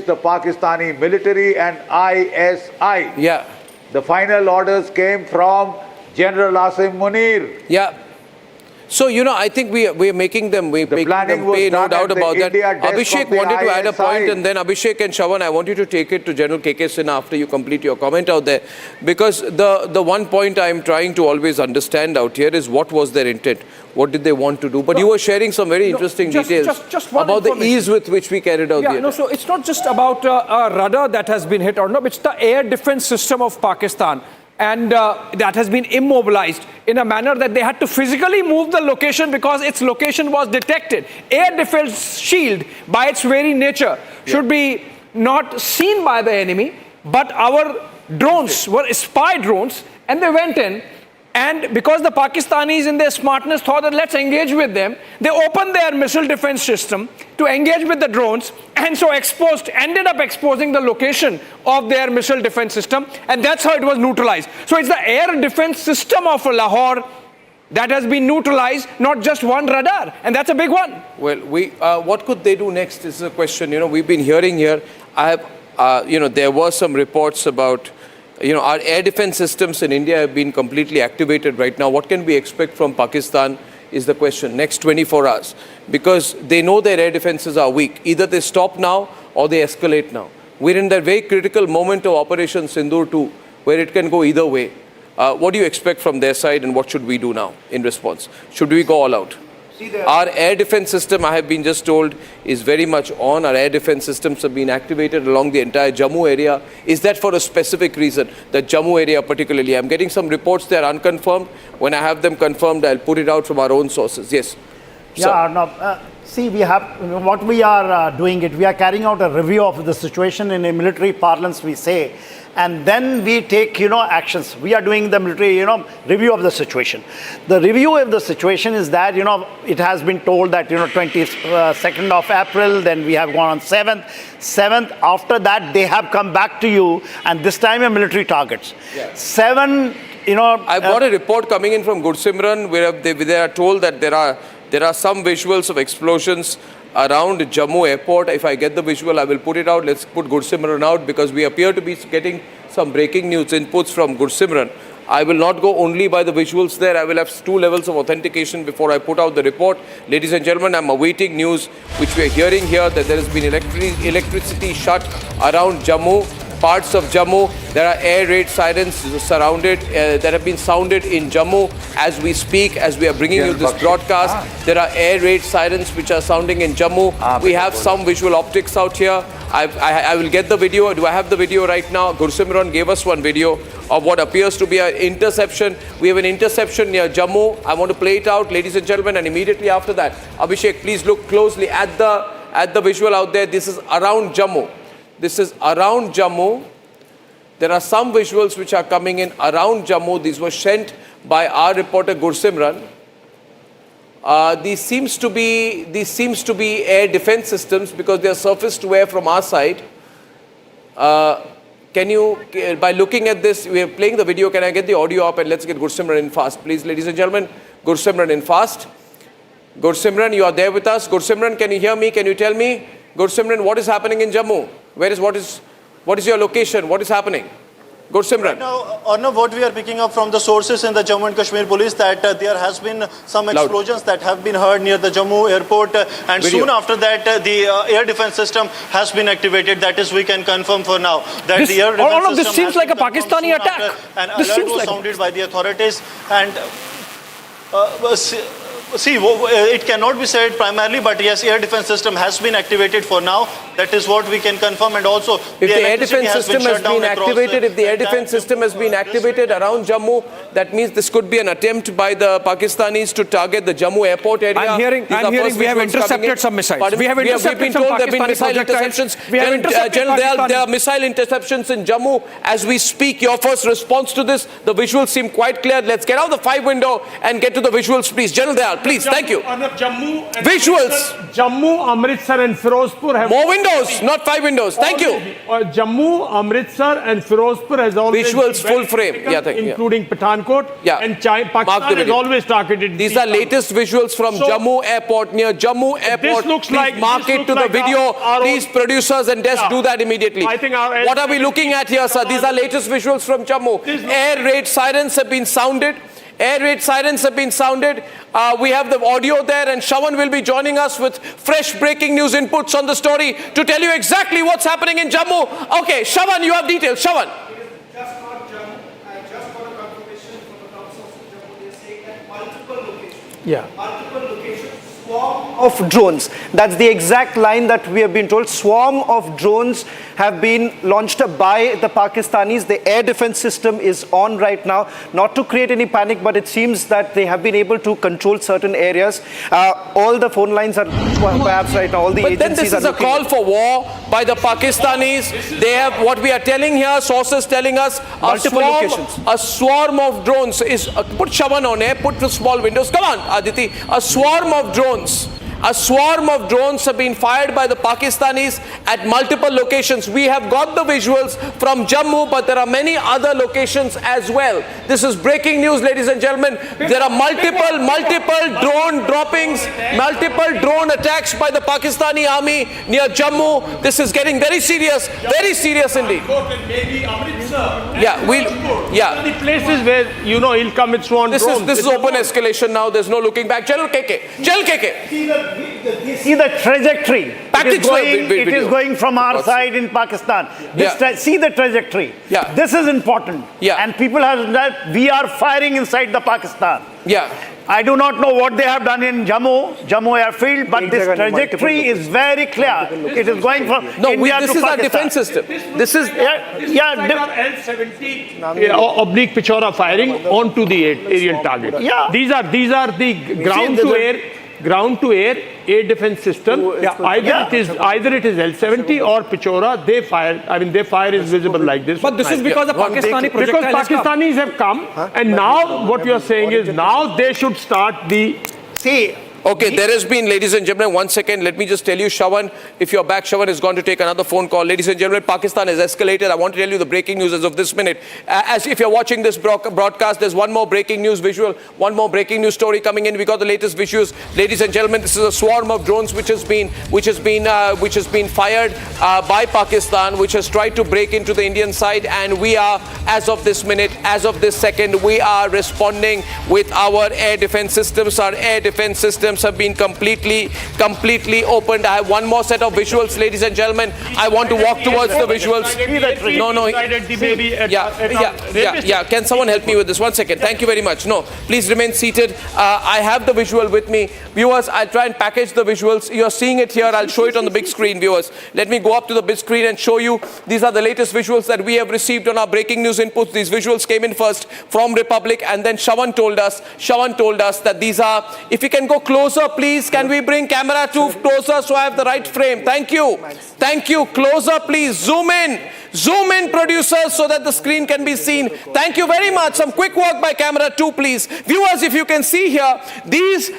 the Pakistani military and ISI.
Yeah.
The final orders came from General Asim Munir.
Yeah. So, you know, I think we are making them pay, no doubt about that. Abhishek wanted to add a point, and then Abhishek and Shravan, I want you to take it to General KK Sinha after you complete your comment out there. Because the one point I'm trying to always understand out here is what was their intent? What did they want to do? But you were sharing some very interesting details about the ease with which we carried out the attack.
So it's not just about a rudder that has been hit or no, it's the air defense system of Pakistan. And that has been immobilized in a manner that they had to physically move the location because its location was detected. Air defense shield, by its very nature, should be not seen by the enemy, but our drones were spy drones, and they went in. And because the Pakistanis in their smartness thought that let's engage with them, they opened their missile defense system to engage with the drones, and so ended up exposing the location of their missile defense system, and that's how it was neutralized. So it's the air defense system of Lahore that has been neutralized, not just one radar, and that's a big one.
Well, what could they do next is a question. You know, we've been hearing here, there were some reports about, our air defense systems in India have been completely activated right now. What can we expect from Pakistan is the question, next 24 hours. Because they know their air defenses are weak. Either they stop now or they escalate now. We're in that very critical moment of Operation Sindoor 2, where it can go either way. What do you expect from their side, and what should we do now in response? Should we go all out? Our air defense system, I have been just told, is very much on. Our air defense systems have been activated along the entire Jammu area. Is that for a specific reason, the Jammu area particularly? I'm getting some reports that are unconfirmed. When I have them confirmed, I'll put it out from our own sources. Yes.
See, we have, what we are doing we are carrying out a review of the situation in a military parlance, we say, and then we take, actions. We are doing the military, review of the situation. The review of the situation is that, it has been told that, 22nd of April, then we have gone on 7th. After that, they have come back to you, and this time a military targets. 7,
I've got a report coming in from Gursimran where they are told that there are some visuals of explosions around Jammu airport. If I get the visual, I will put it out. Let's put Gursimran out because we appear to be getting some breaking news inputs from Gursimran. I will not go only by the visuals there. I will have 2 levels of authentication before I put out the report. Ladies and gentlemen, I'm awaiting news which we are hearing here that there has been electricity shut around Jammu. Parts of Jammu, there are air raid sirens surrounded that have been sounded in Jammu as we speak, as we are bringing you this broadcast. There are air raid sirens which are sounding in Jammu. We have some visual optics out here. I will get the video. Do I have the video right now? Gursimran gave us one video of what appears to be an interception. We have an interception near Jammu. I want to play it out, ladies and gentlemen, and immediately after that, Abhishek, please look closely at the visual out there. This is around Jammu. This is around Jammu. There are some visuals which are coming in around Jammu. These were sent by our reporter Gursimran. These seems to be air defense systems because they are surface to air from our side. Can you, by looking at this, we are playing the video. Can I get the audio up and let's get Gursimran in fast, please, ladies and gentlemen. Gursimran in fast. Gursimran, you are there with us. Gursimran, can you hear me? Can you tell me, Gursimran, what is happening in Jammu? What is your location? What is happening? Gursimran.
Now, Arnab, what we are picking up from the sources in the Jammu and Kashmir police that there has been some explosions that have been heard near the Jammu airport, and soon after that the air defense system has been activated. That is, we can confirm for now that the air defense system
this seems like a Pakistani attack.
An alert was sounded by the authorities, and see, it cannot be said primarily, but yes, air defense system has been activated for now. That is what we can confirm. And also,
if the air defense system has been activated, if the air defense system has been activated around Jammu, that means this could be an attempt by the Pakistanis to target the Jammu airport area.
I'm hearing we have intercepted some missiles.
We've been told there have been missile interceptions. General, there are missile interceptions in Jammu as we speak. Your first response to this, the visuals seem quite clear. Let's get out the 5 window and get to the visuals, please. General Dayal, please. Thank you. Visuals.
Jammu, Amritsar and Firozpur have...
More windows, not 5 windows. Thank you.
Jammu, Amritsar and Firozpur has always...
Visuals full frame.
Including Pathankot. And Pakistan has always targeted...
These are latest visuals from Jammu airport. Near Jammu airport.
This looks like...
Mark it to the video. Please, producers and desk, do that immediately. What are we looking at here, sir? These are latest visuals from Jammu. Air raid sirens have been sounded. Air raid sirens have been sounded. We have the audio there, and Shawan will be joining us with fresh breaking news inputs on the story to tell you exactly what's happening in Jammu. Okay, Shawan, you have details. Shawan.
Just not Jammu. I just got a confirmation from the council of Jammu. They say at multiple locations.
Yeah.
Multiple locations.
Swarm of drones. That's the exact line that we have been told. Swarm of drones have been launched by the Pakistanis. The air defense system is on right now. Not to create any panic, but it seems that they have been able to control certain areas. All the phone lines are perhaps right now. All the agencies
then this is a call for war by the Pakistanis. They have, what we are telling here, sources telling us, a swarm of drones is, put Shawan on air, put the small windows. Come on, Aditi. A swarm of drones. A swarm of drones have been fired by the Pakistanis at multiple locations. We have got the visuals from Jammu, but there are many other locations as well. This is breaking news, ladies and gentlemen. There are multiple drone droppings, multiple drone attacks by the Pakistani army near Jammu. This is getting very serious indeed.
The places where, you know, he'll come with sworn drones.
This is open escalation now. There's no looking back. General KK.
See the trajectory. It is going from our side in Pakistan. See the trajectory. This is important. And people have that we are firing inside the Pakistan. I do not know what they have done in Jammu airfield, but this trajectory is very clear. It is going from India to Pakistan.
This is our defense system. This is
L-70 oblique Pichora firing onto the aerial target. These are the ground to air air defense system. Either it is L-70 or Pichora. They fire. I mean, their fire is visible like this.
But this is because the Pakistani projectile
because Pakistanis have come, and now what you are saying is now they should start the
Okay, there has been, ladies and gentlemen, 1 second. Let me just tell you, Shawan, if you're back, Shawan is going to take another phone call. Ladies and gentlemen, Pakistan has escalated. I want to tell you the breaking news as of this minute. As if you're watching this broadcast, there's one more breaking news visual, one more breaking news story coming in. We got the latest visuals. Ladies and gentlemen, this is a swarm of drones which has been fired by Pakistan, which has tried to break into the Indian side, and we are, as of this minute, as of this second, we are responding with our air defense systems. Our air defense systems have been completely opened. I have one more set of visuals, ladies and gentlemen. I want to walk towards the visuals. Can someone help me with this? 1 second. Thank you very much. No, please remain seated. I have the visual with me. Viewers, I'll try and package the visuals. You're seeing it here. I'll show it on the big screen, viewers. Let me go up to the big screen and show you. These are the latest visuals that we have received on our breaking news inputs. These visuals came in first from Republic, and then Shawan told us that these are, if you can go closer, please. Can we bring camera 2 closer so I have the right frame? Thank you. Thank you. Closer, please. Zoom in. Zoom in, producers, so that the screen can be seen. Thank you very much. Some quick work by camera 2, please. Viewers, if you can see here, these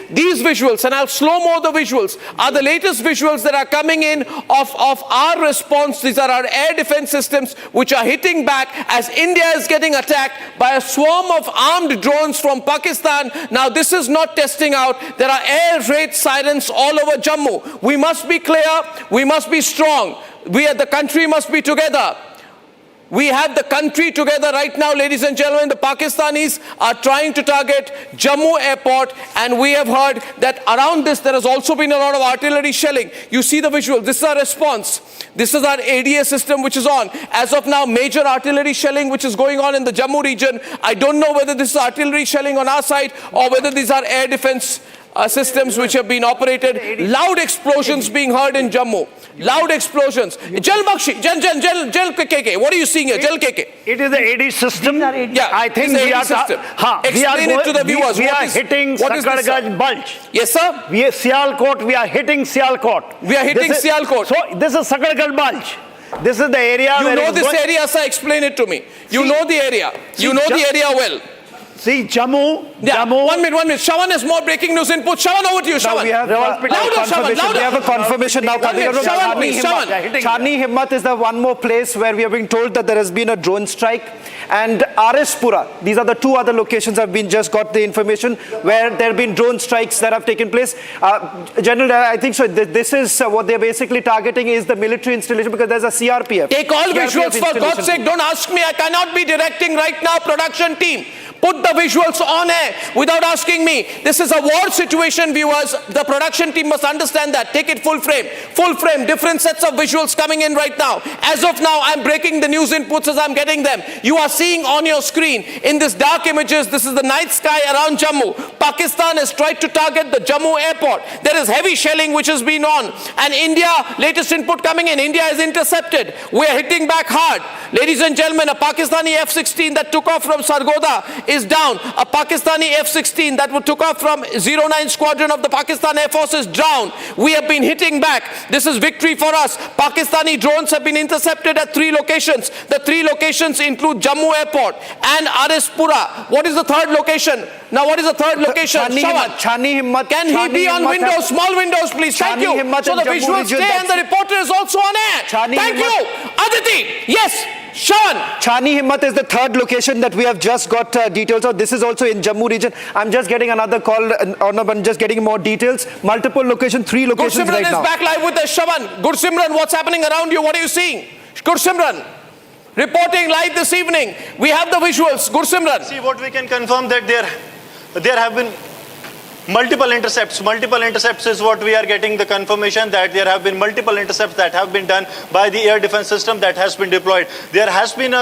visuals, and I'll slow-mo the visuals, are the latest visuals that are coming in of our response. These are our air defense systems which are hitting back as India is getting attacked by a swarm of armed drones from Pakistan. Now, this is not testing out. There are air raid sirens all over Jammu. We must be clear. We must be strong. The country must be together. We have the country together right now, ladies and gentlemen. The Pakistanis are trying to target Jammu airport, and we have heard that around this there has also been a lot of artillery shelling. You see the visual. This is our response. This is our ADA system which is on. As of now, major artillery shelling which is going on in the Jammu region. I don't know whether this is artillery shelling on our side or whether these are air defense systems which have been operated. Loud explosions being heard in Jammu. Loud explosions. Jal Bakshi, Jal KK. What are you seeing here? Jal KK.
It is the AD system.
Yeah,
I think
it's
we are
system.
Explain
it to the viewers.
We are hitting Sakargaj Bulge.
Yes, sir.
We are Sialkot. We are hitting Sialkot.
We are hitting Sialkot.
So this is Sakargaj Bulge. This is the area.
You know this area, sir. Explain it to me. You know the area. You know the area well.
See, Jammu.
Yeah.
Jammu.
1 minute. Shawan has more breaking news input. Shawan, over to you. Shawan.
We have a confirmation now coming out.
Shawan, please. Shawan.
Chani Himmat is the one more place where we have been told that there has been a drone strike. And Arispura, these are the two other locations I've been just got the information where there have been drone strikes that have taken place. General, I think so. This is what they're basically targeting is the military installation because there's a CRPF.
Take all visuals for God's sake. Don't ask me. I cannot be directing right now. Production team. Put the visuals on air without asking me. This is a war situation, viewers. The production team must understand that. Take it full frame. Full frame. Different sets of visuals coming in right now. As of now, I'm breaking the news inputs as I'm getting them. You are seeing on your screen in this dark images, this is the night sky around Jammu. Pakistan has tried to target the Jammu airport. There is heavy shelling which has been on. And India, latest input coming in, India is intercepted. We are hitting back hard. Ladies and gentlemen, a Pakistani F-16 that took off from Sargodha is down. A Pakistani F-16 that took off from 09 Squadron of the Pakistan Air Force is down. We have been hitting back. This is victory for us. Pakistani drones have been intercepted at 3 locations. The 3 locations include Jammu Airport and Arispura. What is the third location? Now what is the third location?
Chani Himmat.
Can he be on windows? Small windows, please. Thank you. So the visuals stay and the reporter is also on air. Thank you. Aditi. Yes. Sean.
Chani Himmat is the third location that we have just got details of. This is also in Jammu region. I'm just getting another call, Arnab, I'm just getting more details. Multiple locations, 3 locations right now.
Gursimran is back live with us. Shawan. Gursimran, what's happening around you? What are you seeing? Gursimran. Reporting live this evening. We have the visuals. Gursimran.
See, what we can confirm that there have been multiple intercepts. Multiple intercepts is what we are getting the confirmation that there have been multiple intercepts that have been done by the air defense system that has been deployed. There has been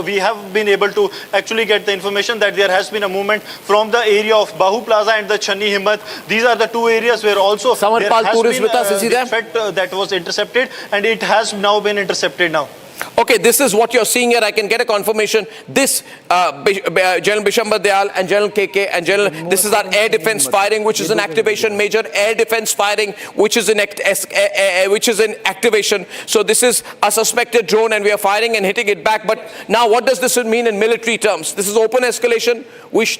we have been able to actually get the information that there has been a movement from the area of Bahu Plaza and the Chani Himmat. These are the 2 areas where also there has been threat that was intercepted, and it has now been intercepted now.
Okay, this is what you're seeing here. I can get a confirmation. This General Bishambar Dayal and General KK and General, this is our air defense firing, which is an activation. Major air defense firing, which is in activation. So this is a suspected drone, and we are firing and hitting it back. But now, what does this mean in military terms? This is open escalation.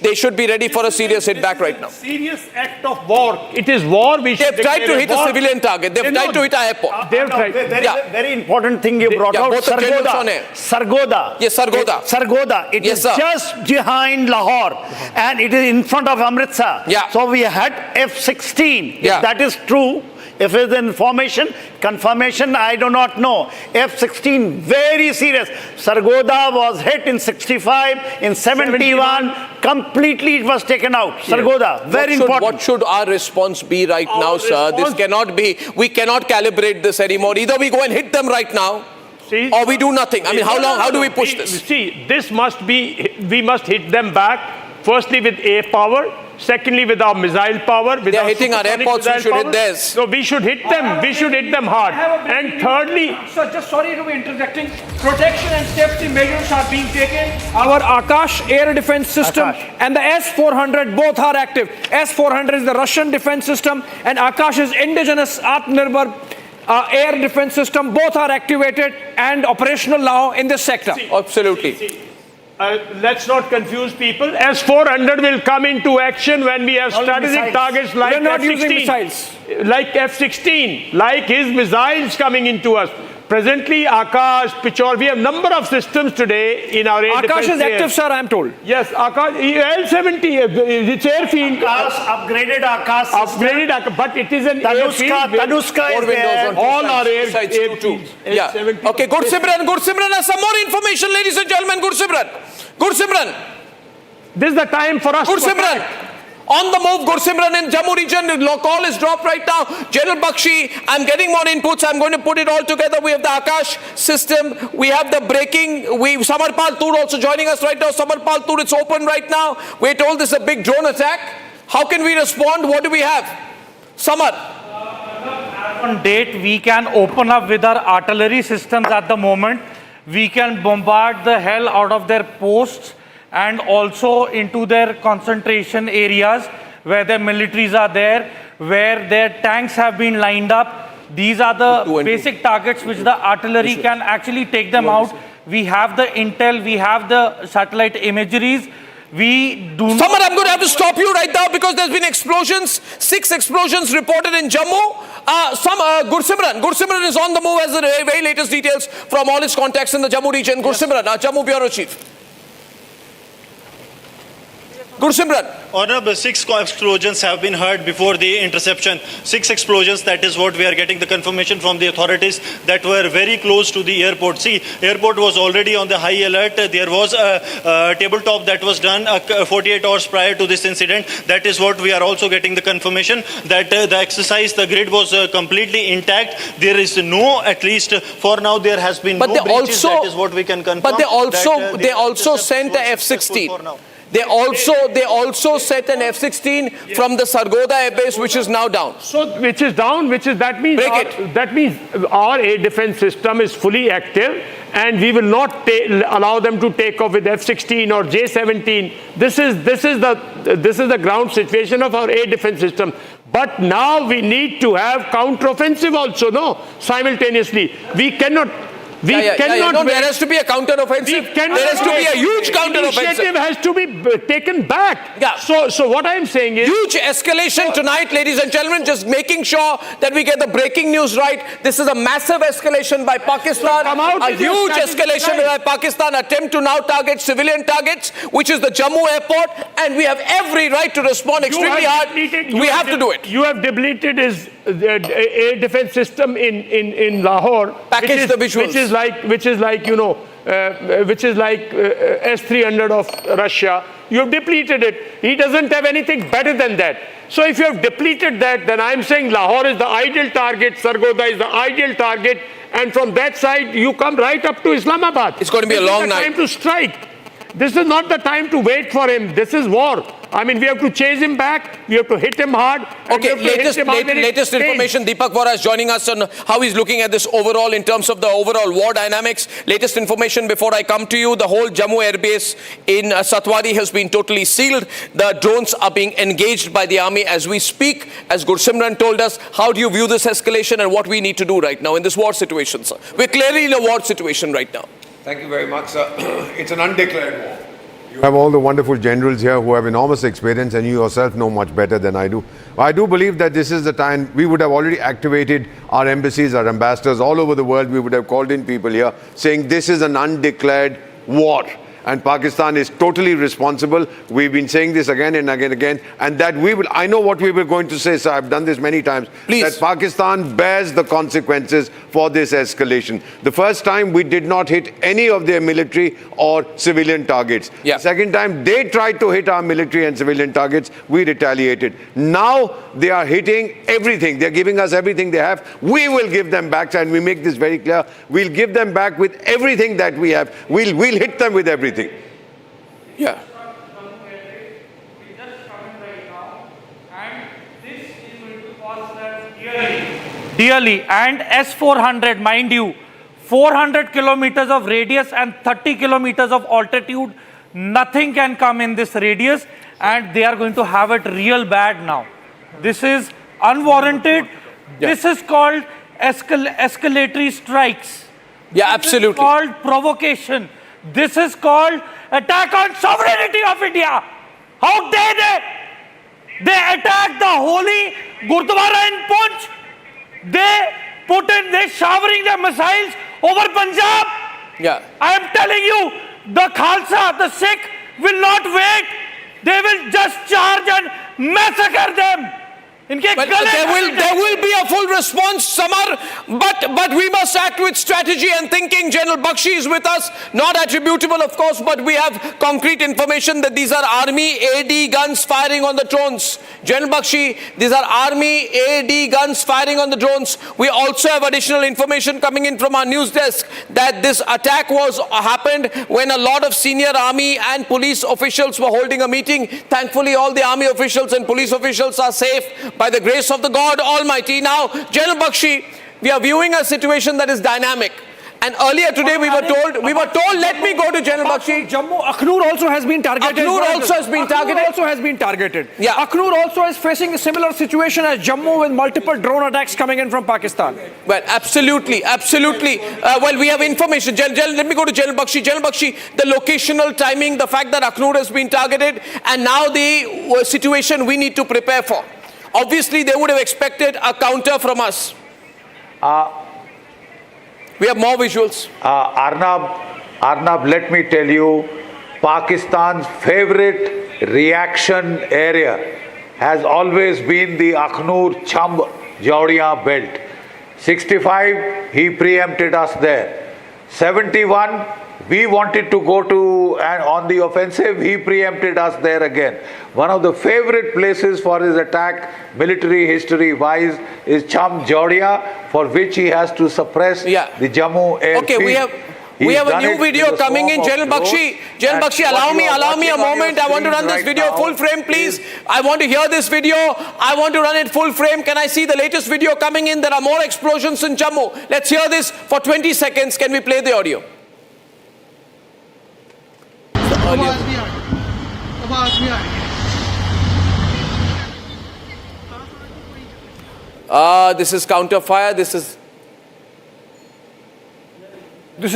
They should be ready for a serious hit back right now.
Serious act of war. It is war.
They've tried to hit a civilian target. They've tried to hit our airport.
Very important thing you brought out. Sargodha.
Yes, Sargodha.
Sargodha. It is just behind Lahore, and it is in front of Amritsar.
Yeah.
So we had F-16.
Yeah.
If that is true, if it is information, confirmation, I do not know. F-16, very serious. Sargodha was hit in 65, in 71, completely it was taken out. Sargodha, very important.
What should our response be right now, sir? This cannot be, we cannot calibrate this anymore. Either we go and hit them right now, or we do nothing. I mean, how do we push this?
See, this must be, we must hit them back, firstly with air power, secondly with our missile power.
They are hitting our airports, we should hit theirs.
So we should hit them, we should hit them hard. And thirdly...
So just sorry to be interjecting, protection and safety measures are being taken. Our Akash air defense system and the S-400 both are active. S-400 is the Russian defense system and Akash is indigenous Atmanirbhar air defense system. Both are activated and operational now in this sector.
Absolutely.
Let's not confuse people. S-400 will come into action when we have strategic targets like
F-16.
Like F-16, like his missiles coming into us. presently Akash, Pichor, we have number of systems today in our air
Akash is active, sir, I am told.
Yes, Akash, L-70, it's airfield.
Upgraded Akash system.
Upgraded Akash, but it is an
Tanuska is there.
All our
airfields. Yeah. Okay, Gursimran has some more information, ladies and gentlemen. Gursimran.
This is the time for us
Gursimran. On the move, Gursimran in Jammu region. The call is dropped right now. General Bakshi, I'm getting more inputs. I'm going to put it all together. We have the Akash system. We have the braking. Samarpal Tur also joining us right now. Samarpal Tur, it's open right now. We're told this is a big drone attack. How can we respond? What do we have? Samar.
On date, we can open up with our artillery systems at the moment. We can bombard the hell out of their posts and also into their concentration areas where their militaries are there, where their tanks have been lined up. These are the basic targets which the artillery can actually take them out. We have the intel, we have the satellite imageries.
Samar, I'm going to have to stop you right now because there's been explosions, 6 explosions reported in Jammu. Gursimran is on the move as the very latest details from all his contacts in the Jammu region. Gursimran, our Jammu Bureau Chief. Gursimran.
Arnab, 6 explosions have been heard before the interception. 6 explosions, that is what we are getting the confirmation from the authorities that were very close to the airport. See, airport was already on the high alert. There was a tabletop that was done 48 hours prior to this incident. That is what we are also getting the confirmation that the exercise, the grid was completely intact. There is no, at least for now, there has been no breaches. That is what we can confirm.
But they also sent the F-16. They also set an F-16 from the Sargodha Air Base, which is now down.
So, that means our air defense system is fully active, and we will not allow them to take off with F-16 or J-17. This is the ground situation of our air defense system. But now we need to have counteroffensive also, simultaneously. We cannot.
There has to be a counter-offensive. There has to be a huge counter-offensive.
Initiative has to be taken back.
Yeah.
So what I'm saying is...
Huge escalation tonight, ladies and gentlemen, just making sure that we get the breaking news right. This is a massive escalation by Pakistan. A huge escalation by Pakistan. Attempt to now target civilian targets, which is the Jammu airport. And we have every right to respond extremely hard. We have to do it.
You have depleted his air defense system in Lahore.
Package the visuals.
Which is like S-300 of Russia. You have depleted it. He doesn't have anything better than that. So if you have depleted that, then I'm saying Lahore is the ideal target, Sargodha is the ideal target, and from that side you come right up to Islamabad.
It's going to be a long night.
This is the time to strike. This is not the time to wait for him. This is war. I mean, we have to chase him back. We have to hit him hard.
Okay, latest information. Deepak Vora is joining us on how he's looking at this overall in terms of the overall war dynamics. Latest information before I come to you. The whole Jammu Air Base in Satwari has been totally sealed. The drones are being engaged by the army as we speak. As Gursimran told us, how do you view this escalation and what we need to do right now in this war situation, sir? We're clearly in a war situation right now.
Thank you very much, sir. It's an undeclared war. You have all the wonderful generals here who have enormous experience, and you yourself know much better than I do. I do believe that this is the time we would have already activated our embassies, our ambassadors all over the world. We would have called in people here saying this is an undeclared war. And Pakistan is totally responsible. We've been saying this again and again, and that we will, I know what we were going to say, sir, I've done this many times, that Pakistan bears the consequences for this escalation. The first time we did not hit any of their military or civilian targets. The second time they tried to hit our military and civilian targets, we retaliated. Now they are hitting everything. They're giving us everything they have. We will give them back, and we make this very clear. We'll give them back with everything that we have. We'll hit them with everything.
Yeah.
Dearly. And S-400, mind you, 400 kilometers of radius and 30 kilometers of altitude. Nothing can come in this radius, and they are going to have it real bad now. This is unwarranted. This is called escalatory strikes.
Yeah, absolutely.
This is called provocation. This is called attack on sovereignty of India. How dare they? They attacked the holy Gurudwara in Punjab. They Putin, they're showering their missiles over Punjab.
Yeah.
I am telling you, the Khalsa, the Sikh will not wait. They will just charge and massacre them.
Well, there will be a full response, Samar, but we must act with strategy and thinking. General Bakshi is with us, not attributable, of course, but we have concrete information that these are army AD guns firing on the drones. General Bakshi, these are army AD guns firing on the drones. We also have additional information coming in from our news desk that this attack was happened when a lot of senior army and police officials were holding a meeting. Thankfully, all the army officials and police officials are safe by the grace of the God Almighty. Now, General Bakshi, we are viewing a situation that is dynamic. And earlier today we were told, let me go to General Bakshi.
Jammu, Akhnur also has been targeted.
Akhnur also has been targeted. Yeah.
Akhnur also is facing a similar situation as Jammu with multiple drone attacks coming in from Pakistan.
Well, absolutely. Well, we have information. Let me go to General Bakshi. General Bakshi, the locational timing, the fact that Akhnur has been targeted, and now the situation we need to prepare for. Obviously, they would have expected a counter from us. We have more visuals.
Arnab, let me tell you, Pakistan's favorite reaction area has always been the Akhnur Chamb Jaudiya belt. 65, he preempted us there. 71, we wanted to go to on the offensive, he preempted us there again. One of the favorite places for his attack, military history wise, is Chamb Jaudiya, for which he has to suppress the Jammu airfield.
Okay, we have a new video coming in. General Bakshi, allow me a moment. I want to run this video full frame, please. I want to hear this video. I want to run it full frame. Can I see the latest video coming in? There are more explosions in Jammu. Let's hear this for 20 seconds. Can we play the audio? This is counter fire. This
is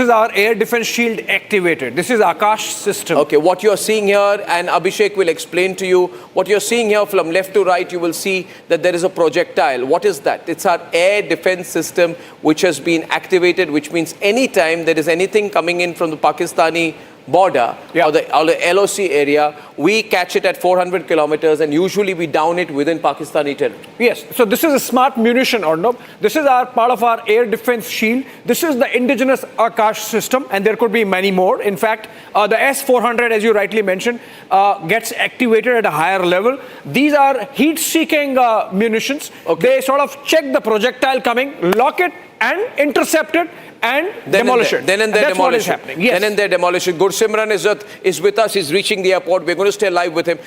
our air defense shield activated. This is Akash system.
Okay, what you're seeing here, and Abhishek will explain to you, what you're seeing here from left to right, you will see that there is a projectile. What is that? It's our air defense system which has been activated, which means anytime there is anything coming in from the Pakistani border or the LOC area, we catch it at 400 kilometers and usually we down it within Pakistani territory.
Yes, so this is a smart munition, Arnab. This is our part of our air defense shield. This is the indigenous Akash system, and there could be many more. In fact, the S-400, as you rightly mentioned, gets activated at a higher level. These are heat-seeking munitions. Okay. They sort of check the projectile coming, lock it, and intercept it, and demolish it.
Then and there,
that's what is happening. Yes.
Then and there, demolition. Gursimran is with us. He's reaching the airport. We're going to stay live with him.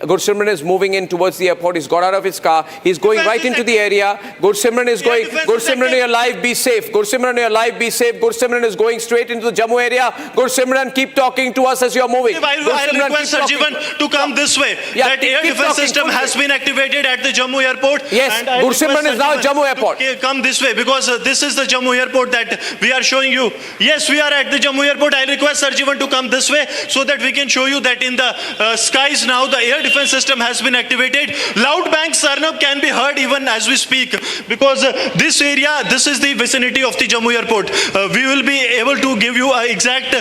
Gursimran is moving in towards the airport. He's got out of his car. He's going right into the area. Gursimran is going. Gursimran, you're live. Be safe. Gursimran, you're live. Be safe. Gursimran is going straight into the Jammu area. Gursimran, keep talking to us as you're moving.
I'll request Sarjivan to come this way.
Yeah,
that air defense system has been activated at the Jammu airport.
Yes, Gursimran is now at Jammu airport.
Come this way, because this is the Jammu airport that we are showing you. Yes, we are at the Jammu airport. I request Sarjivan to come this way so that we can show you that in the skies now the air defense system has been activated. Loud bangs, Arnab, can be heard even as we speak, because this area, this is the vicinity of the Jammu airport. We will be able to give you exact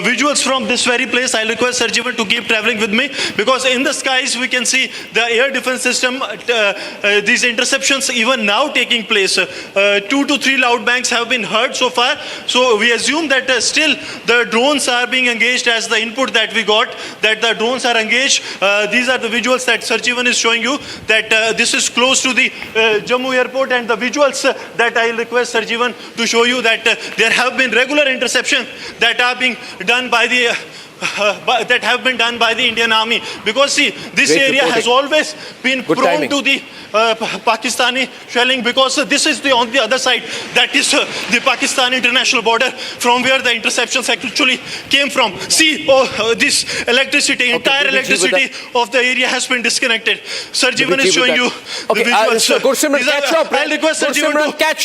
visuals from this very place. I'll request Sarjivan to keep traveling with me, because in the skies we can see the air defense system, these interceptions even now taking place. 2 to 3 loud bangs have been heard so far. So we assume that still the drones are being engaged, as the input that we got, that the drones are engaged. These are the visuals that Sarjivan is showing you, that this is close to the Jammu airport, and the visuals that I'll request Sarjivan to show you, that there have been regular interceptions that are being done by the that have been done by the Indian Army, because see, this area has always been prone to the Pakistani shelling, because this is on the other side, that is the Pakistan international border, from where the interceptions actually came from. See, this electricity, entire electricity of the area has been disconnected. Sarjivan is showing you the visuals.
Gursimran, catch your breath.
I'll request Sarjivan to
catch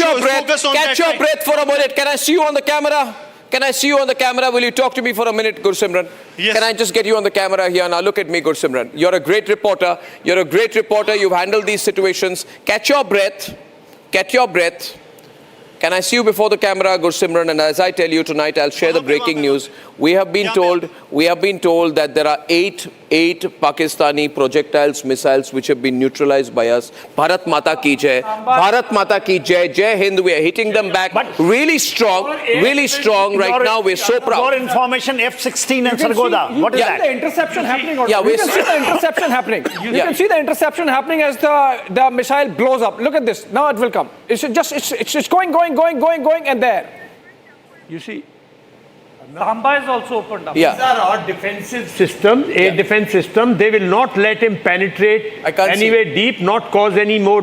your breath for a minute. Can I see you on the camera? Can I see you on the camera? Will you talk to me for a minute, Gursimran?
Yes.
Can I just get you on the camera here? Now look at me, Gursimran. You're a great reporter. You've handled these situations. Catch your breath. Get your breath. Can I see you before the camera, Gursimran? And as I tell you tonight, I'll share the breaking news. We have been told that there are eight Pakistani projectiles, missiles, which have been neutralized by us. Bharat Mata ki jai. Bharat Mata ki jai. Jai Hind. We are hitting them back really strong right now. We're so proud.
More information, F-16 and Sargodha. What is that?
The interception happening.
Yeah,
we can see the interception happening. You can see the interception happening as the missile blows up. Look at this. Now it will come. It's going, and there.
You see, Samba is also opened up.
Yeah.
These are our defensive systems, air defense system. They will not let him penetrate anywhere deep, not cause any more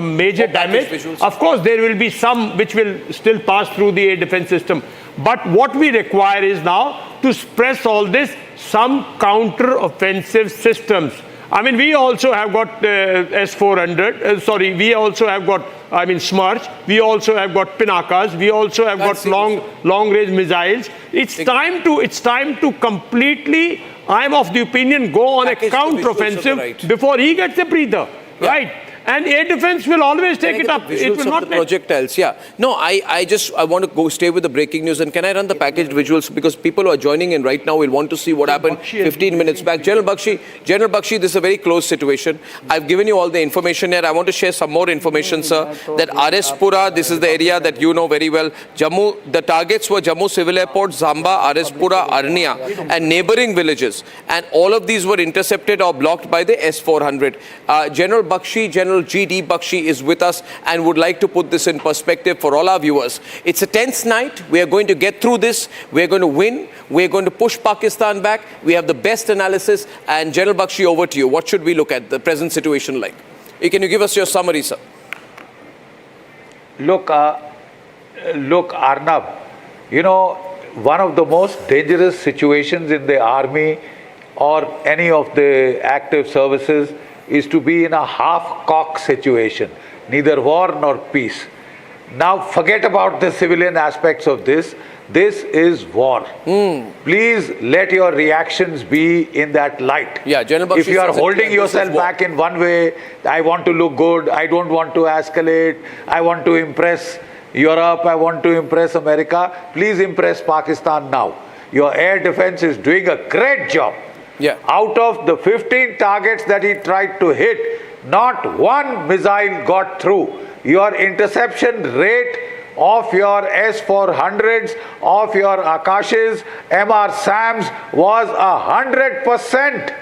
major damage. Of course, there will be some which will still pass through the air defense system. But what we require is now to press all this, some counter-offensive systems. I mean, we also have got S-400, we also have got, Smarch, we also have got Pinakas, we also have got long-range missiles. It's time to completely, I'm of the opinion, go on a counter-offensive before he gets a breather, right? And air defense will always take it up. It will not
projectiles. Yeah. No, I want to stay with the breaking news. And can I run the packaged visuals? Because people who are joining in right now will want to see what happened 15 minutes back. General Bakshi, this is a very close situation. I've given you all the information here. I want to share some more information, sir. That Arespura, this is the area that you know very well. Jammu, the targets were Jammu Civil Airport, Zamba, Arespura, Arnia, and neighboring villages. And all of these were intercepted or blocked by the S-400. General Bakshi, General G.D. Bakshi is with us and would like to put this in perspective for all our viewers. It's a tense night. We are going to get through this. We're going to win. We're going to push Pakistan back. We have the best analysis. And General Bakshi, over to you. What should we look at the present situation like? Can you give us your summary, sir?
Look, Arnab, you know, one of the most dangerous situations in the army or any of the active services is to be in a half-cock situation, neither war nor peace. Now forget about the civilian aspects of this. This is war. Please let your reactions be in that light.
Yeah, General Bakshi,
if you are holding yourself back in one way, I want to look good, I don't want to escalate, I want to impress Europe, I want to impress America, please impress Pakistan now. Your air defense is doing a great job.
Yeah.
Out of the 15 targets that he tried to hit, not one missile got through. Your interception rate of your S-400s, of your Akashes, MR SAMs was 100%.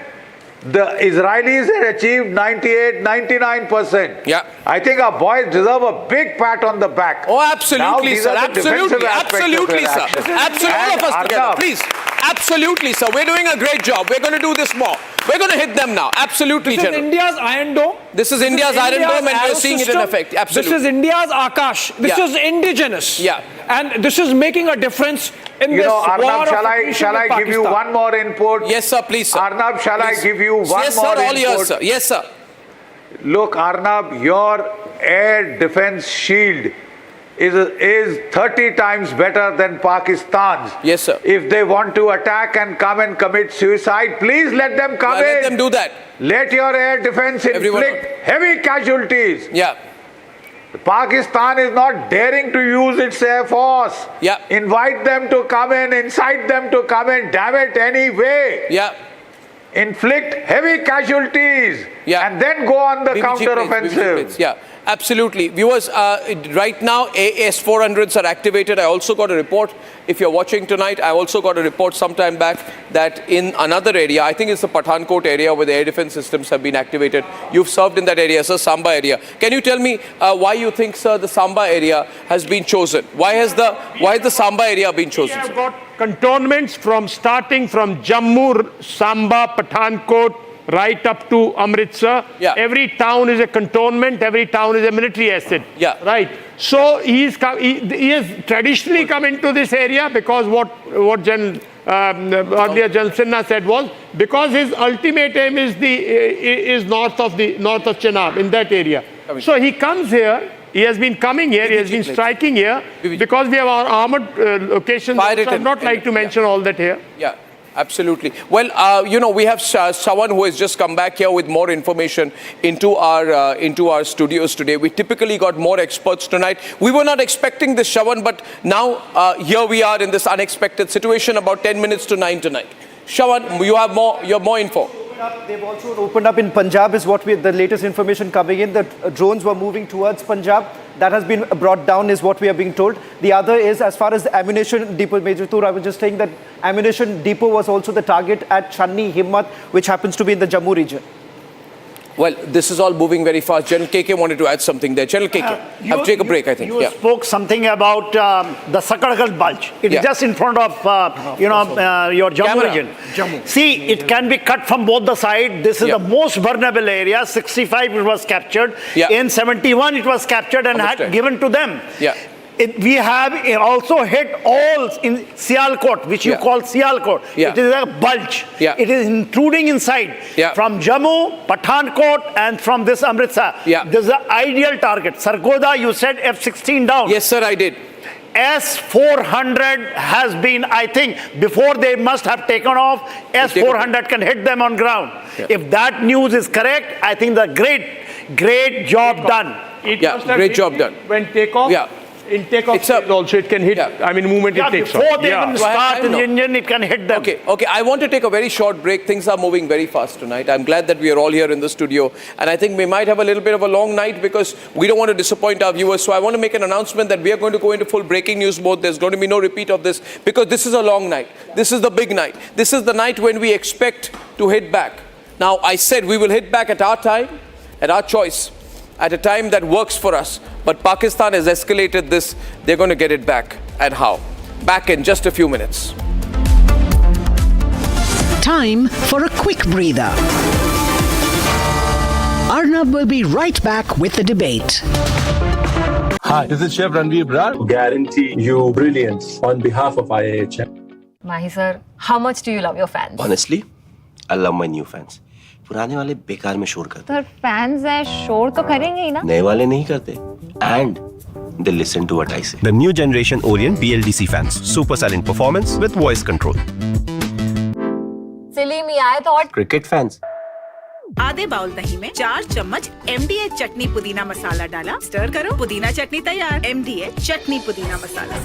The Israelis had achieved 98, 99%.
Yeah.
I think our boys deserve a big pat on the back.
Oh, absolutely, sir. Absolutely, absolutely, sir. Absolutely, all of us together, please. Absolutely, sir. We're doing a great job. We're going to do this more. We're going to hit them now. Absolutely,
This is India's Iron Dome.
This is India's Iron Dome, and we're seeing it in effect. Absolutely.
This is India's Akash. This is indigenous.
Yeah.
And this is making a difference in this war
Arnab,
of
shall I give you one more input?
Yes, sir, please, sir.
Arnab, shall I give you one more
input? Yes, sir, all yours, sir. Yes, sir.
Look, Arnab, your air defense shield is 30 times better than Pakistan's.
Yes, sir.
If they want to attack and come and commit suicide, please let them come in.
Let them do that.
Let your air defense inflict heavy casualties.
Yeah.
Pakistan is not daring to use its air force.
Yeah.
Invite them to come in, incite them to come in, damn it, anyway.
Yeah.
Inflict heavy casualties.
Yeah.
And then go on the counter-offensive.
Yeah. Absolutely. Viewers, right now, S-400s are activated. I also got a report, if you're watching tonight, I also got a report sometime back that in another area, I think it's the Pathankot area where the air defense systems have been activated. You've served in that area, sir, Samba area. Can you tell me why you think, sir, the Samba area has been chosen? Why has the Samba area been chosen?
We have got cantonments starting from Jammu, Samba, Pathankot, right up to Amritsar.
Yeah.
Every town is a cantonment, every town is a military asset.
Yeah.
Right. So he has traditionally come into this area because what earlier General Sinha said was because his ultimate aim is north of Chenab, in that area. So he comes here. He has been coming here, he has been striking here because we have our armored locations. I would not like to mention all that here.
Yeah. Absolutely. Well, we have someone who has just come back here with more information into our studios today. We typically got more experts tonight. We were not expecting this, Shawan, but now here we are in this unexpected situation. About 10 minutes to 9 tonight. Shawan, you have more info.
They've also opened up in Punjab, is what the latest information coming in. That drones were moving towards Punjab. That has been brought down, is what we are being told. The other is, as far as the ammunition depot, Major Tur, I was just saying that ammunition depot was also the target at Channi Himmat, which happens to be in the Jammu region.
Well, this is all moving very fast. General KK wanted to add something there. General KK, take a break, I think.
You spoke something about the Sakaragal Bulge. It is just in front of, your Jammu region.
Jammu.
See, it can be cut from both the sides. This is the most vulnerable area. 65 it was captured. In 71 it was captured and given to them. We have also hit all in Sialkot, which you call Sialkot. It is a bulge. It is intruding inside from Jammu, Pathankot, and from this Amritsar. This is the ideal target. Sargodha, you said F-16 down.
Yes, sir, I did.
S-400 has been, I think, before they must have taken off, S-400 can hit them on ground. If that news is correct, I think the great job done.
Great job done.
When takeoff, in takeoff also it can hit, movement it takes off.
Before they even start in the engine, it can hit them.
Okay, I want to take a very short break. Things are moving very fast tonight. I'm glad that we are all here in the studio. And I think we might have a little bit of a long night because we don't want to disappoint our viewers. So I want to make an announcement that we are going to go into full breaking news mode. There's going to be no repeat of this because this is a long night. This is the big night. This is the night when we expect to hit back. Now, I said we will hit back at our time, at our choice, at a time that works for us. But Pakistan has escalated this. They're going to get it back. And how? Back in just a few minutes.
Time for a quick breather. Arnab will be right back with the debate.
Hi, this is Chef Ranveer Brar. Guarantee you brilliance on behalf of IAHM.
Mahi sir, how much do you love your fans?
Honestly, I love my new fans. पुराने वाले बेकार में शोर करते
हैं। Fans हैं, शोर तो करेंगे ही ना।
नए वाले नहीं करते। And they listen to what I say.
The new generation Orient BLDC fans, super silent performance with voice control.
सिली में आए तो और
Cricket fans.
आधे बाउल दही में 4 चम्मच MDH चटनी पुदीना मसाला डाला, स्टर करो, पुदीना चटनी तैयार। MDH चटनी पुदीना मसाला।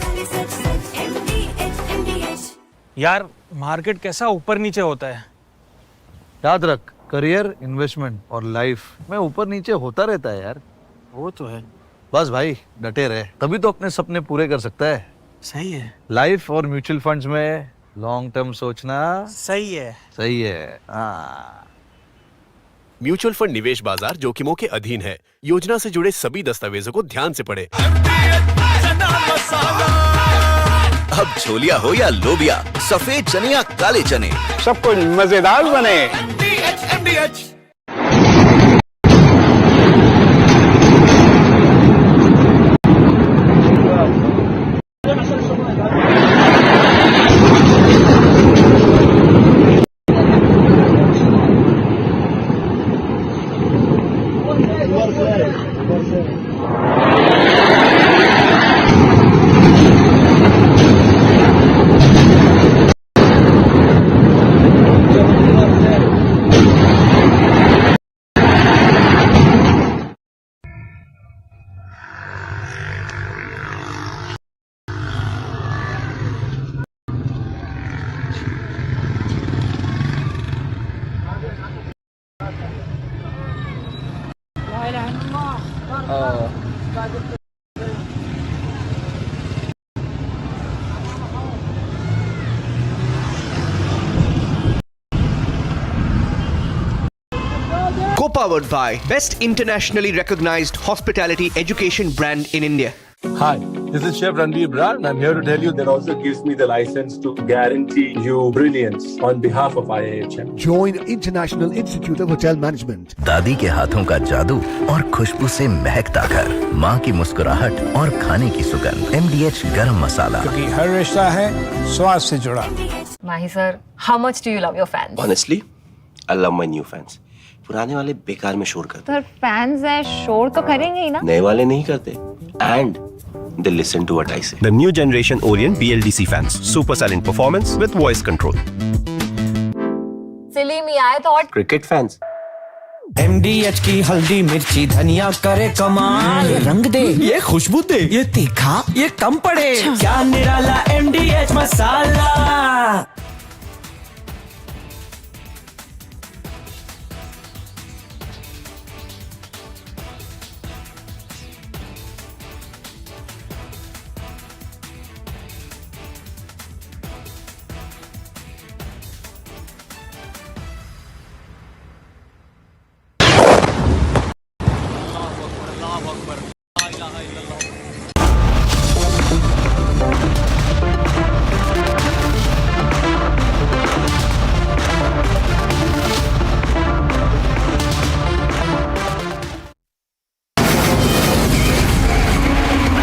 यार मार्केट कैसा ऊपर नीचे होता है।
याद रख, करियर, इन्वेस्टमेंट और लाइफ में ऊपर नीचे होता रहता है यार।
वो तो है।
बस भाई डटे रहे, तभी तो अपने सपने पूरे कर सकता है।
सही है।
लाइफ और म्यूचुअल फंड्स में लॉन्ग टर्म सोचना
सही है।
सही है। हाँ।
म्यूचुअल फंड निवेश बाजार जोखिमों के अधीन है। योजना से जुड़े सभी दस्तावेजों को ध्यान से पढ़ें।
अब छोलिया हो या लोबिया, सफेद चने या काले चने,
सब कुछ मजेदार बने।
Co-powered by best internationally recognized hospitality education brand in India.
Hi, this is Chef Ranveer Brar and I'm here to tell you that also gives me the license to guarantee you brilliance on behalf of IAHM.
Join International Institute of Hotel Management.
दादी के हाथों का जादू और खुशबू से महकता घर, माँ की मुस्कुराहट और खाने की सुगंध। MDH गरम मसाला,
क्योंकि हर रिश्ता है स्वाद से जुड़ा।
Mahi sir, how much do you love your fans?
Honestly, I love my new fans. पुराने वाले बेकार में शोर करते
हैं। फैंस हैं, शोर तो करेंगे ही ना।
नए वाले नहीं करते। And they listen to what I say.
The new generation Orient BLDC fans, super silent performance with voice control.
सिली मी आए तो और
क्रिकेट फैंस
MDH की हल्दी मिर्ची धनिया करे कमाल, ये रंग दे, ये खुशबू दे, ये तीखा, ये कम पड़े, क्या निराला MDH masala.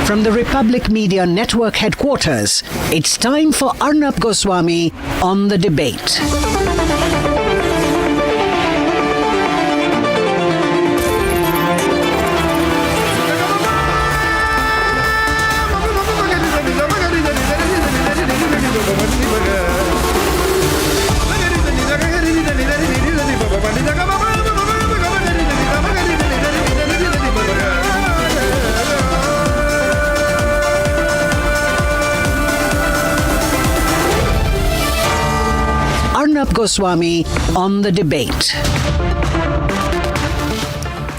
From the Republic Media Network headquarters, it's time for Arnab Goswami on the debate. Arnab Goswami on the debate.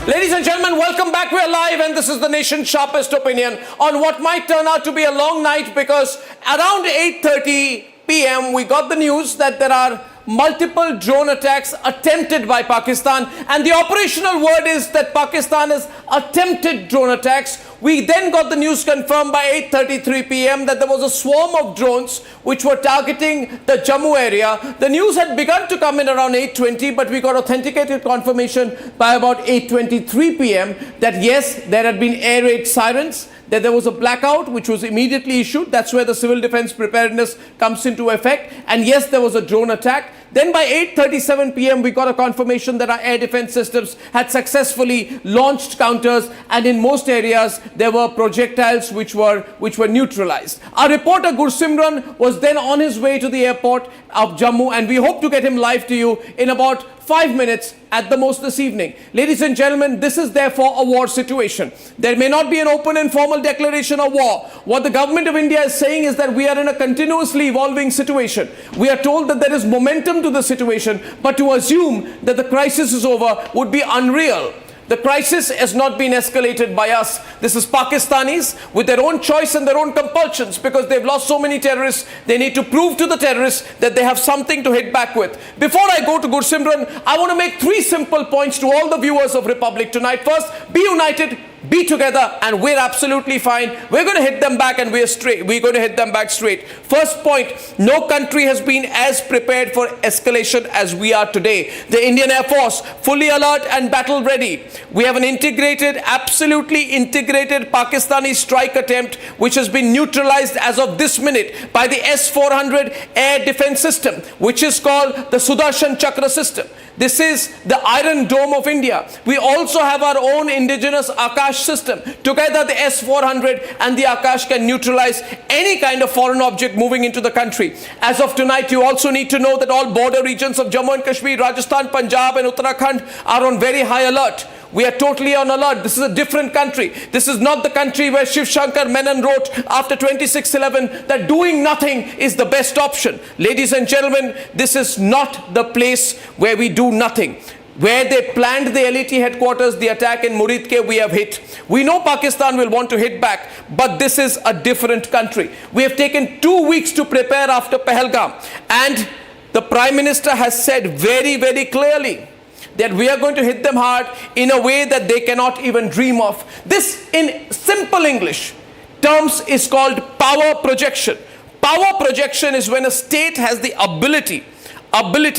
Ladies and gentlemen, welcome back. We're live and this is the nation's sharpest opinion on what might turn out to be a long night, because around 8:30 p.m. we got the news that there are multiple drone attacks attempted by Pakistan, and the operational word is that Pakistan has attempted drone attacks. We then got the news confirmed by 8:33 p.m. that there was a swarm of drones which were targeting the Jammu area. The news had begun to come in around 8:20, but we got authenticated confirmation by about 8:23 p.m. that yes, there had been air raid sirens, that there was a blackout which was immediately issued. That's where the civil defense preparedness comes into effect. And yes, there was a drone attack. Then by 8:37 p.m. we got a confirmation that our air defense systems had successfully launched counters, and in most areas there were projectiles which were neutralized. Our reporter Gursimran was then on his way to the airport of Jammu, and we hope to get him live to you in about 5 minutes at the most this evening. Ladies and gentlemen, this is therefore a war situation. There may not be an open and formal declaration of war. What the government of India is saying is that we are in a continuously evolving situation. We are told that there is momentum to the situation, but to assume that the crisis is over would be unreal. The crisis has not been escalated by us. This is Pakistanis with their own choice and their own compulsions, because they've lost so many terrorists. They need to prove to the terrorists that they have something to hit back with. Before I go to Gursimran, I want to make 3 simple points to all the viewers of Republic tonight. First, be united, be together, and we're absolutely fine. We're going to hit them back, and we're going to hit them back straight. First point, no country has been as prepared for escalation as we are today. The Indian Air Force, fully alert and battle ready. We have an integrated, absolutely integrated Pakistani strike attempt which has been neutralized as of this minute by the S-400 air defense system, which is called the Sudarshan Chakra system. This is the Iron Dome of India. We also have our own indigenous Akash system. Together the S-400 and the Akash can neutralize any kind of foreign object moving into the country. As of tonight, you also need to know that all border regions of Jammu and Kashmir, Rajasthan, Punjab and Uttarakhand are on very high alert. We are totally on alert. This is a different country. This is not the country where Shiv Shankar Menon wrote after 26/11 that doing nothing is the best option. Ladies and gentlemen, this is not the place where we do nothing. Where they planned the LET headquarters, the attack in Muridke, we have hit. We know Pakistan will want to hit back, but this is a different country. We have taken 2 weeks to prepare after Pahalgam, and the Prime Minister has said very, very clearly that we are going to hit them hard in a way that they cannot even dream of. This, in simple English terms, is called power projection. Power projection is when a state has the ability,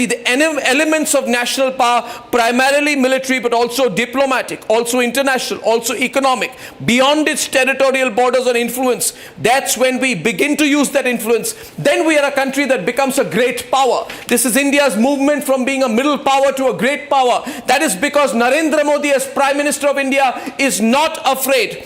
the elements of national power, primarily military but also diplomatic, also international, also economic, beyond its territorial borders or influence. That's when we begin to use that influence. Then we are a country that becomes a great power. This is India's movement from being a middle power to a great power. That is because Narendra Modi, as Prime Minister of India, is not afraid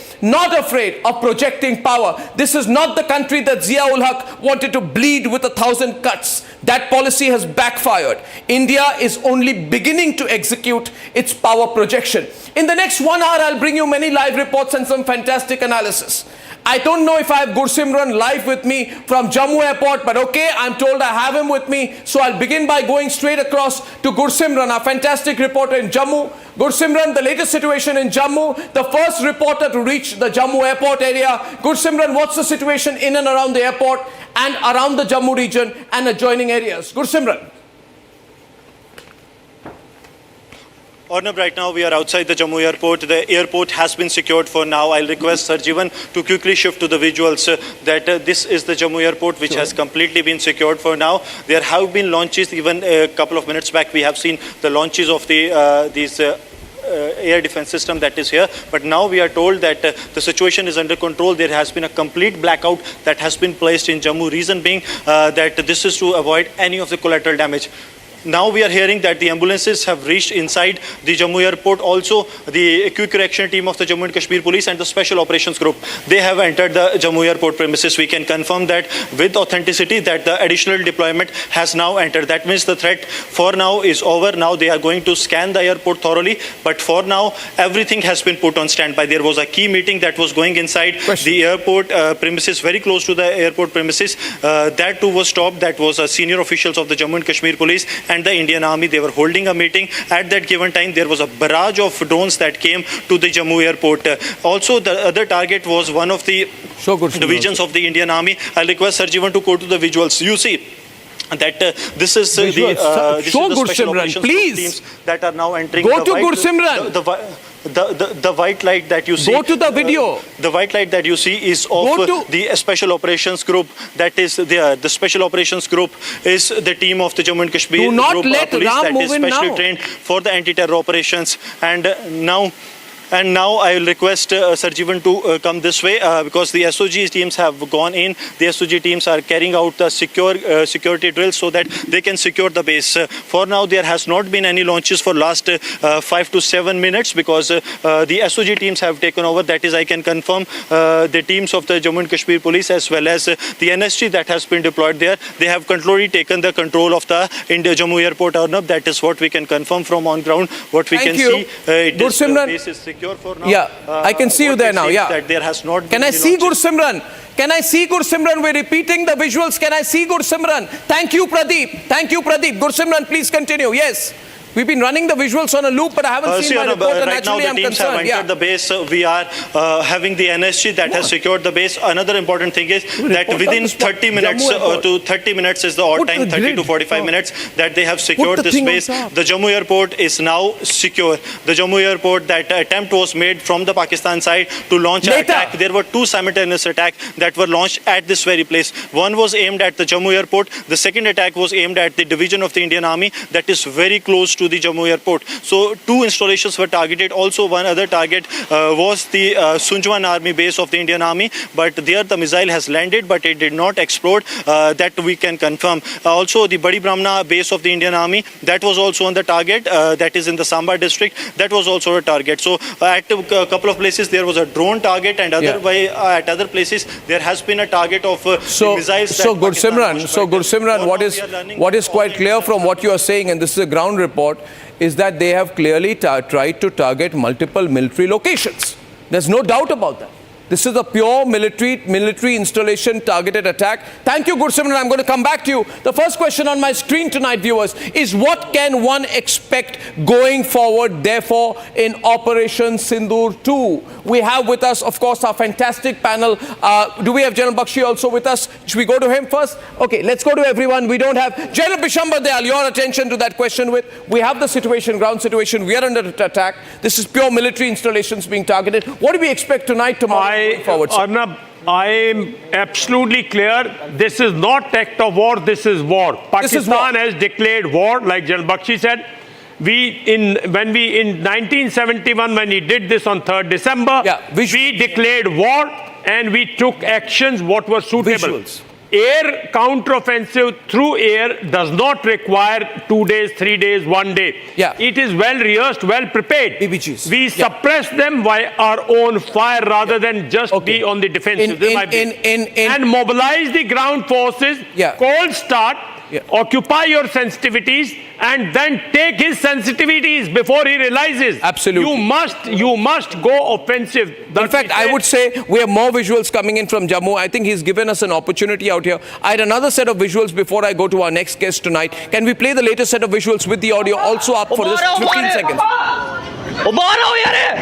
of projecting power. This is not the country that Zia-ul Haq wanted to bleed with 1,000 cuts. That policy has backfired. India is only beginning to execute its power projection. In the next 1 hour, I'll bring you many live reports and some fantastic analysis. I don't know if I have Gursimran live with me from Jammu airport, but okay, I'm told I have him with me. So I'll begin by going straight across to Gursimran, our fantastic reporter in Jammu. Gursimran, the latest situation in Jammu, the first reporter to reach the Jammu airport area. Gursimran, what's the situation in and around the airport and around the Jammu region and adjoining areas? Gursimran.
Arnab, right now we are outside the Jammu airport. The airport has been secured for now. I'll request Sarjivan to quickly shift to the visuals that this is the Jammu airport which has completely been secured for now. There have been launches even a couple of minutes back. We have seen the launches of these air defense system that is here, but now we are told that the situation is under control. There has been a complete blackout that has been placed in Jammu, reason being that this is to avoid any of the collateral damage. Now we are hearing that the ambulances have reached inside the Jammu airport. Also, the quick reaction team of the Jammu and Kashmir police and the special operations group, they have entered the Jammu airport premises. We can confirm that with authenticity that the additional deployment has now entered. That means the threat for now is over. Now they are going to scan the airport thoroughly. But for now, everything has been put on standby. There was a key meeting that was going inside the airport premises, very close to the airport premises. That too was stopped. That was senior officials of the Jammu and Kashmir police and the Indian Army. They were holding a meeting. At that given time, there was a barrage of drones that came to the Jammu airport. Also, the other target was one of the divisions of the Indian Army. I'll request Sarjivan to go to the visuals. You see that this is the special operations teams that are now entering.
Go to Gursimran.
The white light that you see.
Go to the video.
The white light that you see is of the special operations group. That is there. The special operations group is the team of the Jammu and Kashmir
Do not
group
let
police
Ram
that
move
is
in
specially
now.
trained for the anti-terror operations. And now I will request Sarjivan to come this way because the SOG teams have gone in. The SOG teams are carrying out the security drills so that they can secure the base. For now, there has not been any launches for last 5 to 7 minutes because the SOG teams have taken over. That is, I can confirm the teams of the Jammu and Kashmir police as well as the NSG that has been deployed there. They have completely taken the control of the Jammu airport. Arnab, that is what we can confirm from on ground. What we can see, it is, the base is secure for now.
Yeah, I can see you there now. Yeah.
That there has not
Can I see Gursimran? Can I see Gursimran? We're repeating the visuals. Can I see Gursimran? Thank you, Pradeep. Thank you, Pradeep. Gursimran, please continue. Yes. We've been running the visuals on a loop, but I haven't seen my report, and
right now
naturally
the
I'm
teams have
concerned.
entered the base. We are having the NSG that has secured the base. Another important thing is that within 30 minutes to 30 minutes is the odd time, 30 to 45 minutes that they have secured this base. The Jammu airport is now secure. The Jammu airport, that attempt was made from the Pakistan side to launch an attack. There were two simultaneous attacks that were launched at this very place. One was aimed at the Jammu airport. The second attack was aimed at the division of the Indian Army that is very close to the Jammu airport. So two installations were targeted. Also one other target was the Sunjwan army base of the Indian Army, but there the missile has landed but it did not explode. That we can confirm. Also the Badi Brahmana base of the Indian Army, that was also on the target. That is in the Samba district. That was also a target. So at a couple of places there was a drone target, and at other places there has been a target of missiles.
So Gursimran, what is quite clear from what you are saying, and this is a ground report, is that they have clearly tried to target multiple military locations. There's no doubt about that. This is a pure military installation targeted attack. Thank you, Gursimran. I'm going to come back to you. The first question on my screen tonight, viewers, is what can one expect going forward, therefore, in Operation Sindoor 2? We have with us, of course, our fantastic panel. Do we have General Bakshi also with us? Should we go to him first? Okay, let's go to everyone. We don't have General Bishambar Dayal. Your attention to that question. We have the situation, ground situation. We are under attack. This is pure military installations being targeted. What do we expect tonight, tomorrow?
Arnab, I am absolutely clear. This is not act of war. This is war. Pakistan has declared war, like General Bakshi said. In 1971, when he did this on 3rd December, we declared war and we took actions what was suitable. Air counteroffensive through air does not require 2 days, 3 days, 1 day. It is well rehearsed, well prepared. We suppress them by our own fire rather than just be on the defensive. And mobilize the ground forces, cold start, occupy your sensitivities and then take his sensitivities before he realizes.
Absolutely.
You must go offensive.
In fact, I would say we have more visuals coming in from Jammu. I think he's given us an opportunity out here. I had another set of visuals before I go to our next guest tonight. Can we play the latest set of visuals with the audio also up for just 15 seconds?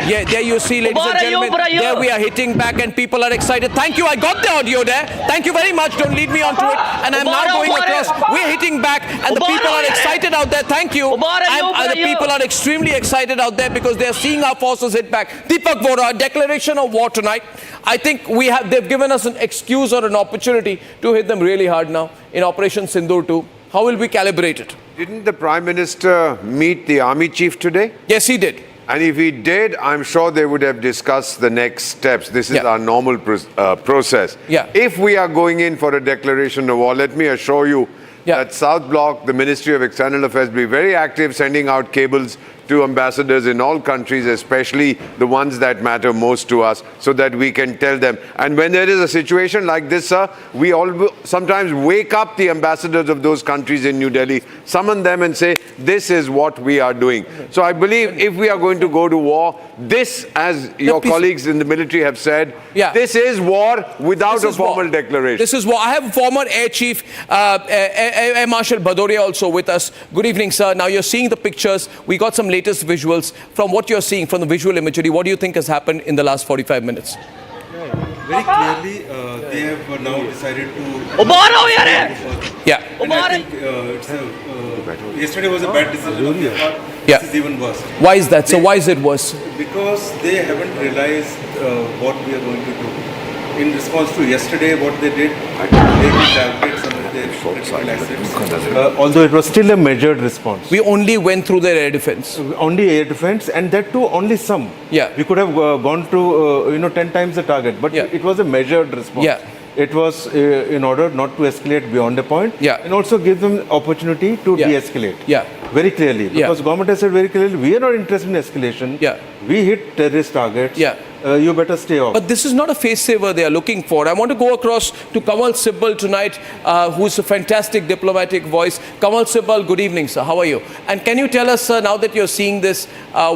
Yeah, there you see, ladies and gentlemen, there we are hitting back and people are excited. Thank you, I got the audio there. Thank you very much, don't lead me onto it. And I'm now going across, we're hitting back and the people are excited out there. Thank you. And the people are extremely excited out there because they're seeing our forces hit back. Deepak Vora, declaration of war tonight. I think they've given us an excuse or an opportunity to hit them really hard now in Operation Sindoor 2. How will we calibrate it?
Didn't the Prime Minister meet the army chief today?
Yes, he did.
And if he did, I'm sure they would have discussed the next steps. This is our normal process.
Yeah.
If we are going in for a declaration of war, let me assure you that South Bloc, the Ministry of External Affairs, will be very active, sending out cables to ambassadors in all countries, especially the ones that matter most to us, so that we can tell them. And when there is a situation like this, sir, we all sometimes wake up the ambassadors of those countries in New Delhi, summon them and say, this is what we are doing. So I believe if we are going to go to war, this, as your colleagues in the military have said, this is war without a formal declaration.
This is war. I have former Air Chief, Air Marshal Bhadoria also with us. Good evening, sir. Now you're seeing the pictures. We got some latest visuals. From what you're seeing, from the visual imagery, what do you think has happened in the last 45 minutes?
Very clearly, they have now decided to...
Yeah.
And I think yesterday was a bad decision on their part. This is even worse.
Why is that? So why is it worse?
Because they haven't realized what we are going to do. In response to yesterday, what they did, they will target some of their critical assets. Although it was still a measured response.
We only went through their air defense.
Only air defense, and that too only some.
Yeah.
We could have gone to 10 times the target, but it was a measured response.
Yeah.
It was in order not to escalate beyond a point, and also give them opportunity to de-escalate.
Yeah.
Very clearly, because government has said very clearly, we are not interested in escalation.
Yeah.
We hit terrorist targets.
Yeah.
You better stay off.
But this is not a face saver they are looking for. I want to go across to Kamal Sibbal tonight, who's a fantastic diplomatic voice. Kamal Sibbal, good evening, sir. How are you? And can you tell us, sir, now that you're seeing this,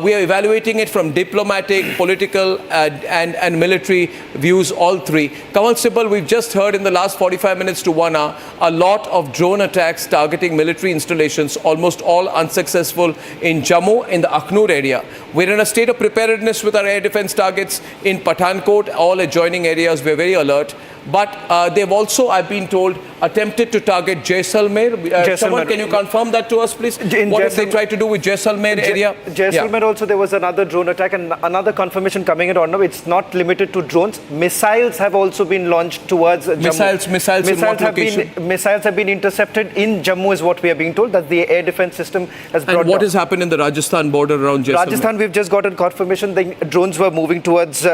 we are evaluating it from diplomatic, political, and military views, all three. Kamal Sibbal, we've just heard in the last 45 minutes to 1 hour, a lot of drone attacks targeting military installations, almost all unsuccessful in Jammu, in the Akhnur area. We're in a state of preparedness with our air defense targets in Pathankot, all adjoining areas. We're very alert. But they've also, I've been told, attempted to target Jaisalmer. Someone, can you confirm that to us, please? What did they try to do with Jaisalmer area?
Jaisalmer also, there was another drone attack, and another confirmation coming in, Arnab. It's not limited to drones. Missiles have also been launched towards Jammu.
Missiles in what location?
Missiles have been intercepted in Jammu, is what we are being told, that the air defense system has brought
And what
down.
has happened in the Rajasthan border around Jaisalmer?
Rajasthan, we've just gotten confirmation the drones were moving towards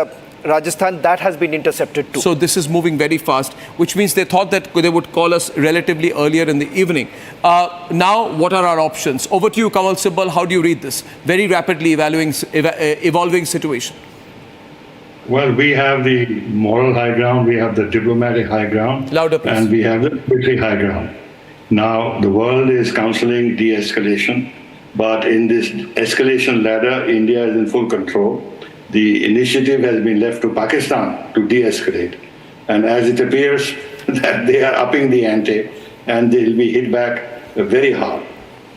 Rajasthan. That has been intercepted too.
So this is moving very fast, which means they thought that they would call us relatively earlier in the evening. Now, what are our options? Over to you, Kamal Sibbal. How do you read this very rapidly evolving situation?
Well, we have the moral high ground, we have the diplomatic high ground,
louder, please.
And we have the military high ground. Now, the world is counseling de-escalation, but in this escalation ladder, India is in full control. The initiative has been left to Pakistan to de-escalate. And as it appears that they are upping the ante and they'll be hit back very hard.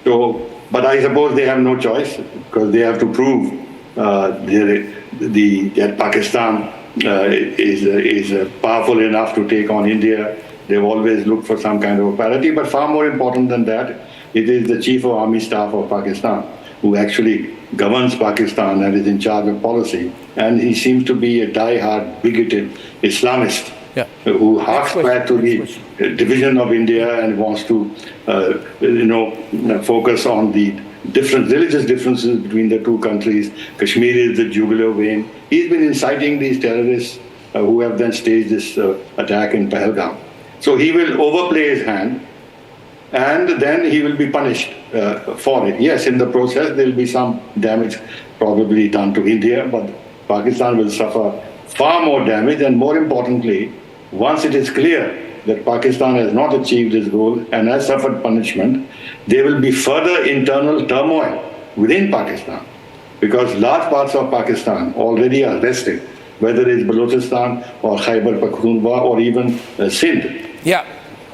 So, but I suppose they have no choice because they have to prove that Pakistan is powerful enough to take on India. They've always looked for some kind of a parity, but far more important than that, it is the Chief of Army Staff of Pakistan who actually governs Pakistan and is in charge of policy. And he seems to be a die-hard, bigoted Islamist who harks back to the division of India and wants to, focus on the religious differences between the two countries. Kashmir is the jugular vein. He's been inciting these terrorists who have then staged this attack in Pahalgam. So he will overplay his hand, and then he will be punished for it. Yes, in the process, there will be some damage probably done to India, but Pakistan will suffer far more damage, and more importantly, once it is clear that Pakistan has not achieved its goal and has suffered punishment, there will be further internal turmoil within Pakistan, because large parts of Pakistan already are rested, whether it's Balochistan or Khyber Pakhtunkhwa or even Sindh.
Yeah.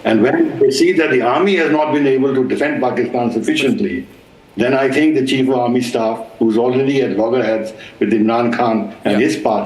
And when they see that the army has not been able to defend Pakistan sufficiently, then I think the Chief of Army Staff, who's already at loggerheads with Imran Khan and his party,